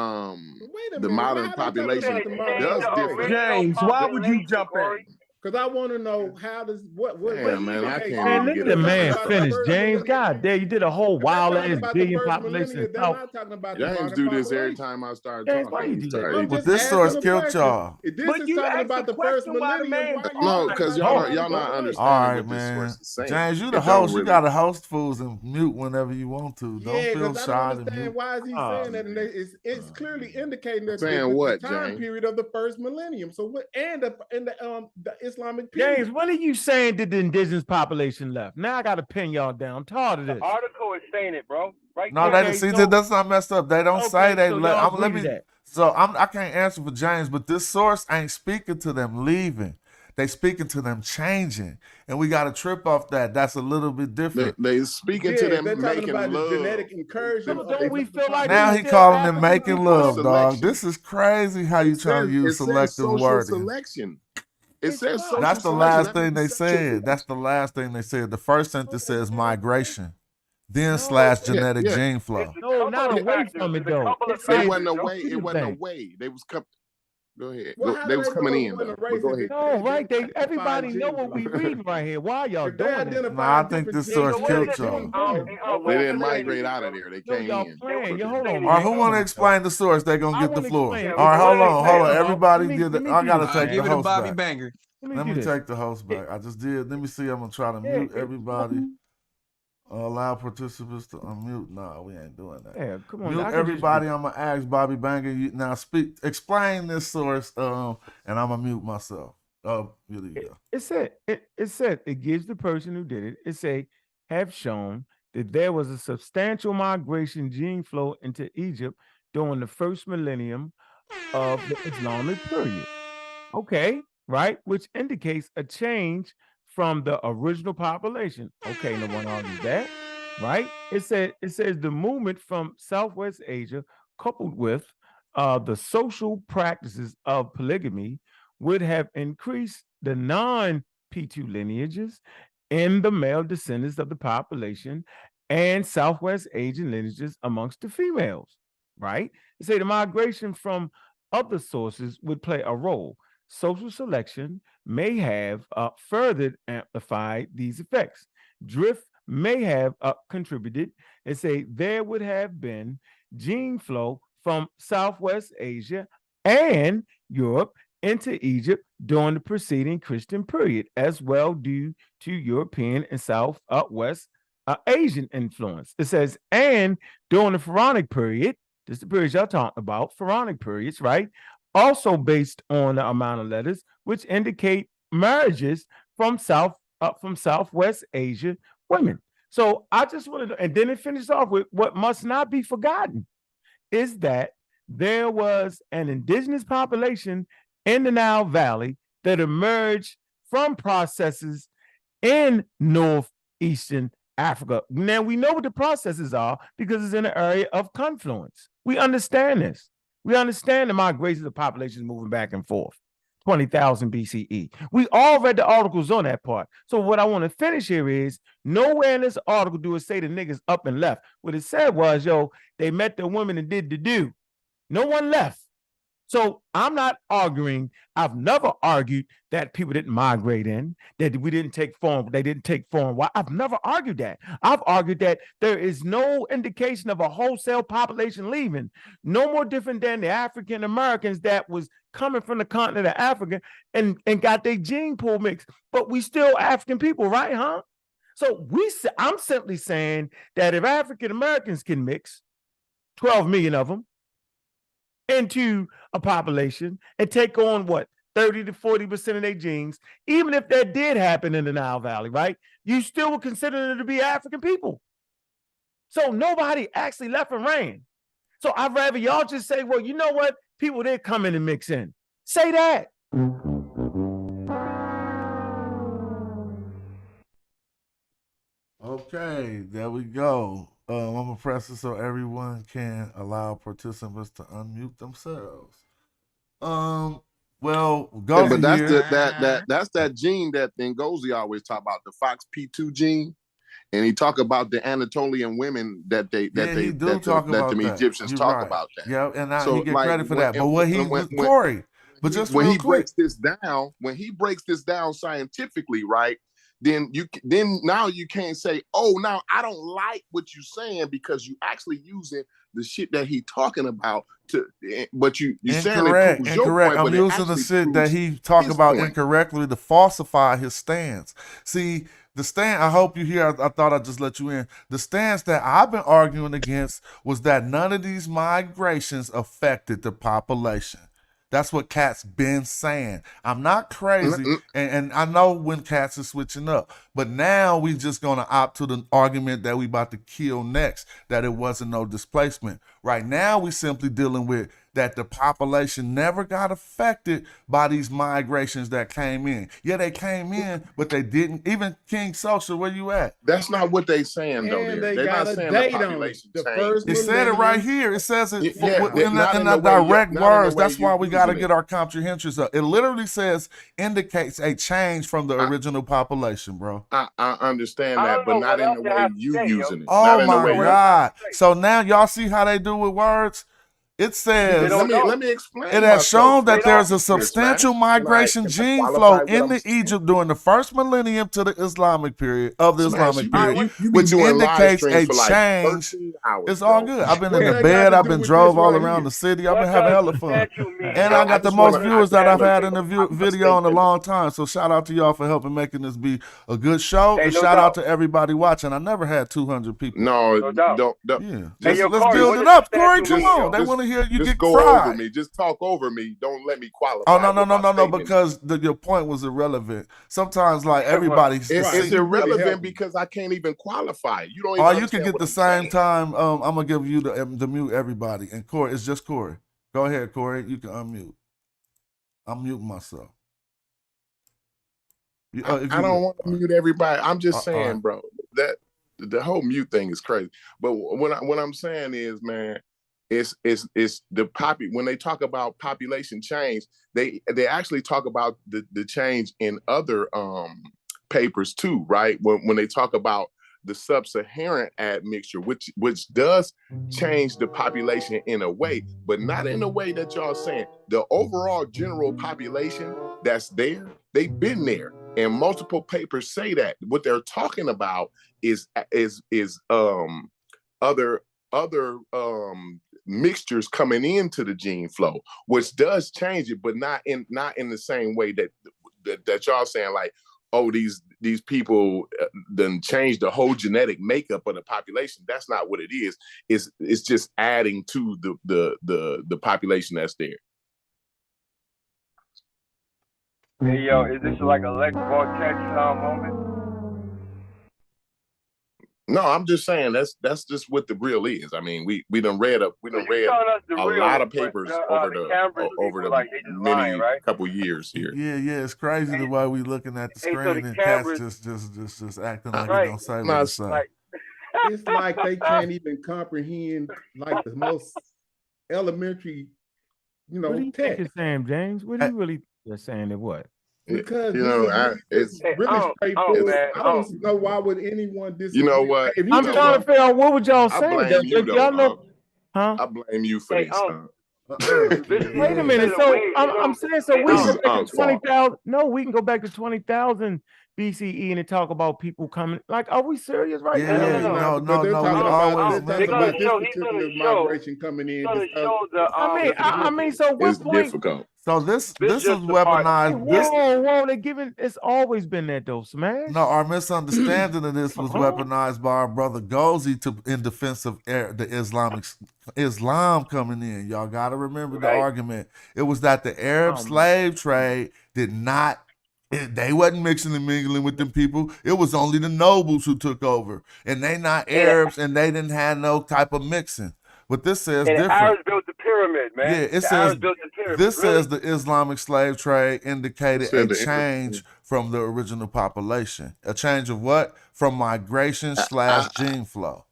modern population does differ.
James, why would you jump in?
Because I want to know how does what
Damn, man, I can't
Man,
even
let
get
the man
about the
finish.
first
James, God damn, you did a whole wild ass billion population.
They're not talking about the
James
modern
do this every
population.
time I start
James,
talking.
why you do that?
I'm
But
just
this source
asking a
killed
question.
y'all.
If this is talking about the first millennium, why
No, because y'all not understanding
All right,
what this
man.
source is saying.
James, you the
It don't
host. You
really-
got to host fools and mute whenever you want to. Don't
Yeah,
feel
because I
shy
don't
to
understand
mute.
why is he saying that, and it's clearly indicating that
Saying
the
what,
time
James?
period of the first millennium. So what and the Islamic period.
James, when are you saying that the indigenous population left? Now I got to pin y'all down. I'm tired of this.
The article is saying it, bro. Right
No,
there.
they see that's not messed up. They don't say they
so
let.
y'all
Let
agree
me.
to that.
So I can't answer for James, but this source ain't speaking to them leaving. They speaking to them changing, and we got to trip off that. That's a little bit different.
They speaking to them making love.
Genetic incursion.
Don't we feel like
Now
we
he
still
calling them
African
making
people?
love, dog.
Selection.
This is crazy how you trying to use
It says
selective
social
wording.
selection. It says social
That's the
selection.
last
That
thing
means
they
sexual
said.
selection.
That's the last thing they said. The first sentence says migration, then slash genetic gene flow.
No, not away from it though.
It wasn't away. It wasn't away. They was coming. Go ahead. They was coming in though. But go ahead.
No, right? Everybody know what we reading right here. Why y'all doing this?
No, I think this source killed y'all.
They didn't migrate out of there. They came in.
Playing. Hold on.
All right, who want to explain the source? They're going to get the floor.
explain.
All right, hold
Explain.
on. Everybody
Let
get
me
it. I got to
do
take
this.
the host back.
banger.
Let me take the host back. I just did. Let me see. I'm going to try to mute everybody. Allow participants to unmute. No, we ain't doing that.
Yeah, come on.
Mute everybody. I'm going to ask Bobby Banger. Now explain this source, and I'm going to mute myself. Really,
It said it gives the person who did it. It say have shown that there was a substantial migration gene flow into Egypt during the first millennium of the Islamic period. Okay, right, which indicates a change from the original population. Okay, no one argues that, right? It says the movement from Southwest Asia, coupled with the social practices of polygamy, would have increased the non-P2 lineages in the male descendants of the population and Southwest Asian lineages amongst the females, right? They say the migration from other sources would play a role. Social selection may have further amplified these effects. Drift may have contributed. They say there would have been gene flow from Southwest Asia and Europe into Egypt during the preceding Christian period, as well due to European and Southwest Asian influence. It says, and during the Pharaonic period, this is the period y'all talking about, Pharaonic periods, right? also based on the amount of letters, which indicate marriages from Southwest Asia women. So I just wanted to, and then it finishes off with what must not be forgotten is that there was an indigenous population in the Nile Valley that emerged from processes in northeastern Africa. Now we know what the processes are because it's in an area of confluence. We understand this. We understand the migrations of populations moving back and forth. 20,000 BCE. We all read the articles on that part. So what I want to finish here is nowhere in this article do it say the niggas up and left. What it said was, yo, they met the women and did the do. No one left. So I'm not arguing. I've never argued that people didn't migrate in, that we didn't take foreign, they didn't take foreign. Why? I've never argued that. I've argued that there is no indication of a wholesale population leaving. No more different than the African Americans that was coming from the continent of Africa and got their gene pool mixed. But we still African people, right, huh? So I'm simply saying that if African Americans can mix, 12 million of them, into a population and take on what 30 to 40% of their genes, even if that did happen in the Nile Valley, right? You still would consider them to be African people. So nobody actually left and ran. So I'd rather y'all just say, well, you know what? People did come in and mix in. Say that.
Okay, there we go. I'm gonna press it so everyone can allow participants to unmute themselves. Well, go.
But that's that gene that Ngozi always talk about, the FOXP2 gene, and he talk about the Anatolian women that the Egyptians talk about that.
Yeah, and he get credit for that. But Corey, but just
when he breaks this down scientifically, right? Then now you can't say, oh, now I don't like what you're saying because you actually using the shit that he talking about but you're saying it proves your point,
I'm using the shit that he talk about incorrectly to falsify his stance. See, the stance, I hope you hear, I thought I'd just let you in. The stance that I've been arguing against was that none of these migrations affected the population. That's what Cat's been saying. I'm not crazy, and I know when Cats is switching up, but now we just gonna opt to the argument that we about to kill next, that it wasn't no displacement. Right now, we simply dealing with that the population never got affected by these migrations that came in. Yeah, they came in, but they didn't. Even King Social, where you at?
That's not what they saying, though. They're not saying the population changed.
It said it right here. It says it in the direct words. That's why we got to get our comprehensions up. It literally says, indicates a change from the original population, bro.
I understand that, but not in the way you using it.
Oh, my God. So now y'all see how they do with words? It says,
let me explain.
It has shown that there's a substantial migration gene flow into Egypt during the first millennium to the Islamic period, which indicates a change. It's all good. I've been in the bed. I've been drove all around the city. I've been having hella fun. And I got the most viewers that I've had in the video in a long time. So shout out to y'all for helping making this be a good show. And shout out to everybody watching. I never had 200 people.
No, don't.
Yeah. Let's build it up. Corey, come on. They want to hear you get fried.
Over me. Just talk over me. Don't let me qualify.
Oh, no, because your point was irrelevant. Sometimes, like, everybody's...
It's irrelevant because I can't even qualify. You don't even
you can get the same time. I'm going to give you the mute everybody. And Corey, it's just Corey. Go ahead, Corey. You can unmute. I'm muting myself.
I don't want to mute everybody. I'm just saying, bro, that the whole mute thing is crazy. But what I'm saying is, man, it's when they talk about population change, they actually talk about the change in other papers too, right? When they talk about the sub-Saharan admixture, which does change the population in a way, but not in a way that y'all saying. The overall general population that's there, they've been there, and multiple papers say that. What they're talking about is other mixtures coming into the gene flow, which does change it, but not in the same way that y'all saying, like, oh, these people then change the whole genetic makeup of the population. That's not what it is. It's just adding to the population that's there.
Hey, yo, is this like a Lex Vortex moment?
No, I'm just saying that's just what the real is. I mean, we done read a
real,
lot of papers over the
like they just
many
lying, right?
couple years here.
Yeah, it's crazy the way we looking at the
Hey, so
screen
the
and
cameras-
cats just acting like
Right.
it don't say
No,
what it
it's
say.
It's like they can't even comprehend like the most elementary,
What do you think
text.
it's saying, James? What do you really are saying it what?
Because
You know,
it's really straightforward. I don't know why would anyone disagree.
You know what?
If
I'm trying to figure out what would y'all
I
say.
blame you
If y'all know,
though. I blame you for this.
Wait a minute. So I'm saying, so we
This
can
is
go back to
Uncle fault.
20,000. No, we can go back to 20,000 BCE and talk about people coming. Like, are we serious right now?
No.
They're talking
We
about
always
this particular migration coming in.
I mean, so what
It's
point?
difficult.
So this is weaponized.
Whoa, they giving. It's always been that though, Smash.
No, our misunderstanding of this was weaponized by our brother Gozi in defense of the Islam coming in. Y'all got to remember the argument. It was that the Arab slave trade did not. They wasn't mixing and mingling with them people. It was only the nobles who took over, and they not Arabs, and they didn't have no type of mixing. But this says
And
different.
the Arabs built the pyramid, man.
Yeah, it
the
says
Arabs built the pyramid.
this says the Islamic slave trade indicated
Said
a
the
change from the original population. A change of what? From migration / gene flow.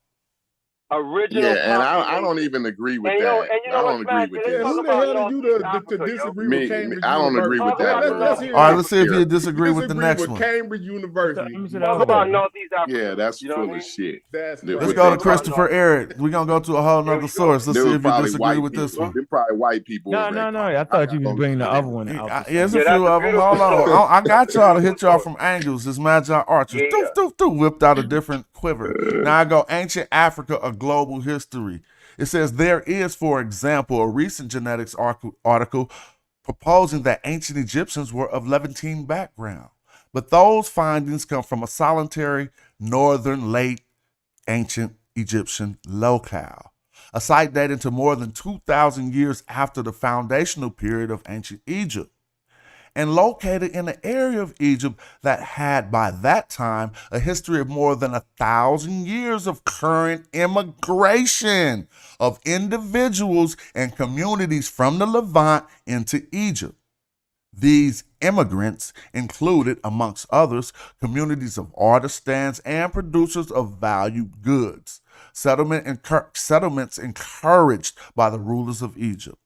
Original
and I don't even agree with that. I don't agree with this.
Who the hell are you to disagree with Cambridge
I don't
University?
agree with that.
Let's hear
All right,
it.
let's see if you disagree with the next one.
Cambridge University.
Talk about Northeast Africa.
Yeah, that's full of shit.
Let's go to Christopher Eric. We're gonna go to a whole nother source. Let's see if you disagree with this one.
They're probably white people.
No. I thought you was bringing the other one out.
Yeah, there's a few of them. Hold on. I got y'all to hit y'all from angles. This Magi Archers whipped out a different quiver. Now I go Ancient Africa, a global history. It says there is, for example, a recent genetics article proposing that ancient Egyptians were of Levantine background. But those findings come from a solitary northern late ancient Egyptian locale, a site dating to more than 2,000 years after the foundational period of ancient Egypt, and located in an area of Egypt that had by that time a history of more than 1,000 years of current immigration of individuals and communities from the Levant into Egypt. These immigrants included, amongst others, communities of artisans and producers of valued goods, settlements encouraged by the rulers of Egypt.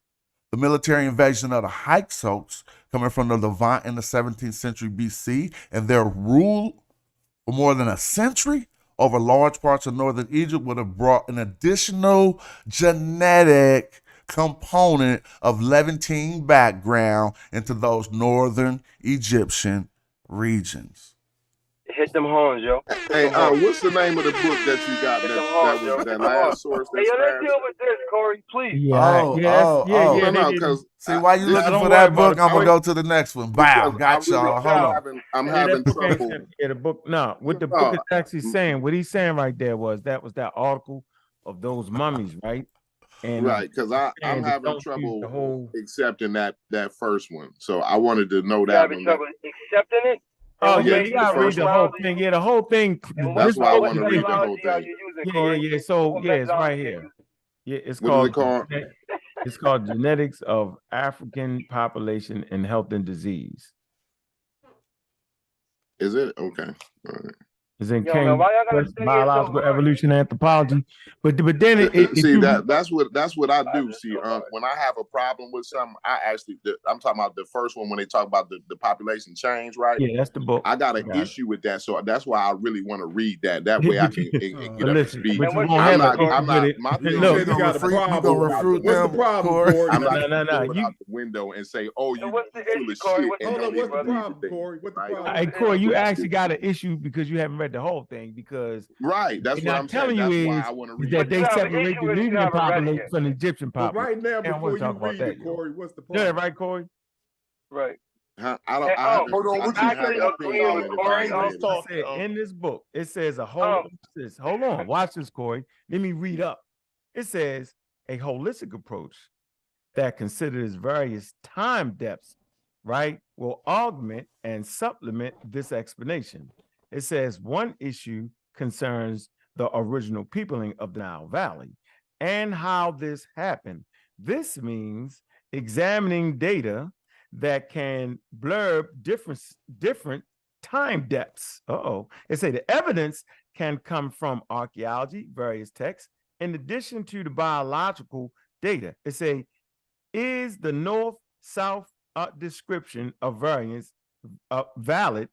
The military invasion of the Hyksos, coming from the Levant in the 17th century BC, and their rule for more than a century over large parts of northern Egypt would have brought an additional genetic component of Levantine background into those northern Egyptian regions.
Hit them horns, yo.
Hey, what's the name of the book that you got? That was that last source.
Hey, yo, let's deal with this, Corey, please.
No, because
see why you looking for that book? I'm gonna go to the next one. Bow, got y'all. Hold on.
I'm having trouble.
Yeah, the book. No, what the book is actually saying, what he's saying right there was that article of those mummies, right? And
right, because I'm having trouble accepting that first one. So I wanted to know that one.
Trouble accepting it?
Oh yeah, you gotta read the whole thing. Yeah, the whole thing.
That's why I want to read the whole thing.
Yeah. So yeah, it's right here. Yeah, it's
called.
It's called Genetics of African Population and Health and Disease.
Is it okay? All right.
It's in biological evolution anthropology, but then
that's what I do. See, when I have a problem with something, I'm talking about the first one when they talk about the population change, right?
Yeah, that's the book.
I got an issue with that, so that's why I really want to read that. That way I can get up to speed. I'm not. My thing is,
you got a problem. What's the problem, Corey?
I'm not out the window and say, "Oh, you full of shit."
Hold on, what's the problem, Corey? What's the problem?
Hey, Corey, you actually got an issue because you haven't read the whole thing, because
that's what I'm
telling
saying.
you
That's
is
why I want to read
that they separate the Nubian population from the Egyptian
But
population.
right now, before you read it, Corey, what's the problem?
Yeah, right, Corey.
Right.
I don't.
Hold on. What
I said in this book, it says hold on, watch this, Corey. Let me read up. It says a holistic approach that considers various time depths right, will augment and supplement this explanation. It says one issue concerns the original peopling of the Nile Valley and how this happened. This means examining data that can blurb different time depths. It say the evidence can come from archaeology, various texts, in addition to the biological data. It say, is the north-south description of variance valid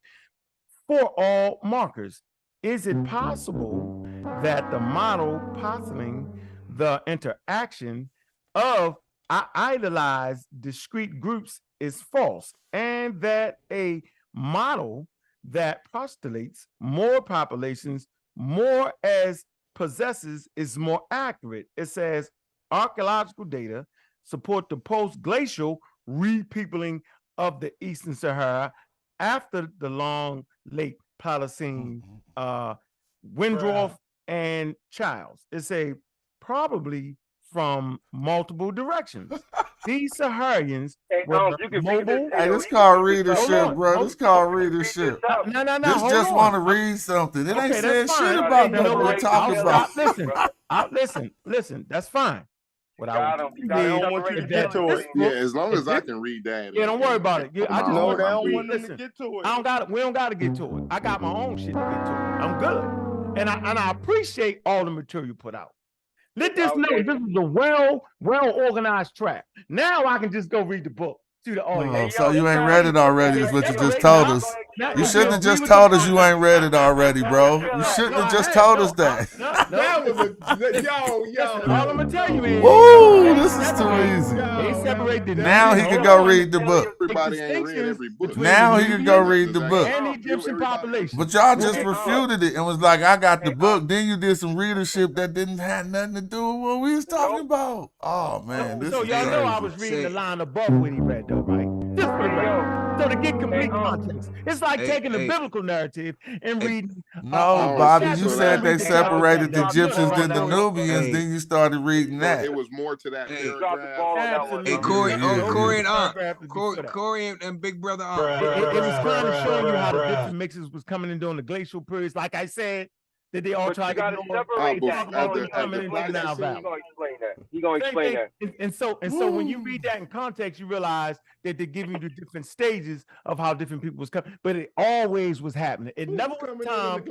for all markers? Is it possible that the model postulating the interaction of idealized discrete groups is false, and that a model that postulates more populations, more as possesses, is more accurate? It says archaeological data support the post-glacial repeopling of the Eastern Sahara after the long late Pliocene, Windroff and Childs. It's a probably from multiple directions. These Saharians were mobile.
Hey, this called readership, bro. This called readership.
No.
This just want to read something. It ain't saying shit about nothing we're talking about.
Listen. That's fine. What I
don't want you to get to it.
Yeah, as long as I can read that.
Yeah, don't worry about it. Yeah, I just
no,
want
they don't
to
want them to
listen.
get to it.
I don't got it. We don't got to get to it. I got my own shit to get to it. I'm good, and I appreciate all the material you put out. Let this know this is a well organized track. Now I can just go read the book to the audience.
So you ain't read it already, is what you just told us. You shouldn't have just told us you ain't read it already, bro. You shouldn't have just told us that.
That was yo.
All I'm gonna tell you is,
woo, this is too easy.
They separated.
Now he can go read the book.
Everybody ain't read every book.
Now he can go read the book.
And the Egyptian population.
But y'all just refuted it and was like, I got the book. Then you did some readership that didn't have nothing to do with what we was talking about. Oh man, this
so
is
y'all
crazy.
know I was reading the line above what he read though, right? Just for the record. So to get complete context. It's like taking the biblical narrative and reading.
No, Bobby, you said they separated the Egyptians than the Nubians, then you started reading that.
It was more to that paragraph.
Hey, Corey and Big Brother
It was kind of showing you how the different mixes was coming in during the glacial periods. Like I said, that they all tried to separate that.
He gonna explain that.
And so when you read that in context, you realize that they give you the different stages of how different people was coming, but it always was happening. It never was time. He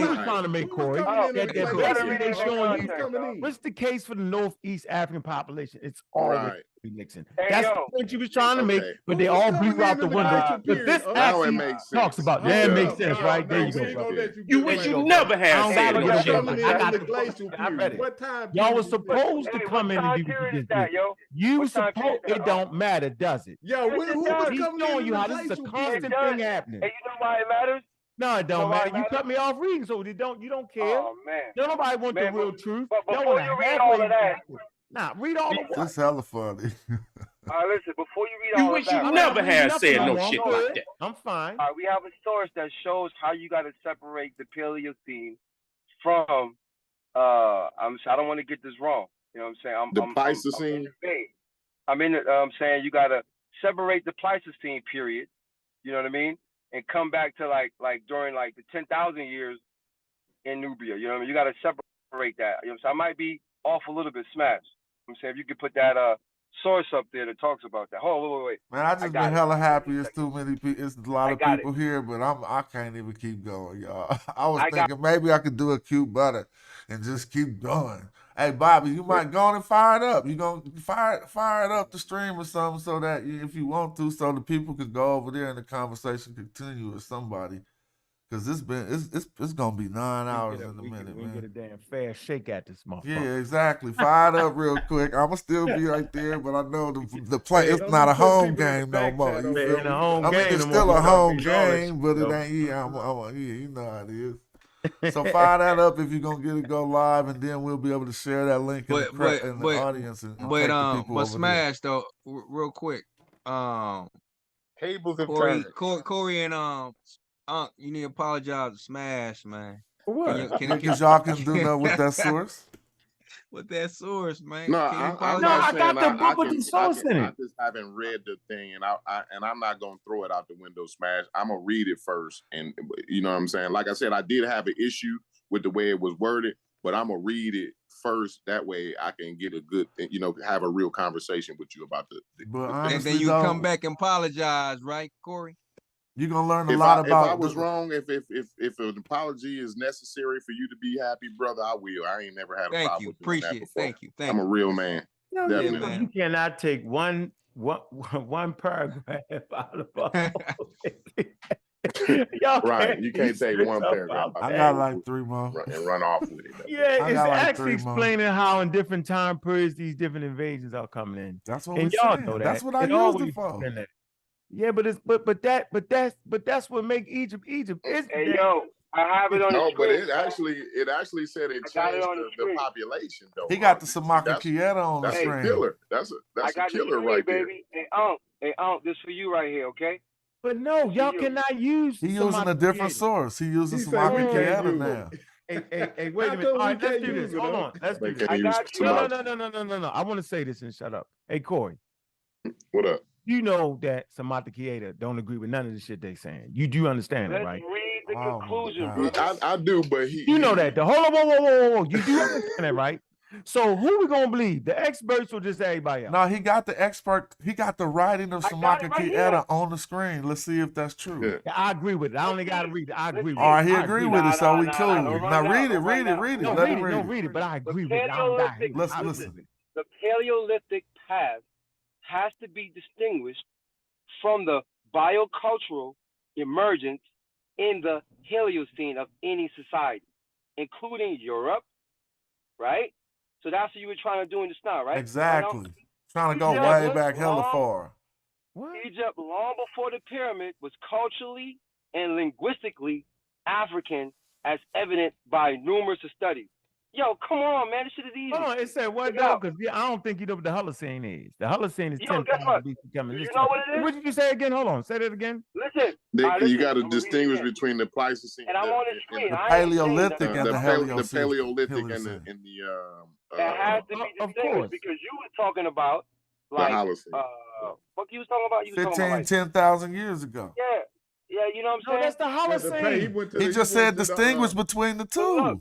was trying to make Corey that basically they showing you what's the case for the Northeast African population. It's always mixing. That's the point you was trying to make, but they all blew out the window. But this actually talks about that. Makes sense, right? There you go, brother.
You wish you never had said
I read it. Y'all was supposed to come in and do this. You supposed. It don't matter, does it?
Yo, who was coming
showing you how
in
this is a
the
constant thing happening.
Hey, you know why it matters?
No, it don't matter. You cut me off reading, so you don't care.
Oh man.
Don't nobody want the real truth.
But before you read all of that,
read all of that.
That's hella funny.
Listen, before you read all of that,
you never had said no shit like that.
I'm fine.
We have a source that shows how you got to separate the Paleocene from. I don't want to get this wrong. You know what I'm saying?
The Pleistocene.
I'm saying you got to separate the Pleistocene period. You know what I mean? And come back to like during like the 10,000 years in Nubia. You know what I mean? You got to separate that. You know what I'm saying? I might be off a little bit, Smash. I'm saying if you could put that source up there that talks about that. Hold on, wait.
Man, I just been hella happy. It's too many people. It's a lot of people here, but I can't even keep going, y'all. I was thinking maybe I could do a cute butter and just keep going. Hey, Bobby, you might go on and fire it up. You gonna fire it up the stream or something so that if you want to, so the people could go over there and the conversation continue with somebody. Cause it's gonna be 9 hours in a minute, man.
Get a damn fair shake at this motherfucker.
Yeah, exactly. Fire it up real quick. I'ma still be right there, but I know the play. It's not a home game no more. You feel me? It's still a home game, but it ain't. Yeah, you know how it is. So fire that up if you're gonna get it go live, and then we'll be able to share that link in the audience.
But Smash though, real quick.
Tables have turned.
Corey and Ankh, you need to apologize to Smash, man.
For what?
Because y'all can do that with that source.
with that source, man.
No,
Can you
I'm
No,
not
I
saying
got the book with the source in
I
it.
just haven't read the thing, and I'm not gonna throw it out the window, Smash. I'm gonna read it first, and you know what I'm saying. Like I said, I did have an issue with the way it was worded, but I'm gonna read it first. That way, I can get a good, have a real conversation with you about the
But
and then you come back and apologize, right, Corey?
You're gonna learn a lot about.
If I was wrong, if an apology is necessary for you to be happy, brother, I will. I ain't never had a problem with doing that before.
Thank you.
I'm a real man. Definitely.
You cannot take one paragraph out of
right. You can't take one paragraph.
I got like 3 more.
And run off with it.
Yeah, it's
like
actually explaining how in different time periods these different invasions are coming in.
That's what
and
we're
y'all
saying.
know that.
That's what I used it for.
Yeah, but that's what make Egypt.
Hey, yo, I have it on the
No, but
screen.
it actually said it changed the population though.
He got the Samaka Kieta on the screen.
Killer. That's a killer right there.
Baby. Hey, this for you right here, okay?
But no, y'all cannot use.
He using a different source. He using Samaka Kieta now.
Hey, wait a minute. All right, let's do this. Hold on. Let's do this. No. I want to say this and shut up. Hey, Corey.
What up?
You know that Samata Kieta don't agree with none of the shit they saying. You do understand that, right?
Read the conclusion.
I do, but
you know that. Hold on, whoa. You do understand that, right? So who we gonna believe? The experts or just everybody else?
No, he got the expert. He got the writing of Samaka Kieta on the screen. Let's see if that's true.
Yeah, I agree with it. I only gotta read it. I agree with it.
All right, he agree with it, so we cool. Now read it.
No, read it. But I agree with it.
Let's listen.
The Paleolithic past has to be distinguished from the biocultural emergence in the Paleocene of any society, including Europe, right? So that's what you were trying to do in the start, right?
Exactly. Trying to go way back hella far.
Egypt, long before the pyramid, was culturally and linguistically African, as evident by numerous studies. Yo, come on, man. This shit is easy.
Hold on, it said what though? Because I don't think you know what the Holocene is. The Holocene is 10,000 BC coming.
You know what it is?
What did you say again? Hold on, say that again.
Listen.
You got to distinguish between the Pleistocene
and I'm on the screen.
The Paleolithic and the
Paleolithic
and
the
it has to be distinguished because you were talking about like what you was talking about? You was
15,
talking about
10,000 years ago.
Yeah, you know what I'm saying?
That's the Holocene.
He just said distinguish between the two.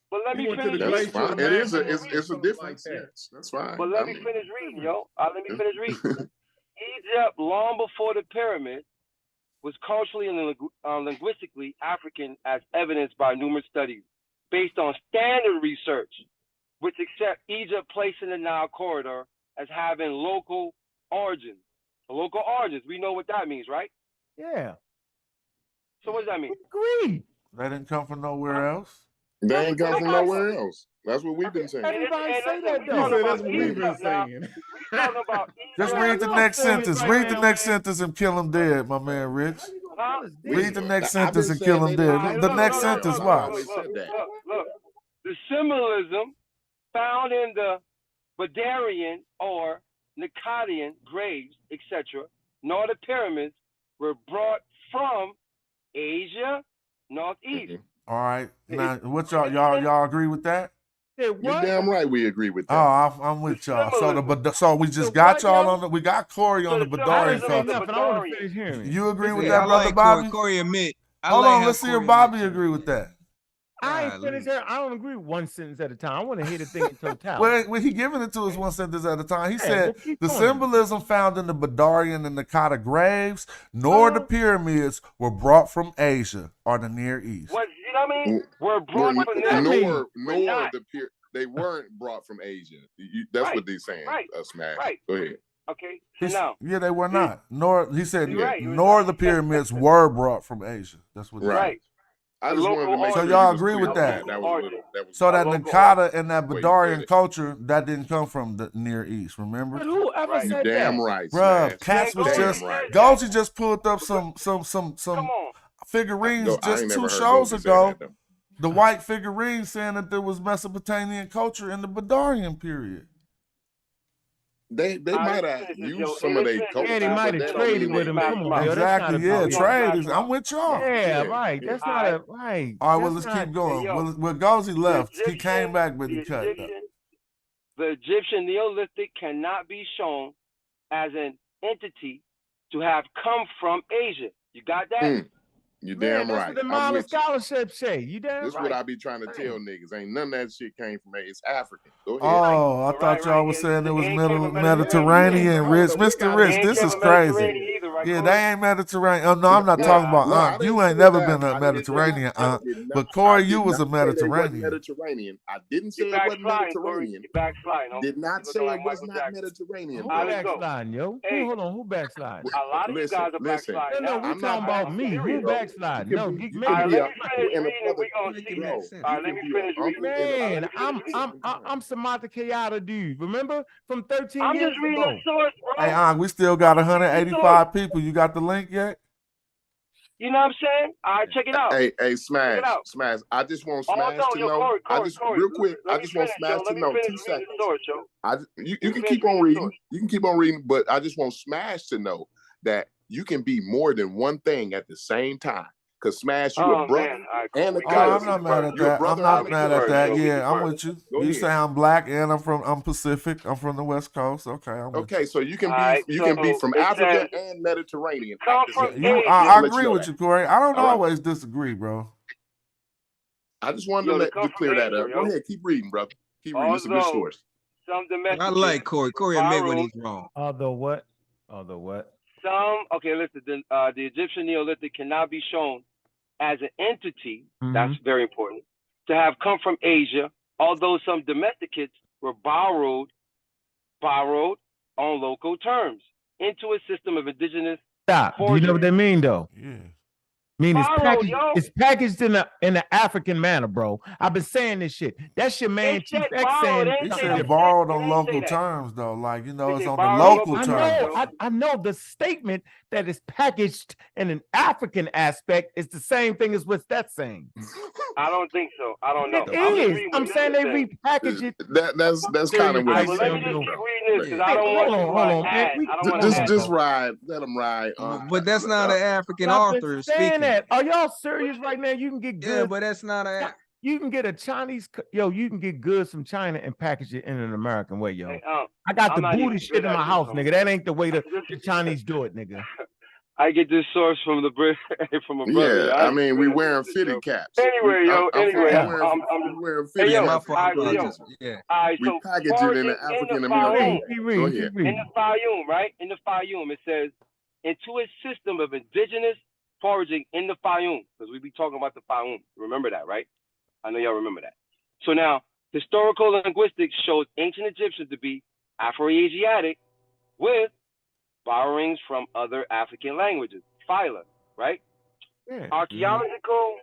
But let me finish.
That's fine. It's a different sense. That's fine.
But let me finish reading, yo. Let me finish reading. Egypt, long before the pyramid, was culturally and linguistically African, as evidenced by numerous studies based on standard research, which accept Egypt placed in the Nile corridor as having local origins. Local origins. We know what that means, right?
Yeah.
So what does that mean?
Agree.
They didn't come from nowhere else.
They ain't come from nowhere else. That's what we've been saying.
Everybody say that though.
That's what we've been saying.
Just read the next sentence. Read the next sentence and kill him dead, my man Rich. Read the next sentence and kill him dead. The next sentence, watch.
Look, the symbolism found in the Badarian or Akkadian graves, etc., nor the pyramids were brought from Asia, Northeast.
All right. Now, what y'all agree with that?
You're damn right we agree with that.
Oh, I'm with y'all. So we just got y'all on we got Corey on the Badarian culture. You agree with that, brother Bobby?
Corey admit.
Hold on, let's see if Bobby agree with that.
I ain't finished here. I don't agree with one sentence at a time. I want to hear the thing in totality.
Well, he giving it to us one sentence at a time. He said the symbolism found in the Badarian and Akkadian graves, nor the pyramids were brought from Asia or the Near East.
What you know what I mean? Were brought from
they weren't brought from Asia. That's what they're saying. Smash.
Right.
Go ahead.
Okay. So now.
Yeah, they were not. Nor he said nor the pyramids were brought from Asia. That's what.
Right.
I just wanted to make
so
sure
y'all agree with that? So that Nakata and that Badarian culture that didn't come from the Near East, remember?
But whoever said
damn
that?
right,
bruh. Cats was just Goji just pulled up some figurines just 2 shows ago. The white figurines saying that there was Mesopotamian culture in the Badarian period.
They might have used some of their culture.
Yeah, they might have traded with them. Come on,
exactly. Yeah, trade. I'm with y'all.
Yeah, right. That's not right.
All right, well, let's keep going. Well, Gozi left. He came back, but he cut.
the Egyptian Neolithic cannot be shown as an entity to have come from Asia. You got that?
You
Man,
damn
that's
right.
what the
I'm
model
with you.
scholarship say. You damn
This is
right.
what I be trying to tell niggas. Ain't none of that shit came from It's African. Go ahead.
Oh, I thought y'all was saying it was Mediterranean, Rich. Mr. Rich, this is crazy. Yeah, they ain't Mediterranean. Oh, no, I'm not talking about Ankh. You ain't never been a Mediterranean, Ankh. But Corey, you was a Mediterranean.
Mediterranean. I didn't say it wasn't Mediterranean. Did not say it was not Mediterranean.
Who backsliding, yo? Hold on, who backsliding?
A lot of you guys are backsliding.
No, we talking about me. Who backsliding? No,
let me finish reading and we gonna see. Let me finish reading.
Man, I'm Samantha Kayada, dude. Remember from 13
I'm
years
just reading
ago.
the source, bro.
Hey, Ankh, we still got 185 people. You got the link yet?
You know what I'm saying? All right, check it out.
Hey, Smash. I just want Smash to know. Real quick, I just want Smash to know. 2 seconds. You can keep on reading. You can keep on reading, but I just want Smash to know that you can be more than one thing at the same time. Because Smash, you a brother and a cousin.
I'm not mad at that. I'm not mad at that. Yeah, I'm with you. You say I'm black and I'm Pacific. I'm from the West Coast. Okay, I'm with you.
So you can be from Africa and Mediterranean.
I agree with you, Corey. I don't always disagree, bro.
I just wanted to clear that up. Go ahead, keep reading, brother. Keep reading. It's a good source.
I like Corey. Corey admit when he's wrong.
Although what?
Listen, the Egyptian Neolithic cannot be shown as an entity, that's very important, to have come from Asia, although some domesticates were borrowed on local terms into a system of indigenous.
Stop. Do you know what they mean, though?
Yeah.
It's packaged in an African manner, bro. I've been saying this shit. That's your man Chief X saying.
He said borrowed on local terms, though. Like, you know, it's on the local terms.
I know the statement that is packaged in an African aspect is the same thing as what that's saying.
I don't think so. I don't know.
It is. I'm saying they repackage it.
That's kind of what he's saying.
Let me just keep reading this because I don't want
to. Just ride. Let him ride.
But that's not an African author speaking.
Are y'all serious right now? You can get good.
Yeah, but that's not a.
You can get a Chinese. You can get goods from China and package it in an American way, yo. I got the booty shit in my house, nigga. That ain't the way the Chinese do it, nigga.
I get this source from a brother.
Yeah, I mean, we wearing fitted caps.
Anyway, I'm
wearing fitted caps.
We
package it in an African American. Go ahead.
In the Fayum, right? In the Fayum, it says, into a system of indigenous foraging in the Fayum, because we be talking about the Fayum. Remember that, right? I know y'all remember that. So now, historical linguistics shows ancient Egyptians to be Afro-Asiatic with borrowings from other African languages, phyla, right?
Yeah.
Archaeological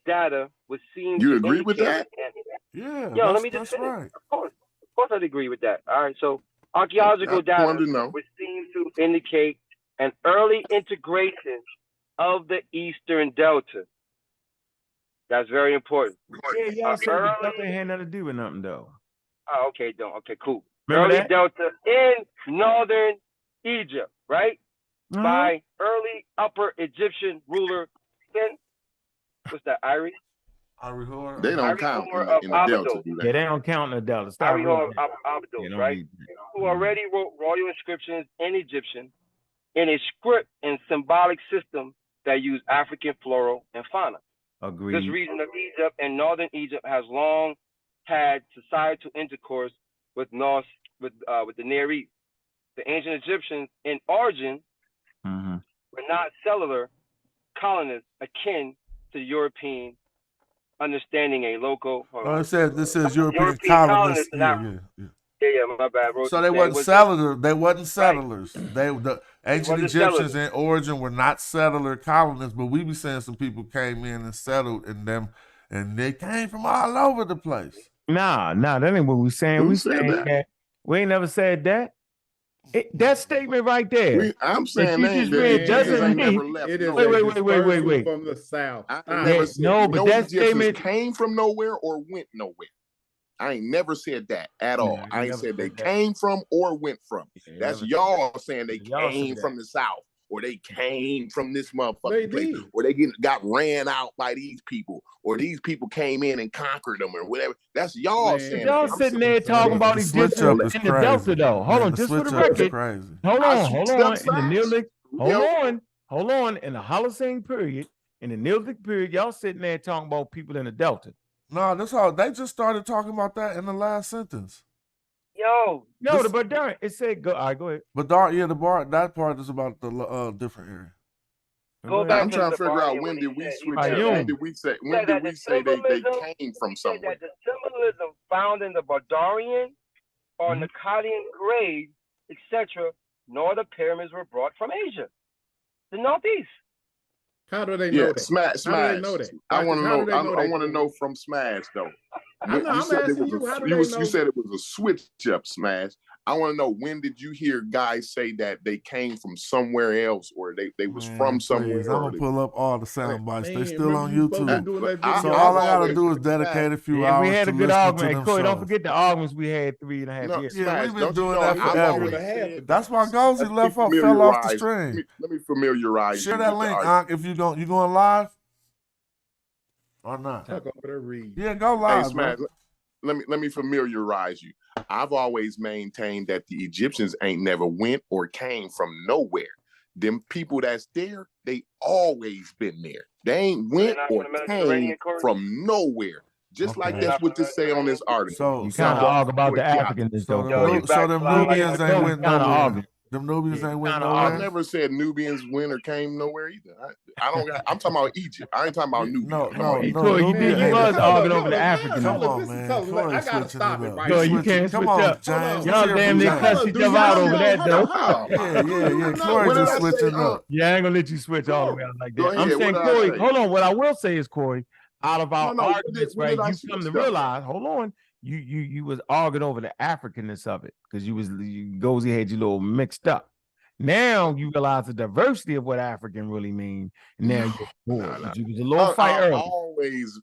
data was seen.
You agree with that?
Yeah.
Yo, let me just finish. Right. Of course, I'd agree with that. All right, so archaeological data was seen to indicate an early integration of the Eastern Delta. That's very important.
Yeah, y'all said the Delta ain't had nothing to do with nothing, though.
Oh, okay, okay, cool.
Remember
early
that?
Delta in northern Egypt, right? By early Upper Egyptian ruler, what's that, Irie?
They don't count in the Delta.
Yeah, they don't count in the Delta. Stop
right? Who already wrote royal inscriptions in Egyptian in a script and symbolic system that use African floral and fauna.
Agreed.
This region of Egypt and northern Egypt has long had societal intercourse with the Near East. The ancient Egyptians in origin were not cellular colonists akin to European understanding a local.
This says European colonists.
Yeah, my bad, bro.
So they wasn't settlers. They wasn't settlers. The ancient Egyptians in origin were not settler colonists, but we be saying some people came in and settled in them, and they came from all over the place.
Nah, that ain't what we saying.
Who
we
said
saying that? We ain't never said that. That statement right there.
I'm saying
that you just read doesn't mean. Wait.
From the South.
But that statement
came from nowhere or went nowhere. I ain't never said that at all. I ain't said they came from or went from. That's y'all saying they came from the South or they came from this motherfucking place, or they got ran out by these people, or these people came in and conquered them, or whatever. That's y'all saying.
Y'all sitting there talking about Egyptians in the Delta, though. Hold on, just for the record. Hold on. In the Neolithic, hold on. In the Holocene period, in the Neolithic period, y'all sitting there talking about people in the Delta.
No, that's all. They just started talking about that in the last sentence.
Yo,
no, the Badar. It said go. All right, go ahead.
Badar, yeah, the bar. That part is about the different area.
Go back. I'm trying to figure out when did we switch? When did we say? When did we say they came from somewhere?
That the symbolism found in the Bardarian or in the Akkadian grave, etc., nor the pyramids were brought from Asia, the Northeast.
How do they know that?
Smash.
How do they know that?
I want to know. I want to know from Smash though. You said it was a switch up, Smash. I want to know, when did you hear guys say that they came from somewhere else, or they was from somewhere?
I'm gonna pull up all the sound bites. They still on YouTube. So all I gotta do is dedicate a few hours.
We had a good argument. Corey, don't forget the arguments we had 3.5 years.
Yeah, we've been doing that forever. That's why Gozy fell off the stream.
Let me familiarize you.
Share that link, Ankh, if you going live or not. Yeah, go live.
Hey, Smash, let me familiarize you. I've always maintained that the Egyptians ain't never went or came from nowhere. Them people that's there, they always been there. They ain't went or came from nowhere. Just like that's what this say on this article.
So you kind of argue about the Africans.
So them Nubians ain't went nowhere. Them Nubians ain't went nowhere.
I never said Nubians went or came nowhere either. I'm talking about Egypt. I ain't talking about Nubia.
No. You was arguing over the Africans.
Come on, man.
I gotta stop it right
now. You can't switch up.
James.
Y'all damn near cuss each other out over that, though.
Yeah. Corey just switching up.
Yeah, I ain't gonna let you switch all the way out like that. I'm saying, Corey, hold on. What I will say is, Corey, out of our arguments, right, you come to realize, hold on. You was arguing over the Africanness of it because Gozy had you a little mixed up. Now you realize the diversity of what African really mean. Now you're bored. You was a little fight early.
Always.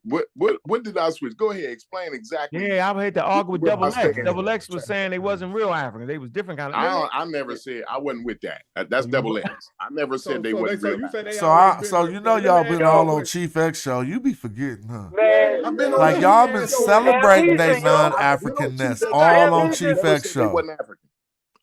What did I switch? Go ahead, explain exactly.
Yeah, I had to argue with Double X. Double X was saying they wasn't real African. They was different kind of.
I never said I wasn't with that. That's Double X. I never said they wasn't real.
So you know y'all been all on Chief X show. You be forgetting, huh?
Man,
I've been
like y'all been celebrating their non-Africanness all on Chief X show.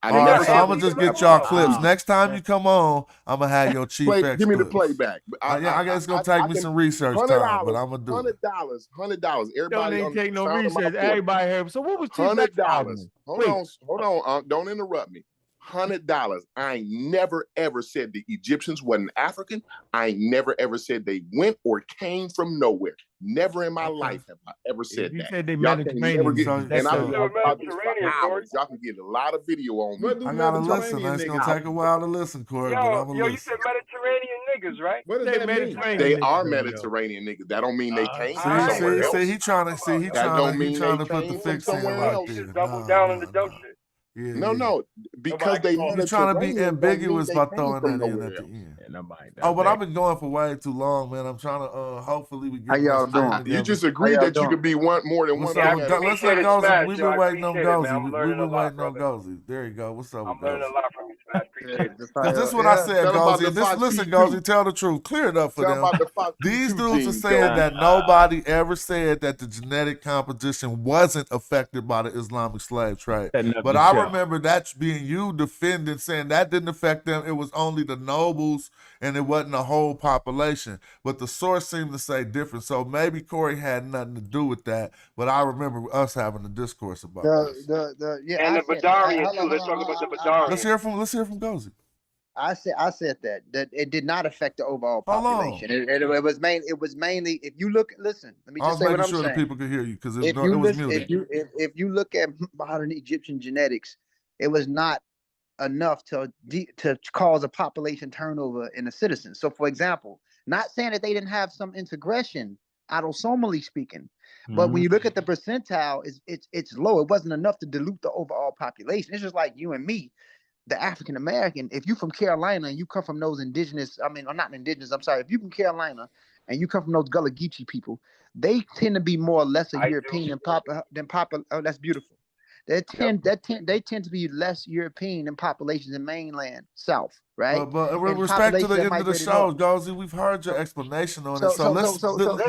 All right, so I'm gonna just get y'all clips. Next time you come on, I'm gonna have your Chief X.
Give me the
clips.
playback.
I guess it's gonna take me some research time, but I'm gonna do it.
$100. Everybody
don't take no research. Everybody here. So what was
$100? Hold on. Don't interrupt me. $100. I ain't never ever said the Egyptians wasn't African. I ain't never ever said they went or came from nowhere. Never in my life have I ever said that.
Said they
Mediterranean. And I'm about this for hours. Y'all can get a lot of video on me.
I gotta listen. It's gonna take a while to listen, Corey.
Yo, you said Mediterranean niggas, right?
What does that mean?
They are Mediterranean niggas. That don't mean they came from somewhere else.
He trying to put the fix in right there.
Double down on the dope shit.
Yeah,
no, because they
trying to be ambiguous by throwing that in at the end. But I've been going for way too long, man. I'm trying to hopefully we get.
How y'all doing?
You just agreed that you could be more than one.
Let's let Gozy. We've been waiting on Gozy. We've been waiting on Gozy. There you go. What's up?
I'm learning a lot from you. I appreciate it.
This is what I said, Gozy. Listen, Gozy, tell the truth. Clear it up for them. These dudes are saying that nobody ever said that the genetic composition wasn't affected by the Islamic slave trade. But I remember that being you defending, saying that didn't affect them. It was only the nobles and it wasn't the whole population. But the source seemed to say different. So maybe Corey had nothing to do with that. But I remember us having a discourse about this.
And the Badarian too. Let's talk about the Badarian.
Let's hear from Gozy.
I said that it did not affect the overall population. It was mainly if you look. Listen, let me just say what I'm saying.
Sure that people could hear you because it was muted.
If you look at modern Egyptian genetics, it was not enough to cause a population turnover in the citizens. So, for example, not saying that they didn't have some integration, autosomally speaking, but when you look at the percentile, it's low. It wasn't enough to dilute the overall population. It's just like you and me, the African American. If you from Carolina and you come from those indigenous, or not indigenous, I'm sorry. If you from Carolina and you come from those Gullah Geechee people, they tend to be more or less European than popular. Oh, that's beautiful. they tend to be less European in populations in mainland South, right?
But with
And
respect to
populations
the
that
end of the
migrated
show,
north.
Gozy, we've heard your explanation on it.
So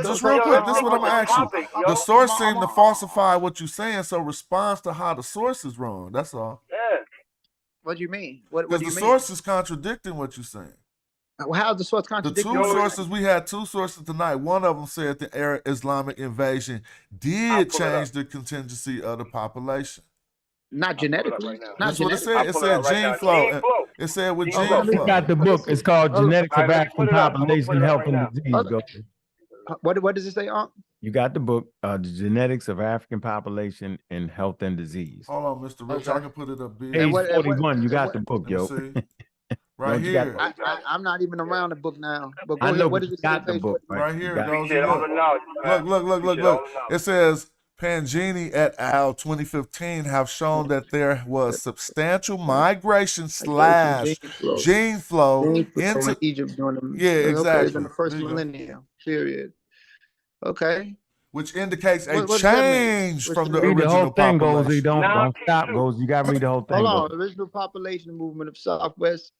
Just real quick, this is what I'm gonna ask you. The source seemed to falsify what you're saying, so response to how the source is wrong. That's all.
Yeah. What do you mean? What do
Because
you
the
mean?
source is contradicting what you're saying.
How's the source
The
contradicting?
two sources, we had two sources tonight. One of them said the Arab Islamic invasion did change the contingency of the population.
Not genetically.
That's what it said. It said gene flow. It said with gene
We
flow.
got the book. It's called Genetics of African Population, Health, and Disease. Go.
What does it say, Ankh?
You got the book, The Genetics of African Population and Health and Disease.
Hold on, Mr. Rich. I can put it up big.
Page 41. You got the book, yo.
Right here.
I'm not even around the book now. But go
I
ahead.
know,
What
but
does
you
it say?
got the book.
Right here.
You
Goes
got
look. It says Pangini et al. 2015 have shown that there was substantial migration / gene flow into
Egypt during the
exactly.
in the first millennium. Period. Okay.
Which indicates a
What
change from the
read the whole
original
thing,
population.
Gozy. Don't stop, Gozy. You got to read the whole thing.
Hold on. Original population movement of Southwest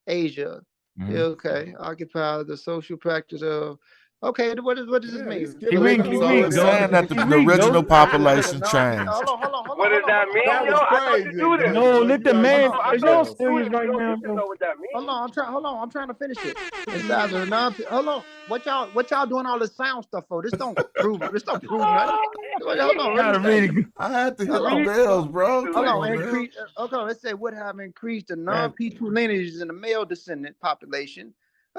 Asia.
Mm-hmm.
Yeah, okay. Occupy the social practice of. Okay, what does this mean?
It's saying that the original population changed.
Hold on.
What does that mean?
That was crazy.
No, let the man. Y'all serious
You
right now?
know what that means.
Hold on. I'm trying to finish it. Hold on. What y'all doing all this sound stuff for? This don't prove nothing. Hold on.
I had to hit the bells, bro.
Hold on. Okay, let's say what have increased the non-P2 lineages in the male descendant population.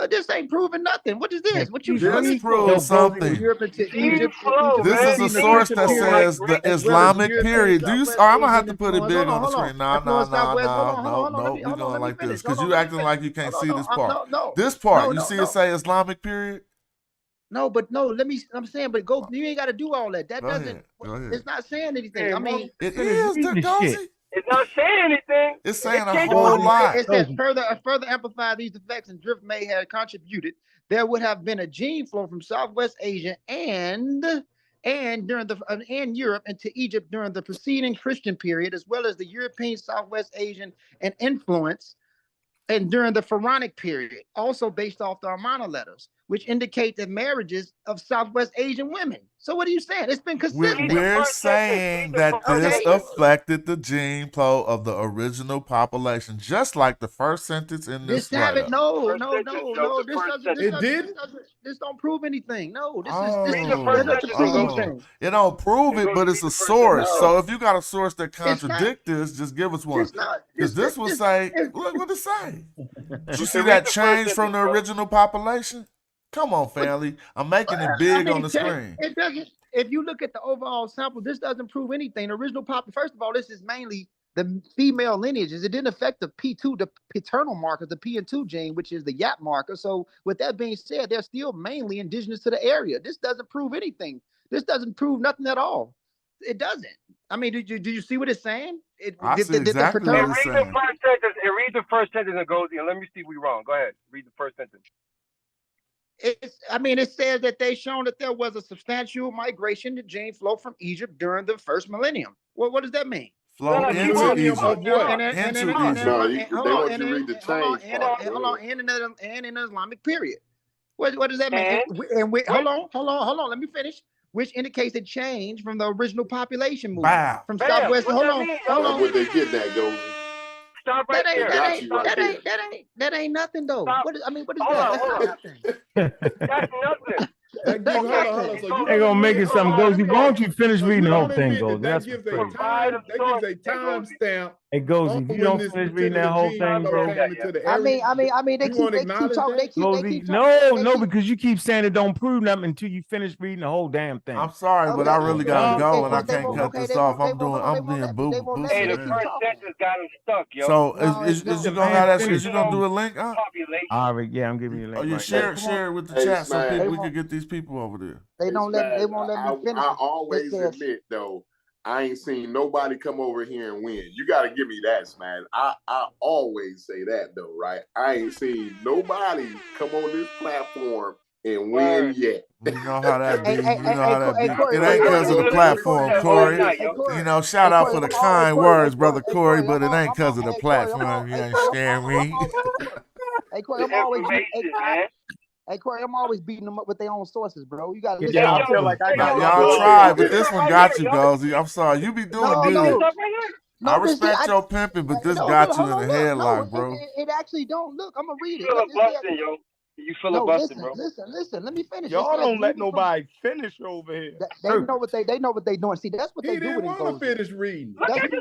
This ain't proving nothing. What is this? What you
just prove something. This is a source that says the Islamic period. I'm gonna have to put it big on the screen. No. We're going like this because you acting like you can't see this part. This part, you see it say Islamic period?
No, but no. I'm saying, but go. You ain't got to do all that. That doesn't. It's not saying anything. I mean,
it is the Gozy.
It's not saying anything.
It's saying a whole lot.
It says further amplify these effects and drift may have contributed. There would have been a gene flow from Southwest Asia and Europe into Egypt during the preceding Christian period, as well as the European, Southwest Asian, and influence, and during the Pharaonic period, also based off the Amarna letters, which indicate the marriages of Southwest Asian women. So what are you saying? It's been consistent.
We're saying that this affected the gene flow of the original population, just like the first sentence in this letter.
No. This don't prove anything. No,
it don't prove it, but it's a source. So if you got a source that contradicts this, just give us one. Because this will say, look what it say. Did you see that change from the original population? Come on, family. I'm making it big on the screen.
It doesn't. If you look at the overall sample, this doesn't prove anything. The original first of all, this is mainly the female lineages. It didn't affect the P2, the paternal marker, the PN2 gene, which is the YAP marker. So with that being said, they're still mainly indigenous to the area. This doesn't prove anything. This doesn't prove nothing at all. It doesn't. I mean, do you see what it's saying?
I see exactly what it's saying.
Read the first sentence and goes, and let me see if we're wrong. Go ahead. Read the first sentence.
It says that they've shown that there was a substantial migration to gene flow from Egypt during the first millennium. What does that mean?
Flow into Egypt.
They want you to read the change part. Hold on, and in the Islamic period. What does that mean? Hold on. Let me finish. Which indicates a change from the original population movement from Southwest. Hold on.
Where they get that goes.
Stop right
That ain't nothing though. What is that?
That's nothing.
Hold on. So
they're gonna make it something. Gozy, why don't you finish reading the whole thing, Gozy?
That gives a timestamp.
Hey, Gozy, you don't finish reading that whole thing, bro.
I mean, they keep talking.
No, because you keep saying it don't prove nothing until you finish reading the whole damn thing.
I'm sorry, but I really gotta go, and I can't cut this off. I'm being boosted.
Hey, the first sentence got him stuck, yo.
So is you gonna have that? Is you gonna do a link?
All right, yeah, I'm giving you a link.
Oh, you share it with the chat so we can get these people over there.
They won't let me finish.
I always admit though, I ain't seen nobody come over here and win. You got to give me that, Smash. I always say that though, right? I ain't seen nobody come on this platform
and win yet.
You know how that be. You know how that be.
Corey,
It ain't because of the platform, Corey.
Corey.
You know, shout out for the kind words, brother Corey, but it ain't because of the
Corey,
platform. You understand me?
Hey, Corey, I'm always beating them up with their own sources, bro. You gotta listen.
Yeah, I feel like I got
Y'all tried, but this one got you, Gozy. I'm sorry. You be doing good. I respect your pimping, but this got you in the headlock, bro.
It actually don't. Look, I'm gonna read it.
Filibustering, yo. You filibustering, bro.
Listen. Let me finish.
Y'all don't let nobody finish over here.
They know what they doing. See, that's what they do.
He didn't want to finish reading. Read it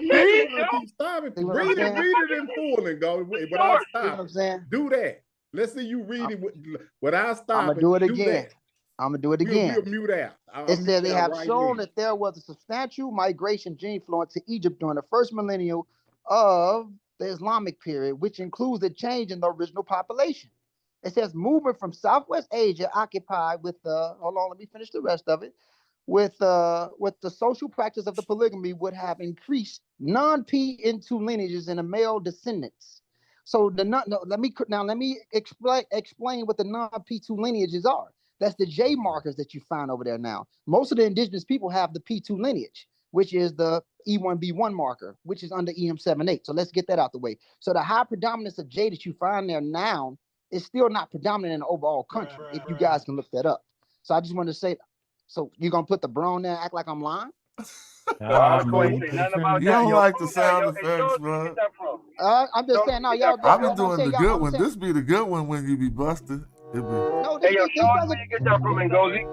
in full and go without stopping.
You know what I'm saying?
Do that. Let's see you read it without stopping.
I'm gonna do it again. I'm gonna do it again.
We'll mute out.
It says they have shown that there was a substantial migration gene flow into Egypt during the first millennium of the Islamic period, which includes a change in the original population. It says movement from Southwest Asia occupied with hold on, let me finish the rest of it. With the social practice of the polygamy would have increased non-P into lineages in the male descendants. So let me explain what the non-P2 lineages are. That's the J markers that you find over there now. Most of the indigenous people have the P2 lineage, which is the E1B1 marker, which is under EM78. So let's get that out the way. So the high predominance of J that you find there now is still not predominant in the overall country, if you guys can look that up. So I just want to say, so you're going to put the bro on there and act like I'm lying?
You don't like the sound effects, bro.
I'm just saying, no, y'all.
I've been doing the good one. This be the good one when you be busted.
Hey, yo, show us where you get that from, Ngozi.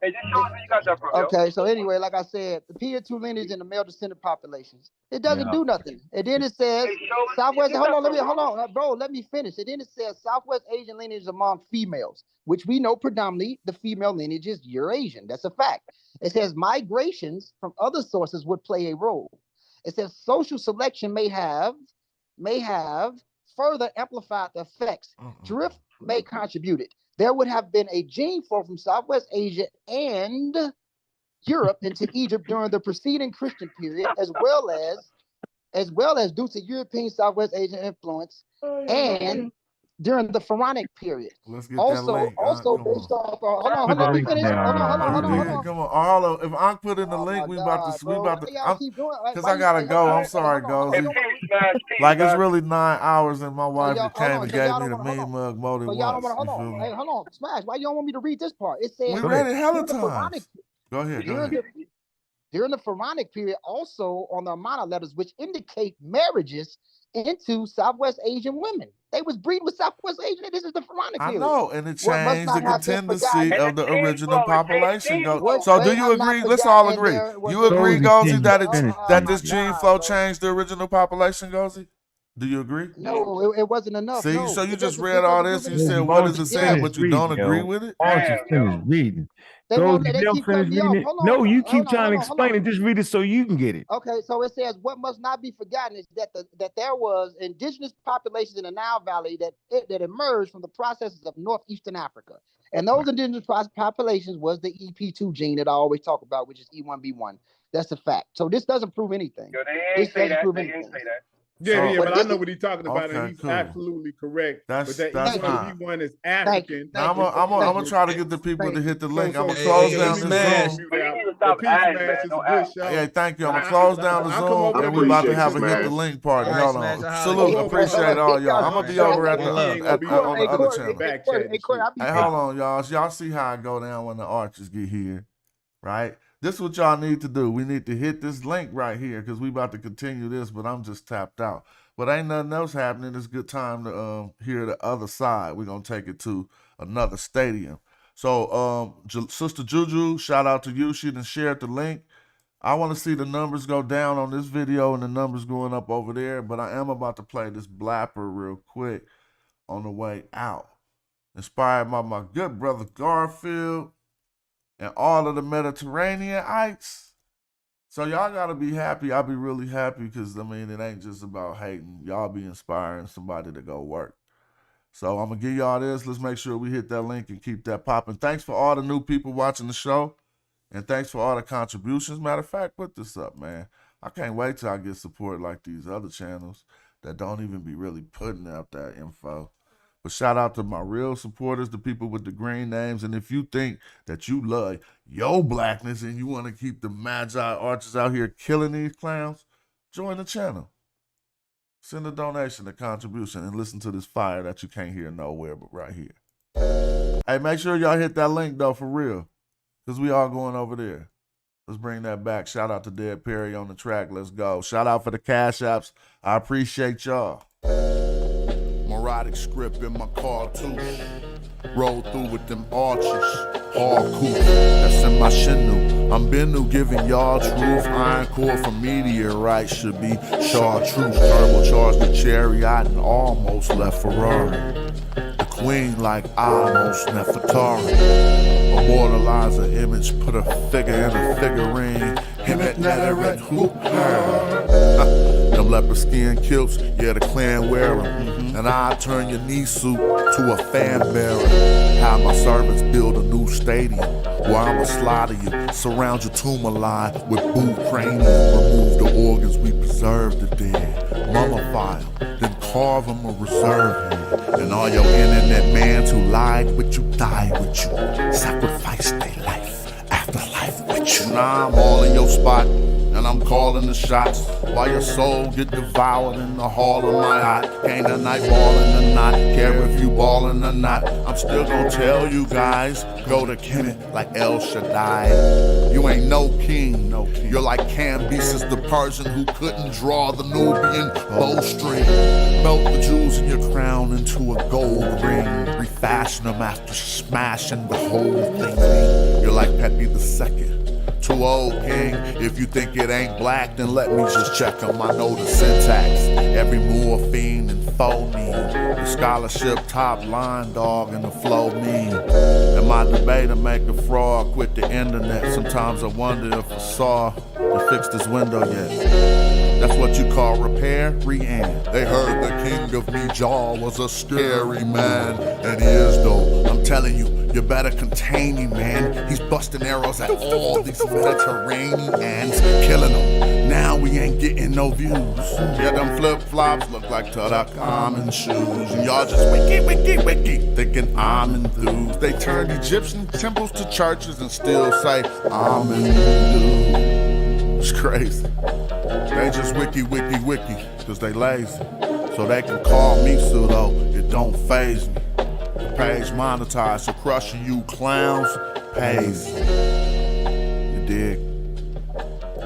Hey, just show us where you got that from,
Okay, so anyway, like I said, the P2 lineage in the male descendant populations, it doesn't do nothing. And then it says Southwest. Hold on, bro. Let me finish. And then it says Southwest Asian lineage among females, which we know predominantly the female lineage is Eurasian. That's a fact. It says migrations from other sources would play a role. It says social selection may have further amplified the effects. Drift may contribute it. There would have been a gene flow from Southwest Asia and Europe into Egypt during the preceding Christian period, as well as due to European Southwest Asian influence and during the Pharaonic period.
Let's get that link.
Also based off. Hold on. Let me finish. Hold on.
Come on, if Ankh put in the link, we about to, because I gotta go. I'm sorry, Gozy. Like it's really 9 hours, and my wife came and gave me the mean mug more than once.
Hold on, Smash. Why you don't want me to read this part? It says
we read it hella times. Go ahead.
During the Pharaonic period, also on the Amana letters, which indicate marriages into Southwest Asian women. They was breeding with Southwest Asian. This is the Pharaonic period.
I know, and it changed the contingency of the original population. So do you agree? Let's all agree. You agree, Gozy, that this gene flow changed the original population, Gozy? Do you agree?
No, it wasn't enough.
See, so you just read all this and you said, what is it saying, but you don't agree with it?
Just finish reading.
They keep cutting me off. Hold on.
No, you keep trying to explain it. Just read it so you can get it.
Okay, so it says what must not be forgotten is that there was indigenous populations in the Nile Valley that emerged from the processes of northeastern Africa, and those indigenous populations was the EP2 gene that I always talk about, which is E1B1. That's a fact. So this doesn't prove anything. This doesn't prove anything.
Yeah, but I know what he's talking about, and he's absolutely correct. But that E1B1 is African.
Now, I'm gonna try to get the people to hit the link. I'm gonna close down the Zoom. Hey, thank you. I'm gonna close down the Zoom, and we're about to have a hit the link party. Hold on. Salute. Appreciate all y'all. I'm gonna be over on the other channel. Hey, hold on, y'all. Y'all see how I go down when the archers get here, right? This is what y'all need to do. We need to hit this link right here because we about to continue this, but I'm just tapped out. But ain't nothing else happening. It's a good time to hear the other side. We're going to take it to another stadium. So, Sister Juju, shout out to you. She done shared the link. I want to see the numbers go down on this video and the numbers going up over there, but I am about to play this blapper real quick on the way out. Inspired by my good brother Garfield and all of the Mediterraneanites. So y'all gotta be happy. I'll be really happy because, I mean, it ain't just about hating. Y'all be inspiring somebody to go work. So I'm gonna give y'all this. Let's make sure we hit that link and keep that popping. Thanks for all the new people watching the show. And thanks for all the contributions. Matter of fact, put this up, man. I can't wait till I get support like these other channels that don't even be really putting out that info. But shout out to my real supporters, the people with the green names. And if you think that you love your blackness and you want to keep the Magi archers out here killing these clowns, join the channel. Send a donation, a contribution, and listen to this fire that you can't hear nowhere but right here. Hey, make sure y'all hit that link, though, for real, because we all going over there. Let's bring that back. Shout out to Dead Perry on the track. Let's go. Shout out for the Cash Apps. I appreciate y'all.
Morodic script in my car too. Roll through with them arches. Hardcore, that's in my shinu. I'm Bennu giving y'all truth. Iron core from meteorite should be chartreuse. Turbocharged the chariot and almost left Ferrari. The queen like almost Nefertari. Immortalize an image, put a figure in a figurine. Him at Netherred, who heard? Them leopard skin kilts, yeah, the clan wear 'em. And I turn your knee suit to a fan bearer. Have my servants build a new stadium where I'ma slaughter you, surround your tomb alive with boot cranium. Remove the organs, we preserve the dead. Mummify them, then carve them a reserve head. And all your internet mans who lied with you, died with you, sacrificed their life, afterlife with you. Now I'm all in your spot, and I'm calling the shots while your soul get devoured in the hall of my eye. Ain't a night ballin' or not, care if you ballin' or not. I'm still gonna tell you guys, go to Kemet like El Shaddai. You ain't no king, you're like Cambyses the Persian who couldn't draw the Nubian bowstring. Melt the jewels in your crown into a gold ring. Refashion them after smashing the whole thing. You're like Pepe II. Too old, king. If you think it ain't black, then let me just check them. I know the syntax. Every morphine and phoneme. The scholarship top line, dog, and the flow mean. And my debate to make a fraud quit the internet. Sometimes I wonder if I saw to fix this window yet. That's what you call repair, re-end. They heard the king of Meluhas was a scary man. And he is though, I'm telling you, you better contain him, man. He's busting arrows at all these Mediterraneans, killing them. Now we ain't getting no views. Yeah, them flip-flops look like Tutankhamun shoes. And y'all just wiki, thinking I'm enthused. They turned Egyptian temples to churches and still say, I'm enthused. It's crazy. They just wiki, cause they lazy. So they can call me pseudo, it don't faze me. The page monetized, so crushing you clowns pays. You dig?